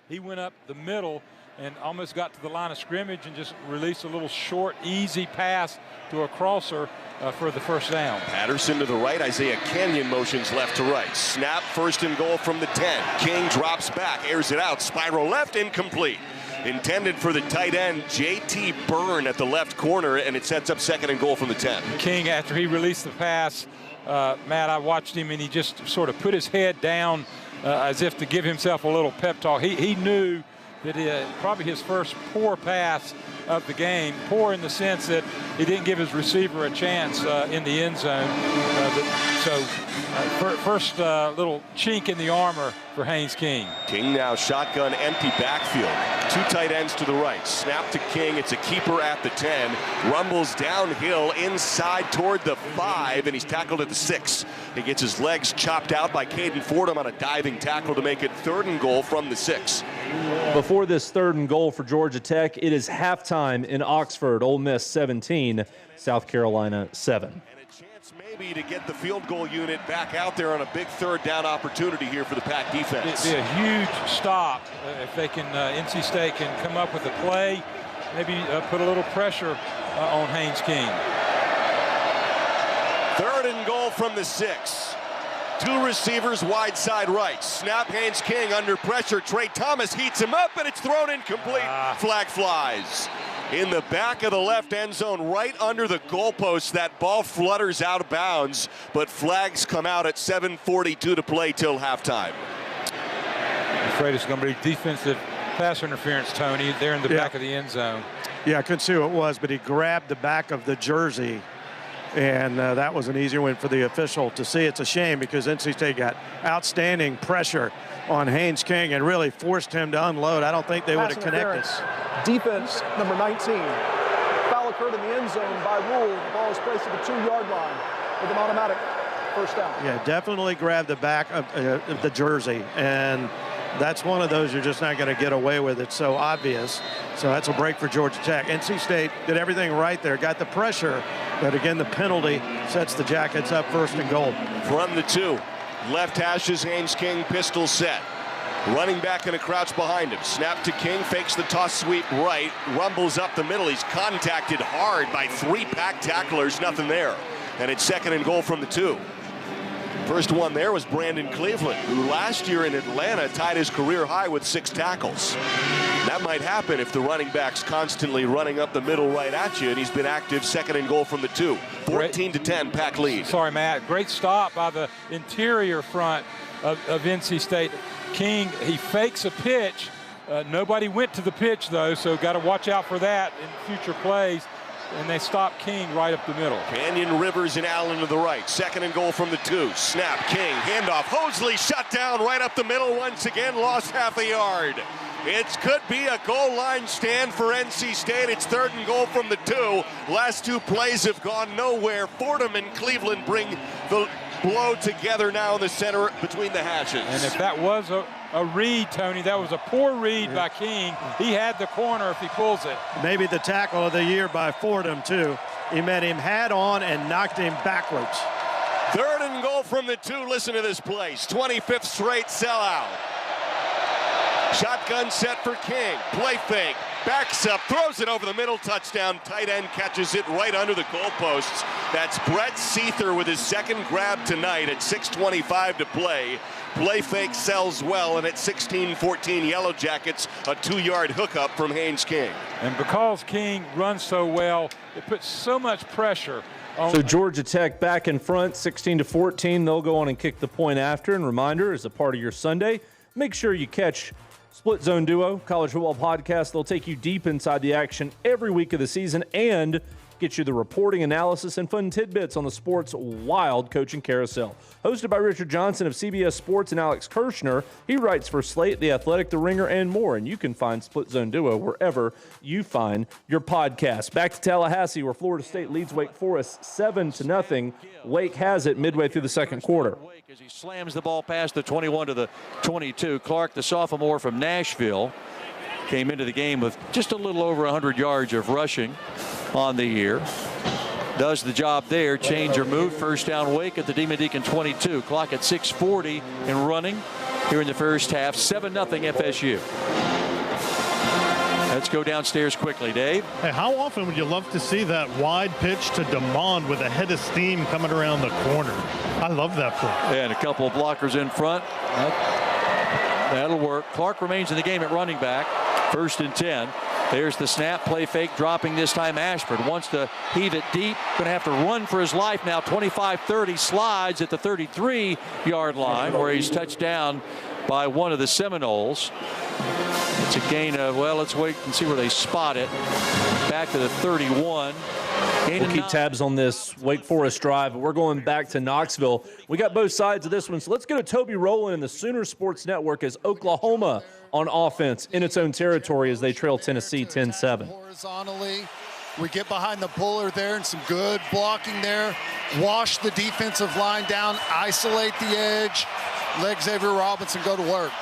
He went up the middle and almost got to the line of scrimmage and just released a little short, easy pass to a crosser for the first down. Patterson to the right. Isaiah Kenyon motions left to right. Snap, first and goal from the 10. King drops back, airs it out. Spiral left, incomplete. Intended for the tight end, J.T. Byrne at the left corner, and it sets up second and goal from the 10. King, after he released the pass, Matt, I watched him, and he just sort of put his head down as if to give himself a little pep talk. He knew that probably his first poor pass of the game, poor in the sense that he didn't give his receiver a chance in the end zone. First little chink in the armor for Haynes King. King now shotgun, empty backfield. Two tight ends to the right. Snap to King. It's a keeper at the 10. Rumbles downhill inside toward the 5, and he's tackled at the 6. He gets his legs chopped out by Caden Fordham on a diving tackle to make it third and goal from the 6. Before this third and goal for Georgia Tech, it is halftime in Oxford. Ole Miss 17, South Carolina 7. Maybe to get the field goal unit back out there on a big third down opportunity here for the Pack defense. It'd be a huge stop if they can, NC State can come up with a play, maybe put a little pressure on Haynes King. Third and goal from the 6. Two receivers wide side right. Snap, Haynes King under pressure. Trey Thomas heats him up, and it's thrown incomplete. Flag flies. In the back of the left end zone, right under the goalpost. That ball flutters out of bounds, but flags come out at 7:42 to play till halftime. I'm afraid it's going to be defensive pass interference, Tony, there in the back of the end zone. Yeah, I couldn't see who it was, but he grabbed the back of the jersey, and that was an easier win for the official to see. It's a shame because NC State got outstanding pressure on Haynes King and really forced him to unload. I don't think they would have connected. Defense number 19. Foul occurred in the end zone by rule. The ball is placed at the 2-yard line with an automatic first down. Yeah, definitely grabbed the back of the jersey, and that's one of those you're just not going to get away with. It's so obvious. So that's a break for Georgia Tech. NC State did everything right there, got the pressure, but again, the penalty sets the Jackets up first and goal. From the 2, left hash is Haynes King, pistol set. Running back in a crouch behind him. Snap to King, fakes the toss sweep right, rumbles up the middle. He's contacted hard by 3 Pack tacklers, nothing there. And it's second and goal from the 2. First one there was Brandon Cleveland, who last year in Atlanta tied his career high with 6 tackles. That might happen if the running back's constantly running up the middle right at you, and he's been active. Second and goal from the 2. 14-10, Pack lead. Sorry, Matt. Great stop by the interior front of NC State. King, he fakes a pitch. Nobody went to the pitch, though, so got to watch out for that in future plays. And they stop King right up the middle. Canyon, Rivers, and Allen to the right. Second and goal from the 2. Snap, King, handoff. Hosley shut down right up the middle once again. Lost half a yard. It could be a goal line stand for NC State. It's third and goal from the 2. Last 2 plays have gone nowhere. Fordham and Cleveland bring the blow together now in the center between the hashes. And if that was a read, Tony, that was a poor read by King. He had the corner if he pulls it. Maybe the tackle of the year by Fordham, too. He met him head on and knocked him backwards. Third and goal from the 2. Listen to this place. 25th straight sellout. Shotgun set for King. Play fake. Backs up, throws it over the middle, touchdown. Tight end catches it right under the goalposts. That's Brett Seether with his second grab tonight at 6:25 to play. Play fake sells well, and at 16-14 Yellow Jackets, a 2-yard hookup from Haynes King. And because King runs so well, it puts so much pressure on. So Georgia Tech back in front, 16-14. They'll go on and kick the point after. And reminder, as a part of your Sunday, make sure you catch Split Zone Duo, College Football Podcast. They'll take you deep inside the action every week of the season and get you the reporting, analysis, and fun tidbits on the sports wild coaching carousel. Hosted by Richard Johnson of CBS Sports and Alex Kirshner, he writes for Slate, The Athletic, The Ringer, and more. And you can find Split Zone Duo wherever you find your podcast. Back to Tallahassee, where Florida State leads Wake Forest 7-0. Wake has it midway through the second quarter. As he slams the ball past the 21 to the 22. Clark, the sophomore from Nashville, came into the game with just a little over 100 yards of rushing on the year. Does the job there. Change or move. First down Wake at the Demon Deacon 22. Clock at 6:40 and running here in the first half. 7-0 FSU. Let's go downstairs quickly, Dave. Hey, how often would you love to see that wide pitch to DeMond with a head of steam coming around the corner? I love that play. And a couple of blockers in front. That'll work. Clark remains in the game at running back. 1st and 10. There's the snap, play fake, dropping this time. Ashford wants to heave it deep. Going to have to run for his life now. 25-30, slides at the 33-yard line where he's touched down by one of the Seminoles. It's a gain of, well, let's wait and see where they spot it. Back to the 31. We'll keep tabs on this Wake Forest drive, but we're going back to Knoxville. We got both sides of this one, so let's go to Toby Rowland in the Sooner Sports Network as Oklahoma on offense in its own territory as they trail Tennessee 10-7. Horizontally, we get behind the puller there and some good blocking there. Wash the defensive line down, isolate the edge, let Xavier Robinson go to work.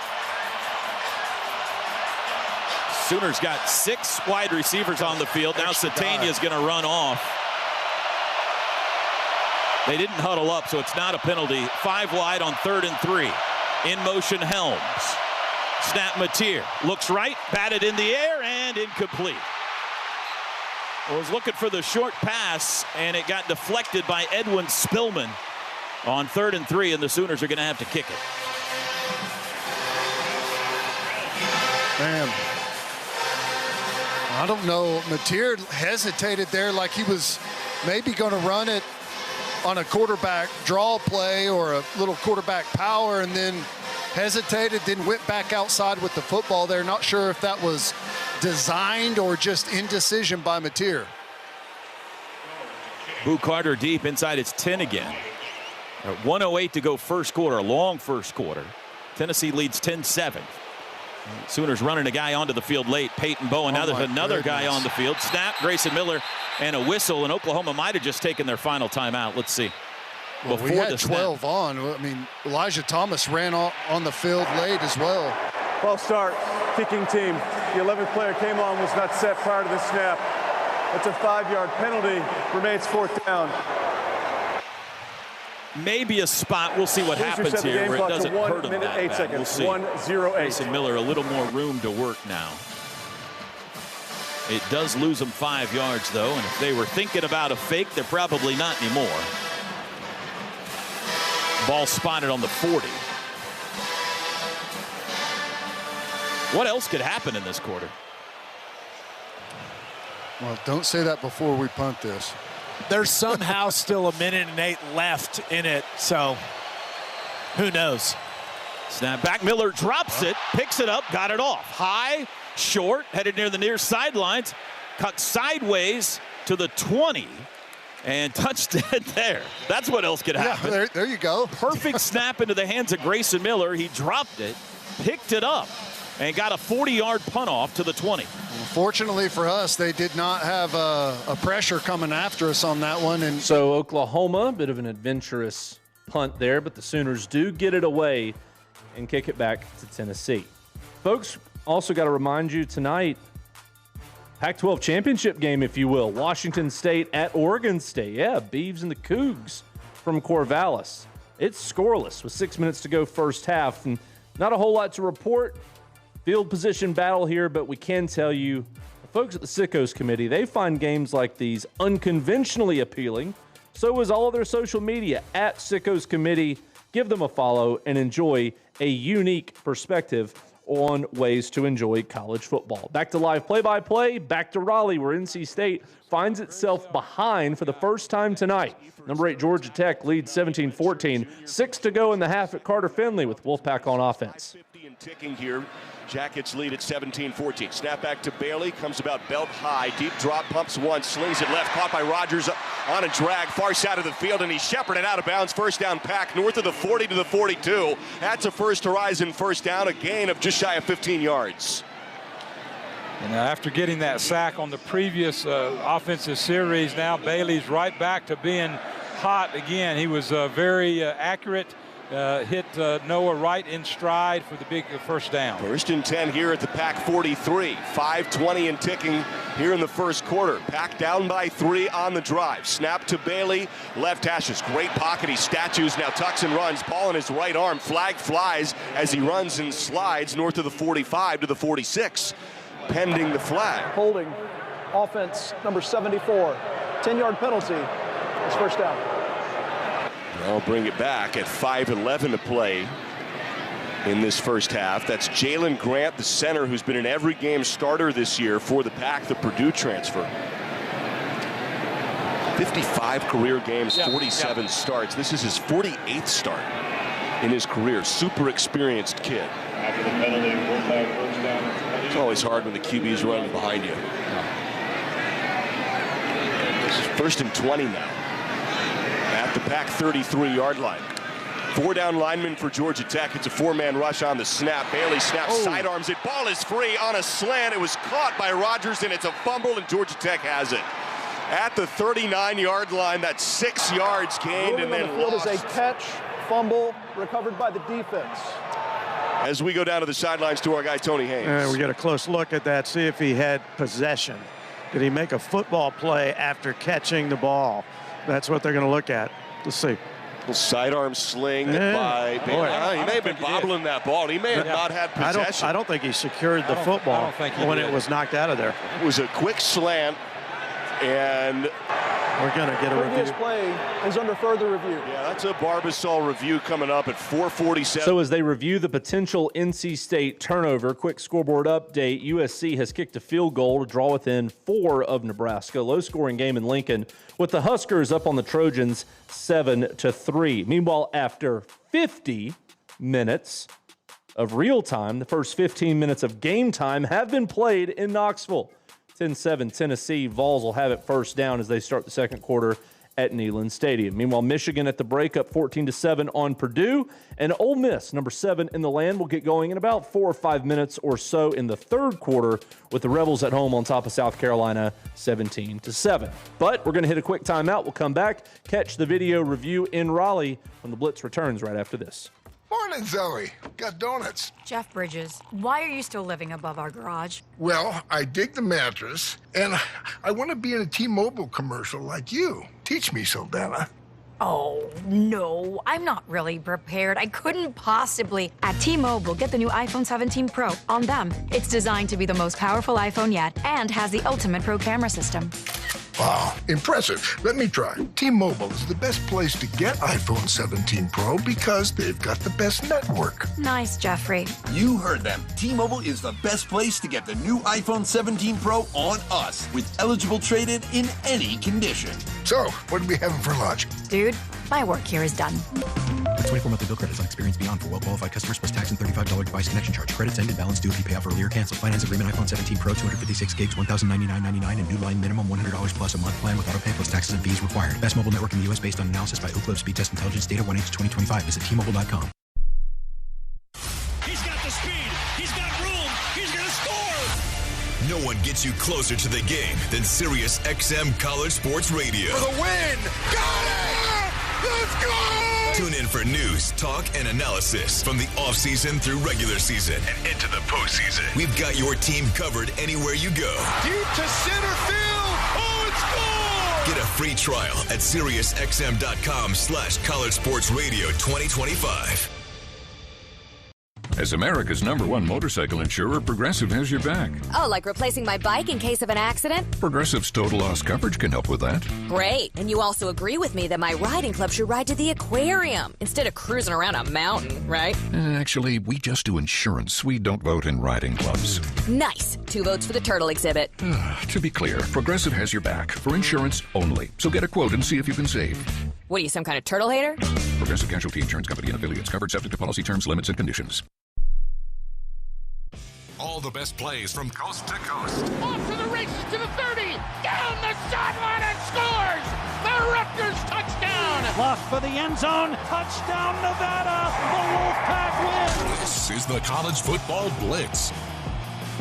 Sooners got 6 wide receivers on the field. Now Satania is going to run off. They didn't huddle up, so it's not a penalty. 5 wide on 3rd and 3. In motion, Helms. Snap, Mateer. Looks right, batted in the air, and incomplete. Was looking for the short pass, and it got deflected by Edwin Spillman on 3rd and 3, and the Sooners are going to have to kick it. Man. I don't know. Mateer hesitated there like he was maybe going to run it on a quarterback draw play or a little quarterback power, and then hesitated, then went back outside with the football there. Not sure if that was designed or just indecision by Mateer. Boo Carter deep inside its 10 again. 1:08 to go first quarter, a long first quarter. Tennessee leads 10-7. Sooners running a guy onto the field late. Peyton Bowen. Now there's another guy on the field. Snap, Grayson Miller, and a whistle. And Oklahoma might have just taken their final timeout. Let's see. Well, we had 12 on. I mean, Elijah Thomas ran on the field late as well. False start, kicking team. The 11th player came on, was not set prior to the snap. That's a 5-yard penalty. Remains 4th down. Maybe a spot. We'll see what happens here where it doesn't hurt him that bad. We'll see. 1-0-8. Grayson Miller a little more room to work now. It does lose them 5 yards, though, and if they were thinking about a fake, they're probably not anymore. Ball spotted on the 40. What else could happen in this quarter? Well, don't say that before we punt this. There's somehow still 1:08 left in it, so who knows? Snap back, Miller drops it, picks it up, got it off. High, short, headed near the near sidelines, cut sideways to the 20, and touched dead there. That's what else could happen. Yeah, there you go. Perfect snap into the hands of Grayson Miller. He dropped it, picked it up, and got a 40-yard punt off to the 20. Fortunately for us, they did not have a pressure coming after us on that one. And so Oklahoma, a bit of an adventurous punt there, but the Sooners do get it away and kick it back to Tennessee. Folks, also got to remind you tonight, Pac-12 championship game, if you will. Washington State at Oregon State. Yeah, Beavs and the Cougs from Corvallis. It's scoreless with 6 minutes to go first half, and not a whole lot to report. Field position battle here, but we can tell you, the folks at the Sickos Committee, they find games like these unconventionally appealing. So is all of their social media at Sickos Committee. Give them a follow and enjoy a unique perspective on ways to enjoy college football. Back to live play-by-play, back to Raleigh, where NC State finds itself behind for the first time tonight. Number 8 Georgia Tech leads 17-14. 6 to go in the half at Carter Finley with Wolfpack on offense. 50 and ticking here. Jackets lead at 17-14. Snap back to Bailey, comes about belt high, deep drop, pumps one, slings it left, caught by Rogers on a drag, far side of the field, and he's shepherded out of bounds. First down Pack, north of the 40 to the 42. That's a first horizon first down, a gain of just shy of 15 yards. And after getting that sack on the previous offensive series, now Bailey's right back to being hot again. He was very accurate. Hit Noah right in stride for the big first down. First and 10 here at the Pack 43. 5:20 and ticking here in the first quarter. Pack down by 3 on the drive. Snap to Bailey. Left hashes. Great pocket. He statues, now tucks and runs. Ball in his right arm. Flag flies as he runs and slides north of the 45 to the 46. pending the flag. Holding. Offense number 74. 10-yard penalty. It's first down. I'll bring it back at 5:11 to play in this first half. That's Jalen Grant, the center, who's been an every game starter this year for the Pack, the Purdue transfer. 55 career games, 47 starts. This is his 48th start in his career. Super experienced kid. After the penalty, we'll have first down. It's always hard when the QB's running behind you. This is 1st and 20 now. At the Pack 33-yard line. 4 down linemen for Georgia Tech. It's a 4-man rush on the snap. Bailey snaps, sidearms it. Ball is free on a slant. It was caught by Rogers, and it's a fumble, and Georgia Tech has it. At the 39-yard line, that's 6 yards gained and then lost. Is a catch, fumble, recovered by the defense. As we go down to the sidelines to our guy, Tony Haynes. We get a close look at that, see if he had possession. Did he make a football play after catching the ball? That's what they're going to look at. Let's see. Little sidearm sling by Bailey. He may have been bobbling that ball. He may have not had possession. I don't think he secured the football when it was knocked out of there. It was a quick slant, and we're going to get a review. Previous play is under further review. Yeah, that's a Barbasol review coming up at 4:47. So as they review the potential NC State turnover, quick scoreboard update. USC has kicked a field goal to draw within 4 of Nebraska. Low-scoring game in Lincoln, with the Huskers up on the Trojans 7-3. Meanwhile, after 50 minutes of real time, the first 15 minutes of game time have been played in Knoxville. 10-7 Tennessee. Vols will have it first down as they start the second quarter at Neyland Stadium. Meanwhile, Michigan at the break up 14-7 on Purdue. And Ole Miss, number 7 in the land, will get going in about 4 or 5 minutes or so in the third quarter, with the Rebels at home on top of South Carolina 17-7. But we're going to hit a quick timeout. We'll come back, catch the video review in Raleigh when the Blitz returns right after this. Morning, Zoe. Got donuts. Jeff Bridges, why are you still living above our garage? Well, I dig the mattress, and I want to be in a T-Mobile commercial like you. Teach me, Saldana. Oh, no, I'm not really prepared. I couldn't possibly. At T-Mobile, get the new iPhone 17 Pro on them. It's designed to be the most powerful iPhone yet and has the ultimate pro camera system. Wow, impressive. Let me try. T-Mobile is the best place to get iPhone 17 Pro because they've got the best network. Nice, Jeffrey. You heard them. T-Mobile is the best place to get the new iPhone 17 Pro on us with eligible trade-in in any condition. So, what are we having for lunch? Dude, my work here is done. The 24 monthly bill credits on experience beyond for well-qualified customers plus tax and $35 device connection charge. Credits end and balance due if you pay off earlier. Cancel. Finance agreement iPhone 17 Pro 256 gigs, $1,099.99 and new line minimum $100 plus a month plan with auto pay plus taxes and fees required. Best mobile network in the U.S. based on analysis by Ookla Speed Test Intelligence data 1H2025. Visit T-Mobile.com. He's got the speed. He's got room. He's going to score. No one gets you closer to the game than Sirius XM College Sports Radio. For the win! Got it! Let's go! Tune in for news, talk, and analysis from the offseason through regular season and into the postseason. We've got your team covered anywhere you go. Deep to center field. Oh, it's gone! Get a free trial at SiriusXM.com/College Sports Radio 2025. As America's #1 motorcycle insurer, Progressive has your back. Oh, like replacing my bike in case of an accident? Progressive's total loss coverage can help with that. Great. And you also agree with me that my riding club should ride to the aquarium instead of cruising around a mountain, right? Actually, we just do insurance. We don't vote in riding clubs. Nice. 2 votes for the turtle exhibit. To be clear, Progressive has your back for insurance only. So get a quote and see if you can save. What are you, some kind of turtle hater? Progressive Casualty Insurance Company and affiliates. Covered subject to policy terms, limits, and conditions. All the best plays from coast to coast. Off to the races to the 30. Down the sideline and scores. The Rutgers touchdown. Luff for the end zone. Touchdown, Nevada. The Wolfpack wins. This is the College Football Blitz.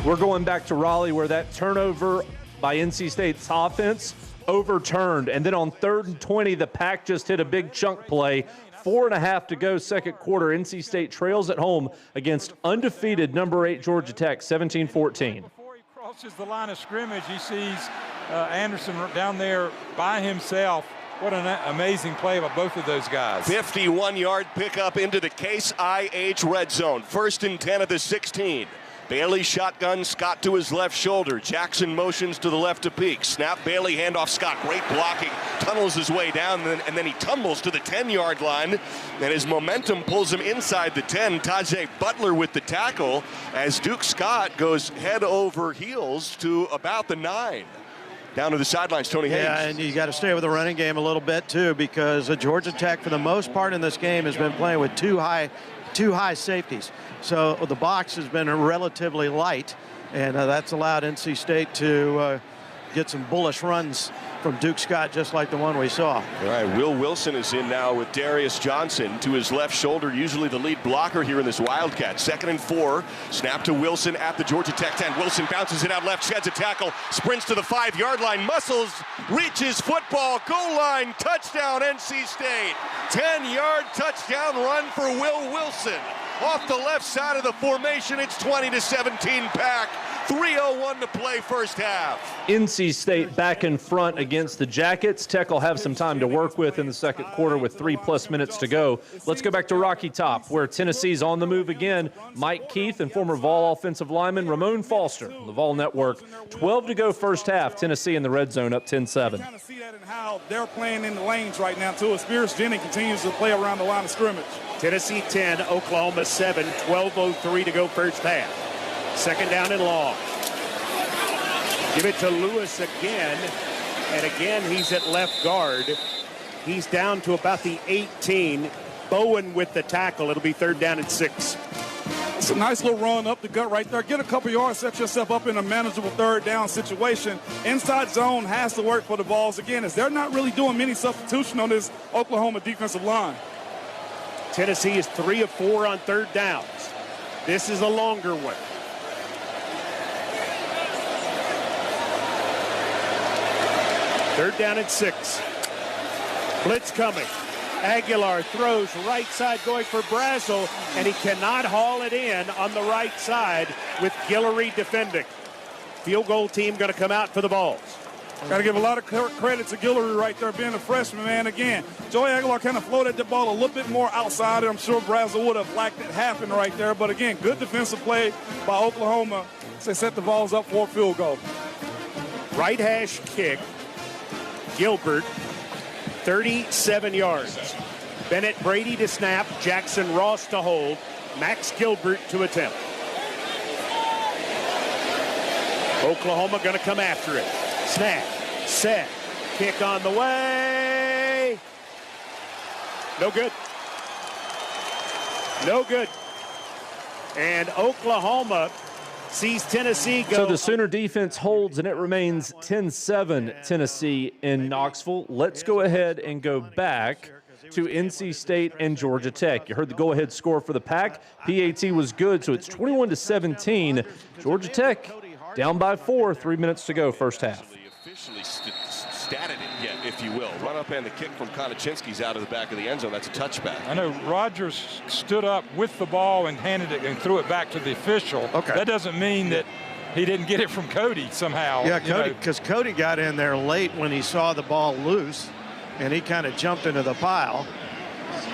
We're going back to Raleigh where that turnover by NC State's offense overturned. And then on 3rd and 20, the Pack just hit a big chunk play. 4.5 to go, second quarter. NC State trails at home against undefeated number 8 Georgia Tech, 17-14. Before he crosses the line of scrimmage, he sees Anderson down there by himself. What an amazing play by both of those guys. 51-yard pickup into the Case IH red zone. 1st and 10 at the 16. Bailey shotgun, Scott to his left shoulder. Jackson motions to the left to peek. Snap, Bailey, handoff, Scott. Great blocking. Tunnels his way down, and then he tumbles to the 10-yard line, and his momentum pulls him inside the 10. Tajay Butler with the tackle as Duke Scott goes head over heels to about the 9. Down to the sidelines, Tony Hayes. Yeah, and you got to stay with the running game a little bit, too, because Georgia Tech, for the most part in this game, has been playing with two high safeties. So the box has been relatively light, and that's allowed NC State to get some bullish runs from Duke Scott, just like the one we saw. All right, Will Wilson is in now with Darius Johnson to his left shoulder, usually the lead blocker here in this Wildcat. 2nd and 4. Snap to Wilson at the Georgia Tech 10. Wilson bounces it out left, sheds a tackle, sprints to the 5-yard line, muscles, reaches football, goal line, touchdown NC State. 10-yard touchdown run for Will Wilson. Off the left side of the formation, it's 20-17 Pack. 3:01 to play first half. NC State back in front against the Jackets. Tech will have some time to work with in the second quarter with 3+ minutes to go. Let's go back to Rocky Top, where Tennessee's on the move again. Mike Keith and former Vol offensive lineman Ramon Foster, the Vol Network. 12 to go first half. Tennessee in the red zone up 10-7. Kind of see that in how they're playing in the lanes right now, too. Spears Jennings continues to play around the line of scrimmage. Tennessee 10, Oklahoma 7, 12:03 to go first half. 2nd down and long. Give it to Lewis again. And again, he's at left guard. He's down to about the 18. Bowen with the tackle. It'll be 3rd down and 6. It's a nice little run up the gut right there. Get a couple yards, set yourself up in a manageable 3rd down situation. Inside zone has to work for the Vols again, as they're not really doing many substitution on this Oklahoma defensive line. Tennessee is 3 of 4 on 3rd downs. This is a longer one. 3rd down and 6. Blitz coming. Aguilar throws right side going for Brazel, and he cannot haul it in on the right side with Guillory defending. Field goal team going to come out for the Vols. Got to give a lot of credit to Guillory right there, being a freshman, man. Again, Joey Aguilar kind of floated the ball a little bit more outside, and I'm sure Brazel would have liked it happen right there. But again, good defensive play by Oklahoma. They set the Vols up for a field goal. Right hash kick. Gilbert, 37 yards. Bennett Brady to snap, Jackson Ross to hold, Max Gilbert to attempt. Oklahoma going to come after it. Snap, set, kick on the way. No good. No good. And Oklahoma sees Tennessee go. So the Sooner defense holds, and it remains 10-7 Tennessee in Knoxville. Let's go ahead and go back to NC State and Georgia Tech. You heard the go-ahead score for the Pack. PAT was good, so it's 21-17. Georgia Tech down by 4, 3 minutes to go first half. Officially statted it yet, if you will. Run up and the kick from Konochinski's out of the back of the end zone. That's a touchback. I know Rogers stood up with the ball and handed it and threw it back to the official. Okay. That doesn't mean that he didn't get it from Cody somehow. Yeah, Cody, because Cody got in there late when he saw the ball loose, and he kind of jumped into the pile.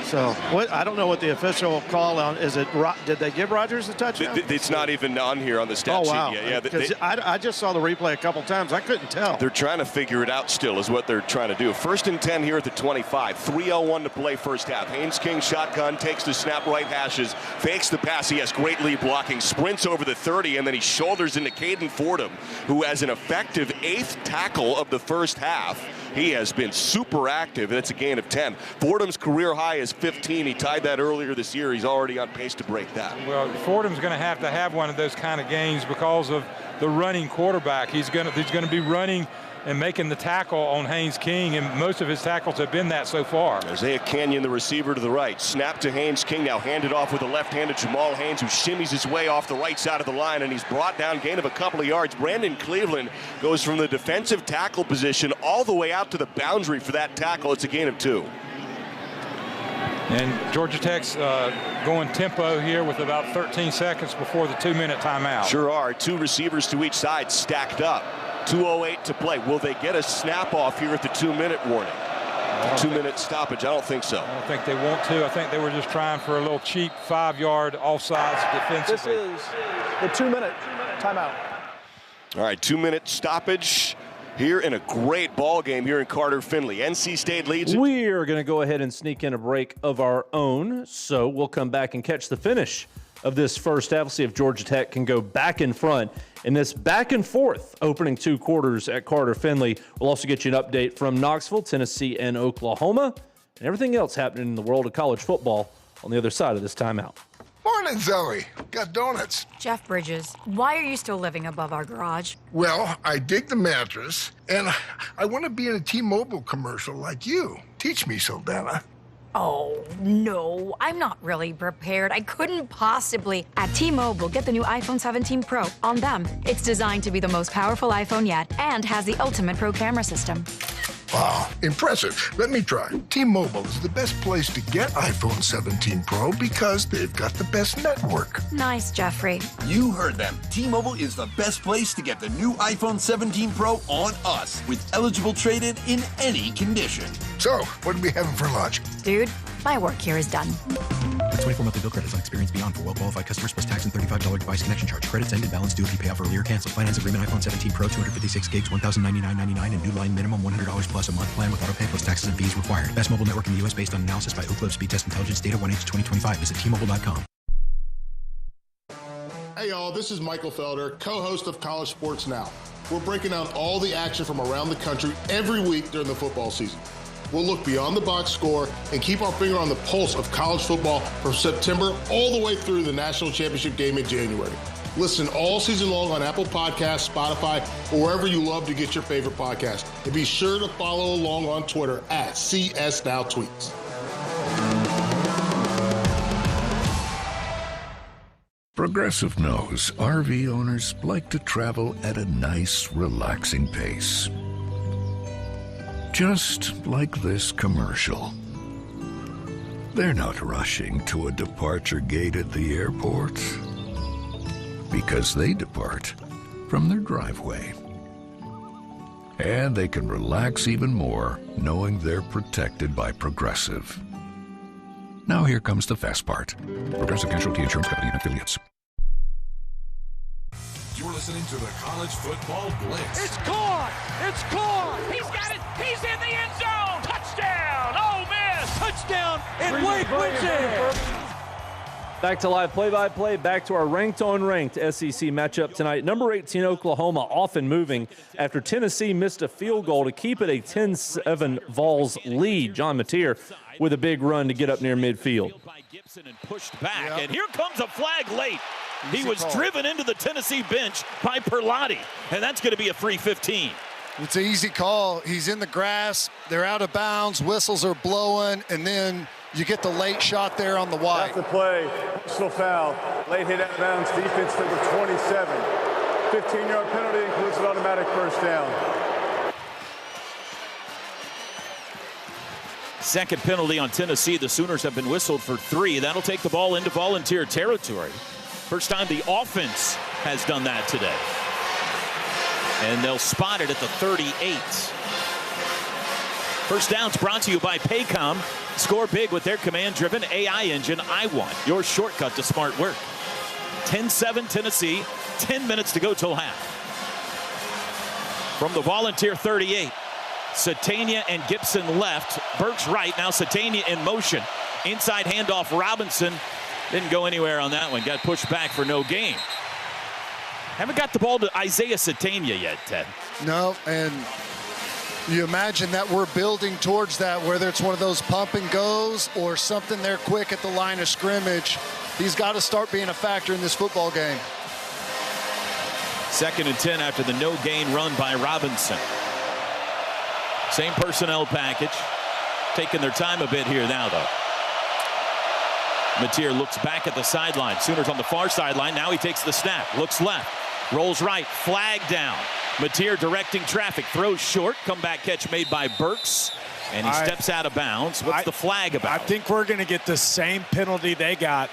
So I don't know what the official call on is. It did they give Rogers a touchdown? It's not even on here on the stat sheet yet. Yeah, I just saw the replay a couple times. I couldn't tell. They're trying to figure it out still is what they're trying to do. 1st and 10 here at the 25. 3:01 to play first half. Haynes King shotgun, takes the snap, right hashes, fakes the pass. He has great lead blocking, sprints over the 30, and then he shoulders into Caden Fordham, who has an effective 8th tackle of the first half. He has been super active, and it's a gain of 10. Fordham's career high is 15. He tied that earlier this year. He's already on pace to break that. Well, Fordham's going to have one of those kind of games because of the running quarterback. He's going to be running and making the tackle on Haynes King, and most of his tackles have been that so far. Isaiah Kenyon, the receiver, to the right. Snap to Haynes King, now handed off with a left-handed Jamal Haynes, who shimmies his way off the right side of the line, and he's brought down, gain of a couple of yards. Brandon Cleveland goes from the defensive tackle position all the way out to the boundary for that tackle. It's a gain of 2. And Georgia Tech's going tempo here with about 13 seconds before the 2-minute timeout. Sure are. 2 receivers to each side stacked up. 2:08 to play. Will they get a snap off here at the 2-minute warning? 2-minute stoppage? I don't think so. I don't think they want to. I think they were just trying for a little cheap 5-yard offsides defensively. This is the 2-minute timeout. All right, 2-minute stoppage here in a great ball game here in Carter Finley. NC State leads it. We are going to go ahead and sneak in a break of our own, so we'll come back and catch the finish of this first half. We'll see if Georgia Tech can go back in front in this back and forth opening 2 quarters at Carter Finley. We'll also get you an update from Knoxville, Tennessee, and Oklahoma, and everything else happening in the world of college football on the other side of this timeout. Morning, Zoe. Got donuts. Jeff Bridges, why are you still living above our garage? Well, I dig the mattress, and I want to be in a T-Mobile commercial like you. Teach me, Saldana. Oh, no, I'm not really prepared. I couldn't possibly. At T-Mobile, get the new iPhone 17 Pro. On them, it's designed to be the most powerful iPhone yet and has the ultimate pro camera system. Wow, impressive. Let me try. T-Mobile is the best place to get iPhone 17 Pro because they've got the best network. Nice, Jeffrey. You heard them. T-Mobile is the best place to get the new iPhone 17 Pro on us with eligible trade-in in any condition. So, what are we having for lunch? Dude, my work here is done. 24 monthly bill credits on experience beyond for well-qualified customers plus tax and $35 device connection charge. Credits end and balance due if you pay off earlier. Cancel. Finance agreement iPhone 17 Pro 256 gigs, $1,099.99 and new line minimum $100 plus a month plan with auto pay plus taxes and fees required. Best mobile network in the U.S. based on analysis by Ookla Speed Test Intelligence Data 1H2025. Visit T-Mobile.com. Hey y'all, this is Michael Felder, co-host of College Sports Now. We're breaking down all the action from around the country every week during the football season. We'll look beyond the box score and keep our finger on the pulse of college football from September all the way through the national championship game in January. Listen all season long on Apple Podcasts, Spotify, or wherever you love to get your favorite podcast. And be sure to follow along on Twitter at CSNowTweets. Progressive knows RV owners like to travel at a nice, relaxing pace. Just like this commercial. They're not rushing to a departure gate at the airport because they depart from their driveway. And they can relax even more knowing they're protected by Progressive. Now here comes the fast part. Progressive Casualty Insurance Company and affiliates. You're listening to the College Football Blitz. It's caught! It's caught! He's got it! He's in the end zone! Touchdown! Ole Miss! Touchdown! And Wade wins it! Back to live play-by-play, back to our ranked-on-ranked SEC matchup tonight. Number 18, Oklahoma, off and moving after Tennessee missed a field goal to keep it a 10-7 Vols lead. John Mateer with a big run to get up near midfield. And pushed back, and here comes a flag late. He was driven into the Tennessee bench by Perlotti, and that's going to be a free 15. It's an easy call. He's in the grass. They're out of bounds. Whistles are blowing, and then you get the late shot there on the wide. After play, personal foul. Late hit out of bounds, defense number 27. 15-yard penalty includes an automatic first down. Second penalty on Tennessee. The Sooners have been whistled for 3. That'll take the ball into Volunteer territory. First time the offense has done that today. And they'll spot it at the 38. First down's brought to you by Paycom. Score big with their command-driven AI engine, iWant, your shortcut to smart work. 10-7 Tennessee, 10 minutes to go till half. From the Volunteer 38, Satania and Gibson left. Burks right, now Satania in motion. Inside handoff, Robinson. Didn't go anywhere on that one. Got pushed back for no gain. Haven't got the ball to Isaiah Satania yet, Ted. No, and you imagine that we're building towards that, whether it's one of those pump and goes or something there quick at the line of scrimmage. He's got to start being a factor in this football game. 2nd and 10 after the no gain run by Robinson. Same personnel package. Taking their time a bit here now, though. Mateer looks back at the sideline. Sooners on the far sideline. Now he takes the snap. Looks left. Rolls right. Flag down. Mateer directing traffic. Throws short. Comeback catch made by Burks. And he steps out of bounds. What's the flag about? I think we're going to get the same penalty they got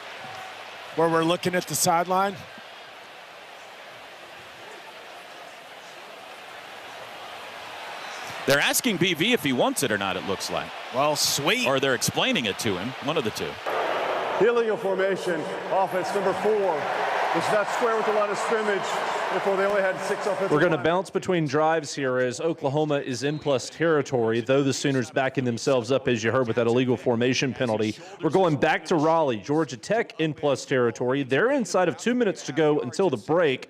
where we're looking at the sideline. They're asking BV if he wants it or not, it looks like. Well, sweet. Or they're explaining it to him, one of the two. Illegal formation, offense number 4. It's not square with the line of scrimmage. Therefore, they only had 6 offensive. We're going to bounce between drives here as Oklahoma is in plus territory, though the Sooners backing themselves up, as you heard, with that illegal formation penalty. We're going back to Raleigh. Georgia Tech in plus territory. They're inside of 2 minutes to go until the break.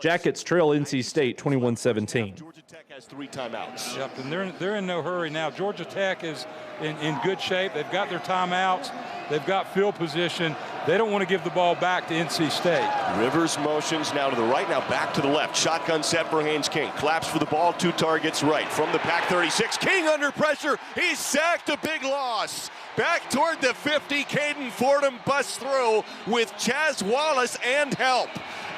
Jackets trail NC State 21-17. Georgia Tech has 3 timeouts. Yep, and they're in no hurry now. Georgia Tech is in good shape. They've got their timeouts. They've got field position. They don't want to give the ball back to NC State. Rivers motions now to the right, now back to the left. Shotgun set for Haynes King. Claps for the ball, 2 targets right. From the pack 36, King under pressure. He's sacked, a big loss. Back toward the 50, Caden Fordham busts through with Chaz Wallace and help.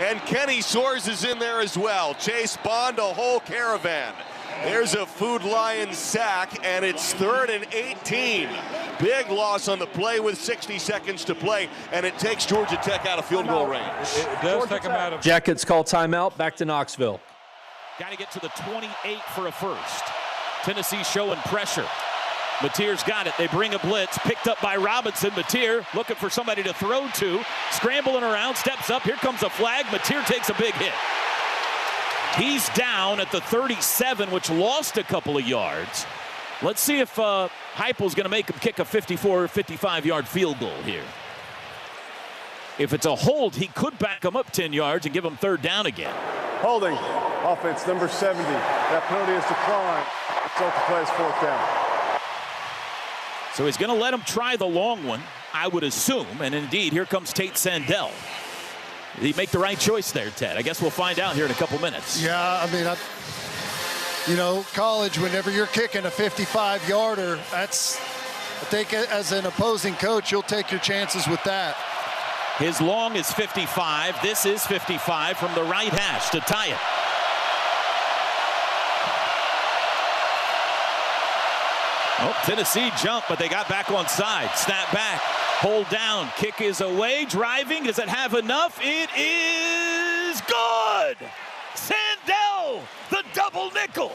And Kenny Soares is in there as well. Chase Bond, a whole caravan. There's a Food Lion sack, and it's 3rd and 18. Big loss on the play with 60 seconds to play, and it takes Georgia Tech out of field goal range. It does take them out of. Jackets call timeout. Back to Knoxville. Got to get to the 28 for a first. Tennessee showing pressure. Mateer's got it. They bring a blitz. Picked up by Robinson. Mateer looking for somebody to throw to. Scrambling around. Steps up. Here comes a flag. Mateer takes a big hit. He's down at the 37, which lost a couple of yards. Let's see if Heupel's going to make him kick a 54 or 55-yard field goal here. If it's a hold, he could back him up 10 yards and give him 3rd down again. Holding, offense number 70. That penalty is declined. Result of play is 4th down. So he's going to let him try the long one, I would assume. And indeed, here comes Tate Sandell. Did he make the right choice there, Ted? I guess we'll find out here in a couple minutes. Yeah, I mean, college, whenever you're kicking a 55-yarder, I think as an opposing coach, you'll take your chances with that. His long is 55. This is 55 from the right hash to tie it. Oh, Tennessee jumped, but they got back on side. Snap back. Hold down. Kick is away. Driving. Does it have enough? It is good. Sandell, the double nickel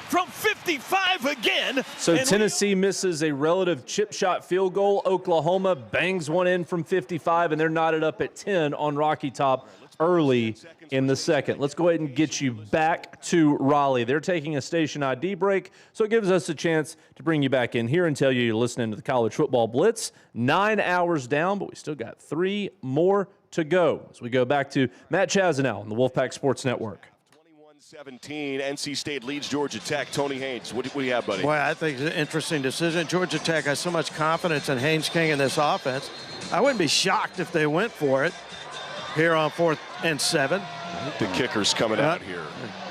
from 55 again. So Tennessee misses a relative chip shot field goal. Oklahoma bangs one in from 55, and they're knotted up at 10 on Rocky Top early in the second. Let's go ahead and get you back to Raleigh. They're taking a station ID break, so it gives us a chance to bring you back in here and tell you you're listening to the College Football Blitz. 9 hours down, but we still got 3 more to go as we go back to Matt Chazanow on the Wolfpack Sports Network. 21-17, NC State leads Georgia Tech. Tony Haynes, what do you have, buddy? Boy, I think it's an interesting decision. Georgia Tech has so much confidence in Haynes King in this offense. I wouldn't be shocked if they went for it here on 4th and 7. I think the kicker's coming out here.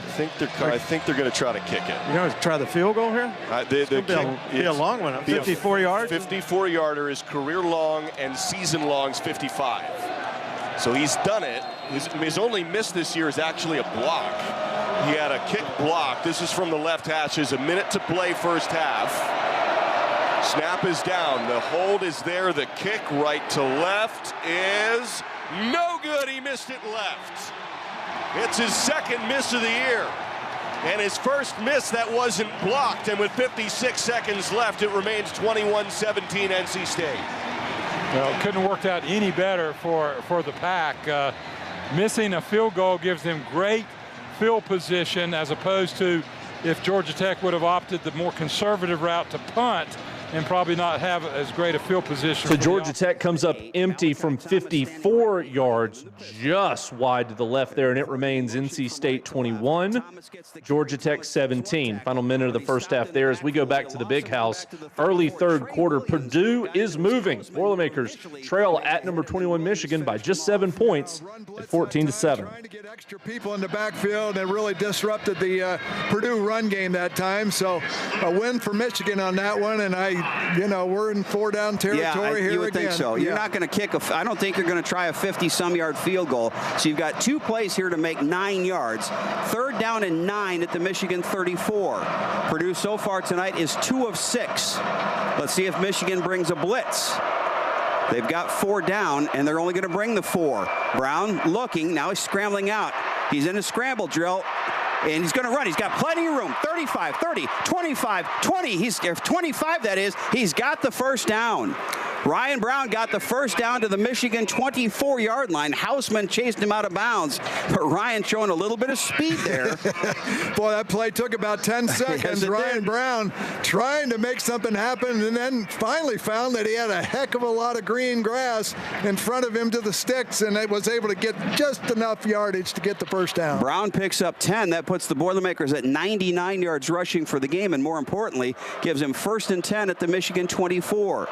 I think they're going to try to kick it. You're going to try the field goal here? It's be a long one. 54 yards? 54-yarder is career long, and season long's 55. So he's done it. His only miss this year is actually a block. He had a kick block. This is from the left hash. There's a minute to play first half. Snap is down. The hold is there. The kick right to left is no good. He missed it left. It's his second miss of the year. And his first miss that wasn't blocked. And with 56 seconds left, it remains 21-17 NC State. Well, it couldn't have worked out any better for the Pack. Missing a field goal gives them great field position, as opposed to if Georgia Tech would have opted the more conservative route to punt and probably not have as great a field position. So Georgia Tech comes up empty from 54 yards, just wide to the left there, and it remains NC State 21, Georgia Tech 17. Final minute of the first half there as we go back to the Big House. Early third quarter, Purdue is moving. Boilermakers trail at number 21 Michigan by just 7 points at 14-7. Trying to get extra people in the backfield and really disrupted the Purdue run game that time. So a win for Michigan on that one, and we're in 4-down territory here you would again. think so. You're not going to kick I don't think you're going to try a 50-some yard field goal. So you've got 2 plays here to make 9 yards. 3rd down and 9 at the Michigan 34. Purdue so far tonight is 2 of 6. Let's see if Michigan brings a blitz. They've got 4 down, and they're only going to bring the 4. Brown looking. Now he's scrambling out. He's in a scramble drill. And he's going to run. He's got plenty of room. 35, 30, 25, 20. He's 25, that is. He's got the first down. Ryan Brown got the first down to the Michigan 24-yard line. Houseman chased him out of bounds, but Ryan showing a little bit of speed there. Boy, that play took about 10 seconds. Yes, Ryan Brown trying to make something happen, and then finally found that he had a heck of a lot of green grass in front of him to the sticks, and was able to get just enough yardage to get the first down. Brown picks up 10. That puts the Boilermakers at 99 yards rushing for the game, and more importantly, gives him 1st and 10 at the Michigan 24.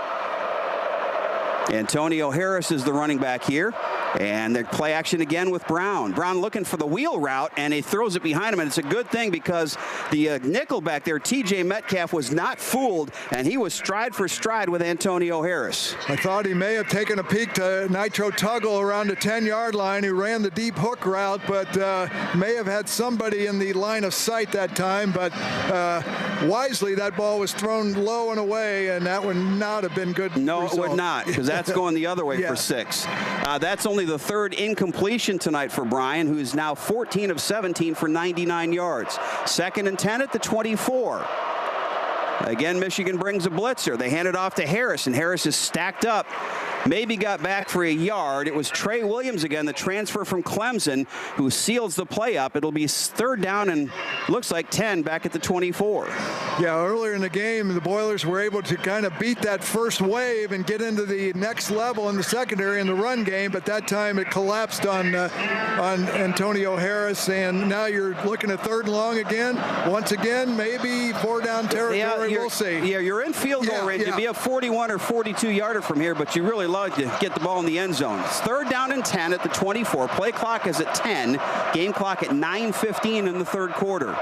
Antonio Harris is the running back here. And they play action again with Brown. Brown looking for the wheel route, and he throws it behind him. And it's a good thing because the nickel back there, T.J. Metcalf, was not fooled, and he was stride for stride with Antonio Harris. I thought he may have taken a peek to Nitro Tuggle around the 10-yard line who ran the deep hook route, but may have had somebody in the line of sight that time. But wisely, that ball was thrown low and away, and that would not have been good. No, result. it would not, because that's going the other way for 6. That's only the 3rd incompletion tonight for Brian, who is now 14 of 17 for 99 yards. 2nd and 10 at the 24. Again, Michigan brings a blitzer. They hand it off to Harris, and Harris is stacked up. Maybe got back for a yard. It was Trey Williams again, the transfer from Clemson, who seals the play up. It'll be 3rd down and looks like 10 back at the 24. Yeah, earlier in the game, the Boilers were able to kind of beat that first wave and get into the next level in the secondary in the run game, but that time it collapsed on Antonio Harris, and now you're looking at 3rd and long again. Once again, maybe 4-down territory. We'll see. Yeah, you're in field goal range. You'd be a 41 or 42-yarder from here, but you really love to get the ball in the end zone. It's 3rd down and 10 at the 24. Play clock is at 10. Game clock at 9:15 in the 3rd quarter.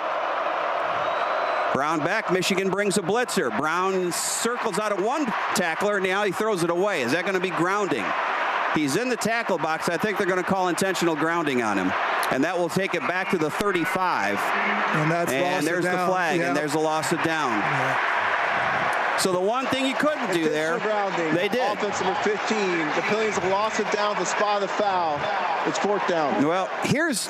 Brown back. Michigan brings a blitzer. Brown circles out of one tackler, and now he throws it away. Is that going to be grounding? He's in the tackle box. I think they're going to call intentional grounding on him. And that will take it back to the 35. And there's the flag, and there's a loss of down. Yeah. So the one thing you couldn't do there, they did. Offense number 15. The Pillions have lost it down to the spot of the foul. It's 4th down. Well, here's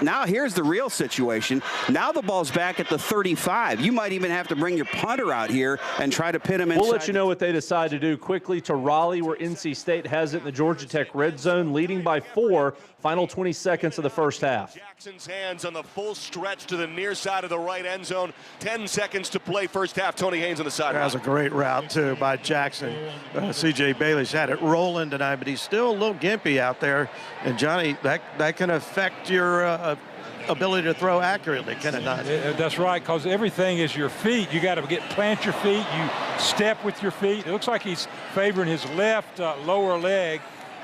the real situation. Now the ball's back at the 35. You might even have to bring your punter out here and try to pin him inside. We'll let you know what they decide to do quickly to Raleigh, where NC State has it in the Georgia Tech red zone, leading by 4. Final 20 seconds of the first half. Jackson's hands on the full stretch to the near side of the right end zone. 10 seconds to play first half. Tony Haynes on the sideline. That was a great route, too, by Jackson. C.J. Bailey's had it rolling tonight, but he's still a little gimpy out there. And, Johnny, that can affect your ability to throw accurately, can it not? That's right, because everything is your feet. You got to plant your feet. You step with your feet. It looks like he's favoring his left lower leg.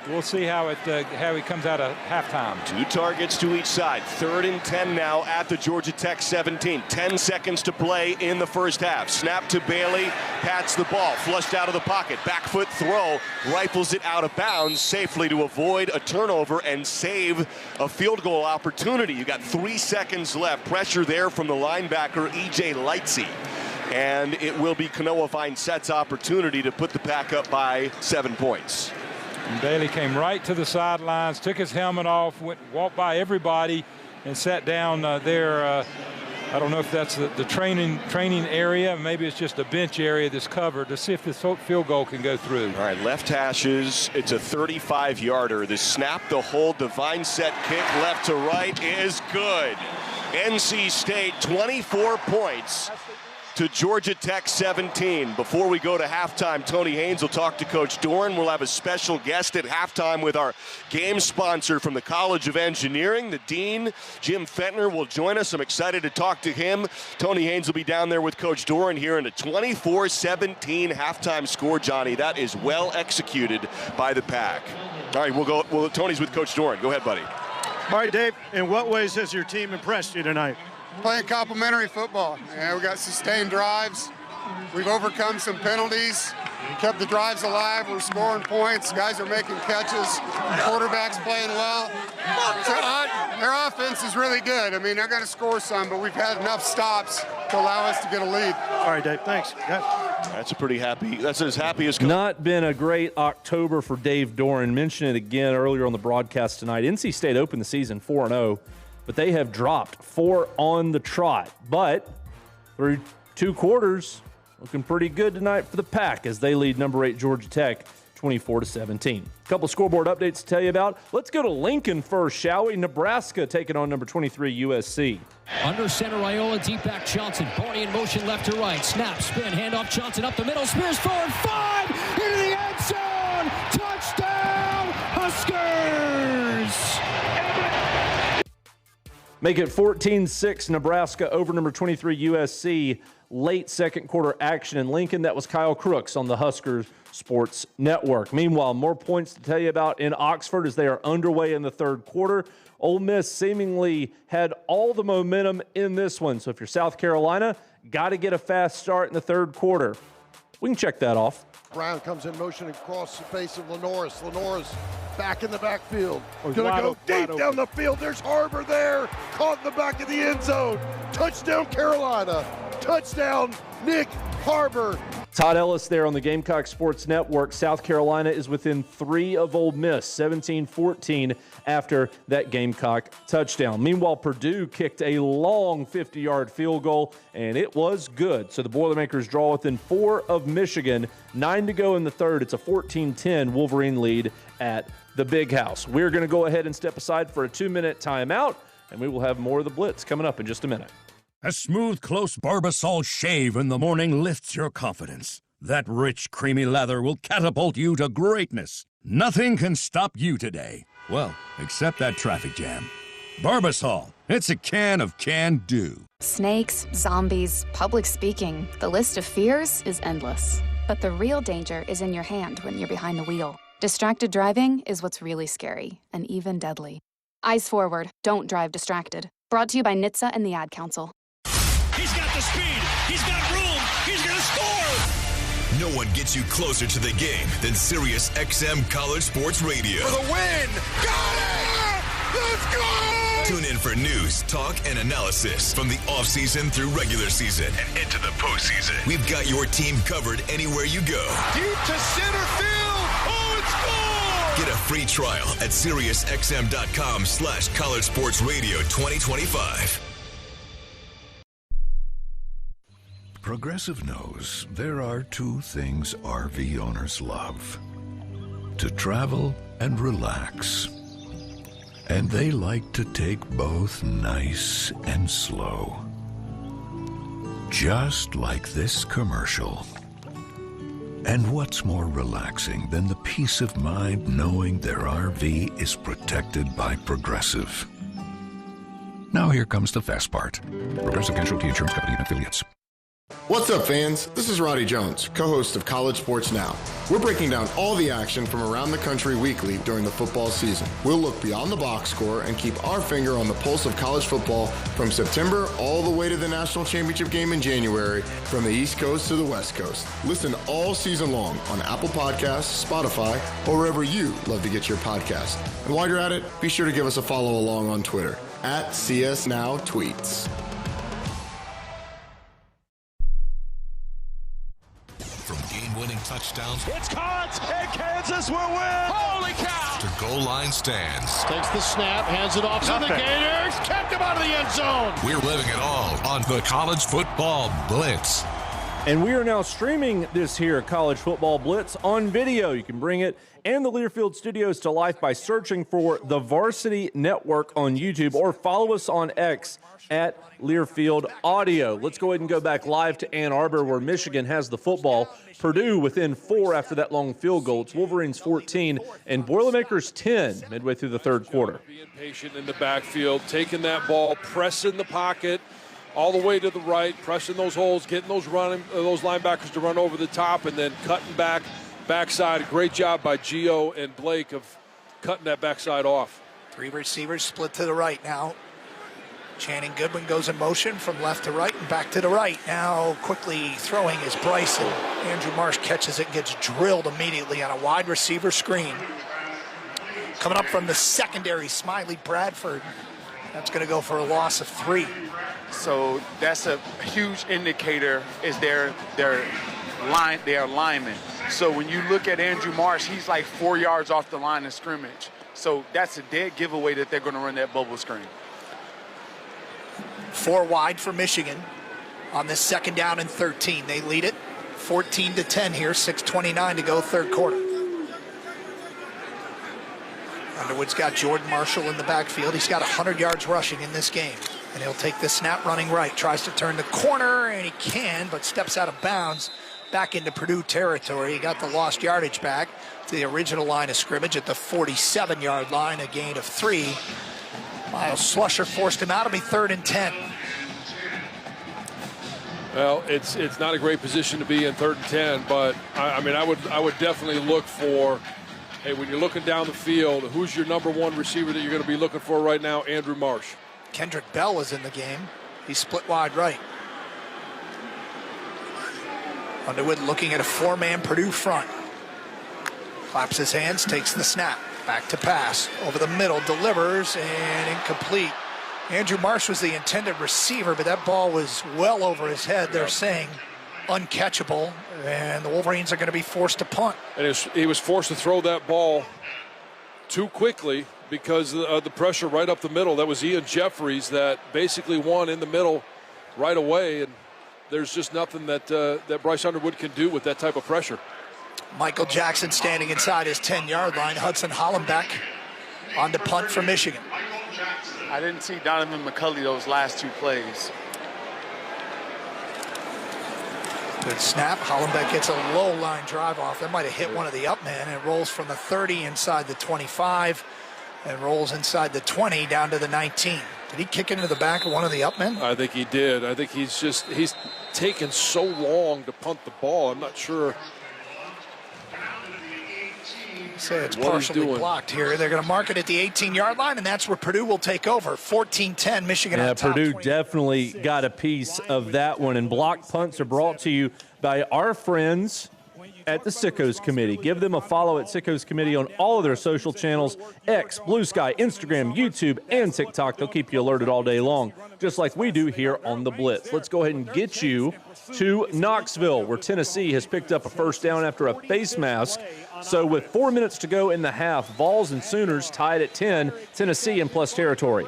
We'll see how he comes out of halftime. 2 targets to each side. 3rd and 10 now at the Georgia Tech 17. 10 seconds to play in the first half. Snap to Bailey, pats the ball, flushed out of the pocket. Back foot throw, rifles it out of bounds safely to avoid a turnover and save a field goal opportunity. You got 3 seconds left. Pressure there from the linebacker, E.J. Lightsey. And it will be Kanoa Fine-Set's opportunity to put the Pack up by 7 points. And Bailey came right to the sidelines, took his helmet off, walked by everybody, and sat down there. I don't know if that's the training area. Maybe it's just a bench area that's covered to see if this field goal can go through. All right, left hashes. It's a 35-yarder. The snap, the hold, the Fine-Set kick left to right is good. NC State 24 points to Georgia Tech 17. Before we go to halftime, Tony Haynes will talk to Coach Doran. We'll have a special guest at halftime with our game sponsor from the College of Engineering, the Dean, Jim Fentner, will join us. I'm excited to talk to him. Tony Haynes will be down there with Coach Doran here in a 24-17 halftime score, Johnny. That is well executed by the Pack. All right, we'll go. Well, Tony's with Coach Doran. Go ahead, buddy. All right, Dave, in what ways has your team impressed you tonight? Playing complementary football. Yeah, we got sustained drives. We've overcome some penalties, kept the drives alive. We're scoring points. Guys are making catches. Quarterback's playing well. So their offense is really good. I mean, they're going to score some, but we've had enough stops to allow us to get a lead. All right, Dave, thanks. That's a pretty happy. That's as happy as. Not been a great October for Dave Doran. Mentioned it again earlier on the broadcast tonight. NC State opened the season 4-0. but they have dropped 4 on the trot. But through 2 quarters, looking pretty good tonight for the Pack as they lead number 8 Georgia Tech 24-17. A couple scoreboard updates to tell you about. Let's go to Lincoln first, shall we? Nebraska taking on number 23 USC. Under center, Iola, deep back Johnson. Barney in motion left to right. Snap, spin, handoff Johnson up the middle. Spears forward, 5 into the end zone. Touchdown, Huskers! Make it 14-6, Nebraska over number 23 USC. Late second quarter action in Lincoln. That was Kyle Crooks on the Huskers Sports Network. Meanwhile, more points to tell you about in Oxford as they are underway in the third quarter. Ole Miss seemingly had all the momentum in this one. So if you're South Carolina, got to get a fast start in the third quarter. We can check that off. Brown comes in motion across the face of Lenoris. Lenoris back in the backfield. Oh, Gonna go deep down the field. There's Harbor there. Caught in the back of the end zone. Touchdown Carolina. Touchdown Nick Harbor. Todd Ellis there on the Gamecock Sports Network. South Carolina is within 3 of Ole Miss, 17-14 after that Gamecock touchdown. Meanwhile, Purdue kicked a long 50-yard field goal, and it was good. So the Boilermakers draw within 4 of Michigan. 9 to go in the third. It's a 14-10 Wolverine lead at the Big House. We're going to go ahead and step aside for a 2-minute timeout, and we will have more of the Blitz coming up in just a minute. A smooth, close Barbasol shave in the morning lifts your confidence. That rich, creamy lather will catapult you to greatness. Nothing can stop you today. Well, except that traffic jam. Barbasol, it's a can of can-do. Snakes, zombies, public speaking. The list of fears is endless. But the real danger is in your hand when you're behind the wheel. Distracted driving is what's really scary and even deadly. Eyes forward, don't drive distracted. Brought to you by NHTSA and the Ad Council. He's got the speed. He's got room. He's going to score. No one gets you closer to the game than Sirius XM College Sports Radio. For the win. Got it! Let's go! Tune in for news, talk, and analysis from the offseason through regular season and into the postseason. We've got your team covered anywhere you go. Deep to center field. Oh, it's gone! Get a free trial at SiriusXM.com/College Sports Radio 2025. Progressive knows there are 2 things RV owners love: to travel and relax. And they like to take both nice and slow. Just like this commercial. And what's more relaxing than the peace of mind knowing their RV is protected by Progressive? Now here comes the fast part. Progressive Casualty Insurance Company and Affiliates. What's up, fans? This is Roddy Jones, co-host of College Sports Now. We're breaking down all the action from around the country weekly during the football season. We'll look beyond the box score and keep our finger on the pulse of college football from September all the way to the national championship game in January, from the East Coast to the West Coast. Listen all season long on Apple Podcasts, Spotify, or wherever you love to get your podcast. And while you're at it, be sure to give us a follow along on Twitter @CSNowTweets. From game-winning touchdowns, It's caught, and Kansas will win. Holy cow! to goal line stands. Takes the snap, hands it off to the Gators. Kept him out of the end zone. We're living it all on the College Football Blitz. And we are now streaming this here College Football Blitz on video. You can bring it and the Learfield Studios to life by searching for the Varsity Network on YouTube or follow us on X at Learfield Audio. Let's go ahead and go back live to Ann Arbor where Michigan has the football. Purdue within 4 after that long field goal. It's Wolverines 14 and Boilermakers 10 midway through the third quarter. Being patient in the backfield, taking that ball, pressing the pocket all the way to the right, pressing those holes, getting those linebackers to run over the top, and then cutting backside. Great job by Gio and Blake of cutting that backside off. 3 receivers split to the right now. Channing Goodwin goes in motion from left to right and back to the right. Now quickly throwing is Bryce, and Andrew Marsh catches it and gets drilled immediately on a wide receiver screen. Coming up from the secondary, Smiley Bradford. That's going to go for a loss of 3. So that's a huge indicator is their alignment. So when you look at Andrew Marsh, he's like 4 yards off the line of scrimmage. So that's a dead giveaway that they're going to run that bubble screen. 4 wide for Michigan on this 2nd down and 13. They lead it 14-10 here, 6:29 to go, third quarter. Underwood's got Jordan Marshall in the backfield. He's got 100 yards rushing in this game. And he'll take the snap running right. Tries to turn the corner, and he can, but steps out of bounds back into Purdue territory. He got the lost yardage back to the original line of scrimmage at the 47-yard line, a gain of 3. Miles Slusher forced him out. It'll be 3rd and 10. Well, it's not a great position to be in 3rd and 10, but I mean, I would definitely look for, hey, when you're looking down the field, who's your number 1 receiver that you're going to be looking for right now? Andrew Marsh. Kendrick Bell is in the game. He's split wide right. Underwood looking at a 4-man Purdue front. Claps his hands, takes the snap. Back to pass. Over the middle, delivers, and incomplete. Andrew Marsh was the intended receiver, but that ball was well over his head. They're saying uncatchable, and the Wolverines are going to be forced to punt. And he was forced to throw that ball too quickly because of the pressure right up the middle. That was Ian Jeffries that basically won in the middle right away, and there's just nothing that Bryce Underwood can do with that type of pressure. Michael Jackson standing inside his 10-yard line. Hudson Hollenbeck on the punt for Michigan. I didn't see Donovan McCulley those last 2 plays. Good snap. Hollenbeck gets a low line drive off. That might have hit one of the up men. It rolls from the 30 inside the 25 and rolls inside the 20 down to the 19. Did he kick into the back of one of the up men? I think he did. I think he's taken so long to punt the ball. I'm not sure. Say it's partially blocked here. They're going to mark it at the 18-yard line, and that's where Purdue will take over. 14-10, Michigan on top. Purdue definitely got a piece of that one. And block punts are brought to you by our friends at the Sickos Committee. Give them a follow at Sickos Committee on all of their social channels, X, Blue Sky, Instagram, YouTube, and TikTok. They'll keep you alerted all day long, just like we do here on the Blitz. Let's go ahead and get you to Knoxville, where Tennessee has picked up a first down after a face mask. So with 4 minutes to go in the half, Vols and Sooners tied at 10, Tennessee in plus territory.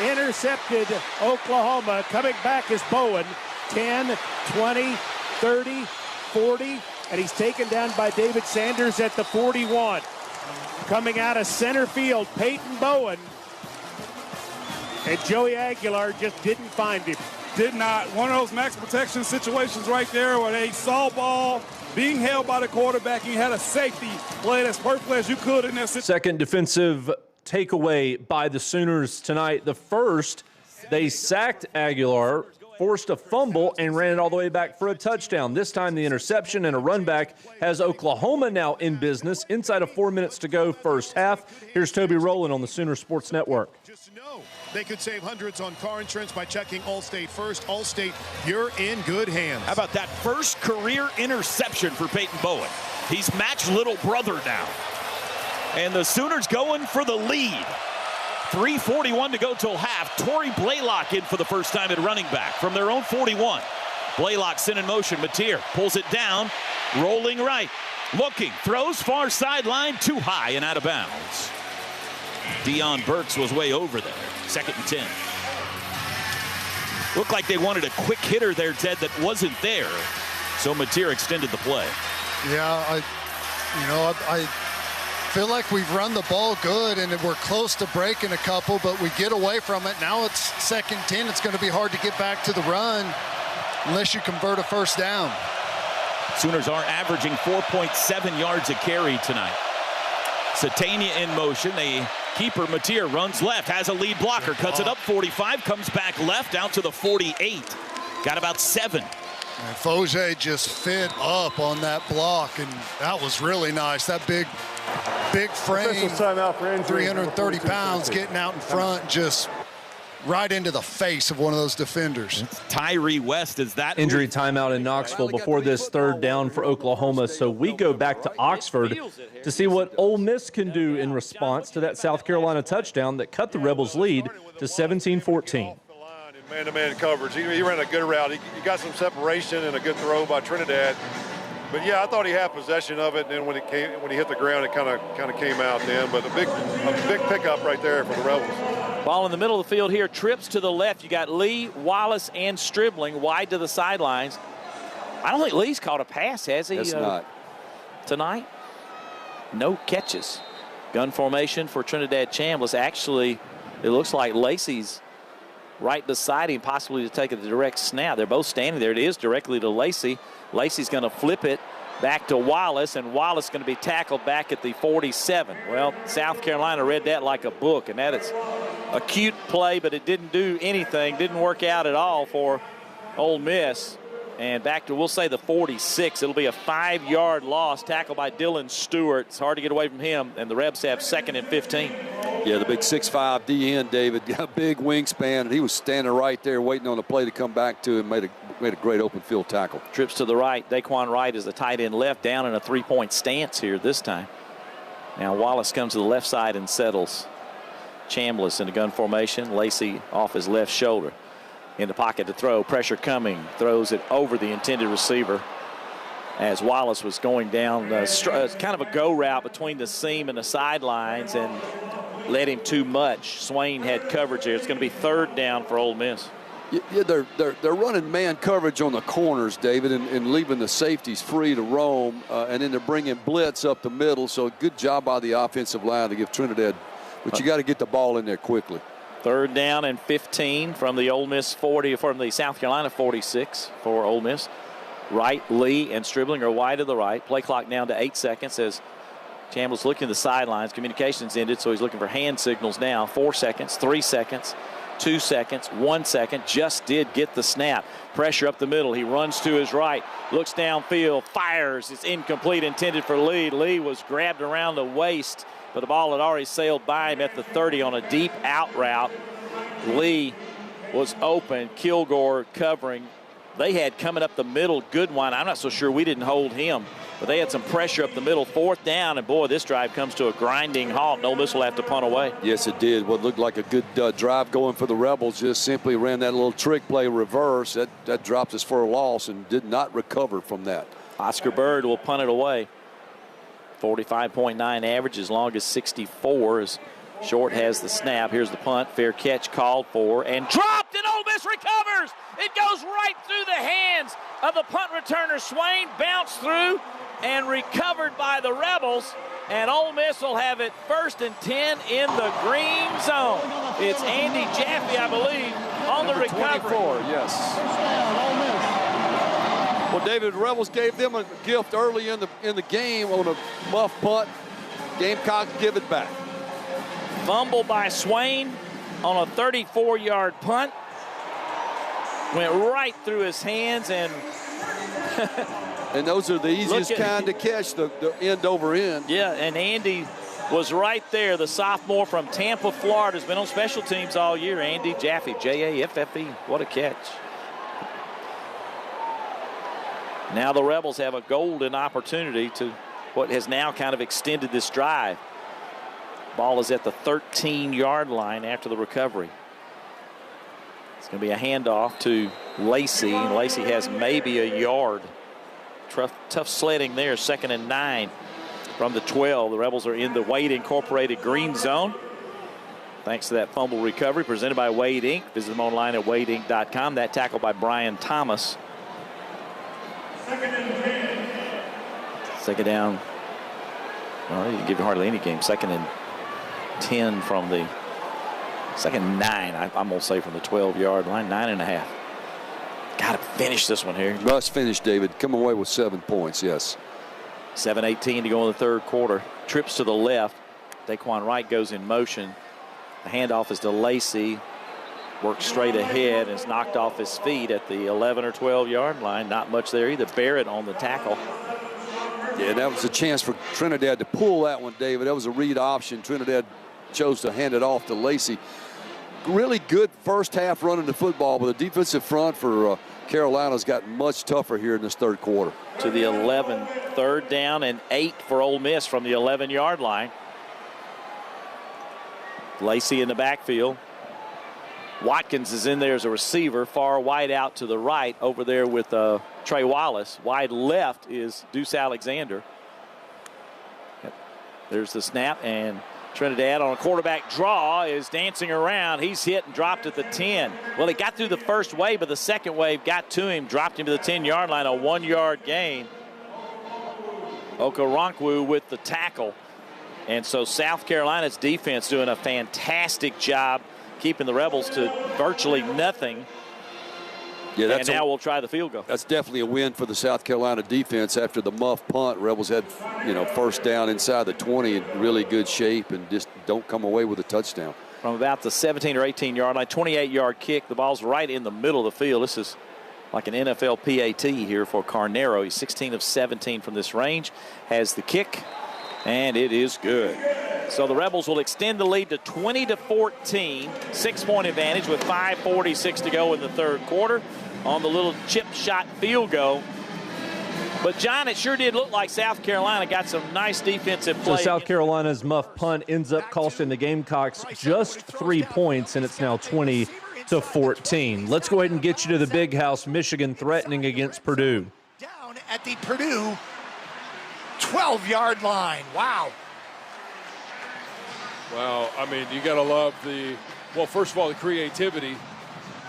Intercepted Oklahoma. Coming back is Bowen. 10, 20, 30, 40, and he's taken down by David Sanders at the 41. Coming out of center field, Peyton Bowen. And Joey Aguilar just didn't find him. Did not. One of those max protection situations right there where they saw ball being held by the quarterback. You had a safety play as perfectly as you could in that situation. Second defensive takeaway by the Sooners tonight. The first, they sacked Aguilar, forced a fumble, and ran it all the way back for a touchdown. This time the interception and a run back has Oklahoma now in business inside of 4 minutes to go first half. Here's Toby Rowland on the Sooner Sports Network. They could save hundreds on car insurance by checking Allstate first. Allstate, you're in good hands. How about that first career interception for Peyton Bowen? He's matched little brother now. And the Sooners going for the lead. 3:41 to go till half. Torrey Blaylock in for the first time at running back from their own 41. Blaylock's in motion. Mateer pulls it down, rolling right. Looking, throws far sideline, too high and out of bounds. Deion Burks was way over there. 2nd and 10. Looked like they wanted a quick hitter there, Ted, that wasn't there. So Mateer extended the play. Yeah, I feel like we've run the ball good and we're close to breaking a couple, but we get away from it. Now it's 2nd and 10. It's going to be hard to get back to the run unless you convert a first down. Sooners are averaging 4.7 yards a carry tonight. Satania in motion. The keeper, Mateer, runs left, has a lead blocker, cuts it up 45, comes back left out to the 48. Got about 7. And Foger just fit up on that block, and that was really nice. That big frame, 330 pounds, getting out in front, just right into the face of one of those defenders. Tyree West is that injury timeout in Knoxville before this third down for Oklahoma. So we go back to Oxford to see what Ole Miss can do in response to that South Carolina touchdown that cut the Rebels' lead to 17-14. Man-to-man coverage. He ran a good route. He got some separation and a good throw by Trinidad. But yeah, I thought he had possession of it, and then when he hit the ground, it kind of came out then. But a big pickup right there for the Rebels. Ball in the middle of the field here. Trips to the left. You got Lee, Wallace, and Stribling wide to the sidelines. I don't think Lee's caught a pass, has he? That's not. Tonight? No catches. Gun formation for Trinidad Chambliss. Actually, it looks like Lacey's right beside him, possibly to take a direct snap. They're both standing there. It is directly to Lacey. Lacey's going to flip it back to Wallace, and Wallace going to be tackled back at the 47. Well, South Carolina read that like a book, and that is a cute play, but it didn't do anything, didn't work out at all for Ole Miss. And back to, we'll say, the 46. It'll be a 5-yard loss, tackled by Dylan Stewart. It's hard to get away from him, and the Rebs have 2nd and 15. Yeah, the big 6'5" DN, David, got a big wingspan, and he was standing right there waiting on the play to come back to him, made a great open field tackle. Trips to the right. Daquan Wright is the tight end left, down in a 3-point stance here this time. Now Wallace comes to the left side and settles. Chambliss in the gun formation. Lacey off his left shoulder. In the pocket to throw. Pressure coming. Throws it over the intended receiver as Wallace was going down kind of a go route between the seam and the sidelines and led him too much. Swain had coverage there. It's going to be 3rd down for Ole Miss. Yeah, they're running man coverage on the corners, David, and leaving the safeties free to roam, and then they're bringing blitz up the middle. So good job by the offensive line to give Trinidad, but you got to get the ball in there quickly. 3rd down and 15 from the Ole Miss 40, from the South Carolina 46 for Ole Miss. Wright, Lee, and Stribling are wide to the right. Play clock down to 8 seconds as Chambliss looking at the sidelines. Communications ended, so he's looking for hand signals now. 4 seconds, 3 seconds, 2 seconds, 1 second. Just did get the snap. Pressure up the middle. He runs to his right, looks downfield, fires. It's incomplete, intended for Lee. Lee was grabbed around the waist, but the ball had already sailed by him at the 30 on a deep out route. Lee was open. Kilgore covering. They had coming up the middle Goodwin. I'm not so sure we didn't hold him, but they had some pressure up the middle. 4th down, and boy, this drive comes to a grinding halt. And Ole Miss will have to punt away. Yes, it did. What looked like a good drive going for the Rebels just simply ran that little trick play reverse. That dropped us for a loss and did not recover from that. Oscar Bird will punt it away. 45.9 average, as long as 64 as Short has the snap. Here's the punt. Fair catch called for and dropped, and Ole Miss recovers. It goes right through the hands of the punt returner Swain, bounced through and recovered by the Rebels. And Ole Miss will have it 1st and 10 in the green zone. It's Andy Jaffe, I believe, on the recovery. 24, yes. Well, David, the Rebels gave them a gift early in the game on a muff punt. Gamecocks give it back. Fumble by Swain on a 34-yard punt. Went right through his hands, and and those are the easiest kind to catch, the end over end. Yeah, and Andy was right there. The sophomore from Tampa, Florida, has been on special teams all year. Andy Jaffe, J-A-F-F-E. What a catch. Now the Rebels have a golden opportunity to what has now kind of extended this drive. Ball is at the 13-yard line after the recovery. It's going to be a handoff to Lacey. Lacey has maybe a yard. Tough sledding there. 2nd and 9 from the 12. The Rebels are in the Wade Incorporated green zone. Thanks to that fumble recovery presented by Wade Inc. Visit them online at wadeinc.com. That tackle by Brian Thomas. 2nd down. Well, you didn't give you hardly any game. 2nd and 10 from the 2nd and 9. I'm going to say from the 12-yard line. 9.5. Got to finish this one here. Must finish, David. Come away with 7 points, yes. 7:18 to go in the 3rd quarter. Trips to the left. Daquan Wright goes in motion. The handoff is to Lacey. Works straight ahead and is knocked off his feet at the 11 or 12-yard line. Not much there either. Barrett on the tackle. Yeah, that was a chance for Trinidad to pull that one, David. That was a read option. Trinidad chose to hand it off to Lacey. Really good first half running the football, but the defensive front for Carolina's gotten much tougher here in this 3rd quarter. To the 11, 3rd down and 8 for Ole Miss from the 11-yard line. Lacey in the backfield. Watkins is in there as a receiver, far wide out to the right over there with Trey Wallace. Wide left is Deuce Alexander. There's the snap, and Trinidad on a quarterback draw is dancing around. He's hit and dropped at the 10. Well, he got through the first wave, but the second wave got to him, dropped him to the 10-yard line, a 1-yard gain. Okoronkwo with the tackle. And so South Carolina's defense doing a fantastic job keeping the Rebels to virtually nothing. Yeah, and now we'll try the field goal. That's definitely a win for the South Carolina defense after the muff punt. Rebels had, first down inside the 20 in really good shape and just don't come away with a touchdown. From about the 17 or 18-yard line, 28-yard kick. The ball's right in the middle of the field. This is like an NFL PAT here for Carnero. He's 16 of 17 from this range. Has the kick, and it is good. So the Rebels will extend the lead to 20-14, 6-point advantage with 5:46 to go in the third quarter on the little chip shot field goal. But, John, it sure did look like South Carolina got some nice defensive play. So South Carolina's muff punt ends up costing the Gamecocks just 3 points, and it's now 20-14. Let's go ahead and get you to the big house. Michigan threatening against Purdue. Down at the Purdue 12-yard line. Wow. Well, I mean, you got to love first of all, the creativity,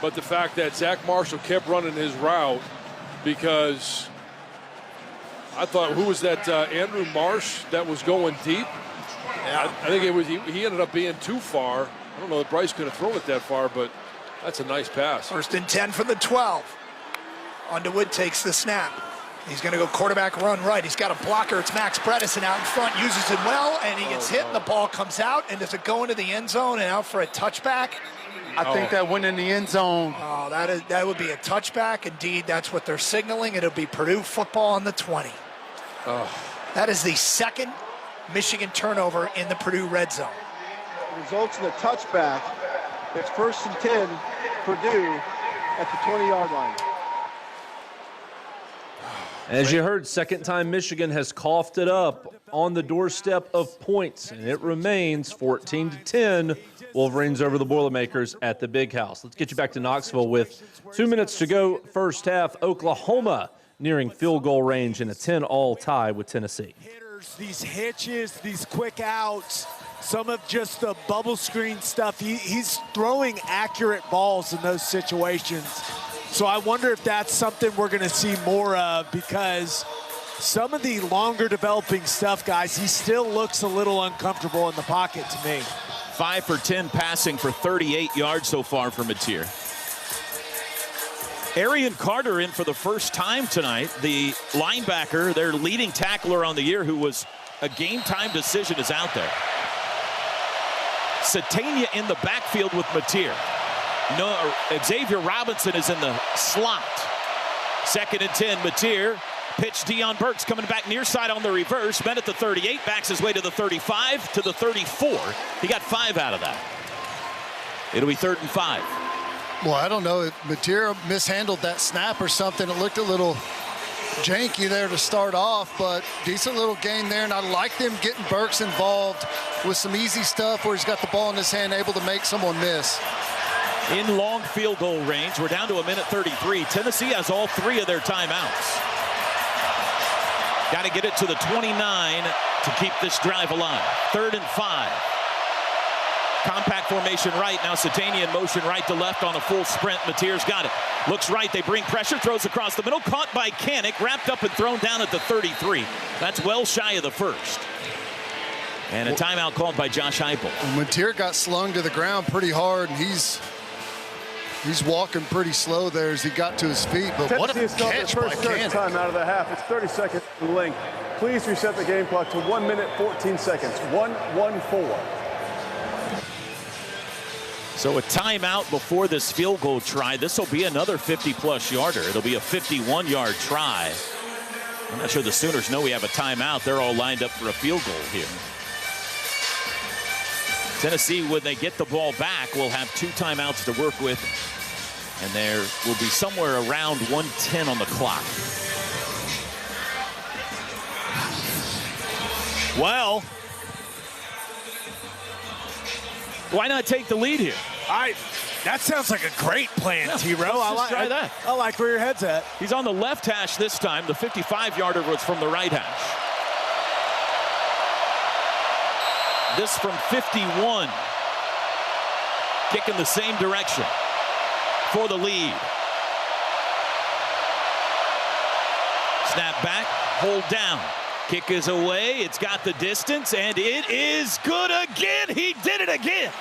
but the fact that Zach Marshall kept running his route, because I thought, who was that, Andrew Marsh that was going deep? Yeah. I think it was, he ended up being too far. I don't know if Bryce could have thrown it that far, but that's a nice pass. 1st and 10 from the 12. Underwood takes the snap. He's going to go quarterback run right. He's got a blocker. It's Max Bredesen out in front, uses it well, and he gets hit, and the ball comes out. And does it go into the end zone and out for a touchback? I think that went in the end zone. Oh, that would be a touchback. Indeed, that's what they're signaling. It'll be Purdue football on the 20. That is the second Michigan turnover in the Purdue red zone. Results in a touchback. It's 1st and 10, Purdue at the 20-yard line. As you heard, second time Michigan has coughed it up on the doorstep of points, and it remains 14-10. Wolverines over the Boilermakers at the Big House. Let's get you back to Knoxville with 2 minutes to go first half. Oklahoma nearing field goal range in a 10-all tie with Tennessee. These hitches, these quick outs, some of just the bubble screen stuff. He's throwing accurate balls in those situations. So I wonder if that's something we're going to see more of, because some of the longer developing stuff, guys, he still looks a little uncomfortable in the pocket to me. 5 for 10 passing for 38 yards so far for Mateer. Arian Carter in for the first time tonight. The linebacker, their leading tackler on the year, who was a game-time decision, is out there. Satania in the backfield with Mateer. No, Xavier Robinson is in the slot. 2nd and 10, Mateer. Pitch, Deion Burks coming back near side on the reverse. Men at the 38, backs his way to the 35, to the 34. He got 5 out of that. It'll be 3rd and 5. Well, I don't know if Mateer mishandled that snap or something. It looked a little janky there to start off, but decent little gain there. And I like them getting Burks involved with some easy stuff where he's got the ball in his hand, able to make someone miss. In long field goal range, we're down to a minute 33. Tennessee has all 3 of their timeouts. Got to get it to the 29 to keep this drive alive. 3rd and 5. Compact formation right. Now Satania in motion right to left on a full sprint. Mateer's got it. Looks right. They bring pressure. Throws across the middle. Caught by Kanik. Wrapped up and thrown down at the 33. That's well shy of the first. And a timeout called by Josh Heupel. Mateer got slung to the ground pretty hard, and he's walking pretty slow there as he got to his feet, but what a catch by Kanik. Time out of the half. It's 30 seconds in length. Please reset the game clock to 1 minute, 14 seconds. 1-1-4. So a timeout before this field goal try. This will be another 50-plus yarder. It'll be a 51-yard try. I'm not sure the Sooners know we have a timeout. They're all lined up for a field goal here. Tennessee, when they get the ball back, will have 2 timeouts to work with. And there will be somewhere around 1:10 on the clock. Well, why not take the lead here? That sounds like a great plan, Yeah, T-Row. let's try that. I like where your head's at. He's on the left hash this time. The 55-yarder was from the right hash. This from 51. Kick in the same direction for the lead. Snap back, hold down. Kick is away. It's got the distance, and it is good again. He did it again.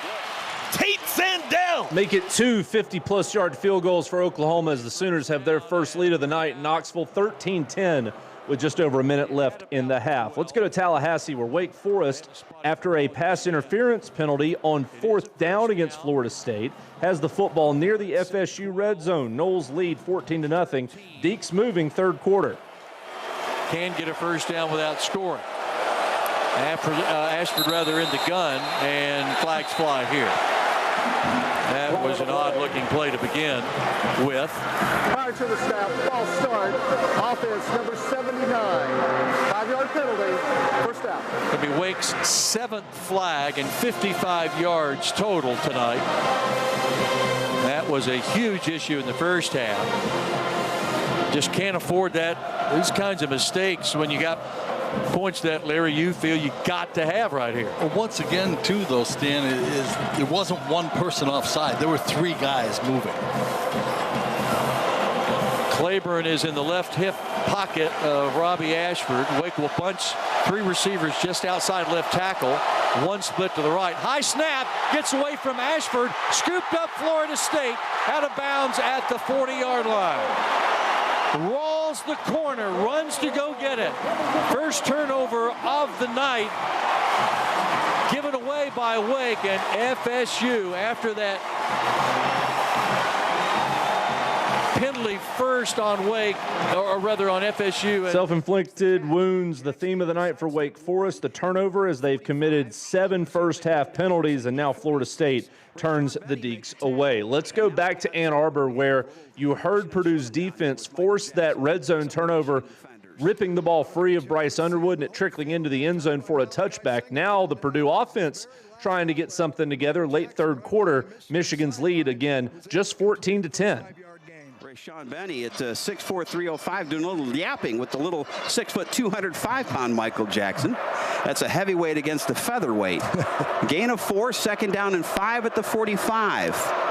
Tate Sandell. Make it 2 50-plus yard field goals for Oklahoma as the Sooners have their first lead of the night in Knoxville, 13-10, with just over a minute left in the half. Let's go to Tallahassee, where Wake Forest, after a pass interference penalty on 4th down against Florida State, has the football near the FSU red zone. Noles lead 14-0. Deeks moving third quarter. Can get a first down without scoring. Ashford rather in the gun, and flags fly here. That was an odd-looking play to begin with. Prior to the snap, ball start, offense number 79. 5-yard penalty, first down. It'll be Wake's 7th flag and 55 yards total tonight. That was a huge issue in the first half. Just can't afford these kinds of mistakes when you got points that, Larry, you feel you got to have right here. Well, once again, too, though, Stan, it wasn't one person offside. There were 3 guys moving. Claiborne is in the left hip pocket of Robbie Ashford. Wake will bunch 3 receivers just outside left tackle. 1 split to the right. High snap, gets away from Ashford. Scooped up Florida State, out of bounds at the 40-yard line. Rolls the corner, runs to go get it. First turnover of the night, given away by Wake, and FSU, after that penalty first on Wake, or rather on FSU. Self-inflicted wounds, the theme of the night for Wake Forest. The turnover, as they've committed 7 first-half penalties, and now Florida State turns the Deeks away. Let's go back to Ann Arbor, where you heard Purdue's defense force that red zone turnover, ripping the ball free of Bryce Underwood and it trickling into the end zone for a touchback. Now the Purdue offense trying to get something together. Late third quarter, Michigan's lead again, just 14-10. Sean Benny at 6'4", 305, doing a little yapping with the little 6 foot, 205-pound Michael Jackson. That's a heavyweight against a featherweight. Gain of 4, second down and 5 at the 45.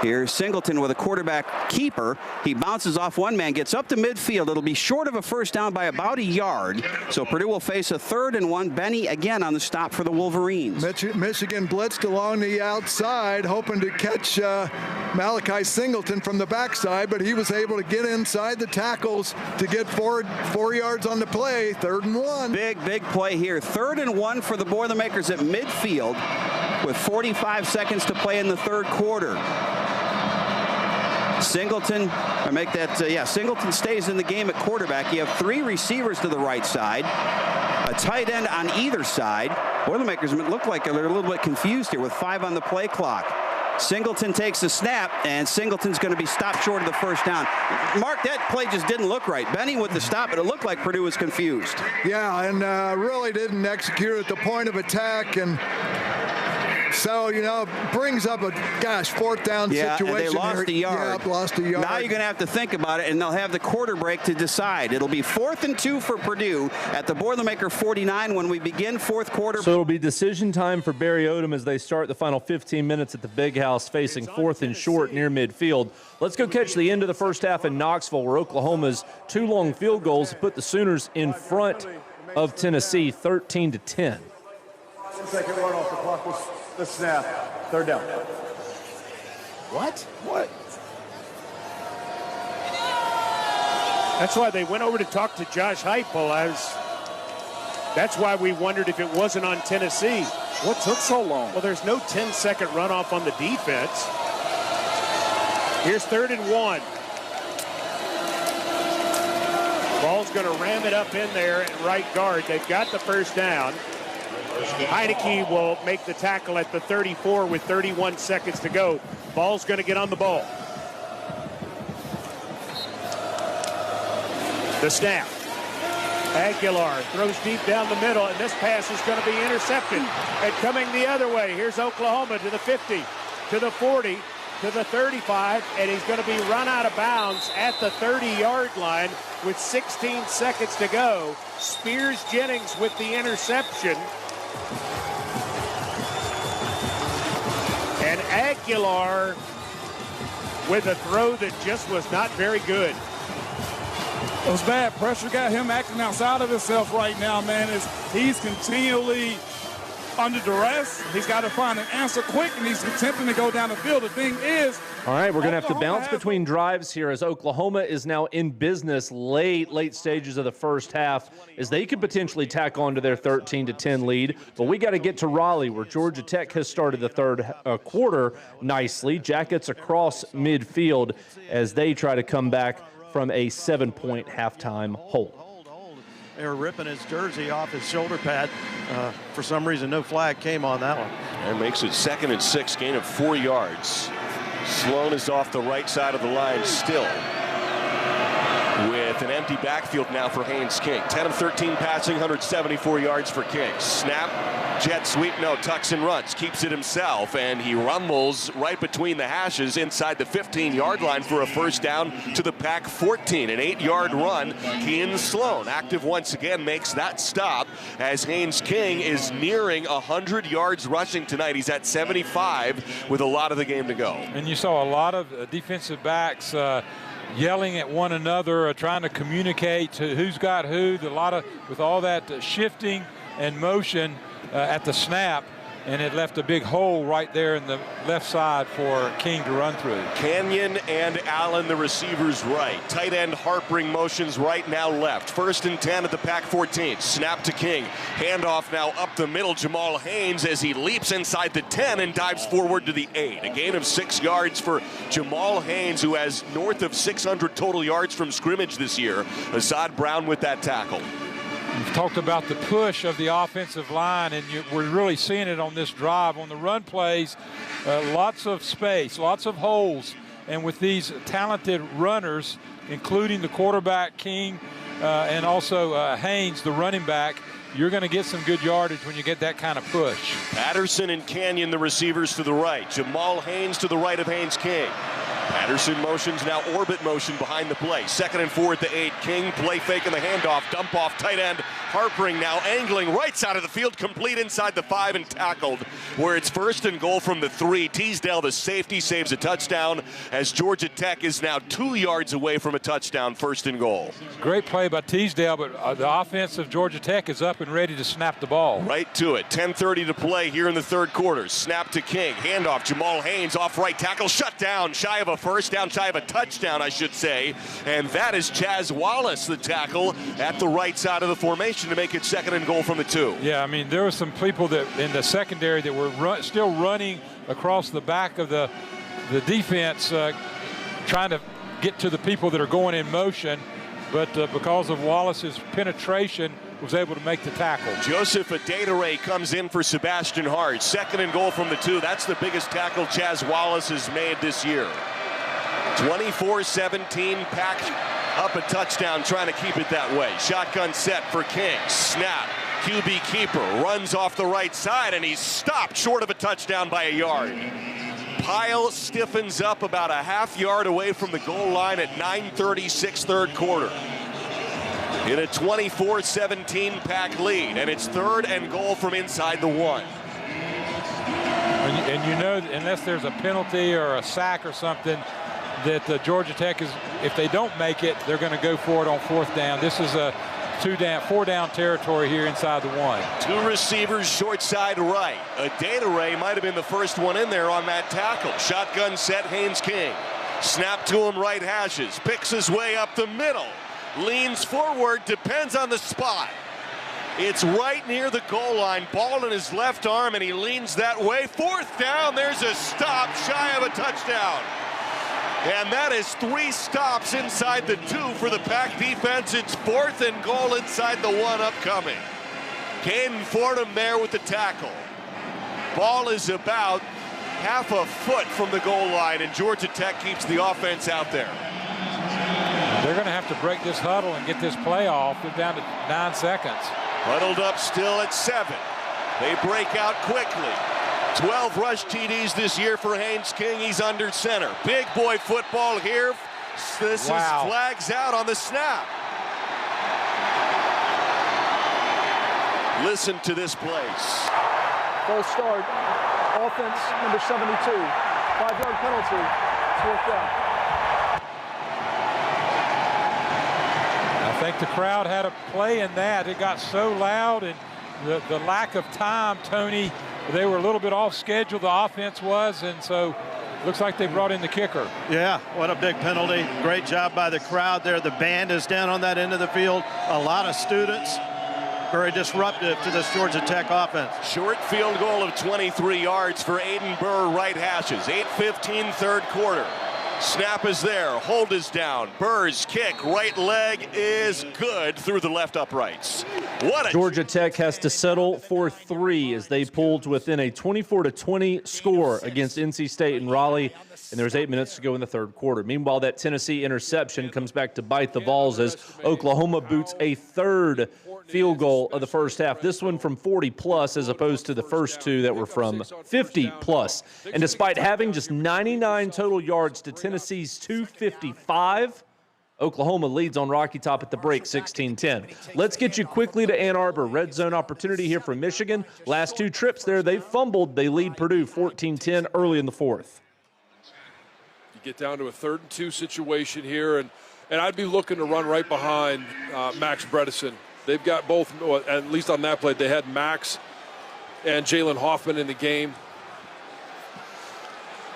Here's Singleton with a quarterback keeper. He bounces off one man, gets up to midfield. It'll be short of a first down by about a yard. So Purdue will face a 3rd and 1. Benny again on the stop for the Wolverines. Michigan blitzed along the outside, hoping to catch Malachi Singleton from the backside, but he was able to get inside the tackles to get 4 yards on the play. 3rd and 1. Big play here. 3rd and 1 for the Boilermakers at midfield with 45 seconds to play in the third quarter. Singleton, Singleton stays in the game at quarterback. You have 3 receivers to the right side, a tight end on either side. Boilermakers look like they're a little bit confused here with 5 on the play clock. Singleton takes the snap, and Singleton's going to be stopped short of the first down. Mark, that play just didn't look right. Benny with the stop, but it looked like Purdue was confused. Yeah, and really didn't execute at the point of attack, and so, brings up a, 4th down situation. And they lost a yard. Yeah, lost a yard. Now you're going to have to think about it, and they'll have the quarter break to decide. It'll be 4th and 2 for Purdue at the Boilermaker 49 when we begin fourth quarter. So it'll be decision time for Barry Odom as they start the final 15 minutes at the Big House, facing 4th and short near midfield. Let's go catch the end of the first half in Knoxville, where Oklahoma's 2 long field goals put the Sooners in front of Tennessee, 13-10. 1-second run off the clock was the snap. 3rd down. What? That's why they went over to talk to Josh Heupel. That's why we wondered if it wasn't on Tennessee. What took so long? Well, there's no 10-second runoff on the defense. Here's 3rd and 1. Ball's going to ram it up in there at right guard. They've got the first down. Heineke will make the tackle at the 34 with 31 seconds to go. Ball's going to get on the ball. The snap. Aguilar throws deep down the middle, and this pass is going to be intercepted. And coming the other way, here's Oklahoma to the 50. to the 40, to the 35, and he's going to be run out of bounds at the 30-yard line with 16 seconds to go. Spears Jennings with the interception. And Aguilar with a throw that just was not very good. It was bad. Pressure got him acting outside of himself right now, man. He's continually under duress. He's got to find an answer quick, and he's attempting to go down the field. The thing is, all right, we're going to have to bounce between drives here as Oklahoma is now in business late stages of the first half as they could potentially tack on to their 13-10 lead. But we got to get to Raleigh where Georgia Tech has started the third quarter nicely. Jackets across midfield as they try to come back from a 7-point halftime hole. They were ripping his jersey off his shoulder pad. For some reason, no flag came on that one. And makes it 2nd and 6, gain of 4 yards. Sloan is off the right side of the line still, with an empty backfield now for Haynes King. 10 of 13 passing, 174 yards for King. Snap, jet sweep, no, tucks and runs, keeps it himself, and he rumbles right between the hashes inside the 15-yard line for a first down to the Pack 14. An 8-yard run. Kean Sloan, active once again, makes that stop as Haynes King is nearing 100 yards rushing tonight. He's at 75 with a lot of the game to go. And you saw a lot of defensive backs yelling at one another, trying to communicate to who's got who. With all that shifting and motion at the snap, and it left a big hole right there in the left side for King to run through. Canyon and Allen, the receivers right. Tight end Harpering motions right, now left. 1st and 10 at the Pack 14. Snap to King. Handoff now up the middle. Jamal Haynes as he leaps inside the 10 and dives forward to the 8. A gain of 6 yards for Jamal Haynes, who has north of 600 total yards from scrimmage this year. Assad Brown with that tackle. We've talked about the push of the offensive line, and we're really seeing it on this drive. On the run plays, lots of space, lots of holes, and with these talented runners, including the quarterback, King, and also Haynes, the running back, you're going to get some good yardage when you get that kind of push. Patterson and Canyon, the receivers to the right. Jamal Haynes to the right of Haynes King. Patterson motions, now orbit motion behind the play. 2nd and 4 at the 8. King play fake in the handoff. Dump off tight end. Harpering now angling right side of the field, complete inside the 5 and tackled where it's 1st and goal from the 3. Teasdale, the safety, saves a touchdown as Georgia Tech is now 2 yards away from a touchdown. 1st and goal. Great play by Teasdale, but the offense of Georgia Tech is up and ready to snap the ball. Right to it. 10:30 to play here in the 3rd quarter. Snap to King. Handoff. Jamal Haynes off right tackle. Shut down. Shy of a first down. Shy of a touchdown, I should say. And that is Chaz Wallace, the tackle, at the right side of the formation to make it 2nd and goal from the 2. Yeah, I mean, there were some people that in the secondary that were still running across the back of the defense, trying to get to the people that are going in motion. But because of Wallace's penetration, was able to make the tackle. Joseph Adedire comes in for Sebastian Hart. 2nd and goal from the 2. That's the biggest tackle Chaz Wallace has made this year. 24-17, Pack up a touchdown, trying to keep it that way. Shotgun set for King. Snap. QB keeper runs off the right side, and he's stopped short of a touchdown by a yard. Pile stiffens up about a half yard away from the goal line at 9:36 3rd quarter. In a 24-17 Pack lead, and it's 3rd and goal from inside the 1. And you know, unless there's a penalty or a sack or something, that Georgia Tech is, if they don't make it, they're going to go for it on 4th down. This is a 4-down territory here inside the 1. 2 receivers short side right. Adedire might have been the first one in there on that tackle. Shotgun set, Haynes King. Snap to him, right hashes. Picks his way up the middle. Leans forward, depends on the spot. It's right near the goal line. Ball in his left arm, and he leans that way. 4th down, there's a stop, shy of a touchdown. And that is 3 stops inside the 2 for the Pack defense. It's 4th and goal inside the 1 upcoming. Caden Fordham there with the tackle. Ball is about half a foot from the goal line, and Georgia Tech keeps the offense out there. They're going to have to break this huddle and get this play off. They're down to 9 seconds. Huddled up still at 7. They break out quickly. 12 rush TDs this year for Haynes King. He's under center. Big boy football here. This is flags out on the snap. Listen to this place. False start. Offense number 72. 5-yard penalty. 4th down. I think the crowd had a play in that. It got so loud, and the lack of time, Tony, they were a little bit off schedule, the offense was, and so looks like they brought in the kicker. Yeah, what a big penalty. Great job by the crowd there. The band is down on that end of the field. A lot of students. Very disruptive to this Georgia Tech offense. Short field goal of 23 yards for Aiden Burr, right hashes. 8:15 third quarter. Snap is there. Hold is down. Burr's kick, right leg is good through the left uprights. What a Georgia Tech has to settle for 3 as they pulled within a 24-20 score against NC State and Raleigh, and there's 8 minutes to go in the third quarter. Meanwhile, that Tennessee interception comes back to bite the Vols as Oklahoma boots a third field goal of the first half. This one from 40-plus as opposed to the first 2 that were from 50-plus. And despite having just 99 total yards to Tennessee's 255, Oklahoma leads on Rocky Top at the break, 16-10. Let's get you quickly to Ann Arbor. Red zone opportunity here from Michigan. Last 2 trips there, they fumbled. They lead Purdue 14-10 early in the fourth. You get down to a 3rd and 2 situation here, and I'd be looking to run right behind Max Bredesen. They've got both, at least on that play, they had Max and Jalen Hoffman in the game.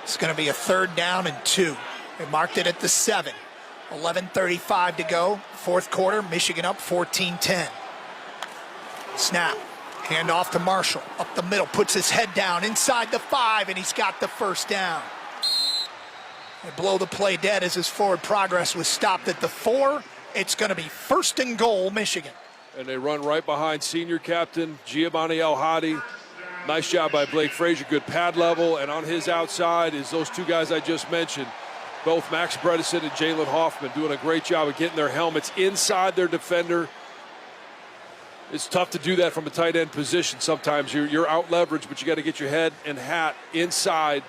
It's going to be a 3rd down and 2. They marked it at the 7. 11:35 to go. 4th quarter, Michigan up 14-10. Snap. Hand off to Marshall. Up the middle, puts his head down inside the 5, and he's got the 1st down. They blow the play dead as his forward progress was stopped at the 4. It's going to be 1st and goal, Michigan. And they run right behind senior captain Giovanni El-Hadi. Nice job by Blake Frazier, good pad level, and on his outside is those 2 guys I just mentioned, both Max Bredesen and Jalen Hoffman, doing a great job of getting their helmets inside their defender. It's tough to do that from a tight end position sometimes. You're out leveraged, but you got to get your head and hat inside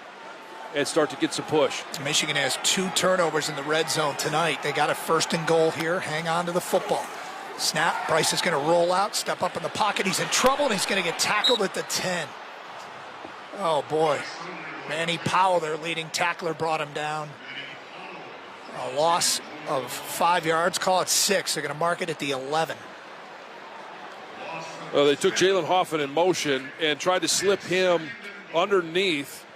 and start to get some push. Michigan has 2 turnovers in the red zone tonight. They got a 1st and goal here. Hang on to the football. Snap. Bryce is going to roll out, step up in the pocket. He's in trouble, and he's going to get tackled at the 10. Oh, boy. Manny Powell, their leading tackler, brought him down. A loss of 5 yards. Call it 6. They're going to mark it at the 11. Well, they took Jalen Hoffman in motion and tried to slip him underneath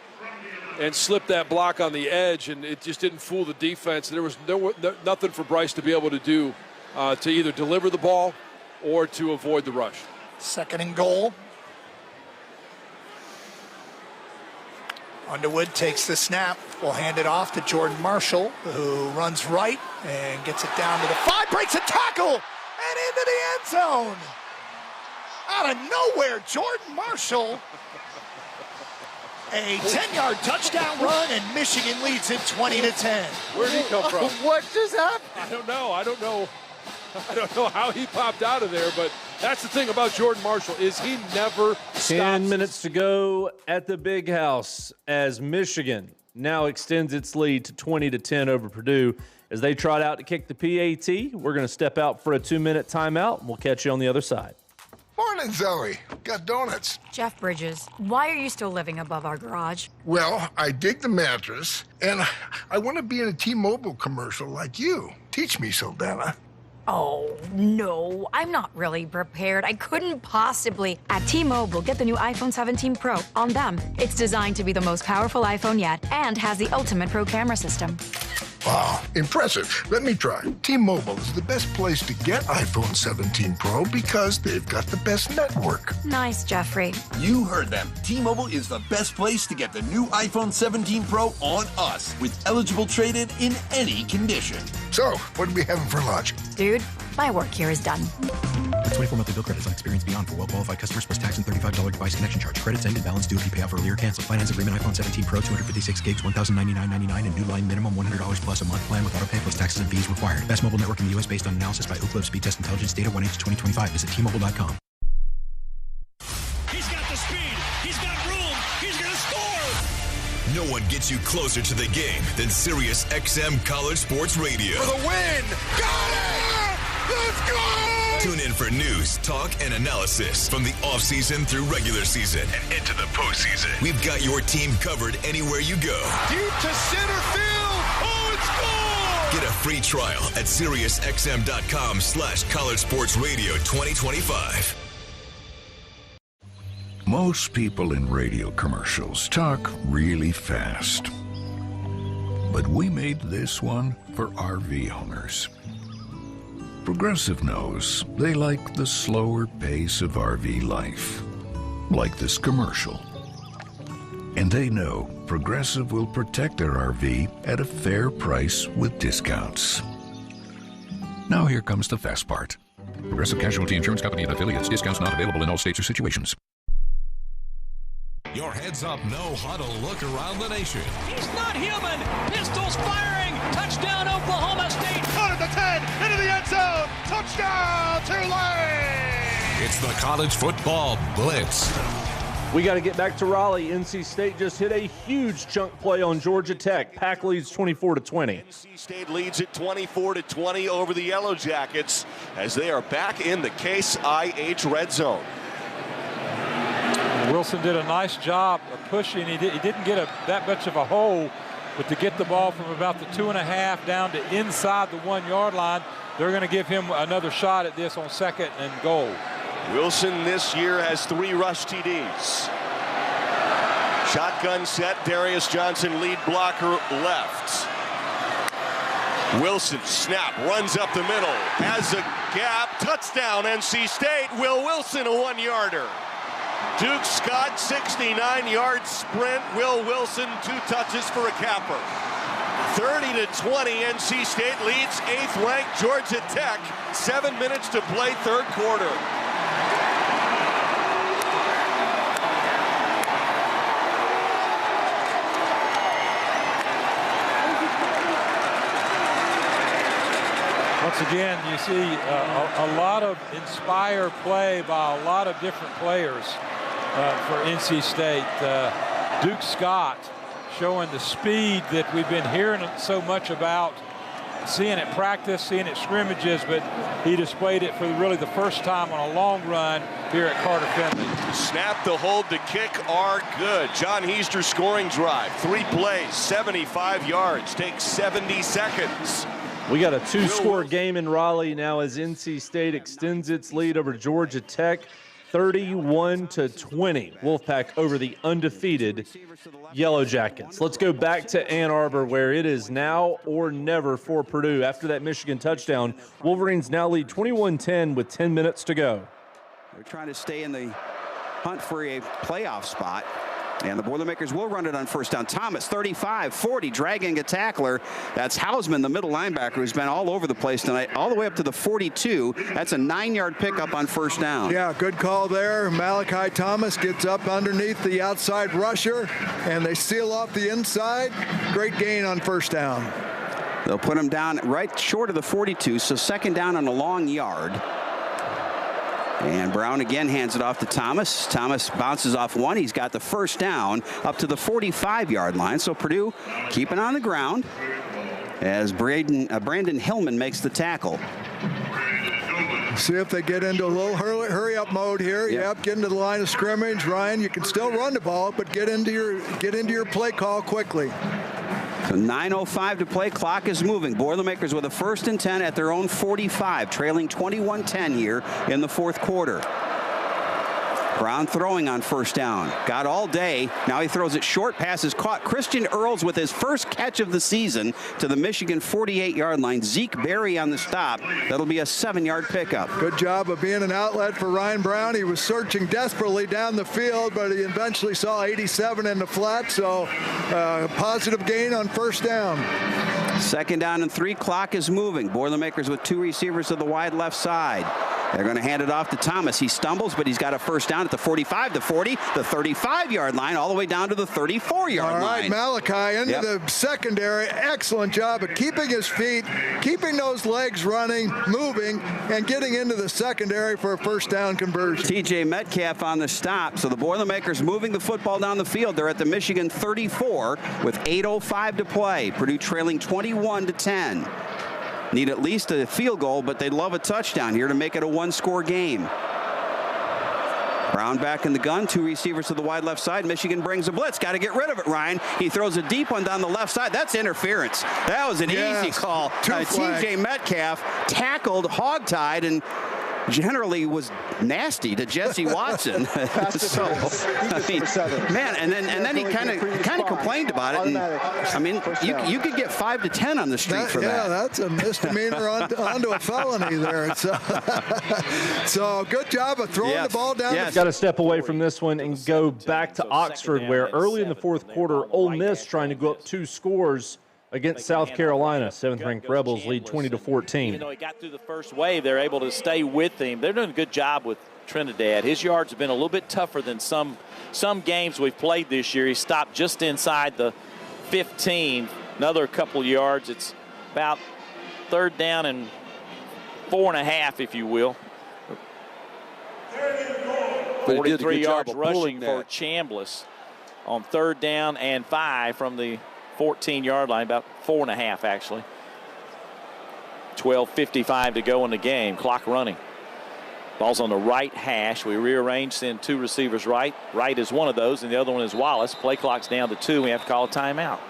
and slip that block on the edge, and it just didn't fool the defense. There was nothing for Bryce to be able to do to either deliver the ball or to avoid the rush. 2nd and goal. Underwood takes the snap. Will hand it off to Jordan Marshall, who runs right and gets it down to the 5, breaks a tackle, and into the end zone. Out of nowhere, Jordan Marshall. A 10-yard touchdown run, and Michigan leads it 20-10. Where did he come from? What just happened? I don't know how he popped out of there, but that's the thing about Jordan Marshall is he never stops. 10 minutes to go at the Big House as Michigan now extends its lead to 20-10 over Purdue as they trot out to kick the PAT. We're going to step out for a 2-minute timeout, and we'll catch you on the other side. Morning, Zoe. Got donuts. Jeff Bridges, why are you still living above our garage? Well, I dig the mattress, and I want to be in a T-Mobile commercial like you. Teach me, Saldana. Oh, no, I'm not really prepared. I couldn't possibly. At T-Mobile, get the new iPhone 17 Pro. On them, it's designed to be the most powerful iPhone yet and has the ultimate pro camera system. Wow, impressive. Let me try. T-Mobile is the best place to get iPhone 17 Pro because they've got the best network. Nice, Jeffrey. You heard them. T-Mobile is the best place to get the new iPhone 17 Pro on us with eligible trade-in in any condition. So, what are we having for lunch? Dude, my work here is done. 24-monthly bill credits on experience beyond for well-qualified customers plus tax and $35 device connection charge. Credits end and balance due if you pay off earlier or cancel. Finance agreement iPhone 17 Pro 256 gigs, $1,099.99 and new line minimum $100 plus a month plan with auto pay plus taxes and fees required. Best mobile network in the U.S. based on analysis by Ookla Speed Test Intelligence data 1H2025. Visit T-Mobile.com. He's got the speed. He's got room. He's going No one gets you closer to the game than Sirius XM College Sports Radio. For the win! Got it! Let's go! Tune in for news, talk, and analysis from the offseason through regular season and into the postseason. We've got your team covered anywhere you go. Deep to center field! Oh, it's gone! Get a free trial at SiriusXM.com/College Sports Radio 2025. Most people in radio commercials talk really fast. But we made this one for RV owners. Progressive knows they like the slower pace of RV life, like this commercial. And they know Progressive will protect their RV at a fair price with discounts. Now here comes the fast part. Progressive Casualty Insurance Company and affiliates. Discounts not available in all states or situations. Your heads-up no-huddle look around the nation. He's not human! Pistols firing! Touchdown, Oklahoma State! Out at the 10, into the end zone! Touchdown, Tulane! It's the College Football Blitz. We got to get back to Raleigh. NC State just hit a huge chunk play on Georgia Tech. Pack leads 24-20. NC State leads it 24-20 over the Yellow Jackets as they are back in the Case IH red zone. Wilson did a nice job of pushing. He didn't get that much of a hole, but to get the ball from about the 2.5 down to inside the 1 yard line, they're going to give him another shot at this on 2nd and goal. Wilson this year has 3 rush TDs. Shotgun set, Darius Johnson lead blocker left. Wilson snap, runs up the middle, has a gap, touchdown NC State. Will Wilson a 1-yarder. Duke Scott, 69-yard sprint. Will Wilson, 2 touches for a capper. 30-20, NC State leads 8th-ranked Georgia Tech. 7 minutes to play, 3rd quarter. Once again, you see a lot of inspired play by a lot of different players for NC State. Duke Scott showing the speed that we've been hearing so much about, seeing it practice, seeing it scrimmages, but he displayed it for really the first time on a long run here at Carter Finley. Snap, the hold, the kick are good. John Heister scoring drive. 3 plays, 75 yards, takes 70 seconds. We got a 2-score game in Raleigh now as NC State extends its lead over Georgia Tech, 31-20. Wolfpack over the undefeated Yellow Jackets. Let's go back to Ann Arbor, where it is now or never for Purdue. After that Michigan touchdown, Wolverines now lead 21-10 with 10 minutes to go. They're trying to stay in the hunt for a playoff spot. And the Boilermakers will run it on 1st down. Thomas, 35-40, dragging a tackler. That's Hausman, the middle linebacker, who's been all over the place tonight, all the way up to the 42. That's a 9-yard pickup on 1st down. Yeah, good call there. Malachi Thomas gets up underneath the outside rusher, and they seal off the inside. Great gain on 1st down. They'll put him down right short of the 42, so 2nd down on a long yard. And Brown again hands it off to Thomas. Thomas bounces off 1. He's got the 1st down up to the 45-yard line. So Purdue keeping on the ground as Brandon Hillman makes the tackle. See if they get into a little hurry-up mode here. Yep, get into the line of scrimmage. Ryan, you can still run the ball, but get into your play call quickly. So 9:05 to play. Clock is moving. Boilermakers with a 1st and 10 at their own 45, trailing 21-10 here in the 4th quarter. Brown throwing on 1st down. Got all day. Now he throws it short. Pass is caught. Christian Earls with his first catch of the season to the Michigan 48-yard line. Zeke Berry on the stop. That'll be a 7-yard pickup. Good job of being an outlet for Ryan Brown. He was searching desperately down the field, but he eventually saw 87 in the flat, so positive gain on 1st down. 2nd down and 3. Clock is moving. Boilermakers with 2 receivers to the wide left side. They're going to hand it off to Thomas. He stumbles, but he's got a first down at the 45, the 40, the 35-yard line, all the way down to the 34-yard line. All right, Malachi into the secondary. Excellent job of keeping his feet, keeping those legs running, moving, and getting into the secondary for a first down conversion. T.J. Metcalf on the stop. So the Boilermakers moving the football down the field. They're at the Michigan 34 with 8:05 to play. Purdue trailing 21-10. Need at least a field goal, but they'd love a touchdown here to make it a one-score game. Brown back in the gun, 2 receivers to the wide left side. Michigan brings a blitz. Got to get rid of it, Ryan. He throws a deep one down the left side. That's interference. That was an easy call. T.J. Metcalf tackled, hogtied, and generally was nasty to Jesse Watson. So, man, and then he kind of complained about it. And, I mean, you could get 5 to 10 on the street for that. Yeah, that's a misdemeanor onto a felony there. So good job of throwing the ball down. Got to step away from this one and go back to Oxford, where early in the fourth quarter, Ole Miss trying to go up 2 scores against South Carolina. 7th-ranked Rebels lead 20-14. Even though he got through the first wave, they're able to stay with him. They're doing a good job with Trinidad. His yards have been a little bit tougher than some games we've played this year. He stopped just inside the 15. Another couple yards. It's about 3rd down and 4.5, if you will. 43 yards rushing for Chambliss on 3rd down and 5 from the 14-yard line, about 4.5 actually. 12:55 to go in the game. Clock running. Ball's on the right hash. We rearrange, send 2 receivers right. Right is one of those, and the other one is Wallace. Play clock's down to 2. We have to call a timeout.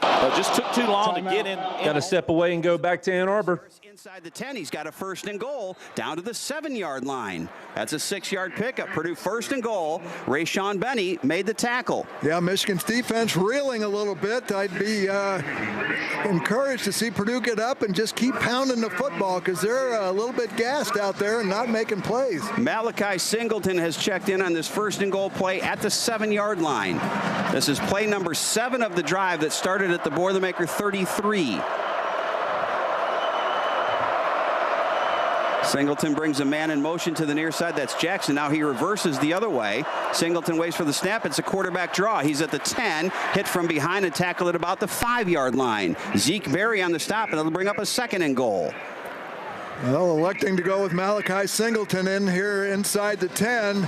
But just took too long to get in. Got to step away and go back to Ann Arbor. Inside the 10, he's got a 1st and goal down to the 7-yard line. That's a 6-yard pickup. Purdue 1st and goal. Rayshawn Benny made the tackle. Yeah, Michigan's defense reeling a little bit. I'd be encouraged to see Purdue get up and just keep pounding the football because they're a little bit gassed out there and not making plays. Malachi Singleton has checked in on this 1st and goal play at the 7-yard line. This is play number 7 of the drive that started at the Boilermaker 33. Singleton brings a man in motion to the near side. That's Jackson. Now he reverses the other way. Singleton waits for the snap. It's a quarterback draw. He's at the 10, hit from behind and tackle at about the 5-yard line. Zeke Berry on the stop, and it'll bring up a 2nd and goal. Well, electing to go with Malachi Singleton in here inside the 10.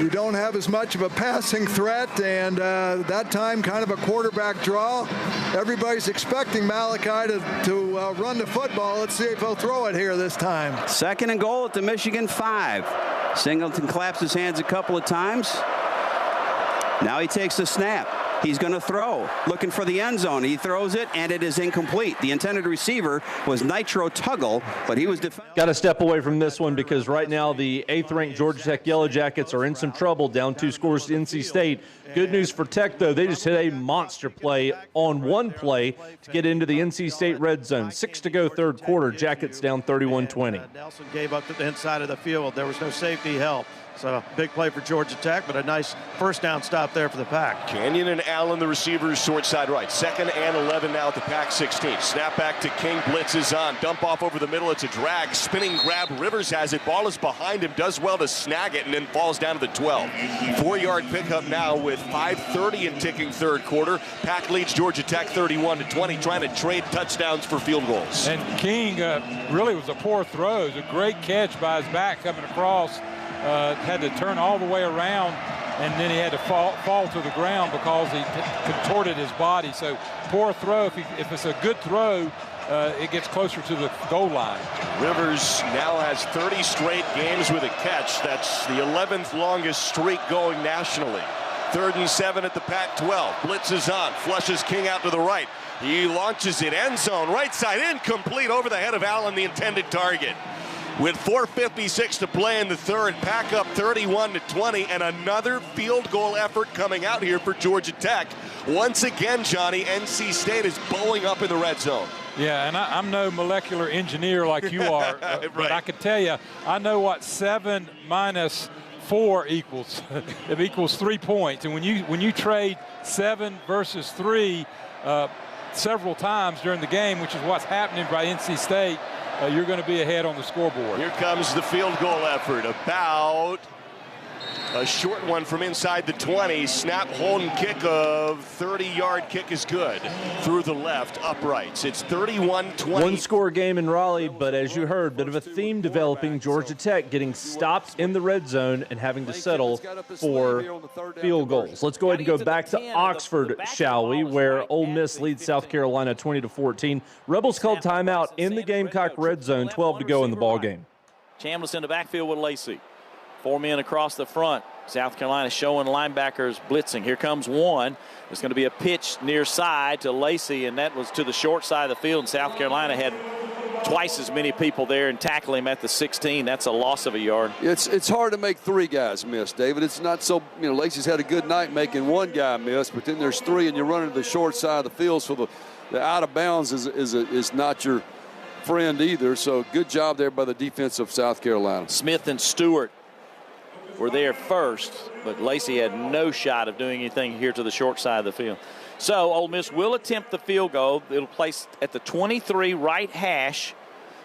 You don't have as much of a passing threat, and that time kind of a quarterback draw. Everybody's expecting Malachi to run the football. Let's see if he'll throw it here this time. 2nd and goal at the Michigan 5. Singleton claps his hands a couple of times. Now he takes the snap. He's going to throw, looking for the end zone. He throws it, and it is incomplete. The intended receiver was Nitro Tuggle, but he was defended. Got to step away from this one because right now the 8th-ranked Georgia Tech Yellow Jackets are in some trouble, down 2 scores to NC State. Good news for Tech, though. They just hit a monster play on one play to get into the NC State red zone. 6 to go, 3rd quarter. Jackets down 31-20. Nelson gave up to the inside of the field. There was no safety help. So big play for Georgia Tech, but a nice 1st down stop there for the Pack. Canyon and Allen, the receivers, short side right. 2nd and 11 now at the Pack 16. Snap back to King. Blitz is on. Dump off over the middle. It's a drag. Spinning grab. Rivers has it. Ball is behind him. Does well to snag it and then falls down to the 12. 4-yard pickup now with 5:30 in ticking 3rd quarter. Pack leads Georgia Tech 31-20, trying to trade touchdowns for field goals. And King really was a poor throw. It was a great catch by his back coming across. Had to turn all the way around, and then he had to fall to the ground because he contorted his body. So poor throw. If it's a good throw, it gets closer to the goal line. Rivers now has 30 straight games with a catch. That's the 11th longest streak going nationally. 3rd and 7 at the Pac-12. Blitz is on. Flushes King out to the right. He launches it. End zone. Right side. Incomplete over the head of Allen, the intended target. With 4:56 to play in the 3rd, Pack up 31-20, and another field goal effort coming out here for Georgia Tech. Once again, Johnny, NC State is bowling up in the red zone. Yeah, and I'm no molecular engineer like you are, right. But I can tell you, I know what 7 minus 4 equals. It equals 3 points, and when you trade 7 versus 3 several times during the game, which is what's happening by NC State, you're going to be ahead on the scoreboard. Here comes the field goal effort. About a short one from inside the 20. Snap, hold, and kick of 30-yard kick is good. Through the left, uprights. It's 31-20. One-score game in Raleigh, but as you heard, bit of a theme developing. Georgia Tech getting stopped in the red zone and having to settle for field goals. Let's go ahead and go back to Oxford, shall we, where Ole Miss leads South Carolina 20-14. Rebels called timeout in the Gamecock red zone, 12 to go in the ball game. Chambliss in the backfield with Lacey. 4 men across the front. South Carolina showing linebackers blitzing. Here comes one. There's going to be a pitch near side to Lacey, and that was to the short side of the field. And South Carolina had twice as many people there and tackle him at the 16. That's a loss of a yard. It's hard to make 3 guys miss, David. It's not so, Lacey's had a good night making 1 guy miss, but then there's 3 and you're running to the short side of the field, so the out of bounds is not your friend either. So good job there by the defense of South Carolina. Smith and Stewart were there first, but Lacey had no shot of doing anything here to the short side of the field. So Ole Miss will attempt the field goal. It'll place at the 23 right hash.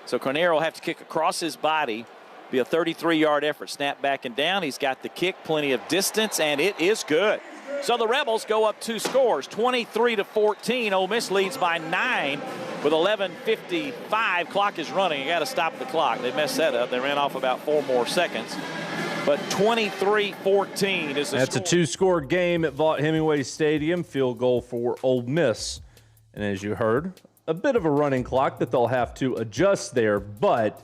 So Cornero will have to kick across his body. Be a 33-yard effort. Snap back and down. He's got the kick, plenty of distance, and it is good. So the Rebels go up 2 scores, 23-14. Ole Miss leads by 9 with 11:55. Clock is running. You got to stop the clock. They messed that up. They ran off about 4 more seconds. But 23-14 is the That's score. a 2-score game at Vaught-Hemingway Stadium. Field goal for Ole Miss. And as you heard, a bit of a running clock that they'll have to adjust there, but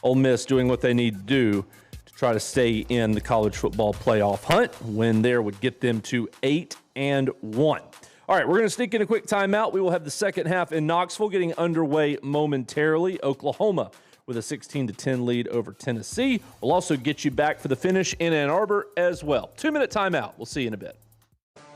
Ole Miss doing what they need to do to try to stay in the college football playoff hunt. Win there would get them to 8-1. All right, we're going to sneak in a quick timeout. We will have the second half in Knoxville getting underway momentarily. Oklahoma with a 16-10 lead over Tennessee. We'll also get you back for the finish in Ann Arbor as well. 2-minute timeout. We'll see you in a bit.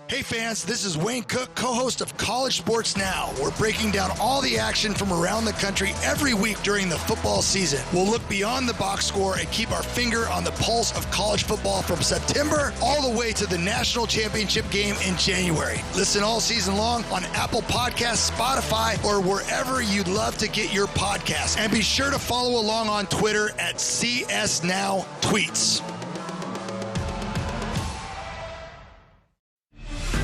Hey fans, this is Wayne Cook, co-host of College Sports Now. We're breaking down all the action from around the country every week during the football season. We'll look beyond the box score and keep our finger on the pulse of college football from September all the way to the national championship game in January. Listen all season long on Apple Podcasts, Spotify, or wherever you'd love to get your podcasts. And be sure to follow along on Twitter at CSNowTweets.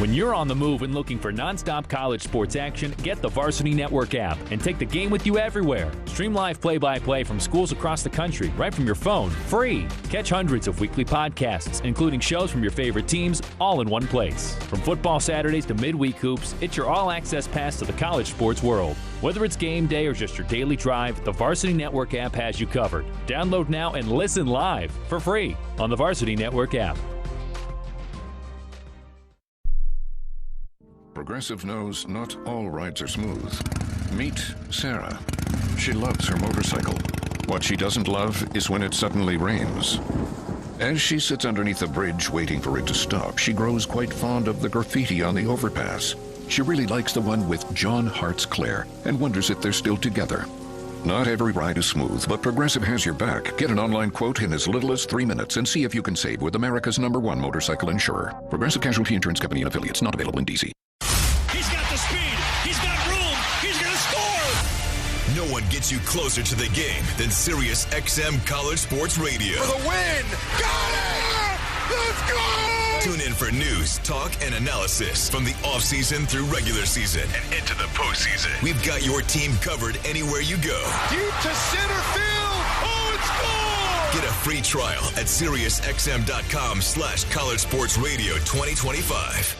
When you're on the move and looking for nonstop college sports action, get the Varsity Network app and take the game with you everywhere. Stream live play-by-play from schools across the country right from your phone, free. Catch hundreds of weekly podcasts, including shows from your favorite teams, all in one place. From football Saturdays to midweek hoops, it's your all-access pass to the college sports world. Whether it's game day or just your daily drive, the Varsity Network app has you covered. Download now and listen live for free on the Varsity Network app. Progressive knows not all rides are smooth. Meet Sarah. She loves her motorcycle. What she doesn't love is when it suddenly rains. As she sits underneath a bridge waiting for it to stop, she grows quite fond of the graffiti on the overpass. She really likes the one with John Hart's Claire and wonders if they're still together. Not every ride is smooth, but Progressive has your back. Get an online quote in as little as 3 minutes and see if you can save with America's #1 motorcycle insurer. Progressive Casualty Insurance Company and affiliates, not available in D.C. He's got the speed. He's got room. He's going to score. No one gets you closer to the game than Sirius XM College Sports Radio. For the win. Got it. Let's go. Tune in for news, talk, and analysis from the offseason through regular season and into the postseason. We've got your team covered anywhere you go. Deep to center field. Oh, it's gone. Get a free trial at SiriusXM.com/College Sports Radio 2025.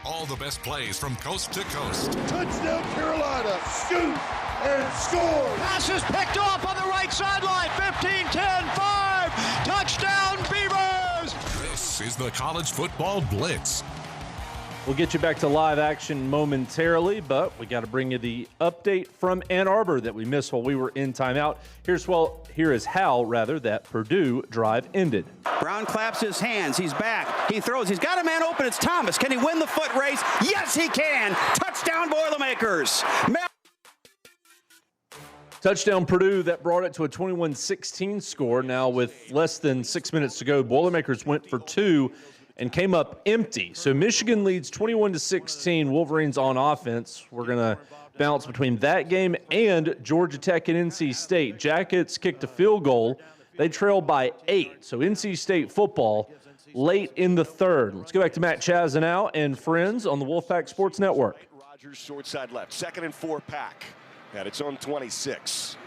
All the best plays from coast to coast. Touchdown Carolina. Shoot and score. Pass is picked off on the right sideline. 15-10-5. Touchdown Beavers. This is the College Football Blitz. We'll get you back to live action momentarily, but we got to bring you the update from Ann Arbor that we missed while we were in timeout. Here is how that Purdue drive ended. Brown claps his hands. He's back. He throws. He's got a man open. It's Thomas. Can he win the foot race? Yes, he can. Touchdown Boilermakers. Touchdown Purdue, that brought it to a 21-16 score. Now with less than 6 minutes to go, Boilermakers went for 2 and came up empty. So Michigan leads 21-16. Wolverines on offense. We're going to bounce between that game and Georgia Tech and NC State. Jackets kicked a field goal. They trailed by 8. So NC State football late in the third. Let's go back to Matt Chazanow and friends on the Wolfpack Sports Network. Rodgers short side left. 2nd and 4 pack at its own 26.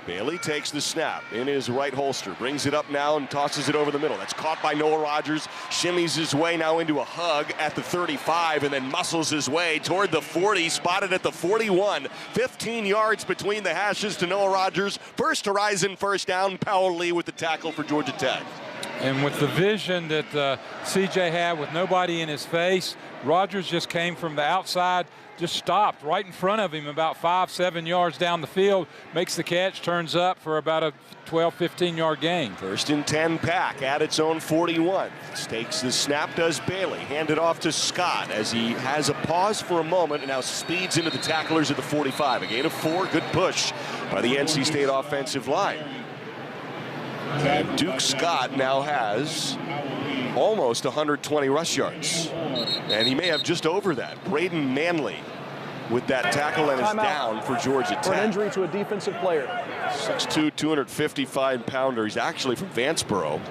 Bailey takes the snap in his right holster, brings it up now and tosses it over the middle. That's caught by Noah Rodgers, shimmies his way now into a hug at the 35 and then muscles his way toward the 40, spotted at the 41. 15 yards between the hashes to Noah Rodgers. First horizon first down. Powell Lee with the tackle for Georgia Tech. And with the vision that CJ had with nobody in his face, Rodgers just came from the outside, just stopped right in front of him about 5-7 yards down the field, makes the catch, turns up for about a 12-15 yard gain. 1st and 10 pack at its own 41. Takes the snap, does Bailey. Hand it off to Scott as he has a pause for a moment and now speeds into the tacklers at the 45. A gain of 4, good push by the NC State offensive line. And Duke Scott now has almost 120 rush yards. And he may have just over that. Braden Manley with that tackle and is down for Georgia Tech. For an injury to a defensive player. 6'2", 255-pounder. He's actually from Vanceboro.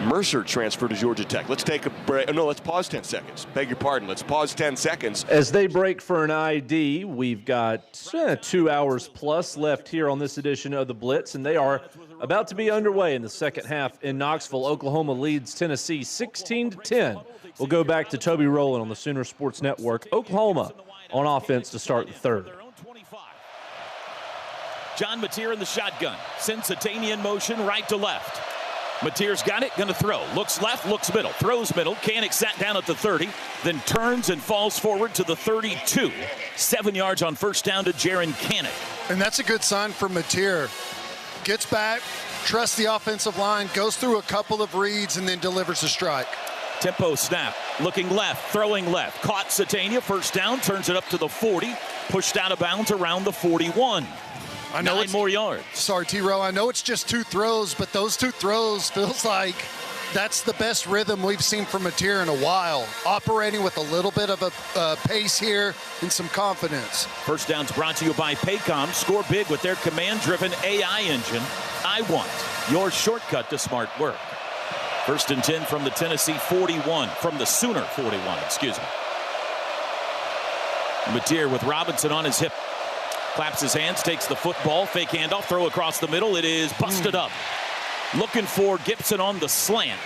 Mercer transferred to Georgia Tech. Let's take a break. No, let's pause 10 seconds. Beg your pardon. Let's pause 10 seconds. As they break for an ID, we've got 2 hours plus left here on this edition of the Blitz, and they are about to be underway in the second half in Knoxville. Oklahoma leads Tennessee 16-10. We'll go back to Toby Rowland on the Sooner Sports Network. Oklahoma on offense to start the third. John Mateer in the shotgun. Sends Satania in motion right to left. Mateer's got it, gonna throw. Looks left, looks middle, throws middle. Koenig sat down at the 30, then turns and falls forward to the 32. 7 yards on first down to Jaron Koenig. And that's a good sign for Mateer. Gets back, trusts the offensive line, goes through a couple of reads, and then delivers a strike. Tempo snap, looking left, throwing left. Caught Satania, first down, turns it up to the 40. Pushed out of bounds around the 41. I know 9 more yards. Sorry, T-Row. I know it's just 2 throws, but those 2 throws feels like that's the best rhythm we've seen from Mateer in a while. Operating with a little bit of a pace here and some confidence. First down's brought to you by Paycom. Score big with their command-driven AI engine. I want your shortcut to smart work. 1st and 10 from the Tennessee 41, from the Sooner 41, excuse me. Mateer with Robinson on his hip. Claps his hands, takes the football, fake handoff, throw across the middle. It is busted up. Looking for Gibson on the slant.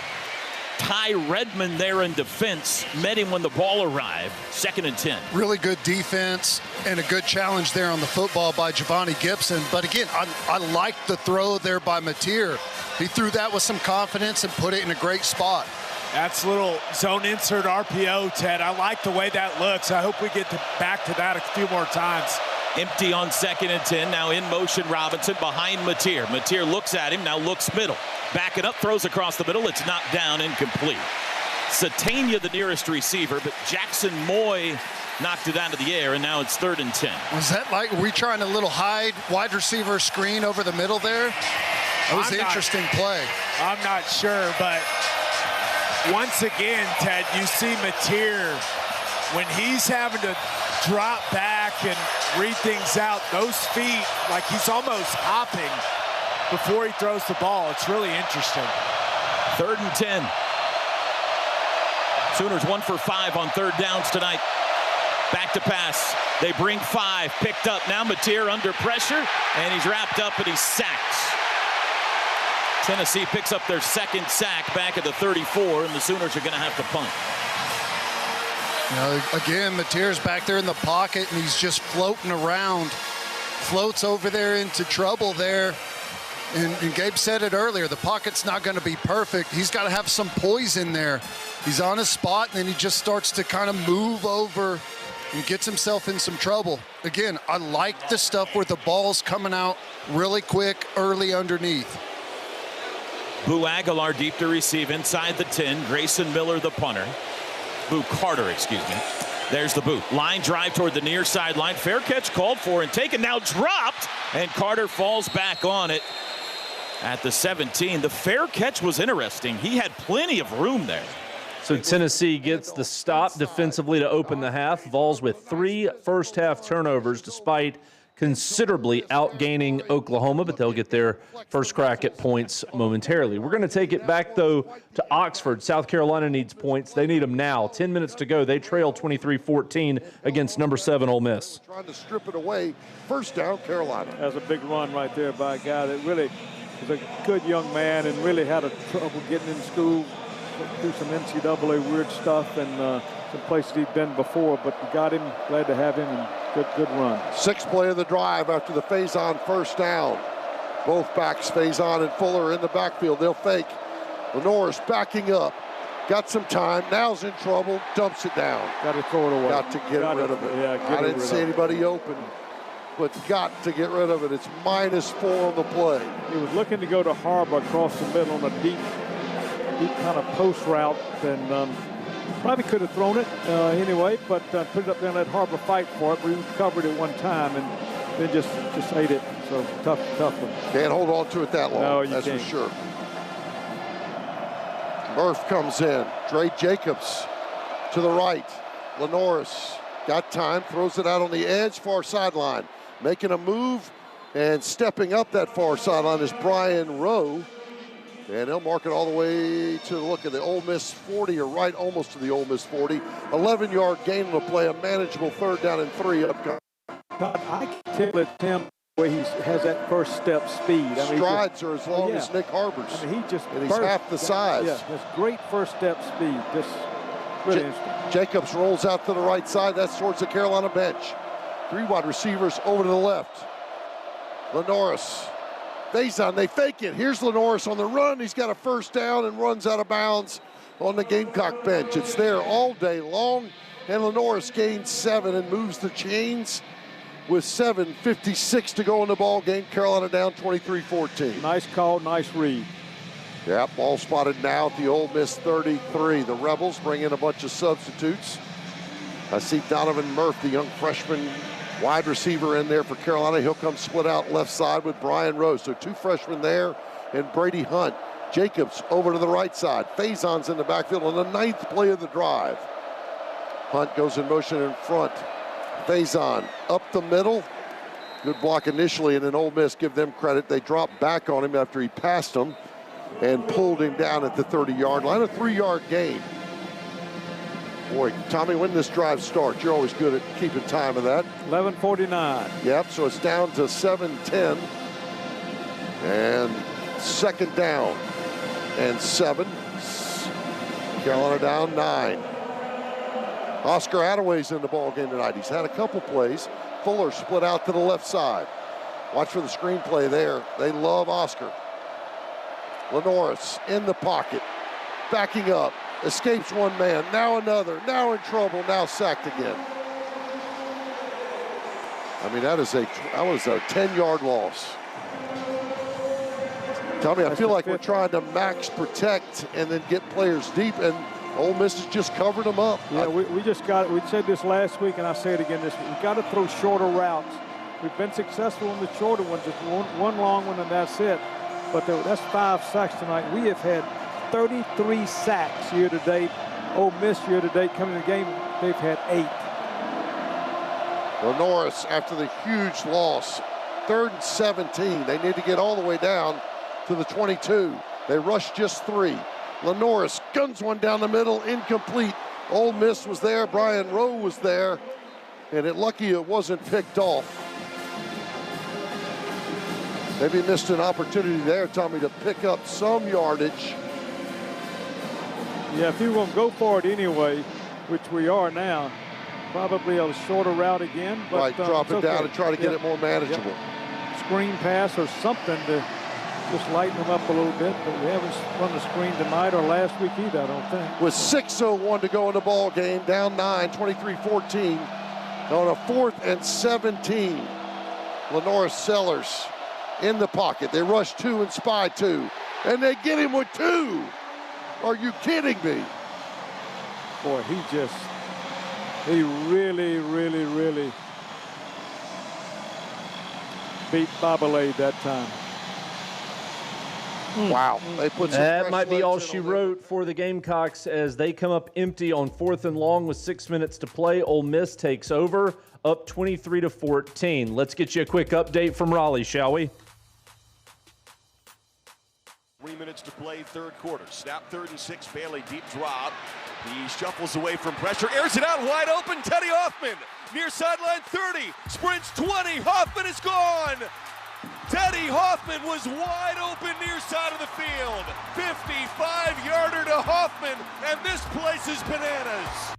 Ty Redmond there in defense, met him when the ball arrived. 2nd and 10. Really good defense and a good challenge there on the football by Giovanni Gibson. But again, I like the throw there by Mateer. He threw that with some confidence and put it in a great spot. That's a little zone insert RPO, Ted. I like the way that looks. I hope we get back to that a few more times. Empty on 2nd and 10. Now in motion, Robinson behind Mateer. Mateer looks at him, now looks middle. Back it up, throws across the middle. It's knocked down, incomplete. Satania the nearest receiver, but Jackson Moy knocked it out of the air, and now it's 3rd and 10. Was that like, were we trying a little hide wide receiver screen over the middle there? That was an interesting play. I'm not sure, but once again, Ted, you see Mateer, when he's having to drop back and read things out, those feet, like he's almost hopping before he throws the ball. It's really interesting. 3rd and 10. Sooners 1 for 5 on 3rd downs tonight. Back to pass. They bring 5, picked up. Now Mateer under pressure, and he's wrapped up and he's sacked. Tennessee picks up their 2nd sack back at the 34, and the Sooners are going to have to punt. You know, again, Mateer's back there in the pocket, and he's just floating around. Floats over there into trouble there. And Gabe said it earlier, the pocket's not going to be perfect. He's got to have some poise in there. He's on his spot, and then he just starts to kind of move over and gets himself in some trouble. Again, I like the stuff where the ball's coming out really quick, early underneath. Boo Aguilar deep to receive inside the 10. Grayson Miller, the punter. Boo Carter, excuse me. There's the boot. Line drive toward the near sideline. Fair catch called for and taken, now dropped, and Carter falls back on it at the 17. The fair catch was interesting. He had plenty of room there. So Tennessee gets the stop defensively to open the half. Vols with 3 first-half turnovers despite considerably outgaining Oklahoma, but they'll get their first crack at points momentarily. We're going to take it back, though, to Oxford. South Carolina needs points. They need them now. 10 minutes to go. They trail 23-14 against number 7 Ole Miss. Trying to strip it away. First down, Carolina. That's a big run right there by a guy that really was a good young man and really had a trouble getting in school, through some NCAA weird stuff and some places he'd been before, but we got him, glad to have him, and good run. 6th play of the drive after the Faison first down. Both backs, Faison and Fuller, in the backfield. They'll fake. Lenore's backing up. Got some time. Now's in trouble. Dumps it down. Got to throw it away. Got to get rid of it. Yeah, I didn't see anybody open, but got to get rid of it. It's -4 on the play. He was looking to go to Harbor across the middle on a deep kind of post route, and probably could have thrown it anyway, but put it up there and let Harbor fight for it. We recovered it one time and then just ate it. So tough one. Can't hold on to it that long. No, that's can't. for sure. Murph comes in. Dre Jacobs to the right. Lenoris got time, throws it out on the edge, far sideline. Making a move and stepping up that far sideline is Brian Rowe. And they'll mark it all the way to the look at the Ole Miss 40, or right almost to the Ole Miss 40. 11-yard gain on the play, a manageable 3rd down and 3 upcoming. I can tell it, Tim, where he has that first step speed. I mean, strides are as long as Nick Harbor's. I mean, and he's half the size. Yeah, has great first step speed. Just really interesting. Jacobs rolls out to the right side. That's towards the Carolina bench. 3 wide receivers over to the left. Lenoris. Faison, they fake it. Here's Lenoris on the run. He's got a first down and runs out of bounds on the Gamecock bench. It's there all day long, and Lenoris gains 7 and moves the chains with 7:56 to go in the ball game. Carolina down 23-14. Nice call, nice read. Yeah, ball spotted now at the Ole Miss 33. The Rebels bring in a bunch of substitutes. I see Donovan Murph, the young freshman wide receiver, in there for Carolina. He'll come split out left side with Brian Rose. So 2 freshmen there and Brady Hunt. Jacobs over to the right side. Faison's in the backfield on the 9th play of the drive. Hunt goes in motion in front. Faison up the middle. Good block initially, and then Ole Miss, give them credit. They dropped back on him after he passed them and pulled him down at the 30-yard line. A 3-yard gain. Boy, Tommy, when this drive starts, you're always good at keeping time of that. 11:49. Yep, so it's down to 7:10. And 2nd down and 7. Carolina down 9. Oscar Attaway's in the ball game tonight. He's had a couple plays. Fuller split out to the left side. Watch for the screenplay there. They love Oscar. Lenoris in the pocket, backing up. Escapes one man, now another, now in trouble, now sacked again. I mean, that was a 10-yard loss. Tommy, I feel like we're trying to max protect and then get players deep, and Ole Miss has just covered them up. Yeah, we just got it. We said this last week, and I say it again this week. We've got to throw shorter routes. We've been successful in the shorter ones, just one long one, and that's it. But that's 5 sacks tonight. We have had 33 sacks year to date. Ole Miss year to date coming to the game, they've had 8. Lenoris after the huge loss. 3rd and 17. They need to get all the way down to the 22. They rushed just 3. Lenoris guns one down the middle, incomplete. Ole Miss was there, Brian Rowe was there, and lucky it wasn't picked off. Maybe missed an opportunity there, Tommy, to pick up some yardage. Yeah, if you were going to go for it anyway, which we are now, probably a shorter route again. But, right, drop it down okay. and try to get it more manageable. Screen pass or something to just lighten them up a little bit, but we haven't run the screen tonight or last week either, I don't think. With 6:01 to go in the ball game, down 9, 23-14, on a 4th and 17. Lenoris Sellers in the pocket. They rush 2 and spy 2, and they get him with 2. Are you kidding me? Boy, he really, really, really beat Babalade that time. Wow. They put some That fresh might be legs all in she on them. wrote for the Gamecocks as they come up empty on 4th and long with 6 minutes to play. Ole Miss takes over, up 23-14. Let's get you a quick update from Raleigh, shall we? 3 minutes to play, third quarter. Snap 3rd and 6, Bailey, deep drop. He shuffles away from pressure, airs it out wide open. Teddy Hoffman, near sideline 30, sprints 20. Hoffman is gone. Teddy Hoffman was wide open near side of the field. 55-yarder to Hoffman, and this place is bananas.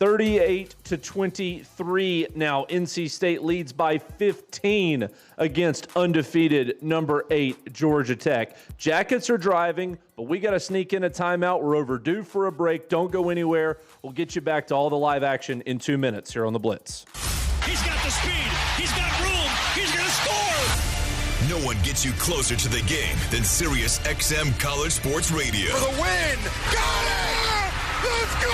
38-23 now. NC State leads by 15 against undefeated number 8 Georgia Tech. Jackets are driving, but we got to sneak in a timeout. We're overdue for a break. Don't go anywhere. We'll get you back to all the live action in 2 minutes here on The Blitz. He's got the speed. He's got room. He's going to score. No one gets you closer to the game than Sirius XM College Sports Radio. For the win. Got it. Let's go.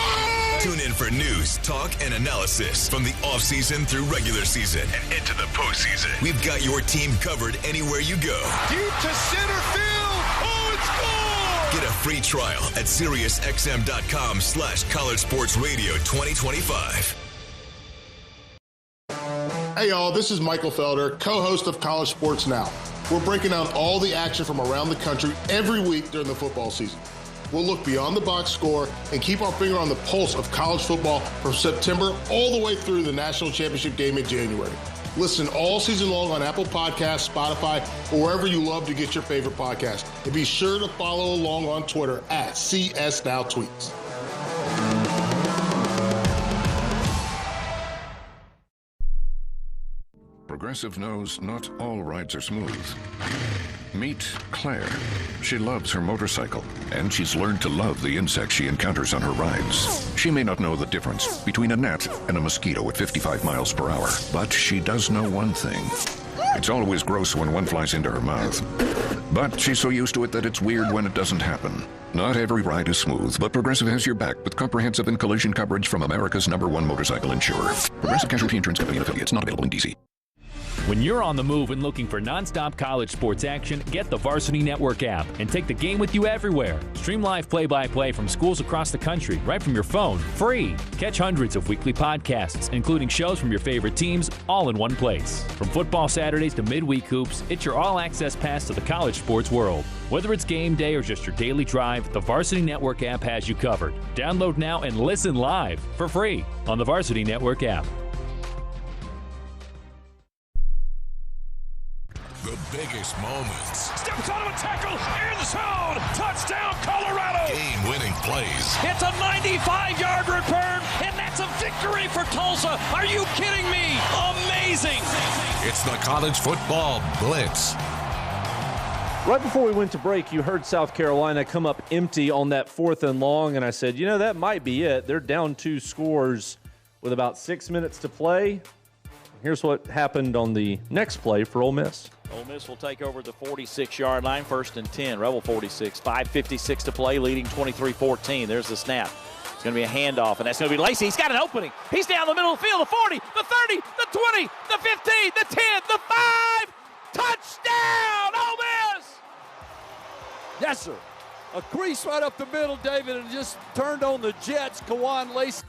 Tune in for news, talk, and analysis from the offseason through regular season and into the postseason. We've got your team covered anywhere you go. Deep to center field. Oh, it's gone. Get a free trial at SiriusXM.com/College Sports Radio 2025. Hey y'all, this is Michael Felder, co-host of College Sports Now. We're breaking down all the action from around the country every week during the football season. We'll look beyond the box score and keep our finger on the pulse of college football from September all the way through the national championship game in January. Listen all season long on Apple Podcasts, Spotify, or wherever you love to get your favorite podcast. And be sure to follow along on Twitter at CSNowTweets. Progressive knows not all rides are smooth. Meet Claire. She loves her motorcycle, and she's learned to love the insects she encounters on her rides. She may not know the difference between a gnat and a mosquito at 55 miles per hour, but she does know one thing. It's always gross when one flies into her mouth. But she's so used to it that it's weird when it doesn't happen. Not every ride is smooth, but Progressive has your back with comprehensive and collision coverage from America's #1 motorcycle insurer. Progressive Casualty Insurance Company and affiliates, not available in D.C. When you're on the move and looking for nonstop college sports action, get the Varsity Network app and take the game with you everywhere. Stream live play-by-play from schools across the country right from your phone, free. Catch hundreds of weekly podcasts, including shows from your favorite teams, all in one place. From football Saturdays to midweek hoops, it's your all-access pass to the college sports world. Whether it's game day or just your daily drive, the Varsity Network app has you covered. Download now and listen live for free on the Varsity Network app. The biggest moments. Steps out of a tackle in the zone. Touchdown, Colorado. Game-winning plays. It's a 95-yard return, and that's a victory for Tulsa. Are you kidding me? Amazing. It's the College Football Blitz. Right before we went to break, you heard South Carolina come up empty on that 4th and long, and I said, you know, that might be it. They're down 2 scores with about 6 minutes to play. Here's what happened on the next play for Ole Miss. Ole Miss will take over the 46-yard line, 1st and 10, Rebel 46. 5:56 to play, leading 23-14. There's the snap. It's going to be a handoff, and that's going to be Lacey. He's got an opening. He's down the middle of the field, the 40, the 30, the 20, the 15, the 10, the 5. Touchdown, Ole Miss! Yes, sir. A crease right up the middle, David, and just turned on the Jets. Kawan Lacey.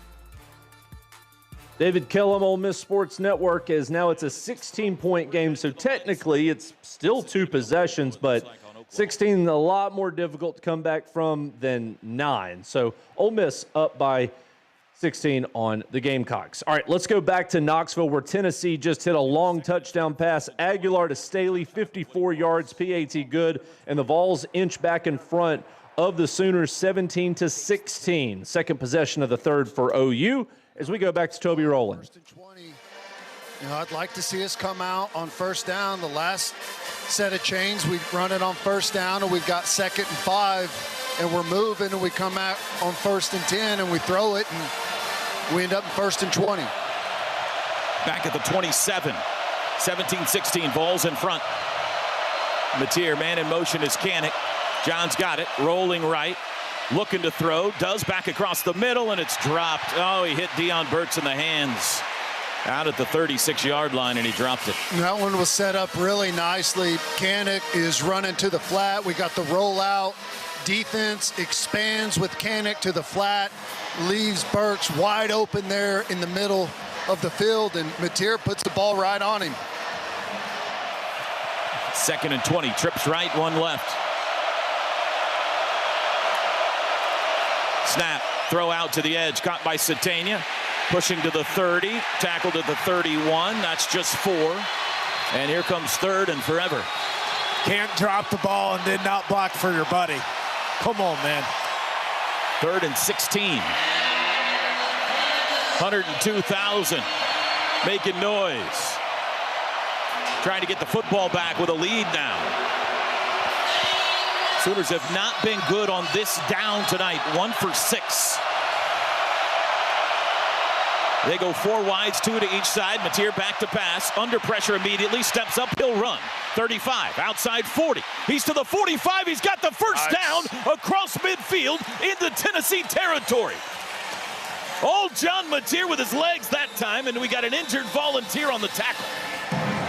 David Kellum, Ole Miss Sports Network, as now it's a 16-point game, so technically it's still 2 possessions, but 16 a lot more difficult to come back from than 9. So Ole Miss up by 16 on the Gamecocks. All right, let's go back to Knoxville where Tennessee just hit a long touchdown pass. Aguilar to Staley, 54 yards, PAT good, and the Vols inch back in front of the Sooners 17-16. Second possession of the third for OU. As we go back to Toby Rowland. You know, I'd like to see us come out on first down. The last set of chains, we run it on first down, and we've got 2nd and 5, and we're moving, and we come out on 1st and 10, and we throw it, and we end up in 1st and 20. Back at the 27. 17-16, Vols in front. Mateer, man in motion is Canick. John's got it, rolling right. Looking to throw, does back across the middle, and it's dropped. Oh, he hit Deion Burks in the hands. Out at the 36-yard line, and he dropped it. That one was set up really nicely. Canick is running to the flat. We got the rollout. Defense expands with Canick to the flat, leaves Burks wide open there in the middle of the field, and Mateer puts the ball right on him. 2nd and 20, trips right, one left. Snap, throw out to the edge, caught by Satania. Pushing to the 30, tackled at the 31. That's just 4. And here comes 3rd and forever. Can't drop the ball and did not block for your buddy. Come on, man. 3rd and 16. 102,000 making noise. Trying to get the football back with a lead now. Sooners have not been good on this down tonight. 1 for 6. They go 4 wides, 2 to each side. Mateer back to pass. Under pressure immediately. Steps up. He'll run. 35. Outside 40. He's to the 45. He's got the first down across midfield into Tennessee territory. All John Mateer with his legs that time, and we got an injured volunteer on the tackle.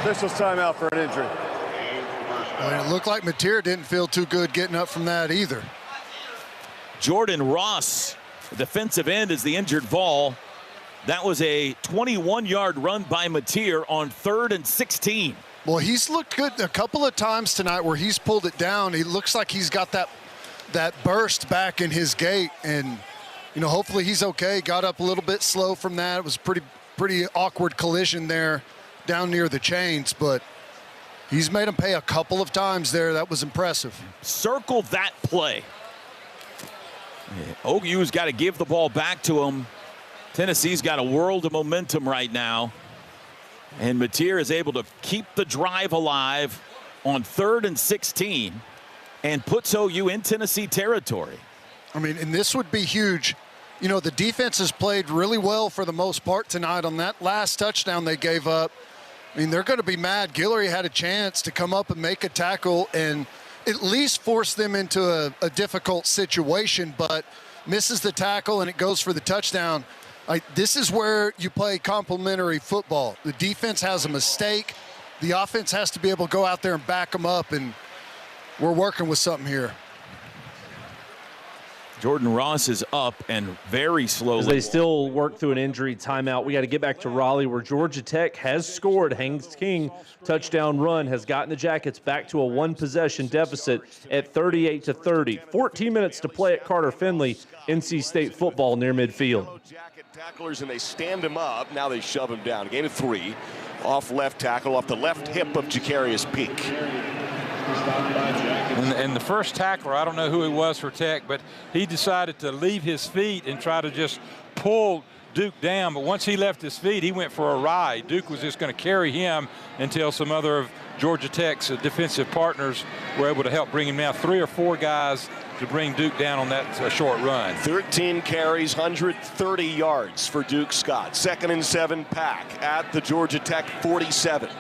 Official's timeout for an injury. Well, it looked like Mateer didn't feel too good getting up from that either. Jordan Ross, the defensive end, is the injured vol. That was a 21-yard run by Mateer on 3rd and 16. Well, he's looked good a couple of times tonight where he's pulled it down. He looks like he's got that burst back in his gait, and hopefully he's okay. Got up a little bit slow from that. It was pretty awkward collision there down near the chains, but he's made him pay a couple of times there. That was impressive. Circle that play. OU's got to give the ball back to him. Tennessee's got a world of momentum right now. And Mateer is able to keep the drive alive on 3rd and 16 and puts OU in Tennessee territory. I mean, and this would be huge. The defense has played really well for the most part tonight. On that last touchdown they gave up, I mean, they're going to be mad. Guillory had a chance to come up and make a tackle and at least force them into a difficult situation, but misses the tackle and it goes for the touchdown. This is where you play complementary football. The defense has a mistake. The offense has to be able to go out there and back them up, and we're working with something here. Jordan Ross is up and very slowly. As they still work through an injury timeout, we got to get back to Raleigh, where Georgia Tech has scored. Haynes King touchdown run has gotten the Jackets back to a 1-possession deficit at 38-30. 14 minutes to play at Carter Finley. NC State football near midfield. Tacklers, and they stand him up. Now they shove him down. Gain of 3. Off left tackle, off the left hip of Jacarius Peak. And the first tackler, I don't know who he was for Tech, but he decided to leave his feet and try to just pull Duke down. But once he left his feet, he went for a ride. Duke was just going to carry him until some other of Georgia Tech's defensive partners were able to help bring him down. 3 or 4 guys to bring Duke down on that short run. 13 carries, 130 yards for Duke Scott. 2nd and 7 pack at the Georgia Tech 47.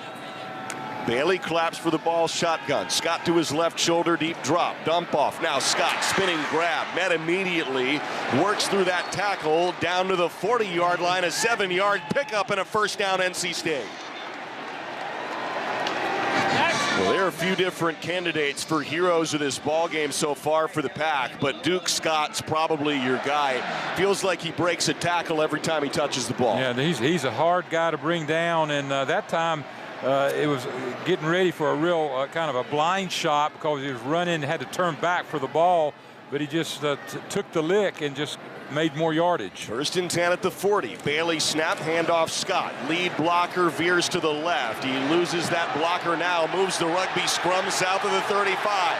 Bailey claps for the ball, shotgun. Scott to his left shoulder, deep drop, dump off. Now Scott spinning grab, met immediately, works through that tackle down to the 40-yard line, a 7-yard pickup and a first down NC State. Well, there are a few different candidates for heroes of this ball game so far for the Pack, but Duke Scott's probably your guy. Feels like he breaks a tackle every time he touches the ball. Yeah, he's a hard guy to bring down, and that time it was getting ready for a real kind of a blind shot because he was running, had to turn back for the ball, but he just took the lick and just made more yardage. 1st and 10 at the 40. Bailey snap, handoff Scott. Lead blocker veers to the left. He loses that blocker now, moves the rugby scrum south of the 35.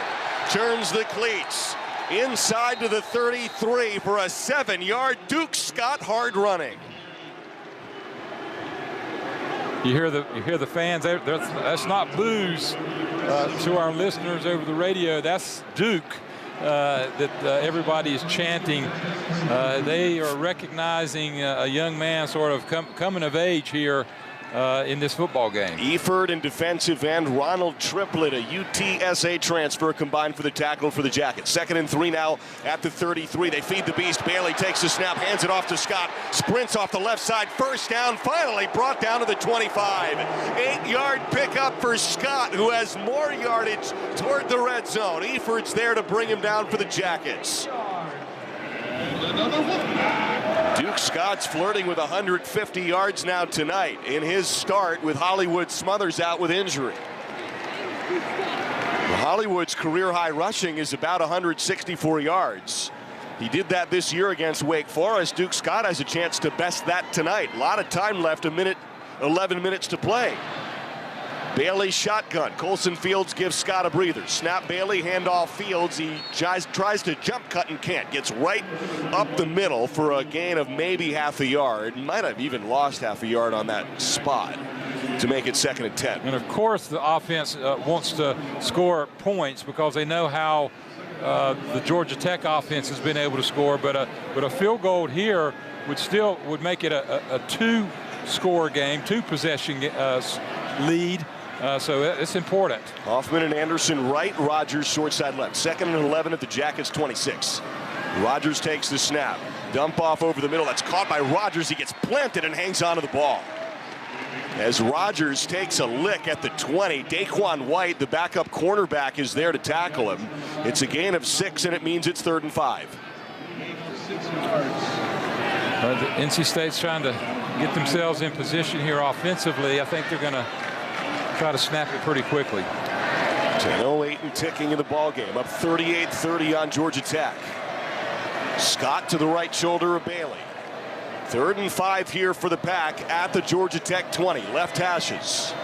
Turns the cleats inside to the 33 for a 7-yard Duke Scott hard running. You hear the fans. That's not boos to our listeners over the radio. That's Duke. That everybody is chanting. They are recognizing a young man sort of coming of age here in this football game. Eford in defensive end, Ronald Triplett, a UTSA transfer, combined for the tackle for the Jackets. 2nd and 3 now at the 33. They feed the beast. Bailey takes the snap, hands it off to Scott, sprints off the left side, first down, finally brought down to the 25. 8-yard pickup for Scott, who has more yardage toward the red zone. Eford's there to bring him down for the Jackets. Duke Scott's flirting with 150 yards now tonight in his start with Hollywood Smothers out with injury. Hollywood's career-high rushing is about 164 yards. He did that this year against Wake Forest. Duke Scott has a chance to best that tonight. A lot of time left, 11 minutes to play. Bailey shotgun. Colson Fields gives Scott a breather. Snap Bailey, handoff Fields. He tries to jump cut and can't. Gets right up the middle for a gain of maybe half a yard. Might have even lost half a yard on that spot to make it 2nd and 10. And of course the offense wants to score points because they know how the Georgia Tech offense has been able to score. But a field goal here would make it a 2-score game, 2-possession lead. So it's important. Hoffman and Anderson right, Rogers short side left. 2nd and 11 at the Jackets 26. Rogers takes the snap. Dump off over the middle. That's caught by Rogers. He gets planted and hangs onto the ball. As Rogers takes a lick at the 20, Daquan White, the backup cornerback, is there to tackle him. It's a gain of 6, and it means it's 3rd and 5. NC State's trying to get themselves in position here offensively. I think they're going to try to snap it pretty quickly. 10:08 and ticking in the ball game. Up 38-30 on Georgia Tech. Scott to the right shoulder of Bailey. 3rd and 5 here for the Pack at the Georgia Tech 20. Left hashes.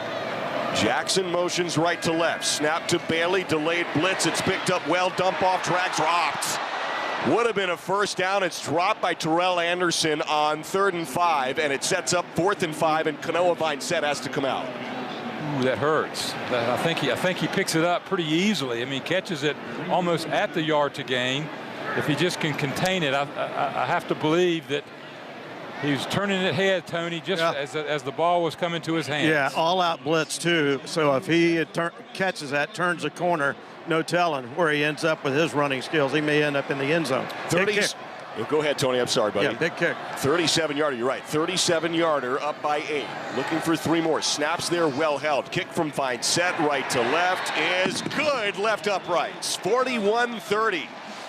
Jackson motions right to left. Snap to Bailey. Delayed blitz. It's picked up well. Dump off. Drag dropped. Would have been a first down. It's dropped by Terrell Anderson on 3rd and 5, and it sets up 4th and 5, and Kanoa Vincent has to come out. Ooh, that hurts. I think he picks it up pretty easily. I mean, catches it almost at the yard to gain. If he just can contain it, I have to believe that he was turning it head, Tony, just as the ball was coming to his hands. Yeah, all-out blitz, too. So if he catches that, turns the corner, no telling where he ends up with his running skills. He may end up in the end zone. 30. Go ahead, Tony. I'm sorry, buddy. Yeah, big kick. 37-yarder. You're right. 37-yarder up by 8. Looking for 3 more. Snaps there, well held. Kick from Vincent, right to left is good. Left uprights. 41-30.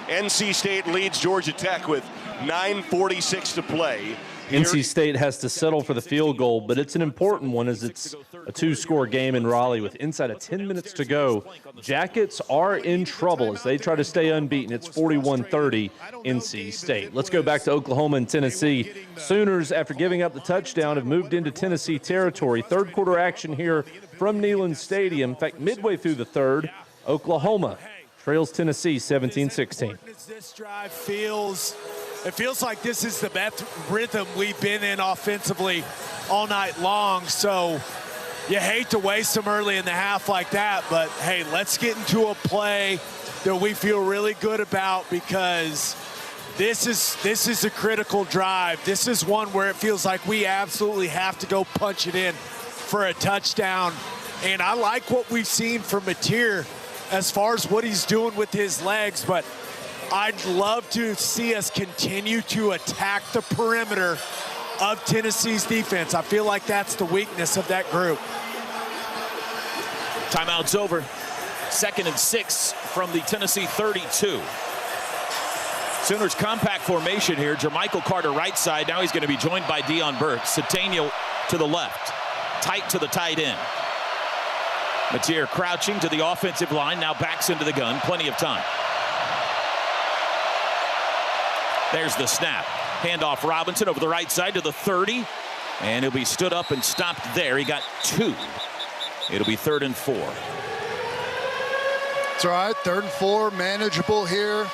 NC State leads Georgia Tech with 9:46 to play. NC State has to settle for the field goal, but it's an important one as it's a 2-score game in Raleigh with inside of 10 minutes to go. Jackets are in trouble as they try to stay unbeaten. It's 41-30 NC State. Let's go back to Oklahoma and Tennessee. Sooners, after giving up the touchdown, have moved into Tennessee territory. Third quarter action here from Neyland Stadium. In fact, midway through the third, Oklahoma trails Tennessee 17-16. This drive it feels like this is the best rhythm we've been in offensively all night long. So you hate to waste them early in the half like that, but hey, let's get into a play that we feel really good about because this is a critical drive. This is one where it feels like we absolutely have to go punch it in for a touchdown. And I like what we've seen from Mateer as far as what he's doing with his legs, but I'd love to see us continue to attack the perimeter of Tennessee's defense. I feel like that's the weakness of that group. Timeout's over. 2nd and 6 from the Tennessee 32. Sooners compact formation here. Jermichael Carter right side. Now he's going to be joined by Deion Burks. Centennial to the left. Tight to the tight end. Mateer crouching to the offensive line. Now backs into the gun. Plenty of time. There's the snap. Handoff Robinson over the right side to the 30. And he'll be stood up and stopped there. He got 2. It'll be 3rd and 4. It's all right. 3rd and 4, manageable here.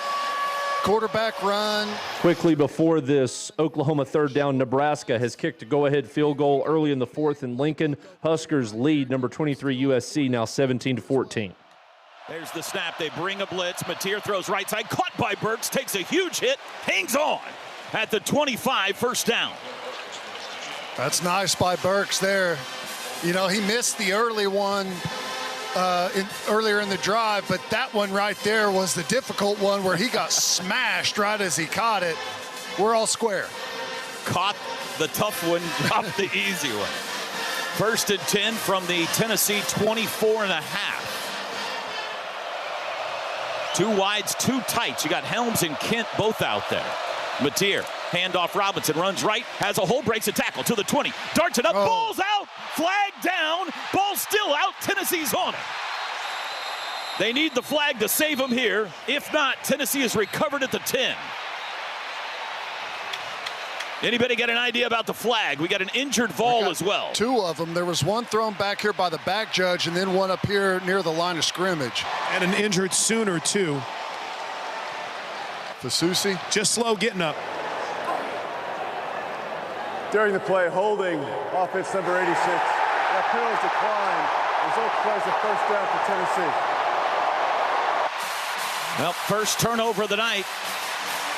Quarterback run. Quickly before this, Oklahoma 3rd down. Nebraska has kicked a go-ahead field goal early in the 4th in Lincoln. Huskers lead number 23 USC now 17-14. There's the snap. They bring a blitz. Mateer throws right side. Caught by Burks. Takes a huge hit. Hangs on at the 25. First down. That's nice by Burks there. You know, he missed the early one earlier in the drive, but that one right there was the difficult one where he got smashed right as he caught it. We're all square. Caught the tough one, dropped the easy one. 1st and 10 from the Tennessee 24.5. 2 wides, 2 tights. You got Helms and Kent both out there. Mateer, handoff Robinson, runs right, has a hole, breaks a tackle to the 20, darts it up, ball's out, flag down, ball still out, Tennessee's on it. They need the flag to save them here. If not, Tennessee is recovered at the 10. Anybody got an idea about the flag? We got an injured Vol as well. 2 of them. There was one thrown back here by the back judge and then one up here near the line of scrimmage. And an injured Sooner, too. Fasusi? Just slow getting up. During the play, holding offense number 86. That penalty declined. Result plays a first down for Tennessee. Well, first turnover of the night.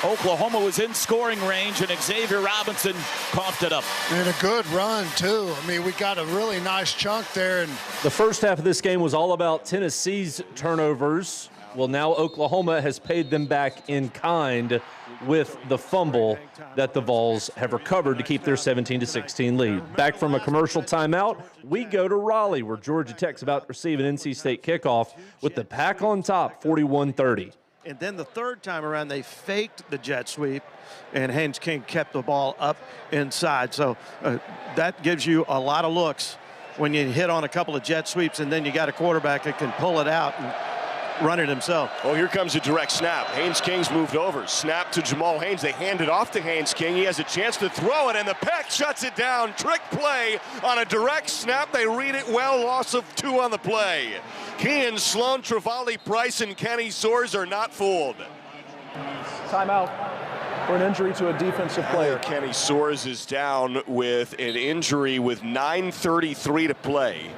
Oklahoma was in scoring range, and Xavier Robinson coughed it up. And a good run, too. I mean, we got a really nice chunk there. And the first half of this game was all about Tennessee's turnovers. Well, now Oklahoma has paid them back in kind with the fumble that the Vols have recovered to keep their 17-16 lead. Back from a commercial timeout, we go to Raleigh, where Georgia Tech's about to receive an NC State kickoff with the Pack on top, 41-30. And then the third time around, they faked the jet sweep, and Haynes King kept the ball up inside. So that gives you a lot of looks when you hit on a couple of jet sweeps, and then you got a quarterback that can pull it out and run it himself. Oh, here comes a direct snap. Haynes King's moved over. Snap to Jamal Haynes. They hand it off to Haynes King. He has a chance to throw it, and the Pack shuts it down. Trick play on a direct snap. They read it well. Loss of 2 on the play. Kean Sloan, Travali Price, and Kenny Soares are not fooled. Timeout for an injury to a defensive player. Kenny Soares is down with an injury with 9:33 to play.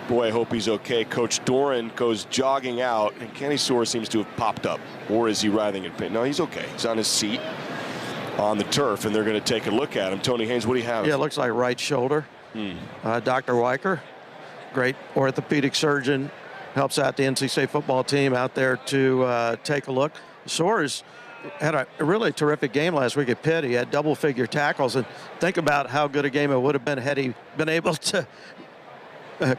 Boy, I hope he's okay. Coach Doran goes jogging out, and Kenny Soares seems to have popped up. Or is he writhing in pain? No, he's okay. He's on his seat on the turf, and they're going to take a look at him. Tony Haynes, what do you have? Yeah, it looks like right shoulder. Dr. Weicker, great orthopedic surgeon, helps out the NC State football team out there to take a look. Soares had a really terrific game last week at Pitt. He had double-figure tackles, and think about how good a game it would have been had he been able to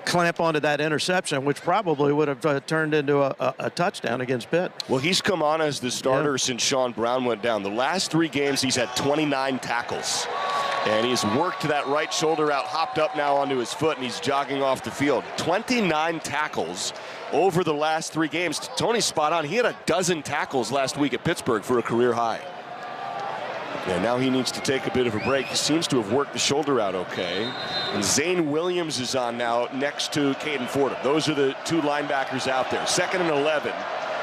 clamp onto that interception, which probably would have turned into a touchdown against Pitt. Well, he's come on as the starter since Sean Brown went down. The last 3 games, he's had 29 tackles. And he's worked that right shoulder out, hopped up now onto his foot, and he's jogging off the field. 29 tackles over the last 3 games. Tony's spot on. He had 12 tackles last week at Pittsburgh for a career high. And now he needs to take a bit of a break. He seems to have worked the shoulder out okay. And Zane Williams is on now next to Caden Fordham. Those are the 2 linebackers out there. 2nd and 11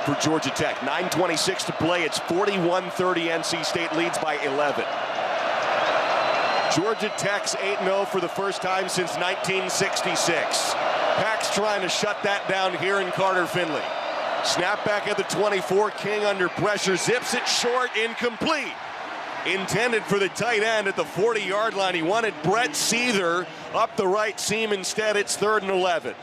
for Georgia Tech. 9:26 to play. It's 41-30. NC State leads by 11. Georgia Tech's 8-0 for the first time since 1966. Pack's trying to shut that down here in Carter Finley. Snap back at the 24. King under pressure. Zips it short. Incomplete. Intended for the tight end at the 40-yard line. He wanted Brett Seether up the right seam. Instead, it's 3rd and 11.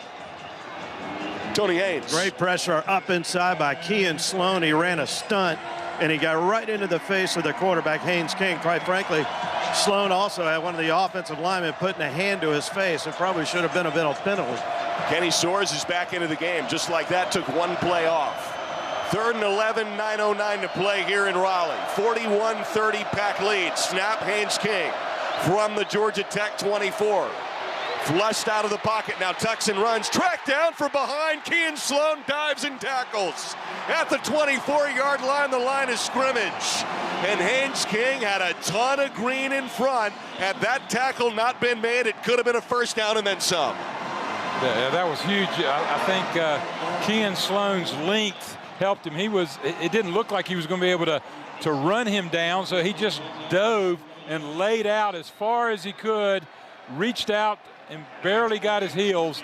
Tony Haynes. Great pressure up inside by Kean Sloan. He ran a stunt, and he got right into the face of the quarterback, Haynes King. Quite frankly, Sloan also had one of the offensive linemen putting a hand to his face. It probably should have been a penalty. Kenny Soares is back into the game. Just like that, took 1 play off. 3rd and 11, 9:09 to play here in Raleigh. 41-30 Pack lead. Snap, Haynes King from the Georgia Tech 24. Flushed out of the pocket, now tucks and runs. Tracked down from behind. Kean Sloan dives and tackles. At the 24-yard line, the line of scrimmage. And Haynes King had a ton of green in front. Had that tackle not been made, it could have been a first down and then some. Yeah, that was huge. I think Kean Sloan's length helped him. It didn't look like he was going to be able to run him down, so he just dove and laid out as far as he could, reached out and barely got his heels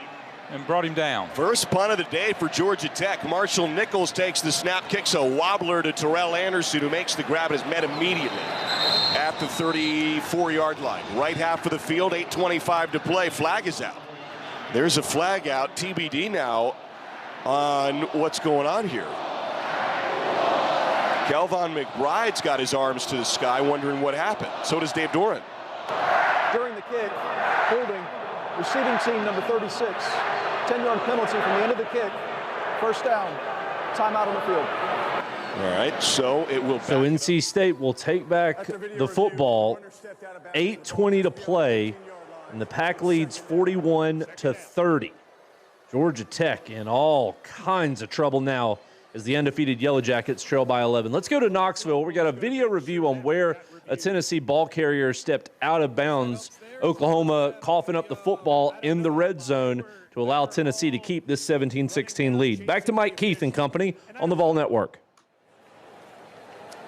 and brought him down. First punt of the day for Georgia Tech. Marshall Nichols takes the snap, kicks a wobbler to Terrell Anderson, who makes the grab and is met immediately at the 34-yard line. Right half of the field, 8:25 to play. Flag is out. There's a flag out, TBD now, on what's going on here. Kelvon McBride's got his arms to the sky wondering what happened. So does Dave Doran. During the kick, holding, receiving team number 36. 10-yard penalty from the end of the kick. First down, timeout on the field. All right, so it will. So NC State will take back the football. 8:20 to play, and the Pack leads 41-30. Georgia Tech in all kinds of trouble now as the undefeated Yellow Jackets trail by 11. Let's go to Knoxville. We got a video review on where a Tennessee ball carrier stepped out of bounds. Oklahoma coughing up the football in the red zone to allow Tennessee to keep this 17-16 lead. Back to Mike Keith and company on the Vol Network.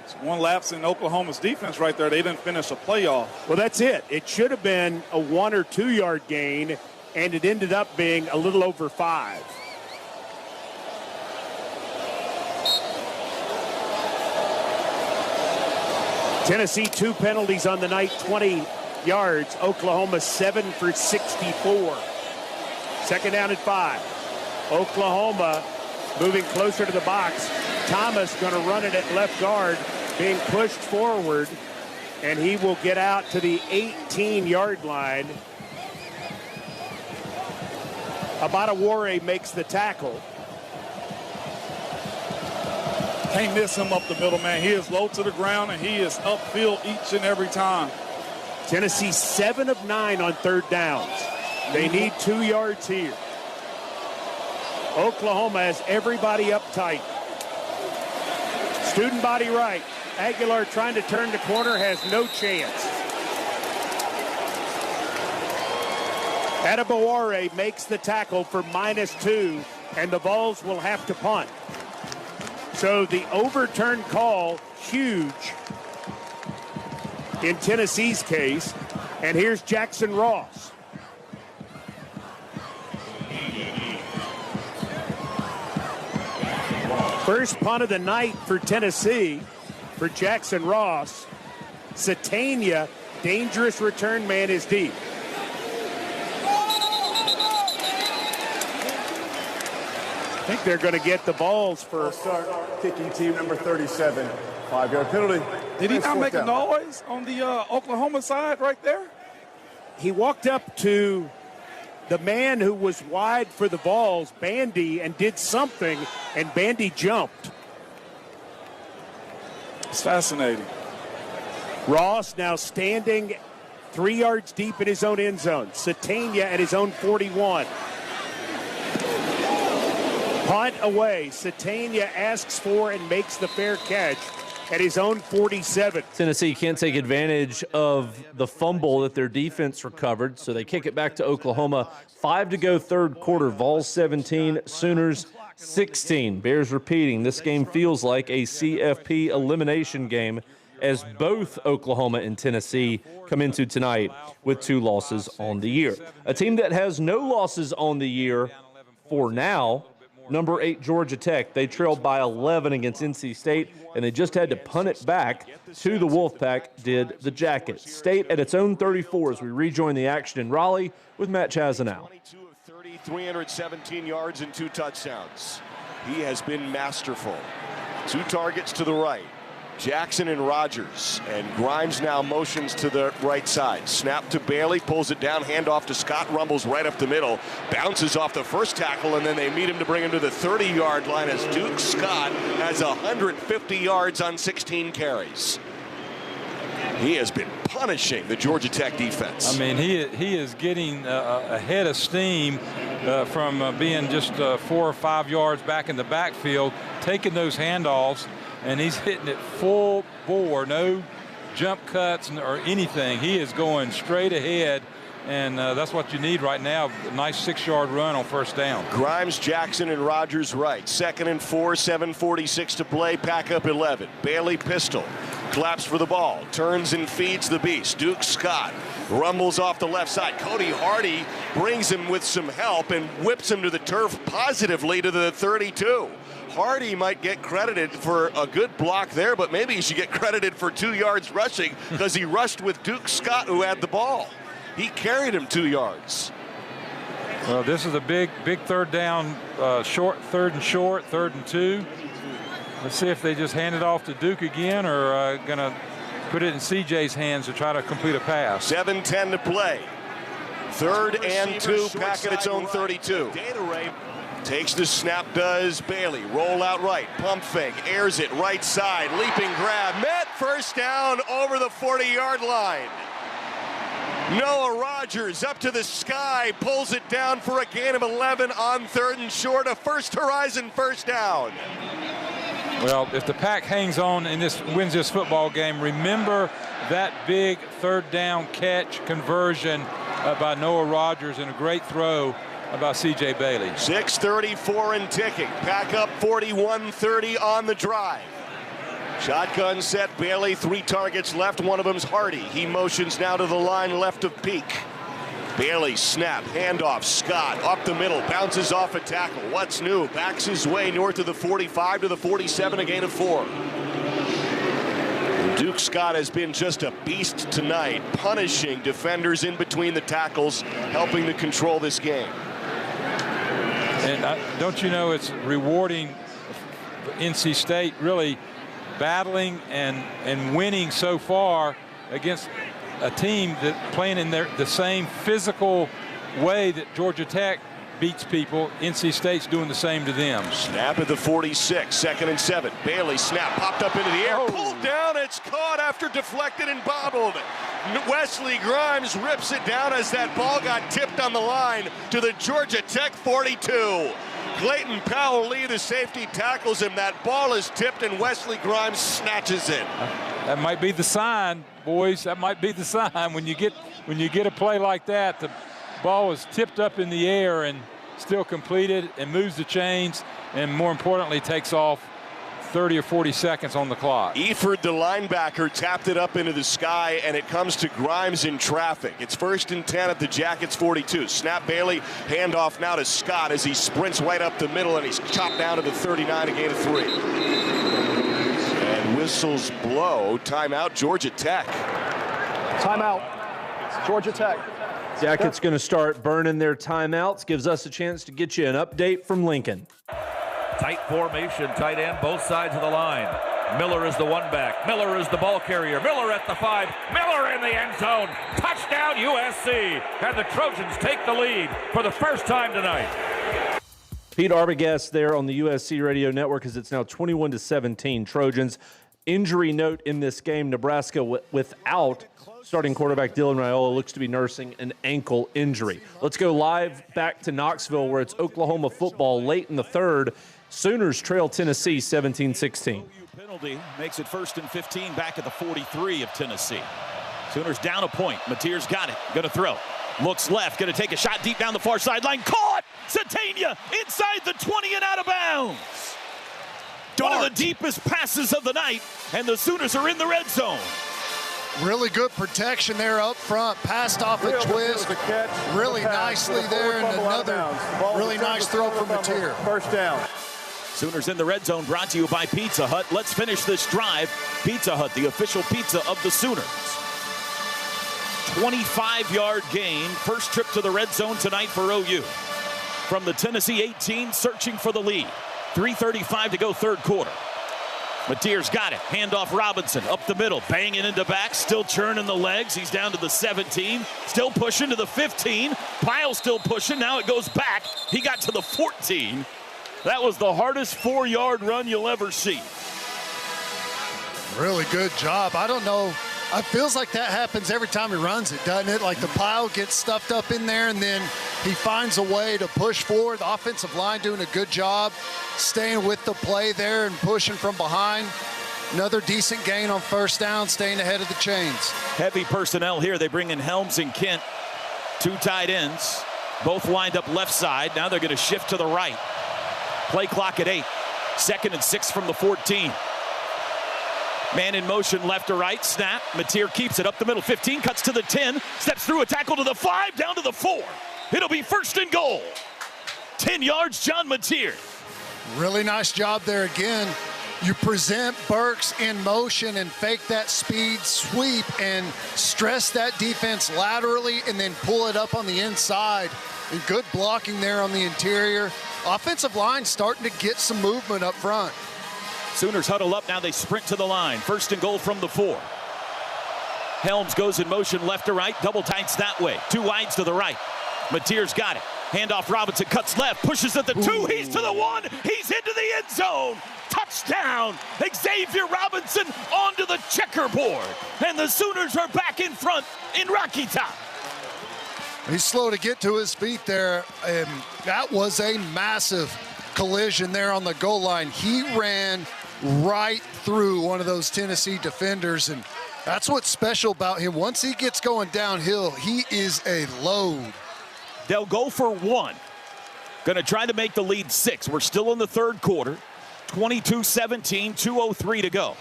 It's one lapse in Oklahoma's defense right there. They didn't finish a playoff. Well, that's it. It should have been a 1 or 2 yard gain, and it ended up being a little over 5. Tennessee 2 penalties on the night, 20 yards. Oklahoma 7 for 64. Second down and 5. Oklahoma moving closer to the box. Thomas going to run it at left guard, being pushed forward, and he will get out to the 18-yard line. Abadaware makes the tackle. Can't miss him up the middle, man. He is low to the ground, and he is upfield each and every time. Tennessee 7 of 9 on third downs. They need 2 yards here. Oklahoma has everybody up tight. Student body right. Aguilar trying to turn the corner, has no chance. Adebaware makes the tackle for -2, and the Vols will have to punt. So the overturned call, huge in Tennessee's case. And here's Jackson Ross. First punt of the night for Tennessee for Jackson Ross. Satania, dangerous return man, is deep. I think they're going to get the balls for start kicking team number 37. 5-yard penalty. Did he not make a noise on the Oklahoma side right there? He walked up to the man who was wide for the Vols, Bandy, and did something, and Bandy jumped. It's fascinating. Ross now standing 3 yards deep in his own end zone. Satania at his own 41. Punt away. Satania asks for and makes the fair catch at his own 47. Tennessee can't take advantage of the fumble that their defense recovered, so they kick it back to Oklahoma. 5 to go third quarter. Vols 17, Sooners 16. Bears repeating, this game feels like a CFP elimination game as both Oklahoma and Tennessee come into tonight with 2 losses on the year. A team that has no losses on the year for now, number 8 Georgia Tech. They trailed by 11 against NC State, and they just had to punt it back to the Wolfpack, did the Jackets. State at its own 34 as we rejoin the action in Raleigh with Matt Chazanow. 22 of 30, 317 yards and 2 touchdowns. He has been masterful. 2 targets to the right. Jackson and Rogers, and Grimes now motions to the right side. Snap to Bailey, pulls it down, handoff to Scott, rumbles right up the middle, bounces off the first tackle, and then they meet him to bring him to the 30-yard line as Duke Scott has 150 yards on 16 carries. He has been punishing the Georgia Tech defense. I mean, he is getting a head of steam from being just 4 or 5 yards back in the backfield, taking those handoffs, and he's hitting it full bore, no jump cuts or anything. He is going straight ahead, and that's what you need right now. A nice 6-yard run on first down. Grimes, Jackson, and Rogers right. 2nd and 4, 7:46 to play. Pack up 11. Bailey pistol. Claps for the ball. Turns and feeds the beast. Duke Scott rumbles off the left side. Cody Hardy brings him with some help and whips him to the turf positively to the 32. Hardy might get credited for a good block there, but maybe he should get credited for 2 yards rushing because he rushed with Duke Scott, who had the ball. He carried him 2 yards. Well, this is a big third down, third and short, 3rd and 2. Let's see if they just hand it off to Duke again or going to put it in CJ's hands to try to complete a pass. 7:10 to play. 3rd and 2, back at its own 32. Takes the snap, does Bailey. Roll out right, pump fake, airs it right side, leaping grab, met, first down over the 40-yard line. Noah Rogers up to the sky, pulls it down for a gain of 11 on 3rd and short, a first horizon first down. Well, if the Pack hangs on and wins this football game, remember that big 3rd down catch conversion by Noah Rogers and a great throw by C.J. Bailey. 6:34 and ticking. Pack up 41-30 on the drive. Shotgun set, Bailey, 3 targets left. One of them's Hardy. He motions now to the line left of Peak. Bailey snap, handoff, Scott up the middle, bounces off a tackle. What's new? Backs his way north of the 45 to the 47, a gain of 4. Duke Scott has been just a beast tonight, punishing defenders in between the tackles, helping to control this game. And don't you know it's rewarding NC State really battling and winning so far against a team that playing in the same physical way that Georgia Tech beats people. NC State's doing the same to them. Snap at the 46, 2nd and 7. Bailey snap, popped up into the air, pulled down, it's caught after deflected and bobbled. Wesley Grimes rips it down as that ball got tipped on the line to the Georgia Tech 42. Clayton Powell-Lee, the safety, tackles him. That ball is tipped and Wesley Grimes snatches it. That might be the sign, boys. That might be the sign. When you get a play like that, the ball is tipped up in the air and still completed and moves the chains and, more importantly, takes off 30 or 40 seconds on the clock. Eford, the linebacker, tapped it up into the sky, and it comes to Grimes in traffic. It's 1st and 10 at the Jackets 42. Snap Bailey, handoff now to Scott as he sprints right up the middle, and he's chopped down to the 39, a gain of 3. And whistles blow. Timeout, Georgia Tech. Timeout, Georgia Tech. Jackets going to start burning their timeouts. Gives us a chance to get you an update from Lincoln. Tight formation, tight end, both sides of the line. Miller is the one back. Miller is the ball carrier. Miller at the 5. Miller in the end zone. Touchdown USC. And the Trojans take the lead for the first time tonight. Pete Arbogast there on the USC Radio Network as it's now 21-17 Trojans. Injury note in this game, Nebraska without starting quarterback Dylan Raiola looks to be nursing an ankle injury. Let's go live back to Knoxville where it's Oklahoma football late in the 3rd. Sooners trail Tennessee 17-16. Penalty makes it 1st and 15 back at the 43 of Tennessee. Sooners down a point. Mateer's got it. Going to throw. Looks left. Going to take a shot deep down the far sideline. Caught! Satania inside the 20 and out of bounds. One of the deepest passes of the night, and the Sooners are in the red zone. Really good protection there up front. Passed off a twist really nicely there, and another really nice throw from Mateer. First down. Sooners in the red zone, brought to you by Pizza Hut. Let's finish this drive. Pizza Hut, the official pizza of the Sooners. 25-yard gain. First trip to the red zone tonight for OU. From the Tennessee 18, searching for the lead. 3:35 to go, 3rd quarter. Mateer's got it. Handoff Robinson up the middle, banging into back, still churning the legs. He's down to the 17, still pushing to the 15. Pyle still pushing. Now it goes back. He got to the 14. That was the hardest 4-yard run you'll ever see. Really good job. I don't know. It feels like that happens every time he runs it, doesn't it? Like the pile gets stuffed up in there, and then he finds a way to push forward. The offensive line doing a good job staying with the play there and pushing from behind. Another decent gain on 1st down, staying ahead of the chains. Heavy personnel here. They bring in Helms and Kent, 2 tight ends, both lined up left side. Now they're going to shift to the right. Play clock at 8. 2nd and 6 from the 14. Man in motion left to right, snap. Mateer keeps it up the middle, 15, cuts to the 10, steps through a tackle to the 5, down to the 4. It'll be 1st and goal. 10 yards, John Mateer. Really nice job there again. You present Burks in motion and fake that speed sweep and stress that defense laterally and then pull it up on the inside. And good blocking there on the interior. Offensive line starting to get some movement up front. Sooners huddle up. Now they sprint to the line. 1st and goal from the 4. Helms goes in motion left to right. Double tights that way. 2 wides to the right. Mateer's got it. Handoff Robinson cuts left. Pushes at the 2. He's to the 1. He's into the end zone. Touchdown. Xavier Robinson onto the checkerboard. And the Sooners are back in front in Rocky Top. He's slow to get to his feet there. And that was a massive collision there on the goal line. He ran right through one of those Tennessee defenders, and that's what's special about him. Once he gets going downhill, he is a load. They'll go for 1. Going to try to make the lead 6. We're still in the 3rd quarter. 22-17, 2:03 to go.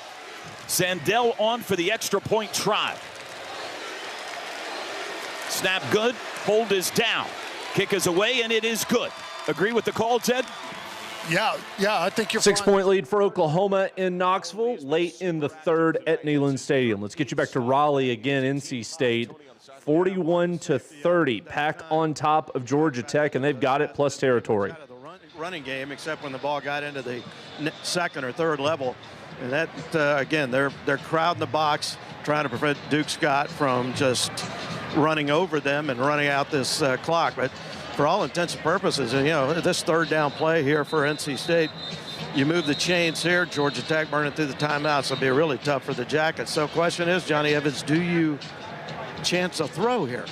Sandell on for the extra point try. Snap good, hold is down. Kick is away, and it is good. Agree with the call, Ted? Yeah, I think you're 6-point lead for Oklahoma in Knoxville, late in the 3rd at Neyland Stadium. Let's get you back to Raleigh again, NC State. 41-30, Pack on top of Georgia Tech, and they've got it plus territory. Running game, except when the ball got into the 2nd or 3rd level. And that, again, they're crowding the box, trying to prevent Duke Scott from just running over them and running out this clock. But for all intents and purposes, and, this 3rd down play here for NC State, you move the chains here. Georgia Tech burning through the timeouts. It'll be really tough for the Jackets. So question is, Johnny Evans, do you chance a throw here?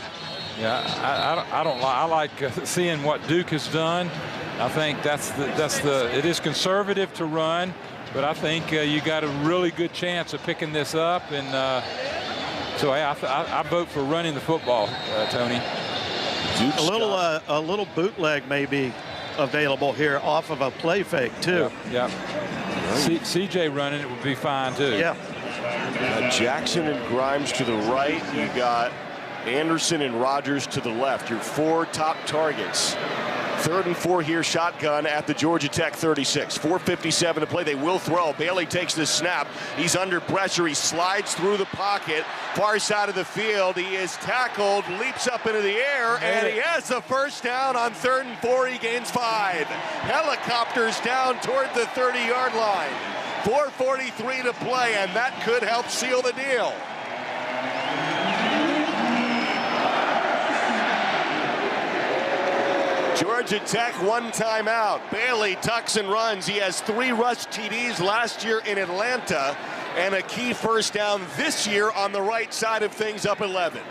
Yeah, I like seeing what Duke has done. I think it is conservative to run, but I think you got a really good chance of picking this up, and so I vote for running the football, Tony. A little bootleg may be available here off of a play fake too. Yeah. CJ running it would be fine too. Yeah. Jackson and Grimes to the right. You got Anderson and Rogers to the left. Your 4 top targets. 3rd and 4 here, shotgun at the Georgia Tech 36. 4:57 to play. They will throw. Bailey takes the snap. He's under pressure. He slides through the pocket. Far side of the field. He is tackled, leaps up into the air, and he has a first down on 3rd and 4. He gains 5. Helicopters down toward the 30-yard line. 4:43 to play, and that could help seal the deal. Georgia Tech 1 timeout. Bailey tucks and runs. He has 3 rush TDs last year in Atlanta and a key first down this year on the right side of things, up 11.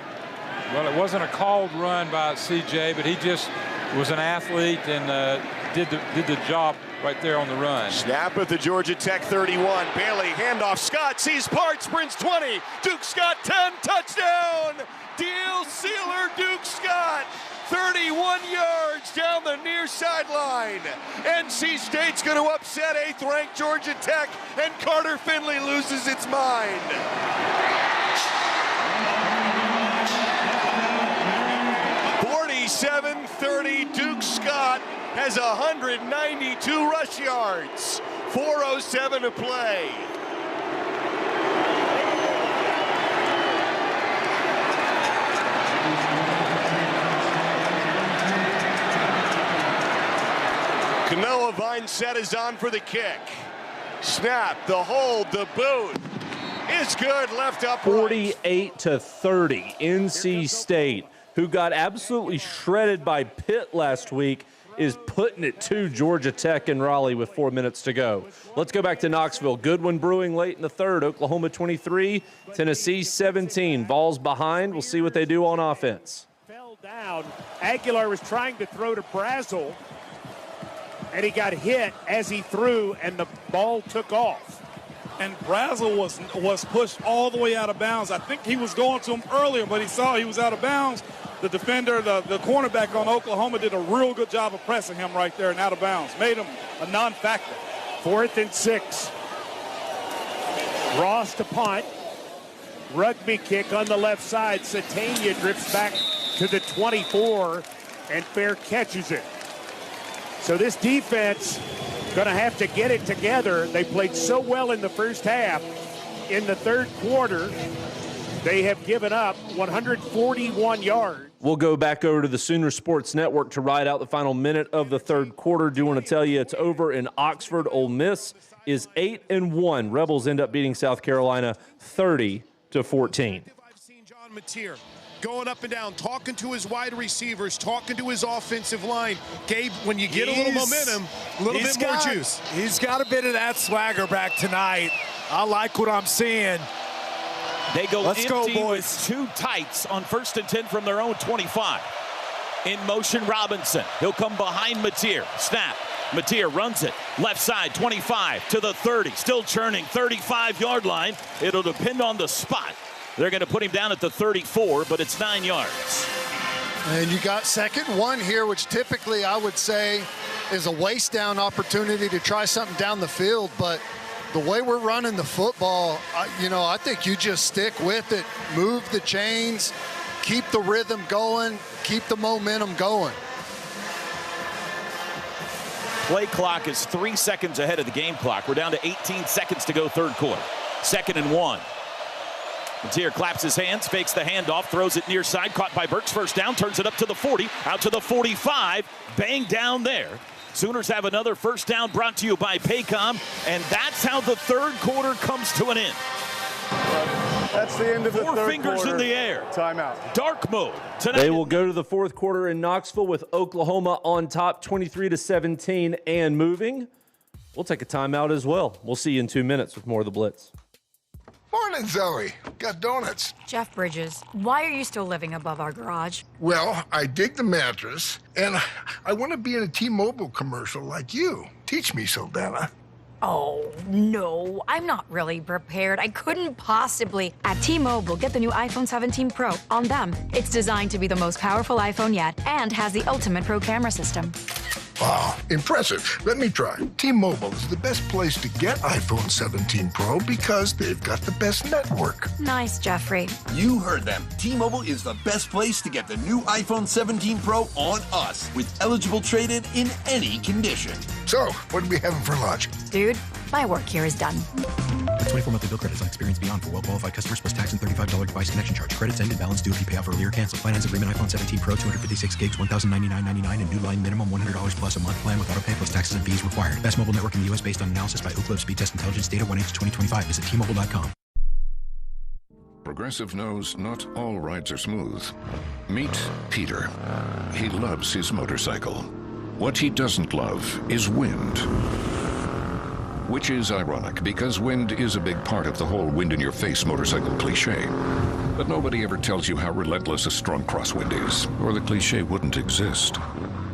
Well, it wasn't a called run by CJ, but he just was an athlete and did the job right there on the run. Snap at the Georgia Tech 31. Bailey, handoff. Scott sees Park, sprints 20. Duke Scott 10, touchdown. Deal sealer, Duke Scott. 31 yards down the near sideline. NC State's going to upset 8th-ranked Georgia Tech, and Carter Finley loses its mind. .30 Duke Scott has 192 rush yards. 4:07 to play. Canoa Vineset is on for the kick. Snap, the hold, the boot. It's good, left up. 48-30, NC State, who got absolutely shredded by Pitt last week, is putting it to Georgia Tech in Raleigh with 4 minutes to go. Let's go back to Knoxville. Good one brewing late in the 3rd. Oklahoma 23, Tennessee 17. Vols behind. We'll see what they do on offense. Fell down. Aguilar was trying to throw to Brazel, and he got hit as he threw, and the ball took off. And Brazel was pushed all the way out of bounds. I think he was going to him earlier, but he saw he was out of bounds. The defender, the cornerback on Oklahoma, did a real good job of pressing him right there and out of bounds. Made him a non-factor. 4th and 6. Ross to punt. Rugby kick on the left side. Satania drifts back to the 24, and Fair catches it. So this defense going to have to get it together. They played so well in the first half. In the third quarter, they have given up 141 yards. We'll go back over to the Sooner Sports Network to ride out the final minute of the third quarter. Do want to tell you it's over in Oxford. Ole Miss is 8-1. Rebels end up beating South Carolina 30-14. I've seen John Mateer going up and down, talking to his wide receivers, talking to his offensive line. Gabe, when you get a little momentum, a little bit more juice. He's got a bit of that swagger back tonight. I like what I'm seeing. They go Let's empty go, boys. with two tights on 1st and 10 from their own 25. In motion, Robinson. He'll come behind Mateer. Snap. Mateer runs it. Left side, 25 to the 30. Still churning, 35-yard line. It'll depend on the spot. They're going to put him down at the 34, but it's 9 yards. And you got 2nd and 1 here, which typically I would say is a waste down opportunity to try something down the field, but the way we're running the football, I think you just stick with it, move the chains, keep the rhythm going, keep the momentum going. Play clock is 3 seconds ahead of the game clock. We're down to 18 seconds to go third quarter. 2nd and 1. Mateer claps his hands, fakes the handoff, throws it near side, caught by Burks, first down, turns it up to the 40, out to the 45, bang down there. Sooners have another first down brought to you by Paycom, and that's how the third quarter comes to an end. That's the end of the third quarter. 4 fingers in the air. Timeout. Dark mode tonight. They will go to the fourth quarter in Knoxville with Oklahoma on top, 23-17 and moving. We'll take a timeout as well. We'll see you in 2 minutes with more of the Blitz. Morning, Zoe. Got donuts. Jeff Bridges, why are you still living above our garage? Well, I dig the mattress, and I want to be in a T-Mobile commercial like you. Teach me, Saldana. Oh, no, I'm not really prepared. I couldn't possibly. At T-Mobile, get the new iPhone 17 Pro. On them, it's designed to be the most powerful iPhone yet and has the ultimate pro camera system. Wow, impressive. Let me try. T-Mobile is the best place to get iPhone 17 Pro because they've got the best network. Nice, Jeffrey. You heard them. T-Mobile is the best place to get the new iPhone 17 Pro on us with eligible trade-in in any condition. So, what are we having for lunch? Dude, my work here is done. The 24 monthly bill credits on Experience Beyond for well-qualified customers plus tax and $35 device connection charge. Credits end and balance due if you pay off earlier. Cancel. Finance agreement iPhone 17 Pro 256 gigs, $1,099.99 and new line minimum $100 plus a month plan with auto pay plus taxes and fees required. Best mobile network in the U.S. based on analysis by Ookla Speed Test Intelligence data 1H2025. Visit T-Mobile.com. Progressive knows not all rides are smooth. Meet Peter. He loves his motorcycle. What he doesn't love is wind. Which is ironic, because wind is a big part of the whole wind-in-your-face motorcycle cliche. But nobody ever tells you how relentless a strong crosswind is, or the cliche wouldn't exist.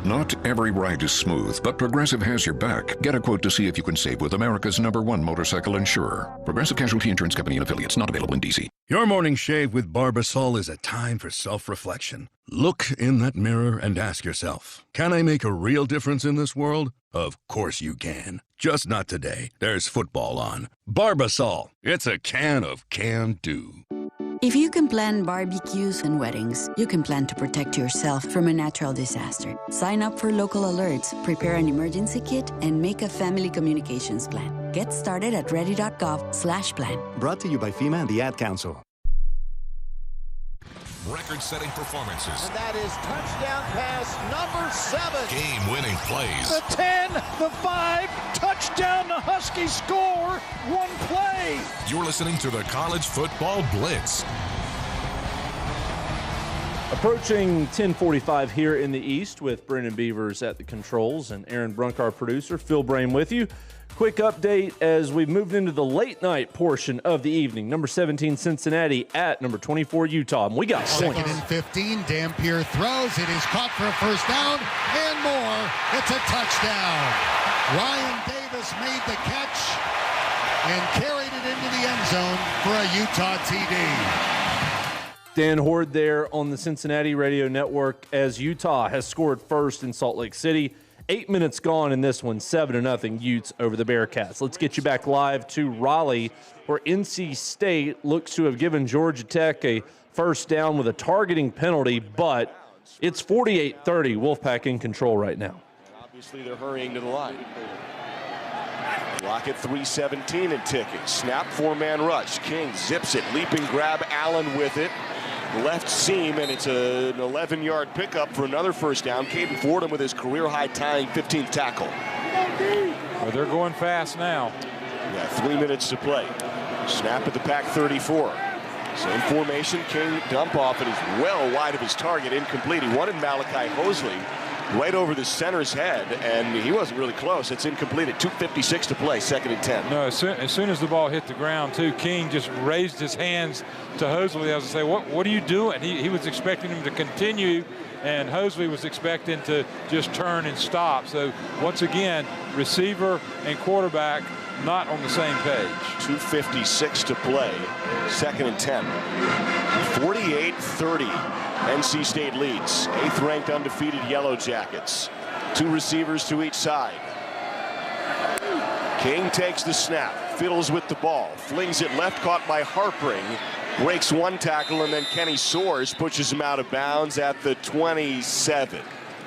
Not every ride is smooth, but Progressive has your back. Get a quote to see if you can save with America's #1 motorcycle insurer. Progressive Casualty Insurance Company and affiliates, not available in D.C. Your morning shave with Barbasol is a time for self-reflection. Look in that mirror and ask yourself, can I make a real difference in this world? Of course you can. Just not today. There's football on. Barbasol. It's a can of can-do. If you can plan barbecues and weddings, you can plan to protect yourself from a natural disaster. Sign up for local alerts, prepare an emergency kit, and make a family communications plan. Get started at ready.gov/plan. Brought to you by FEMA and the Ad Council. Record-setting performances. And that is touchdown pass number 7. Game-winning plays. The 10, the 5, touchdown, the Huskies score, one play. You're listening to the College Football Blitz. Approaching 10:45 here in the East with Brennan Beavers at the controls and Aaron Brunk, our producer. Phil Brame with you. Quick update as we've moved into the late night portion of the evening. Number 17, Cincinnati at number 24, Utah. And we got points. 2nd and 15. Dampier throws. It is caught for a first down and more. It's a touchdown. Ryan Davis made the catch and carried it into the end zone for a Utah TD. Dan Horde there on the Cincinnati radio network as Utah has scored first in Salt Lake City. 8 minutes gone in this one, 7-0 Utes over the Bearcats. Let's get you back live to Raleigh, where NC State looks to have given Georgia Tech a first down with a targeting penalty, but it's 48-30. Wolfpack in control right now. Obviously, they're hurrying to the line. Clock at 3:17 and ticking. Snap, four-man rush. King zips it, leaping grab, Allen with it. Left seam, and it's an 11-yard pickup for another first down. Caden Fordham with his career-high tying 15th tackle. Well, they're going fast now. Yeah, 3 minutes to play. Snap at the Pack 34. Same formation. King dump off. It is well wide of his target. Incomplete. He wanted Malachi Hosley right over the center's head, and he wasn't really close. It's incomplete at 2:56 to play, 2nd and 10. No, as soon as the ball hit the ground, too, King just raised his hands to Hosley. I was to say, what are you doing? He was expecting him to continue, and Hosley was expecting to just turn and stop. So, once again, receiver and quarterback not on the same page. 2:56 to play, 2nd and 10. 48-30. NC State leads. 8th-ranked undefeated Yellow Jackets. 2 receivers to each side. King takes the snap, fiddles with the ball, flings it left, caught by Harpring, breaks one tackle, and then Kenny Soares pushes him out of bounds at the 27.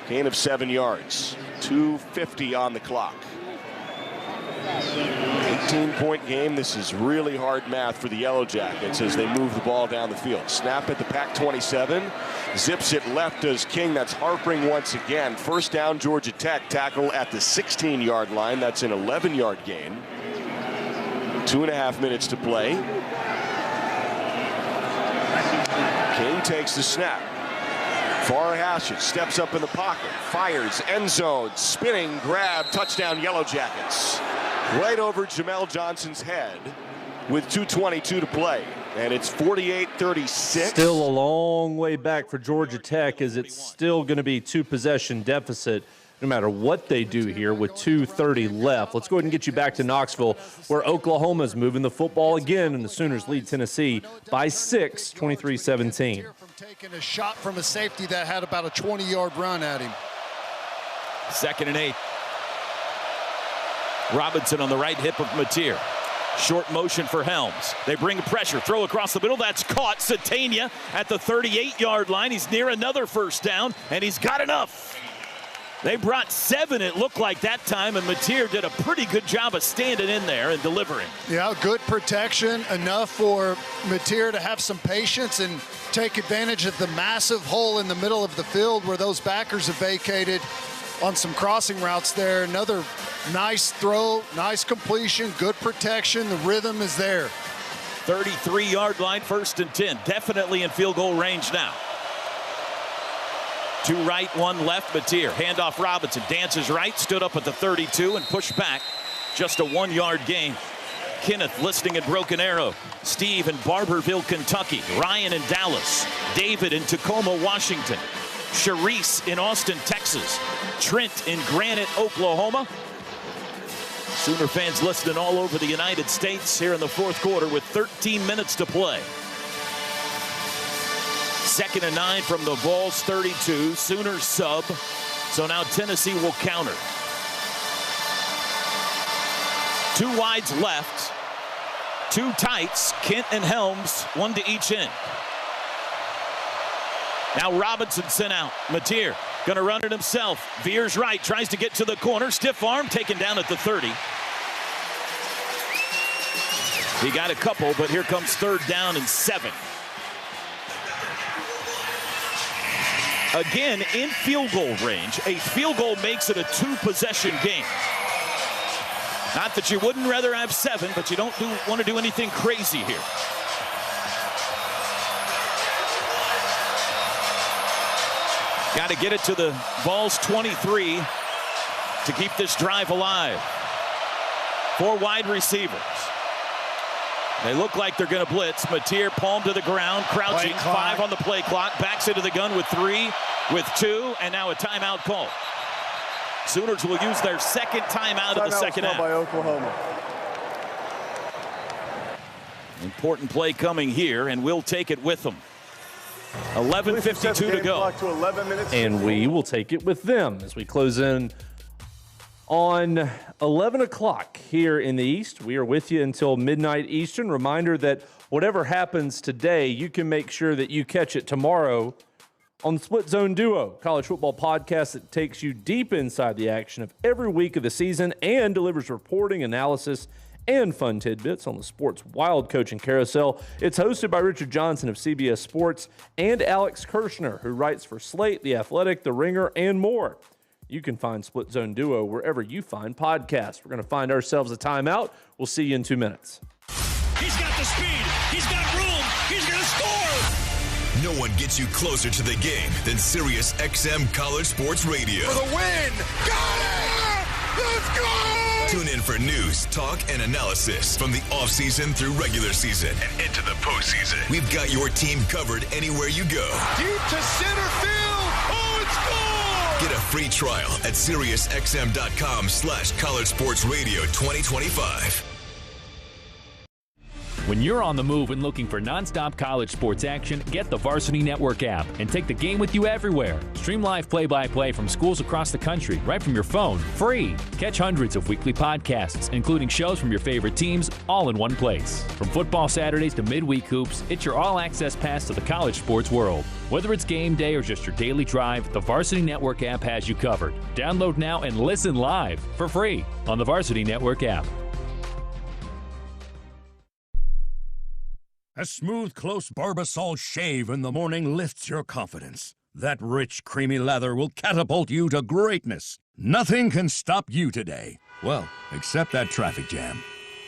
Gain of 7 yards. 2:50 on the clock. 18-point game. This is really hard math for the Yellow Jackets as they move the ball down the field. Snap at the Pack 27. Zips it left as King. That's Harpring once again. First down, Georgia Tech. Tackle at the 16-yard line. That's an 11-yard gain. 2.5 minutes to play. King takes the snap. Far hashes, steps up in the pocket, fires, end zone, spinning, grab, touchdown Yellow Jackets. Right over Jamel Johnson's head with 2:22 to play. And it's 48-36. Still a long way back for Georgia Tech, as it's still going to be 2-possession deficit no matter what they do here with 2:30 left. Let's go ahead and get you back to Knoxville, where Oklahoma's moving the football again, and the Sooners lead Tennessee by 6, 23-17. Taking a shot from a safety that had about a 20-yard run at him. 2nd and 8. Robinson on the right hip of Mateer. Short motion for Helms. They bring pressure, throw across the middle. That's caught. Satania at the 38-yard line. He's near another first down, and he's got enough. They brought 7, it looked like that time, and Mateer did a pretty good job of standing in there and delivering. Yeah, good protection, enough for Mateer to have some patience and take advantage of the massive hole in the middle of the field where those backers have vacated on some crossing routes there. Another nice throw, nice completion, good protection. The rhythm is there. 33-yard line, 1st and 10. Definitely in field goal range now. 2 right, 1 left. Mateer, handoff Robinson, dances right, stood up at the 32 and pushed back. Just a 1-yard gain. Kenneth listening at Broken Arrow. Steve in Barberville, Kentucky. Ryan in Dallas. David in Tacoma, Washington. Charisse in Austin, Texas. Trent in Granite, Oklahoma. Sooner fans listening all over the United States here in the 4th quarter with 13 minutes to play. 2nd and 9 from the Vols 32. Sooners sub. So now Tennessee will counter. 2 wides left. 2 tights. Kent and Helms, 1 to each end. Now Robinson sent out. Mateer gonna run it himself. Veers right, tries to get to the corner. Stiff arm taken down at the 30. He got a couple, but here comes 3rd down and 7. Again, in field goal range. A field goal makes it a 2-possession game. Not that you wouldn't rather have 7, but you don't want to do anything crazy here. Got to get it to the Vols 23 to keep this drive alive. 4 wide receivers. They look like they're going to blitz. Mateer, palm to the ground, crouching. 5 on the play clock. Backs into the gun with 3, with 2, and now a timeout call. Sooners will use their 2nd timeout of the 2nd half. By Oklahoma. Important play coming here, and we'll take it with them. 11:52 to go. To 11 minutes and we will take it with them as we close in on 11 o'clock here in the East. We are with you until midnight Eastern. Reminder that whatever happens today, you can make sure that you catch it tomorrow On the Split Zone Duo, college football podcast that takes you deep inside the action of every week of the season and delivers reporting, analysis, and fun tidbits on the sports wild coaching carousel. It's hosted by Richard Johnson of CBS Sports and Alex Kirshner, who writes for Slate, The Athletic, The Ringer, and more. You can find Split Zone Duo wherever you find podcasts. We're going to find ourselves a timeout. We'll see you in 2 minutes. He's got the speed. He's got room. He's going to score. No one gets you closer to the game than Sirius XM College Sports Radio. For the win. Got it! Let's go! Tune in for news, talk, and analysis from the offseason through regular season and into the postseason. We've got your team covered anywhere you go. Deep to center field. Oh, it's gone! Get a free trial at SiriusXM.com/College Sports Radio 2025. When you're on the move and looking for nonstop college sports action, get the Varsity Network app and take the game with you everywhere. Stream live play-by-play from schools across the country right from your phone, free. Catch hundreds of weekly podcasts, including shows from your favorite teams, all in one place. From football Saturdays to midweek hoops, it's your all-access pass to the college sports world. Whether it's game day or just your daily drive, the Varsity Network app has you covered. Download now and listen live for free on the Varsity Network app. A smooth, close Barbasol shave in the morning lifts your confidence. That rich, creamy lather will catapult you to greatness. Nothing can stop you today. Well, except that traffic jam.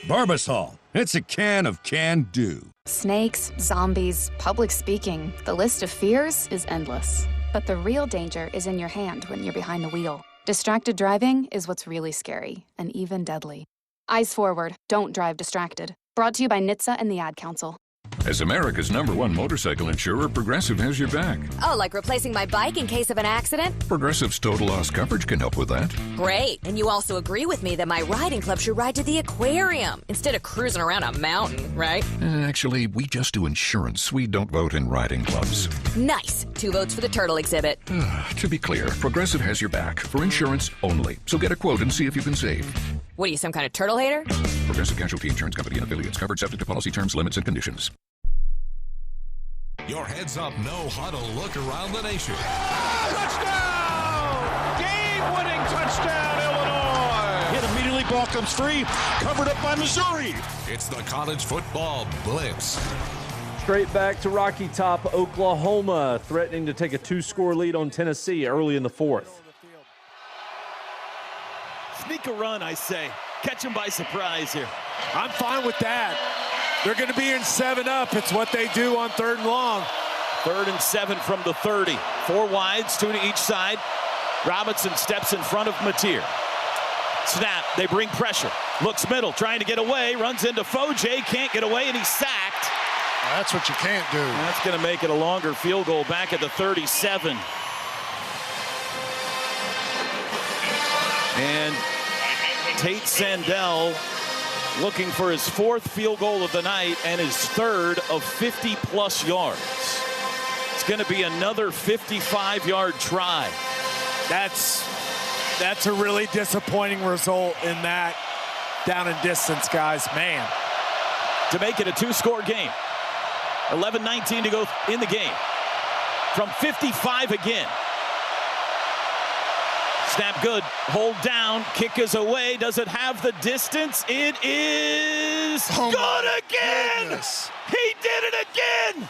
Barbasol, it's a can of can-do. Snakes, zombies, public speaking. The list of fears is endless. But the real danger is in your hand when you're behind the wheel. Distracted driving is what's really scary and even deadly. Eyes forward, don't drive distracted. Brought to you by NHTSA and the Ad Council. As America's #1 motorcycle insurer, Progressive has your back. Oh, like replacing my bike in case of an accident? Progressive's total loss coverage can help with that. Great. And you also agree with me that my riding club should ride to the aquarium instead of cruising around a mountain, right? Actually, we just do insurance. We don't vote in riding clubs. Nice. 2 votes for the turtle exhibit. To be clear, Progressive has your back for insurance only. So get a quote and see if you can save. What are you, some kind of turtle hater? Progressive Casualty Insurance Company and affiliates. Covered subject to policy terms, limits, and conditions. Your heads-up no-huddle look around the nation. Touchdown! Game-winning touchdown, Illinois! Hit immediately, ball comes free, covered up by Missouri. It's the College Football Blitz. Straight back to Rocky Top, Oklahoma, threatening to take a 2-score lead on Tennessee early in the fourth. Sneak a run, I say. Catch him by surprise here. I'm fine with that. They're going to be in 7-up. It's what they do on 3rd and long. 3rd and 7 from the 30. 4 wides, 2 to each side. Robinson steps in front of Mateer. Snap, they bring pressure. Looks middle, trying to get away, runs into Foje, can't get away, and he's sacked. That's what you can't do. That's going to make it a longer field goal back at the 37. And Tate Sandell looking for his 4th field goal of the night and his 3rd of 50-plus yards. It's going to be another 55-yard try. That's a really disappointing result in that down and distance, guys. Man. To make it a 2-score game. 11:19 to go in the game. From 55 again. Snap good, hold down, kick is away. Does it have the distance? It is good again! Goodness. He did it again!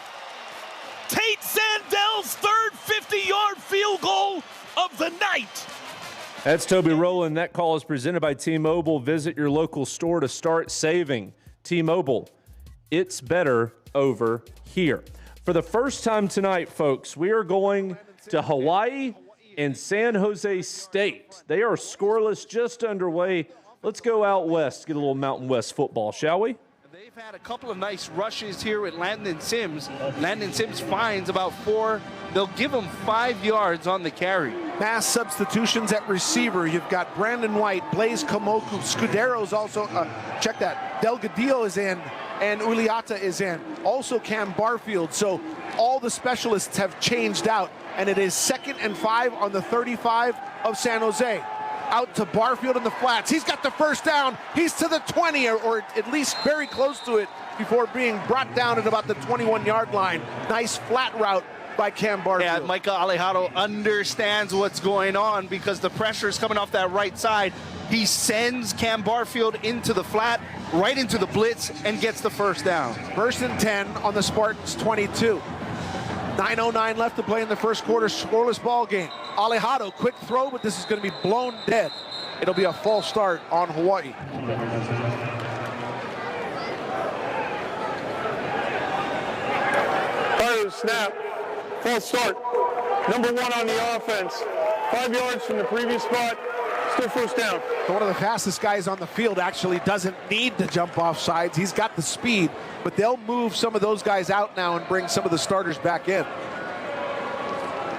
Tate Sandell's 3rd 50-yard field goal of the night. That's Toby Rowland. That call is presented by T-Mobile. Visit your local store to start saving. T-Mobile, it's better over here. For the first time tonight, folks, we are going to Hawaii and San Jose State. They are scoreless, just underway. Let's go out west, get a little Mountain West football, shall we? They've had a couple of nice rushes here with Landon Sims. Landon Sims finds about 4. They'll give him 5 yards on the carry. Mass substitutions at receiver. You've got Brandon White, Blaise Kamoku, Scudero's also, check that, Delgadillo is in, and Uliata is in. Also Cam Barfield. So all the specialists have changed out, and it is 2nd and 5 on the 35 of San Jose. Out to Barfield in the flats. He's got the first down. He's to the 20, or at least very close to it before being brought down at about the 21-yard line. Nice flat route by Cam Barfield. Yeah, Micah Alejado understands what's going on because the pressure is coming off that right side. He sends Cam Barfield into the flat, right into the blitz, and gets the first down. 1st and 10 on the Spartans' 22. 9:09 left to play in the first quarter, scoreless ball game. Alejado, quick throw, but this is going to be blown dead. It'll be a false start on Hawaii. Snap, false start. Number 1 on the offense. 5 yards from the previous spot. Still first down. One of the fastest guys on the field actually doesn't need to jump off sides. He's got the speed, but they'll move some of those guys out now and bring some of the starters back in.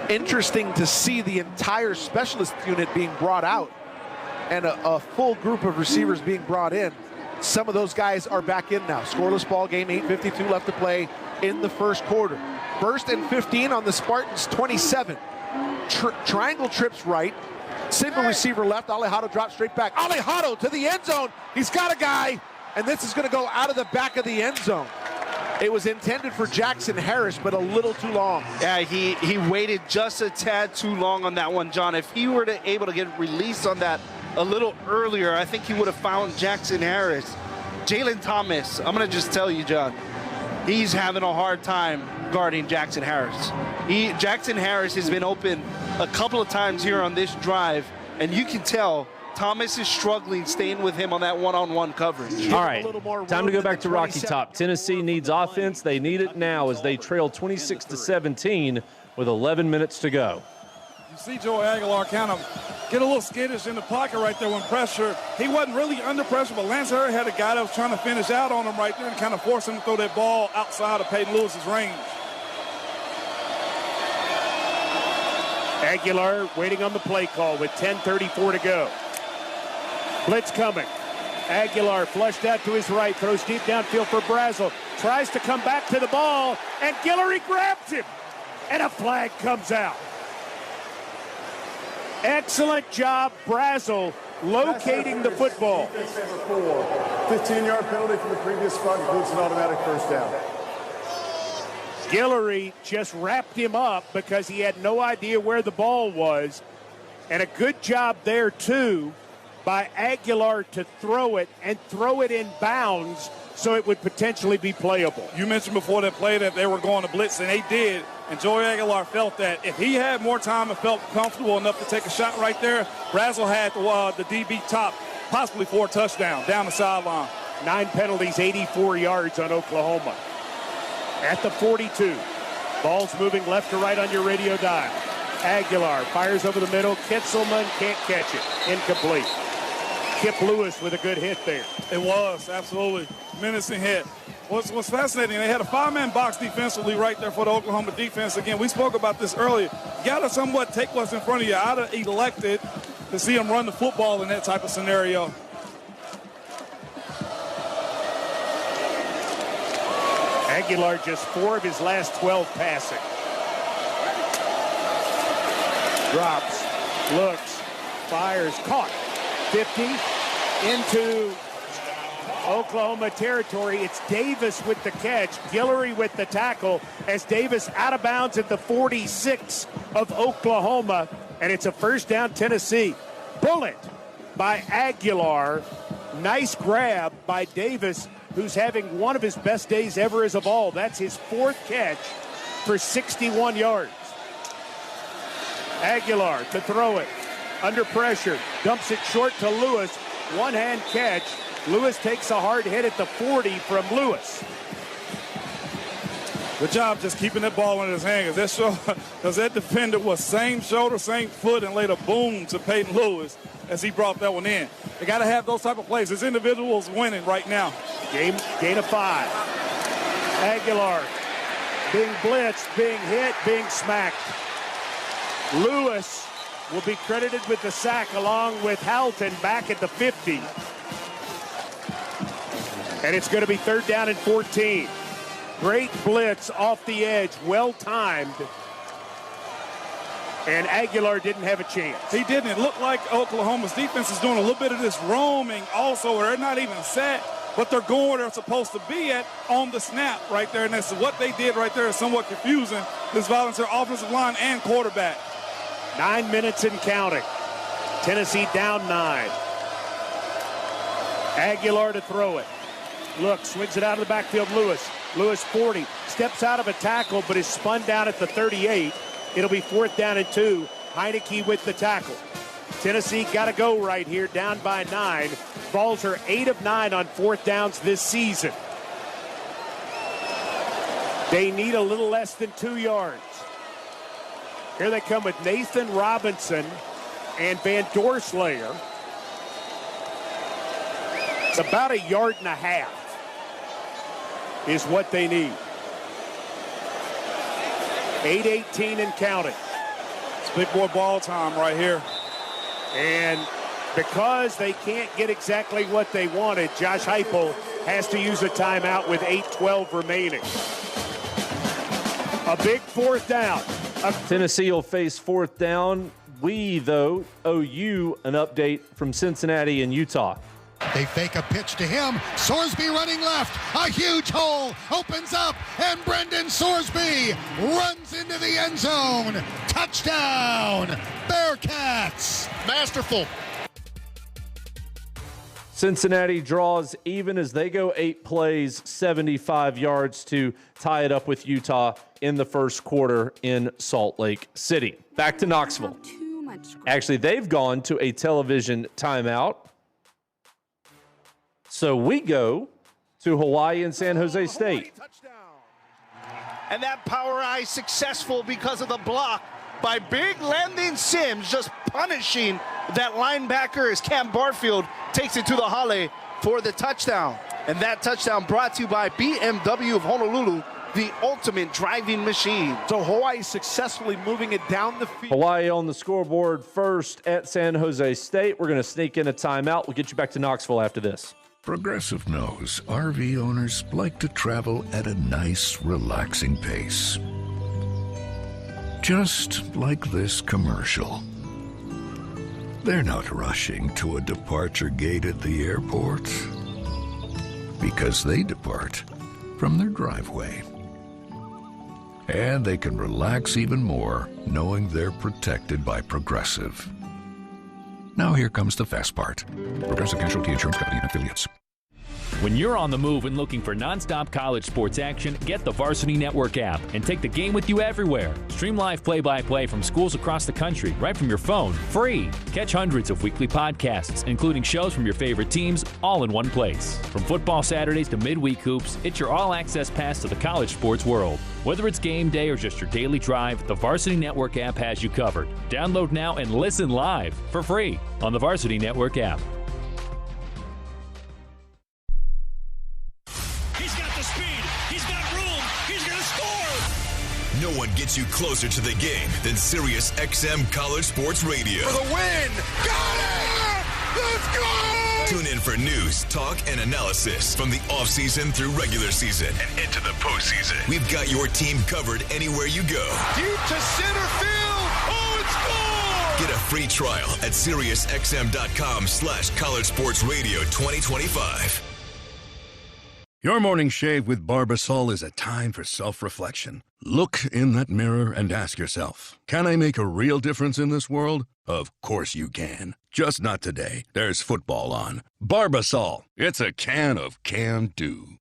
Interesting to see the entire specialist unit being brought out and a full group of receivers being brought in. Some of those guys are back in now. Scoreless ball game, 8:52 left to play in the first quarter. 1st and 15 on the Spartans' 27. Triangle trips right. Single receiver left. Alejado drops straight back. Alejado to the end zone. He's got a guy, and this is going to go out of the back of the end zone. It was intended for Jackson Harris, but a little too long. Yeah, he waited just a tad too long on that one, John. If he were able to get released on that a little earlier, I think he would have found Jackson Harris. Jalen Thomas, I'm going to just tell you, John, he's having a hard time guarding Jackson Harris. Jackson Harris has been open a couple of times here on this drive, and you can tell Thomas is struggling staying with him on that one-on-one coverage. All right, time to go back to Rocky Top. Tennessee needs offense. They need it now as they trail 26-17 with 11 minutes to go. You see Joey Aguilar kind of get a little skittish in the pocket right there when pressure. He wasn't really under pressure, but Lance Harris had a guy that was trying to finish out on him right there and kind of force him to throw that ball outside of Peyton Lewis's range. Aguilar waiting on the play call with 10:34 to go. Blitz coming. Aguilar flushed out to his right, throws deep downfield for Brazel. Tries to come back to the ball, and Guillory grabs him. And a flag comes out. Excellent job, Brazel, locating the football. 15-yard penalty from the previous spot includes an automatic first down. Guillory just wrapped him up because he had no idea where the ball was. And a good job there, too, by Aguilar to throw it and throw it in bounds so it would potentially be playable. You mentioned before that play that they were going to blitz, and they did. And Joey Aguilar felt that if he had more time and felt comfortable enough to take a shot right there, Brazel had the DB top, possibly for a touchdown down the sideline. 9 penalties, 84 yards on Oklahoma. At the 42. Ball's moving left to right on your radio dial. Aguilar fires over the middle. Kitzelman can't catch it. Incomplete. Kip Lewis with a good hit there. It was, absolutely. Menacing hit. What's fascinating, they had a 5-man box defensively right there for the Oklahoma defense. Again, we spoke about this earlier. You got to somewhat take what's in front of you. I'd have elected to see them run the football in that type of scenario. Aguilar just 4 of his last 12 passing. Drops, looks, fires, caught. 50 into Oklahoma territory. It's Davis with the catch, Guillory with the tackle as Davis out of bounds at the 46 of Oklahoma, and it's a first down Tennessee. Bullet by Aguilar. Nice grab by Davis, who's having one of his best days ever as a ball. That's his 4th catch for 61 yards. Aguilar to throw it. Under pressure. Dumps it short to Lewis. One-hand catch. Lewis takes a hard hit at the 40 from Lewis. Good job just keeping that ball in his hand, because that defender was same shoulder, same foot, and laid a boom to Peyton Lewis as he brought that one in. They got to have those type of plays. This individual's winning right now. Gain of 5. Aguilar being blitzed, being hit, being smacked. Lewis will be credited with the sack along with Halton back at the 50. And it's going to be 3rd down and 14. Great blitz off the edge, well-timed. And Aguilar didn't have a chance. He didn't. It looked like Oklahoma's defense is doing a little bit of this roaming also, where they're not even set. but they're going where they're supposed to be at on the snap right there. And that's what they did right there is somewhat confusing. This volunteer offensive line and quarterback. 9 minutes and counting. Tennessee down 9. Aguilar to throw it. Look, swings it out of the backfield. Lewis 40. Steps out of a tackle, but is spun down at the 38. It'll be 4th down and 2. Heineke with the tackle. Tennessee got to go right here, down by 9. Balls are 8 of 9 on 4th downs this season. They need a little less than 2 yards. Here they come with Nathan Robinson and Van Doorslayer. It's about 1.5 yards is what they need. 8:18 and counting. It's big boy ball time right here. And because they can't get exactly what they wanted, Josh Heupel has to use a timeout with 8:12 remaining. A big 4th down. Tennessee will face 4th down. We, though, owe you an update from Cincinnati and Utah. They fake a pitch to him. Sorsby running left. A huge hole opens up, and Brendan Sorsby runs into the end zone. Touchdown, Bearcats. Masterful. Cincinnati draws even as they go 8 plays, 75 yards to tie it up with Utah in the first quarter in Salt Lake City. Back to Knoxville. Actually, they've gone to a television timeout. So we go to Hawaii and San Jose State. And that power eye successful because of the block by big Landon Sims, just punishing that linebacker as Cam Barfield takes it to the Hale for the touchdown. And that touchdown brought to you by BMW of Honolulu, the ultimate driving machine. So Hawaii successfully moving it down the field. Hawaii on the scoreboard first at San Jose State. We're going to sneak in a timeout. We'll get you back to Knoxville after this. Progressive knows RV owners like to travel at a nice, relaxing pace. Just like this commercial. They're not rushing to a departure gate at the airport because they depart from their driveway. And they can relax even more knowing they're protected by Progressive. Now here comes the fast part. Progressive Casualty Insurance Company and Affiliates. When you're on the move and looking for nonstop college sports action, get the Varsity Network app and take the game with you everywhere. Stream live play-by-play from schools across the country right from your phone, free. Catch hundreds of weekly podcasts, including shows from your favorite teams, all in one place. From football Saturdays to midweek hoops, it's your all-access pass to the college sports world. Whether it's game day or just your daily drive, the Varsity Network app has you covered. Download now and listen live for free on the Varsity Network app. No one gets you closer to the game than Sirius XM College Sports Radio. For the win. Got it! Let's go! Tune in for news, talk, and analysis from the offseason through regular season and into the postseason. We've got your team covered anywhere you go. Deep to center field. Oh, it's gone! Get a free trial at SiriusXM.com/College Sports Radio 2025. Your morning shave with Barbasol is a time for self-reflection. Look in that mirror and ask yourself, can I make a real difference in this world? Of course you can. Just not today. There's football on. Barbasol. It's a can of can-do.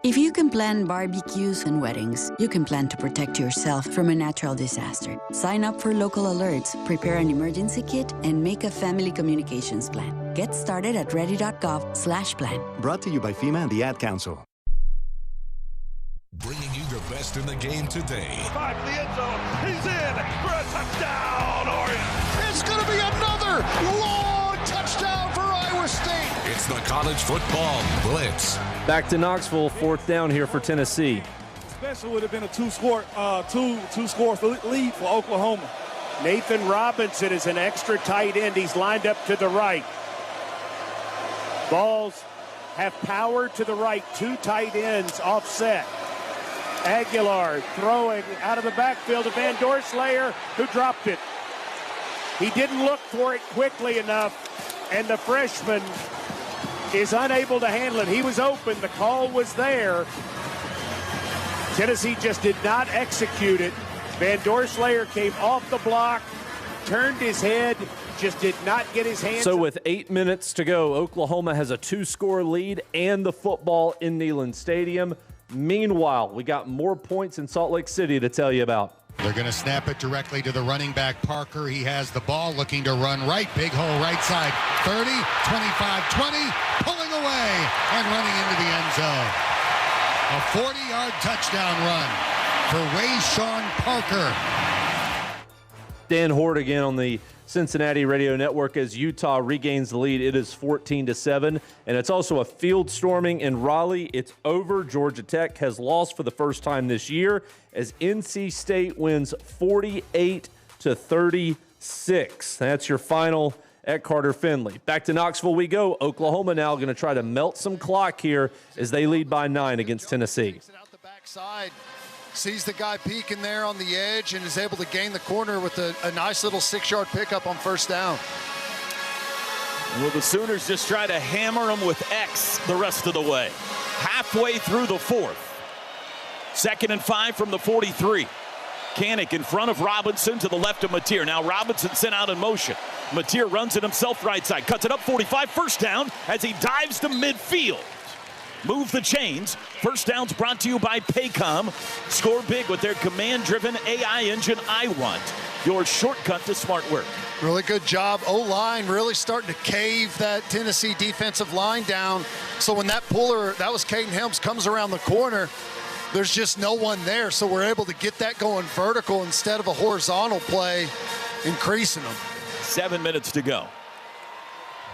If you can plan barbecues and weddings, you can plan to protect yourself from a natural disaster. Sign up for local alerts, prepare an emergency kit, and make a family communications plan. Get started at ready.gov/plan. Brought to you by FEMA and the Ad Council. Bringing you the best in the game today. 5 to the end zone. He's in for a touchdown, Oregon. It's going to be another long touchdown for Iowa State. It's the College Football Blitz. Back to Knoxville, 4th down here for Tennessee. Especially would have been a two-score lead for Oklahoma. Nathan Robinson is an extra tight end. He's lined up to the right. Balls have power to the right. 2 tight ends offset. Aguilar throwing out of the backfield to Van Doorslayer, who dropped it. He didn't look for it quickly enough, and the freshman is unable to handle it. He was open. The call was there. Tennessee just did not execute it. Van Doorslayer came off the block, turned his head, just did not get his hands. So with 8 minutes to go, Oklahoma has a 2-score lead and the football in Neyland Stadium. Meanwhile, we got more points in Salt Lake City to tell you about. They're going to snap it directly to the running back, Parker. He has the ball, looking to run right. Big hole right side. 30, 25, 20, pulling away and running into the end zone. A 40-yard touchdown run for Wayshawn Parker. Dan Hort again on the Cincinnati Radio Network as Utah regains the lead. It is 14-7, and it's also a field storming in Raleigh. It's over. Georgia Tech has lost for the first time this year as NC State wins 48-36. That's your final at Carter Finley. Back to Knoxville we go. Oklahoma now going to try to melt some clock here as they lead by 9 against Tennessee. Sees the guy peeking there on the edge and is able to gain the corner with a nice little 6-yard pickup on first down. Well, the Sooners just try to hammer them with X the rest of the way. Halfway through the fourth. 2nd and 5 from the 43. Kanik in front of Robinson to the left of Mateer. Now Robinson sent out in motion. Mateer runs it himself right side. Cuts it up 45. First down as he dives to midfield. Move the chains. First downs brought to you by Paycom. Score big with their command-driven AI engine, iWant. Your shortcut to smart work. Really good job. O-line really starting to cave that Tennessee defensive line down. So when that puller, that was Caden Helms, comes around the corner, there's just no one there. So we're able to get that going vertical instead of a horizontal play, increasing them. 7 minutes to go.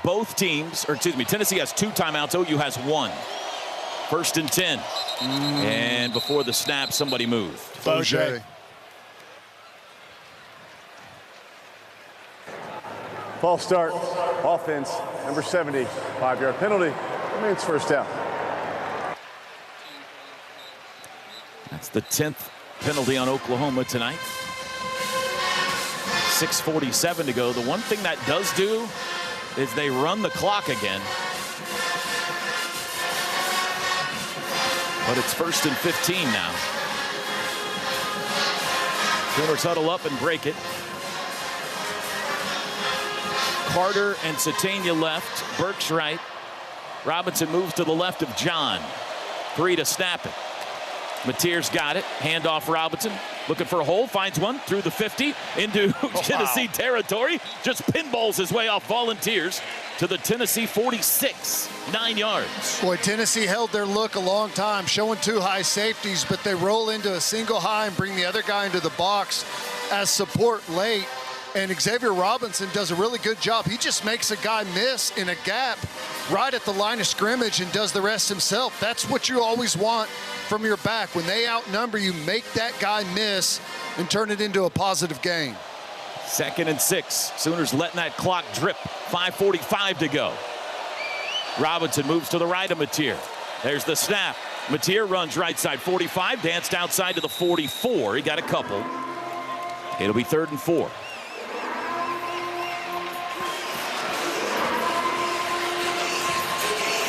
Both teams, Tennessee has 2 timeouts. OU has 1. 1st and 10. And before the snap, somebody moved. Boje. False start. Offense, number 70. 5-yard penalty. Remains first down. That's the 10th penalty on Oklahoma tonight. 6:47 to go. The one thing that does do is they run the clock again. But it's 1st and 15 now. Sooners huddle up and break it. Carter and Satania left. Burks right. Robinson moves to the left of John. 3 to snap it. Mateer's got it. Handoff Robinson. Looking for a hole. Finds one through the 50 into Tennessee territory. Just pinballs his way off Volunteers to the Tennessee 46. 9 yards. Boy, Tennessee held their look a long time, showing 2 high safeties, but they roll into a single high and bring the other guy into the box as support late. And Xavier Robinson does a really good job. He just makes a guy miss in a gap right at the line of scrimmage and does the rest himself. That's what you always want from your back. When they outnumber you, make that guy miss and turn it into a positive gain. 2nd and 6. Sooners letting that clock drip. 5:45 to go. Robinson moves to the right of Mateer. There's the snap. Mateer runs right side 45, danced outside to the 44. He got a couple. It'll be 3rd and 4.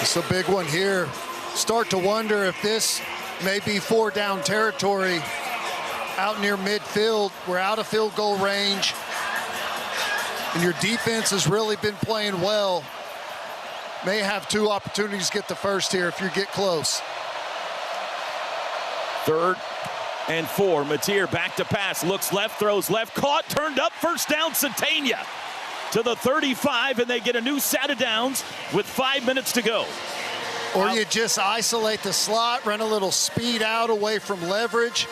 It's a big one here. Start to wonder if this may be 4-down territory out near midfield. We're out of field goal range. And your defense has really been playing well. May have 2 opportunities to get the first here if you get close. 3rd and 4. Mateer back to pass. Looks left, throws left. Caught, turned up. First down, Satania to the 35, and they get a new set of downs with 5 minutes to go. Or you just isolate the slot, run a little speed out away from leverage.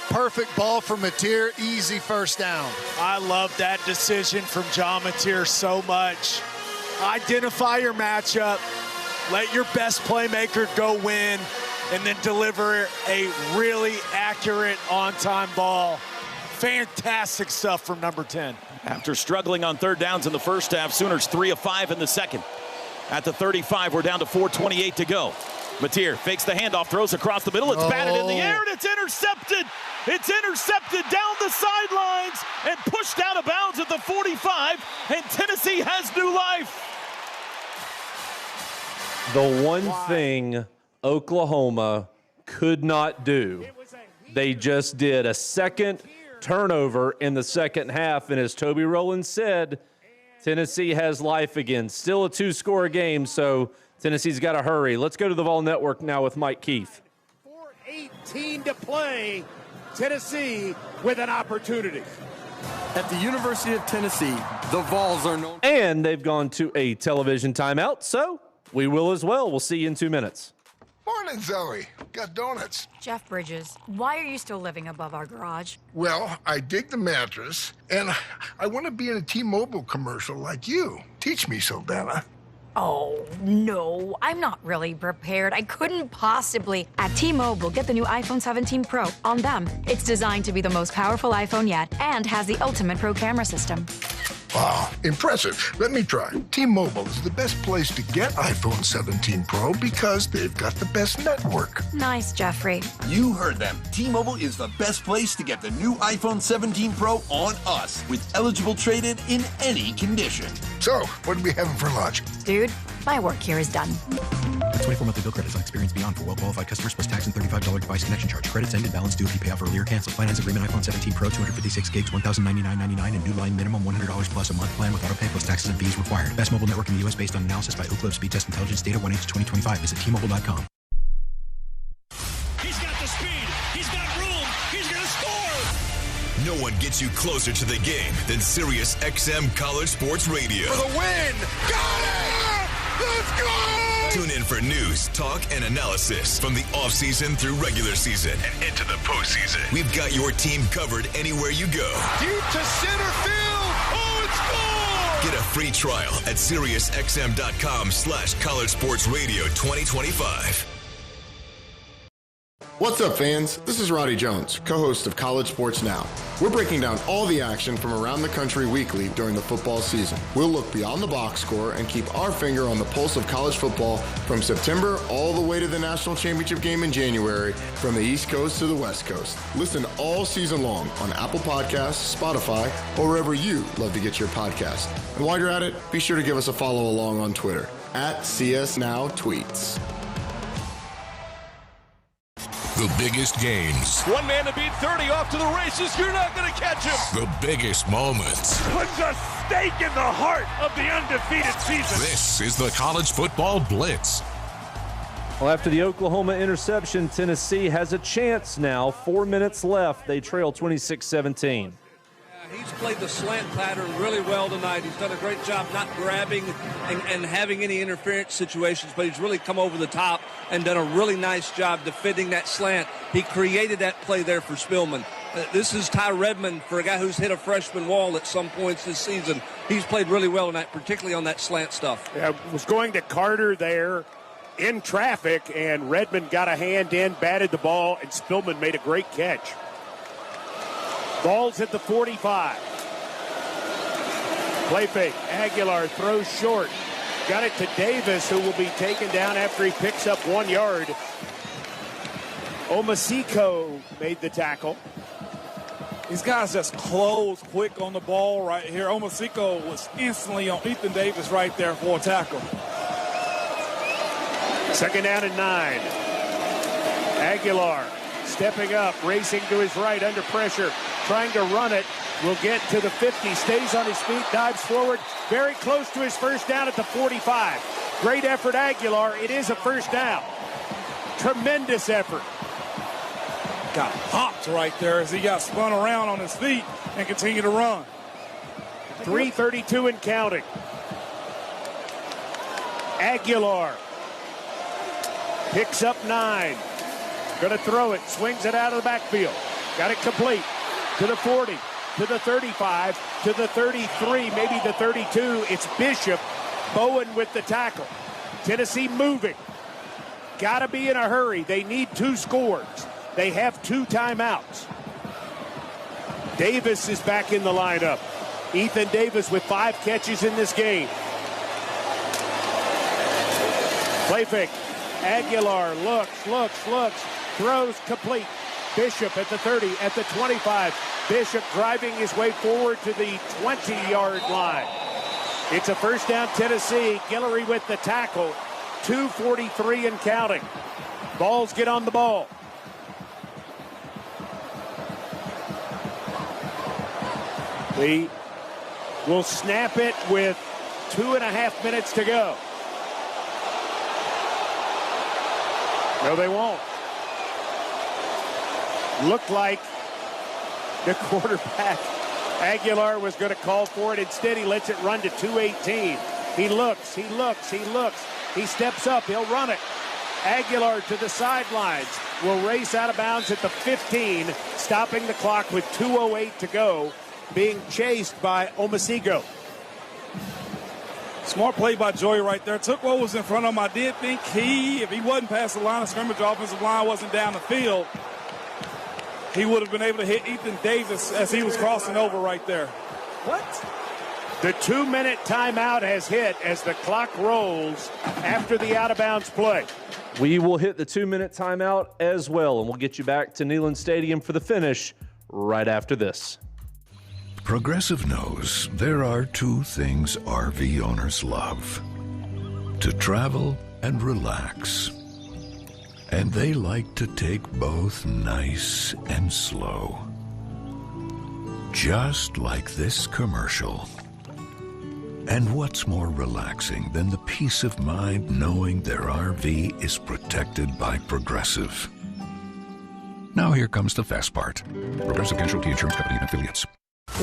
Perfect ball for Mateer, easy first down. I love that decision from John Mateer so much. Identify your matchup, let your best playmaker go win, and then deliver a really accurate on-time ball. Fantastic stuff from number 10. After struggling on 3rd downs in the first half, Sooners 3 of 5 in the second. At the 35, we're down to 4:28 to go. Mateer fakes the handoff, throws across the middle. It's batted in the air, and it's intercepted. It's intercepted down the sidelines and pushed out of bounds at the 45, and Tennessee has new life. The one thing Oklahoma could not do, they just did. A second turnover in the second half, and as Toby Rowland said, Tennessee has life again. Still a 2-score game, so Tennessee's got to hurry. Let's go to the Vol Network now with Mike Keith. 4:18 to play. Tennessee with an opportunity. At the University of Tennessee, the Vols are known. And they've gone to a television timeout, so we will as well. We'll see you in 2 minutes. Morning, Zoe. Got donuts. Jeff Bridges, why are you still living above our garage? Well, I dig the mattress, and I want to be in a T-Mobile commercial like you. Teach me, Saldana. Oh, no, I'm not really prepared. I couldn't possibly. At T-Mobile, get the new iPhone 17 Pro. On them, it's designed to be the most powerful iPhone yet and has the ultimate pro camera system. Wow, impressive. Let me try. T-Mobile is the best place to get iPhone 17 Pro because they've got the best network. Nice, Jeffrey. You heard them. T-Mobile is the best place to get the new iPhone 17 Pro on us with eligible trade-in in any condition. So, what are we having for lunch? Dude, my work here is done. The 24-monthly bill credits on experience beyond for well-qualified customers plus tax and $35 device connection charge. Credits ended. Balance due if you pay off earlier. Cancel. Finance agreement iPhone 17 Pro 256 gigs, $1,099.99 and new line minimum $100 plus a month plan with auto pay plus taxes and fees required. Best mobile network in the U.S. based on analysis by Ookla Speed Test Intelligence data 1H2025. Visit T-Mobile.com. He's got the speed. He's got room. He's going to score. No one gets you closer to the game than Sirius XM College Sports Radio. For the win. Got it! Let's go! Tune in for news, talk, and analysis from the offseason through regular season and into the postseason. We've got your team covered anywhere you go. Deep to center field. Oh, it's gone! Get a free trial at SiriusXM.com/College Sports Radio 2025. What's up, fans? This is Roddy Jones, co-host of College Sports Now. We're breaking down all the action from around the country weekly during the football season. We'll look beyond the box score and keep our finger on the pulse of college football from September all the way to the national championship game in January, from the East Coast to the West Coast. Listen all season long on Apple Podcasts, Spotify, or wherever you love to get your podcast. And while you're at it, be sure to give us a follow along on Twitter @CSNowTweets. The biggest games. One man to beat 30 off to the races. You're not going to catch him. The biggest moments. Puts a stake in the heart of the undefeated season. This is the College Football Blitz. Well, after the Oklahoma interception, Tennessee has a chance now. 4 minutes left. They trail 26-17. He's played the slant pattern really well tonight. He's done a great job not grabbing and having any interference situations, but he's really come over the top and done a really nice job defending that slant. He created that play there for Spillman. This is Ty Redmond, for a guy who's hit a freshman wall at some points this season. He's played really well tonight, particularly on that slant stuff. Yeah, was going to Carter there in traffic, and Redmond got a hand in, batted the ball, and Spillman made a great catch. Ball's at the 45. Play fake. Aguilar throws short. Got it to Davis, who will be taken down after he picks up 1 yard. Omasiko made the tackle. These guys just close quick on the ball right here. Omasiko was instantly on Ethan Davis right there for a tackle. Second down and 9. Aguilar stepping up, racing to his right under pressure, trying to run it. Will get to the 50, stays on his feet, dives forward, very close to his first down at the 45. Great effort, Aguilar. It is a first down. Tremendous effort. Got popped right there as he got spun around on his feet and continued to run. 3:32 and counting. Aguilar picks up 9. Going to throw it, swings it out of the backfield. Got it complete to the 40, to the 35, to the 33, maybe the 32. It's Bishop. Bowen with the tackle. Tennessee moving. Got to be in a hurry. They need 2 scores. They have 2 timeouts. Davis is back in the lineup. Ethan Davis with 5 catches in this game. Play fake. Aguilar looks, throws complete. Bishop at the 30, at the 25. Bishop driving his way forward to the 20-yard line. It's a first down, Tennessee. Guillory with the tackle. 2:43 and counting. Vols get on the ball. They will snap it with 2.5 minutes to go. No, they won't. Looked like the quarterback, Aguilar, was going to call for it. Instead, he lets it run to 2:18. He looks. He steps up. He'll run it. Aguilar to the sidelines. Will race out of bounds at the 15, stopping the clock with 2:08 to go, being chased by Omasigo. Smart play by Joey right there. Took what was in front of him. I did think if he wasn't past the line of scrimmage, the offensive line wasn't down the field, he would have been able to hit Ethan Davis as he was crossing over right there. What? The 2-minute timeout has hit as the clock rolls after the out-of-bounds play. We will hit the 2-minute timeout as well, and we'll get you back to Neyland Stadium for the finish right after this. Progressive knows there are two things RV owners love: to travel and relax. And they like to take both nice and slow. Just like this commercial. And what's more relaxing than the peace of mind knowing their RV is protected by Progressive? Now here comes the fast part. Progressive Casualty Insurance Company and Affiliates.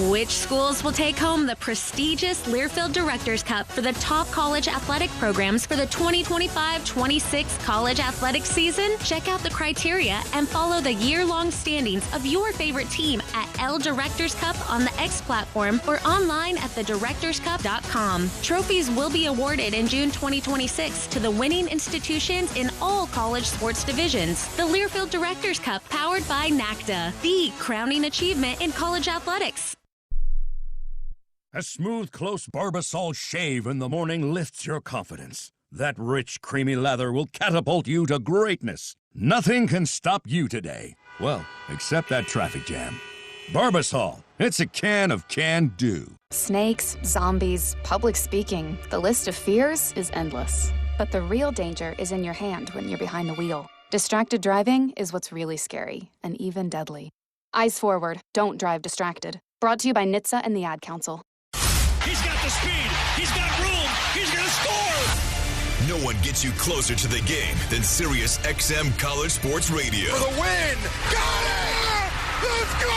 Which schools will take home the prestigious Learfield Directors Cup for the top college athletic programs for the 2025-26 college athletic season? Check out the criteria and follow the year-long standings of your favorite team at L Directors Cup on the X platform or online at thedirectorscup.com. Trophies will be awarded in June 2026 to the winning institutions in all college sports divisions. The Learfield Directors Cup, powered by NACDA, the crowning achievement in college athletics. A smooth, close Barbasol shave in the morning lifts your confidence. That rich, creamy lather will catapult you to greatness. Nothing can stop you today. Well, except that traffic jam. Barbasol, it's a can of can-do. Snakes, zombies, public speaking. The list of fears is endless. But the real danger is in your hand when you're behind the wheel. Distracted driving is what's really scary and even deadly. Eyes forward, don't drive distracted. Brought to you by NHTSA and the Ad Council. He's got the speed. He's got room. He's going to score. No one gets you closer to the game than Sirius XM College Sports Radio. For the win. Got it. Let's go.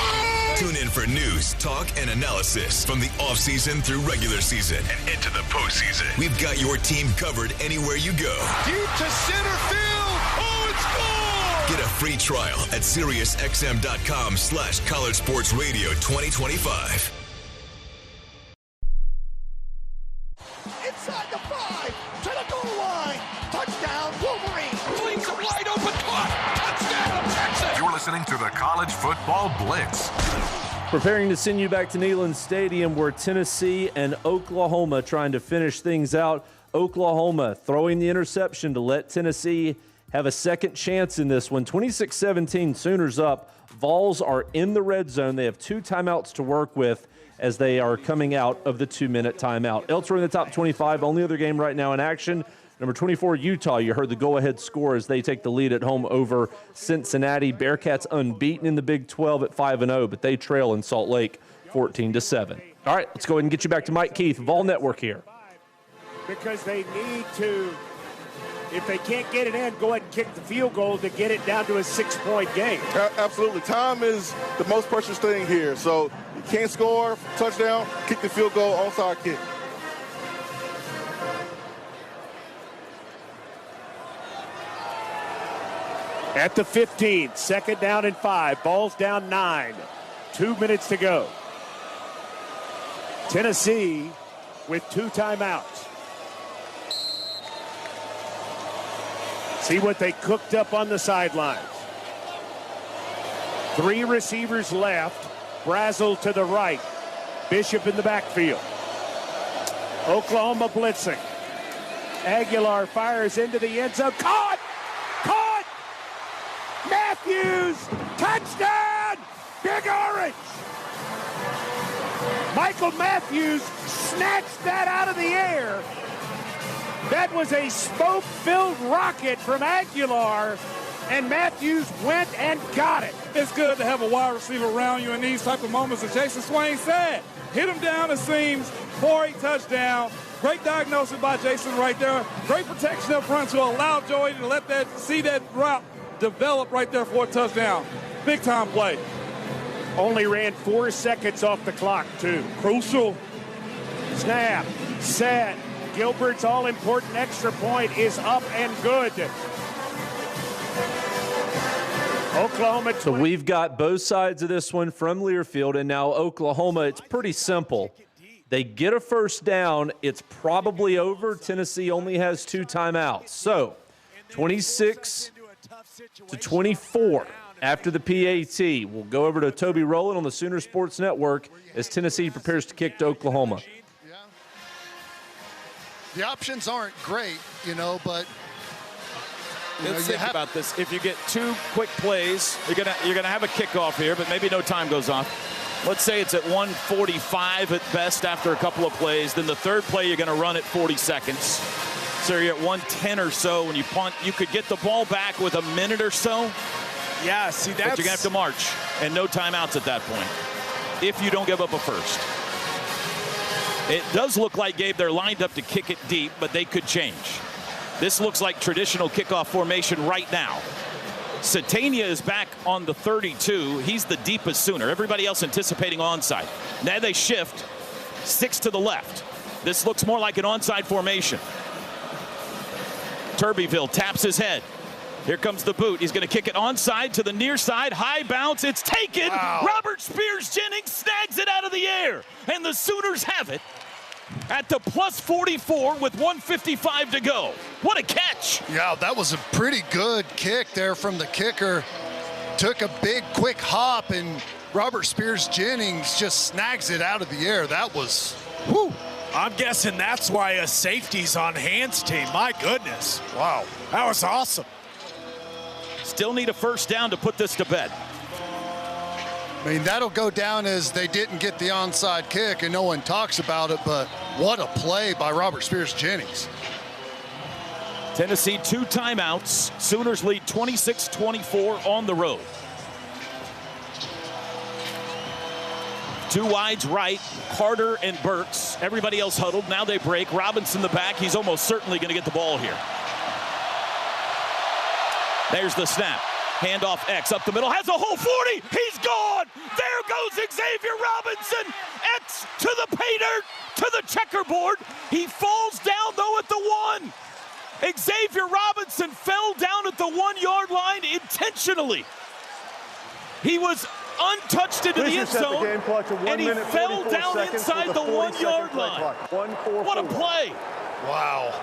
Tune in for news, talk, and analysis from the offseason through regular season and into the postseason. We've got your team covered anywhere you go. Deep to center field. Oh, it's gone. Get a free trial at SiriusXM.com/College Sports Radio 2025. Inside the 5, to the goal line. Touchdown, Wolverine. Flings it wide open, caught. Touchdown, Texas. You're listening to the College Football Blitz. Preparing to send you back to Neyland Stadium, where Tennessee and Oklahoma trying to finish things out. Oklahoma throwing the interception to let Tennessee have a second chance in this one. 26-17, Sooners up. Vols are in the red zone. They have 2 timeouts to work with as they are coming out of the 2-minute timeout. Elsewhere in the top 25, only other game right now in action, number 24, Utah. You heard the go-ahead score as they take the lead at home over Cincinnati. Bearcats unbeaten in the Big 12 at 5-0, but they trail in Salt Lake 14-7. All right, let's go ahead and get you back to Mike Keith, Vol Network here. Because they need to, if they can't get it in, go ahead and kick the field goal to get it down to a 6-point game. Absolutely. Time is the most precious thing here. So you can't score, touchdown, kick the field goal, onside kick. At the 15, second down and 5. Ball's down 9. 2 minutes to go. Tennessee with 2 timeouts. See what they cooked up on the sidelines. 3 receivers left. Brazel to the right. Bishop in the backfield. Oklahoma blitzing. Aguilar fires into the end zone. Caught! Matthews! Touchdown! Big Orange! Michael Matthews snatched that out of the air That was a smoke-filled rocket from Aguilar, and Matthews went and got it. It's good to have a wide receiver around you in these type of moments, as Jason Swain said. Hit him down the seams for a touchdown. Great diagnosis by Jason right there. Great protection up front to allow Joey to see that route develop right there for a touchdown. Big time play. Only ran 4 seconds off the clock, too. Crucial. Snap, set. Gilbert's all-important extra point is up and good. Oklahoma. So we've got both sides of this one from Learfield, and now Oklahoma, it's pretty simple. They get a first down, it's probably over. Tennessee only has 2 timeouts. So 26-24 after the PAT. We'll go over to Toby Rowland on the Sooner Sports Network as Tennessee prepares to kick to Oklahoma. The options aren't great, but let's think about this. If you get 2 quick plays, you're gonna have a kickoff here, but maybe no time goes off. Let's say it's at 1:45 at best after a couple of plays. Then the third play you're gonna run at 40 seconds. So you're at 1:10 or so when you punt. You could get the ball back with a minute or so. Yeah, see, that's... But you're gonna have to march, and no timeouts at that point if you don't give up a first. It does look like, Gabe, they're lined up to kick it deep, but they could change. This looks like traditional kickoff formation right now. Satania is back on the 32. He's the deepest Sooner. Everybody else anticipating onside. Now they shift 6 to the left. This looks more like an onside formation. Turbyville taps his head. Here comes the boot. He's going to kick it onside to the near side. High bounce. It's taken. Wow. Robert Spears-Jennings snags it out of the air. And the Sooners have it at the plus 44 with 1:55 to go. What a catch. Yeah, that was a pretty good kick there from the kicker. Took a big, quick hop, and Robert Spears-Jennings just snags it out of the air. That was, whoo. I'm guessing that's why a safety's on Hans' team. My goodness. Wow. That was awesome. Still need a first down to put this to bed. I mean, that'll go down as they didn't get the onside kick, and no one talks about it, but what a play by Robert Spears-Jennings. Tennessee 2 timeouts. Sooners lead 26-24 on the road. 2 wides right, Carter and Burks. Everybody else huddled. Now they break. Robinson the back. He's almost certainly going to get the ball here. There's the snap. Handoff X up the middle. Has a whole 40. He's gone. There goes Xavier Robinson. X to the pay dirt, to the checkerboard. He falls down, though, at the 1. Xavier Robinson fell down at the 1-yard line intentionally. He was untouched into the end zone, and he fell down inside the 1-yard line. What a play. Wow.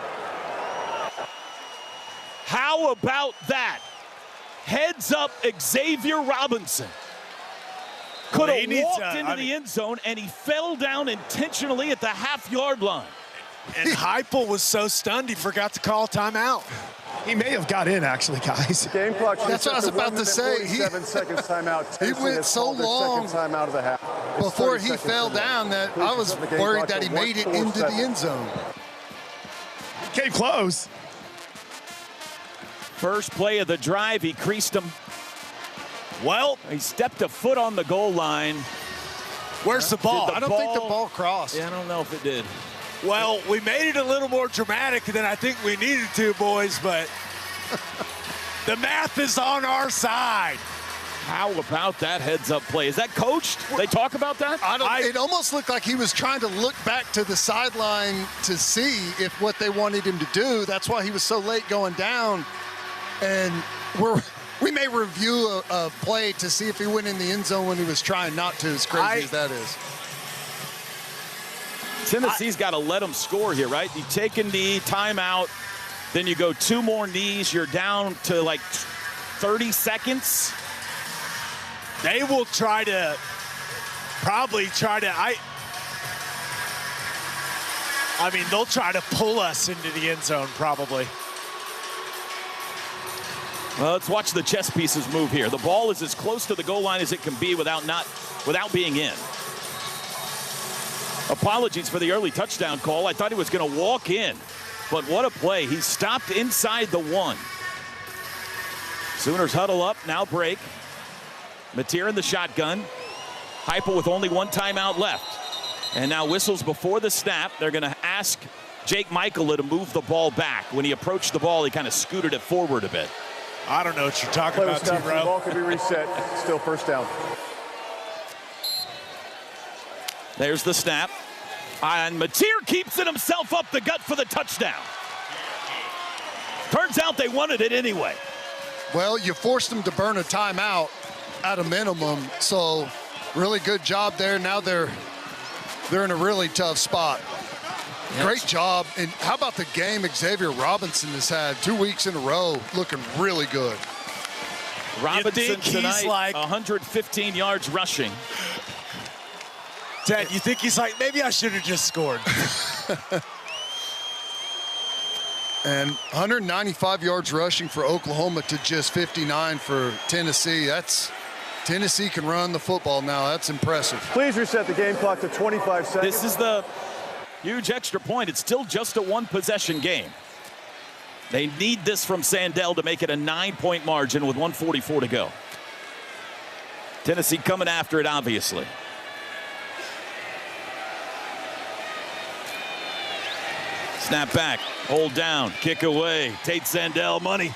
How about that? Heads up, Xavier Robinson. Could have walked into the end zone, and he fell down intentionally at the half-yard line. And Heupel was so stunned he forgot to call timeout. He may have got in, actually, guys. Game clock. That's what I was about to say. 7 seconds timeout. He went so long timeout of the half. before he fell down that I was worried that he made it into the end zone. Came close. First play of the drive, he creased him. Well, he stepped a foot on the goal line. Where's the ball? I don't think the ball crossed. Yeah, I don't know if it did. Well, we made it a little more dramatic than I think we needed to, boys, but the math is on our side. How about that heads-up play? Is that coached? They talk about that? It almost looked like he was trying to look back to the sideline to see if what they wanted him to do. That's why he was so late going down. And we may review a play to see if he went in the end zone when he was trying not to, as crazy as that is. Tennessee's got to let them score here, right? You take a knee, timeout, then you go 2 more knees. You're down to like 30 seconds. They will probably try to, I mean, they'll try to pull us into the end zone, probably. Well, let's watch the chess pieces move here. The ball is as close to the goal line as it can be without being in. Apologies for the early touchdown call. I thought he was going to walk in. But what a play. He stopped inside the 1. Sooners huddle up, now break. Mateer in the shotgun. Heupel with only 1 timeout left. And now whistles before the snap. They're going to ask Jake Michaela to move the ball back. When he approached the ball, he kind of scooted it forward a bit. I don't know what you're talking about, T-Row. The ball could be reset. Still first down. There's the snap. And Mateer keeps it himself up the gut for the touchdown. Turns out they wanted it anyway. Well, you forced them to burn a timeout at a minimum, so really good job there. Now they're in a really tough spot. Yes. Great job. And how about the game Xavier Robinson has had 2 weeks in a row, looking really good. Robinson tonight, like 115 yards rushing. Ted, you think he's like, maybe I should have just scored. And 195 yards rushing for Oklahoma to just 59 for Tennessee. Tennessee can run the football now. That's impressive. Please reset the game clock to 25 seconds. This is the huge extra point. It's still just a 1-possession game. They need this from Sandell to make it a 9-point margin with 1:44 to go. Tennessee coming after it, obviously. Snap back, hold down, kick away. Tate Sandell, money.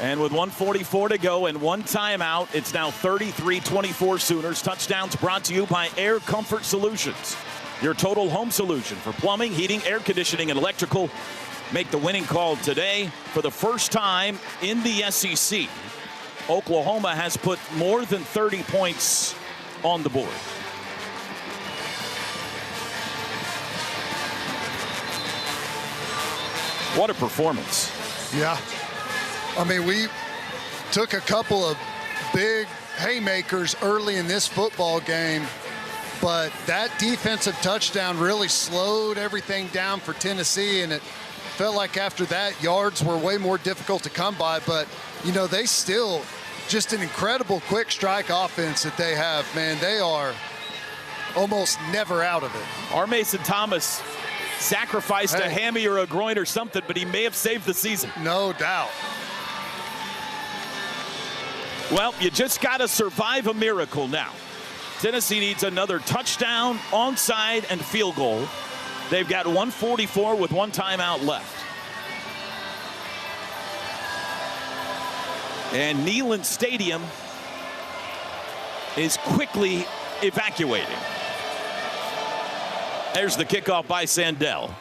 And with 1:44 to go and 1 timeout, it's now 33-24 Sooners. Touchdowns brought to you by Air Comfort Solutions, your total home solution for plumbing, heating, air conditioning, and electrical. Make the winning call today. For the first time in the SEC, Oklahoma has put more than 30 points on the board. What a performance. Yeah. I mean, we took a couple of big haymakers early in this football game, but that defensive touchdown really slowed everything down for Tennessee, and it felt like after that, yards were way more difficult to come by. But, you know, they still just an incredible quick strike offense that they have, man. They are almost never out of it. Our Mason Thomas sacrificed a hammy or a groin or something, but he may have saved the season. No doubt. Well, you just got to survive a miracle now. Tennessee needs another touchdown, onside, and field goal. They've got 1:44 with 1 timeout left. And Neyland Stadium is quickly evacuating. There's the kickoff by Sandell.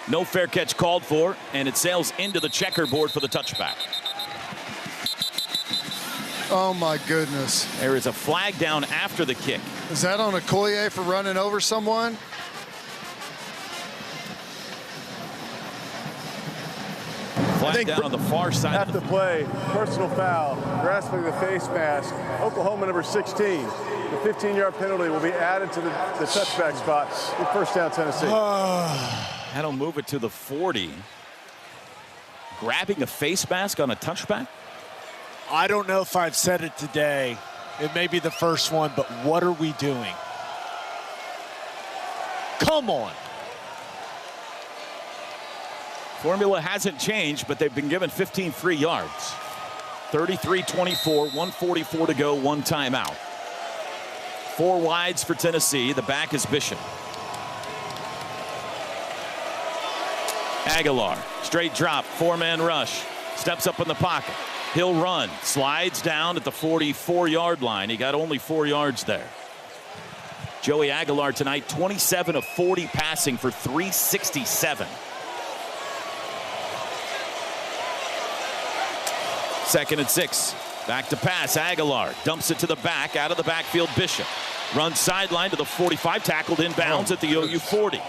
No fair catch called for, and it sails into the checkerboard for the touchback. Oh, my goodness. There is a flag down after the kick. Is that on Okoye for running over someone? Flag down on the far side. At the play, personal foul, grasping the face mask. Oklahoma number 16. The 15-yard penalty will be added to the touchback spot. First down, Tennessee. That'll move it to the 40. Grabbing a face mask on a touchback? I don't know if I've said it today. It may be the first one, but what are we doing? Come on. Formula hasn't changed, but they've been given 15 free yards. 33-24, 1:44 to go, 1 timeout. 4 wides for Tennessee. The back is Bishop. Aguilar, straight drop, 4-man rush. Steps up in the pocket. He'll run, slides down at the 44-yard line. He got only 4 yards there. Joey Aguilar tonight, 27 of 40 passing for 367. Second and 6. Back to pass. Aguilar dumps it to the back. Out of the backfield, Bishop. Runs sideline to the 45. Tackled inbounds at the OU 40.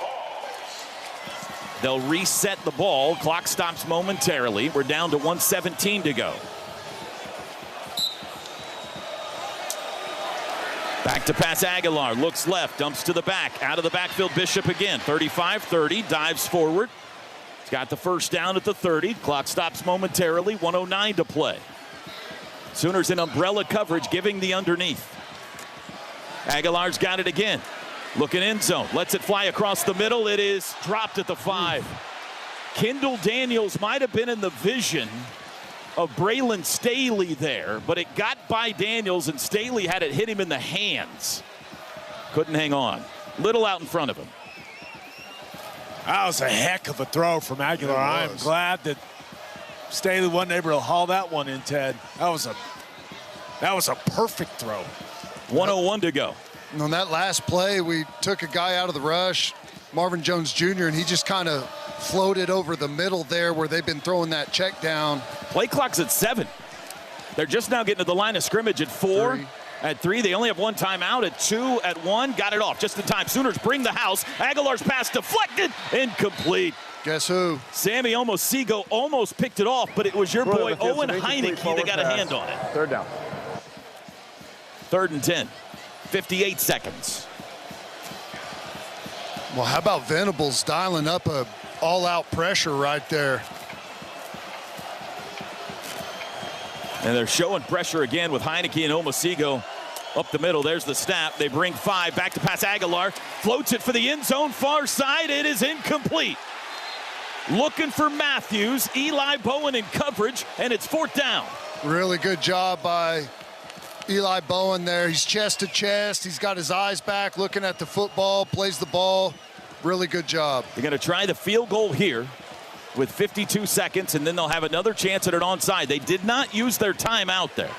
They'll reset the ball. Clock stops momentarily. We're down to 1:17 to go. Back to pass. Aguilar looks left. Dumps to the back. Out of the backfield, Bishop again. 35-30. Dives forward. He's got the first down at the 30. Clock stops momentarily. 1:09 to play. Sooners in umbrella coverage, giving the underneath. Aguilar's got it again. Looking end zone. Lets it fly across the middle. It is dropped at the 5. Kendall Daniels might have been in the vision of Braylon Staley there, but it got by Daniels, and Staley had it hit him in the hands. Couldn't hang on. Little out in front of him. That was a heck of a throw from Aguilar. I am glad that Staley wasn't able to haul that one in, Ted. That was a perfect throw. 1:01 to go. And on that last play, we took a guy out of the rush, Marvin Jones Jr., and he just kind of floated over the middle there where they've been throwing that check down. Play clock's at 7. They're just now getting to the line of scrimmage at 4. At 3, they only have one timeout. At 2, at 1, got it off just in time. Sooners bring the house. Aguilar's pass deflected, incomplete. Guess who? Sammy Omosigo almost picked it off, but it was your boy Owen Heineke that got a hand on it. Third down. 3rd and 10. 58 seconds. Well, how about Venables dialing up a all-out pressure right there? And they're showing pressure again with Heineke and Omosigo up the middle. There's the snap. They bring 5. Back to pass Aguilar. Floats it for the end zone. Far side. It is incomplete. Looking for Matthews. Eli Bowen in coverage, and it's 4th down. Really good job by Eli Bowen there. He's chest to chest. He's got his eyes back, looking at the football, plays the ball. Really good job. They're going to try the field goal here with 52 seconds, and then they'll have another chance at an onside. They did not use their timeout there,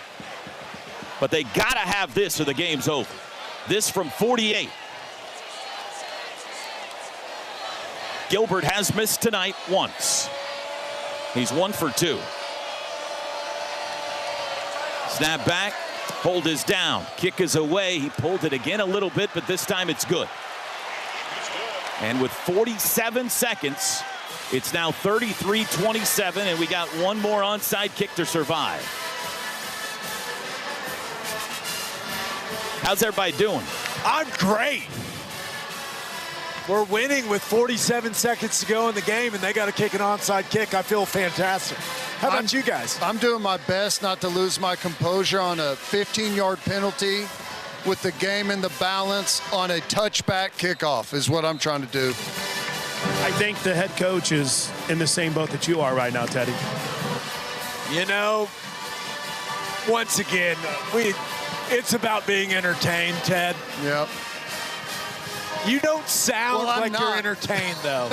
but they got to have this or the game's over. This from 48. Gilbert has missed tonight once. He's 1 for 2. Snap back. Hold is down. Kick is away. He pulled it again a little bit, but this time it's good. And with 47 seconds, it's now 33-27, and we got one more onside kick to survive. How's everybody doing? I'm great. We're winning with 47 seconds to go in the game, and they got to kick an onside kick. I feel fantastic. How about you guys? I'm doing my best not to lose my composure on a 15-yard penalty with the game in the balance on a touchback kickoff is what I'm trying to do. I think the head coach is in the same boat that you are right now, Teddy. You know, once again, it's about being entertained, Ted. Yep. You don't sound like not. you're entertained, though.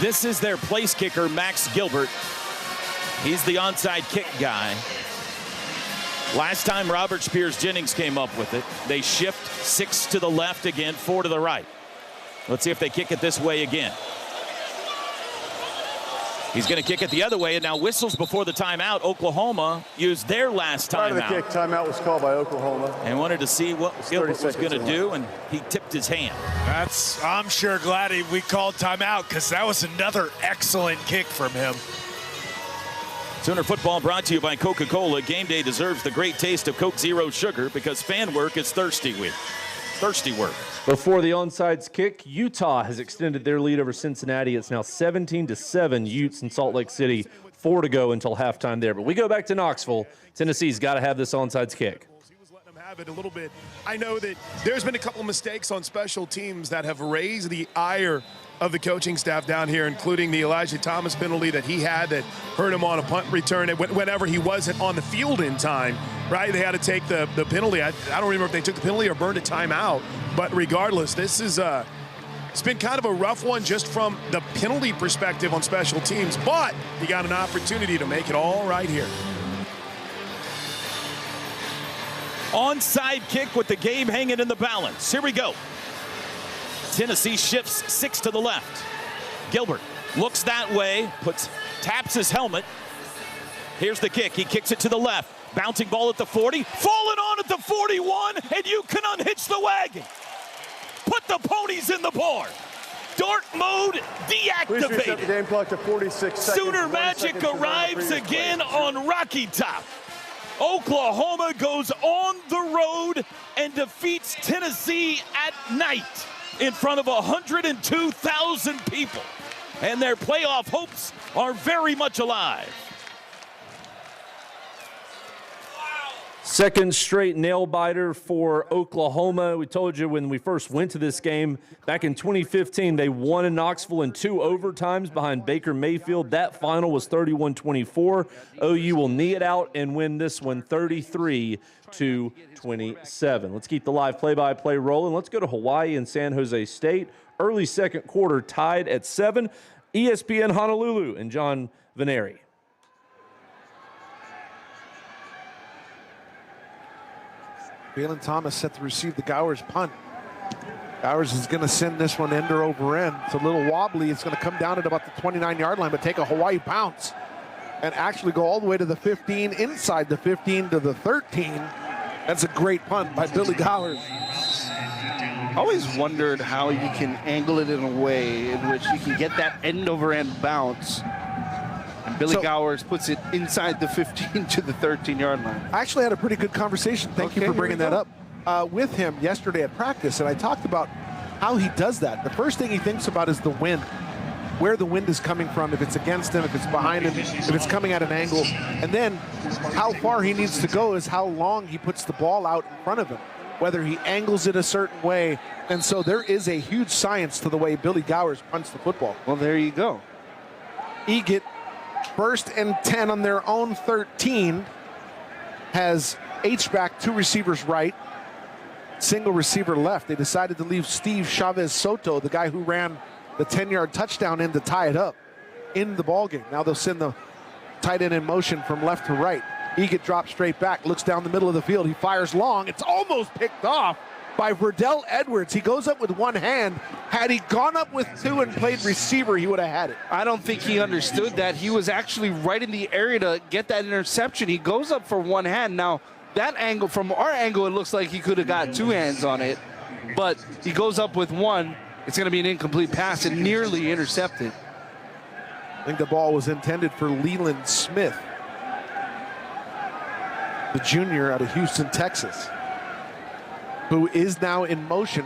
This is their place kicker, Max Gilbert. He's the onside kick guy. Last time Robert Spears-Jennings came up with it, they shift 6 to the left again, 4 to the right. Let's see if they kick it this way again. He's going to kick it the other way, and now whistles before the timeout. Oklahoma used their last timeout. Prior to the kick, timeout was called by Oklahoma. And wanted to see what Gilbert was going to do, and he tipped his hand. I'm sure glad we called timeout, because that was another excellent kick from him. Sooner football brought to you by Coca-Cola. Game day deserves the great taste of Coke Zero Sugar because fan work is thirsty work. Before the onside's kick, Utah has extended their lead over Cincinnati. It's now 17-7 Utes in Salt Lake City. 4 to go until halftime there. But we go back to Knoxville. Tennessee's got to have this onside's kick. Have it a little bit. I know that there's been a couple of mistakes on special teams that have raised the ire of the coaching staff down here, including the Elijah Thomas penalty that he had that hurt him on a punt return whenever he wasn't on the field in time, right? They had to take the penalty. I don't remember if they took the penalty or burned a timeout, but regardless, this is it's been kind of a rough one just from the penalty perspective on special teams, but you got an opportunity to make it all right here. Onside kick with the game hanging in the balance. Here we go. Tennessee shifts 6 to the left. Gilbert looks that way, taps his helmet. Here's the kick. He kicks it to the left. Bouncing ball at the 40. Falling on at the 41, and you can unhitch the wagon. Put the ponies in the barn. Dark mode deactivated. Please reset the game clock to 46 seconds. Sooner Magic arrives again on Rocky Top. Oklahoma goes on the road and defeats Tennessee at night in front of 102,000 people. And their playoff hopes are very much alive. Second straight nail biter for Oklahoma. We told you when we first went to this game back in 2015, they won in Knoxville in 2 overtimes behind Baker Mayfield. That final was 31-24. OU will knee it out and win this one 33-27. Let's keep the live play-by-play rolling. Let's go to Hawaii and San Jose State. Early second quarter tied at 7. ESPN Honolulu and John Veneri. Jalen Thomas set to receive the Gowers punt. Gowers is going to send this one end or over end. It's a little wobbly. It's going to come down at about the 29-yard line, but take a Hawaii bounce and actually go all the way to the 15, inside the 15 to the 13. That's a great punt by Billy Gowers. I always wondered how you can angle it in a way in which you can get that end over end bounce. And Billy Gowers puts it inside the 15 to the 13-yard line. I actually had a pretty good conversation, thank you for bringing that up, with him yesterday at practice, and I talked about how he does that. The first thing he thinks about is the wind, where the wind is coming from, if it's against him, if it's behind him, if it's coming at an angle. And then how far he needs to go is how long he puts the ball out in front of him, whether he angles it a certain way. And so there is a huge science to the way Billy Gowers punts the football. Well, there you go. Eget, 1st and 10 on their own 13, has H-back, 2 receivers right, single receiver left. They decided to leave Steve Chavez Soto, the guy who ran the 10-yard touchdown in to tie it up, in the ballgame. Now they'll send the tight end in motion from left to right. Eget drops straight back, looks down the middle of the field. He fires long. It's almost picked off by Verdell Edwards. He goes up with one hand. Had he gone up with 2 and played receiver, he would have had it. I don't think he understood that. He was actually right in the area to get that interception. He goes up for one hand. Now, that angle, from our angle, it looks like he could have got 2 hands on it. But he goes up with one. It's going to be an incomplete pass and nearly intercepted. I think the ball was intended for Leland Smith, the junior out of Houston, Texas, who is now in motion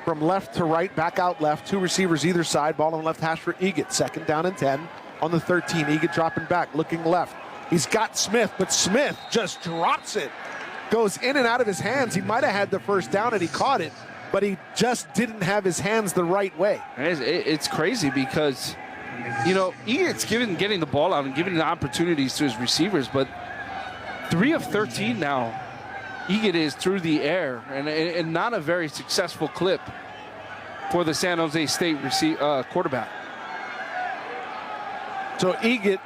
from left to right, back out left, 2 receivers either side, ball on the left hash for Eget. 2nd down and 10 on the 13. Eget dropping back, looking left. He's got Smith, but Smith just drops it. Goes in and out of his hands. He might have had the first down and he caught it, but he just didn't have his hands the right way. It's crazy because, you know, Eget's getting the ball out and giving the opportunities to his receivers, but 3 of 13 now. Eget is through the air, and not a very successful clip for the San Jose State quarterback. So Eget,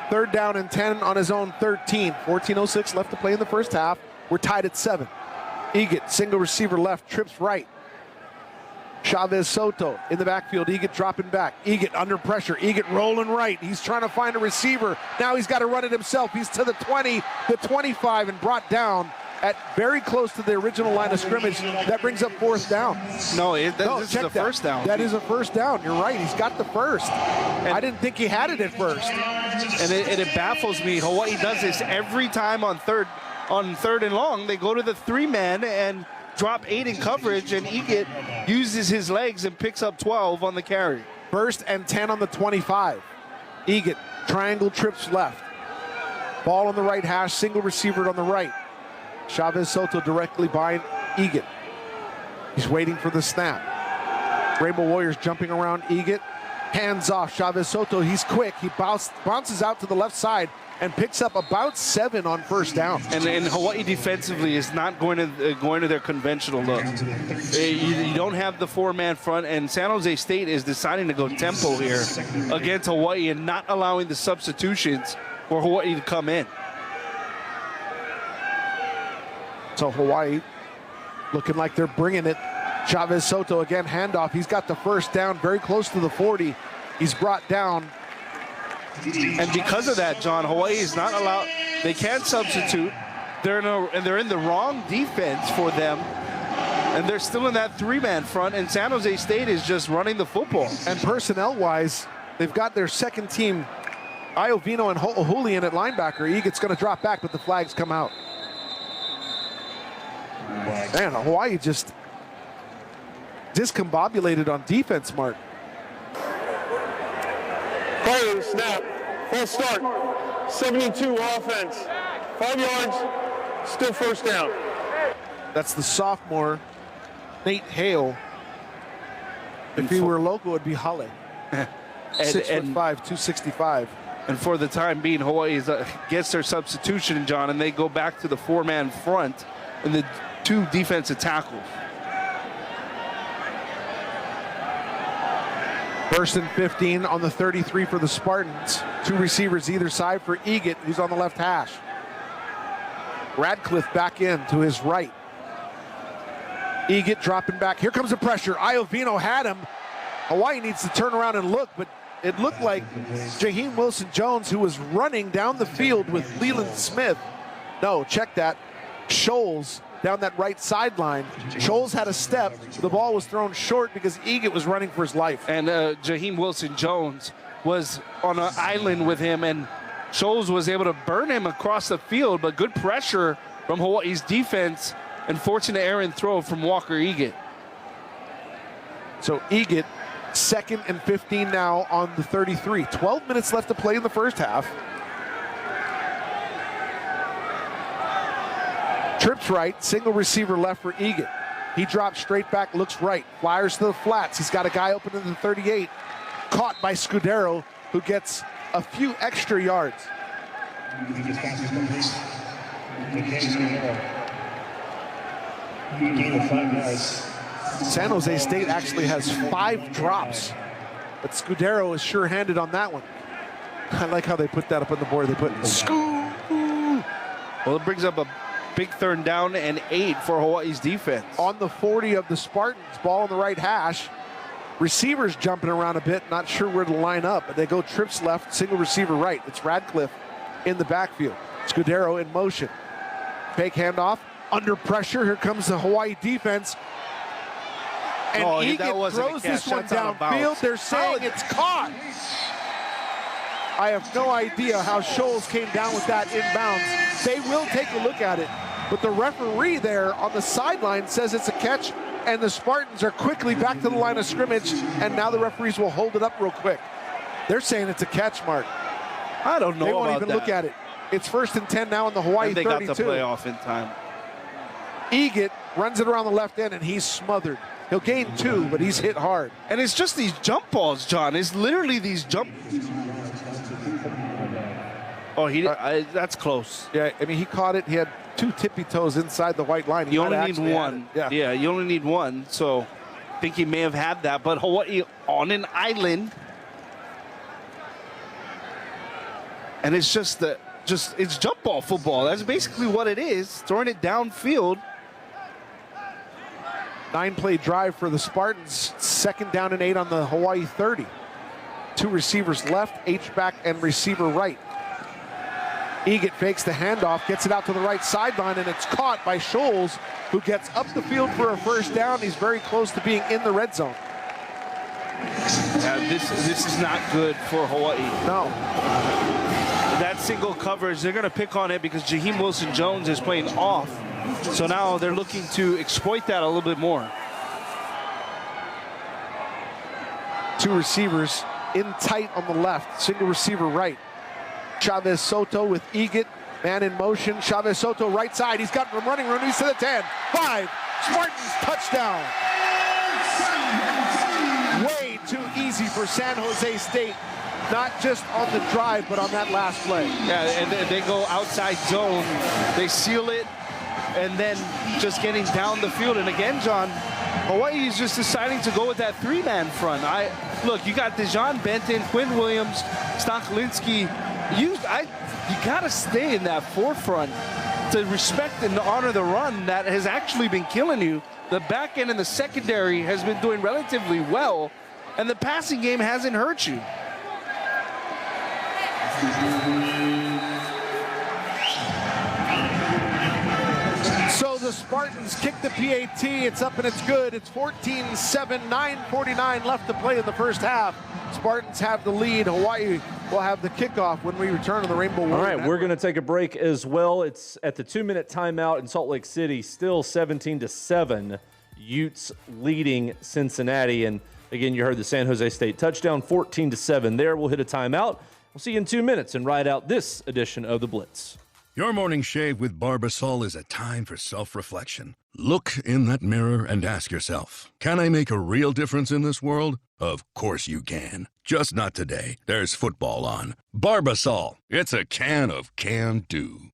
3rd down and 10 on his own 13. 14:06 left to play in the first half. We're tied at 7. Eget, single receiver left, trips right. Chavez Soto in the backfield. Eget dropping back. Eget under pressure. Eget rolling right. He's trying to find a receiver. Now he's got to run it himself. He's to the 20, the 25, and brought down at very close to the original line of scrimmage. That brings up 4th down. This is a first down. That is a first down. You're right. He's got the first. I didn't think he had it at first. And it baffles me. Hawaii does this every time on third and long. They go to the 3-man and drop 8 in coverage, and Eget uses his legs and picks up 12 on the carry. 1st and 10 on the 25. Eget, triangle trips left. Ball on the right hash, single receiver on the right. Chavez Soto directly behind Eget. He's waiting for the snap. Rainbow Warriors jumping around Eget. Hands off Chavez Soto. He's quick. He bounces out to the left side and picks up about 7 on first down. And Hawaii defensively is not going to their conventional look. You don't have the 4-man front, and San Jose State is deciding to go tempo here against Hawaii and not allowing the substitutions for Hawaii to come in. So Hawaii looking like they're bringing it. Chavez Soto again, handoff. He's got the first down, very close to the 40. He's brought down. And because of that, John, Hawaii is not allowed. They can't substitute. They're in the wrong defense for them. And they're still in that 3-man front, and San Jose State is just running the football. And personnel-wise, they've got their second team, Iovino and Julian at linebacker. Eget's going to drop back, but the flags come out. Man, Hawaii just discombobulated on defense, Mark. Snap, full start, 72 offense, 5 yards, Still first down. That's the sophomore, Nate Hale. If he were local, it'd be Halle. 6'5", 265. And for the time being, Hawaii gets their substitution, John, and they go back to the four-man front and the two defensive tackles. First and 15 on the 33 for the Spartans. Two receivers either side for Egett, who's on the left hash. Radcliffe back in to his right. Egett dropping back. Here comes the pressure. Iovino had him. Hawaii needs to turn around and look, but it looked like Jaheim Wilson-Jones, who was running down the field with Leland Smith. No, check that. Scholes down that right sideline. Scholes had a step. The ball was thrown short because Egett was running for his life. And Jaheim Wilson-Jones was on an island with him, and Scholes was able to burn him across the field, but good pressure from Hawaii's defense and fortunate errant throw from Walker Egett. So Egett, 2nd and 15 now on the 33. 12 minutes left to play in the first half. Trips right, single receiver left for Egett. He drops straight back, looks right, flyers to the flats. He's got a guy open in the 38. Caught by Scudero, who gets a few extra yards. San Jose State actually has 5 drops, but Scudero is sure-handed on that one. I like how they put that up on the board. They put Scoo. Well, it brings up a big 3rd down and 8 for Hawaii's defense. On the 40 of the Spartans, ball on the right hash. Receivers jumping around a bit, not sure where to line up, but they go trips left, single receiver right. It's Radcliffe in the backfield. Scudero in motion. Fake handoff, under pressure. Here comes the Hawaii defense. And Egett throws this one downfield. They're saying it's caught. I have no idea how Scholes came down with that inbounds. They will take a look at it, but the referee there on the sideline says it's a catch, and the Spartans are quickly back to the line of scrimmage, and now the referees will hold it up real quick. They're saying it's a catch, Mark. I don't know They won't about even look at it. It's 1st and 10 now in the Hawaii 32. And they got the playoff in time. Egett runs it around the left end, and he's smothered. He'll gain 2, but he's hit hard. And it's just these jump balls, John. It's literally these jump. Oh, that's close. Yeah, I mean, he caught it. He had 2 tippy toes inside the white line. You only need one. Yeah, you only need one. So I think he may have had that. But Hawaii on an island. And it's just it's jump ball football. That's basically what it is. Throwing it downfield. 9-play drive for the Spartans. 2nd down and 8 on the Hawaii 30. 2 receivers left, H-back and receiver right. Egett fakes the handoff, gets it out to the right sideline, and it's caught by Scholes, who gets up the field for a 1st down. He's very close to being in the red zone. This is not good for Hawaii. No. That single coverage, they're going to pick on it because Jaheim Wilson-Jones is playing off. So now they're looking to exploit that a little bit more. 2 receivers in tight on the left, single receiver right. Chavez Soto with Egett, man in motion. Chavez Soto right side. He's got running room. He's to the 10. 5. Spartans touchdown. Way too easy for San Jose State. Not just on the drive, but on that last play. Yeah, and they go outside zone. They seal it, and then just getting down the field. And again, John, Hawaii is just deciding to go with that 3-man front. Look, you got Dejon Benton, Quinn Williams, Stoklinski. You got to stay in that forefront to respect and honor the run that has actually been killing you. The back end and the secondary has been doing relatively well, and the passing game hasn't hurt you. So the Spartans kick the PAT. It's up and it's good. It's 14-7, 9:49 left to play in the first half. Spartans have the lead. Hawaii will have the kickoff when we return to the Rainbow Warrior All right, Network. we're going to take a break as well. It's at the 2-minute timeout in Salt Lake City, still 17-7. Utes leading Cincinnati. And again, you heard the San Jose State touchdown, 14-7 there. We'll hit a timeout. We'll see you in 2 minutes and ride out this edition of the Blitz. Your morning shave with Barbasol is a time for self-reflection. Look in that mirror and ask yourself, can I make a real difference in this world? Of course you can. Just not today. There's football on. Barbasol. It's a can of can-do.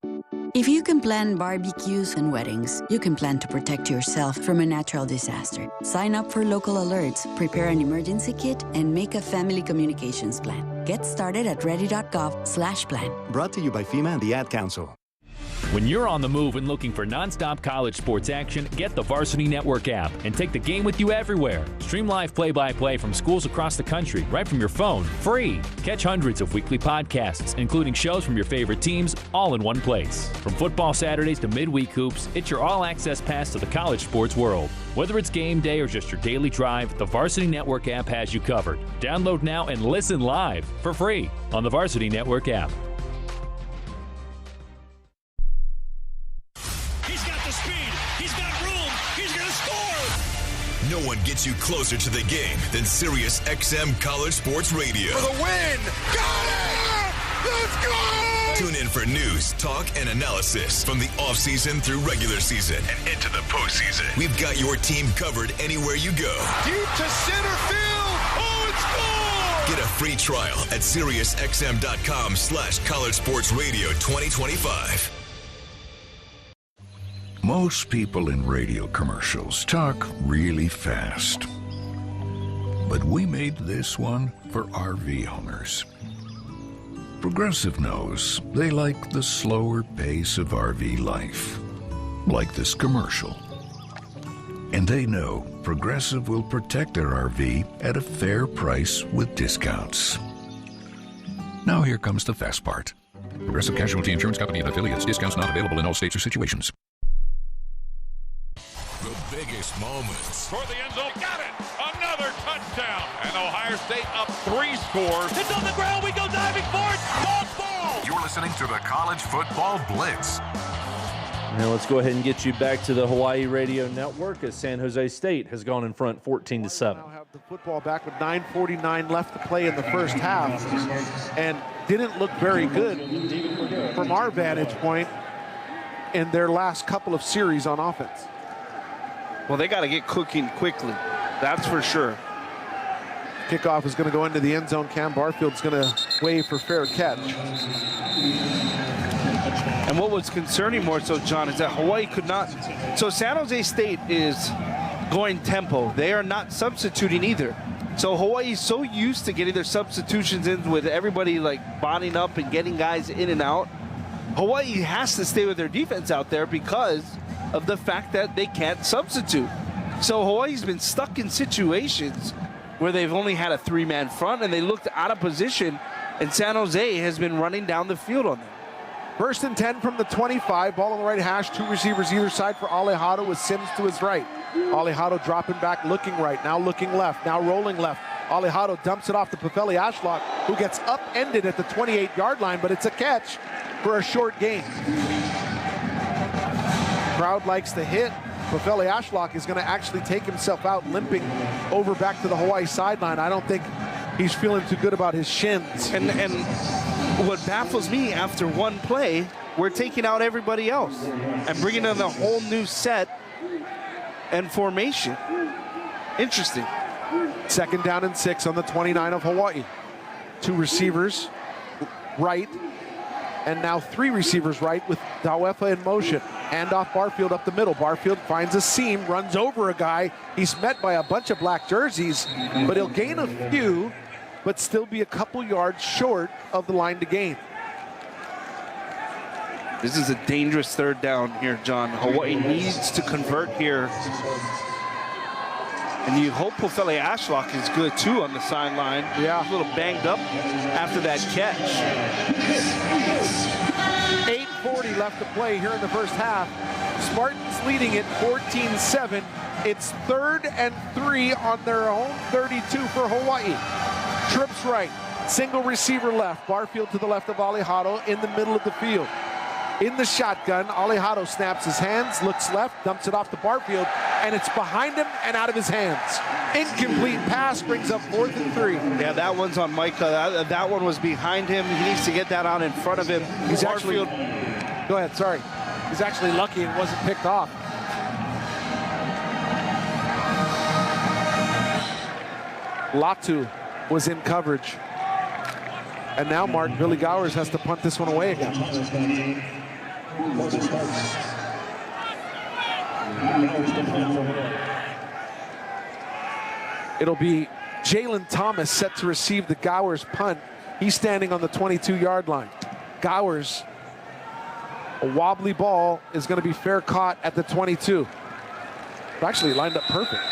If you can plan barbecues and weddings, you can plan to protect yourself from a natural disaster. Sign up for local alerts, prepare an emergency kit, and make a family communications plan. Get started at ready.gov/plan. Brought to you by FEMA and the Ad Council. When you're on the move and looking for nonstop college sports action, get the Varsity Network app and take the game with you everywhere. Stream live play-by-play from schools across the country right from your phone, free. Catch hundreds of weekly podcasts, including shows from your favorite teams, all in one place. From football Saturdays to midweek hoops, it's your all-access pass to the college sports world. Whether it's game day or just your daily drive, the Varsity Network app has you covered. Download now and listen live for free on the Varsity Network app. No one gets you closer to the game than Sirius XM College Sports Radio. For the win! Got it! Let's go! Tune in for news, talk, and analysis from the offseason through regular season and into the postseason. We've got your team covered anywhere you go. Deep to center field! Oh, it's gone! Get a free trial at SiriusXM.com/College Sports Radio 2025. Most people in radio commercials talk really fast. But we made this one for RV owners. Progressive knows they like the slower pace of RV life, like this commercial. And they know Progressive will protect their RV at a fair price with discounts. Now here comes the fast part. Progressive Casualty Insurance Company and affiliates. Discounts not available in all states or situations. The biggest moments. Toward the end zone. Got it. Another touchdown. And Ohio State up 3 scores. It's on the ground. We go diving for it. Ball. You're listening to the College Football Blitz. Now let's go ahead and get you back to the Hawaii Radio Network as San Jose State has gone in front 14-7. Now have the football back with 9:49 left to play in the first half, and didn't look very good from our vantage point in their last couple of series on offense. Well, they got to get cooking quickly. That's for sure. Kickoff is going to go into the end zone. Cam Barfield's going to wave for fair catch. And what was concerning more so, John, is that Hawaii could not. So San Jose State is going tempo. They are not substituting either. So Hawaii's so used to getting their substitutions in with everybody like bonding up and getting guys in and out. Hawaii has to stay with their defense out there because of the fact that they can't substitute. So Hawaii's been stuck in situations where they've only had a 3-man front and they looked out of position, and San Jose has been running down the field on them. First and 10 from the 25. Ball on the right hash. 2 receivers either side for Alejado with Sims to his right. Alejado dropping back, looking right, now looking left, now rolling left. Alejado dumps it off to Pefeli Ashlock, who gets upended at the 28-yard line, but it's a catch for a short gain. Crowd likes the hit. Pefeli Ashlock is going to actually take himself out, limping over back to the Hawaii sideline. I don't think he's feeling too good about his shins. And what baffles me, after one play, we're taking out everybody else and bringing in a whole new set and formation. Interesting. Second down and 6 on the 29 of Hawaii. 2 receivers right, and now 3 receivers right with Dawefa in motion. Hand off Barfield up the middle. Barfield finds a seam, runs over a guy. He's met by a bunch of black jerseys, but he'll gain a few, but still be a couple yards short of the line to gain. This is a dangerous third down here, John. Hawaii needs to convert here. And you hope Pefeli Ashlock is good too on the sideline. Yeah. He's a little banged up after that catch. 8:40 left to play here in the first half. Spartans leading it 14-7. It's 3rd and 3 on their own 32 for Hawaii. Trips right, single receiver left. Barfield to the left of Alejado in the middle of the field. In the shotgun, Alejado snaps his hands, looks left, dumps it off to Barfield, and it's behind him and out of his hands. Incomplete pass brings up 4th and 3. Yeah, that one's on Micah. That one was behind him. He needs to get that out in front of him. He's actually Go ahead, sorry. He's actually lucky it wasn't picked off. Latu was in coverage. And now Mark, Billy Gowers has to punt this one away again. It'll be Jalen Thomas set to receive the Gowers punt. He's standing on the 22-yard line. Gowers, a wobbly ball, is going to be fair caught at the 22. Actually lined up perfect.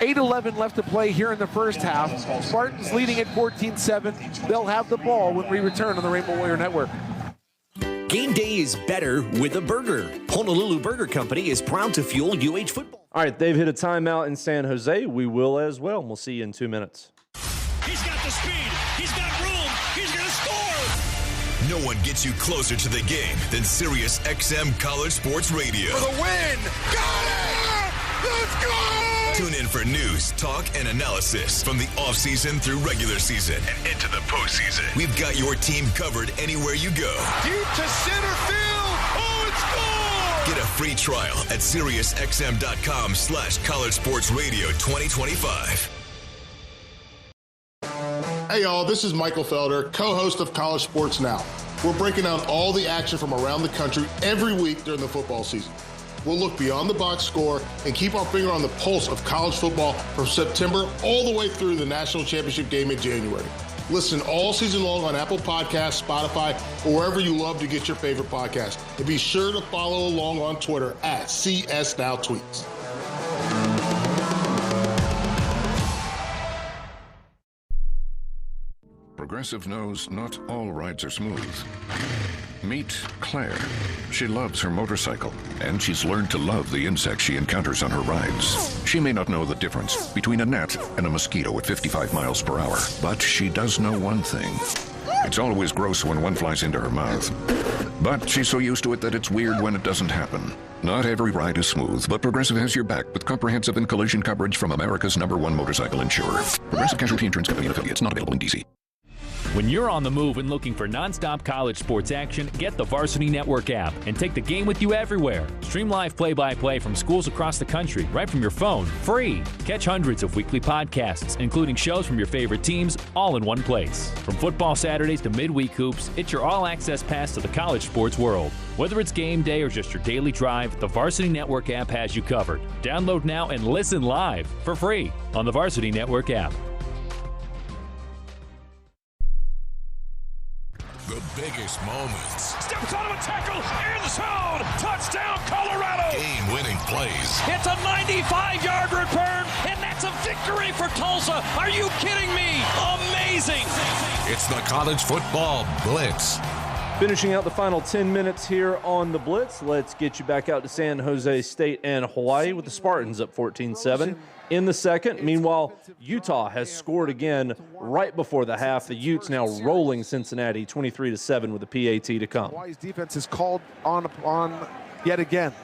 8:11 left to play here in the first half. Spartans leading at 14-7. They'll have the ball when we return on the Rainbow Warrior Network. Game day is better with a burger. Honolulu Burger Company is proud to fuel UH football. All right, they've hit a timeout in San Jose. We will as well. We'll see you in 2 minutes. He's got the speed. He's got room. He's going to score. No one gets you closer to the game than Sirius XM College Sports Radio. For the win. Got it. Let's go. Tune in for news, talk, and analysis from the offseason through regular season and into the postseason. We've got your team covered anywhere you go. Deep to center field. Oh, it's gone. Get a free trial at SiriusXM.com/College Sports Radio 2025. Hey, y'all, this is Michael Felder, co-host of College Sports Now. We're breaking down all the action from around the country every week during the football season. We'll look beyond the box score and keep our finger on the pulse of college football from September all the way through the national championship game in January. Listen all season long on Apple Podcasts, Spotify, or wherever you love to get your favorite podcast. And be sure to follow along on Twitter at CSNowTweets. Progressive knows not all rides are smooth. Meet Claire. She loves her motorcycle, and she's learned to love the insects she encounters on her rides. She may not know the difference between a gnat and a mosquito at 55 miles per hour, but she does know one thing. It's always gross when one flies into her mouth. But she's so used to it that it's weird when it doesn't happen. Not every ride is smooth, but Progressive has your back with comprehensive and collision coverage from America's #1 motorcycle insurer. Progressive Casualty Insurance Company and affiliates, not available in D.C. When you're on the move and looking for nonstop college sports action, get the Varsity Network app and take the game with you everywhere. Stream live play-by-play from schools across the country right from your phone, free. Catch hundreds of weekly podcasts, including shows from your favorite teams, all in one place. From football Saturdays to midweek hoops, it's your all-access pass to the college sports world. Whether it's game day or just your daily drive, the Varsity Network app has you covered. Download now and listen live for free on the Varsity Network app. The biggest moments. Steps out of a tackle in the zone. Touchdown, Colorado. Game-winning plays. It's a 95-yard return, and that's a victory for Tulsa. Are you kidding me? Amazing. It's the College Football Blitz. Finishing out the final 10 minutes here on the Blitz, let's get you back out to San Jose State and Hawaii with the Spartans up 14-7 in the second. Meanwhile, Utah has scored again right before the half. The Utes now rolling Cincinnati 23-7 with the PAT to come. Hawaii's defense is called on yet again,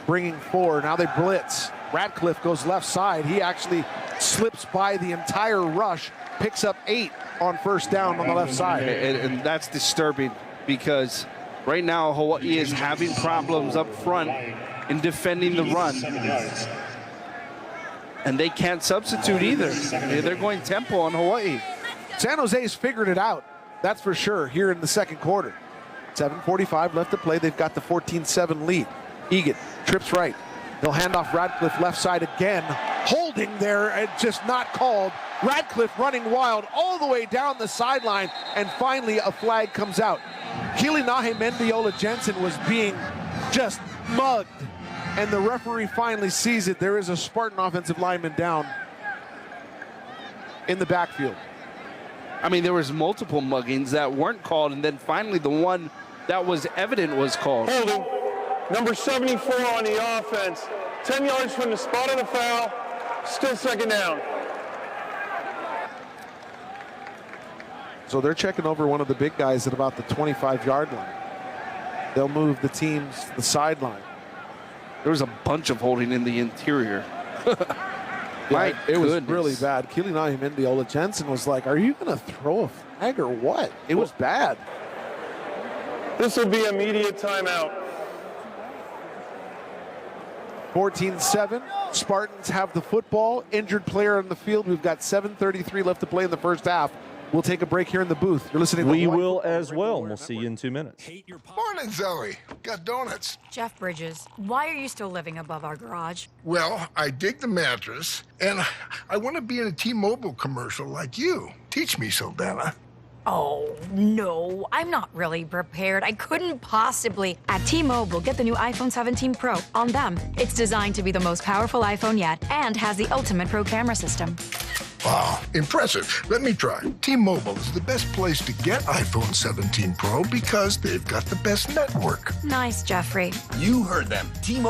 bringing 4. Now they blitz. Radcliffe goes left side. He actually slips by the entire rush, picks up 8 on first down on the left side. And that's disturbing, because right now Hawaii is having problems up front in defending the run. And they can't substitute either. They're going tempo on Hawaii. San Jose's figured it out, that's for sure, here in the second quarter. 7:45 left to play. They've got the 14-7 lead. Egan trips right. He'll hand off Radcliffe left side again. Holding there and just not called. Radcliffe running wild all the way down the sideline, and finally a flag comes out. Kilinahe Mendiola Jensen was being just mugged, and the referee finally sees it. There is a Spartan offensive lineman down in the backfield. I mean, there was multiple muggings that weren't called, and then finally the one that was evident was called. Holding, number 74 on the offense, 10 yards from the spot of the foul, still second down. So they're checking over one of the big guys at about the 25-yard line. They'll move the teams to the sideline. There was a bunch of holding in the interior. Yeah, it was really bad. Kilinahe Mendiola Jensen was like, are you going to throw a flag or what? It was bad. This will be immediate timeout. 14-7. Spartans have the football. Injured player on the field. We've got 7:33 left to play in the first half. We'll take a break here in the booth. You're listening to We will as well. We'll see you in 2 minutes. Morning, Zoe. Got donuts. Jeff Bridges, why are you still living above our garage? Well, I dig the mattress, and I want to be in a T-Mobile commercial like you. Teach me, Saldana. Oh, no, I'm not really prepared. I couldn't possibly. At T-Mobile, get the new iPhone 17 Pro. On them, it's designed to be the most powerful iPhone yet and has the ultimate pro camera system. Wow, impressive. Let me try. T-Mobile is the best place to get iPhone 17 Pro because they've got the best network. Nice, Jeffrey. You heard them. T-Mobile